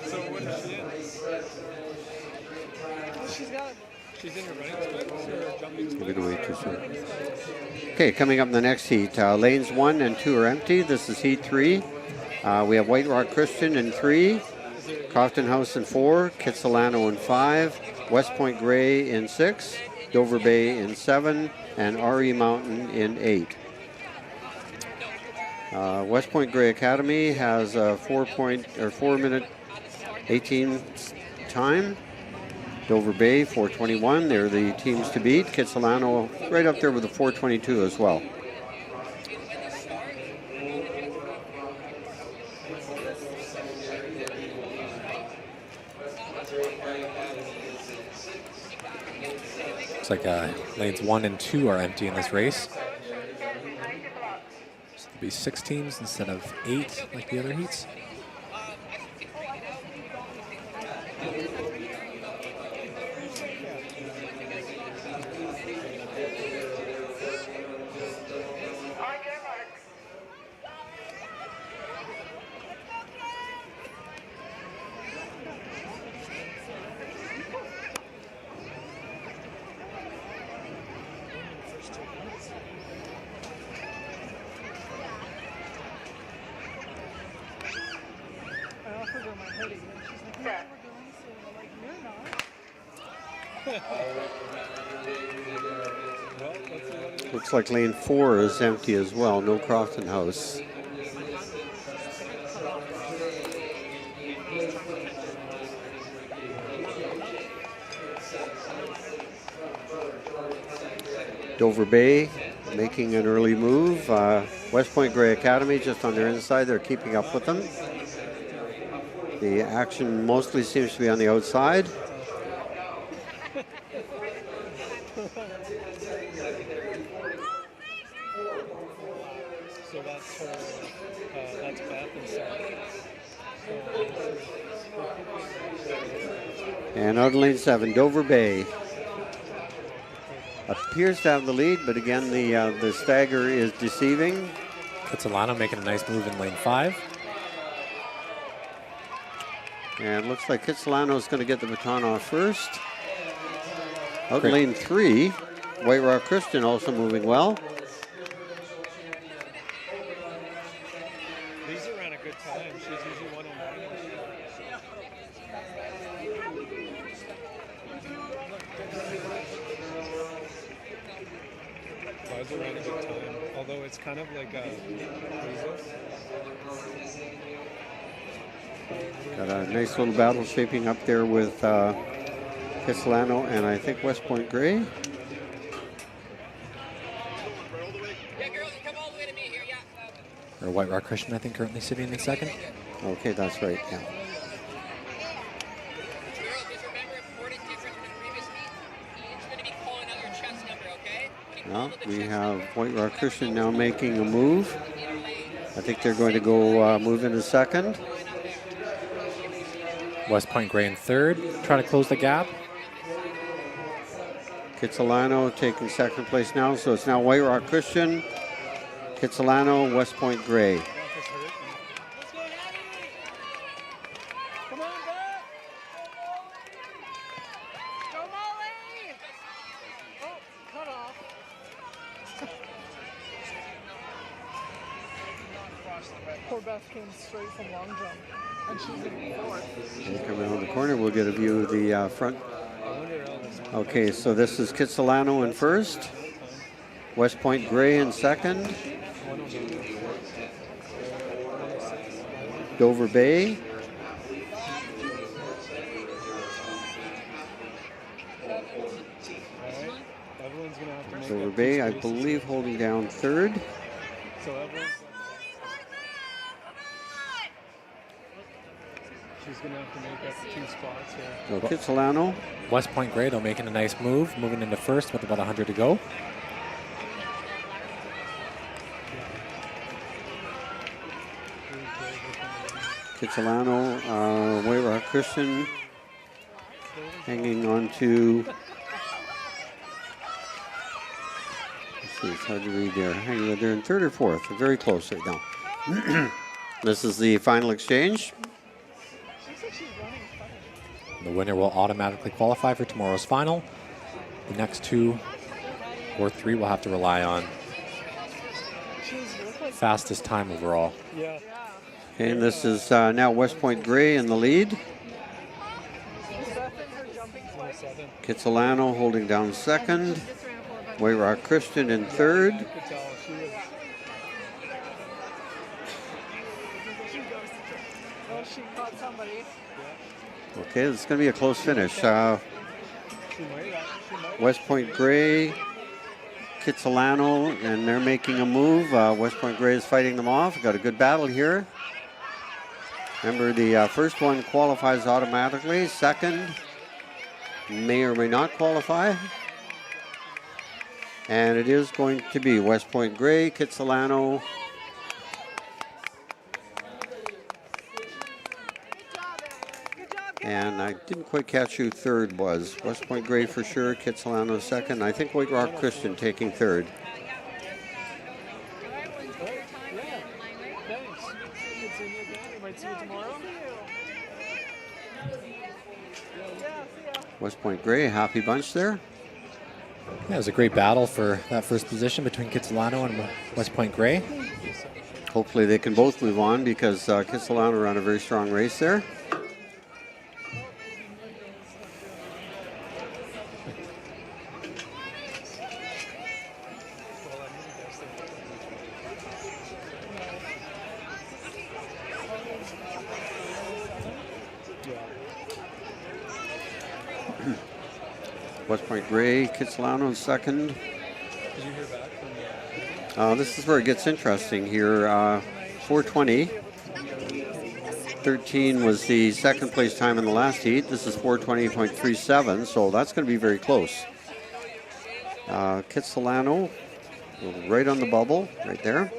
So what is she in? She's in her running specs or jumping specs? Give it away too soon. Okay, coming up in the next heat, lanes 1 and 2 are empty. This is heat 3. We have White Rock Christian in 3, Crofton House in 4, Kitsilano in 5, West Point Gray in 6, Dover Bay in 7, and RE Mountain in 8. West Point Gray Academy has a 4-minute 18 time. Dover Bay 4:21. They're the teams to beat. Kitsilano right up there with the 4:22 as well. Looks like lanes 1 and 2 are empty in this race. So there'll be 6 teams instead of 8 like the other heats. I offered her my hoodie, and she's like, "Yeah, we're going soon." I'm like, "You're not." Looks like lane 4 is empty as well. No Crofton House. Dover Bay making an early move. West Point Grey Academy just on their inside. They're keeping up with them. The action mostly seems to be on the outside. So that's her, that's Beth and Sarah. And out of lane 7, Dover Bay appears to have the lead, but again, the stagger is deceiving. Kitsilano making a nice move in lane 5. And it looks like Kitsilano is going to get the baton off first. Out Great. lane 3, White Rock Christian also moving well. Lisa ran a good time. She's usually 109. Liza ran a good time, although it's kind of like a Got a nice little battle shaping up there with Kitsilano and I think West Point Grey. Or White Rock Christian, I think, currently sitting in second. Okay, that's right, yeah. Well, we have White Rock Christian now making a move. I think they're going to go move into second. West Point Grey in third, trying to close the gap. Kitsilano taking second place now, so it's now White Rock Christian, Kitsilano, West Point Grey. Poor Beth came straight from long jump, and she's in fourth. Okay, come around the corner, we'll get a view of the front. Okay, so this is Kitsilano in first, West Point Grey in second, Dover Bay, Dover Bay, I believe, holding down third. So Evelyn's she's going to have to make up 2 spots here. So Kitsilano. West Point Grey, though, making a nice move, moving into first with about 100 to go. Kitsilano, White Rock Christian hanging on to, let's see, it's hard to read there. They're in third or fourth. They're very close right now. This is the final exchange. The winner will automatically qualify for tomorrow's final. The next 2 or 3 will have to rely on fastest time overall. Yeah. Okay, and this is now West Point Grey in the lead. Kitsilano holding down second. White Rock Christian in third. Oh, she caught somebody. Okay, it's going to be a close finish. West Point Grey, Kitsilano, and they're making a move. West Point Grey is fighting them off. Got a good battle here. Remember, the first one qualifies automatically. Second may or may not qualify. And it is going to be West Point Grey, Kitsilano. Good job, And I didn't quite catch who third was. West Point Grey for sure, Kitsilano second. I think White Rock Christian taking third. West Point Grey, a happy bunch there. Yeah, it was a great battle for that first position between Kitsilano and West Point Grey. Hopefully they can both move on because Kitsilano ran a very strong race there. West Point Grey, Kitsilano in second. Did you hear back from This is where it gets interesting here. 4:20. 13 was the second place time in the last heat. This is 4:20.37, so that's going to be very close. Kitsilano, right on the bubble, right there.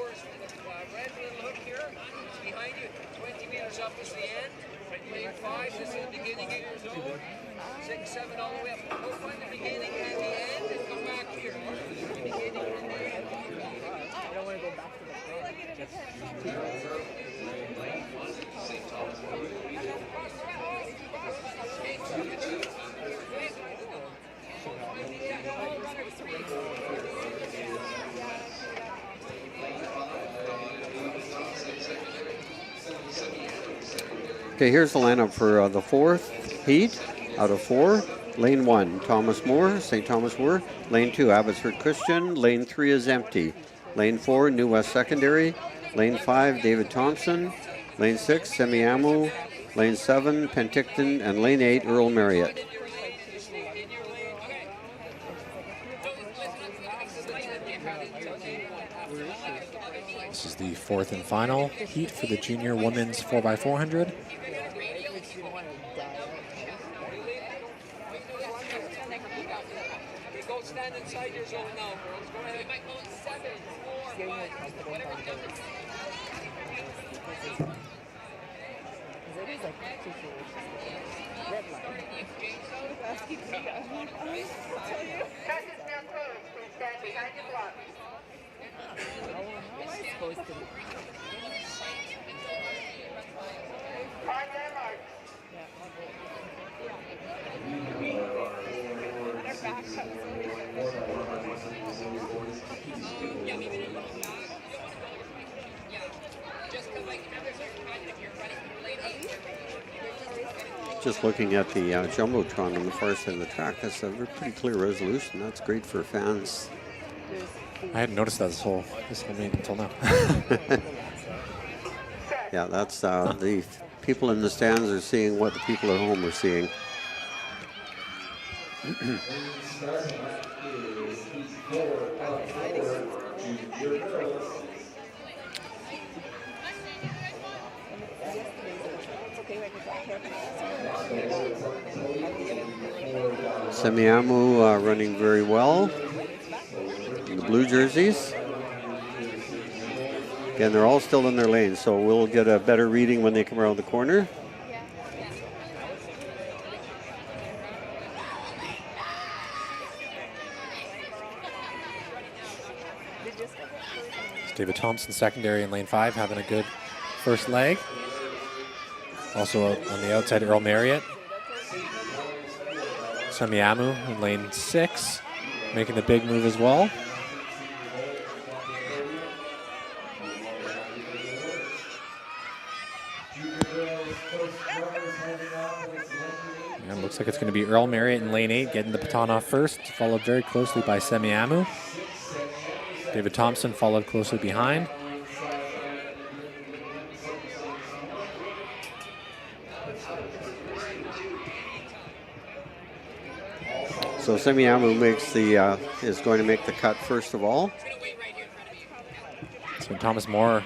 Okay, here's the lineup for the fourth heat out of 4. Lane 1, Thomas Moore, St. Thomas Moore. Lane 2, Abbotsford Christian. Lane 3 is empty. Lane 4, New West Secondary. Lane 5, David Thompson. Lane 6, Semiahmoo. Lane 7, Penticton. And Lane 8, Earl Marriott. This is the fourth and final heat for the junior women's 4x400. Go stand inside your zone now, girls. Go ahead. 7, 4, 5, whatever comes. Just looking at the Jumbotron on the far side of the track, that's a pretty clear resolution. That's great for fans. I hadn't noticed that this whole meeting until now. Yeah, that's the people in the stands are seeing what the people at home are seeing. Semiahmoo running very well in the blue jerseys. Again, they're all still in their lane, so we'll get a better reading when they come around the corner. It's David Thompson, secondary in lane 5, having a good first leg. Also on the outside, Earl Marriott. Semiahmoo in lane 6, making the big move as well. And looks like it's going to be Earl Marriott in lane 8, getting the baton off first, followed very closely by Semiahmoo. David Thompson followed closely behind. So Semiahmoo makes the is going to make the cut first of all. So Thomas Moore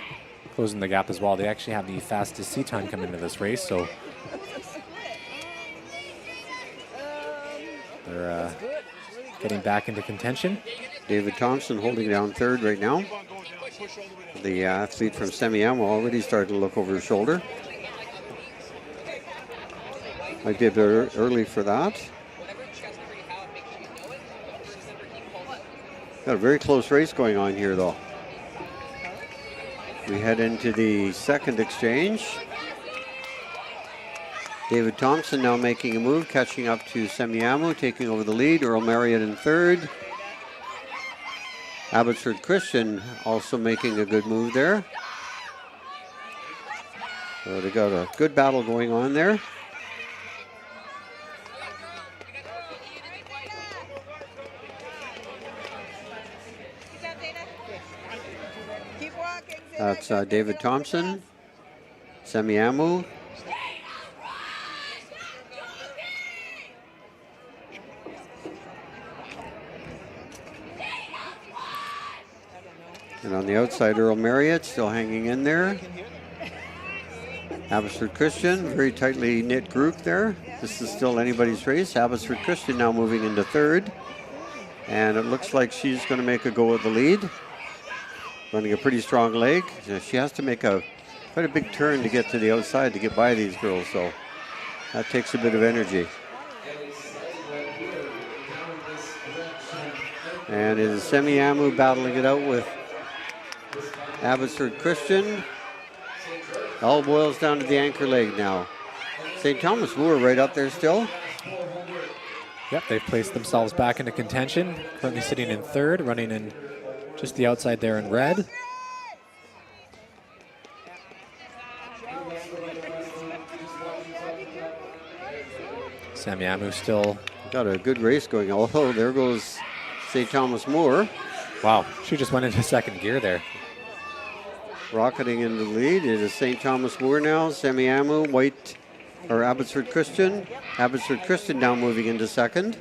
closing the gap as well. They actually have the fastest seat time coming into this race, so they're getting back into contention. David Thompson holding down third right now. The athlete from Semiahmoo already started to look over his shoulder. Might be a bit early for that. Got a very close race going on here, though. We head into the second exchange. David Thompson now making a move, catching up to Semiamu, taking over the lead. Earl Marriott in third. Abbotsford Christian also making a good move there. So they got a good battle going on there. That's David Thompson, Semiamu. And on the outside, Earl Marriott still hanging in there. Abbotsford Christian, very tightly knit group there. This is still anybody's race. Abbotsford Christian now moving into third. And it looks like she's going to make a go at the lead. Running a pretty strong leg. She has to make quite a big turn to get to the outside to get by these girls, so that takes a bit of energy. And it is Semiamu battling it out with Abbotsford Christian. All boils down to the anchor leg now. St. Thomas More right up there still. Yep, they've placed themselves back into contention. Currently sitting in third, running in just the outside there in red. Semiamu still got a good race going. Oh, there goes St. Thomas More. Wow, she just went into second gear there. Rocketing into the lead. It is St. Thomas More now. Semiamu, Abbotsford Christian. Abbotsford Christian now moving into second.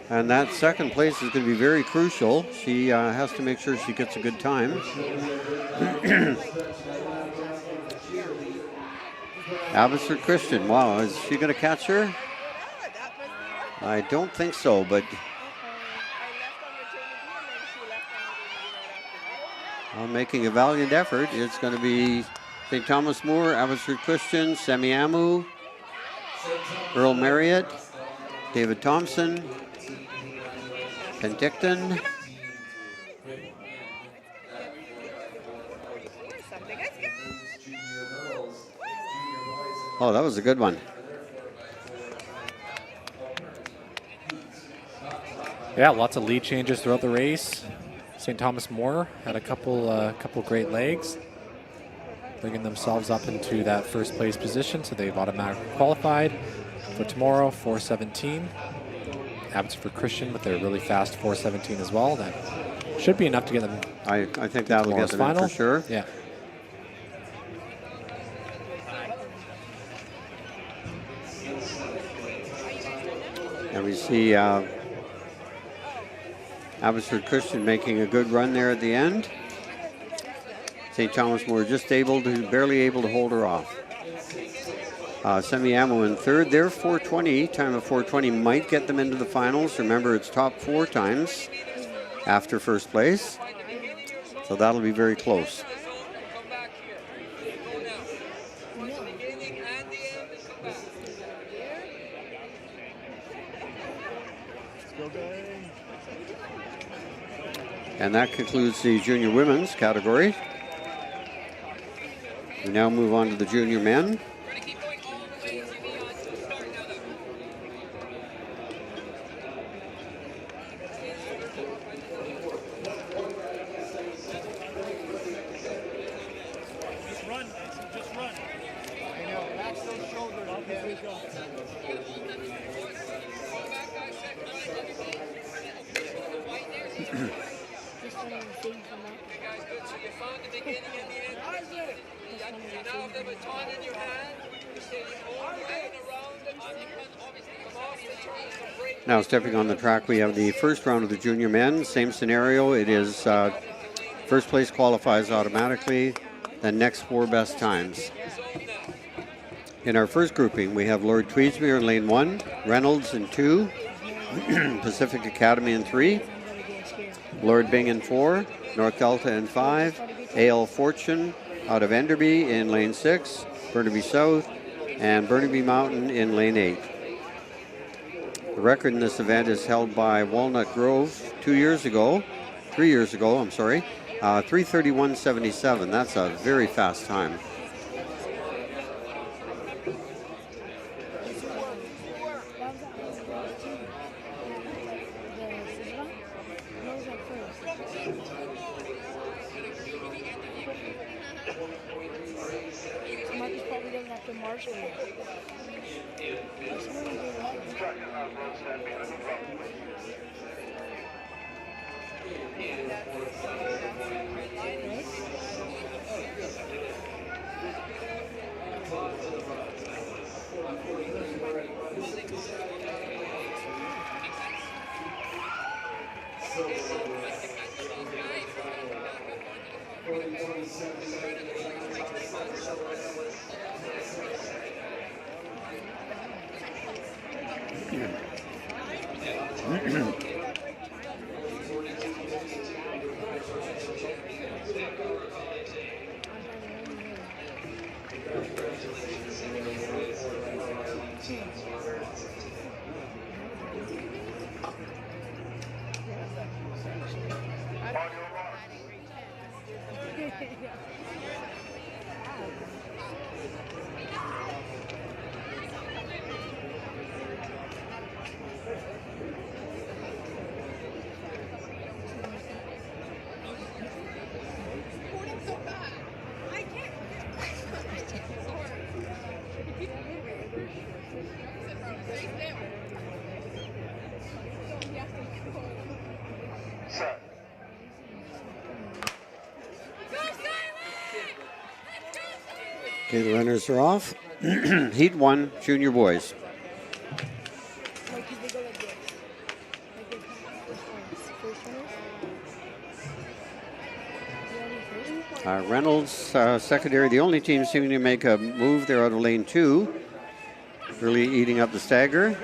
And that second place is going to be very crucial. She has to make sure she gets a good time. Abbotsford Christian, wow, is she going to catch her? I don't think so, but making a valiant effort. It's going to be St. Thomas More, Abbotsford Christian, Semiamu, Earl Marriott, David Thompson, Penticton. Oh, that was a good one. Yeah, lots of lead changes throughout the race. St. Thomas More had a couple great legs, bringing themselves up into that first place position, so they've automatically qualified for tomorrow, 4:17. Abbotsford Christian with their really fast 4:17 as well. That should be enough to get them. I think that'll get them in for sure. Yeah. And we see Abbotsford Christian making a good run there at the end. St. Thomas More just barely able to hold her off. Semiamu in third. Their 4:20, time of 4:20 might get them into the finals. Remember, it's top 4 times after first place. So that'll be very close. And that concludes the junior women's category. We now move on to the junior men. Now stepping on the track, we have the first round of the junior men. Same scenario. It is first place qualifies automatically, then next 4 best times. In our first grouping, we have Lord Tweedsmuir in lane 1, Reynolds in 2, Pacific Academy in 3, Lord Byng in 4, North Delta in 5, AL Fortune out of Enderby in lane 6, Burnaby South, and Burnaby Mountain in lane 8. The record in this event is held by Walnut Grove 3 years ago, I'm sorry, 3:31.77. That's a very fast time. Marcus probably doesn't have to marshal it. Okay, the runners are off. Heat 1, junior boys. Reynolds, secondary, the only team seeming to make a move. They're out of lane 2, really eating up the stagger.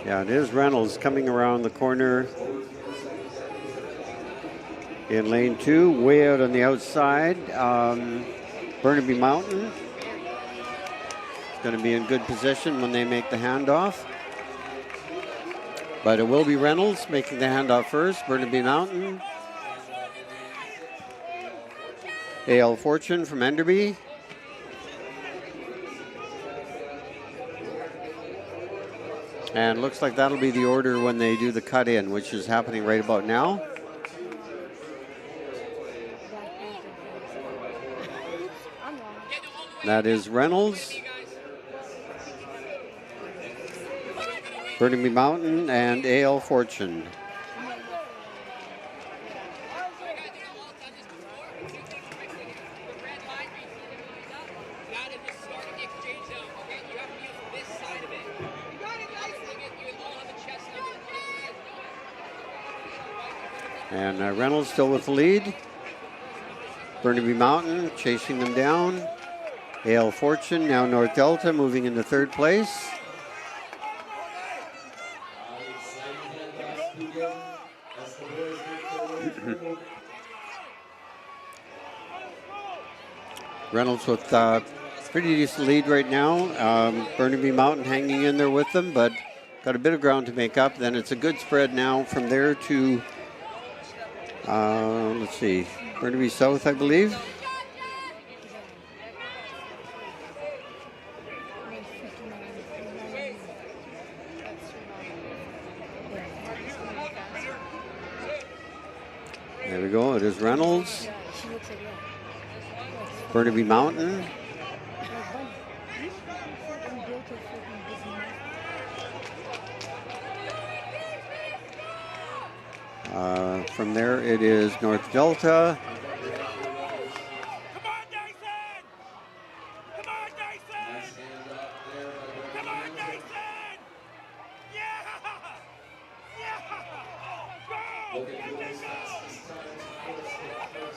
Yeah, it is Reynolds coming around the corner in lane 2, way out on the outside. Burnaby Mountain is going to be in good position when they make the handoff. But it will be Reynolds making the handoff first. Burnaby Mountain. A.L. Fortune from Enderby. And looks like that'll be the order when they do the cut in, which is happening right about now. That is Reynolds, Burnaby Mountain, and A.L. Fortune. And Reynolds still with the lead. Burnaby Mountain chasing them down. A.L. Fortune, now North Delta, moving into third place. Reynolds with pretty decent lead right now. Burnaby Mountain hanging in there with them, but got a bit of ground to make up. Then it's a good spread now from there to, let's see, Burnaby South, I believe. There we go. It is Reynolds. Burnaby Mountain. From there, it is North Delta.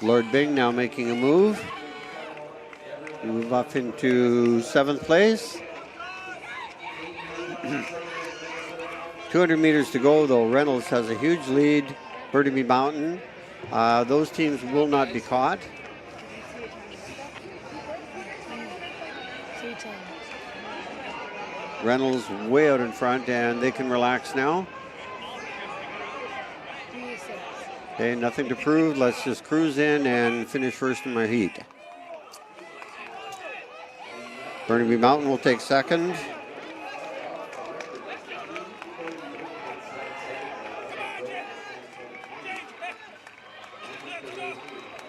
Lord Bing now making a move. Move up into 7th place. 200 meters to go, though. Reynolds has a huge lead. Burnaby Mountain. Those teams will not be caught. Reynolds way out in front, and they can relax now. Okay, nothing to prove. Let's just cruise in and finish first in my heat. Burnaby Mountain will take second.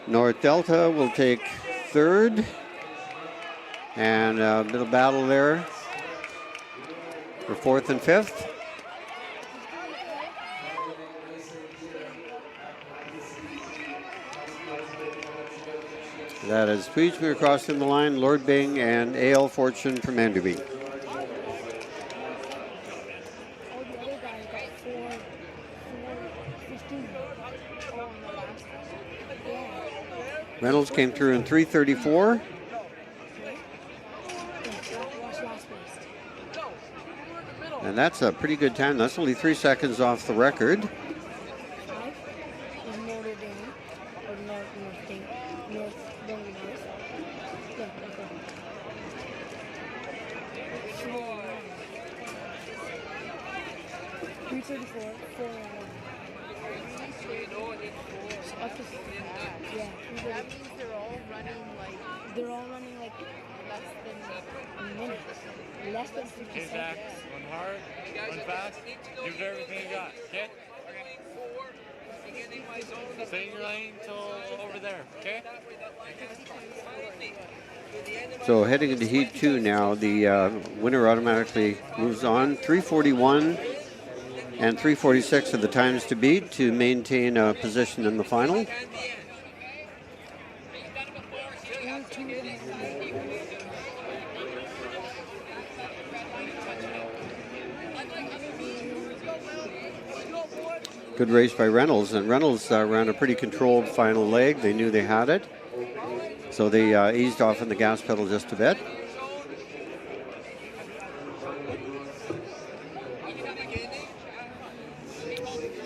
North Delta will take third. And a bit of battle there for fourth and fifth. That is Peachmere crossing the line, Lord Byng and A.L. Fortune from Enderby. Reynolds came through in 3:34. And that's a pretty good time. That's only 3 seconds off the record. That means they're all running like less than a minute. Less than 50 Okay, seconds. Zach, run hard, run fast, give it everything you got, okay? Stay in your lane till over there, okay? So heading into Heat 2 now, the winner automatically moves on. 3:41 and 3:46 are the times to beat to maintain a position in the final. Good race by Reynolds, and Reynolds ran a pretty controlled final leg. They knew they had it, so they eased off on the gas pedal just a bit.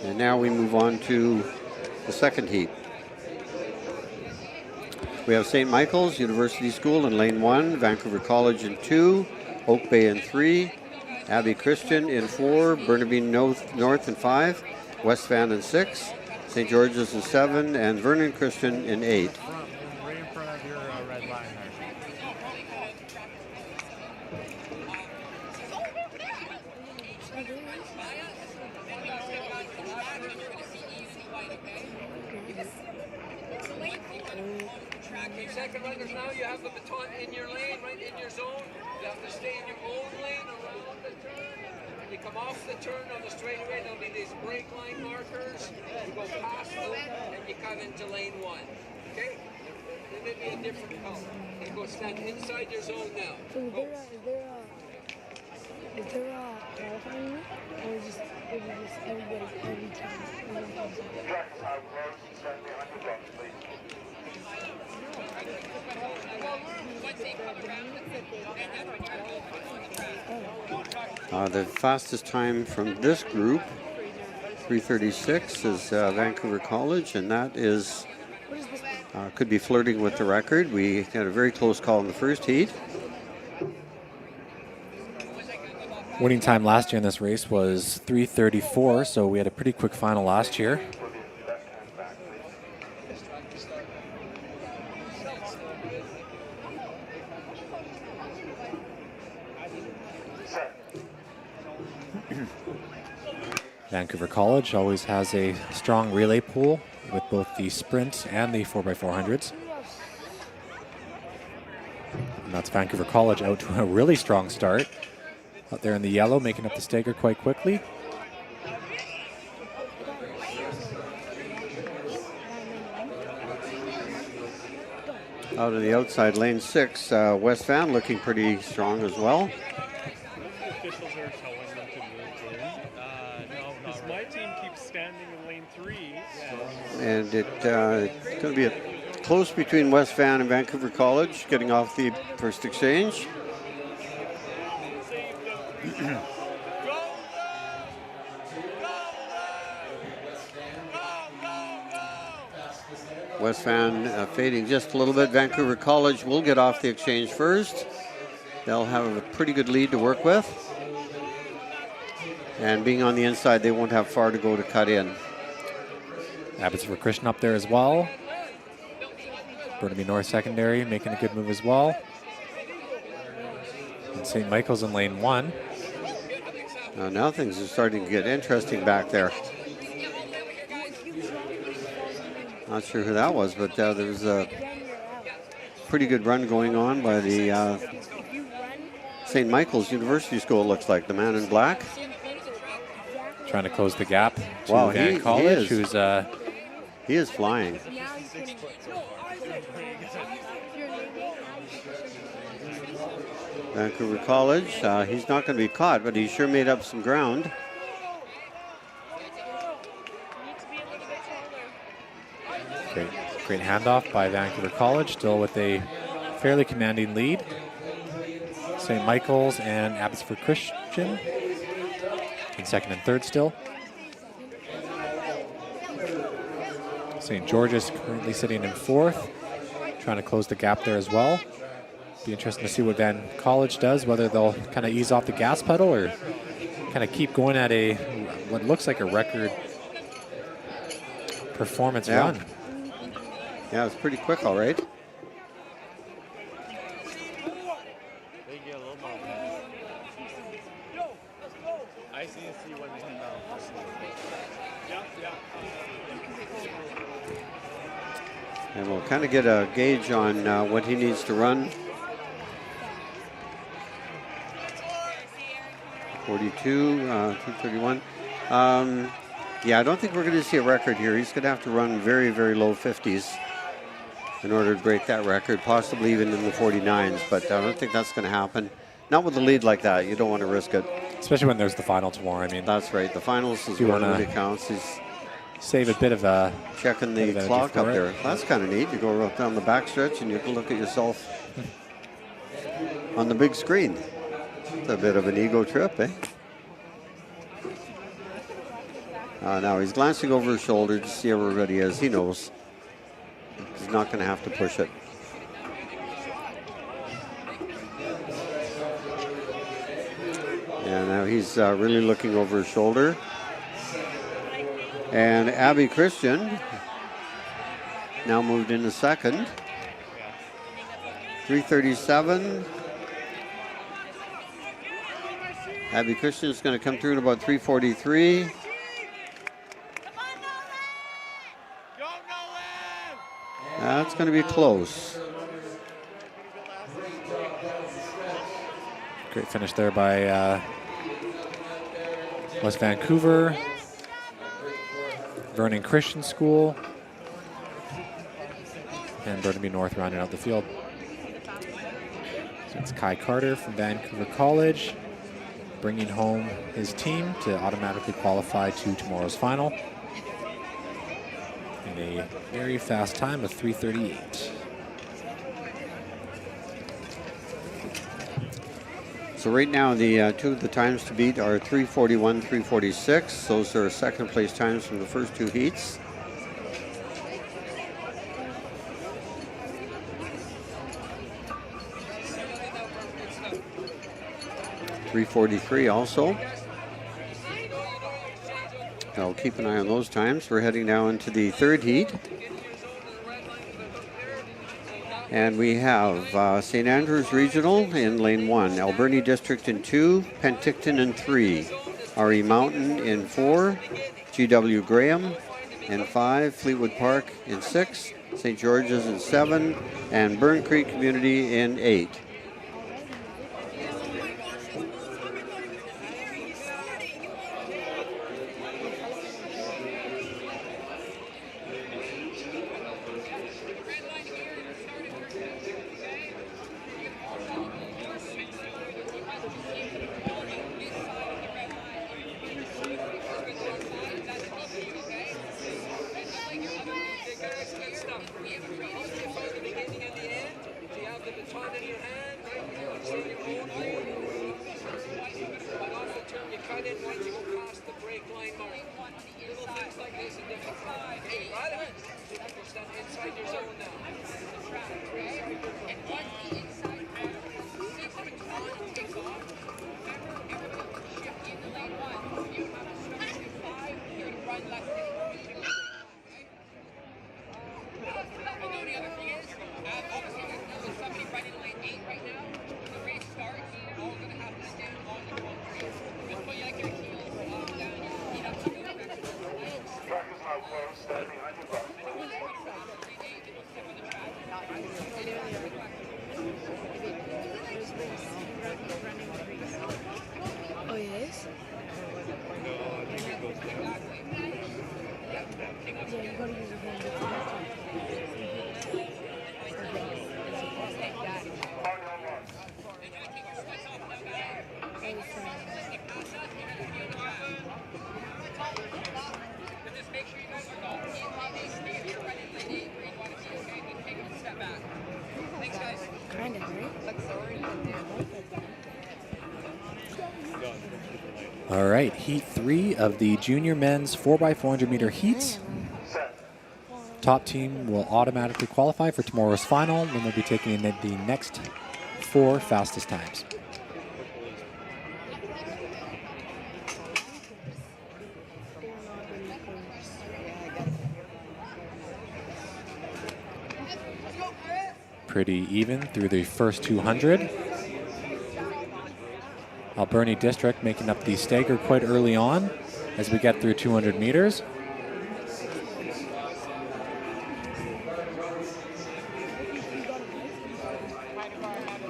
And now we move on to the second heat. We have St. Michael's University School in lane 1, Vancouver College in 2, Oak Bay in 3, Abbey Christian in 4, Burnaby North in 5, West Van in 6, St. George's in 7, and Vernon Christian in 8. Right in front of your red line there. Second runners now, you have the baton in your lane, right in your zone. You have to stay in your own lane around the turn. When you come off the turn on the straightaway, there'll be these brake line markers. You go past them, and you come into lane 1. Okay? They may be a different color. Okay, go stand inside your zone now. So is there a qualifying or is just everybody's every time? The fastest time from this group, 3:36, is Vancouver College, and that is could be flirting with the record. We had a very close call in the first heat. Winning time last year in this race was 3:34, so we had a pretty quick final last year. Vancouver College always has a strong relay pool with both the sprint and the 4x400s. And that's Vancouver College out to a really strong start. Out there in the yellow, making up the stagger quite quickly. Out of the outside, lane 6, West Van looking pretty strong as well. Officials are telling them to move in. No, because my team keeps standing in lane 3. And it's going to be close between West Van and Vancouver College, getting off the first exchange. West Van fading just a little bit. Vancouver College will get off the exchange first. They'll have a pretty good lead to work with. And being on the inside, they won't have far to go to cut in. Abbotsford Christian up there as well. Burnaby North Secondary making a good move as well. And St. Michael's in lane 1. Now things are starting to get interesting back there. Not sure who that was, but there was a pretty good run going on by the St. Michael's University School, it looks like. The man in black. Trying to close the gap to Wow, Van College, he is flying. Vancouver College, he's not going to be caught, but he sure made up some ground. Great handoff by Vancouver College, still with a fairly commanding lead. St. Michael's and Abbotsford Christian in second and third still. St. George's currently sitting in fourth, trying to close the gap there as well. Be interesting to see what Van College does, whether they'll kind of ease off the gas pedal or kind of keep going at what looks like a record performance run. Yeah, it's pretty quick, all right. And we'll kind of get a gauge on what he needs to run. 42, 231. Yeah, I don't think we're going to see a record here. He's going to have to run very, very low 50s in order to break that record, possibly even in the 49s, but I don't think that's going to happen. Not with a lead like that. You don't want to risk it. Especially when there's the final tomorrow. I mean, that's right. The finals is what really counts. He's save a bit of a checking the clock up there. That's kind of neat. You go right down the backstretch and you can look at yourself on the big screen. It's a bit of an ego trip, eh? Now he's glancing over his shoulder to see where everybody is. He knows he's not going to have to push it. And now he's really looking over his shoulder. And Abbey Christian now moved into second. 337. Abbey Christian is going to come through in about 343. That's going to be close. Great finish there by West Vancouver. Vernon Christian School. And Burnaby North rounding out the field. So it's Kai Carter from Vancouver College, bringing home his team to automatically qualify to tomorrow's final in a very fast time of 3:38. So right now the two of the times to beat are 3:41, 3:46. Those are second place times from the first two heats. .343 also. I'll keep an eye on those times. We're heading now into the third heat. And we have St. Andrews Regional in lane 1, Alberni District in 2, Penticton in 3, RE Mountain in 4, GW Graham in 5, Fleetwood Park in 6, St. George's in 7, and Burn Creek Community in 8. stand inside your zone now. And once the inside see the baton take off, remember everybody shift into lane 1. You have a stretch in 5, you're going to run left and shift to lane 1, okay? And the only other thing is, obviously there's somebody running lane 8 right now. When the race starts, all we're going to have to do on the concrete, just put like your heels down, your feet up to the Track is now closed. Stand behind your bus. Oh, yes? Yeah, you gotta use your hand. Just make sure you guys are not stay if you're running lane 8 where you want to be, okay? Just take a step back. Thanks, guys. Kind of, All right, heat 3 of the junior men's 4x400 meter heats. Top team will automatically qualify for tomorrow's final, when we'll be taking in the next 4 fastest times. Pretty even through the first 200. Alberni District making up the stagger quite early on as we get through 200 meters.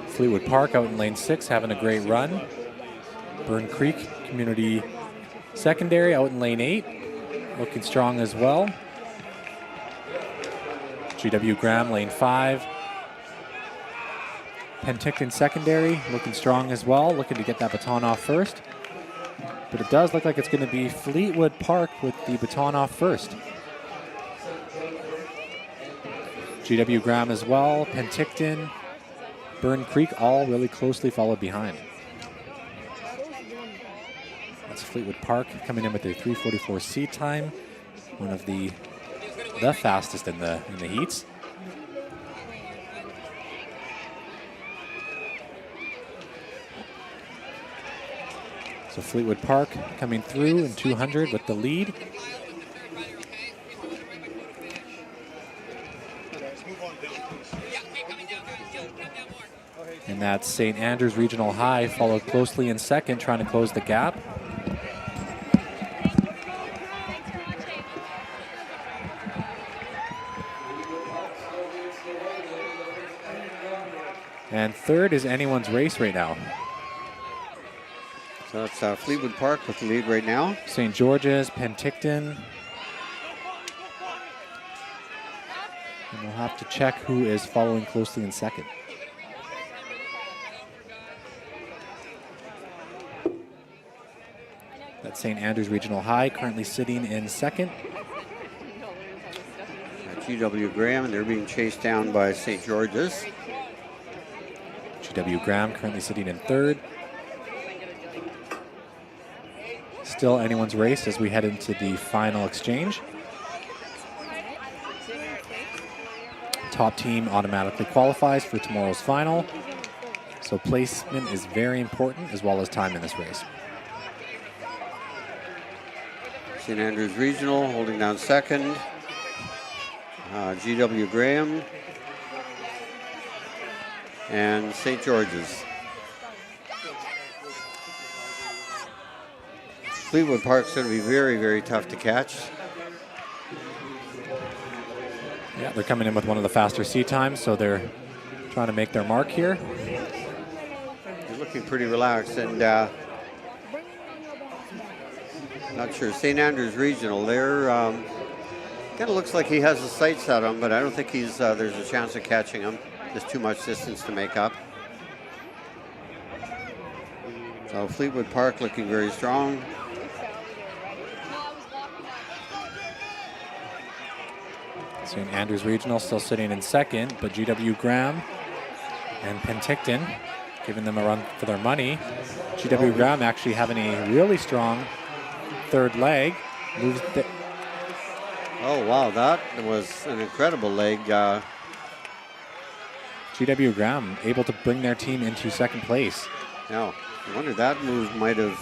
Fleetwood Park out in lane 6 having a great run. Burn Creek Community Secondary out in lane 8 looking strong as well. GW Graham lane 5. Penticton Secondary looking strong as well, looking to get that baton off first. But it does look like it's going to be Fleetwood Park with the baton off first. GW Graham as well, Penticton, Burn Creek all really closely followed behind. That's Fleetwood Park coming in with a 3:44 seat time, one of the fastest in the heats. So Fleetwood Park coming through in 200 with the lead. And that's St. Andrews Regional High, followed closely in second, trying to close the gap. And third is anyone's race right now. So that's Fleetwood Park with the lead right now. St. George's, Penticton. And we'll have to check who is following closely in second. That's St. Andrews Regional High, currently sitting in second. GW Graham, and they're being chased down by St. George's. GW Graham currently sitting in third. Still anyone's race as we head into the final exchange. Top team automatically qualifies for tomorrow's final. So placement is very important as well as time in this race. St. Andrews Regional holding down second. GW Graham and St. George's. Fleetwood Park's going to be very, very tough to catch. Yeah, they're coming in with one of the faster seat times, so they're trying to make their mark here. They're looking pretty relaxed, and not sure. St. Andrews Regional, they're kind of looks like he has the sights at him, but I don't think he's there's a chance of catching him. There's too much distance to make up. So Fleetwood Park looking very strong. St. Andrews Regional still sitting in second, but GW Graham and Penticton giving them a run for their money. GW Graham actually having a really strong third leg. Oh, wow, that was an incredible leg. GW Graham able to bring their team into second place. Now, I wonder that move might have,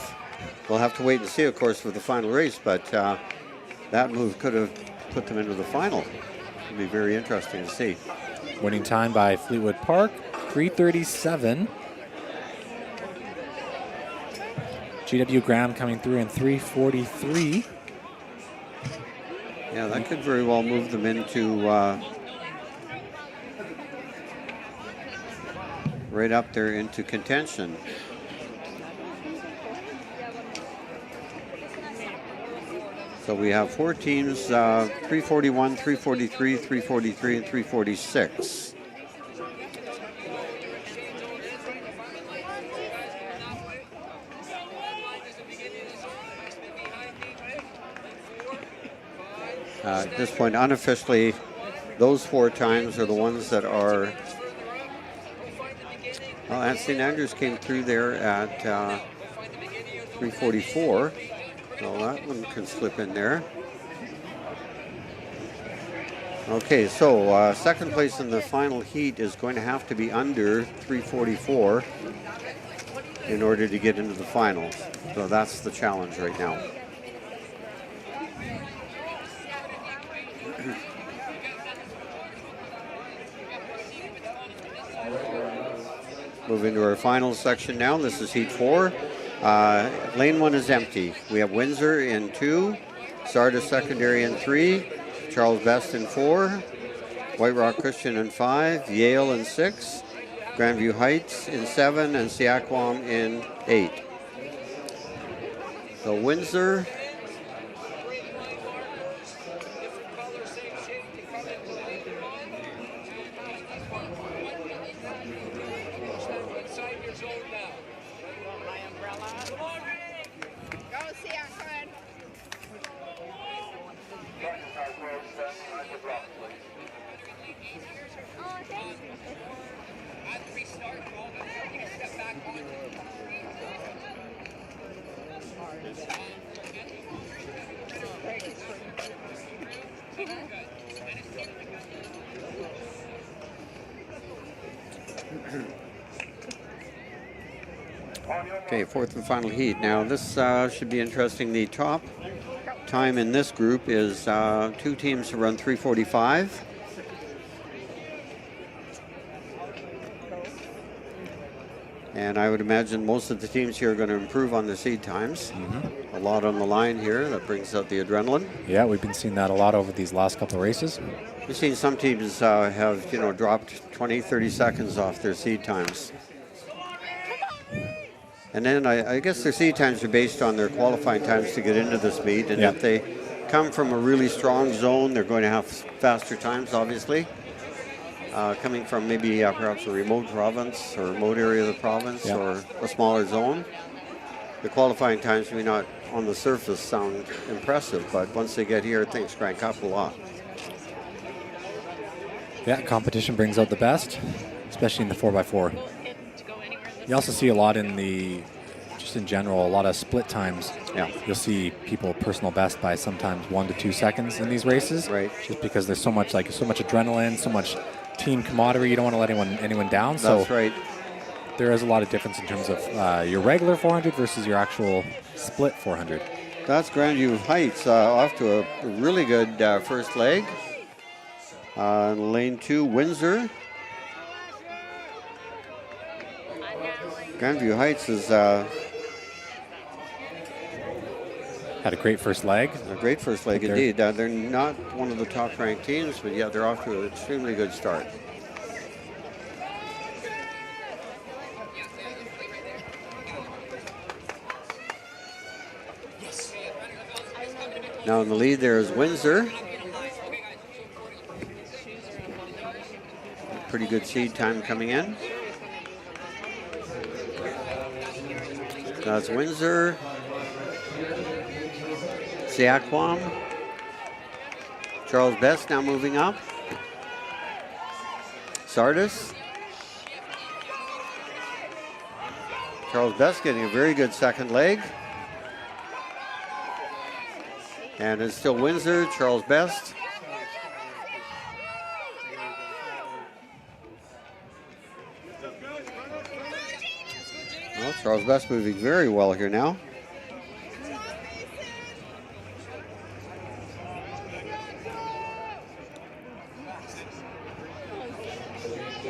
we'll have to wait and see, of course, for the final race, but that move could have put them into the final. It'll be very interesting to see. Winning time by Fleetwood Park, 3:37. GW Graham coming through in 3:43. Yeah, that could very well move them into right up there into contention. So we have 4 teams, 341, 343, 343, and 346. At this point, unofficially, those 4 times are the ones that are. Well, Anthony Andrews came through there at 344, so that one can slip in there. Okay, so second place in the final heat is going to have to be under 344 in order to get into the finals. So that's the challenge right now. Moving to our final section now. This is heat 4. Lane 1 is empty. We have Windsor in 2, Sardis Secondary in 3, Charles Best in 4, White Rock Christian in 5, Yale in 6, Grandview Heights in 7, and Seaquam in 8. So Windsor, okay, fourth and final heat. Now this should be interesting. The top time in this group is 2 teams who run 345. And I would imagine most of the teams here are going to improve on the seed times. A lot on the line here. That brings out the adrenaline. Yeah, we've been seeing that a lot over these last couple of races. We've seen some teams have, dropped 20, 30 seconds off their seed times. And then I guess their seed times are based on their qualifying times to get into this meet. And if they come from a really strong zone, they're going to have faster times, obviously. Coming from maybe perhaps a remote province or remote area of the province or a smaller zone, the qualifying times may not on the surface sound impressive, but once they get here, things crank up a lot. Yeah, competition brings out the best, especially in the 4x4. You also see a lot in just in general, a lot of split times. Yeah. You'll see people personal best by sometimes 1 to 2 seconds in these races. Right. Just because there's so much adrenaline, so much team camaraderie. You don't want to let anyone down. That's right. There is a lot of difference in terms of your regular 400 versus your actual split 400. That's Grandview Heights off to a really good first leg. Lane 2, Windsor. Grandview Heights has had a great first leg. A great first leg indeed. They're not one of the top ranked teams, but yeah, they're off to an extremely good start. Now in the lead there is Windsor. Pretty good seed time coming in. That's Windsor. Seaquam. Charles Best now moving up. Sardis. Charles Best getting a very good second leg. And it's still Windsor, Charles Best. Well, Charles Best moving very well here now.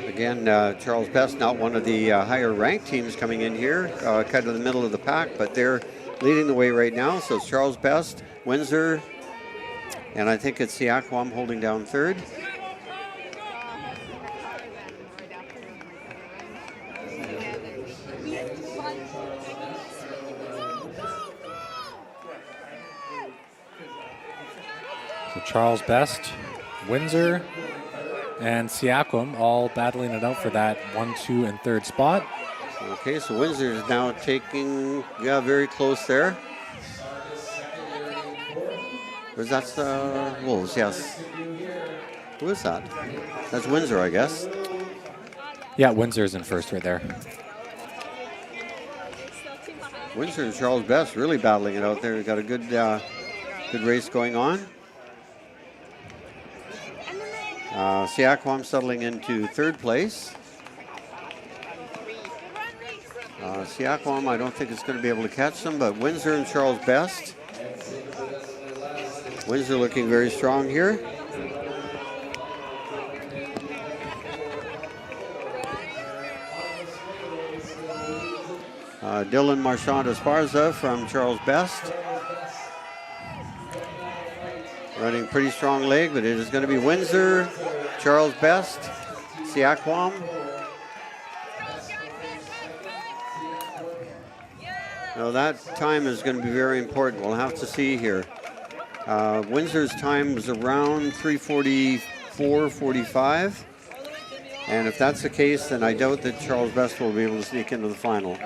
Again, Charles Best, not one of the higher ranked teams coming in here, kind of the middle of the pack, but they're leading the way right now. So it's Charles Best, Windsor, and I think it's Siakwam holding down third. So Charles Best, Windsor, and Siakwam all battling it out for that 1, 2, and 3rd spot. Okay, so Windsor is now taking, very close there. Was that Wolves? Yes. Who is that? That's Windsor, I guess. Yeah, Windsor's in first right there. Windsor and Charles Best really battling it out there. We've got a good race going on. Siakwam settling into 3rd place. Siakwam, I don't think it's going to be able to catch them, but Windsor and Charles Best. Windsor looking very strong here. Dylan Marchand Esparza from Charles Best. Running pretty strong leg, but it is going to be Windsor, Charles Best, Siakwam. Now that time is going to be very important. We'll have to see here. Windsor's time was around 3:44:45. And if that's the case, then I doubt that Charles Best will be able to sneak into the final.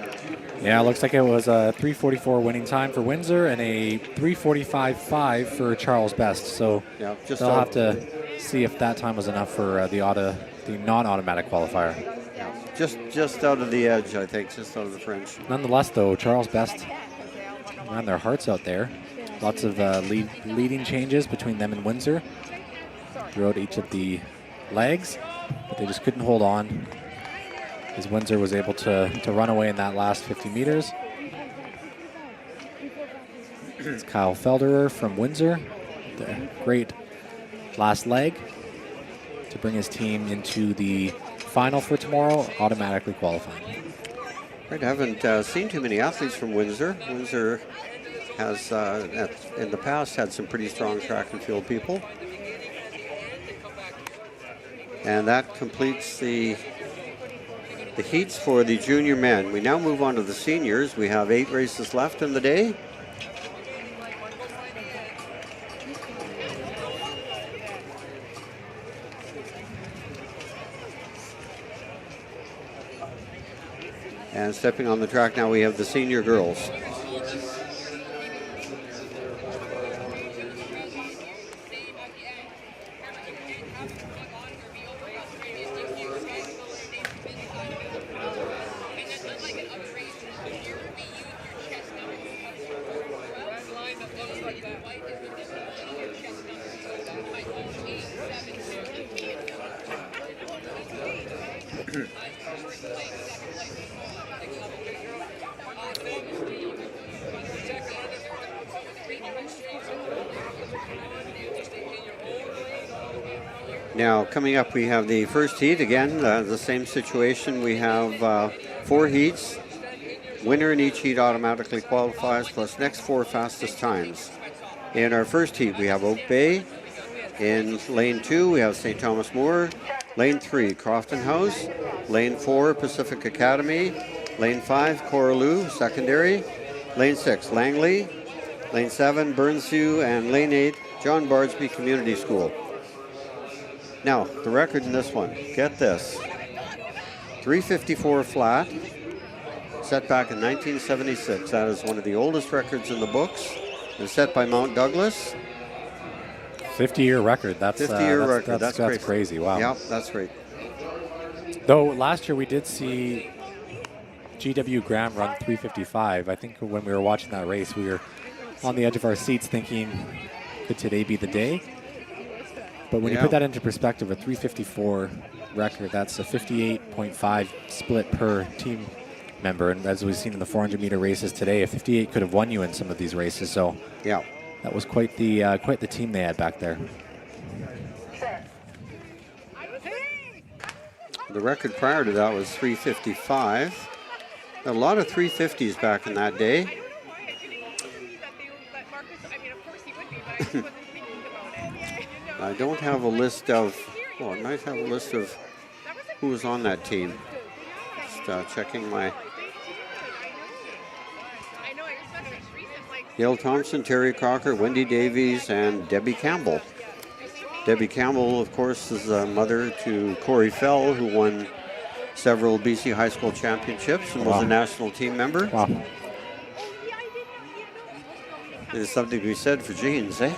Yeah, it looks like it was a 3:44 winning time for Windsor and a 3:45.5 for Charles Best. So yeah, just they'll have to see if that time was enough for the non-automatic qualifier. Yeah, just out of the edge, I think, just out of the fringe. Nonetheless, though, Charles Best ran their hearts out there. Lots of leading changes between them and Windsor throughout each of the legs, but they just couldn't hold on as Windsor was able to run away in that last 50 meters. It's Kyle Felderer from Windsor, the great last leg to bring his team into the final for tomorrow, automatically qualifying. Right, I haven't seen too many athletes from Windsor. Windsor has, in the past, had some pretty strong track and field people. And that completes the heats for the junior men. We now move on to the seniors. We have 8 races left in the day. And stepping on the track now, we have the senior girls. Now, coming up, we have the first heat. Again, the same situation. We have 4 heats. Winner in each heat automatically qualifies, plus next 4 fastest times. In our first heat, we have Oak Bay. In lane 2, we have St. Thomas More. Lane 3, Crofton House. Lane 4, Pacific Academy. Lane 5, Coraloo Secondary. Lane 6, Langley. Lane 7, Burnsview. And Lane 8, John Bardsby Community School. Now, the record in this one, get this. 3:54 flat, set back in 1976. That is one of the oldest records in the books. It's set by Mount Douglas. 50-year record. That's 50-year record. That's crazy. Wow. Yeah, that's right. Though last year we did see GW Graham run 3:55. I think when we were watching that race, we were on the edge of our seats thinking, could today be the day? But when you Yeah. put that into perspective, a 354 record, that's a 58.5 split per team member. And as we've seen in the 400-meter races today, a 58 could have won you in some of these races. So yeah, that was quite the team they had back there. The record prior to that was 355. A lot of 350s back in that day. I don't have a list of, oh, I might have a list of who was on that team. Just checking my. Gail Thompson, Terry Crocker, Wendy Davies, and Debbie Campbell. Debbie Campbell, of course, is a mother to Corey Fell, who won several BC high school championships and was a national team member. Wow. There's something to be said for genes, eh?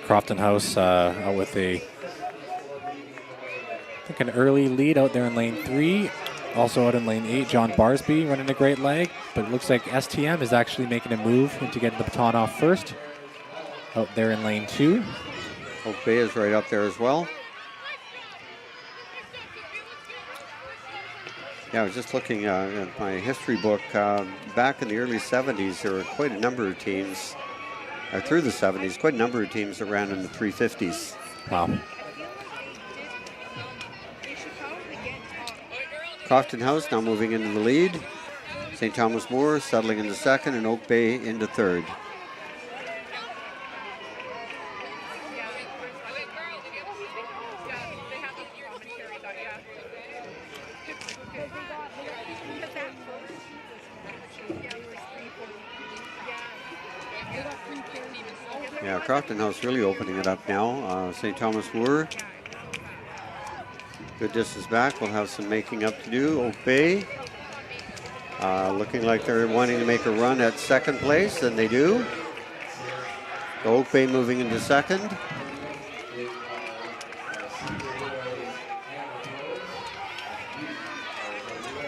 Crofton House out with I think an early lead out there in lane 3. Also out in lane 8, John Barsby running a great leg, but it looks like STM is actually making a move into getting the baton off first. Out there in lane 2. Oak Bay is right up there as well. Yeah, I was just looking at my history book. Back in the early 70s, there were quite a number of teams, through the 70s, quite a number of teams that ran in the 350s. Wow. Crofton House now moving into the lead. St. Thomas More settling into second, and Oak Bay into third. Yeah, Crofton House really opening it up now. St. Thomas More, good distance back. We'll have some making up to do. Oak Bay, looking like they're wanting to make a run at second place, and they do. So Oak Bay moving into second.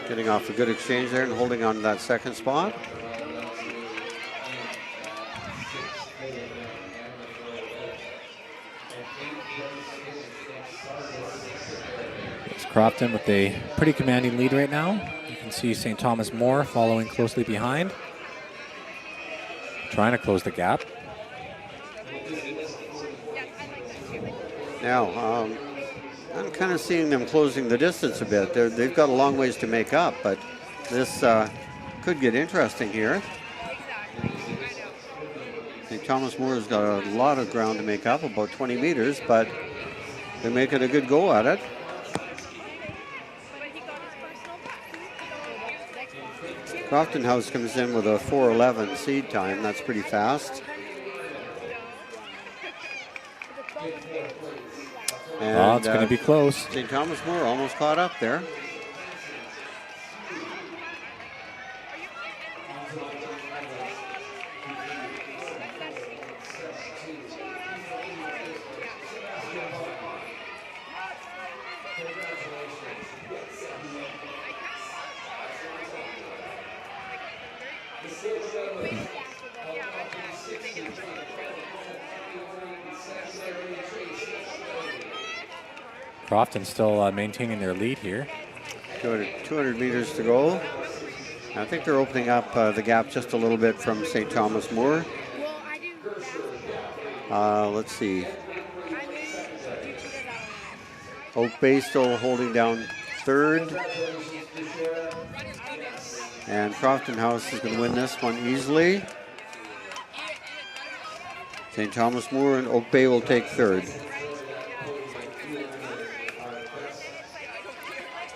Getting off a good exchange there and holding on to that second spot. It's Crofton with a pretty commanding lead right now. You can see St. Thomas More following closely behind, trying to close the gap. Now, I'm kind of seeing them closing the distance a bit. They've got a long ways to make up, but this could get interesting here. St. Thomas More has got a lot of ground to make up, about 20 meters, but they're making a good go at it. Crofton House comes in with a 4:11 seed time. That's pretty fast. And, it's going to be close. St. Thomas More almost caught up there. Crofton still maintaining their lead here. 200 meters to go. I think they're opening up the gap just a little bit from St. Thomas More. Let's see. Oak Bay still holding down third. And Crofton House is going to win this one easily. St. Thomas More and Oak Bay will take third.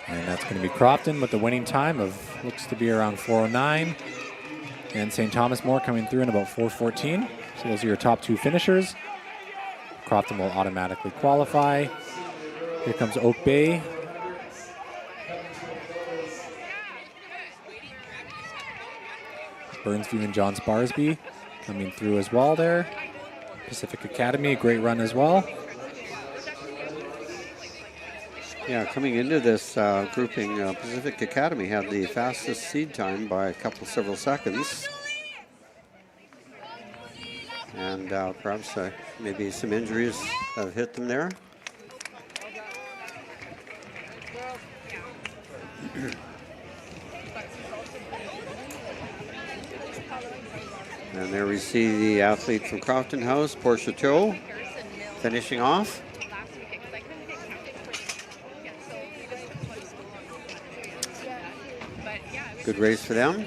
And that's going to be Crofton with the winning time of, looks to be around 4:09. And St. Thomas More coming through in about 4:14. So those are your top two finishers. Crofton will automatically qualify. Here comes Oak Bay. Burnsview and John Sparsby coming through as well there. Pacific Academy, a great run as well. Yeah, coming into this grouping, Pacific Academy had the fastest seed time by several seconds. And perhaps maybe some injuries have hit them there. And there we see the athlete from Crofton House, Portia Cho, finishing off. Good race for them.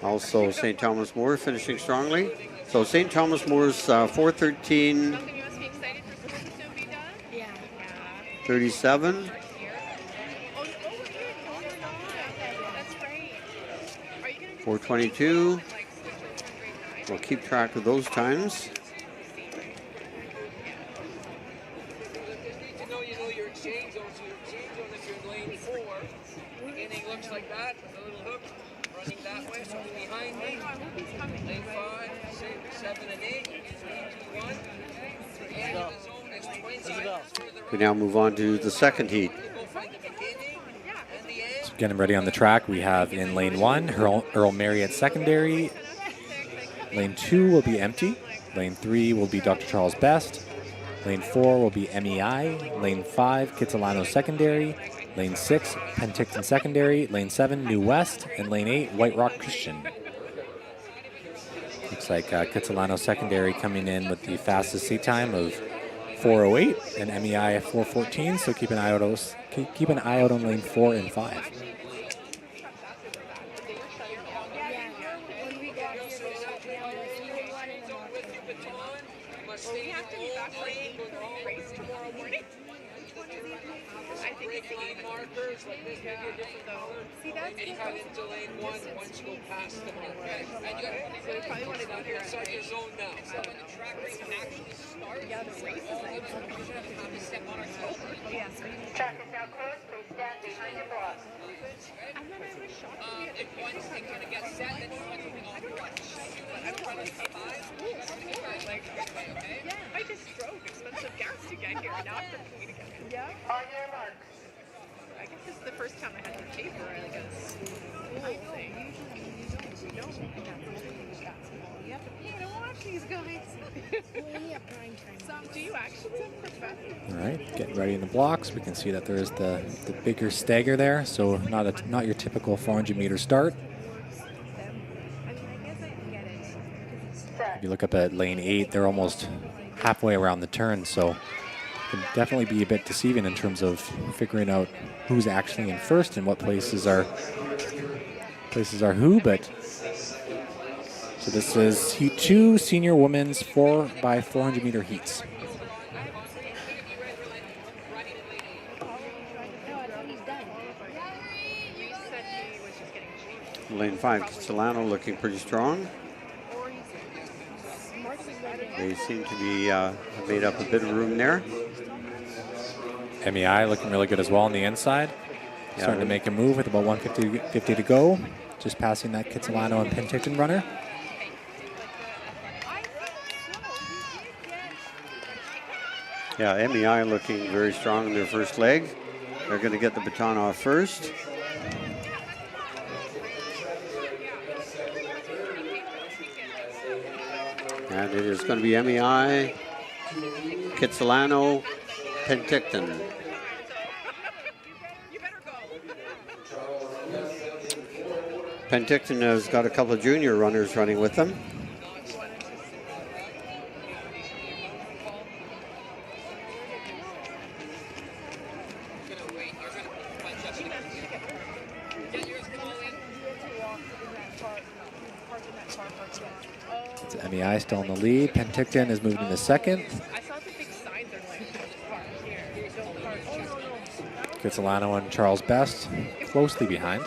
Also, St. Thomas More finishing strongly. So St. Thomas More's 4:13, 37. 4:22. We'll keep track of those times. You know your exchange zone. So your exchange zone, if you're in lane 4, beginning looks like that, with a little hook running that way, so it's behind me. Lane 5, 6, 7, and 8. One. The end of the zone is 20. We now move on to the second heat. So getting ready on the track, we have in lane 1, Earl Marriott Secondary. Lane 2 will be empty. Lane 3 will be Dr. Charles Best. Lane 4 will be MEI. Lane 5, Kitsilano Secondary. Lane 6, Penticton Secondary. Lane 7, New West. And Lane 8, White Rock Christian. Looks like Kitsilano Secondary coming in with the fastest seat time of 4:08 and MEI at 4:14. So keep an eye out on lane 4 and 5. Markers like this, maybe a different color. See, that's and you cut into lane 1 once you go past the marker. And you probably want to go here inside your zone now. So when the track race can actually start, yeah, the race is like have to step on our toes. Yes. Track is now closed. Please stand behind your block. If once they kind of get set, then you want something on the watch. But I'm trying to come by. Like, okay? Yeah. I just drove expensive gas to get here. Now I'm paying again. Yeah. On your mark. I guess this is the first time I had to pay for like a school thing. Usually you don't. You have to pay to watch these guys. Only at prime time. So, do you actually professional? All right, getting ready in the blocks. We can see that there is the bigger stagger there, so not your typical 400-meter start. If you look up at lane 8, they're almost halfway around the turn, so it can definitely be a bit deceiving in terms of figuring out who's actually in first and what places are who. But so this is heat 2, senior women's 4x400-meter heats. Lane 5, Solano looking pretty strong. They seem to be made up a bit of room there. MEI looking really good as well on the inside. Yeah, Starting to make a move with about 150 to go. Just passing that Kitsilano and Penticton runner. Yeah, MEI looking very strong in their first leg. They're going to get the baton off first. And it is going to be MEI, Kitsilano, Penticton. Penticton has got a couple of junior runners running with them. It's MEI still in the lead. Penticton is moving into second. Kitsilano and Charles Best closely behind.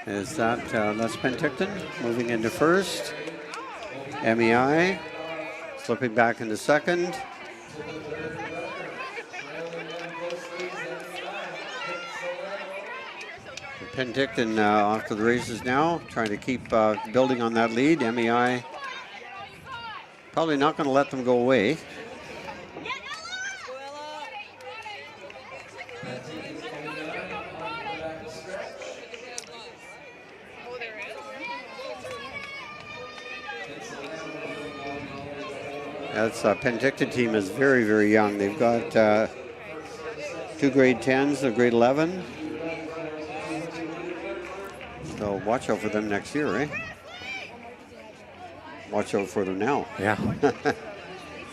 Is that that's Penticton moving into first. MEI slipping back into second. Penticton off to the races now, trying to keep building on that lead. MEI probably not going to let them go away. That's Penticton team is very, very young. They've got 2 grade 10s, a grade 11. So watch out for them next year, eh? Watch out for them now. Yeah.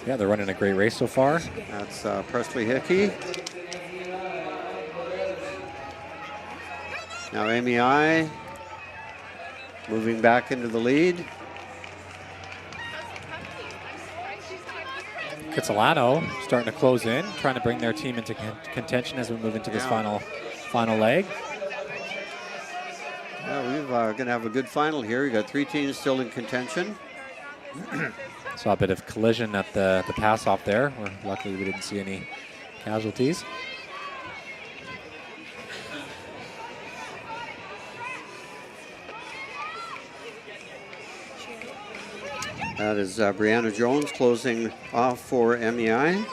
Yeah, they're running a great race so far. That's Presley Hickey. Now MEI moving back into the lead. Kitsilano starting to close in, trying to bring their team into contention as we move into this final leg. Yeah, we're going to have a good final here. We got 3 teams still in contention. Saw a bit of collision at the pass off there, where luckily we didn't see any casualties. That is Brianna Jones closing off for MEI.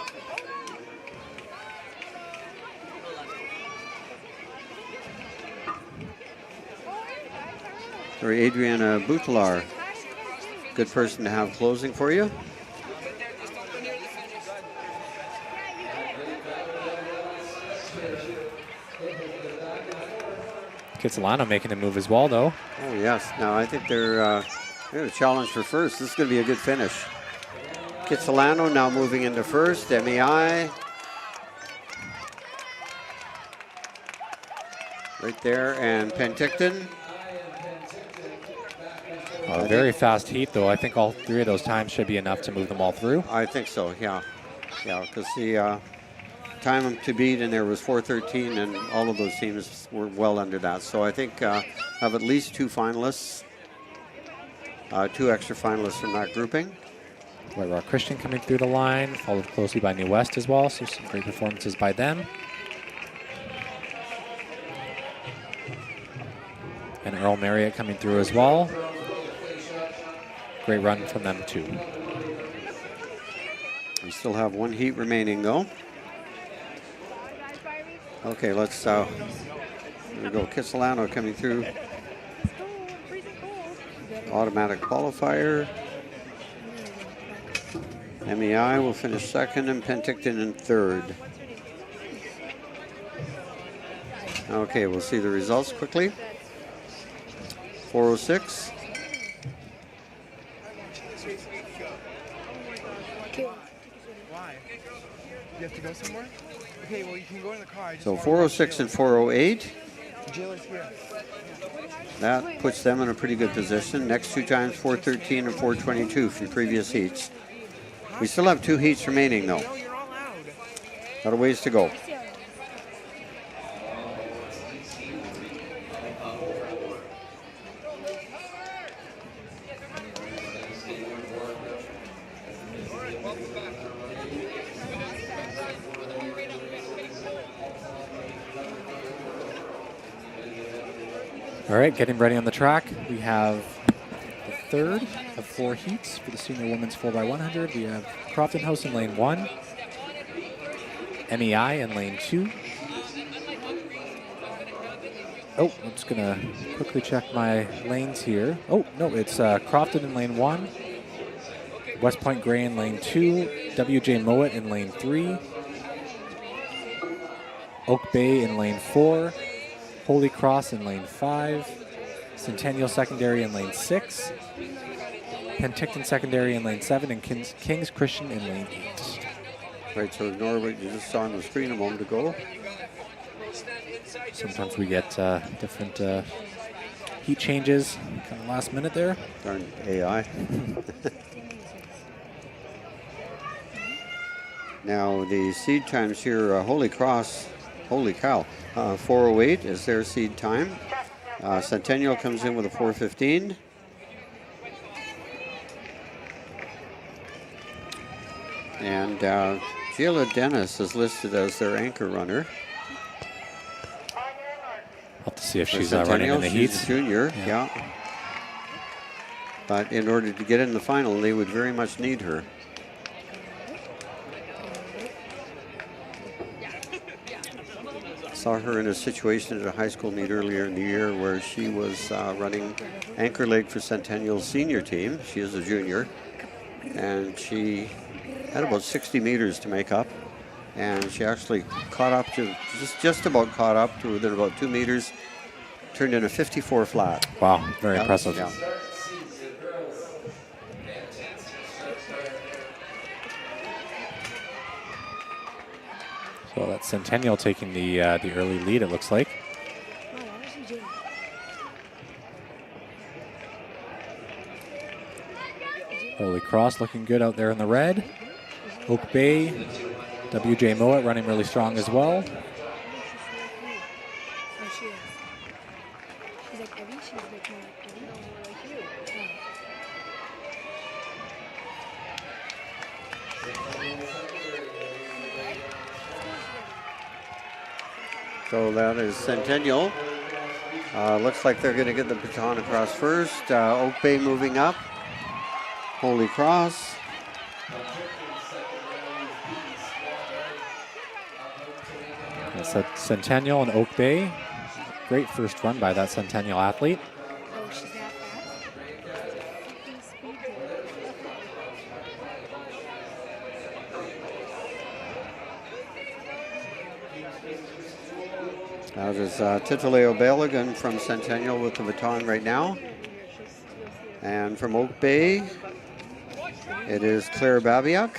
Sorry, Adriana Boutelar. Good person to have closing for you. Kitsilano making a move as well, though. Oh, yes. Now, I think they're a challenge for first. This is going to be a good finish. Kitsilano now moving into first. MEI. Right there. And Penticton. A very fast heat, though. I think all 3 of those times should be enough to move them all through. I think so, yeah. Yeah, because the time to beat in there was 4:13, and all of those teams were well under that. So I think have at least 2 finalists, 2 extra finalists from that grouping. White Rock Christian coming through the line, followed closely by New West as well, so some great performances by them. And Earl Marriott coming through as well. Great run from them too. We still have 1 heat remaining though. Okay, let's, here we go, Kitsilano coming through. Automatic qualifier. MEI will finish second and Penticton in third. Okay, we'll see the results quickly. 406. Why? You have to go somewhere? Okay, well, you can go in the car. So 406 and 408. Jill is here. That puts them in a pretty good position. Next 2 times 413 and 422 from previous heats. We still have 2 heats remaining though. Got a ways to go. All right, getting ready on the track. We have the third of 4 heats for the senior women's 4x100. We have Crofton House in lane 1, MEI in lane 2. Oh, I'm just gonna quickly check my lanes here. Oh, no, it's Crofton in lane 1, West Point Gray in lane 2, WJ Mowat in lane 3, Oak Bay in lane 4, Holy Cross in lane 5, Centennial Secondary in lane 6, Penticton Secondary in lane 7, and King's Christian in lane 8. Right, so ignore what you just saw on the screen a moment ago. Sometimes we get different heat changes kind of last minute there. Darn AI. Now the seed times here, Holy Cross, holy cow, 408 is their seed time. Centennial comes in with a 415. And Sheila Dennis is listed as their anchor runner. Have to see if For she's running in the Centennial, she's heats. a junior, yeah. But in order to get in the final, they would very much need her. Saw her in a situation at a high school meet earlier in the year where she was running anchor leg for Centennial's senior team. She is a junior, and she had about 60 meters to make up, and she actually caught up to just about caught up to within about 2 meters. Turned in a 54 flat. Wow, very impressive. Yeah. So that's Centennial taking the early lead, it looks like. Holy Cross looking good out there in the red. Oak Bay, WJ Mowat running really strong as well. So that is Centennial. Looks like they're going to get the baton across first. Oak Bay moving up. Holy Cross. That's that Centennial and Oak Bay. Great first run by that Centennial athlete. That is Titaleo Balogun from Centennial with the baton right now. And from Oak Bay, it is Claire Babiak.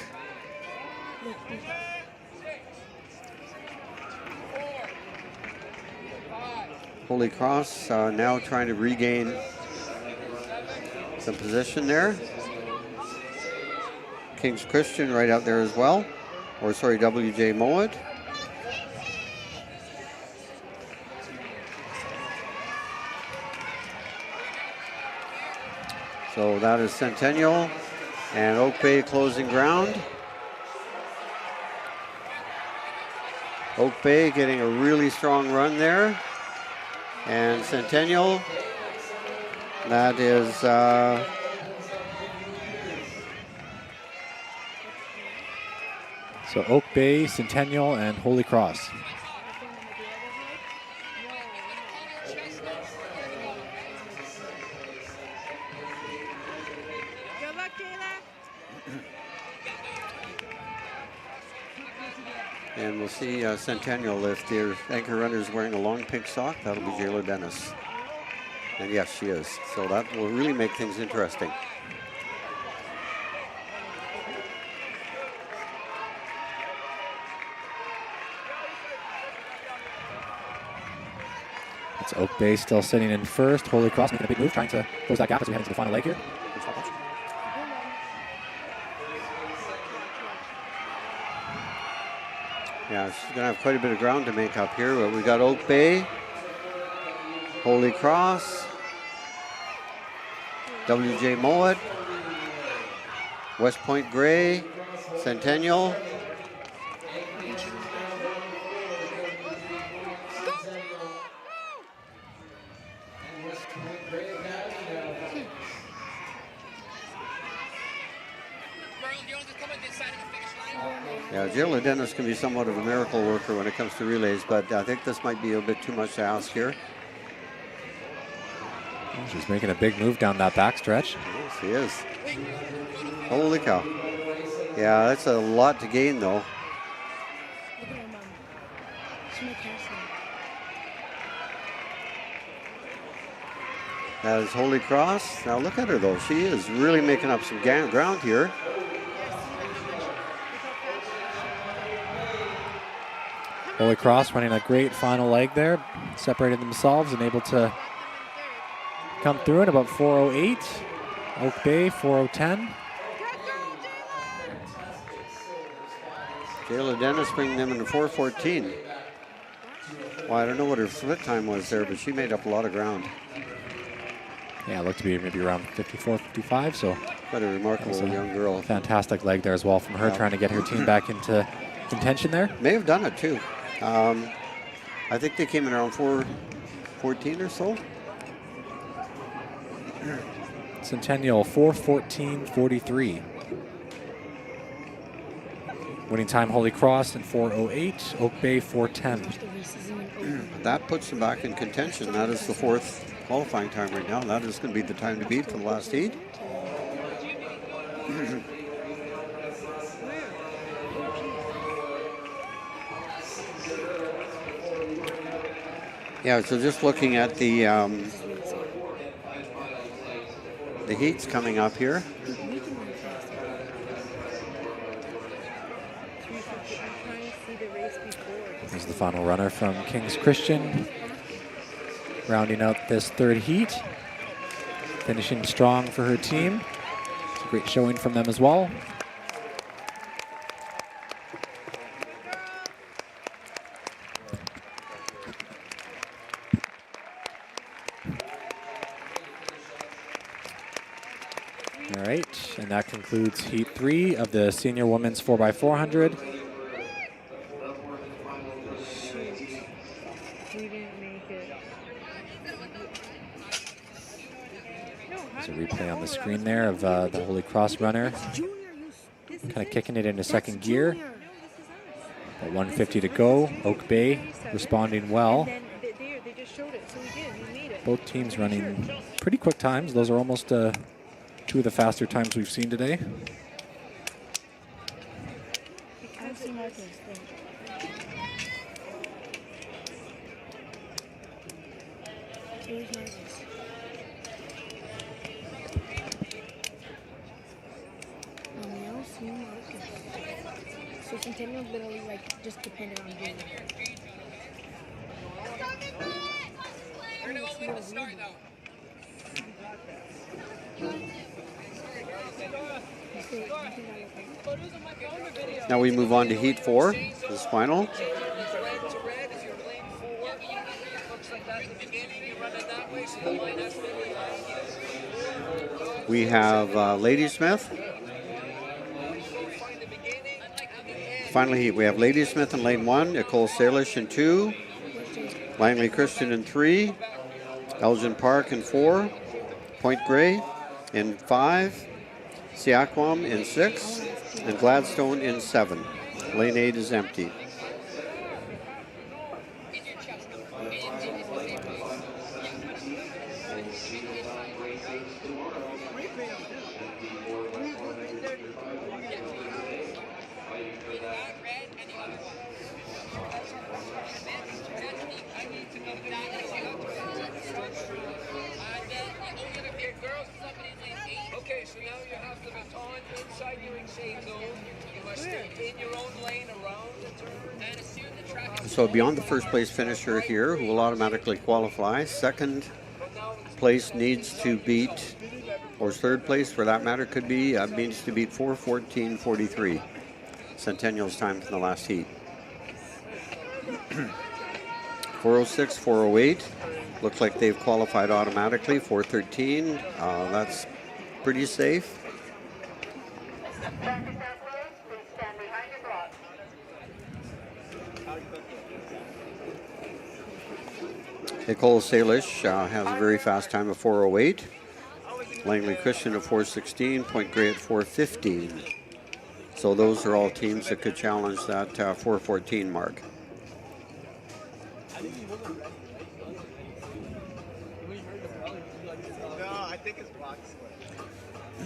Holy Cross now trying to regain some position there. King's Christian right out there as well. Or sorry, WJ Mowat. So that is Centennial and Oak Bay closing ground. Oak Bay getting a really strong run there. And Centennial, that is so Oak Bay, Centennial, and Holy Cross. And we'll see Centennial if their anchor runner is wearing a long pink sock. That'll be Jayla Dennis. And yes, she is. So that will really make things interesting. It's Oak Bay still sitting in first. Holy Cross making a big move, trying to close that gap as we head into the final leg here. Yeah, she's going to have quite a bit of ground to make up here. But we got Oak Bay, Holy Cross, WJ Mowat, West Point Gray, Centennial. Yeah, Jayla Dennis can be somewhat of a miracle worker when it comes to relays, but I think this might be a bit too much to ask here. She's making a big move down that backstretch. Yes, she is. Holy cow. Yeah, that's a lot to gain, though. That is Holy Cross. Now look at her, though. She is really making up some ground here. Holy Cross running a great final leg there, separated themselves and able to come through at about 4:08. Oak Bay 4:10. Jayla Dennis bringing them into 4:14. Well, I don't know what her split time was there, but she made up a lot of ground. Yeah, it looked to be maybe around 54, 55. So quite a remarkable young girl. Fantastic leg there as well from her, trying to get her team back into contention there. May have done it too. I think they came in around 4:14 or so. Centennial 4:14.43. Winning time Holy Cross in 4:08. Oak Bay 4:10. That puts them back in contention. That is the fourth qualifying time right now. That is going to be the time to beat for the last heat. Yeah, so just looking at the heats coming up here. This is the final runner from King's Christian, rounding out this third heat, finishing strong for her team. It's a great showing from them as well. All right, and that concludes Heat 3 of the Senior Women's 4x400. There's a replay on the screen there of the Holy Cross runner kind of kicking it into second gear. At 150 to go, Oak Bay responding well. Both teams running pretty quick times. Those are almost two of the faster times we've seen today. So Centennial literally like just depended on doing Now we move on to Heat 4, this final. We have Ladysmith. Finally, we have Ladysmith in lane 1, Nicole Salish in 2, Langley Christian in 3, Elgin Park in 4, Point Grey in 5, Siakwam in 6, and Gladstone in 7. Lane 8 is empty. Okay, so now you have the baton inside your exchange zone. You must stay in your own lane around the turn and assume the track is So beyond the first place finisher here, who will automatically qualify, second place needs to beat, or third place for that matter could be, needs to beat 4:14.43. Centennial's time from the last heat. 4:06, 4:08. Looks like they've qualified automatically. 4:13. That's pretty safe. Nicole Salish has a very fast time of 4:08. Langley Christian at 4:16. Point Grey at 4:15. So those are all teams that could challenge that 4:14 mark.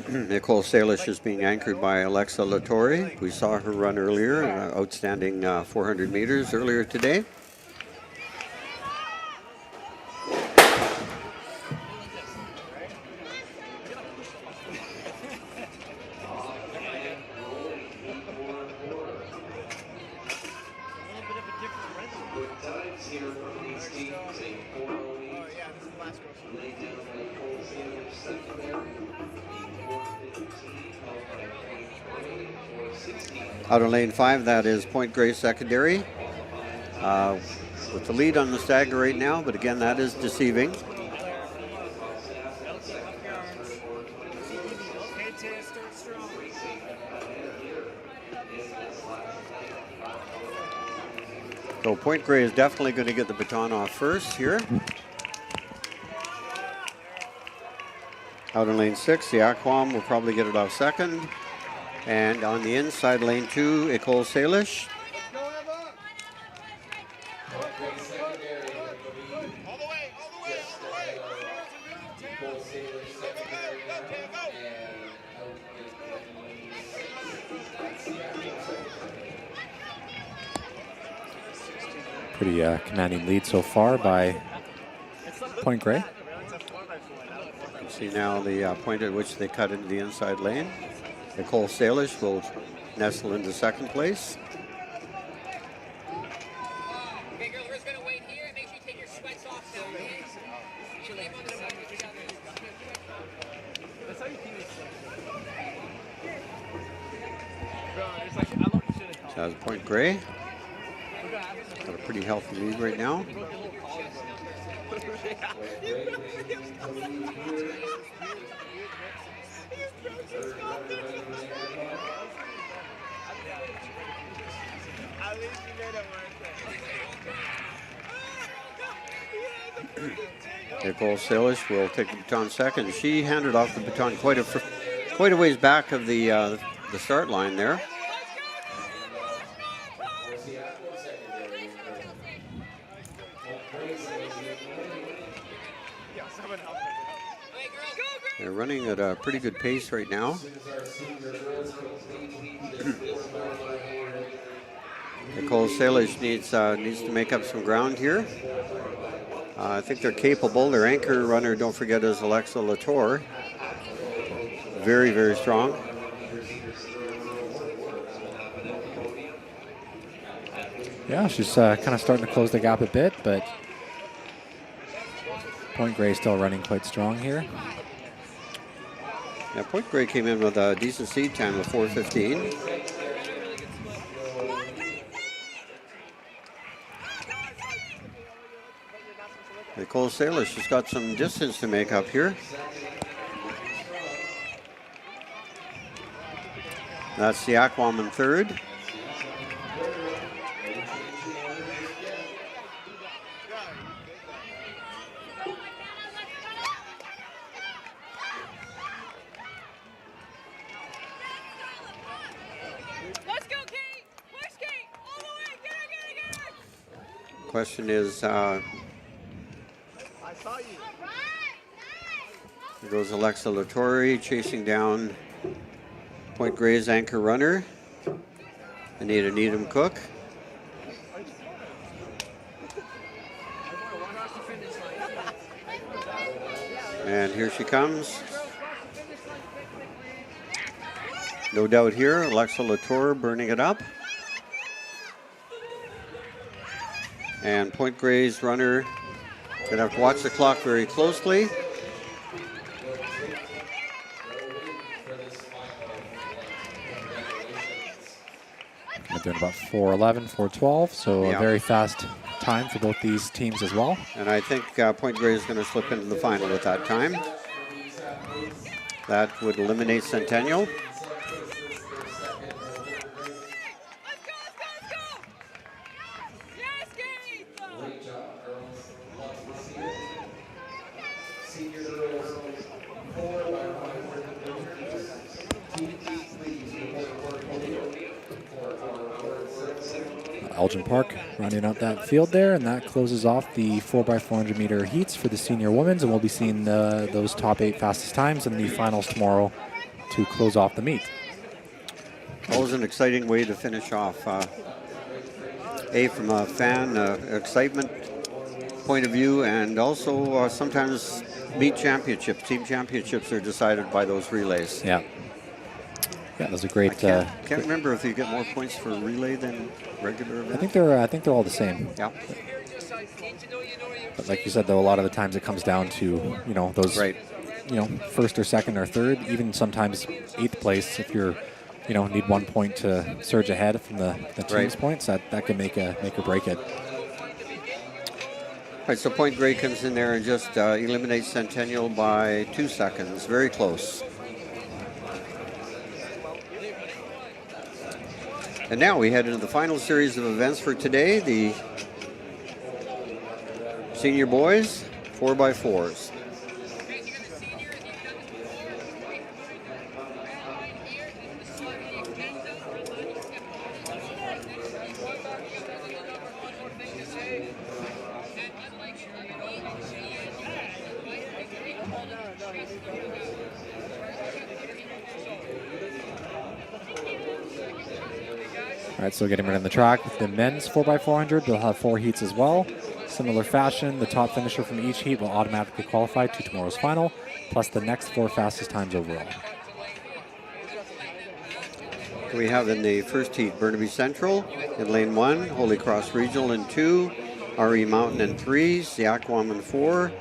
Nicole Salish is being anchored by Alexa Latore. We saw her run earlier, outstanding 400 meters earlier today. Out of lane 5, that is Point Grey secondary. With the lead on the stagger right now, but again, that is deceiving. So Point Grey is definitely going to get the baton off first here. Out in lane 6, the Aquam will probably get it off second. And on the inside, lane 2, Ecole Salish. Pretty commanding lead so far by Point Grey. You see now the point at which they cut into the inside lane. Ecole Salish will nestle into second place. Okay, girls, we're just going to wait here and make sure you take your sweats off now, okay? She'll leave on the side together. That's how you keep it. Bro, it's like, I love the shit. So that's Point Grey. Got a pretty healthy lead right now. At least you made it worth it. Nicole Salish will take the baton second. She handed off the baton quite a ways back of the start line there. They're running at a pretty good pace right now. Nicole Salish needs to make up some ground here. I think they're capable. Their anchor runner, don't forget, is Alexa Latour. Very, very strong. Yeah, she's kind of starting to close the gap a bit, but Point Grey still running quite strong here. Yeah, Point Grey came in with a decent seed time of 4:15. Nicole Salish has got some distance to make up here. That's the Aquam in third. Let's go, Kate! Push, Kate! All the way! Get her, get her, get her! Question is, I saw you. here goes Alexa Latour chasing down Point Grey's anchor runner, Anita Needham-Cook. And here she comes. No doubt here, Alexa Latour burning it up. And Point Grey's runner gonna have to watch the clock very closely. They're doing about 4:11, 4:12, so Yeah. a very fast time for both these teams as well. And I think Point Grey is going to slip into the final at that time. That would eliminate Centennial. Elgin Park rounding out that field there, and that closes off the 4x400 meter heats for the senior women's, and we'll be seeing those top 8 fastest times in the finals tomorrow to close off the meet. Always an exciting way to finish off. From a fan excitement point of view, and also sometimes meet championships, team championships are decided by those relays. Yeah. Yeah, those are great. Can't remember if you get more points for relay than regular event. I think they're all the same. Yeah. But like you said, though, a lot of the times it comes down to those first or second or third, even sometimes 8th place. If you're need 1 point to surge ahead from the team's points, that can make or break it. All right, so Point Grey comes in there and just eliminates Centennial by 2 seconds. Very close. And now we head into the final series of events for today, the senior boys 4x4s. All right, so getting right on the track. The men's 4x400, they'll have 4 heats as well. Similar fashion, the top finisher from each heat will automatically qualify to tomorrow's final, plus the next 4 fastest times overall. We have in the first heat Burnaby Central in lane 1, Holy Cross Regional in 2, RE Mountain in 3, Siakwam in 4,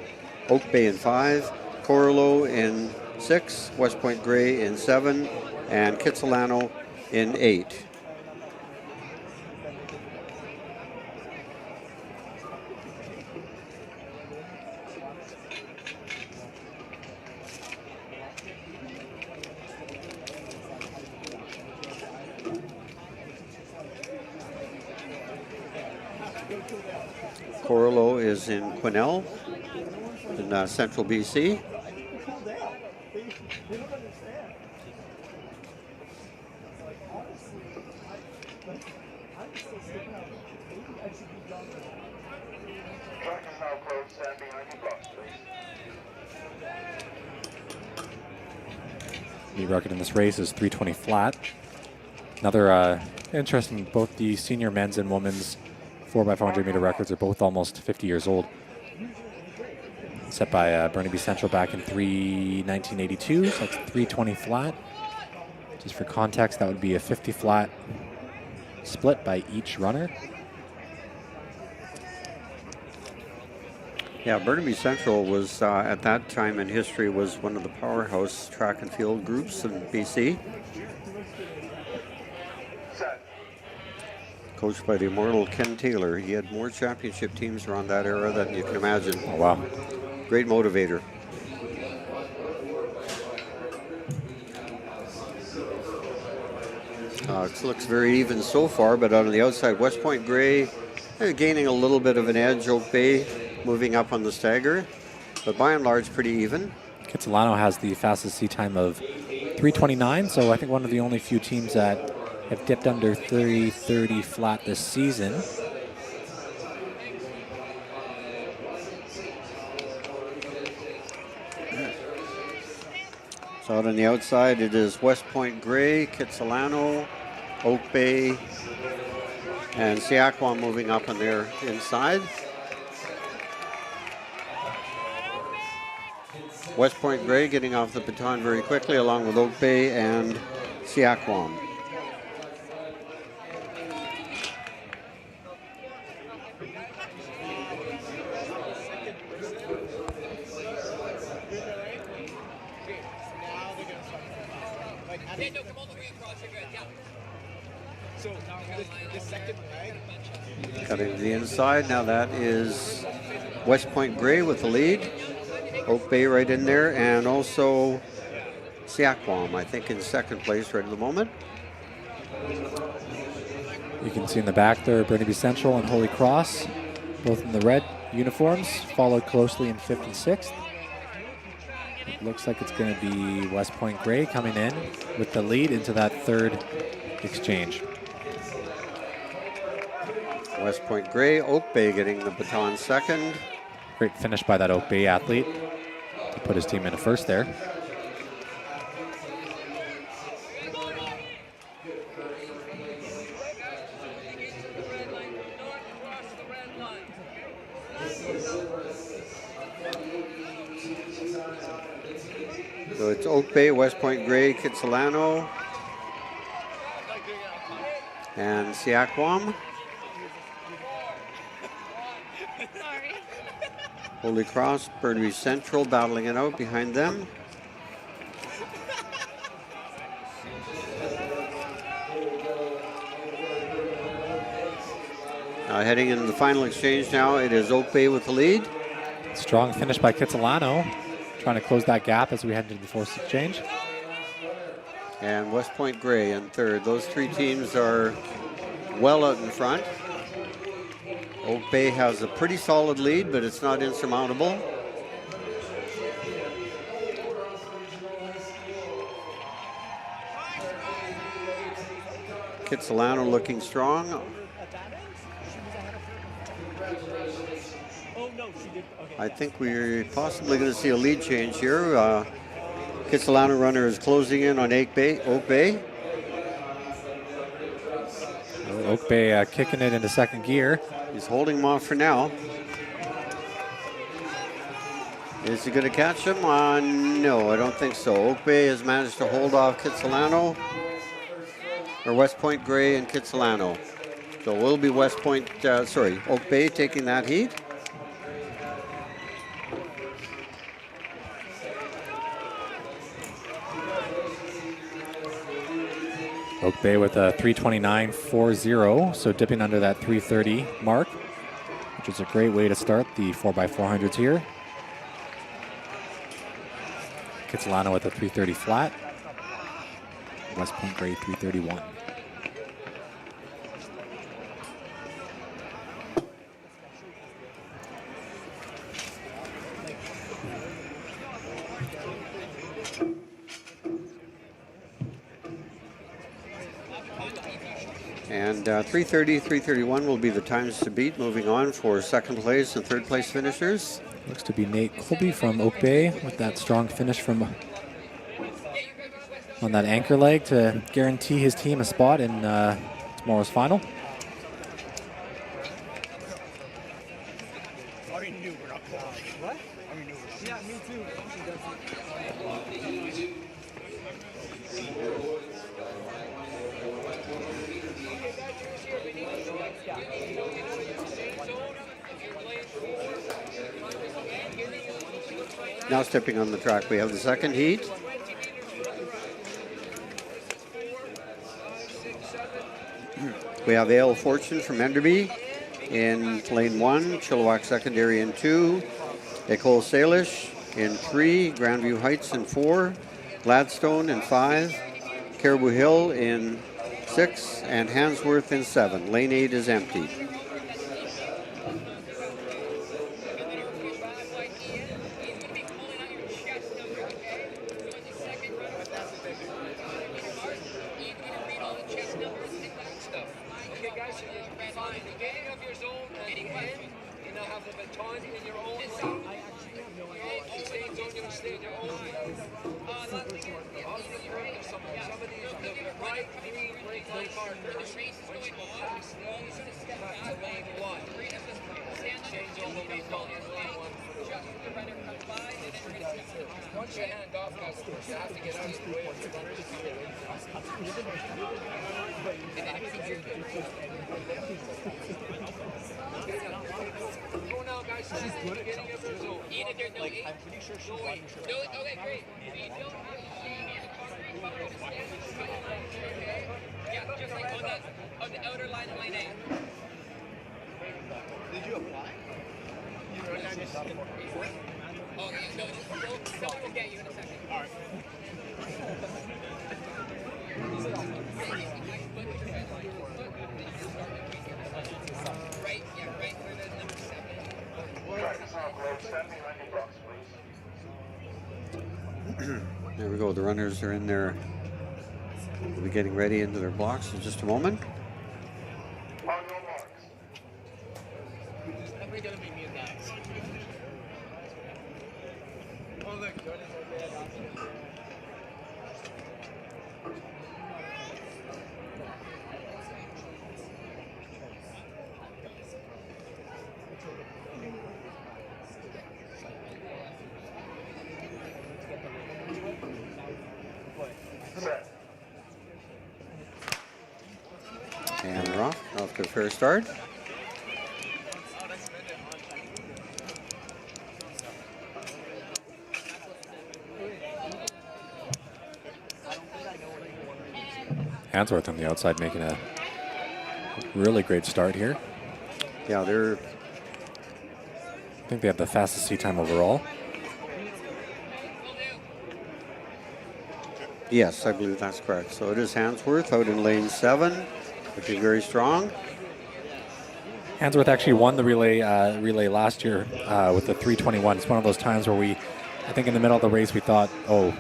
Oak Bay in 5, Coralo in 6, West Point Grey in 7, and Kitsilano in 8. Coralo is in Quesnel in central BC. Track is now closed. Stand behind your blocks, please. The record in this race is 3:20 flat. Another interesting, both the senior men's and women's 4x400 meter records are both almost 50 years old. Set by Burnaby Central back in 1982, so that's 3:20 flat. Just for context, that would be a 50 flat split by each runner. Yeah, Burnaby Central was, at that time in history, was one of the powerhouse track and field groups in BC. Coached by the immortal Ken Taylor. He had more championship teams around that era than you can imagine. Oh, wow. Great motivator. It looks very even so far, but on the outside, West Point Grey gaining a little bit of an edge. Oak Bay moving up on the stagger, but by and large, pretty even. Kitsilano has the fastest seat time of 3:29, so I think one of the only few teams that have dipped under 3:30 flat this season. So out on the outside, it is West Point Grey, Kitsilano, Oak Bay, and Siakwam moving up on their inside. West Point Grey getting off the baton very quickly, along with Oak Bay and Siakwam. Cutting to the inside, now that is West Point Grey with the lead. Oak Bay right in there, and also Siakwam, I think, in second place right at the moment. You can see in the back there, Burnaby Central and Holy Cross, both in the red uniforms, followed closely in 5th and 6th. It looks like it's going to be West Point Grey coming in with the lead into that third exchange. West Point Grey, Oak Bay getting the baton second. Great finish by that Oak Bay athlete to put his team into first there. So it's Oak Bay, West Point Grey, Kitsilano, and Siakwam. Holy Cross, Burnaby Central battling it out behind them. Heading into the final exchange now, it is Oak Bay with the lead. Strong finish by Kitsilano, trying to close that gap as we head into the fourth exchange. And West Point Grey in third. Those three teams are well out in front. Oak Bay has a pretty solid lead, but it's not insurmountable. Kitsilano looking strong. Oh no, she did. Okay. I think we're possibly going to see a lead change here. Kitsilano runner is closing in on Oak Bay. Oak Bay kicking it into second gear. He's holding him off for now. Is he going to catch him? No, I don't think so. Oak Bay has managed to hold off Kitsilano, or West Point Gray and Kitsilano. So it will be Oak Bay taking that heat. Oak Bay with a 3:29.40, so dipping under that 3:30 mark, which is a great way to start the 4x400s here. Kitsilano with a 3:30 flat. West Point Gray 3:31. And 3:30, 3:31 will be the times to beat. Moving on for second place and third place finishers. Looks to be Nate Colby from Oak Bay with that strong finish from on that anchor leg to guarantee his team a spot in tomorrow's final. What? Yeah, me too. Now stepping on the track, we have the second heat. We have Ale Fortune from Enderby in lane 1, Chilliwack Secondary in 2, Ecole Salish in 3, Grandview Heights in 4, Gladstone in 5, Caribou Hill in 6, and Handsworth in 7. Lane 8 is empty. Once you hand off, you have to get out of the way of the runners. Go now, guys. She's good at getting up her zone. I'm pretty sure she's running sure. Okay, great. Yeah, just like on the outer line of lane 8. Did you apply? You wrote down your stuff. Oh, no, someone will get you in a second. All right. Right, yeah, right where the number 7. There we go. The runners are in there. We'll be getting ready into their blocks in just a moment. And we're off to a fair start. Handsworth on the outside making a really great start here. Yeah, I think they have the fastest seat time overall. Yes, I believe that's correct. So it is Handsworth out in lane 7, looking very strong. Handsworth actually won the relay last year with the 3:21. It's one of those times where I think in the middle of the race we thought, oh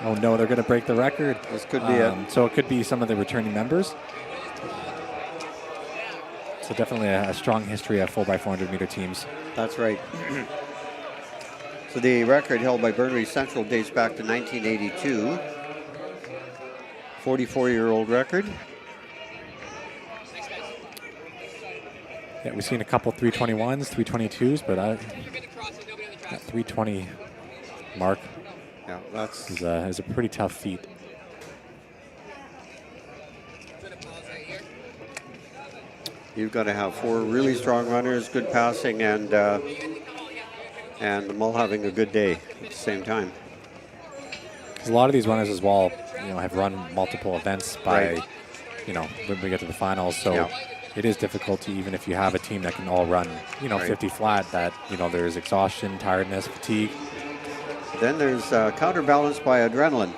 no, they're going to break the record. This could be it. So it could be some of the returning members. So definitely a strong history of 4x400 meter teams. That's right. So the record held by Burnaby Central dates back to 1982. 44-year-old record. Yeah, we've seen a couple 321s, 322s, but that 320 mark is a pretty tough feat. You've got to have 4 really strong runners, good passing, and them all having a good day at the same time. Because a lot of these runners as well, have run multiple events by, when we get to the finals. So it is difficult to, even if you have a team that can all run, 50 flat, that, there's exhaustion, tiredness, fatigue. Then there's counterbalanced by adrenaline.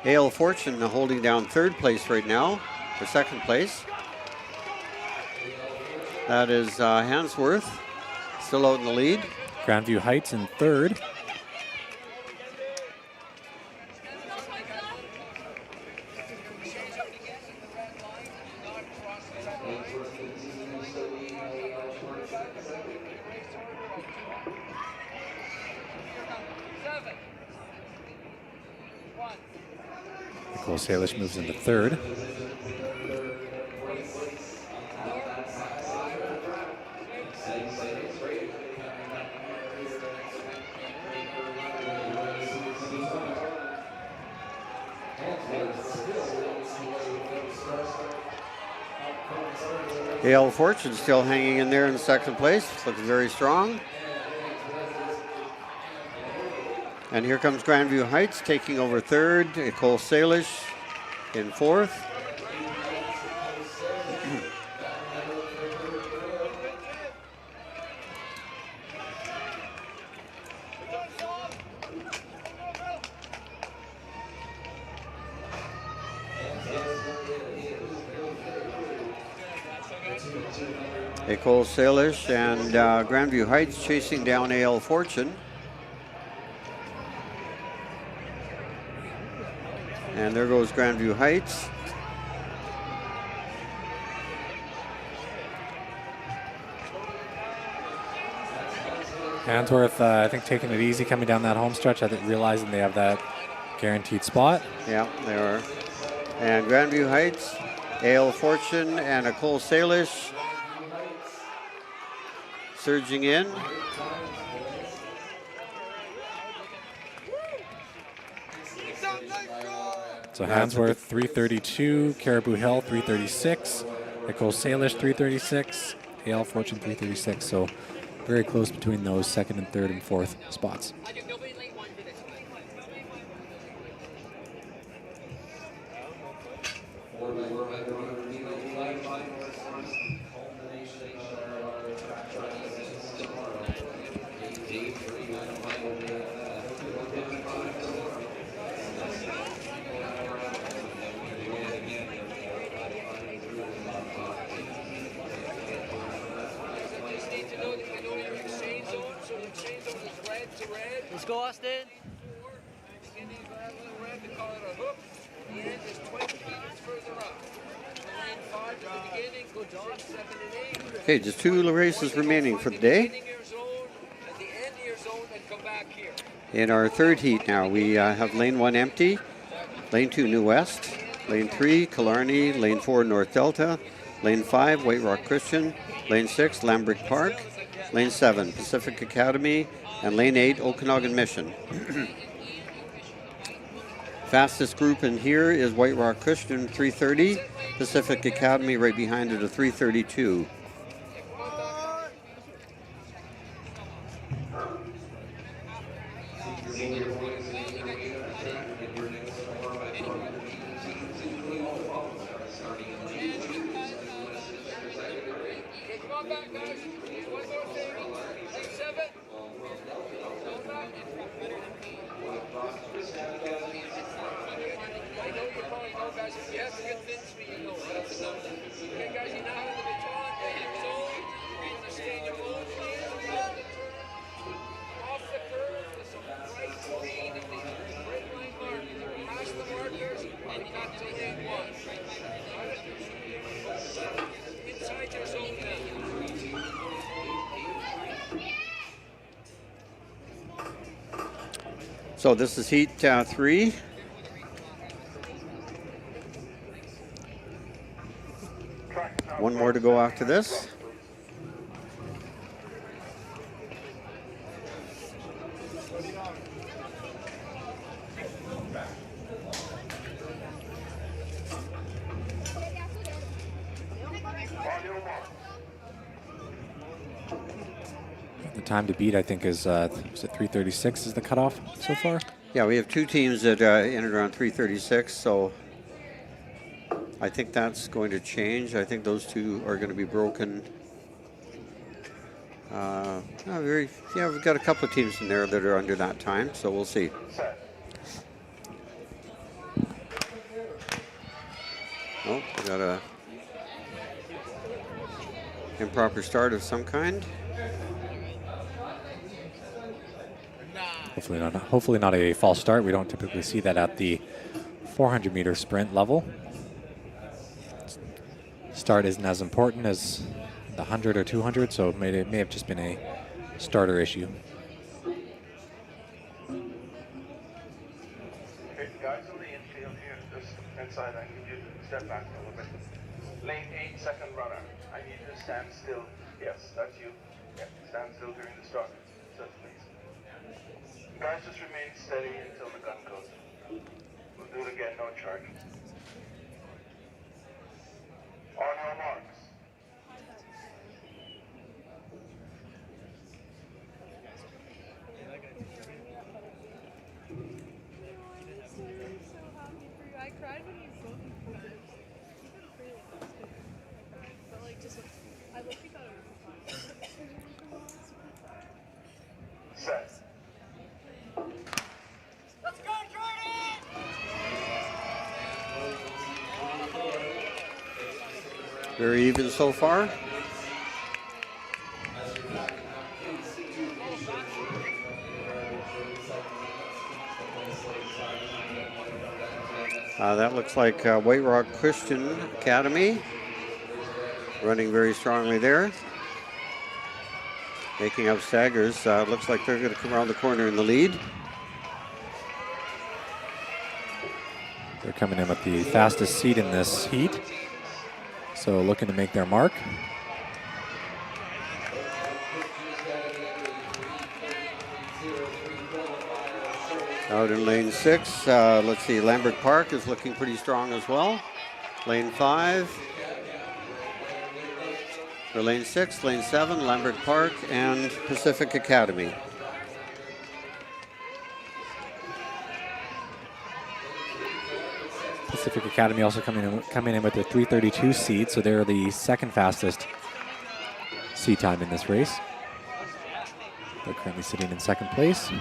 A.L. Fortune holding down 3rd place right now, or 2nd place. That is Hansworth, still out in the lead. Grandview Heights in 3rd. Nicole Salish moves into 3rd. A.L. Fortune still hanging in there in 2nd place. Looks very strong. And here comes Grandview Heights taking over 3rd. Nicole Salish in 4th. Nicole Salish and Grandview Heights chasing down A.L. Fortune. And there goes Grandview Heights. Hansworth, I think, taking it easy coming down that home stretch. I think realizing they have that guaranteed spot. Yeah, they are. And Grandview Heights, A.L. Fortune and Nicole Salish surging in. So Hansworth 332, Caribou Hill 336, Nicole Salish 336, A.L. Fortune 336. So very close between those 2nd and 3rd and 4th spots. Let's go, Austin. Beginning of that little red, they call it a hook. The end is 20 meters further up. Line 5 at the beginning, good job, 7 and 8. Okay, just 2 races remaining for the day. At the end of your zone, then come back here. In our 3rd heat now, we have lane 1 empty, lane 2 New West, lane 3 Killarney, lane 4 North Delta, lane 5 White Rock Christian, lane 6 Lambrick Park, lane 7 Pacific Academy, and lane 8 Okanagan Mission. Fastest group in here is White Rock Christian 330, Pacific Academy right behind it a 332. So this is heat 3. One more to go after this. The time to beat, I think, is it 3:36 is the cutoff so far? Yeah, we have two teams that entered around 3:36, so I think that's going to change. I think those two are going to be broken. We've got a couple of teams in there that are under that time, so we'll see. Oh, we got a improper start of some kind. Hopefully not a false start. We don't typically see that at the 400-meter sprint level. Start isn't as important as the 100 or 200, so it may have just been a starter issue. Okay, guys on the infield here, just inside, I need you to step back a little bit. Lane 8, second runner. I need you to stand still. Yes, that's you. Yeah, stand still during the start. So please. Guys, just remain steady until the gun goes. We'll do it again, no charge. On your marks. I cried when he saw me. But like just I literally thought it was fun. Set. Let's go, Jordan! Very even so far. That looks like White Rock Christian Academy running very strongly there. Making up staggers. Looks like they're going to come around the corner in the lead. They're coming in with the fastest seed in this heat, so looking to make their mark. Out in lane 6, let's see, Lambert Park is looking pretty strong as well. Lane 5, or lane 6, lane 7, Lambert Park, and Pacific Academy. Pacific Academy also coming in with a 3:32 seed, so they're the second fastest seed time in this race. They're currently sitting in second place.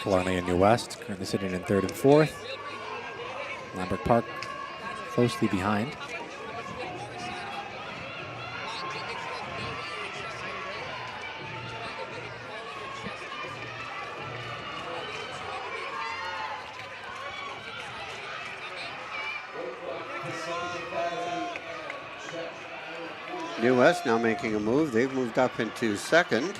Killarney and New West currently sitting in third and fourth. Lambert Park closely behind. New West now making a move. They've moved up into second.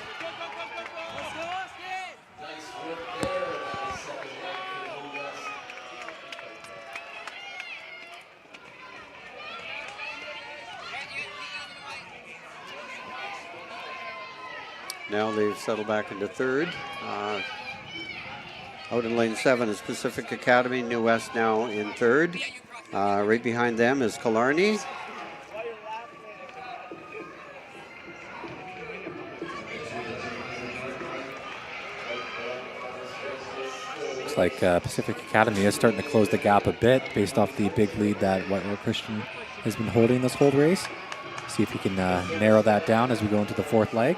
Now they've settled back into third. Out in lane 7 is Pacific Academy. New West now in third. Right behind them is Killarney. Looks like Pacific Academy is starting to close the gap a bit based off the big lead that White Rock Christian has been holding this whole race. See if he can narrow that down as we go into the fourth leg.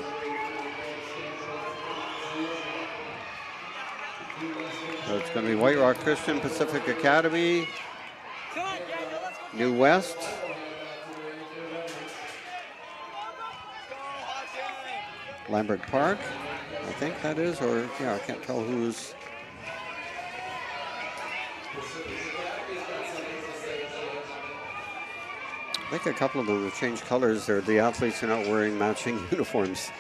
So it's going to be White Rock Christian, Pacific Academy, New West. Lambert Park, I think that is, or yeah, I can't tell who's. think a couple of them have changed colors. The athletes are not wearing matching uniforms.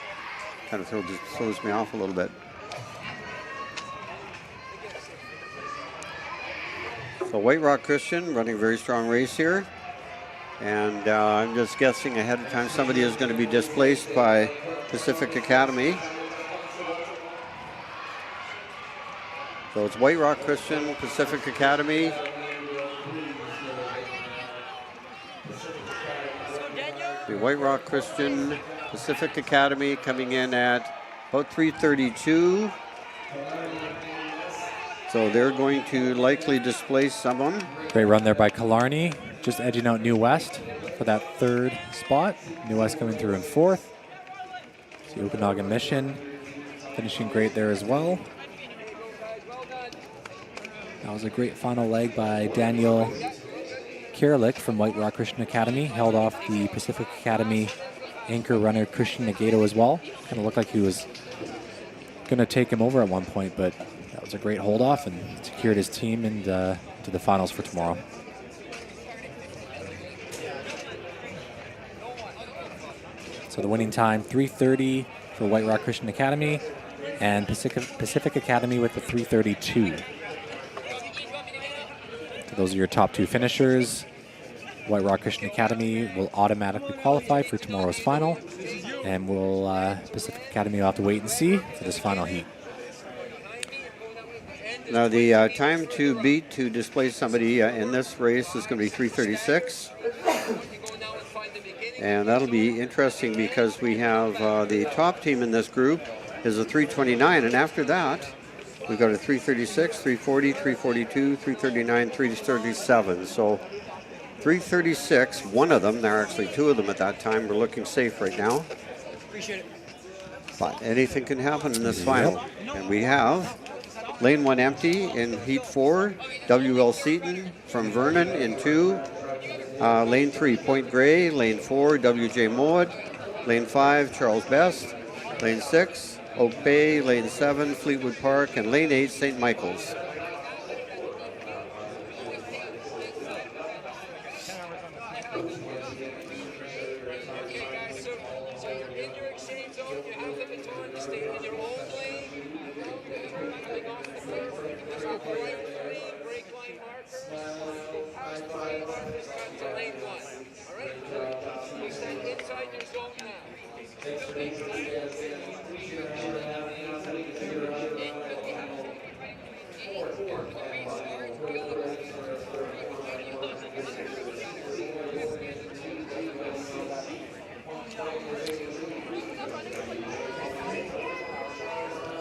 Kind of throws me off a little bit. So White Rock Christian running a very strong race here. And I'm just guessing ahead of time somebody is going to be displaced by Pacific Academy. So it's White Rock Christian, Pacific Academy. The White Rock Christian, Pacific Academy coming in at about 3:32. So they're going to likely displace someone. Great run there by Killarney, just edging out New West for that third spot. New West coming through in fourth. See Okanagan Mission finishing great there as well. That was a great final leg by Daniel Kerlick from White Rock Christian Academy. Held off the Pacific Academy anchor runner Christian Negato as well. Kind of looked like he was going to take him over at one point, but that was a great hold off and secured his team and to the finals for tomorrow. So the winning time, 3:30 for White Rock Christian Academy and Pacific Academy with the 3:32. So those are your top two finishers. White Rock Christian Academy will automatically qualify for tomorrow's final, and Pacific Academy will have to wait and see for this final heat. Now the time to beat to displace somebody in this race is going to be 3:36. And that'll be interesting because we have the top team in this group is a 3:29, and after that we've got a 3:36, 3:40, 3:42, 3:39, 3:37. So 3:36, one of them, there are actually two of them at that time, we're looking safe right now. Appreciate it. But anything can happen in this final. And we have lane 1 empty in heat 4, W.L. Seaton from Vernon in 2. Lane 3, Point Grey. Lane 4, W.J. Mowat. Lane 5, Charles Best. Lane 6, Oak Bay. Lane 7, Fleetwood Park. And lane 8, St. Michael's.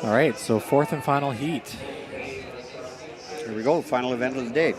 All right, so fourth and final heat. Here we go, final event of the day.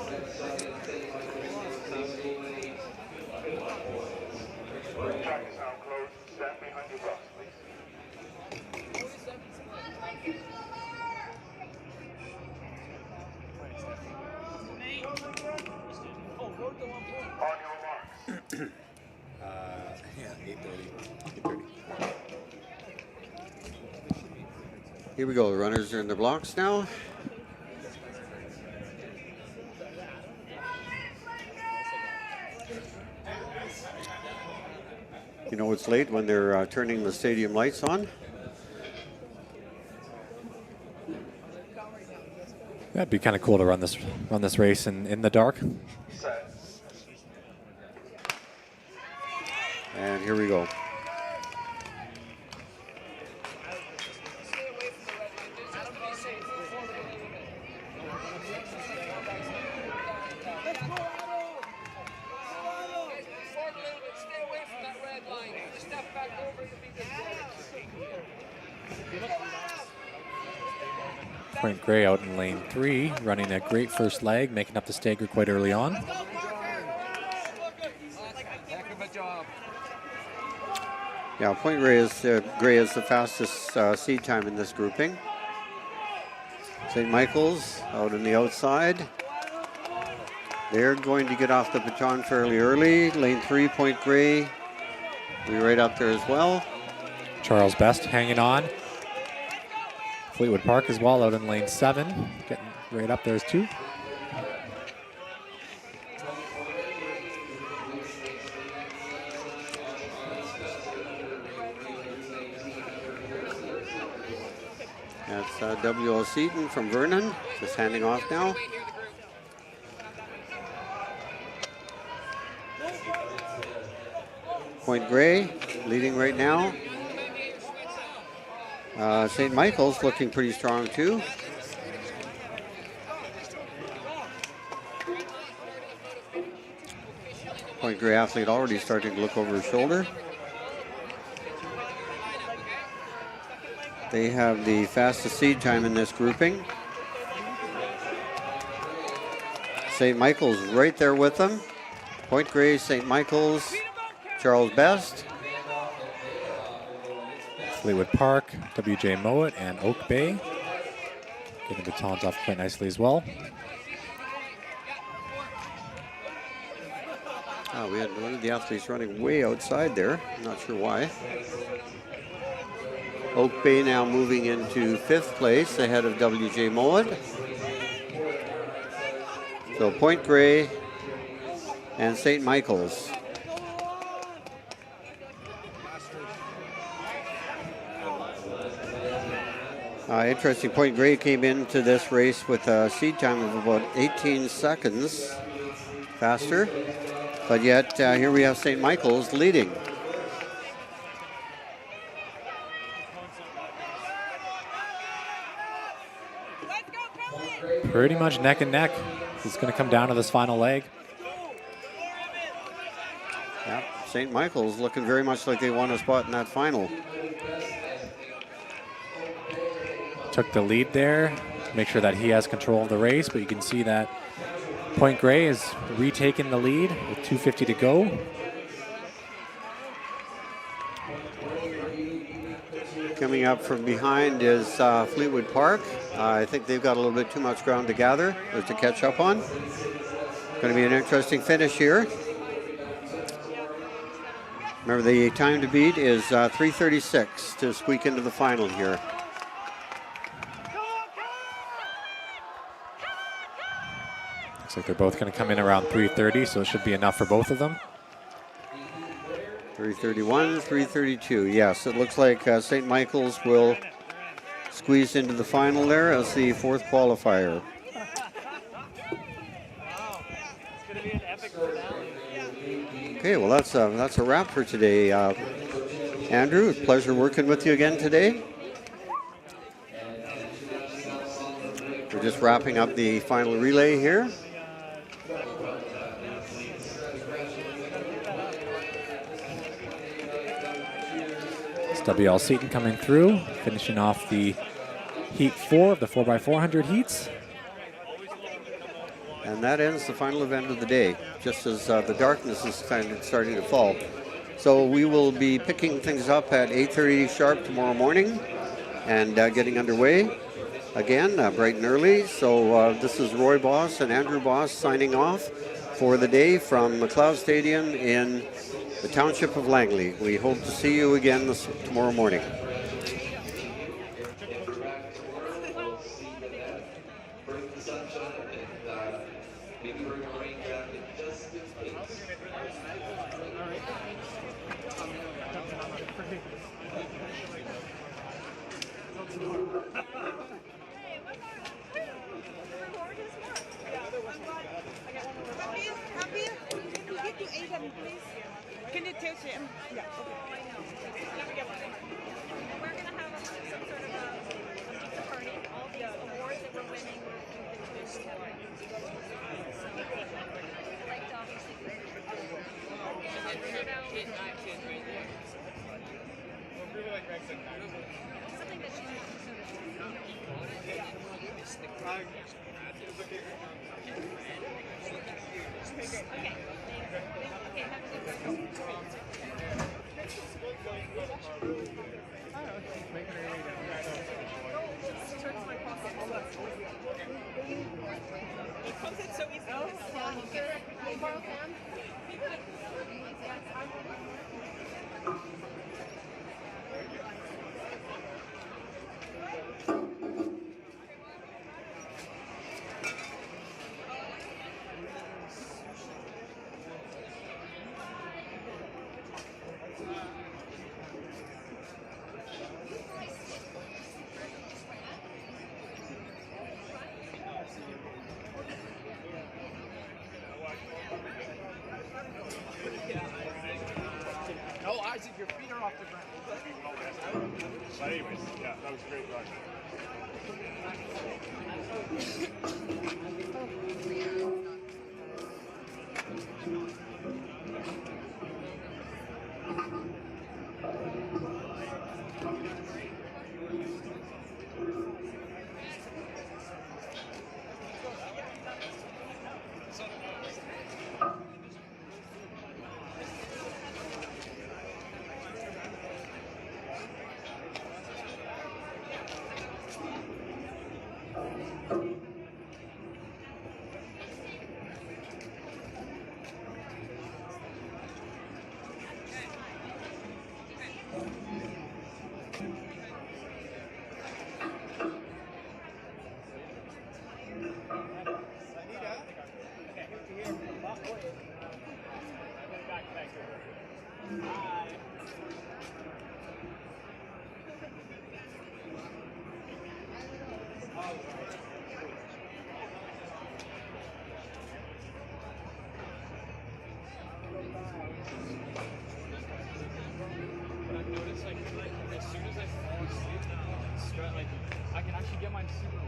Here we go, the runners are in the blocks now. You know it's late when they're turning the stadium lights on. That'd be kind of cool to run this race in the dark. And here we go. Point Grey out in lane 3, running a great first leg, making up the stagger quite early on. Yeah, Point Grey is the fastest seed time in this grouping. St. Michael's out on the outside. They're going to get off the baton fairly early. Lane 3, Point Grey, will be right up there as well. Charles Best hanging on. Fleetwood Park as well out in lane 7, getting right up there as 2. That's W.L. Seaton from Vernon, just handing off now. Point Grey leading right now. St. Michael's looking pretty strong too. Point Grey athlete already starting to look over his shoulder. They have the fastest seed time in this grouping. St. Michael's right there with them. Point Grey, St. Michael's, Charles Best. Fleetwood Park, W.J. Mowat, and Oak Bay. Getting the batons off quite nicely as well. We had one of the athletes running way outside there. I'm not sure why. Oak Bay now moving into 5th place ahead of W.J. Mowat. So Point Grey and St. Michael's. Interesting, Point Grey came into this race with a seed time of about 18 seconds faster. But yet, here we have St. Michael's leading. Pretty much neck and neck. It's going to come down to this final leg. Yeah, St. Michael's looking very much like they won a spot in that final. Took the lead there. Make sure that he has control of the race, but you can see that Point Grey is retaking the lead with 2:50 to go. Coming up from behind is Fleetwood Park. I think they've got a little bit too much ground to gather or to catch up on. Going to be an interesting finish here. Remember, the time to beat is 3:36 to squeak into the final here. Looks like they're both going to come in around 3:30, so it should be enough for both of them. 3:31, 3:32. Yes, it looks like St. Michael's will squeeze into the final there as the 4th qualifier. Okay, well that's a wrap for today. Andrew, it's a pleasure working with you again today. We're just wrapping up the final relay here. W.L. Seaton coming through, finishing off the heat 4 of the 4x400 heats. And that ends the final event of the day, just as the darkness is starting to fall. So we will be picking things up at 8:30 sharp tomorrow morning and getting underway again bright and early. So this is Roy Boss and Andrew Boss signing off for the day from McLeod Stadium in the Township of Langley. We hope to see you again tomorrow morning. Can you tilt him? Yeah, okay. We're going to have some sort of a pizza party. All the awards that we're winning, we're just like to obviously something that she's okay. But anyways, yeah, that was a great run. But I've noticed like as soon as I fall asleep, like I can actually get mine super low.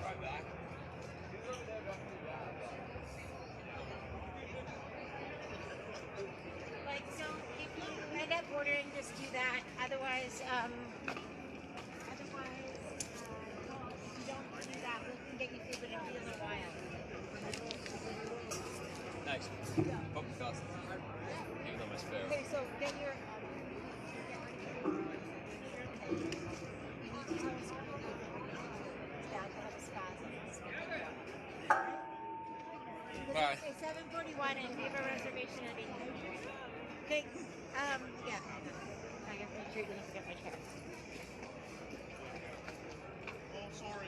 Right back. Like, so if you end up ordering, just do that. Otherwise, if you don't do that, we can get you food, but it'll be a little while. Nice. Poker costs. Even though my spare. Okay, so get your. Bye. It's 7:41 and we have a reservation at 8. Okay, yeah. I have to make sure you didn't forget my chair. Oh, sorry.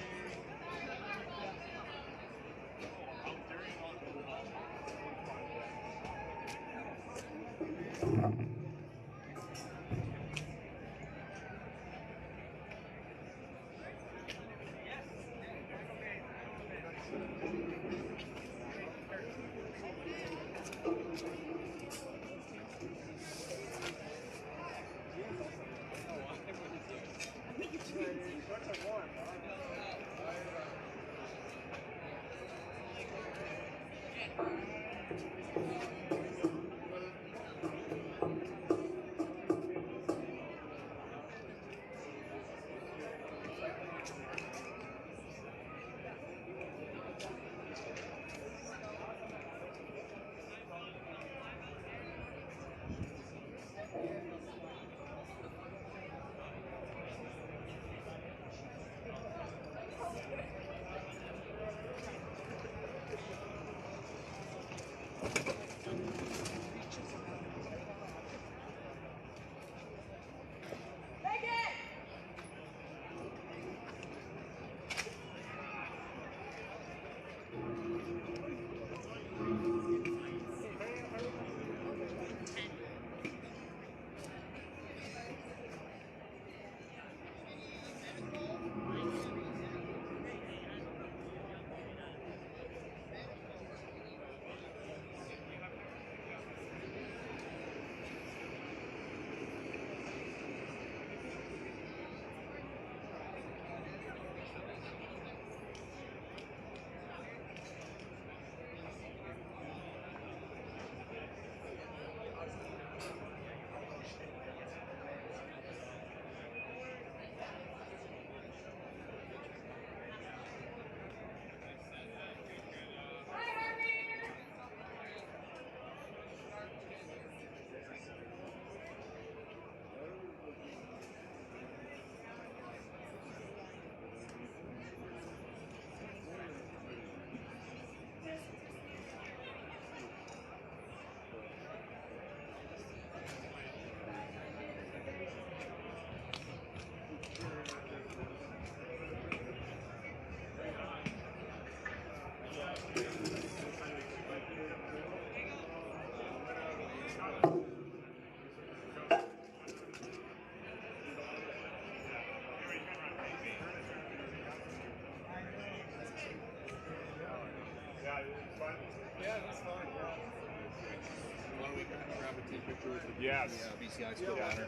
Yeah, that's fine. Yeah. Why don't we grab a Yes. The BC High School banner.